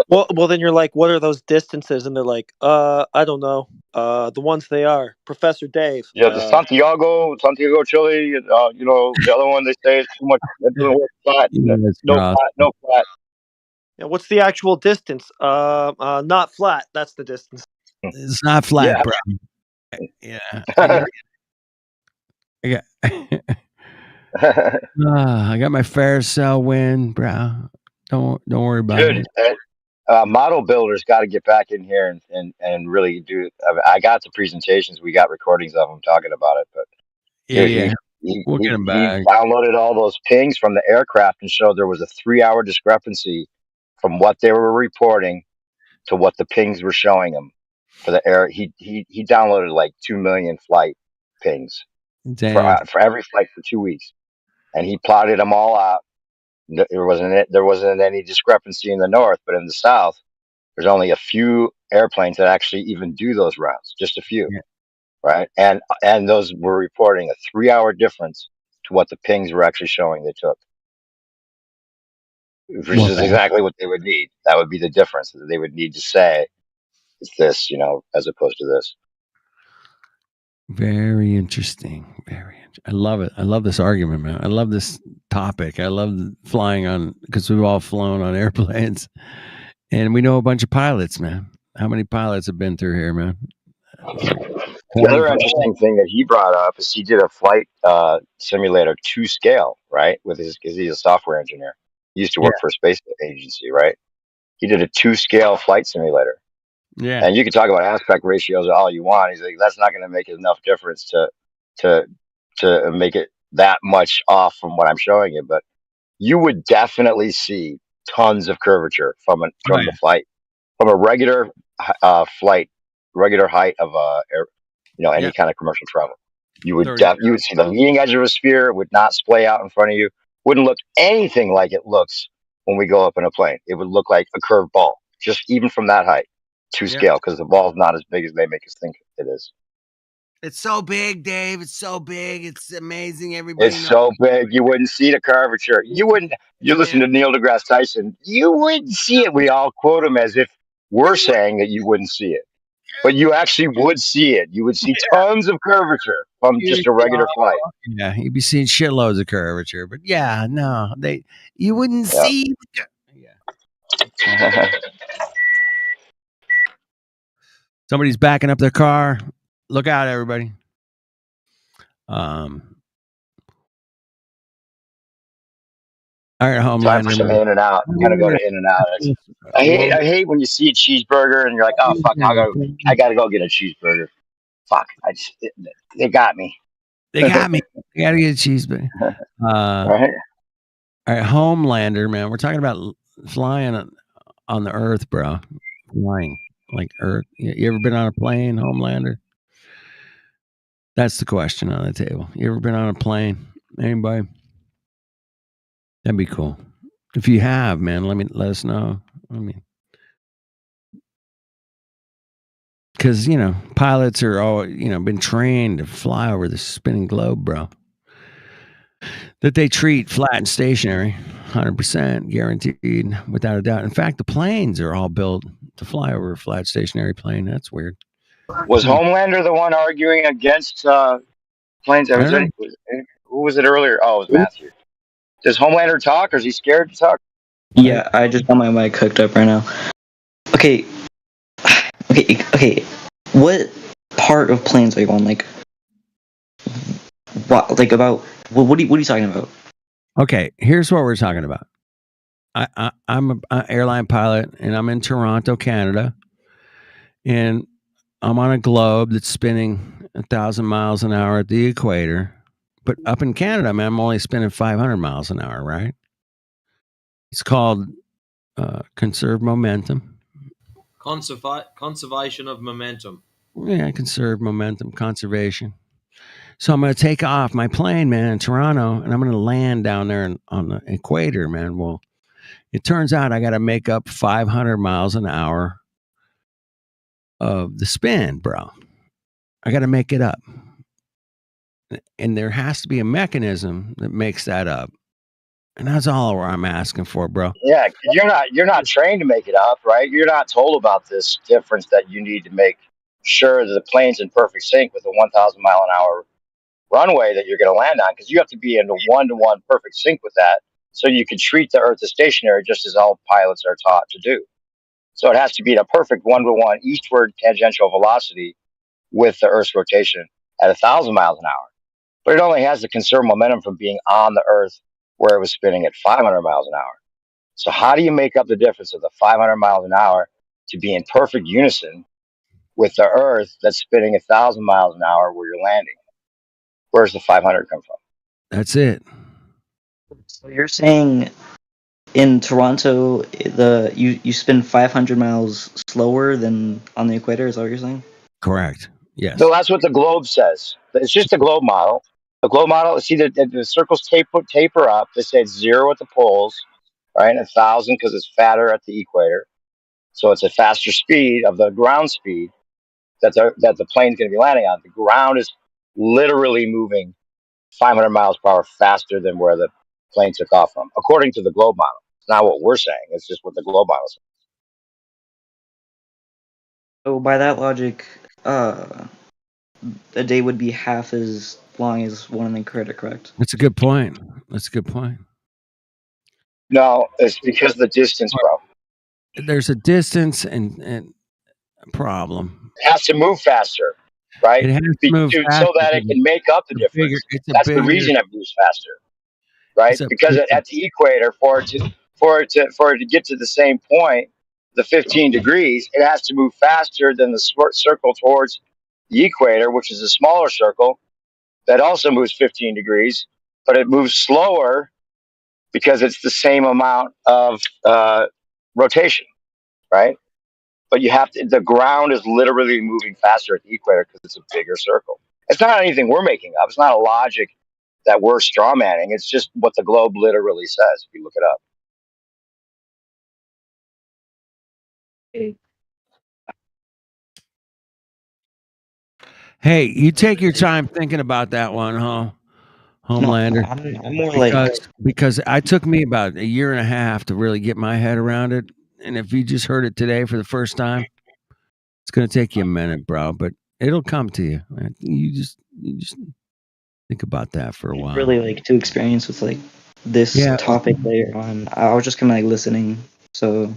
Well, then you're like, what are those distances? And they're like, I don't know. The ones they are, Professor Dave. Yeah, the Santiago, Chile. The other one they say is too much. It doesn't work flat. No flat. Yeah, what's the actual distance? Not flat. That's the distance. It's not flat, Yeah. bro. Yeah. I got my fair sell win, bro. Don't worry about Dude, it. model builders got to get back in here and really do. I got the presentations. We got recordings of them talking about it, but dude, We'll get him he back. downloaded all those pings from the aircraft and showed there was a 3-hour discrepancy from what they were reporting to what the pings were showing him for the air. He downloaded like 2 million flight pings for every flight for 2 weeks, and he plotted them all out. There wasn't any discrepancy in the north, but in the south, there's only a few airplanes that actually even do those routes, just a few, right? And those were reporting a 3-hour difference to what the pings were actually showing they took, which is exactly what they would need. That would be the difference that they would need to say it's this, as opposed to this. Very interesting. I love it. I love this argument, man. I love this topic. I love flying on, because we've all flown on airplanes, and we know a bunch of pilots, man. How many pilots have been through here, man? The other interesting thing that he brought up is he did a flight simulator to scale, right? Because he's a software engineer. He used to work for a space agency, right? He did a 2-scale flight simulator. Yeah. And you can talk about aspect ratios all you want. He's like, that's not going to make enough difference to make it that much off from what I'm showing you. But you would definitely see tons of curvature from the flight, from a regular flight, regular height of any kind of commercial travel. You would see the leading edge of a sphere. It would not splay out in front of you. Wouldn't look anything like it looks when we go up in a plane. It would look like a curved ball, just even from that height. To scale, because the ball's not as big as they make us think it is. It's so big, Dave. It's so big. It's amazing. Everybody It's so big, you wouldn't see the curvature. You wouldn't. You listen to Neil deGrasse Tyson, you wouldn't see it. We all quote him as if we're saying that you wouldn't see it, but you actually would see it. You would see tons of curvature from just a regular flight. Yeah, you'd be seeing shitloads of curvature, but you wouldn't see. Yeah. Somebody's backing up their car. Look out, everybody. All right, Homelander. Time for some in and out. I'm gonna go to in and out. I hate when you see a cheeseburger and you're like, oh fuck, I gotta go get a cheeseburger. Fuck, they got me. They got me. They got to get a cheeseburger. Right. All right, Homelander, man. We're talking about flying on the Earth, bro. Flying like Earth. You ever been on a plane, Homelander? That's the question on the table. You ever been on a plane? Anybody? That'd be cool. If you have, man, let us know. I mean, because pilots are all been trained to fly over the spinning globe, bro. That they treat flat and stationary, 100% guaranteed, without a doubt. In fact, the planes are all built to fly over a flat stationary plane. That's weird. Was Homelander the one arguing against planes? I don't know. Who was it earlier? Oh, it was Matthew. Does Homelander talk, or is he scared to talk? Yeah, I just got my mic hooked up right now. Okay. Okay. What part of planes are you on? Like, what? Like about what are you talking about? Okay, here's what we're talking about. I'm an airline pilot, and I'm in Toronto, Canada, and I'm on a globe that's spinning 1,000 miles an hour at the equator. But up in Canada, man, I'm only spinning 500 miles an hour, right? It's called conserve momentum. Conservation of momentum. Yeah, conserve momentum, conservation. So I'm going to take off my plane, man, in Toronto, and I'm going to land down there on the equator, man. Well, it turns out I got to make up 500 miles an hour of the spin, bro. I got to make it up. And there has to be a mechanism that makes that up. And that's all I'm asking for, bro. Yeah, you're not trained to make it up, right? You're not told about this difference that you need to make sure that the plane's in perfect sync with the 1,000 mile an hour runway that you're going to land on, because you have to be in a 1-to-1 perfect sync with that, so you can treat the Earth as stationary, just as all pilots are taught to do. So it has to be at a perfect 1-to-1 eastward tangential velocity with the Earth's rotation at 1,000 miles an hour. But it only has to conserve momentum from being on the Earth where it was spinning at 500 miles an hour. So how do you make up the difference of the 500 miles an hour to be in perfect unison with the Earth that's spinning 1,000 miles an hour where you're landing? Where's the 500 come from? That's it. So you're saying in Toronto, you spin 500 miles slower than on the equator? Is that what you're saying? Correct. Yes. So that's what the globe says. It's just a globe model. The globe model, see the circles taper up. They say it's 0 at the poles, right? And 1,000 because it's fatter at the equator. So it's a faster speed of the ground speed that the plane's going to be landing on. The ground is literally moving 500 miles per hour faster than where the plane took off from, according to the globe model. It's not what we're saying. It's just what the globe model says. So by that logic, a day would be half as long as one in the equator, correct? That's a good point. That's a good point. No, it's because of the distance, bro. There's a distance and problem. It has to move faster, right? It has to move faster so that it can make up the difference. That's the reason it moves faster, right? Because at the equator, for it to get to the same point, the 15 degrees, it has to move faster than the circle towards the equator, which is a smaller circle that also moves 15 degrees, but it moves slower because it's the same amount of rotation, right? But the ground is literally moving faster at the equator because it's a bigger circle. It's not anything we're making up. It's not a logic that we're strawmanning. It's just what the globe literally says if you look it up. Hey, you take your time thinking about that one, huh? Homelander. No, I'm more because it took me about a year and a half to really get my head around it. And if you just heard it today for the first time, it's going to take you a minute, bro, but it'll come to you. You just think about that for a while. Really too experienced with this topic later on. I was just kind of listening. So.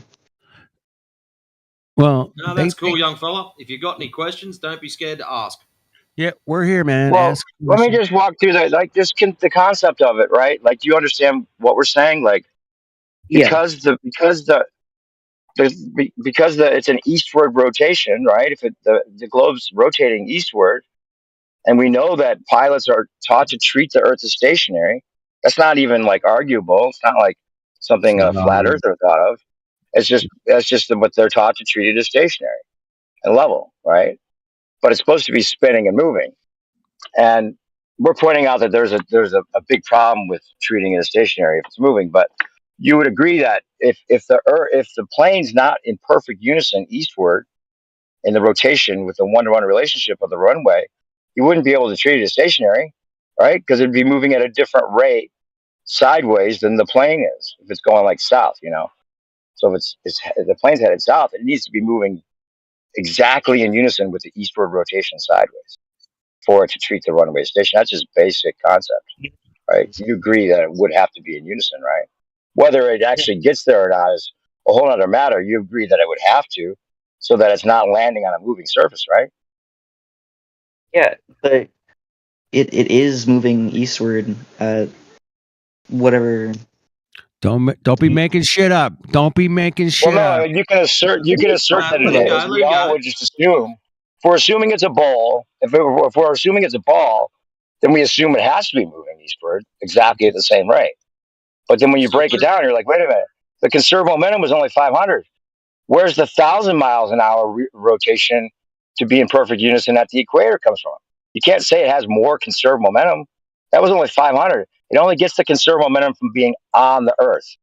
Well, no, that's cool, young fella. If you got any questions, don't be scared to ask. Yeah, we're here, man. Well, let me just walk through that, the concept of it, right? Like, do you understand what we're saying? Like, because it's an eastward rotation, right? If the globe's rotating eastward, And we know that pilots are taught to treat the Earth as stationary. That's not even like arguable. It's not like something a flat earther thought of. It's just that's just what they're taught to treat it as stationary and level, right? But it's supposed to be spinning and moving. And we're pointing out that there's a big problem with treating it as stationary if it's moving. But you would agree that if the plane's not in perfect unison eastward in the rotation with the one-to-one relationship of the runway, you wouldn't be able to treat it as stationary, right? Because it'd be moving at a different rate sideways than the plane is if it's going like south, you know. So if the plane's headed south, it needs to be moving exactly in unison with the eastward rotation sideways for it to treat the runway as station. That's just basic concept, right? You agree that it would have to be in unison, right? Whether it actually gets there or not is a whole other matter. You agree that it would have to, so that it's not landing on a moving surface, right? Yeah, but it is moving eastward at whatever. Don't be making shit up. Don't be making Well, shit no, up. you can assert that it Let him go. is. Let We him all go. would just assume. If we're assuming it's a ball, if we're assuming it's a ball, then we assume it has to be moving eastward exactly at the same rate. But then when you So break it down, you're like, wait a minute, the conserved momentum was only 500. Where's the 1,000 miles an hour rotation to be in perfect unison at the equator comes from? You can't say it has more conserved momentum. That was only 500. It only gets the conserved momentum from being on the Earth,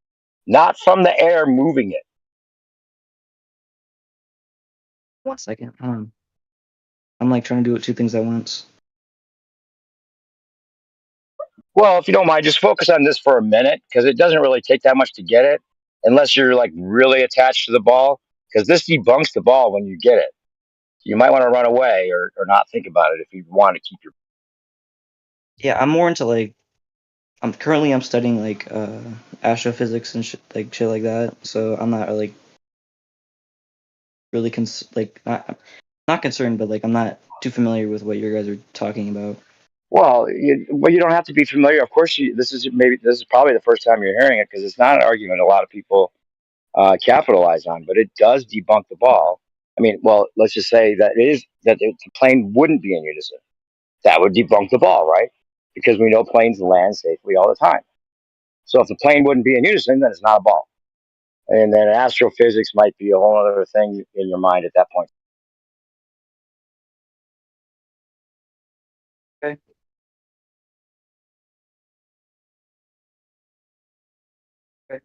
not from the air moving it. 1 second. I'm like trying to do two things at once. Well, if you don't mind, just focus on this for a minute because it doesn't really take that much to get it unless you're like really attached to the ball because this debunks the ball when you get it. You might want to run away or not think about it if you want to keep your. Yeah, I'm more into like I'm studying like astrophysics and shit like that. So I'm not like really not concerned, but like I'm not too familiar with what you guys are talking about. Well, you don't have to be familiar. Of course, this is probably the first time you're hearing it because it's not an argument a lot of people capitalize on, but it does debunk the ball. I mean, well, let's just say that the plane wouldn't be in unison. That would debunk the ball, right? Because we know planes land safely all the time. So if the plane wouldn't be in unison, then it's not a ball. And then astrophysics might be a whole other thing in your mind at that point. Okay. Okay.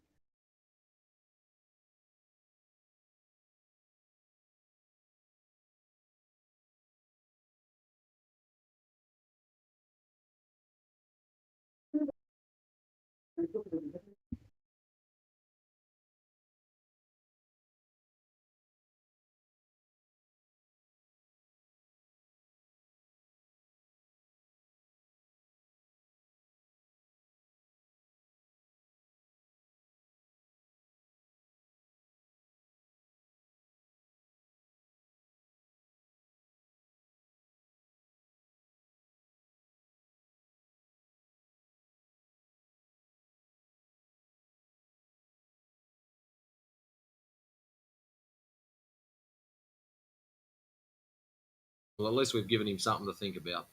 Well, at least we've given him something to think about.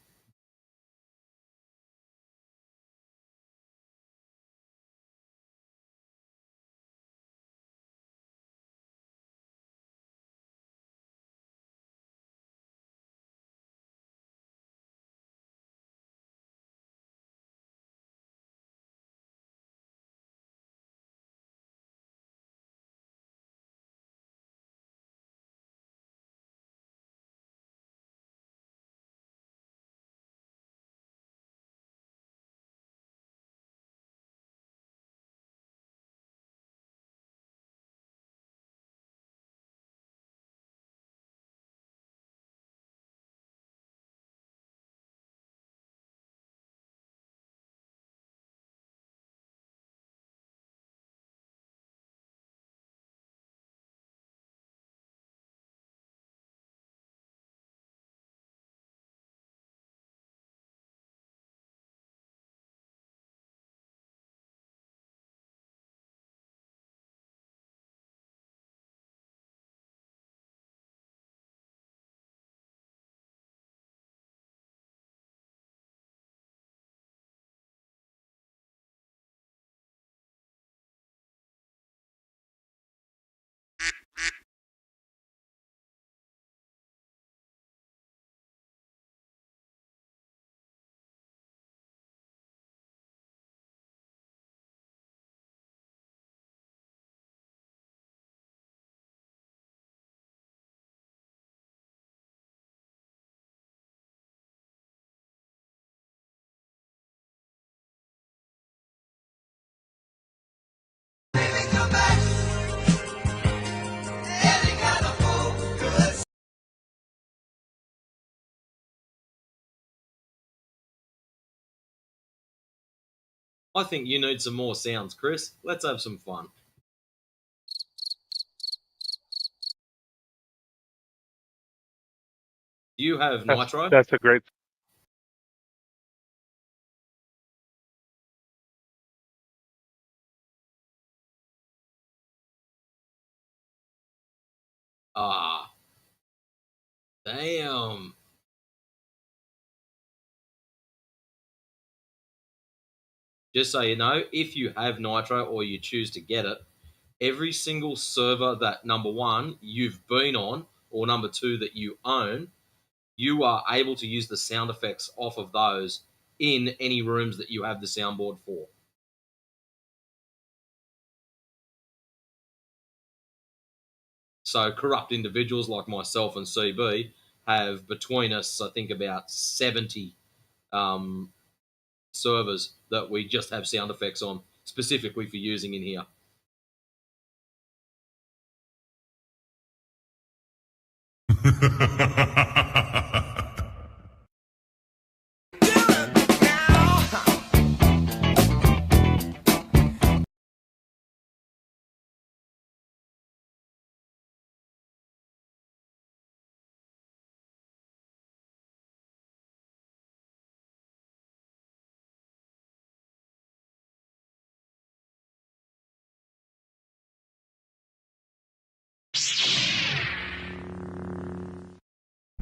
I think you need some more sounds, Chris. Let's have some fun. Do you have nitro? That's a great. Ah, damn. Just so you know, if you have nitro or you choose to get it, every single server that number one you've been on or number two that you own, you are able to use the sound effects off of those in any rooms that you have the soundboard for. So corrupt individuals like myself and CB have between us, I think, about 70 servers that we just have sound effects on specifically for using in here.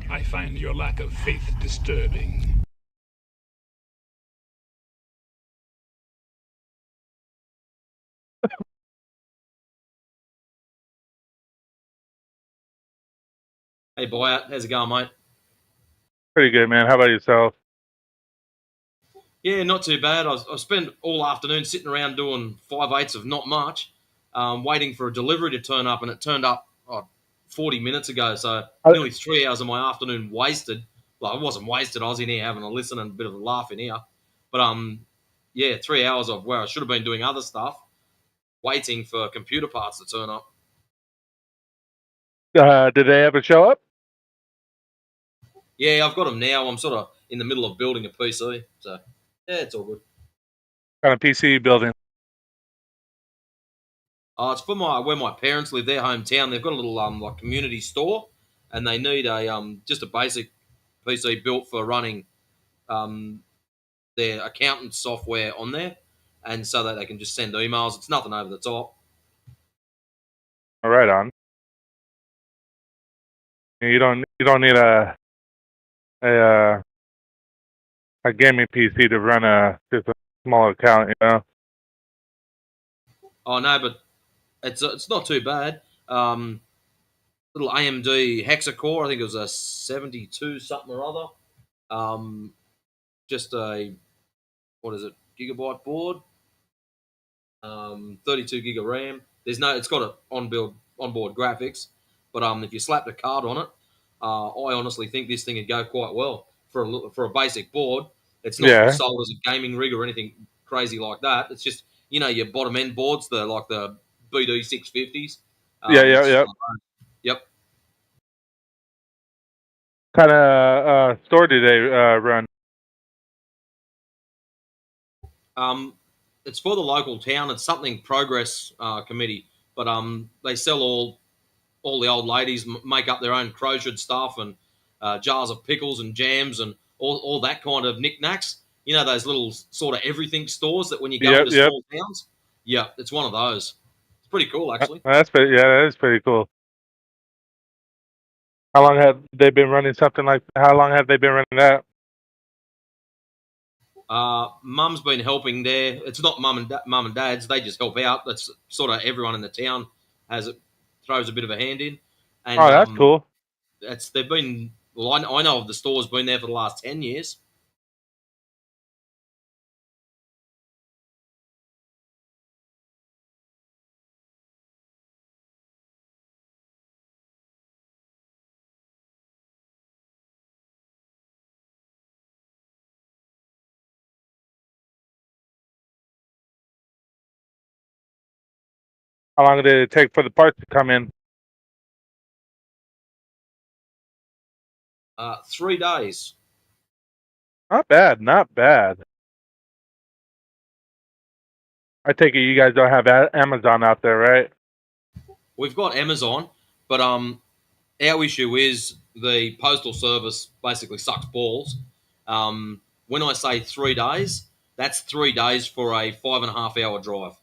I find your lack of faith disturbing. Hey, Boyat, how's it going, mate? Pretty good, man. How about yourself? Yeah, not too bad. I spent all afternoon sitting around doing 5/8 of not much, waiting for a delivery to turn up, and it turned up 40 minutes ago. So nearly 3 hours of my afternoon wasted. Well, it wasn't wasted. I was in here having a listen and a bit of a laugh in here. But yeah, 3 hours of where I should have been doing other stuff, waiting for computer parts to turn up. Did they ever show up? Yeah, I've got them now. I'm sort of in the middle of building a PC, so yeah, it's all good. Kind of PC building. It's for where my parents live, their hometown. They've got a little like community store, and they need a just a basic PC built for running their accountant software on there, and so that they can just send emails. It's nothing over the top. All right, on. You don't need a gaming PC to run just a small account, you know. Oh no, but it's not too bad. Little AMD hexa-core, I think it was a 72 something or other. Just a gigabyte board. 32 gig of RAM. It's got a onboard graphics, but if you slapped a card on it, I honestly think this thing would go quite well for a basic board. It's not sold as a gaming rig or anything crazy like that. It's just your bottom end boards, the BD 650s. Yep. Yep. Kind of store do they run? It's for the local town. It's something progress committee, but they sell all the old ladies make up their own crocheted stuff and jars of pickles and jams and all that kind of knickknacks. You know those little sort of everything stores that when you go into small towns. Yeah, it's one of those. It's pretty cool, actually. That is pretty cool. How long have they been running something like? How long have they been running that? Mum's been helping there. It's not mum and dad's. They just help out. That's sort of everyone in the town throws a bit of a hand in. And, that's cool. They've been. Well, I know of the store's been there for the last 10 years. How long did it take for the parts to come in? 3 days. Not bad. Not bad. I take it you guys don't have Amazon out there, right? We've got Amazon, but our issue is the postal service basically sucks balls. When I say 3 days, that's 3 days for a 5.5 hour drive.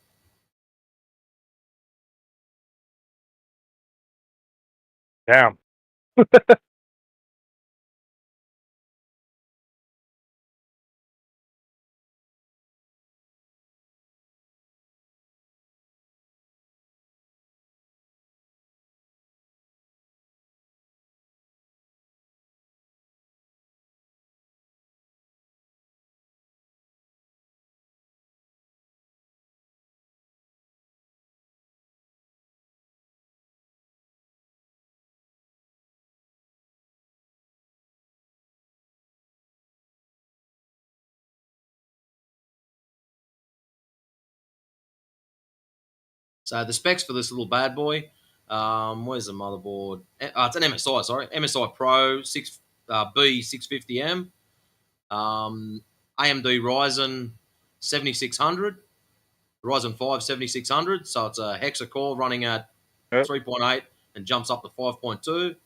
Damn. So the specs for this little bad boy, where's the motherboard? It's an MSI, sorry, MSI Pro B650M, AMD Ryzen 7600, Ryzen 5 7600. So it's a hexa core running at 3.8 and jumps up to 5.2.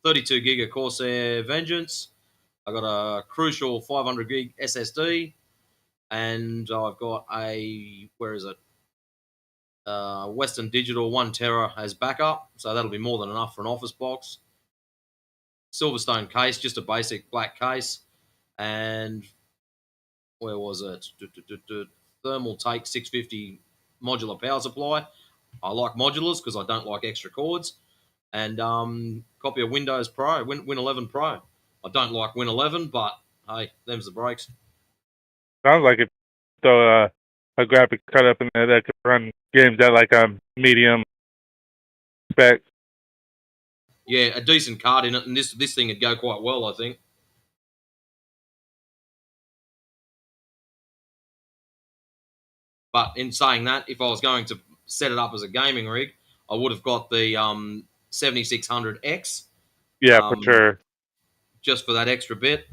32 gig of Corsair Vengeance. I got a Crucial 500 gig SSD, and I've got a Western Digital 1 Tera as backup, so that'll be more than enough for an office box. Silverstone case, just a basic black case, and where was it? Thermal Take 650 modular power supply. I like modulars because I don't like extra cords. And copy of Windows Pro, Win 11 Pro. I don't like Win 11, but hey, them's the breaks. Sounds like it. So a graphic cut up in there that could run games at like a medium spec. Yeah, a decent card in it, and this thing would go quite well, I think. But in saying that, if I was going to set it up as a gaming rig, I would have got the 7600X. Yeah, for sure. Just for that extra bit,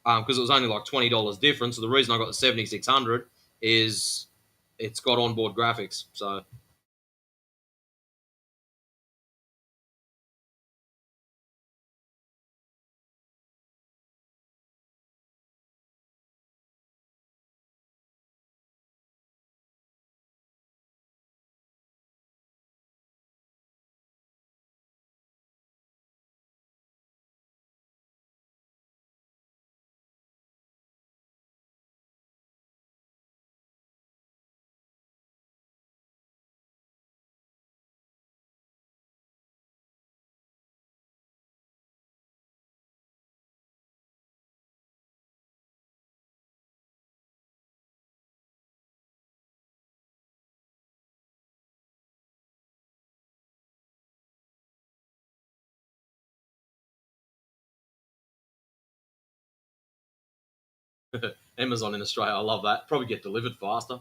because it was only like $20 difference. So the reason I got the 7600 is it's got onboard graphics. So Amazon in Australia, I love that. Probably get delivered faster.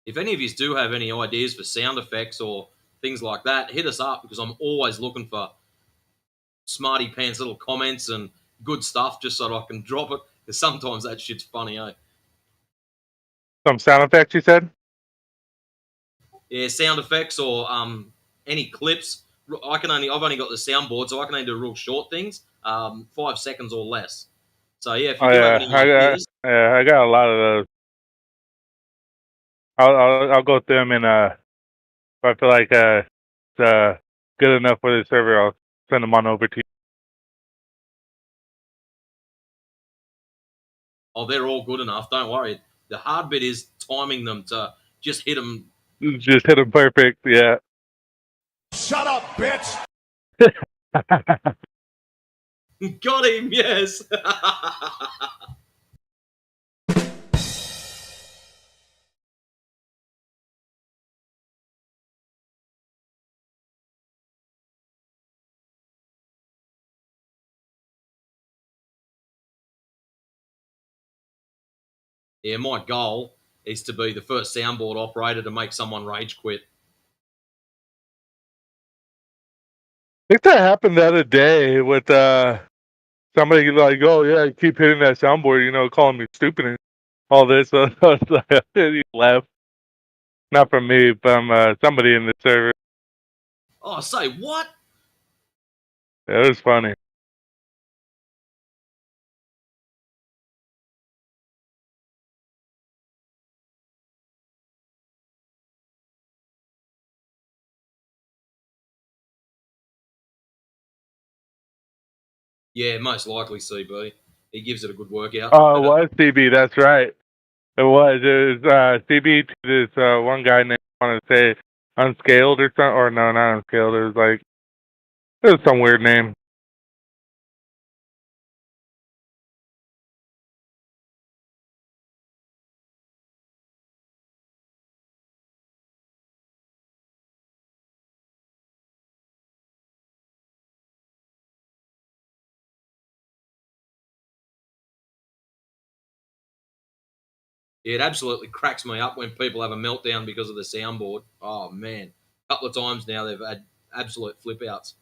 If any of you do have any ideas for sound effects or things like that, hit us up because I'm always looking for smarty pants little comments and good stuff just so that I can drop it. Because sometimes that shit's funny, eh? Some sound effects, you said? Yeah, sound effects or any clips. I've only got the soundboard, so I can only do real short things, 5 seconds or less. So yeah, if you do have any ideas, I got a lot of those. I'll go through them and if I feel like it's good enough for the server, I'll send them on over to you. oh, they're all good enough. Don't worry. The hard bit is timing them to just hit them. Just hit them perfect, yeah. Shut up, bitch! Got him, yes. Yeah, my goal is to be the first soundboard operator to make someone rage quit. I think that happened the other day with somebody like, oh yeah, you keep hitting that soundboard, calling me stupid and all this. So I was like, he left. Not from me, from somebody in the server. Oh, say what? It was funny. Yeah, most likely CB. He gives it a good workout. Oh, it was CB. That's right. It was. It was CB to this one guy named, I want to say, Unscaled or something. Or no, not Unscaled. It was some weird name. It absolutely cracks me up when people have a meltdown because of the soundboard. Oh man, a couple of times now they've had absolute flip outs.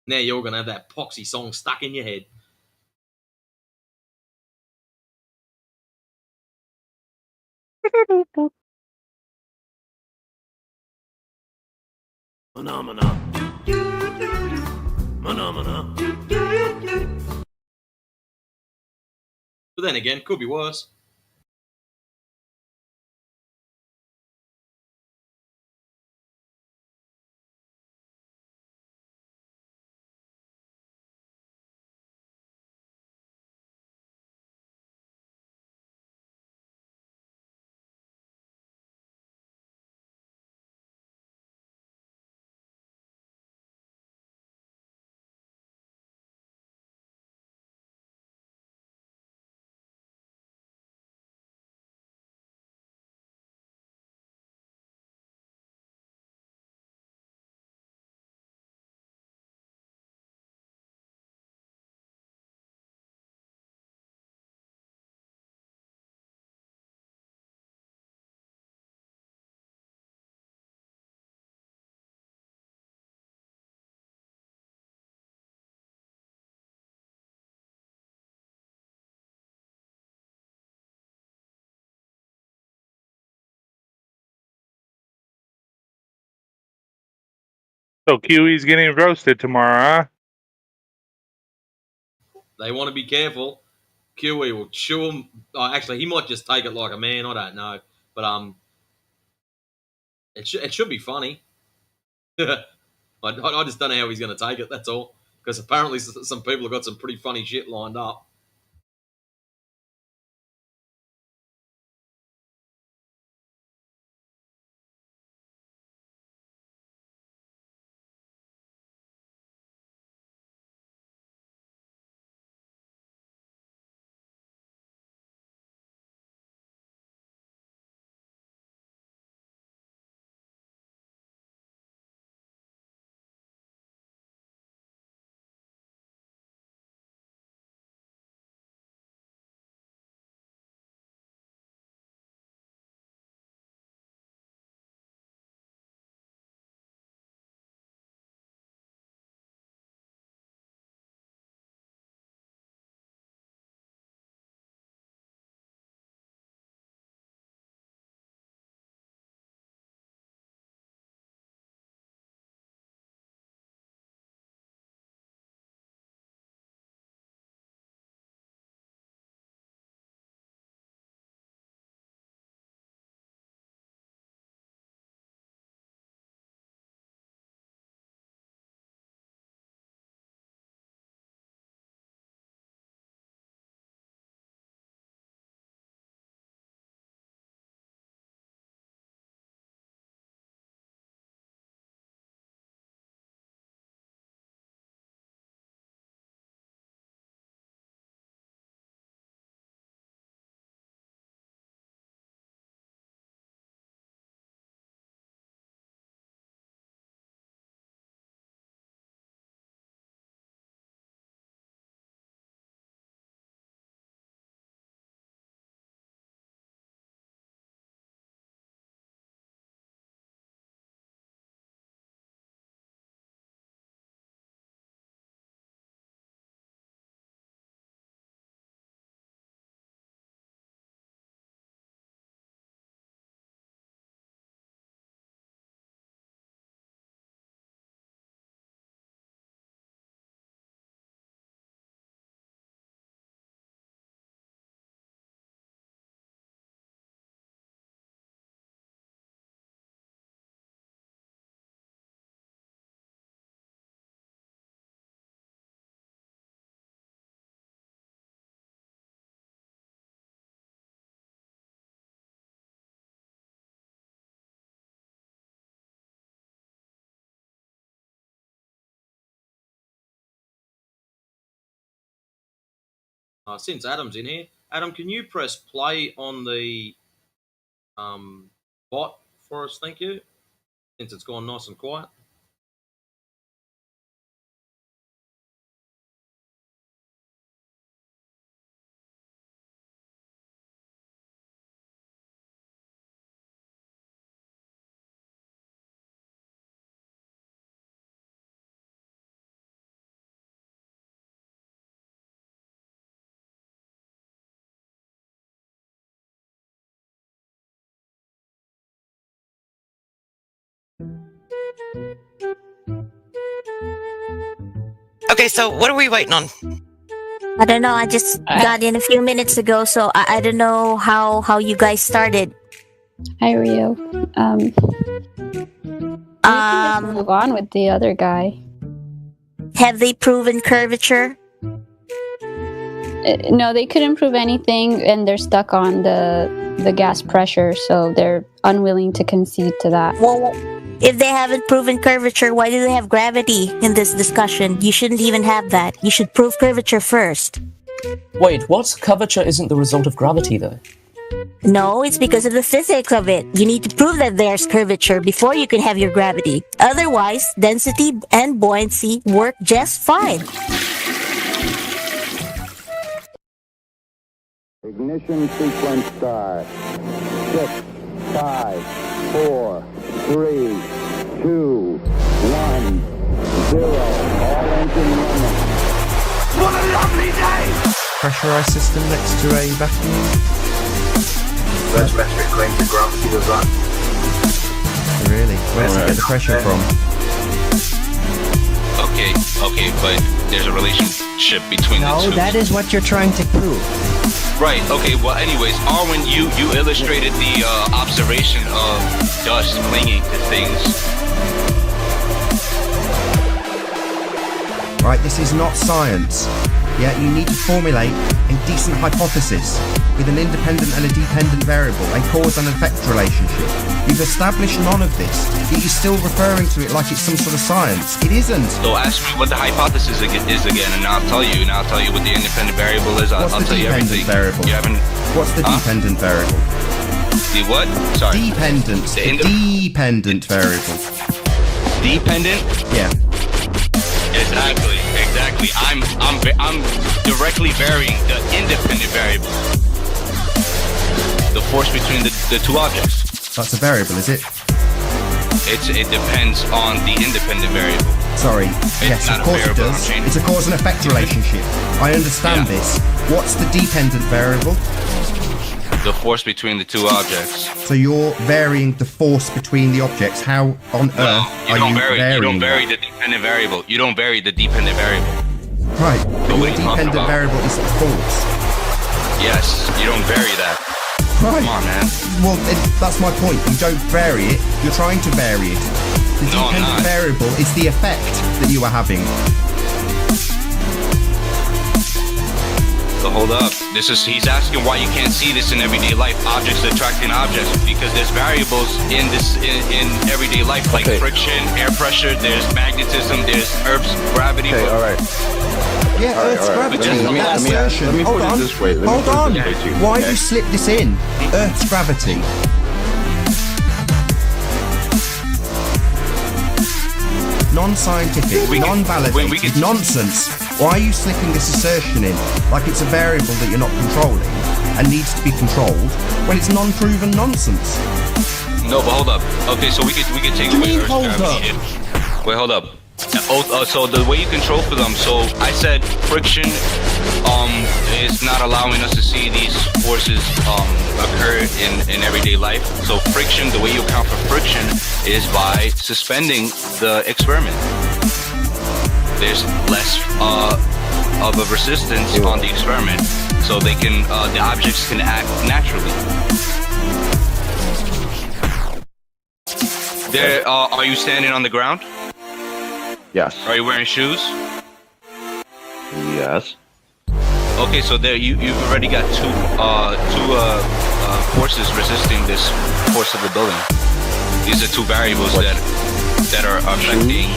Now you're gonna have that poxy song stuck in your head. Phenomena. Phenomena. But then again, could be worse. So QE's getting roasted tomorrow, huh? They want to be careful. QE will chew him. Oh, actually, he might just take it like a man. I don't know, but it should be funny. I just don't know how he's going to take it. That's all. Because apparently some people have got some pretty funny shit lined up. since Adam's in here, Adam, can you press play on the bot for us? Thank you. Since it's gone nice and quiet. Okay, so what are we waiting on? I don't know. I just got in a few minutes ago, so I don't know how you guys started. Hi, Rio. Move on with the other guy. Have they proven curvature? No, they couldn't prove anything, and they're stuck on the gas pressure, so they're unwilling to concede to that. Well, if they haven't proven curvature, why do they have gravity in this discussion? You shouldn't even have that. You should prove curvature first. Wait, what? Curvature isn't the result of gravity, though. No, it's because of the physics of it. You need to prove that there's curvature before you can have your gravity. Otherwise, density and buoyancy work just fine. Ignition sequence start. 6, 5, 4, 3, 2, 1, 0. All engine running. What a lovely day! Pressurized system next to a vacuum. First metric claims the gravity was that. Really? Where's it get the pressure from? Okay, but there's a relationship between the two. No, that is what you're trying to prove. Right, okay, well anyways, Arwen, you illustrated the observation of dust clinging to things. Right, this is not science. Yeah, you need to formulate a decent hypothesis with an independent and a dependent variable, a cause and effect relationship. You've established none of this, yet you're still referring to it like it's some sort of science. It isn't. So ask me what the hypothesis is again, and I'll tell you, what the independent variable is. I'll tell you everything. Variable? You haven't... What's the dependent variable? The what? Sorry. Dependent. Dependent variable. Dependent? Yeah. Exactly. I'm directly varying the independent variable. The force between the two objects. That's a variable, is it? It depends on the independent variable. Sorry. Yes, of course it does. It's a cause and effect relationship. I understand this. What's the dependent variable? The force between the two objects. So you're varying the force between the objects. How on earth are you varying? You don't vary the dependent variable. You don't vary the dependent variable. Right. But your dependent variable is the force. Yes, you don't vary that. Right. Come on, man. Well, that's my point. You don't vary it. You're trying to vary it. The dependent variable is the effect that you are having. So hold up. He's asking why you can't see this in everyday life. Objects attracting objects, because there's variables in everyday life, like friction, air pressure. There's magnetism. There's Earth's gravity. Okay, all right. Yeah, Earth's gravity. Let me put it this way. Hold on. Why you slip this in? Earth's gravity. Non-scientific, non-validated, nonsense. Why are you slipping this assertion in like it's a variable that you're not controlling and needs to be controlled when it's non-proven nonsense? No, but hold up. Okay, so we could take away Earth's gravity. Wait, hold up. So the way you control for them. So I said friction is not allowing us to see these forces occur in everyday life. So friction, the way you account for friction is by suspending the experiment. There's less of a resistance on the experiment, so they can the objects can act naturally. There, are you standing on the ground? Yes. Are you wearing shoes? Yes. Okay, so there you've already got two forces resisting this force of the building. These are two variables that are affecting.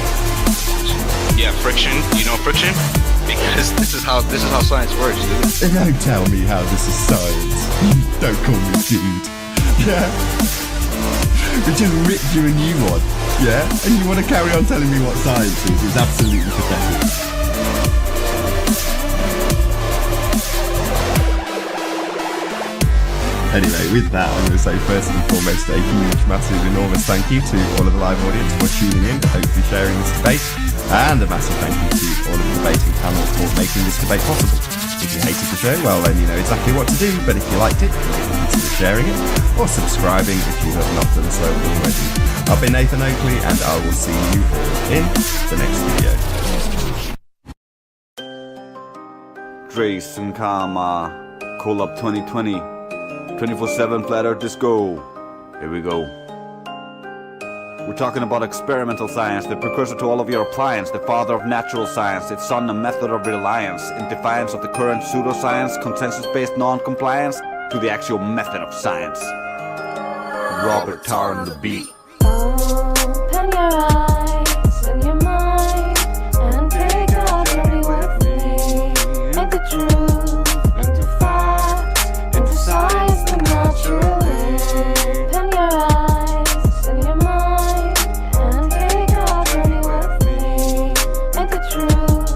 Yeah, friction. You know friction? Because this is how science works, dude. Don't tell me how this is science. Don't call me dude. Yeah? We just ripped you a new one. Yeah? And you want to carry on telling me what science is? It's absolutely pathetic. Anyway, with that, I'm going to say first and foremost a huge, massive, enormous thank you to all of the live audience for tuning in, hopefully sharing this debate, and a massive thank you to all of the debating panel for making this debate possible. If you hated the show, well then you know exactly what to do, but if you liked it, consider sharing it, or subscribing if you have not done so already. I've been Nathan Oakley, and I will see you all in the next video. Jason Kama, Call Up 2020. 24/7 Flat Earth Disco. Here we go. We're talking about experimental science, the precursor to all of your appliance, the father of natural science, its son a method of reliance, in defiance of the current pseudoscience, consensus-based non-compliance, to the actual method of science. Robert Tarr on the beat. Open your eyes and your mind and take a journey with me. Make the truth into fact, into science. Open your eyes and your mind and take a journey with me. Make the truth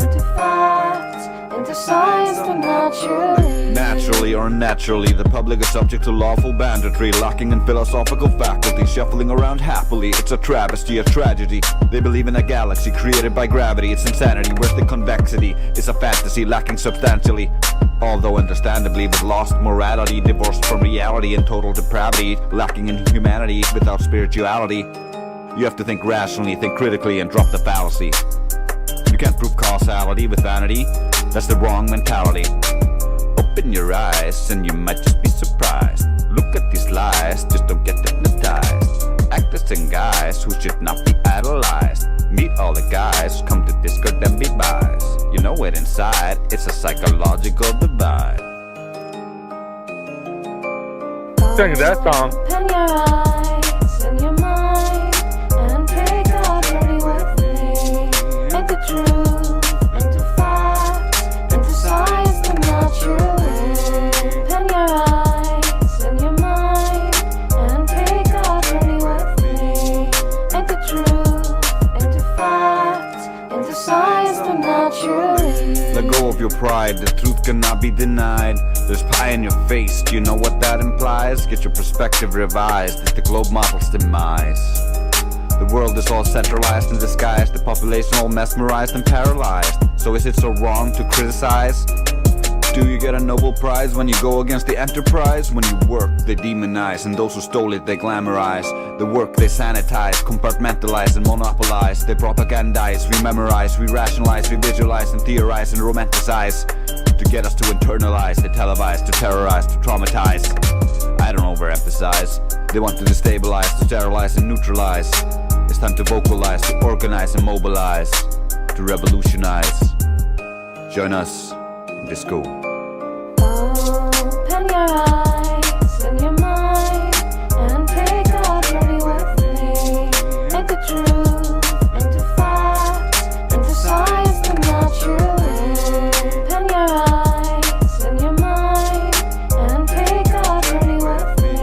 into fact, into science and naturally. Naturally or unnaturally, the public is subject to lawful banditry, lacking in philosophical faculty, shuffling around happily. It's a travesty, a tragedy. They believe in a galaxy created by gravity. It's insanity, where's the convexity? It's a fantasy lacking substantially. Although understandably with lost morality, divorced from reality and total depravity, lacking in humanity without spirituality. You have to think rationally, think critically, and drop the fallacy. You can't prove causality with vanity. That's the wrong mentality. Open your eyes and you might just be surprised. Look at these lies, just don't get hypnotized. Actors and guys who should not be idolized. Meet all the guys who come to Discord and be biased. You know it inside, it's a psychological divide. Sing that song. Open your eyes and your mind and take a journey with me. Make the truth into fact, into science and naturally. Open your eyes and your mind and take a journey with me. Make the truth into fact, into science and naturally. Let go of your pride, the truth cannot be denied. There's pie in your face, do you know what that implies? Get your perspective revised, it's the globe model's demise. The world is all centralized and disguised, the population all mesmerized and paralyzed. So is it so wrong to criticize? Do you get a Nobel Prize when you go against the enterprise? When you work, they demonize, and those who stole it, they glamorize. The work they sanitize, compartmentalize and monopolize. They propagandize, rememorize, re-rationalize, re-visualize and theorize and romanticize. To get us to internalize, they televise, to terrorize, to traumatize. I don't overemphasize. They want to destabilize, to sterilize and neutralize. It's time to vocalize, to organize and mobilize, to revolutionize. Join us in Disco. Open your eyes and your mind and take a journey with me. Make the truth into fact, into science and naturally. Open your eyes and your mind and take a journey with me.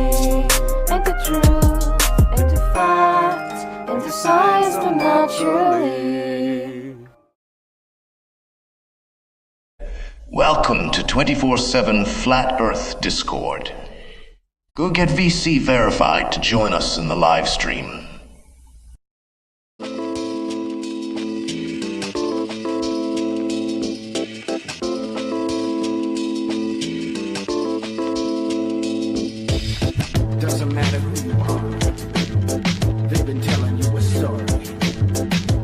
Make the truth into fact, into science and naturally. Welcome to 24/7 Flat Earth Discord. Go get VC verified to join us in the live stream. Doesn't matter who you are, they've been telling you a story,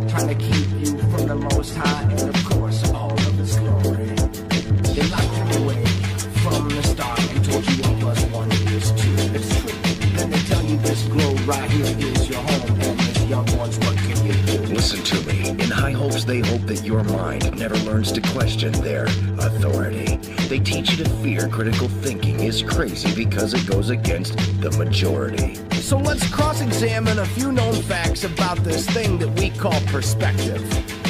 trying to keep you from the Most High and of course all of His glory. They locked you away from the start and told you 1 + 1 is 2. It's true. Then they tell you this globe right here is your home, and as young ones, what can you do? Listen to me. In high hopes, they hope that your mind never learns to question their authority. They teach you to fear critical thinking is crazy because it goes against the majority. So let's cross-examine a few known facts about this thing that we call perspective.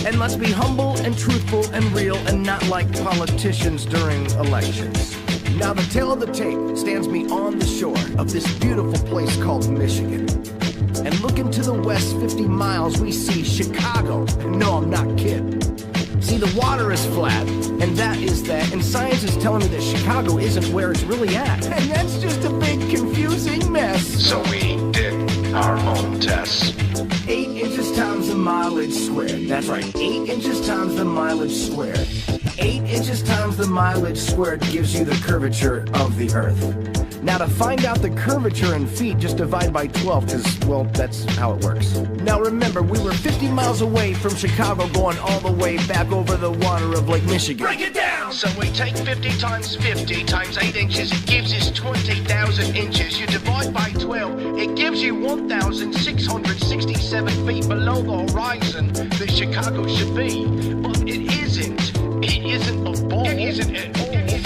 And let's be humble and truthful and real and not like politicians during elections. Now the tale of the tape stands me on the shore of this beautiful place called Michigan. And looking to the west 50 miles, we see Chicago. No, I'm not kidding. See, the water is flat, and that is that, and science is telling me that Chicago isn't where it's really at. And that's just a big confusing mess. So we did our own tests. 8 inches times the mileage squared. That's right, 8 inches times the mileage squared. 8 inches times the mileage squared gives you the curvature of the Earth. Now to find out the curvature in feet, just divide by 12, because, well, that's how it works. Now remember, we were 50 miles away from Chicago going all the way back over the water of Lake Michigan. Break it down! So we take 50 times 50 times 8 inches, it gives us 20,000 inches. You divide by 12, it gives you 1,667 feet below the horizon that Chicago should be. But it isn't. It isn't a ball. It isn't at all. It isn't at all.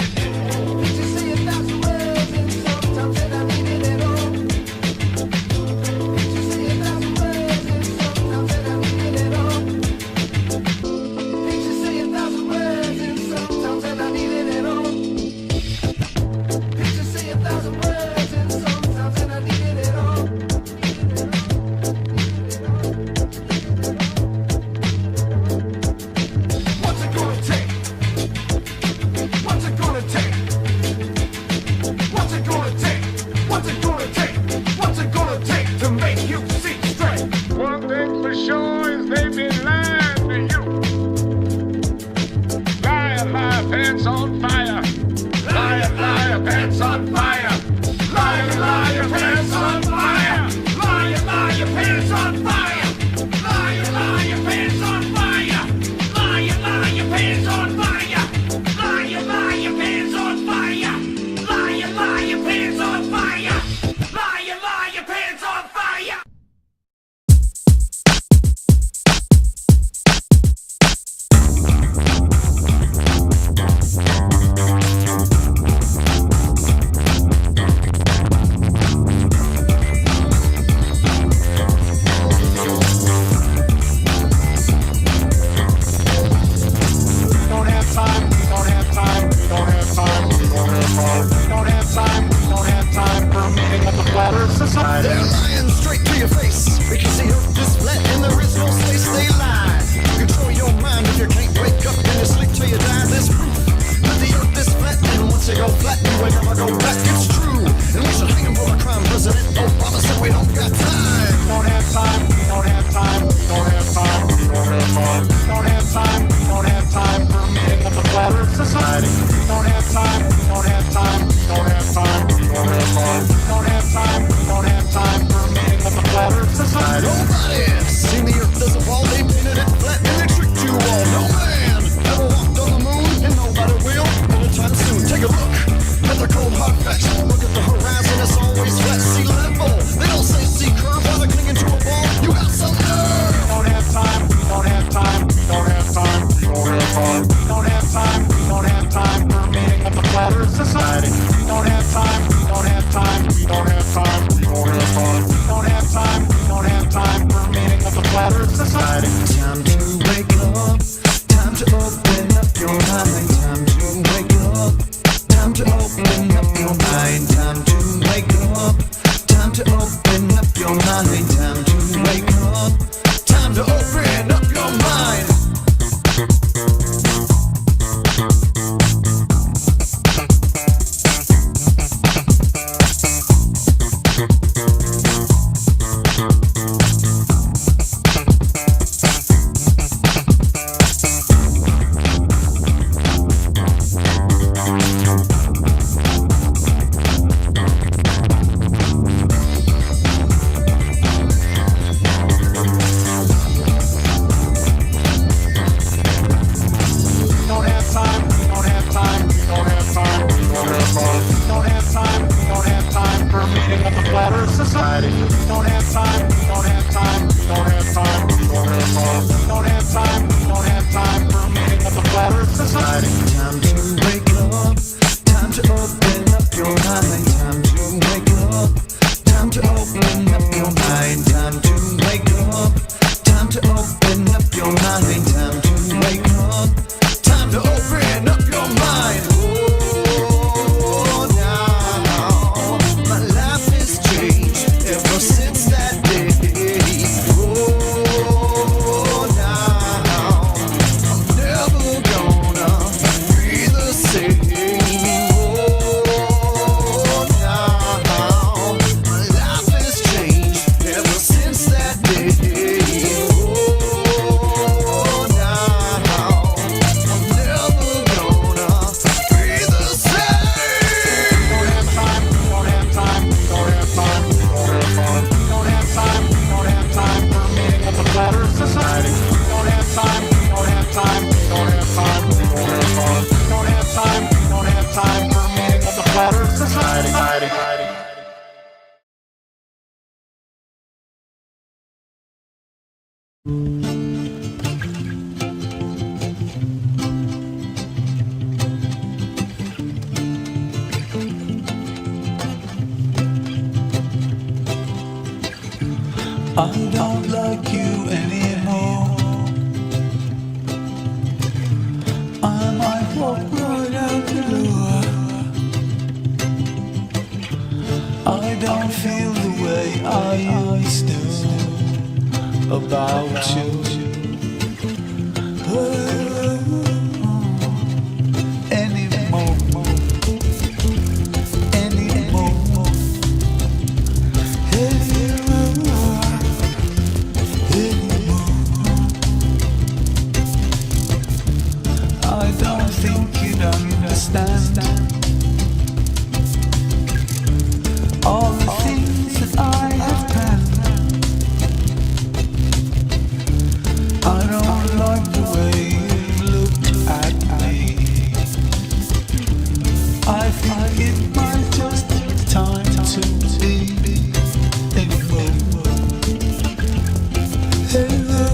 I don't like you anymore. I might walk right out the door. I don't feel the way I used to about you. Anymore. I don't think you'd understand all the things that I have planned. I don't like the way you look at me. I think it might just be time to be anymore. Hello.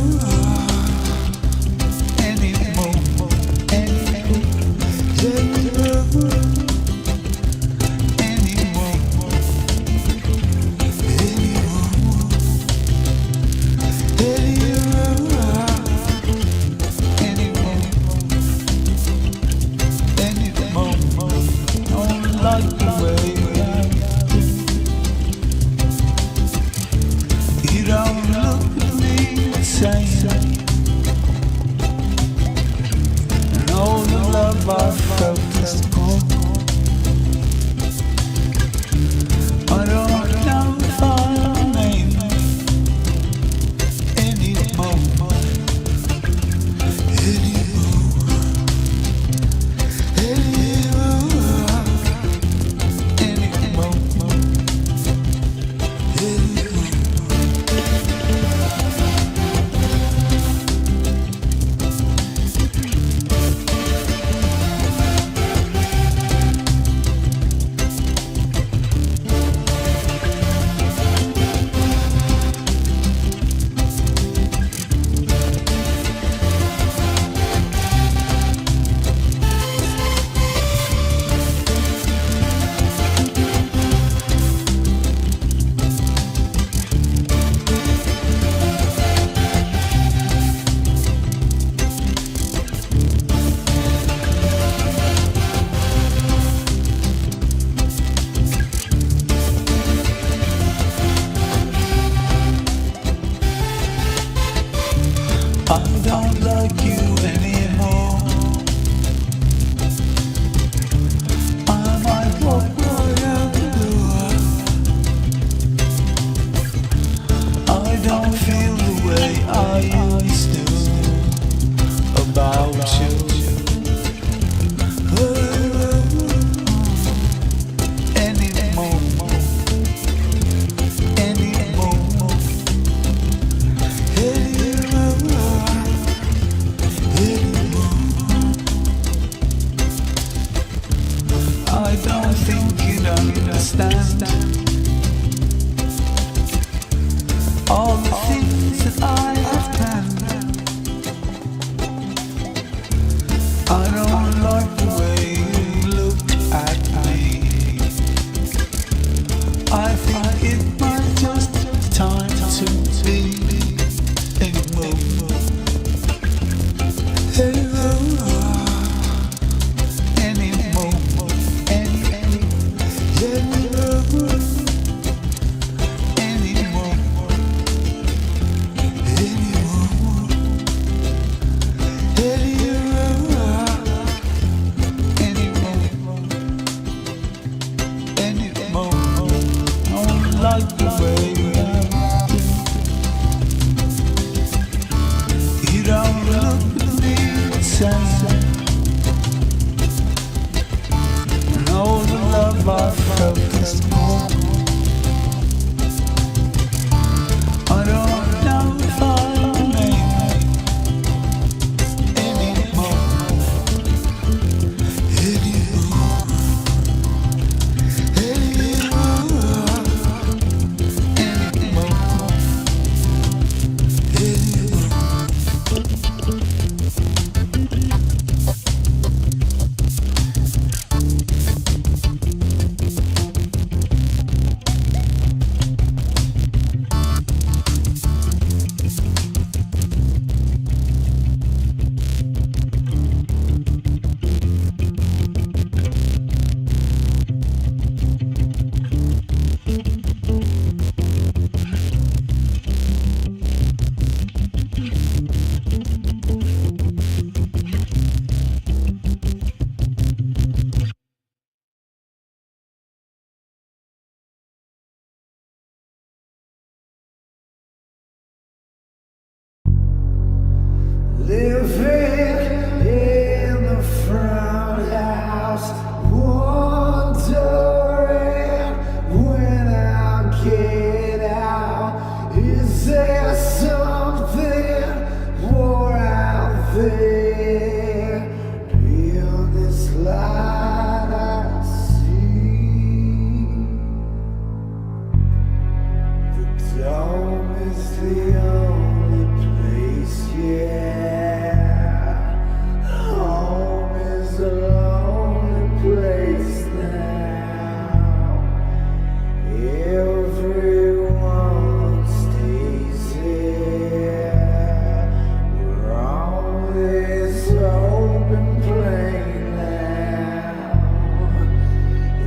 open plain now.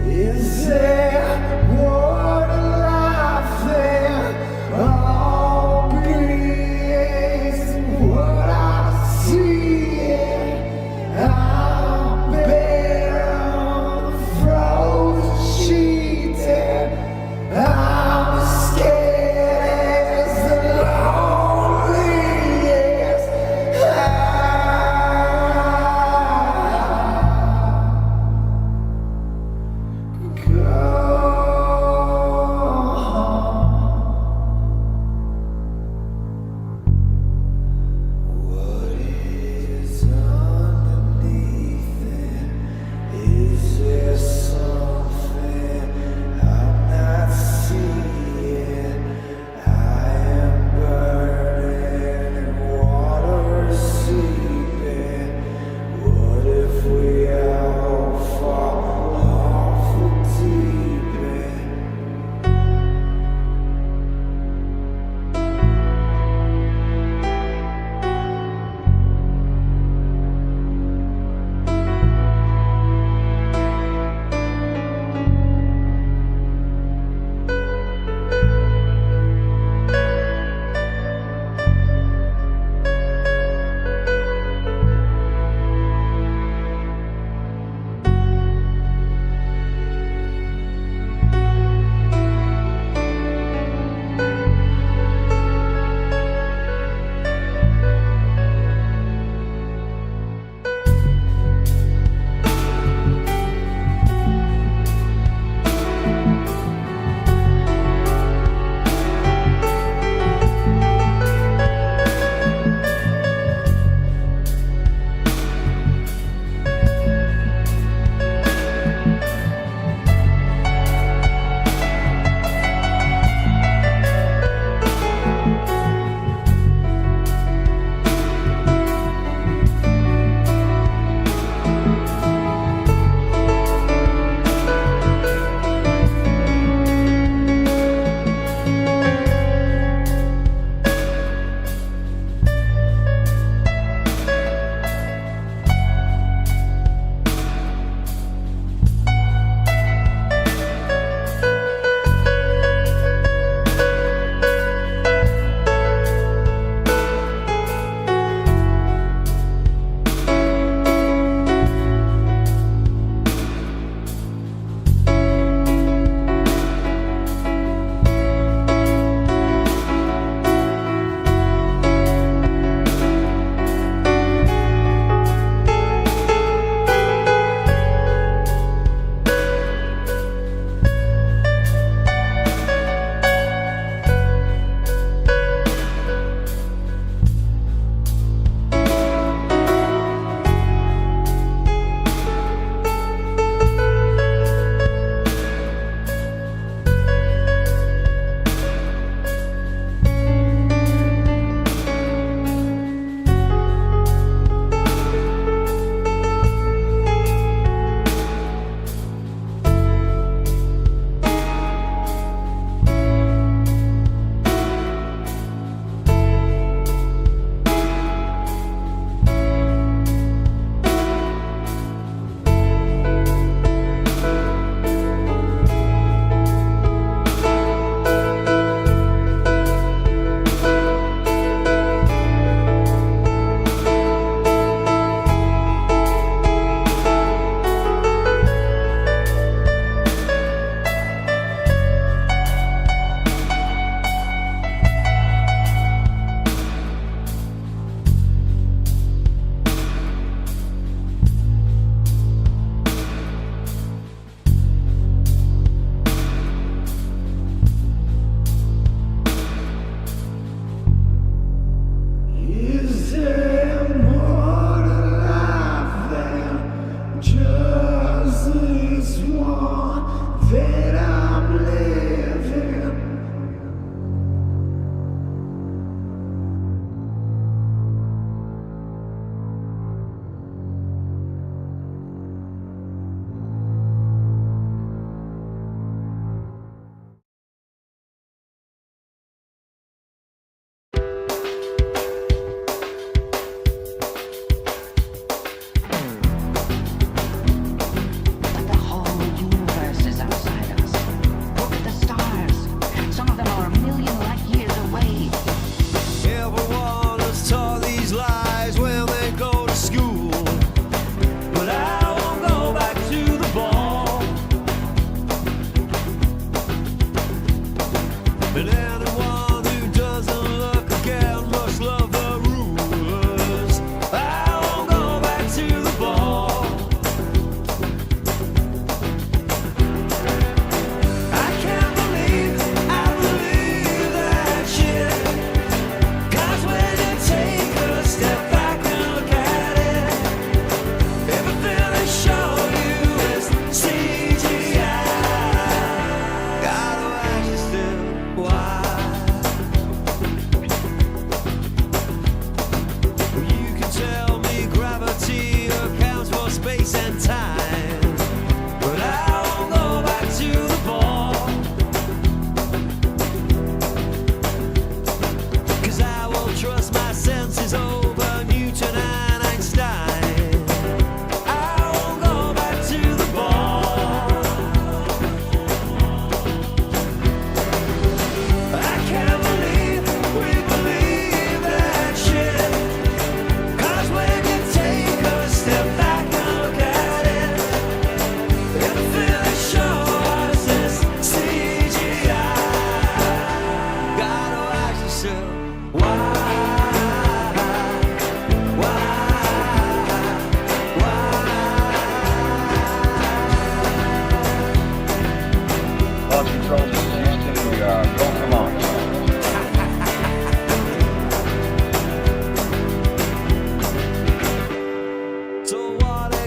Is there what life there? All beings what I see. I'm bare on the frozen sheet. I'm scared as the loneliest.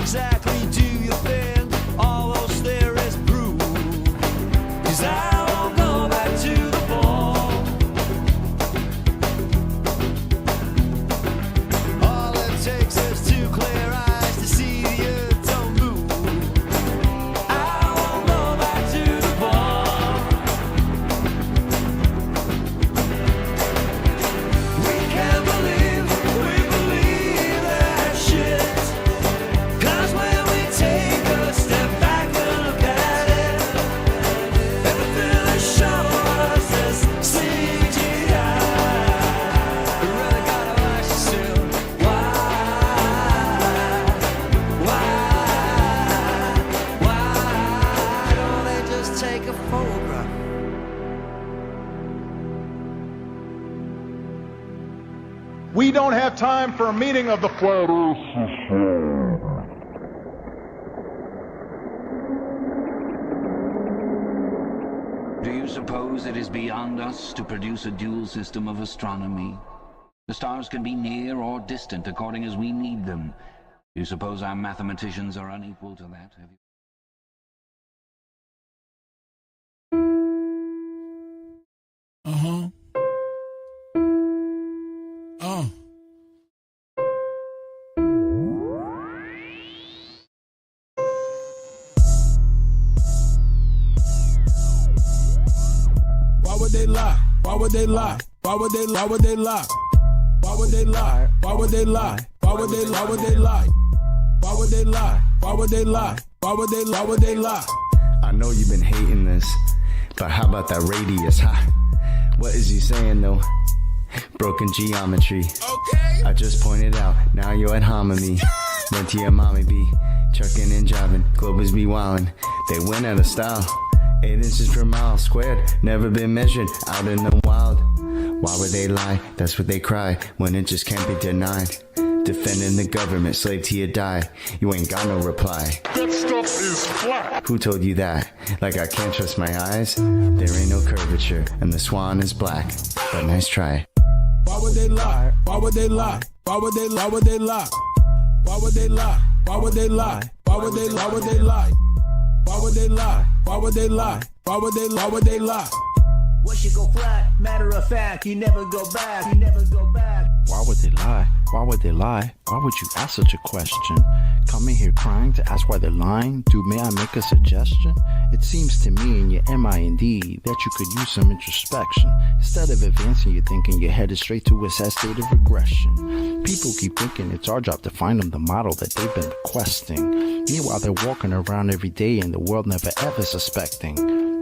exactly do you think all those theories prove? 'Cause I won't go back to the ball. All it takes is two clear eyes to see the earth don't move. I won't go back to the ball. We can't believe that shit. 'Cause when we take a step back and look at it, everything they show us is CGI. We really gotta ask yourself, why don't they just take a photograph? We don't have time for a meeting of the flat earth. Do you suppose it is beyond us to produce a dual system of astronomy? The stars can be near or distant according as we need them. Do you suppose our mathematicians are unequal to that? Have you... Why would they lie? Why would they lie? Why would they lie? Why would they lie? Why would they lie? Why would they lie? Why would they lie? Why would they lie? Why would they lie? Why would they lie? Why would they lie? Why would they lie? I know you've been hating this, but how about that radius, huh? What is he saying though? Broken geometry. I just pointed out, now you're at hominy. Went to your mommy be trucking and driving, Globers be wildin'. They went out of style. 8 inches per mile squared, never been measured out in the wild. Why would they lie? That's what they cry when it just can't be denied. Defending the government, slave till you die. You ain't got no reply. That stuff is flat. Who told you that? Like I can't trust my eyes? There ain't no curvature, and the Swan is black. But nice try. Why would they lie? Why would they lie? Why would they lie? Why would they lie? Why would they lie? Why would they lie? Why would they lie? Why would they lie? Why would they lie? Why would they lie? Why would they lie? Why would they lie? What should go flat? Matter of fact, you never go back. You never go back. Why would they lie? Why would they lie? Why would you ask such a question? Coming here crying to ask why they're lying? Dude, may I make a suggestion? It seems to me in your mind that you could use some introspection. Instead of advancing your thinking, you're headed straight to a sad state of regression. People keep thinking it's our job to find them the model that they've been requesting. Meanwhile, they're walking around every day in the world never ever suspecting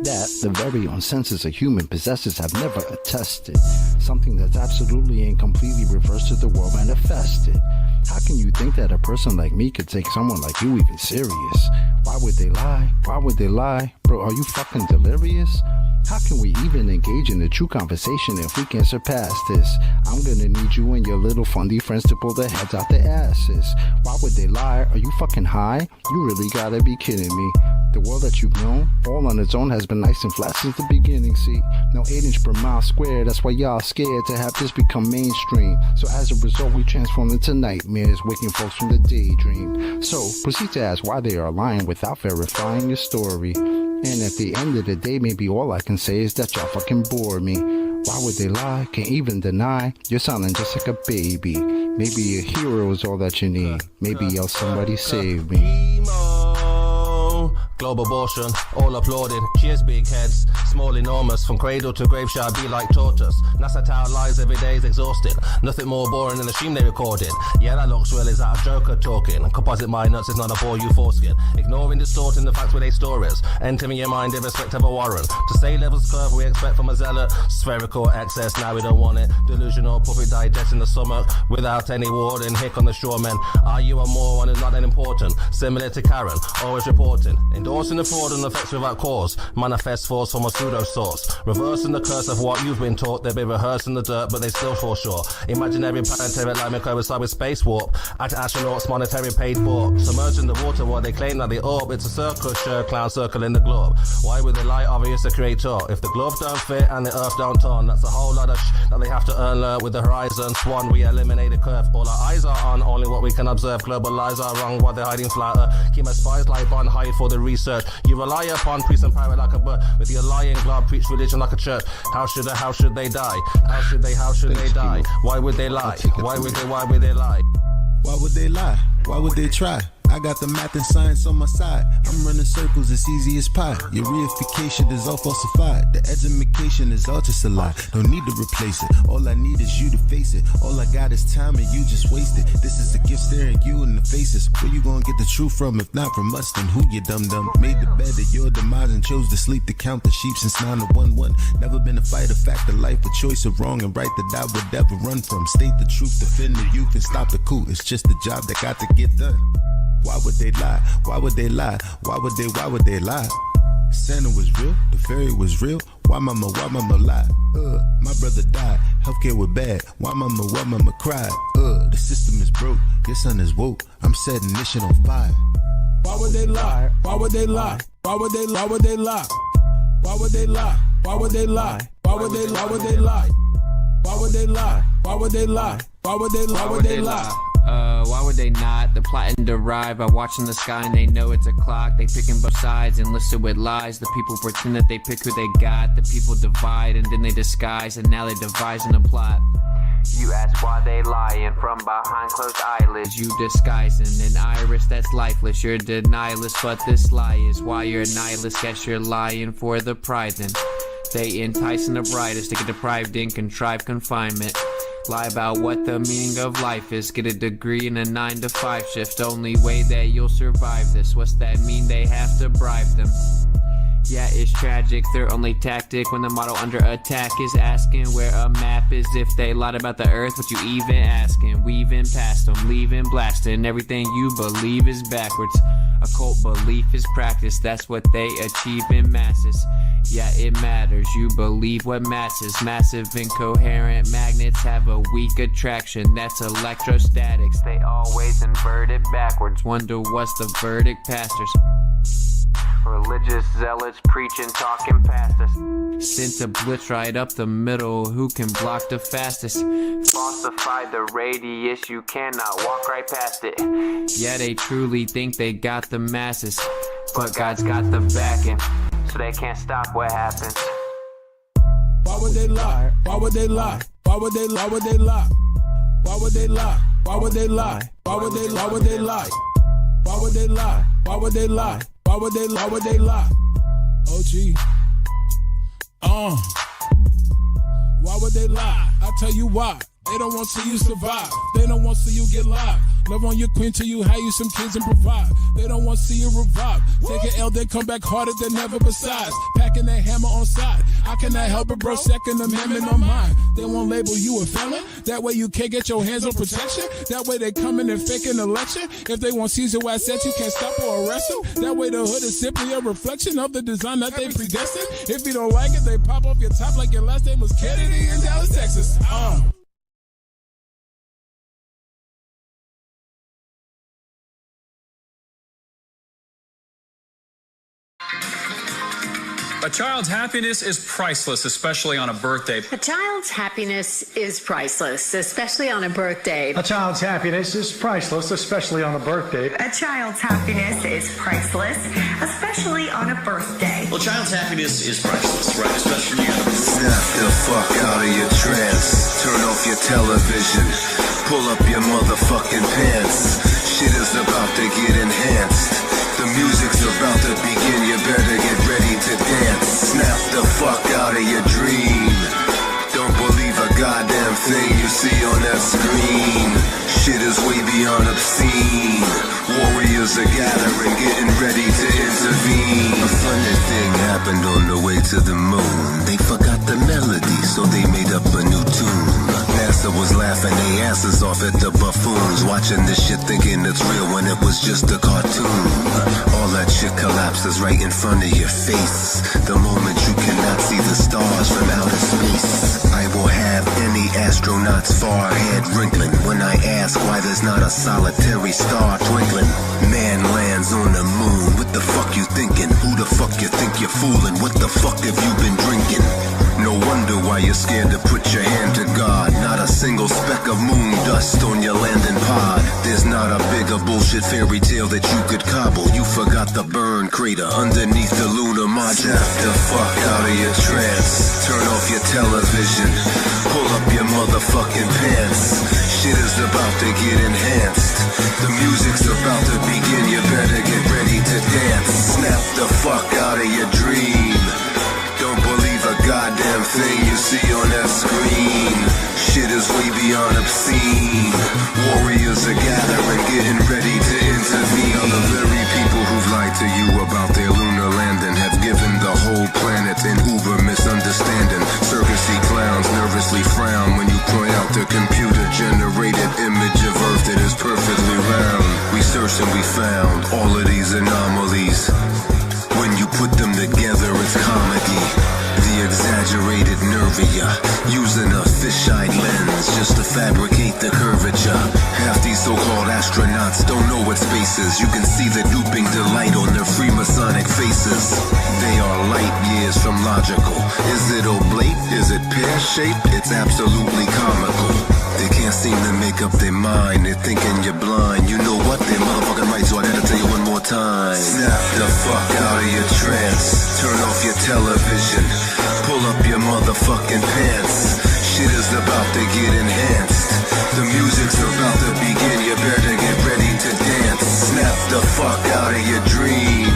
that the very own senses a human possesses have never attested. Something that's absolutely and completely reversed to the world manifested. How can you think that a person like me could take someone like you even serious? Why would they lie? Why would they lie? Bro, are you fucking delirious? How can we even engage in a true conversation if we can surpass this? I'm gonna need you and your little fundy friends to pull their heads out their asses. Why would they lie? Are you fucking high? You really gotta be kidding me. The world that you've known, all on its own, has been nice and flat since the beginning, see? No 8 inch per mile square, that's why y'all scared to have this become mainstream. So as a result, we transform into nightmares, waking folks from the daydream. So proceed to ask why they are lying without verifying your story. And at the end of the day, maybe all I can say is that y'all fucking bore me. Why would they lie? Can't even deny. You're sounding just like a baby. Maybe a hero is all that you need. Maybe else somebody save me. Global abortion, all applauded. Cheers, big heads, small, enormous. From cradle to grave shall be like tortoise. NASA Tower lies every day is exhausted. Nothing more boring than the stream they recorded. Yeah, that looks real, is that a joker talking? Composite mind nuts is not a bore you foreskin. Ignoring, distorting the facts with their stories. Entering your mind irrespective of warrant. To say levels curve we expect from a zealot. Spherical excess, now we don't want it. Delusional puppet digesting the stomach without any warning. Hick on the shoremen. Are you a moron is not that important? Similar to Karen, always reporting. Launching the fraud and effects without cause. Manifest force from a pseudo source. Reversing the curse of what you've been taught. They've been rehearsed in the dirt, but they still fall short. Imaginary planetary alignment coincide with space warp. Astronauts monetary paid for. Submerged in the water while they claim that they orb. It's a circus clown circle in the globe. Why would they lie? Obvious the creator. If the glove don't fit and the earth don't turn, that's a whole lot of that they have to earn. Learn with the horizon. Swan, we eliminate the curve. All our eyes are on only what we can observe. Global lies are wrong while they're hiding flat earth. Keep my spies like on hide for the research. You rely upon priest and pirate like a bird. With your lying glob, preach religion like a church. How should they die? How should they die? Why would they lie? Why would they lie? Why would they lie? Why would they try? I got the math and science on my side. I'm running circles, it's easy as pie. Your reification is all falsified. The education is all just a lie. Don't need to replace it. All I need is you to face it. All I got is time and you just wasted. This is a gift staring you in the faces. Where you gonna get the truth from? If not from us, then who you dum-dum? Made the bed of your demise and chose to sleep to count the sheep since 9 to 1-1. Never been a fighter, fact of life, a choice of wrong and right that I would never run from. State the truth, defend the youth and stop the coup. It's just a job that got to get done. Why would they lie? Why would they lie? Why would they lie? Santa was real, the fairy was real. Why mama lie? My brother died, healthcare was bad. Why mama cried? The system is broke, your son is woke. I'm setting this shit on fire. Why would they lie? Why would they lie? Why would they lie? Why would they lie? Why would they lie? Why would they lie? Why would they lie? Why would they lie? Why would they lie? Why would they lie? Why would they lie? Why would they lie? Why would they not? The plot and derive by watching the sky and they know it's a clock. They picking both sides and listen with lies. The people pretend that they pick who they got. The people divide and then they disguise and now they're devising a plot. You ask why they lying from behind closed eyelids. You disguising an iris that's lifeless. You're denialist, but this lie is why you're a nihilist. Guess you're lying for the pride then. They enticing the brightest to get deprived in contrived confinement. Lie about what the meaning of life is. Get a degree in a 9-to-5 shift. Only way that you'll survive this. What's that mean? They have to bribe them. Yeah, it's tragic. Their only tactic when the model under attack is asking where a map is. If they lied about the earth, what you even asking? Weaving past them, leaving blasting. Everything you believe is backwards. Occult belief is practice. That's what they achieve in masses. Yeah, it matters. You believe what masses. Massive incoherent magnets have a weak attraction. That's electrostatics. They always invert it backwards. Wonder what's the verdict, pastors? Religious zealots preaching, talking past us. Sent a blitz right up the middle. Who can block the fastest? Falsify the radius. You cannot walk right past it. Yeah, they truly think they got the masses, but God's got the backing, so they can't stop what happens. Why would they lie? Why would they lie? Why would they lie? Why would they lie? Why would they lie? Why would they lie? Why would they lie? Why would they lie? Why would they lie? Why would they lie? Why would they lie? Why would they lie? OG. Why would they lie? I'll tell you why. They don't want to see you survive. They don't want to see you get live. Love on your queen till you have you some kids and provide. They don't want to see you revive. Take an L, they come back harder than ever besides. Packing that hammer on side. I cannot help it, bro. Second them hammering on mine. They won't label you a felon. That way you can't get your hands on protection. That way they come in and fake an election. If they want Caesar assets, you can't stop or arrest them. That way the hood is simply a reflection of the design that they predestined. If you don't like it, they pop off your top like your last name was Kennedy in Dallas, Texas. A child's happiness is priceless, especially on a birthday. A child's happiness is priceless, especially on a birthday. A child's happiness is priceless, especially on a birthday. A child's happiness is priceless, especially on a birthday. Well, a child's happiness is priceless, right? Especially on a birthday. Snap the fuck out of your trance. Turn off your television. Pull up your motherfucking pants. Shit is about to get enhanced. The music's about to begin, you better get ready to dance. Snap the fuck out of your dream. Don't believe a goddamn thing you see on that screen. Shit is way beyond obscene. Warriors are gathering, getting ready to intervene. A funny thing happened on the way to the moon. They forgot the melody, so they made up a new tune. NASA was laughing their asses off at the buffoons, watching this shit thinking it's real when it was just a cartoon. All that shit collapses right in front of your face, the moment you cannot see the stars from outer space. I will have any astronaut's forehead wrinkling when I ask why there's not a solitary star twinkling. Man lands on the moon, what the fuck you thinking? Who the fuck you think you're fooling? What the fuck have you been drinking? No wonder why you're scared to put your hand to God. Not a single speck of moon dust on your landing pod. There's not a bigger bullshit fairy tale that you could cobble. You forgot the burn crater underneath the lunar module. Snap the fuck out of your trance. Turn off your television. Pull up your motherfucking pants. Shit is about to get enhanced. The music's about to begin. You better get ready to dance. Snap the fuck out of your dream. Don't believe a goddamn thing you see on that screen. Shit is way beyond obscene. Warriors are gathering, getting ready to intervene. Now the very people who've lied to you about their lunar landing have given the whole planet an uber misunderstanding. Circusy clowns nervously frown when you point out the computer-generated image of Earth that is perfectly round. We searched and we found all of these anomalies. When you put them together, it's comedy. The exaggerated nervia, using a fisheye lens just to fabricate the curvature. Half these so-called astronauts don't know what space is. You can see the duping delight on their Freemasonic faces. They are light years from logical. Is it oblate? Is it pear-shaped? It's absolutely comical. They can't seem to make up their mind. They're thinking you're blind. You know what? They're motherfucking right, so I gotta tell you one more time. Snap the fuck out of your trance. Turn off your television. Pull up your motherfucking pants. Shit is about to get enhanced. The music's about to begin. You better get ready to dance. Snap the fuck out of your dream.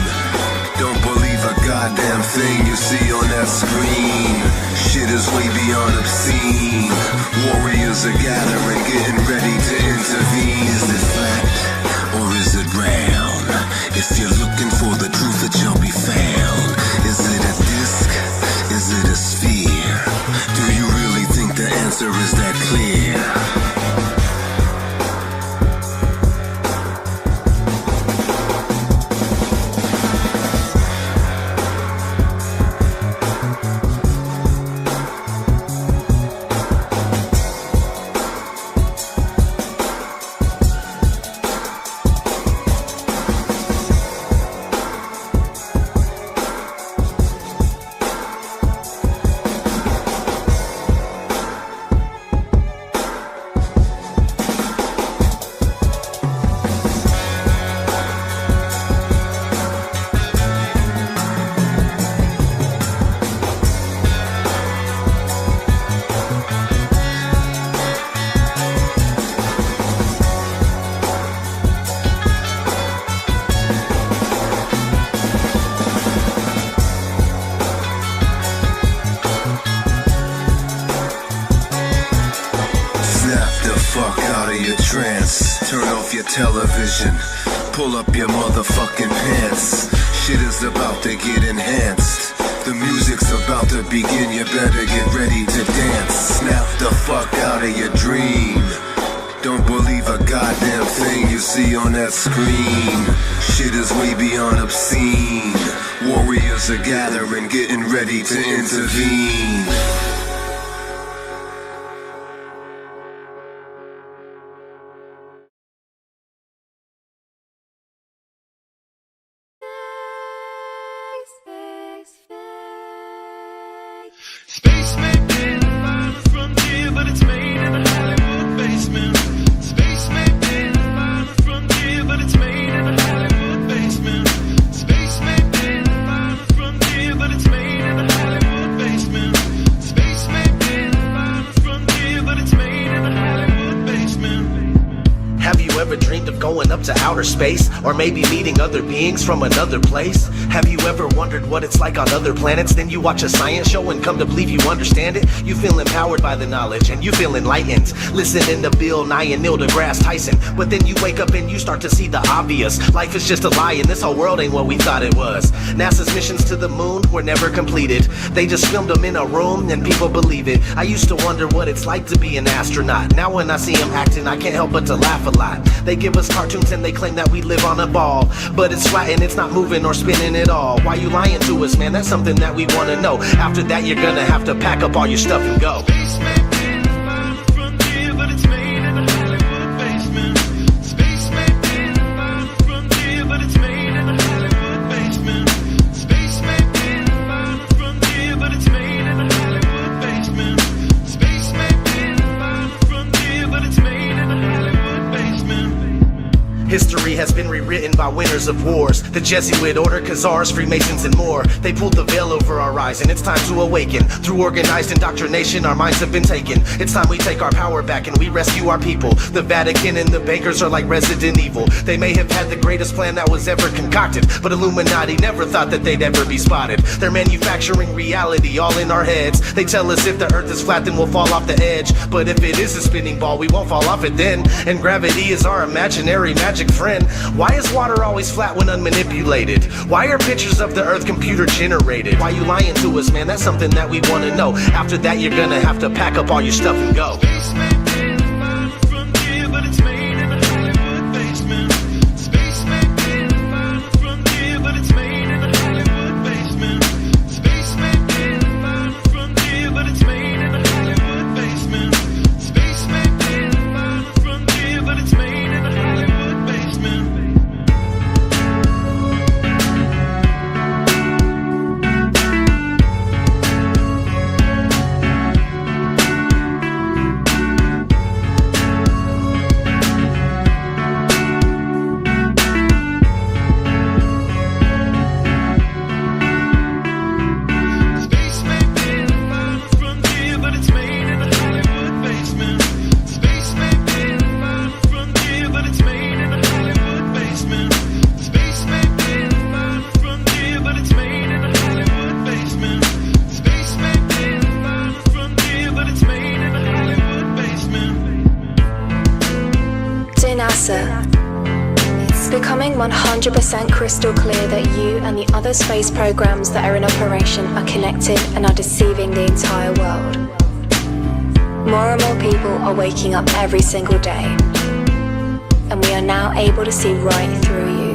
Don't believe a goddamn thing you see on that screen. Shit is way beyond obscene. Warriors are gathering, getting ready to intervene. Is it flat or is it round? If you're looking for the truth, it shall be found. Is it a disc? Is it a sphere? Do you really think the answer is that clear? Television, pull up your motherfucking pants. Shit is about to get enhanced. The music's about to begin. You better get ready to dance. Snap the fuck out of your dream. Don't believe a goddamn thing you see on that screen. Shit is way beyond obscene. Warriors are gathering, getting ready to intervene. Space may be the final frontier, but it's made in the Hollywood basement. Space may be the final frontier, but it's made in the Hollywood basement. Space may be the final frontier, but it's made in the Hollywood basement. Space may be the final frontier, but it's made in the Hollywood basement. Have you ever dreamed of going up to outer space? space, or maybe meeting other beings from another place. Have you ever wondered what it's like on other planets? Then you watch a science show and come to believe you understand it. You feel empowered by the knowledge and you feel enlightened, listening to Bill Nye and Neil deGrasse Tyson. But then you wake up and you start to see the obvious. Life is just a lie and this whole world ain't what we thought it was. NASA's missions to the moon were never completed. They just filmed them in a room and people believe it. I used to wonder what it's like to be an astronaut. Now when I see them acting, I can't help but to laugh a lot. They give us cartoons and they claim that we live on a ball, but it's flat and it's not moving or spinning at all. Why you lying to us, man? That's something that we wanna know. After that you're gonna have to pack up all your stuff and go. History has been rewritten by winners of wars. The Jesuit order, Khazars, Freemasons and more. They pulled the veil over our eyes and it's time to awaken. Through organized indoctrination our minds have been taken. It's time we take our power back and we rescue our people. The Vatican and the bankers are like Resident Evil. They may have had the greatest plan that was ever concocted, but Illuminati never thought that they'd ever be spotted. They're manufacturing reality all in our heads. They tell us if the earth is flat then we'll fall off the edge, but if it is a spinning ball we won't fall off it then. And gravity is our imaginary magic friend. Why is water always flat when unmanipulated? Why are pictures of the earth computer generated? Why you lying to us, man? That's something that we wanna know. After that you're gonna have to pack up all your stuff and go. It's becoming 100% crystal clear that you and the other space programs that are in operation are connected and are deceiving the entire world. More and more people are waking up every single day, and we are now able to see right through you.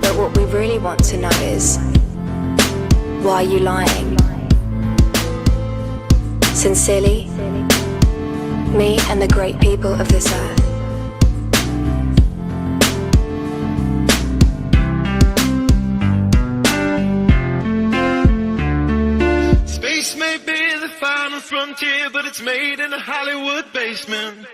But what we really want to know is, why are you lying? Sincerely, me and the great people of this earth. Space may be the final frontier, but it's made in a Hollywood basement.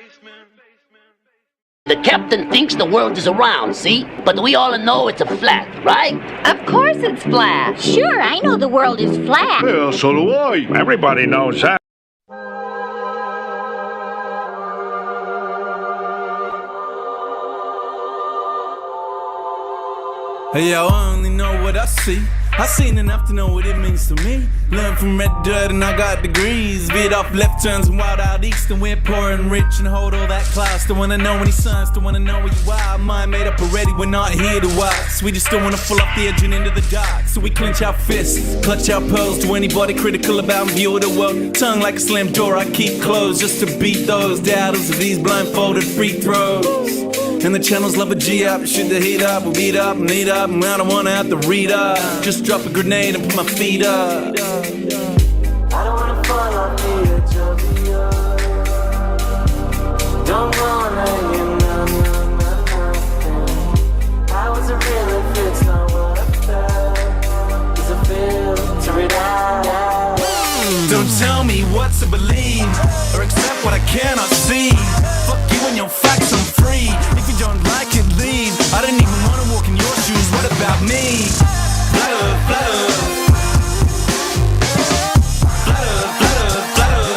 The captain thinks the world is round, see? But we all know it's a flat, right? Of course it's flat. Sure, I know the world is flat. Well, so do I. Everybody knows that. Hey, yo, I only know what I see. I seen enough to know what it means to me. Learn from red dirt and I got degrees. Veered off left turns and wild out east, and we're poor and rich and hold all that class. Don't wanna know any signs, don't wanna know where you are. Mind made up already, we're not here to wax. We just don't wanna fall off the edge and into the dark. So we clench our fists, clutch our pearls. To anybody critical about and view of the world, tongue like a slam door I keep closed, just to beat those doubters of these blindfolded free throws. And the channels love a G up, shoot the heat up, we'll beat up and lead up, and I don't wanna have to read up. Just drop a grenade and put my feet up. I don't wanna fall off the edge of the earth. Don't wanna hear nothing. I wasn't really fixed on what I felt. Cause I filter it out. Don't tell me what to believe, or accept what I cannot see. Fuck you and your facts, I'm free. If you don't like it, leave. I didn't even wanna walk in your shoes, what about me? Flutter, flutter. Flutter, flutter, flutter.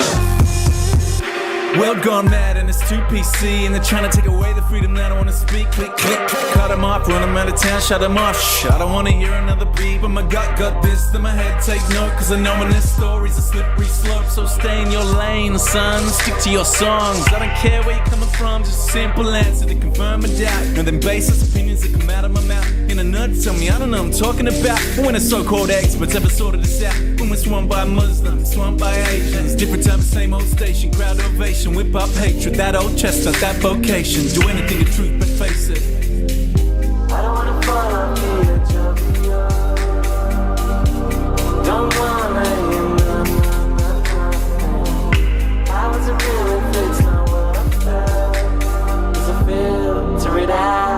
World gone mad and it's too PC, and they're trying to take away the freedom that I wanna speak. Click, click, click, cut them off, run them out of town, shut them off. Shh, I don't wanna hear another beat, but my gut got this, then my head take note, cause I know when this story's a slippery slope. So stay in your lane, son, stick to your songs. I don't care where you're coming from, just a simple answer to confirm a doubt. And then baseless opinions that come out of my mouth. In a nut, tell me I don't know what I'm talking about. But when the so-called experts ever sorted this out, when we're swamped by Muslims, swamped by Asians, different time, same old station, crowd ovation, whip up hatred, that old chestnut, that vocation, do anything to truth but face it. I don't wanna fall off the edge of the earth. Don't wanna hear nothing. How is it real if it's not what I felt? Does it filter it out?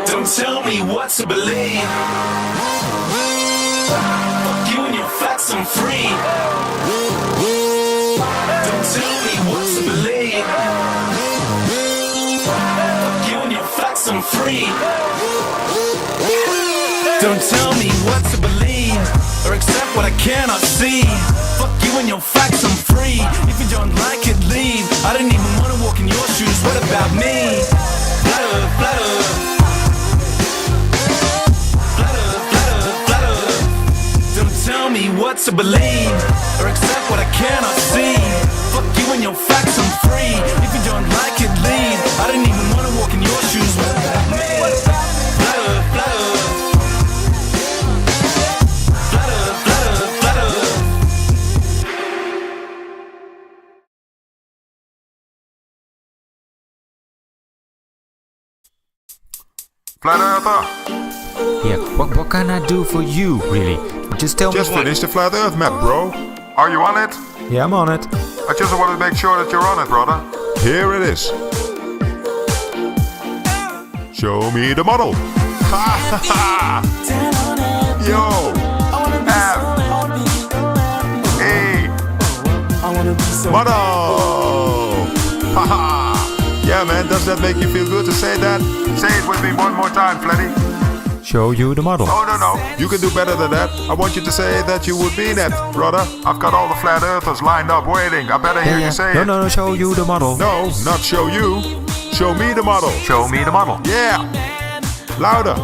Don't tell me what to believe. Fuck you and your facts, I'm free. Don't tell me what to believe. Fuck you and your facts, I'm free. Don't tell me what to believe or accept what I cannot see. Fuck you and your facts, I'm free. If you don't like it, leave. I don't even wanna walk in your shoes. What about me? Flutter, flutter. Tell me what to believe or accept what I cannot see. Fuck you and your facts, I'm free. If you don't like it, leave. I don't even wanna walk in your shoes. What about me? Flutter, flutter. Flutter, flutter, flutter. Flat Earther. Yeah, what can I do for you, really? Just tell me. Just finished the Flat Earth map, bro. Are you on it? Yeah, I'm on it. I just want to make sure that you're on it, brother. Here it is. Show me the model. Ha ha ha! Yo! F! E! Model! Ha ha! Yeah, man, does that make you feel good to say that? Say it with me one more time, Flatty. Show you the model. Oh, no. You can do better than that. I want you to say that you would mean it, brother. I've got all the flat earthers lined up waiting. I better hear you say it. No, show you the model. No, not show you. Show me the model. Show me the model. Yeah. Louder.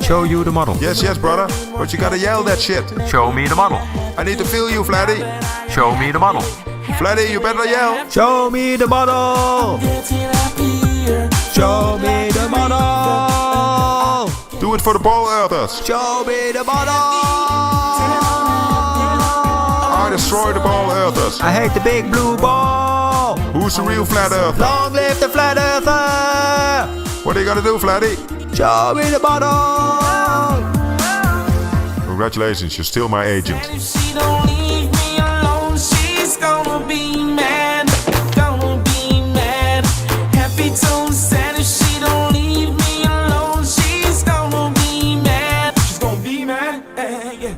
Show you the model. Yes, brother. But you gotta yell that shit. Show me the model. I need to feel you, Flatty. Show me the model. Flatty, you better yell. Show me the model. Show me the model. Do it for the ball earthers. Show me the model. I destroy the ball earthers. I hate the big blue ball. Who's the real flat earther? Long live the flat earther. What are you gonna do, Flatty? Show me the model. Congratulations, you're still my agent. She don't leave me alone. She's gonna be mad. Gonna be mad. Happy tone sad if she don't leave me alone. She's gonna be mad. She's gonna be mad. Yeah.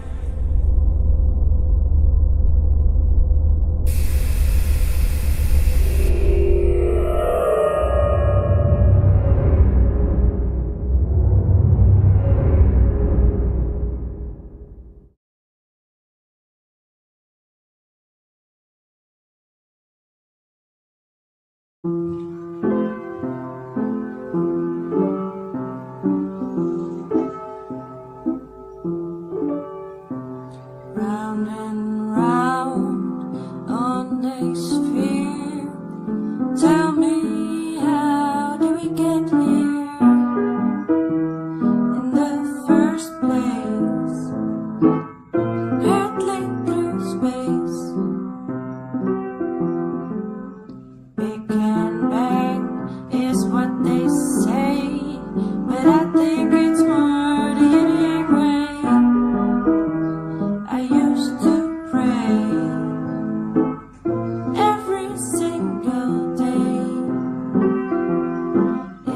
Round and round on a sphere. Tell me, how do we get here? In the first place, hurtling through space. Big and bang is what they say, but I think it's more the yin way. I used to pray every single day.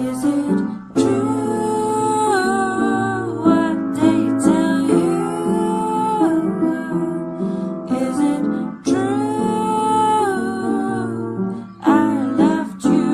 Is it true what they tell you? Is it true I loved you?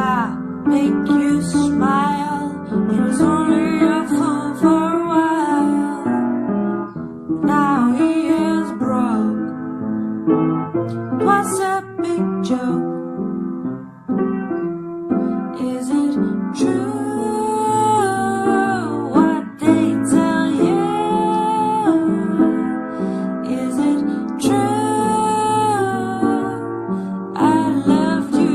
I make you smile. He was only a fool for a while. Now he is broke. Was a big joke. Is it true what they tell you? Is it true I loved you?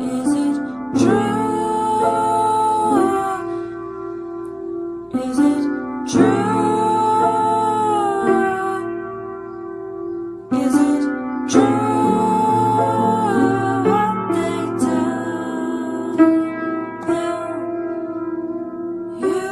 Is it true? Is it true? Is it true what they tell you?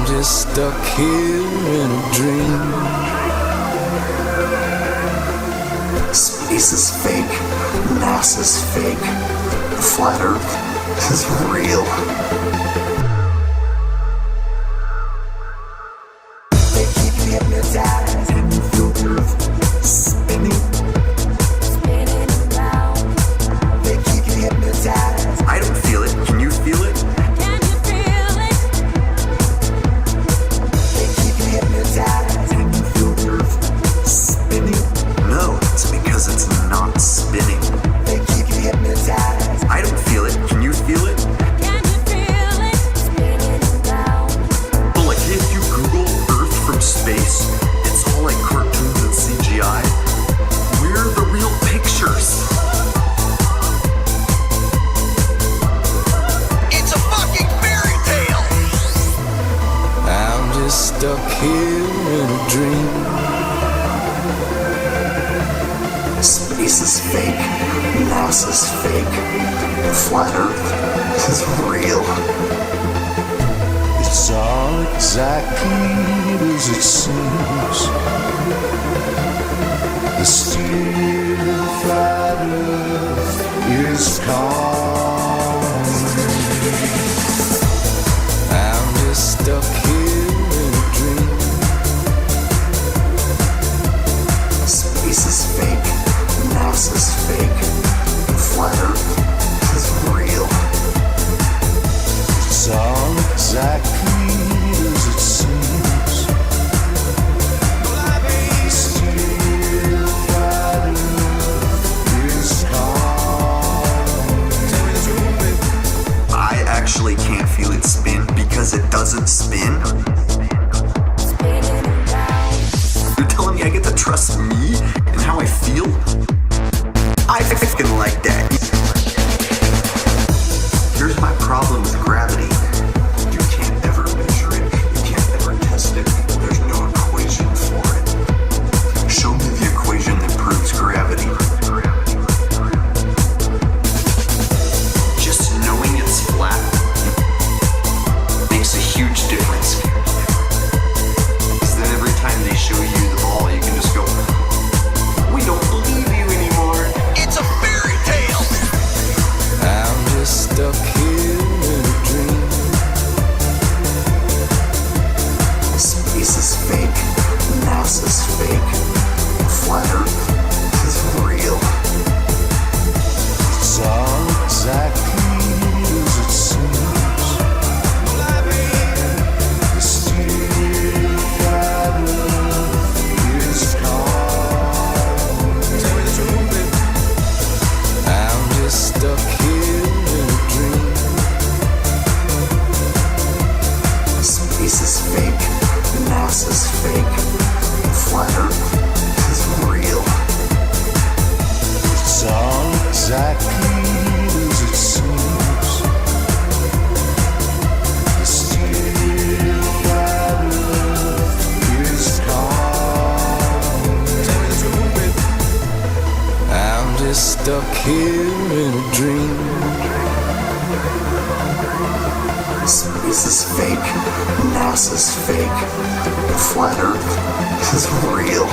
just stuck here in a dream. Space is fake, NASA's fake, the flat earth is real. They keep you hypnotized and you feel the earth spinning. Spinning around. They keep you hypnotized. I don't feel it. Can you feel it? Can you feel it? They keep you hypnotized and you feel the earth spinning. No, it's because it's not spinning. They keep you hypnotized. I don't feel it. Can you feel it? Can you feel it? Spinning around. But like if you Google Earth from space, it's all like cartoons and CGI. We're the real pictures. It's a fucking fairy tale. I'm just stuck here in a dream. Space is fake, NASA's fake, the flat earth is real. It's all exactly as it seems. The steel flat earth is calling. I'm just stuck here in a dream. Space is fake, NASA's fake, the flat earth is real. It's all exactly as it seems. The steel flat earth is calling. I actually can't feel it spin because it doesn't spin. You're telling me I get to trust me and how I feel? I fucking like that. Here's my problem with gravity. You can't ever measure it. You can't ever test it. There's no equation for it. Show me the equation that proves gravity. Just knowing it's flat makes a huge difference. Because then every time they show you the ball, you can just go, we don't believe you anymore. It's a fairy tale. I'm just stuck here in a dream. Space is fake, NASA's fake, the flat earth is real. It's all exactly as it seems. The steel flat earth is calling. I'm just stuck here in a dream. Space is fake, NASA's fake, the flat earth is real. It's all exactly as it seems. The steel flat earth is calling. I'm just stuck here in a dream. Space is fake, NASA's fake, the flat earth is real.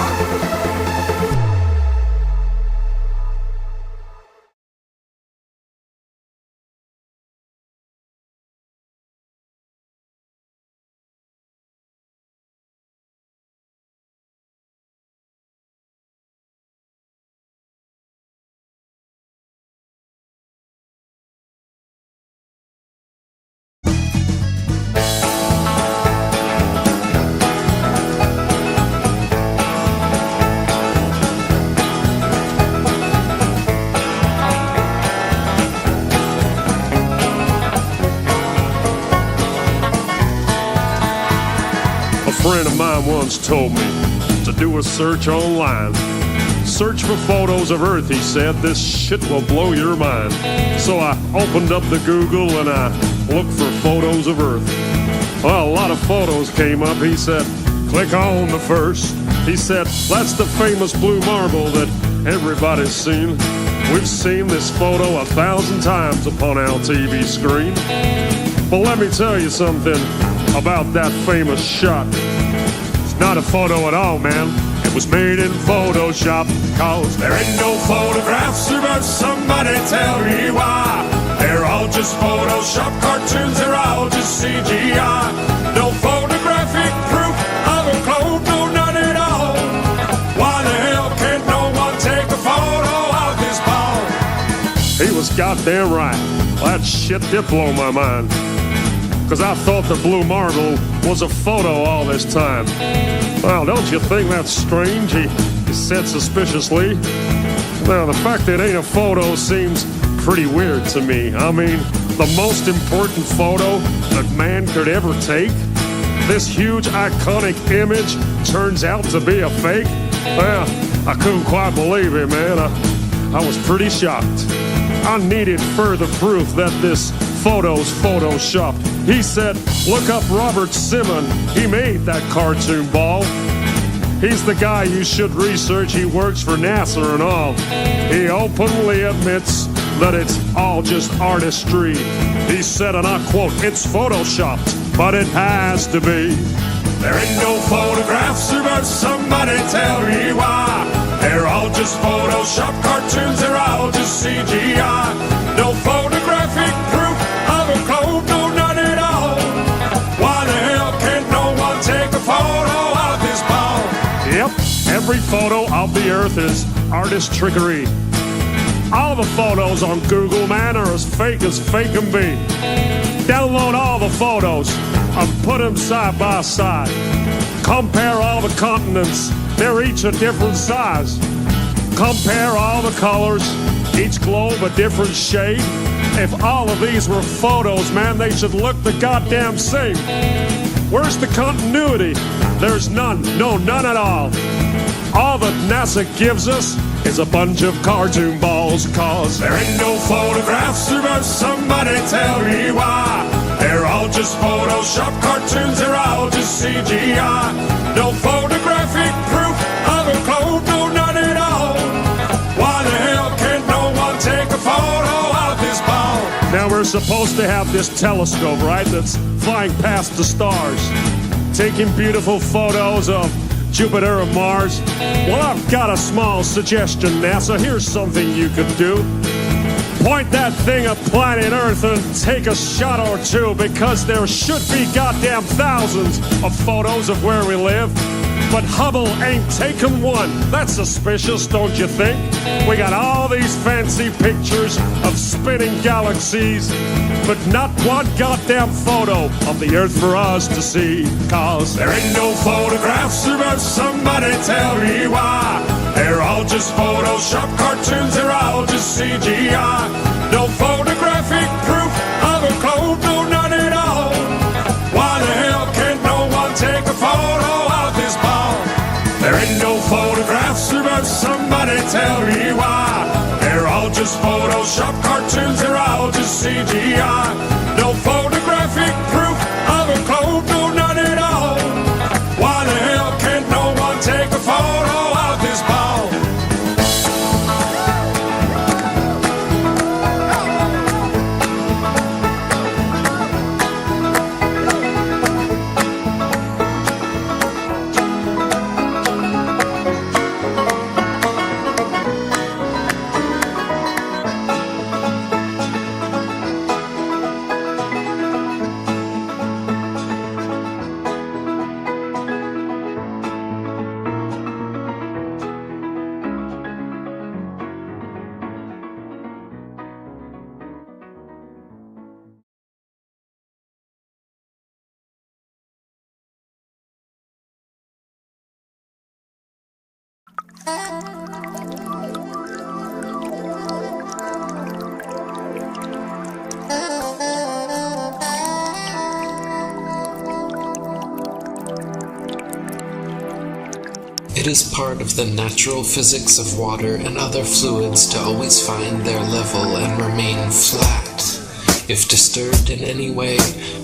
A friend of mine once told me to do a search online. Search for photos of Earth, he said. This shit will blow your mind. So I opened up the Google and I looked for photos of Earth. Well, a lot of photos came up. He said, click on the first. He said, that's the famous blue marble that everybody's seen. We've seen this photo 1,000 times upon our TV screen. But let me tell you something. about that famous shot. It's not a photo at all, man. It was made in Photoshop. Cause there ain't no photographs, but somebody tell me why. They're all just Photoshop cartoons, they're all just CGI. No photographic proof of a clone, no none at all. Why the hell can't no one take a photo of this ball? He was goddamn right. That shit did blow my mind. Cause I thought the blue marble was a photo all this time. Well, don't you think that's strange? He said suspiciously. Now, the fact that it ain't a photo seems pretty weird to me. I mean, the most important photo that man could ever take? This huge iconic image turns out to be a fake? Well, I couldn't quite believe it, man. I was pretty shocked. I needed further proof that this photo's photoshopped. He said, look up Robert Simon. He made that cartoon ball. He's the guy you should research. He works for NASA and all. He openly admits that it's all just artistry. He said, and I quote, it's photoshopped, but it has to be. There ain't no photographs, but somebody tell me why. They're all just Photoshop cartoons, they're all just CGI. No photographic proof of a clone, no none at all. Why the hell can't no one take a photo of this ball? Yep, every photo of the Earth is artist trickery. All the photos on Google, man, are as fake can be. Download all the photos and put them side by side. Compare all the continents, they're each a different size. Compare all the colors, each globe a different shade. If all of these were photos, man, they should look the goddamn same. Where's the continuity? There's none, no, none at all. All that NASA gives us is a bunch of cartoon balls. Cause there ain't no photographs, but somebody tell me why. They're all just Photoshop cartoons, they're all just CGI. No photographic proof of a clone, no none at all. Why the hell can't no one take a photo of this ball? Now we're supposed to have this telescope, right, that's flying past the stars, taking beautiful photos of Jupiter and Mars. Well, I've got a small suggestion, NASA. Here's something you could do. Point that thing at planet Earth and take a shot or two, because there should be goddamn thousands of photos of where we live. But Hubble ain't taken one. That's suspicious, don't you think? We got all these fancy pictures of spinning galaxies, but not one goddamn photo of the Earth for us to see. Cause there ain't no photographs, but somebody tell me why. They're all just Photoshop cartoons, they're all just CGI. No photographic proof of a clone, no none at all. Why the hell can't no one take a photo of this ball? There ain't no photographs, but somebody tell me why. They're all just Photoshop cartoons, they're all just CGI. No photographic proof of a clone, no none at all. Why the hell can't no one take a photo of this ball? It is part of the natural physics of water and other fluids to always find their level and remain flat. If disturbed in any way,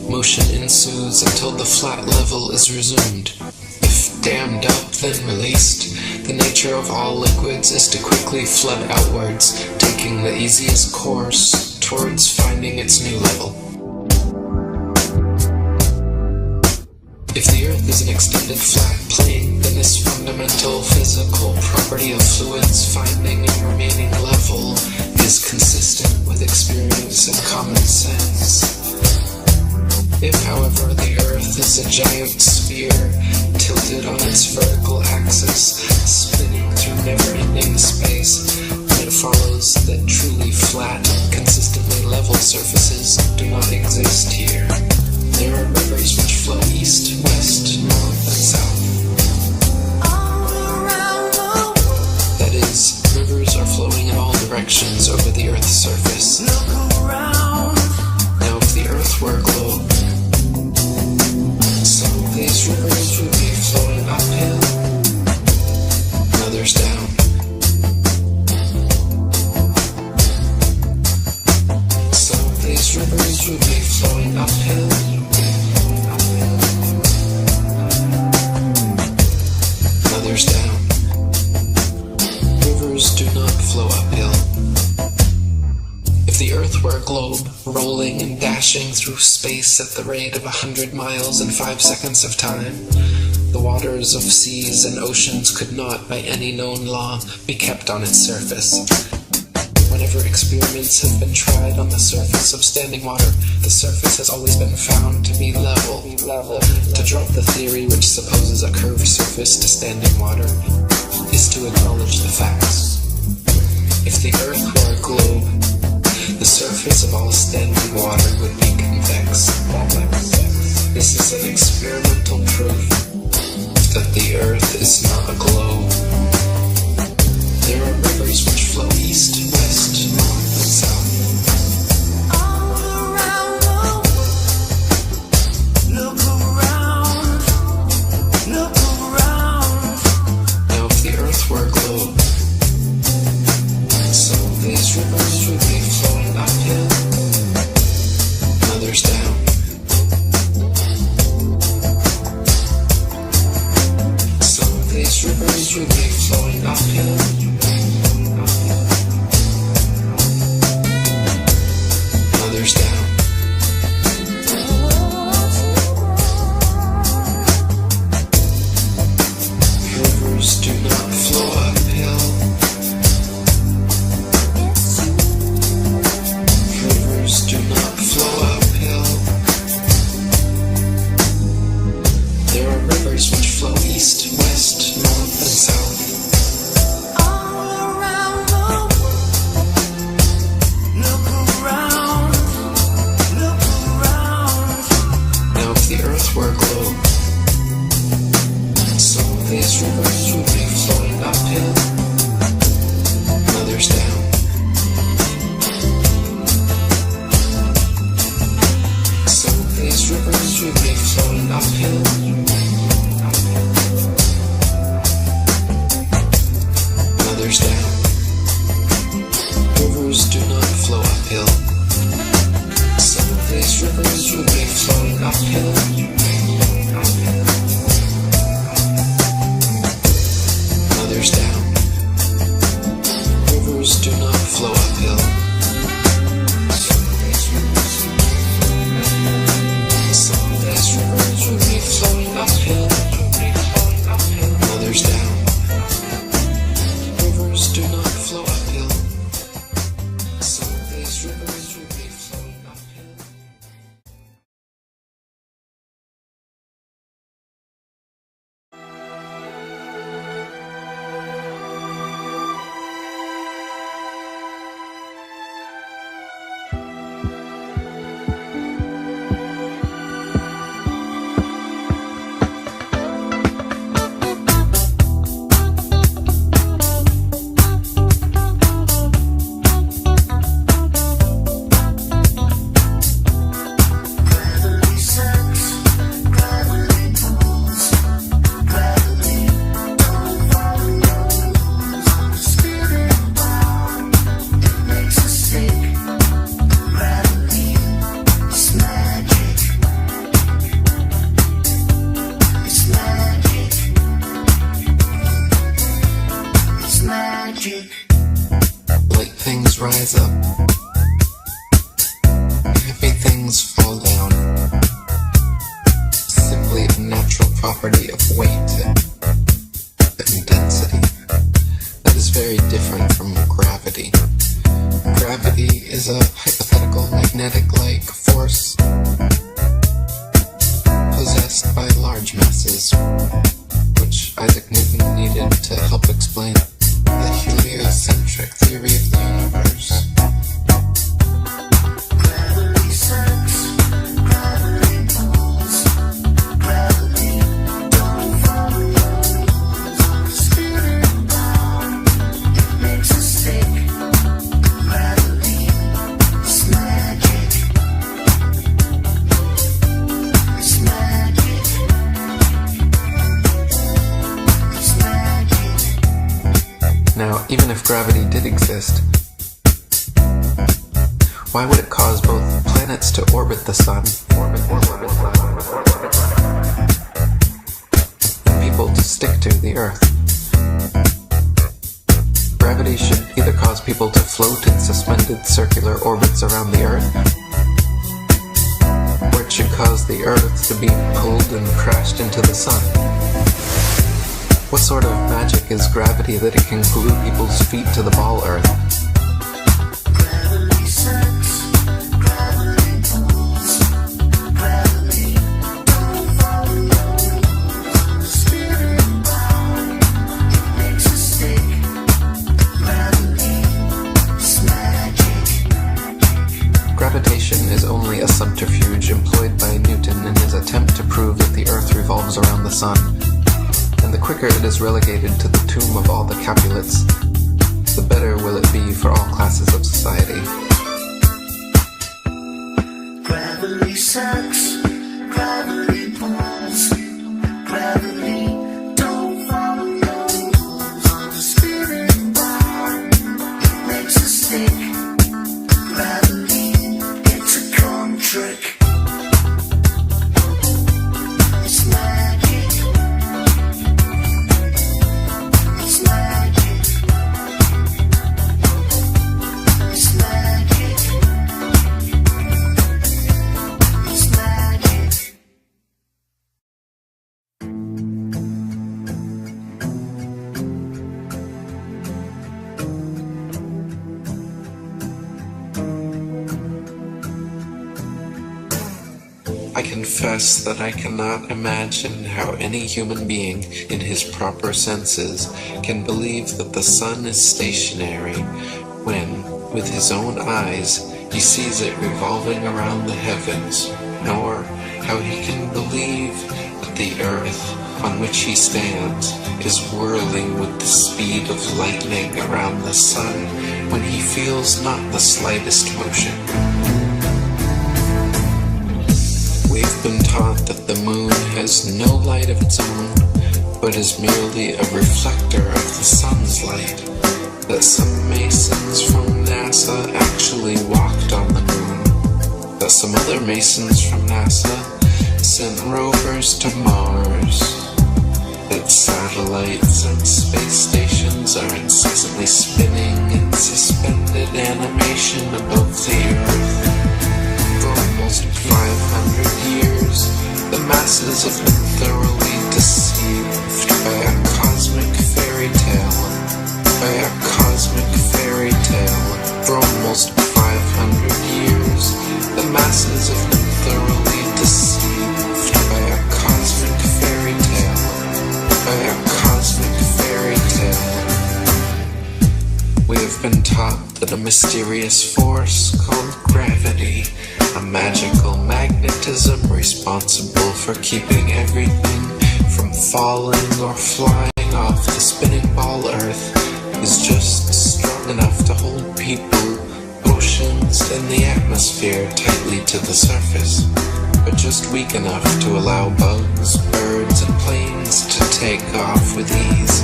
motion ensues until the flat level is resumed. If dammed up, then released, the nature of all liquids is to quickly flood outwards, taking the easiest course towards finding its new level. If the Earth is an extended flat plane, then this fundamental physical property of fluids finding and remaining level is consistent with experience and common sense. If, however, the Earth is a giant sphere, tilted on its vertical axis, spinning through never-ending space, then it follows that truly flat, consistently level surfaces do not exist here. There are rivers which flow east, west, north, and south. That is, rivers are flowing in all directions over the Earth's surface. Now, if the Earth were a globe, some of these rivers would be flowing uphill, and others down. Some of these rivers would be flowing uphill, others down. Rivers do not flow uphill. If the Earth were a globe, rolling and dashing through space at the rate of 100 miles in 5 seconds of time, the waters of seas and oceans could not, by any known law, be kept on its surface. Whenever experiments have been tried on the surface of standing water, the surface has always been found to be level. To drop the theory which supposes a curved surface to standing water is to acknowledge the facts. If the Earth were a globe, the surface of all standing water would be convex. This is an experimental proof that the Earth is not a globe. There are rivers which flow east, west, north, and south. Now, if the Earth were a globe, some of these rivers would be flowing uphill, and others down. Some of these rivers would be flowing uphill, others down. Rivers do not flow uphill. Rivers do not flow uphill. There are rivers which flow east, west, north, and south. Now, if the Earth were a globe, some of these rivers would be flowing uphill, and others down. Some of these rivers would be flowing uphill, and others down. Rivers do not flow uphill. Some of these rivers would be flowing uphill, others down. Rivers do not flow uphill. Some of these rivers would be flowing uphill, others down. Rivers do not flow uphill. Some of these rivers would be flowing uphill. Light things rise up, heavy things fall down. Simply a natural property of weight and density. That is very different from gravity. Gravity is a hypothetical magnetic-like force possessed by large masses, which Isaac Newton needed to help explain the heliocentric theory of the universe. Gravity sucks, gravity pulls, gravity don't follow rules. Spinning down, it makes us sick. Gravity is magic. It's magic. It's magic. Now, even if gravity did exist, why would it cause both planets to orbit the sun and people to stick to the Earth? Gravity should either cause people to float in suspended circular orbits around the Earth, or it should cause the Earth to be pulled and crashed into the sun. What sort of magic is gravity that it can glue people's feet to the ball Earth? Gravity sucks, gravity pulls, gravity don't follow rules. Spinning round, it makes us stick. Gravity is magic. Gravitation is only a subterfuge employed by Newton in his attempt to prove that the Earth revolves around the sun. And the quicker it is relegated to the tomb of all the Capulets, the better will it be for all classes of society. Gravity sucks, gravity pulls, gravity don't follow rules. Spinning round, it makes us stick. Gravity, it's a con trick. It's magic. It's magic. It's magic. It's magic. I confess that I cannot imagine how any human being, in his proper senses, can believe that the sun is stationary when, with his own eyes, he sees it revolving around the heavens, nor how he can believe that the earth on which he stands is whirling with the speed of lightning around the sun when he feels not the slightest motion. We've been taught that the moon has no light of its own, but is merely a reflector of the sun's light, that some masons from NASA actually walked on the moon, that some other masons from NASA sent rovers to Mars, that satellites and space stations are incessantly spinning in suspended animation above the Earth. For almost 500 years, the masses have been thoroughly deceived by a cosmic fairy tale. For almost 500 years, the masses have been thoroughly deceived by a cosmic fairy tale. We have been taught that a mysterious force called gravity, a magical magnetism responsible for keeping everything from falling or flying off the spinning ball Earth, is just strong enough to hold people, oceans, and the atmosphere tightly to the surface, but just weak enough to allow bugs, birds, and planes to take off with ease.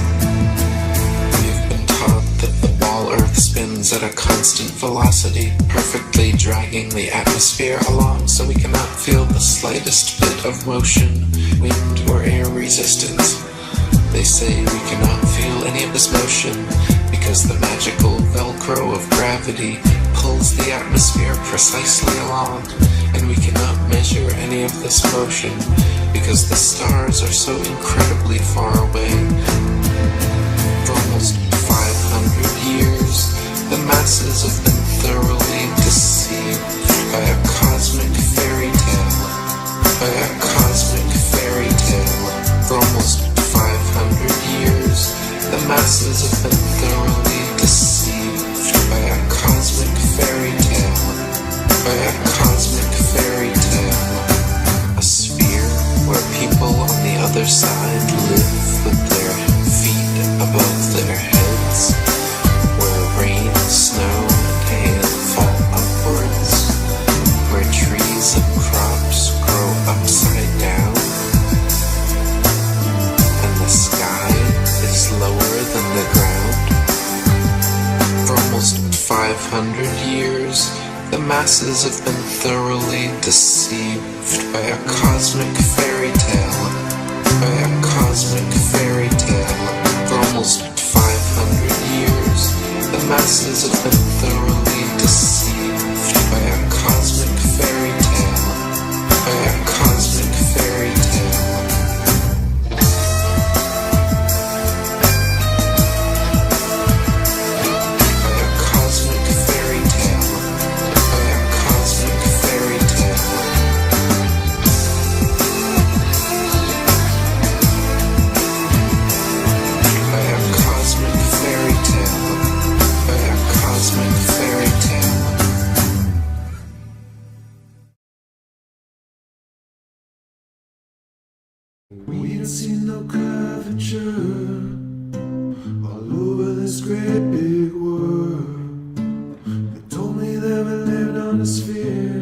We've been taught that the ball Earth spins at a constant velocity, perfectly dragging the atmosphere along so we cannot feel the slightest bit of motion, wind, or air resistance. They say we cannot feel any of this motion because the magical Velcro of gravity pulls the atmosphere precisely along, and we cannot measure any of this motion because because the stars are so incredibly far away. For almost 500 years, the masses have been thoroughly deceived by a cosmic fairy tale. By a cosmic fairy tale. For almost 500 years, the masses have been thoroughly deceived by a cosmic fairy tale. By a cosmic fairy tale. A sphere where people on the other side live with their feet above their heads. Where rain, snow, and hail fall upwards. Where trees and crops grow upside down. And the sky is lower than the ground. For almost 500 years, the masses have been thoroughly deceived by a cosmic fairy tale. By a cosmic fairy tale. For almost 500 years, the masses have been thoroughly deceived by a cosmic fairy tale. By a cosmic fairy tale. By a cosmic fairy tale. By a cosmic fairy tale. By a cosmic fairy tale. By a cosmic fairy tale. We ain't seen no curvature all over this great big world. They told me that we lived on a sphere.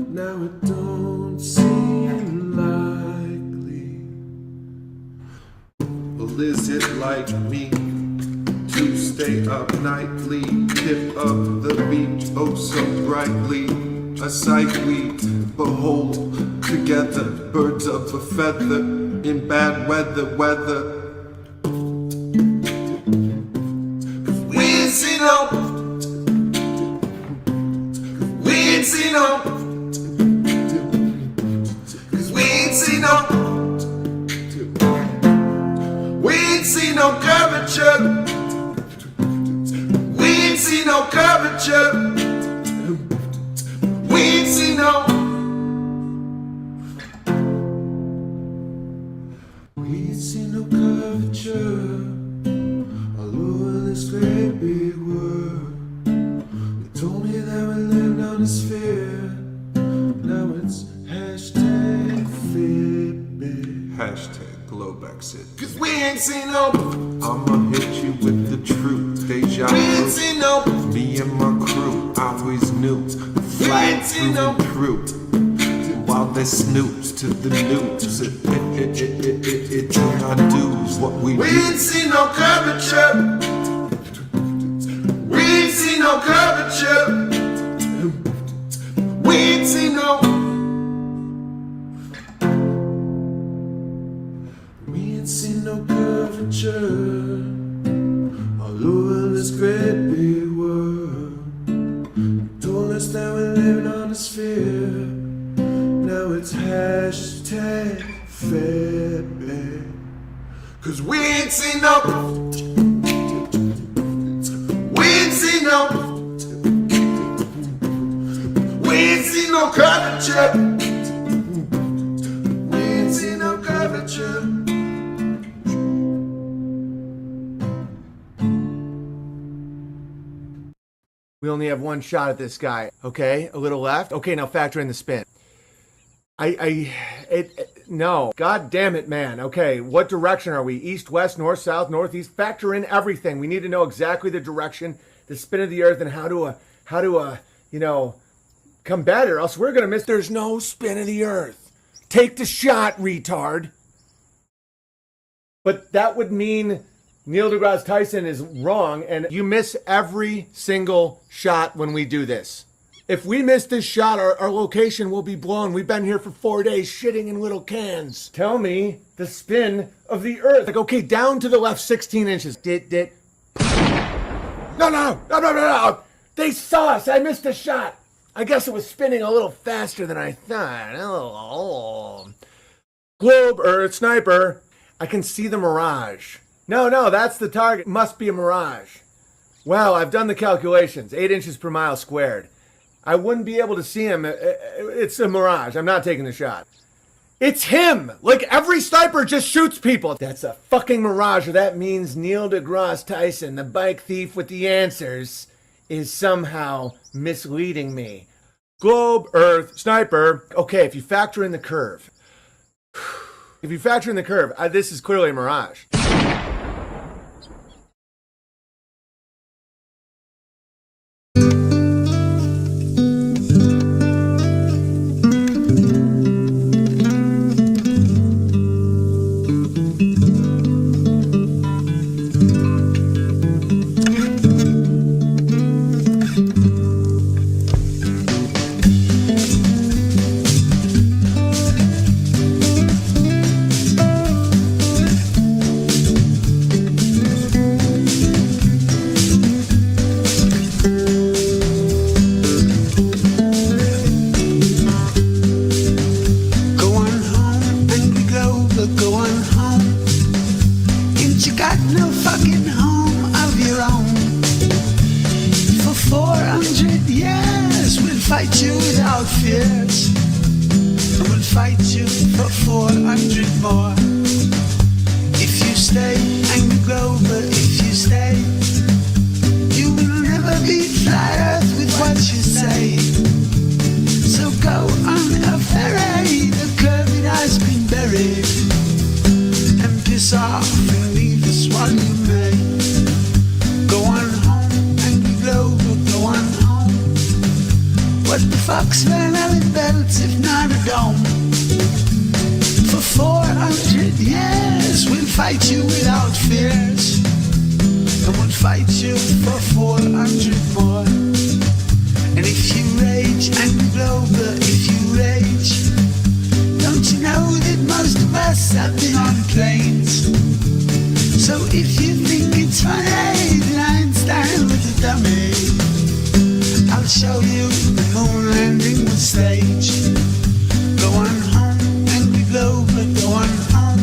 Now it don't seem likely. Well, is it like me to stay up nightly, dip up the beach oh so brightly? A sight we behold together, birds of a feather in bad weather. We ain't seen no, we ain't seen no, cause we ain't seen no, we ain't seen no curvature, we ain't seen no curvature. We ain't seen no. We ain't seen no curvature all over this great big world. They told me that we lived on a sphere. Now it's hashtag Fitbit. Hashtag Globexit. Cause we ain't seen no. I'ma hit you with the truth. Deja vu. We ain't seen no. Me and my crew always knew. Flag through and through. While they snooze to the news, it's in our dues what we do. We ain't seen no curvature. We ain't seen no curvature. We ain't seen no. We ain't seen no curvature all over this great big world. Told us that we lived on a sphere. Now it's hashtag Fitbit. Cause we ain't seen no. We ain't seen no. We ain't seen no curvature. We ain't seen no curvature. We only have one shot at this guy. Okay, a little left. Okay, now factor in the spin. No. God damn it, man. Okay, what direction are we? East, west, north, south, northeast? Factor in everything. We need to know exactly the direction, the spin of the earth, and how to combat it, or else we're gonna miss. There's no spin of the earth. Take the shot, retard. But that would mean Neil deGrasse Tyson is wrong, and you miss every single shot when we do this. If we miss this shot, our location will be blown. We've been here for 4 days shitting in little cans. Tell me the spin of the earth. Like, okay, down to the left 16 inches. No. They saw us. I missed a shot. I guess it was spinning a little faster than I thought. Globe, Earth, sniper. I can see the mirage. No, that's the target. Must be a mirage. Well, I've done the calculations. 8 inches per mile squared. I wouldn't be able to see him. It's a mirage. I'm not taking the shot. It's him! Like, every sniper just shoots people. That's a fucking mirage, or that means Neil deGrasse Tyson, the bike thief with the answers, is somehow misleading me. Globe, Earth, sniper. Okay, if you factor in the curve. This is clearly a mirage. fight you without fears. I will fight you for 400 more. If you stay, Angry Grover, if you stay, you will never be flat earth with what you say. So go on a ferry, the curve it has been buried, and piss off and leave us while you may. Go on home, Angry Grover, go on home. What the fuck's Van Allen belts if not a dome? For 400 years we'll fight you without fears, and we'll fight you for 400 more. And if you rage, Angry Grover, if you rage, don't you know that most of us have been on planes? So if you think it's funny that Einstein was a dummy, I'll show you the moon landing was staged. Go on home, Angry Grover, go on home.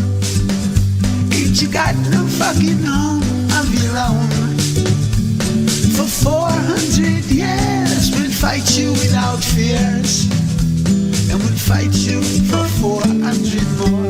Ain't you got no fucking home of your own? For 400 years we'll fight you without fears, and we'll fight you for 400 more.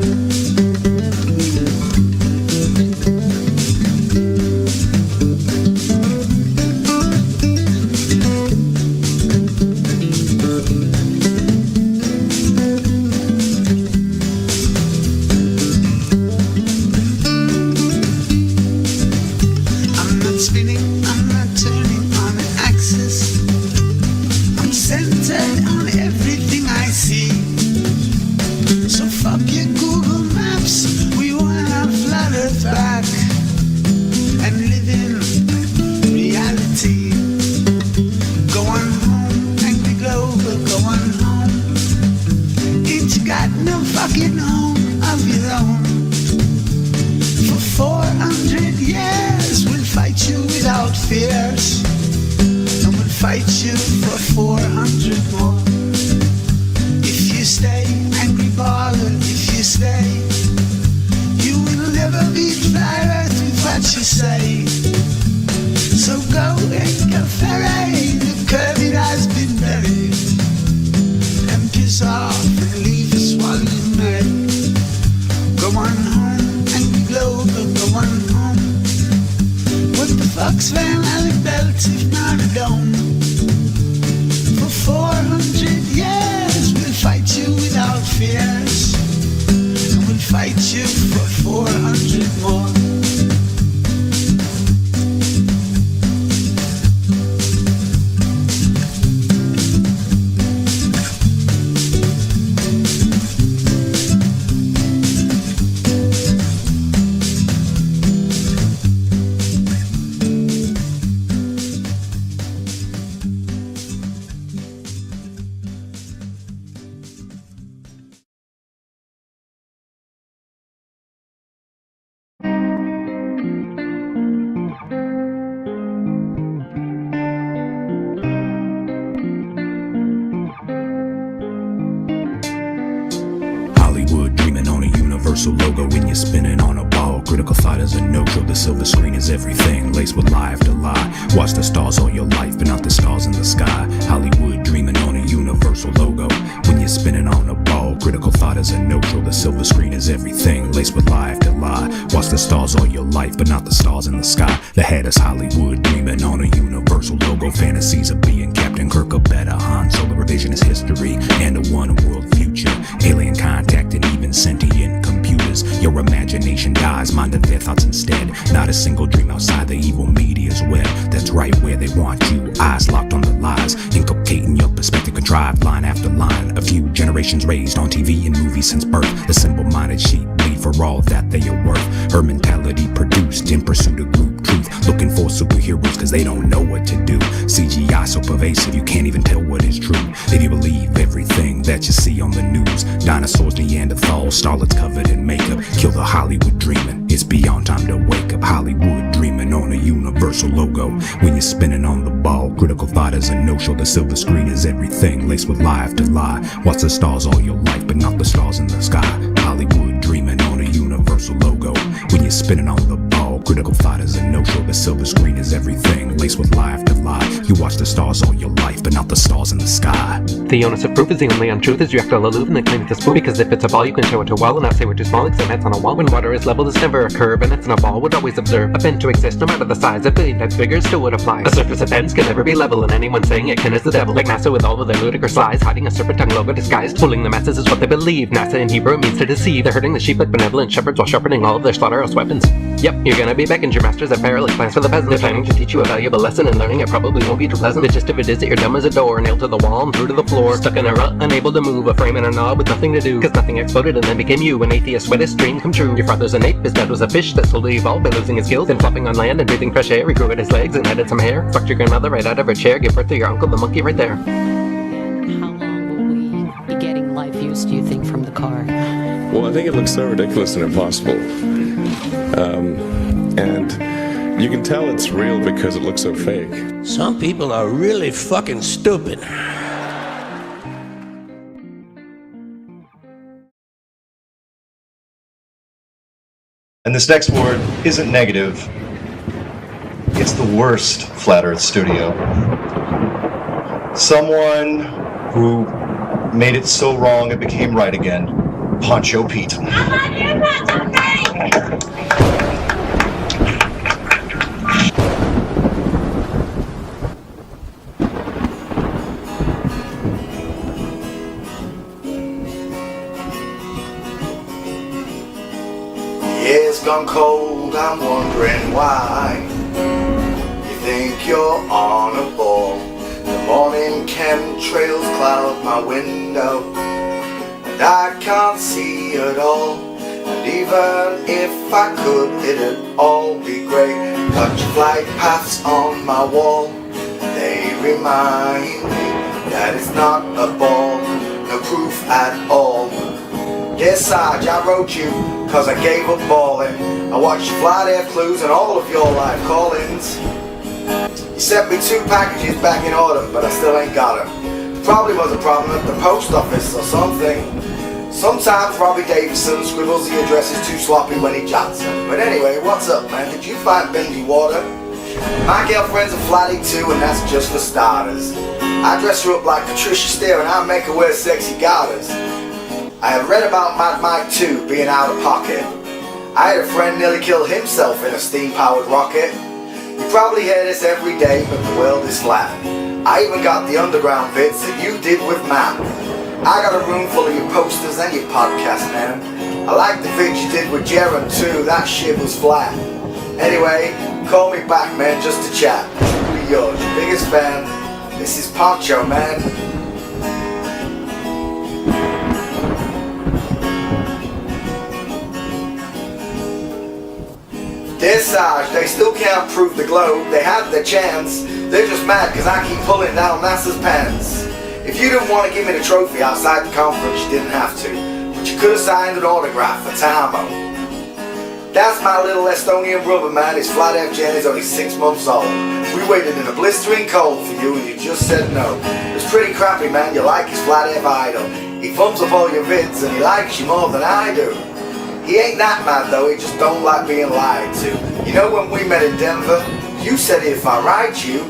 you're spinning on a ball. Critical thought is a no-show. The silver screen is everything, laced with lie after lie. Watch the stars all your life, but not the stars in the sky. Hollywood dreaming on a universal logo. When you're spinning on a ball, critical thought is a no-show. The silver screen is everything, laced with lie after lie. Watch the stars all your life, but not the stars in the sky. The head is Hollywood dreaming on a universal logo. Fantasies of being Captain Kirk, a better Han Solo. Revision is history and a one-world future. Alien contact and even sentient computers. Your imagination dies, mind of their thoughts instead. Not a single dream outside the evil media's web. That's right where they want you, eyes locked on the lies, inculcating your perspective, contrived line after line. A few generations raised on TV and movies since birth. The simple-minded sheep bleed for all that they are worth. Her mentality produced in pursuit of group truth, looking for superheroes cause they don't know what to do. CGI so pervasive you can't even tell what is true. If you believe everything that you see on the news, dinosaurs, Neanderthals, starlets covered in makeup, kill the Hollywood dreaming. It's beyond time to wake up. Hollywood dreaming on a universal logo. When you're spinning on the ball, critical thought is a no-show. The silver screen is everything, laced with lie after lie. Watch the stars all your life, but not the stars in the sky. Hollywood dreaming on a universal logo. When you're spinning on the ball, critical thought is a no-show. The silver screen is everything, laced with lie after lie. You watch the stars all your life, but not the stars in the sky. The onus of proof is the only untruth is you act all aloof and then claim it's a spoon. Because if it's a ball you can show it to a wall and not say we're too small except that's on a wall. When water is level there's never a curve and it's in a ball would always observe. A bend to exist no matter the size, a billion times bigger still would apply. A surface of bends can never be level and anyone saying it can is the devil. Like NASA with all of their ludicrous lies, hiding a serpentine logo disguised. Fooling the masses is what they believe. NASA in Hebrew means to deceive. They're hurting the sheep like benevolent shepherds while sharpening all of their slaughterhouse weapons. Yep, you're gonna be beckoned. Your masters have perilous plans for the peasant. They're planning to teach you a valuable lesson and learning it probably won't be too pleasant. The gist of it is that you're dumb as a door, nailed to the wall and through to the floor. Stuck in a rut, unable to move, a frame and a knob with nothing to do. Cause nothing exploded and then became you, an atheist's wettest dream come true. Your father's an ape, his dad was a fish that slowly evolved by losing his gills. Then flopping on land and breathing fresh air, he grew at his legs and added some hair. Fucked your grandmother right out of her chair, gave birth to your uncle, the monkey right there. And how long will we be getting live views, do you think, from the car? Well, I think it looks so ridiculous and impossible. And you can tell it's real because it looks so fake. Some people are really fucking stupid. And this next word isn't negative. It's the worst Flat Earth studio. Someone who made it so wrong it became right again. Poncho Pete. It's gone cold, I'm wondering why. You think you're on a ball. The morning chemtrails cloud my window, and I can't see at all. And even if I could, it'd all be great. Got your flight paths on my wall. They remind me that it's not a ball. No proof at all. Yes, Sarge, I wrote you cause I gave up balling. I watched your flight air clues and all of your live call-ins. You sent me 2 packages back in autumn, but I still ain't got them. Probably was a problem at the post office or something. Sometimes Robbie Davison scribbles the addresses too sloppy when he jots them. But anyway, what's up, man? Did you find bendy water? My girlfriend's a flatty too, and that's just for starters. I dress her up like Patricia Steele and I make her wear sexy garters. I have read about Mad Mike 2 being out of pocket. I had a friend nearly kill himself in a steam-powered rocket. You probably hear this every day, but the world is flat. I even got the underground bits that you did with Matt. I got a room full of your posters and your podcast, man. I like the vid you did with Jaron too, that shit was flat. Anyway, call me back, man, just to chat. Truly yours, your biggest fan. This is Poncho, man. Dear Sarge, they still can't prove the globe. They had their chance. They're just mad because I keep pulling down NASA's pants. If you didn't want to give me the trophy outside the conference, you didn't have to. But you could have signed an autograph for Tamo. That's my little Estonian brother, man. His flat F Jen is only 6 months old. We waited in the blistering cold for you and you just said no. It's pretty crappy, man. You like his flat F idol. He thumbs up all your vids and he likes you more than I do. He ain't that mad though, he just don't like being lied to. You know when we met in Denver, you said if I write you,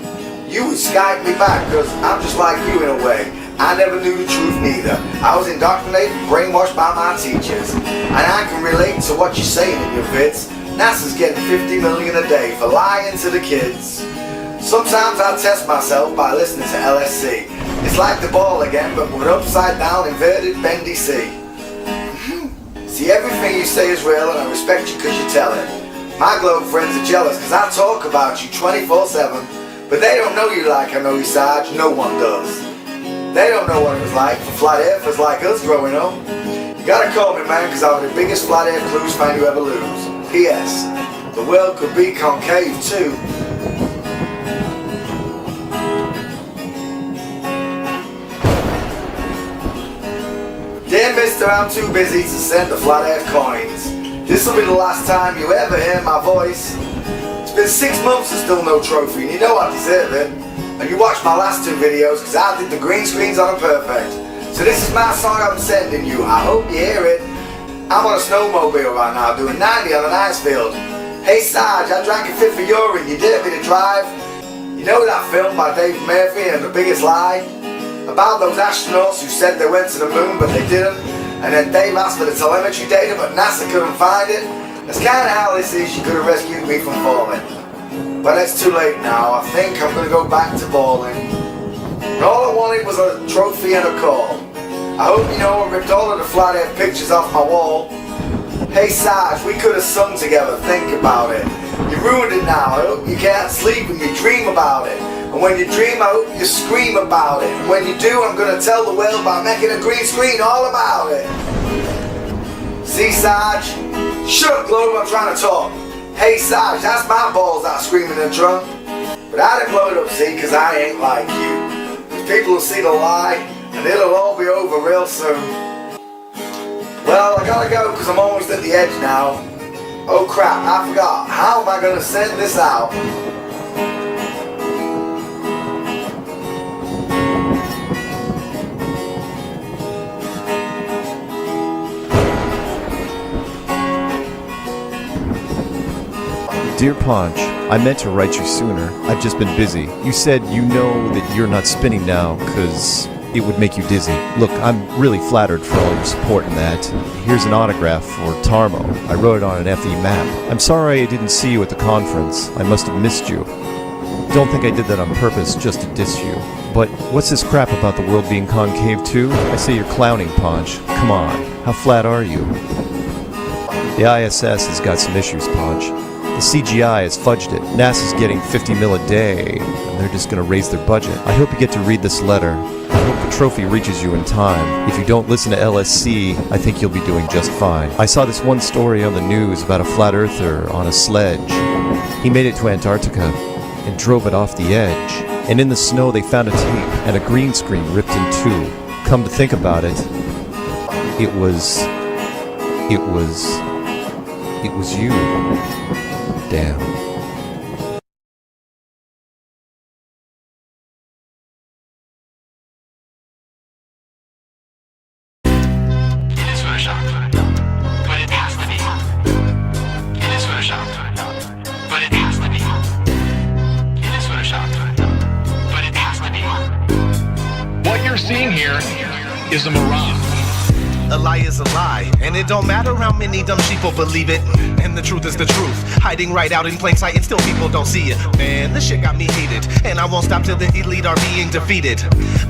you would Skype me back, cause I'm just like you in a way. I never knew the truth neither. I was indoctrinated and brainwashed by my teachers. And I can relate to what you're saying in your vids. NASA's getting 50 million a day for lying to the kids. Sometimes I test myself by listening to LSC. It's like the ball again, but with upside down, inverted, bendy C. See, everything you say is real and I respect you cause you tell it. My globe friends are jealous cause I talk about you 24/7. But they don't know you like I know you, Sarge, no one does. They don't know what it was like for flat earthers like us growing up. You gotta call me man cause I'm the biggest flat earth cruise fan you ever lose. P.S. The world could be concave too. Dear mister, I'm too busy to send the flat earth coins. This'll be the last time you ever hear my voice. It's been 6 months and still no trophy, and you know I deserve it. And you watched my last 2 videos because I did the green screens on them perfect. So this is my song I'm sending you. I hope you hear it. I'm on a snowmobile right now doing 90 on an ice field. Hey Sarge, I drank a fifth of urine, you dare me to drive? You know that film by Dave Murphy and The Biggest Lie? About those astronauts who said they went to the moon but they didn't. And then Dave asked for the telemetry data but NASA couldn't find it. That's kind of how this is. You could have rescued me from falling. But it's too late now. I think I'm going to go back to bowling. And all I wanted was a trophy and a call. I hope you know I ripped all of the flat earth pictures off my wall. Hey Sarge, we could have sung together, think about it. You ruined it now, I hope you can't sleep when you dream about it. And when you dream, I hope you scream about it. And when you do, I'm going to tell the world by making a green screen all about it. See Sarge? Shut up Globe, I'm trying to talk. Hey Sarge, that's my balls out screaming in the trunk. But I didn't blow it up, see, cause I ain't like you. Cause people will see the lie, and it'll all be over real soon. Well, I gotta go cause I'm almost at the edge now. Oh crap, I forgot. How am I gonna send this out? Dear Ponch, I meant to write you sooner. I've just been busy. You said you know that you're not spinning now because it would make you dizzy. Look, I'm really flattered for all your support in that. Here's an autograph for Tarmo. I wrote it on an FE map. I'm sorry I didn't see you at the conference. I must have missed you. Don't think I did that on purpose just to diss you. But what's this crap about the world being concave too? I say you're clowning, Ponch. Come on, how flat are you? The ISS has got some issues, Ponch. The CGI has fudged it. NASA's getting 50 mil a day, and they're just gonna raise their budget. I hope you get to read this letter. I hope the trophy reaches you in time. If you don't listen to LSC, I think you'll be doing just fine. I saw this one story on the news about a flat earther on a sledge. He made it to Antarctica and drove it off the edge. And in the snow they found a tape and a green screen ripped in two. Come to think about it, it was you. Damn. What you're seeing here is a mirage. A lie is a lie, and it don't matter how many dumb sheeple believe it. And the truth is the truth, hiding right out in plain sight, and still people don't see it. Man, this shit got me heated, and I won't stop till the elite are being defeated.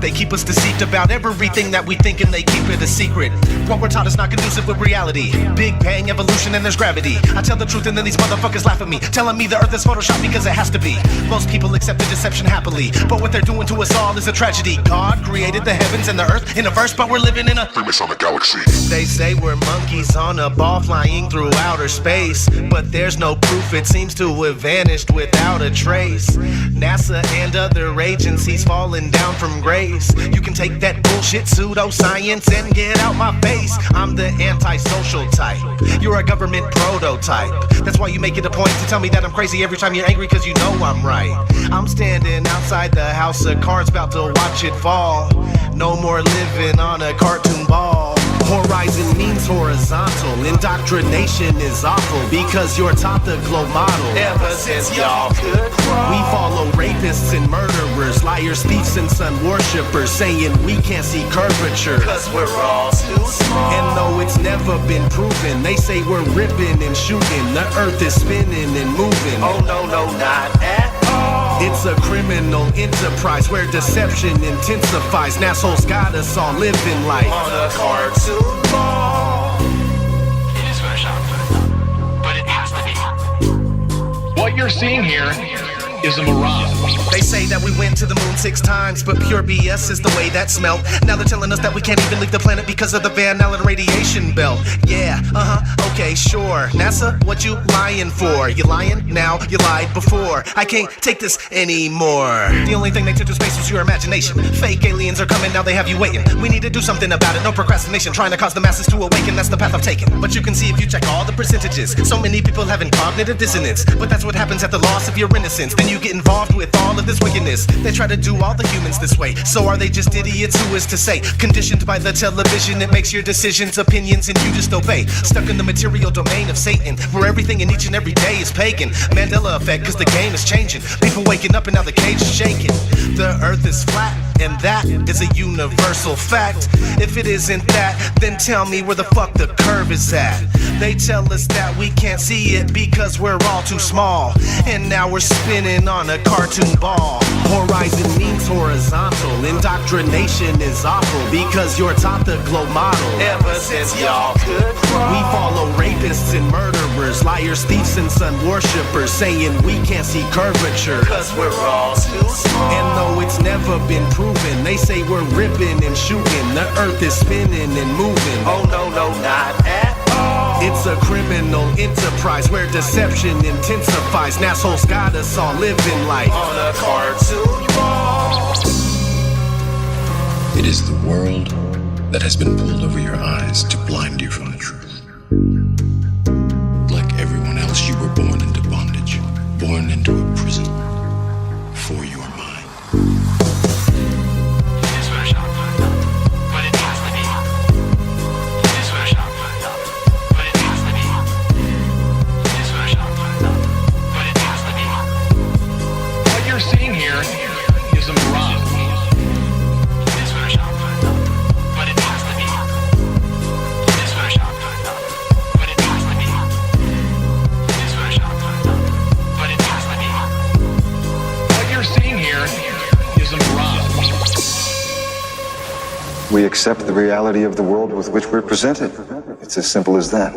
They keep us deceived about everything that we think, and they keep it a secret. What we're taught is not conducive with reality. Big bang, evolution, and there's gravity. I tell the truth, and then these motherfuckers laugh at me, telling me the earth is photoshopped because it has to be. Most people accept the deception happily, but what they're doing to us all is a tragedy. God created the heavens and the earth in a verse, but we're living in a famous on the galaxy. They say we're monkeys on a ball flying through outer space, but there's no proof, it seems to have vanished without a trace. NASA and other agencies falling down from grace. You can take that bullshit pseudoscience and get out my face. I'm the antisocial type, you're a government prototype. That's why you make it a point to tell me that I'm crazy every time you're angry, cause you know I'm right. I'm standing outside the house of cards about to watch it fall. No more living on a cartoon ball. Horizon means horizontal. Indoctrination is awful because you're taught the globe model. Ever since y'all could crawl. We follow rapists and murderers, liars, thieves, and sun worshippers, saying we can't see curvature cause we're all too small. And though it's never been proven, they say we're ripping and shooting. The earth is spinning and moving. Oh no, no, not at all. It's a criminal enterprise where deception intensifies. And assholes got us all living life on a cartoon ball. It is photoshopped, but it has to be. What you're seeing here is a mirage. They say that we went to the moon 6 times, but pure BS is the way that smelled. Now they're telling us that we can't even leave the planet because of the Van Allen radiation belt. Yeah, okay, sure. NASA, what you lying for? You lying now, you lied before. I can't take this anymore. The only thing they took to space was your imagination. Fake aliens are coming, now they have you waiting. We need to do something about it, no procrastination. Trying to cause the masses to awaken, that's the path I've taken. But you can see if you check all the percentages. So many people having cognitive dissonance. But that's what happens at the loss of your innocence. Then you get involved with all of this wickedness. They try to do all the humans this way. So are they just idiots? Who is to say? Conditioned by the television, it makes your decisions, opinions, and you just obey. Stuck in the material domain of Satan, where everything in each and every day is pagan. Mandela effect, cause the game is changing. People waking up and now the cage is shaking. The earth is flat, and that is a universal fact. If it isn't that, then tell me where the fuck the curve is at. They tell us that we can't see it because we're all too small. And now we're spinning on a cartoon ball. Horizon means horizontal. Indoctrination is awful because you're taught the globe model. Ever since y'all could crawl. We follow rapists and murderers, liars, thieves, and sun worshippers, saying we can't see curvature cause we're all too small. And though it's never been proven, they say we're ripping and shooting. The earth is spinning and moving. Oh no, no, not at all. It's a criminal enterprise where deception intensifies. And assholes got us all living life on a cartoon ball. It is the world that has been pulled over your eyes to blind you from the truth. Like everyone else, you were born into bondage, born into a prison for your mind. Seeing here is a mirage. It is photoshopped, but it has to be. It is photoshopped, but it has to be. It is photoshopped, but it has to be. What you're seeing here is a mirage. We accept the reality of the world with which we're presented. It's as simple as that.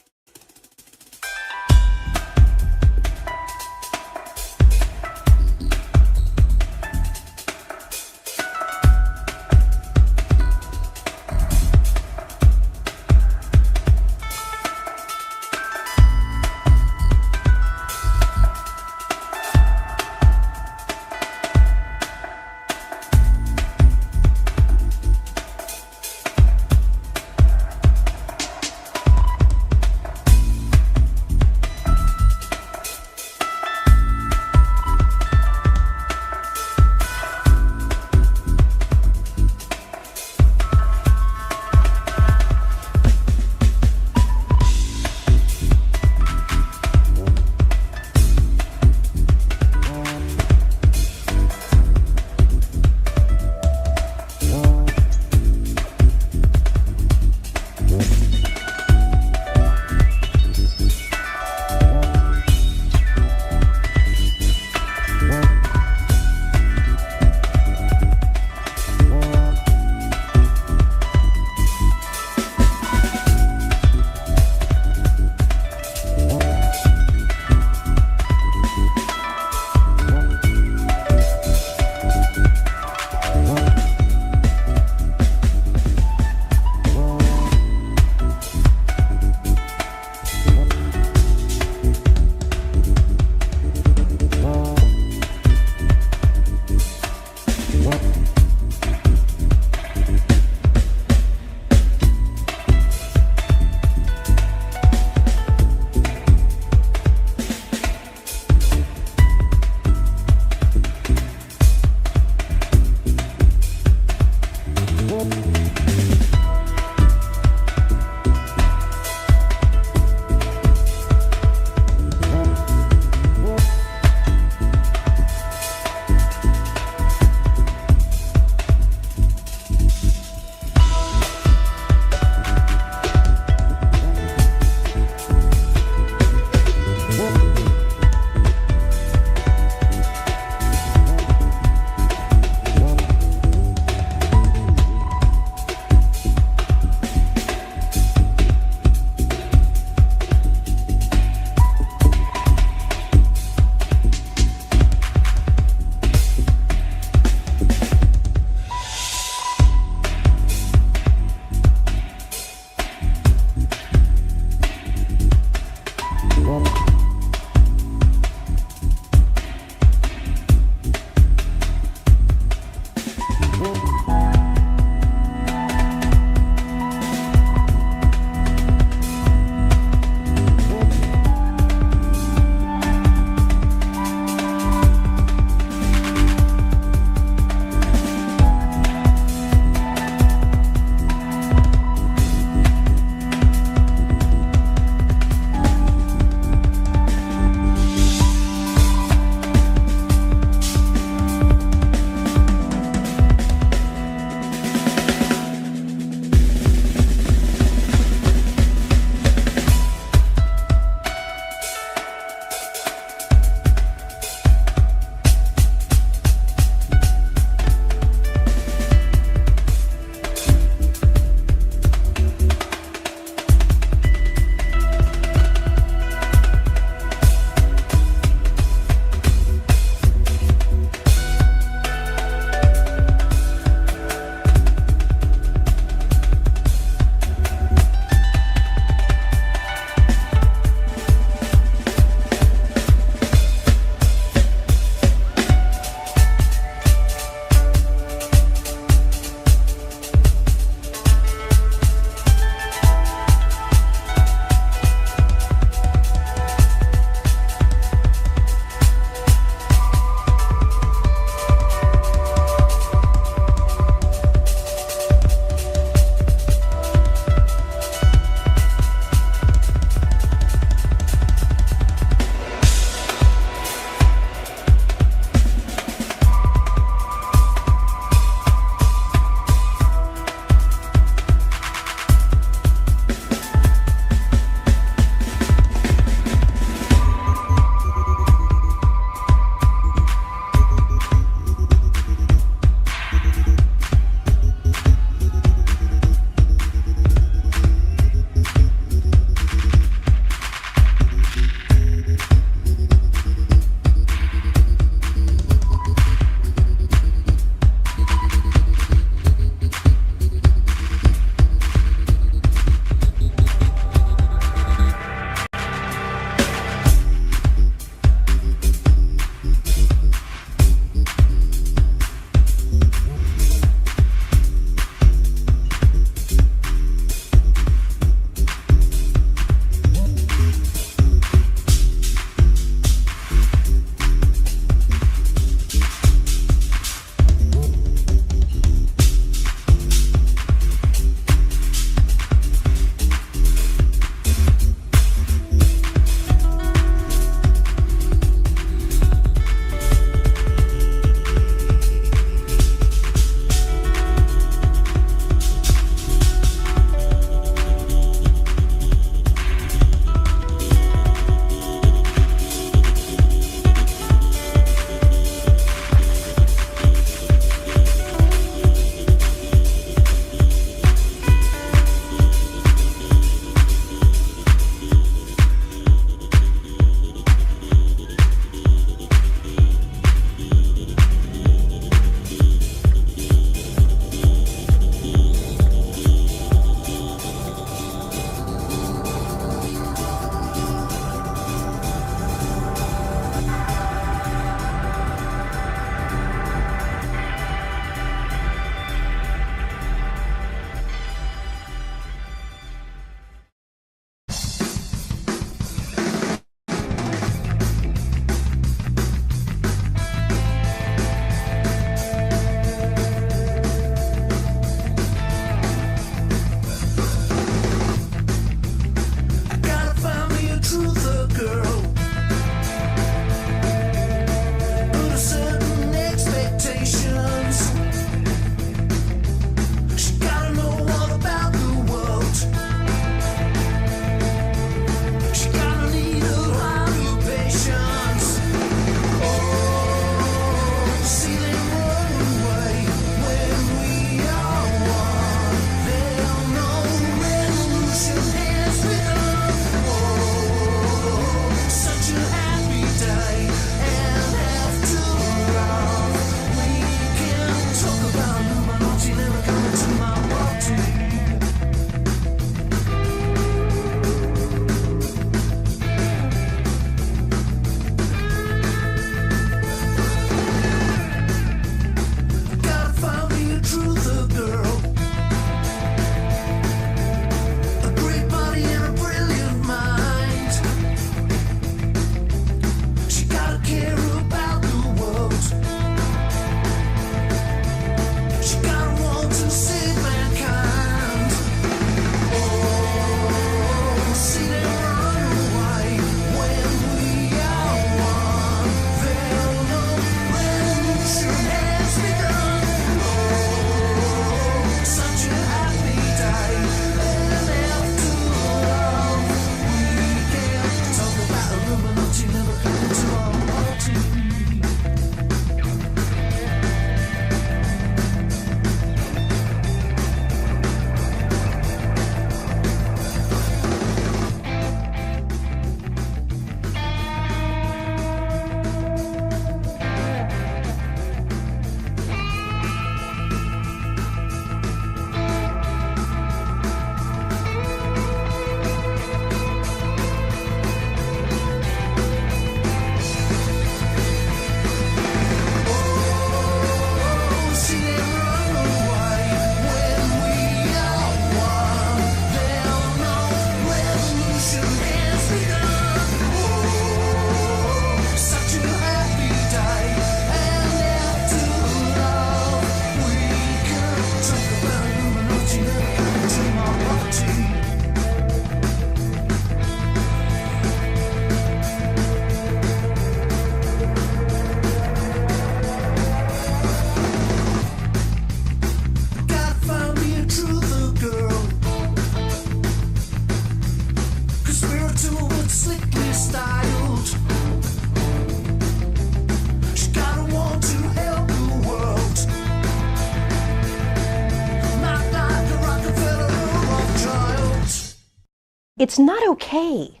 It's not okay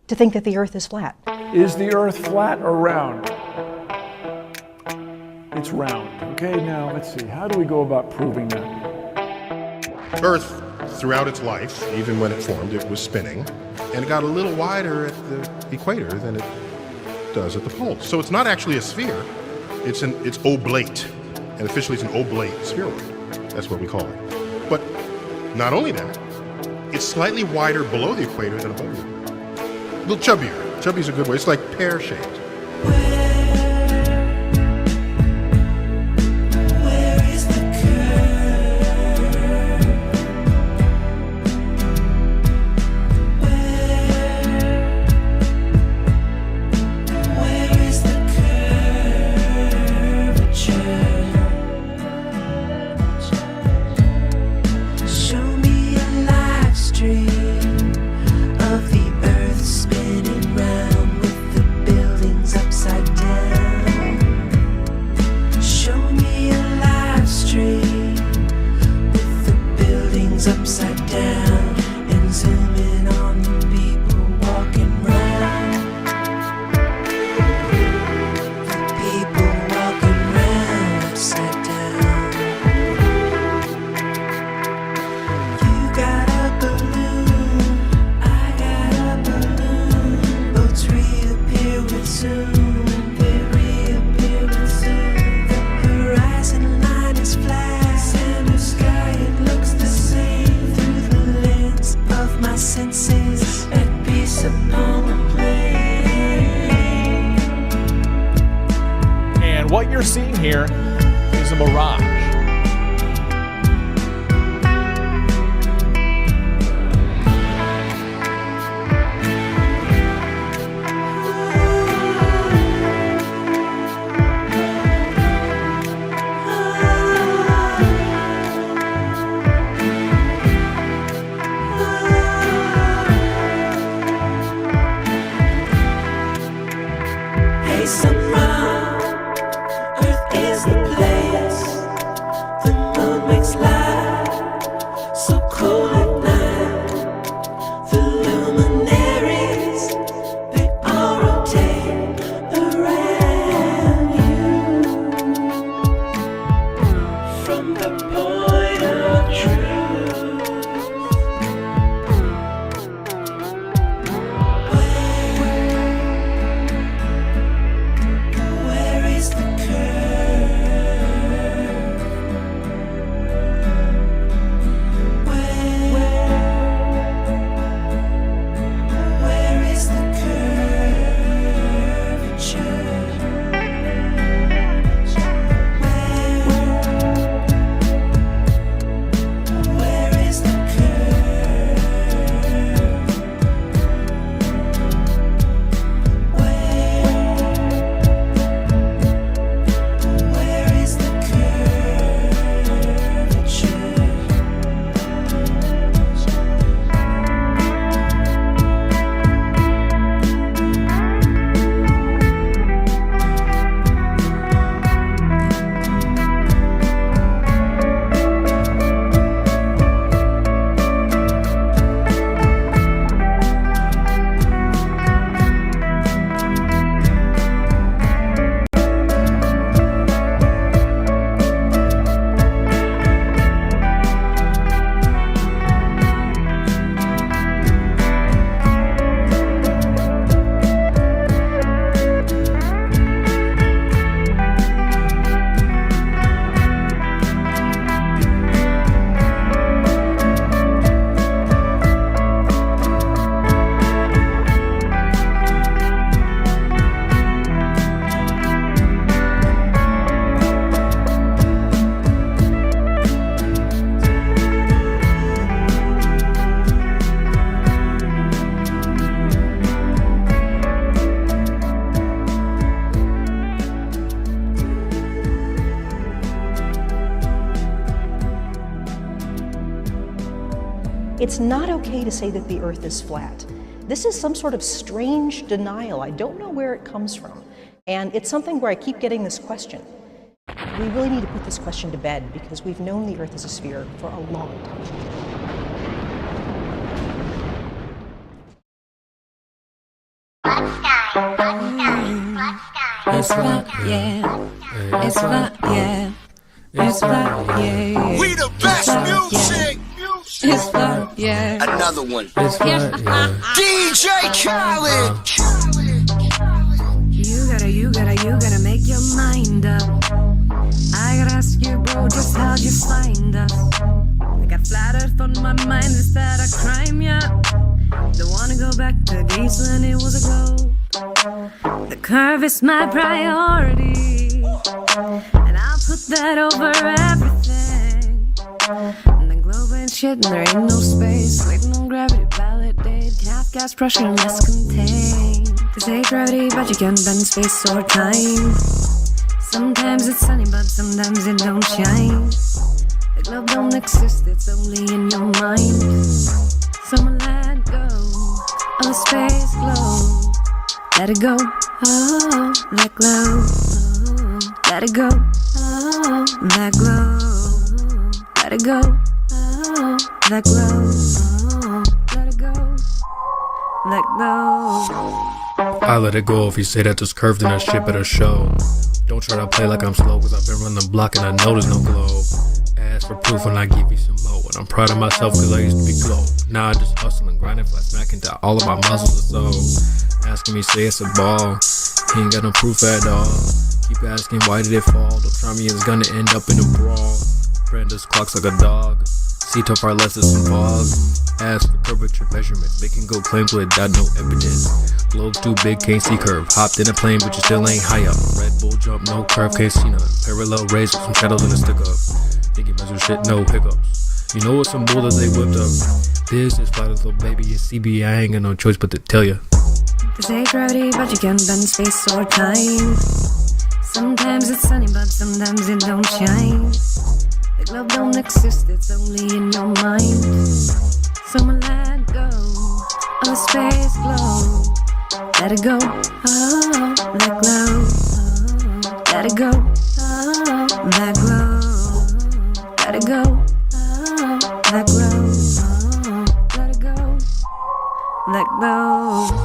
to think that the Earth is flat. Is the Earth flat or round? It's round. Okay, now let's see. How do we go about proving that? Earth, throughout its life, even when it formed, it was spinning, and it got a little wider at the equator than it does at the poles. So it's not actually a sphere. It's oblate, and officially it's an oblate spheroid. That's what we call it. But not only that, it's slightly wider below the equator than above it. A little chubbier. Chubby's a good way. It's like pear-shaped. Upside down and zoom in on the people walking round. The people walking round upside down. You got a balloon, I got a balloon. Boats reappear with zoom, they reappear with zoom. The horizon line is flat, center sky it looks the same. Of my senses at peace upon the plain. And what you're seeing here is a mirage. It's not okay to say that the Earth is flat. This is some sort of strange denial. I don't know where it comes from. And it's something where I keep getting this question. We really need to put this question to bed because we've known the Earth is a sphere for a long time. It's flat, yeah. It's flat, yeah. It's flat, yeah. We the best music. It's flat, yeah. Another one. It's flat, yeah. DJ Khaled. You gotta make your mind up. I gotta ask you, bro, just how'd you find us? I got flat earth on my mind, is that a crime, yeah? Don't wanna go back to days when it was a globe. The curve is my priority, and I'll put that over everything. And the globe ain't shit, and there ain't no space. Waiting on gravity, validate. Half gas pressure, and less contained. This ain't gravity, but you can bend space or time. Sometimes it's sunny, but sometimes it don't shine. The globe don't exist, it's only in your mind. Someone let go of the space globe. Let it go, oh, let glow. Oh, let it go, oh, let glow. Let it go, oh, let glow. Oh, let it go, let go. I let it go if you say that there's curves in that shit better show. Don't try to play like I'm slow, cause I've been running the block and I know there's no glow. Ask for proof and I give you some more. And I'm proud of myself cause I used to be glow. Now I just hustle and grind and flat smack into all of my muscles or so. Asking me say it's a ball, he ain't got no proof at all. Keep asking why did it fall, don't try me, it's gonna end up in a brawl. Branda's clocks like a dog, see how far less is some fog. Ask for curvature measurements, they can go claims without no evidence. Globe's too big, can't see curve. Hopped in a plane, but you still ain't high up. Red Bull jump, no curve, can't see none. Parallel rays with some shadows and a stick up. Think you measure shit, no hiccups. You know what's some bull that they whipped up? This is flat as little baby, it's CB, I ain't got no choice but to tell ya. This ain't gravity, but you can bend space or time. Sometimes it's sunny, but sometimes it don't shine. The globe don't exist, it's only in your mind. Someone let go of the space globe. Let it go, oh, let glow. Oh, let it go, oh, let glow. Let it go, oh, let glow. Oh, let it go, let glow.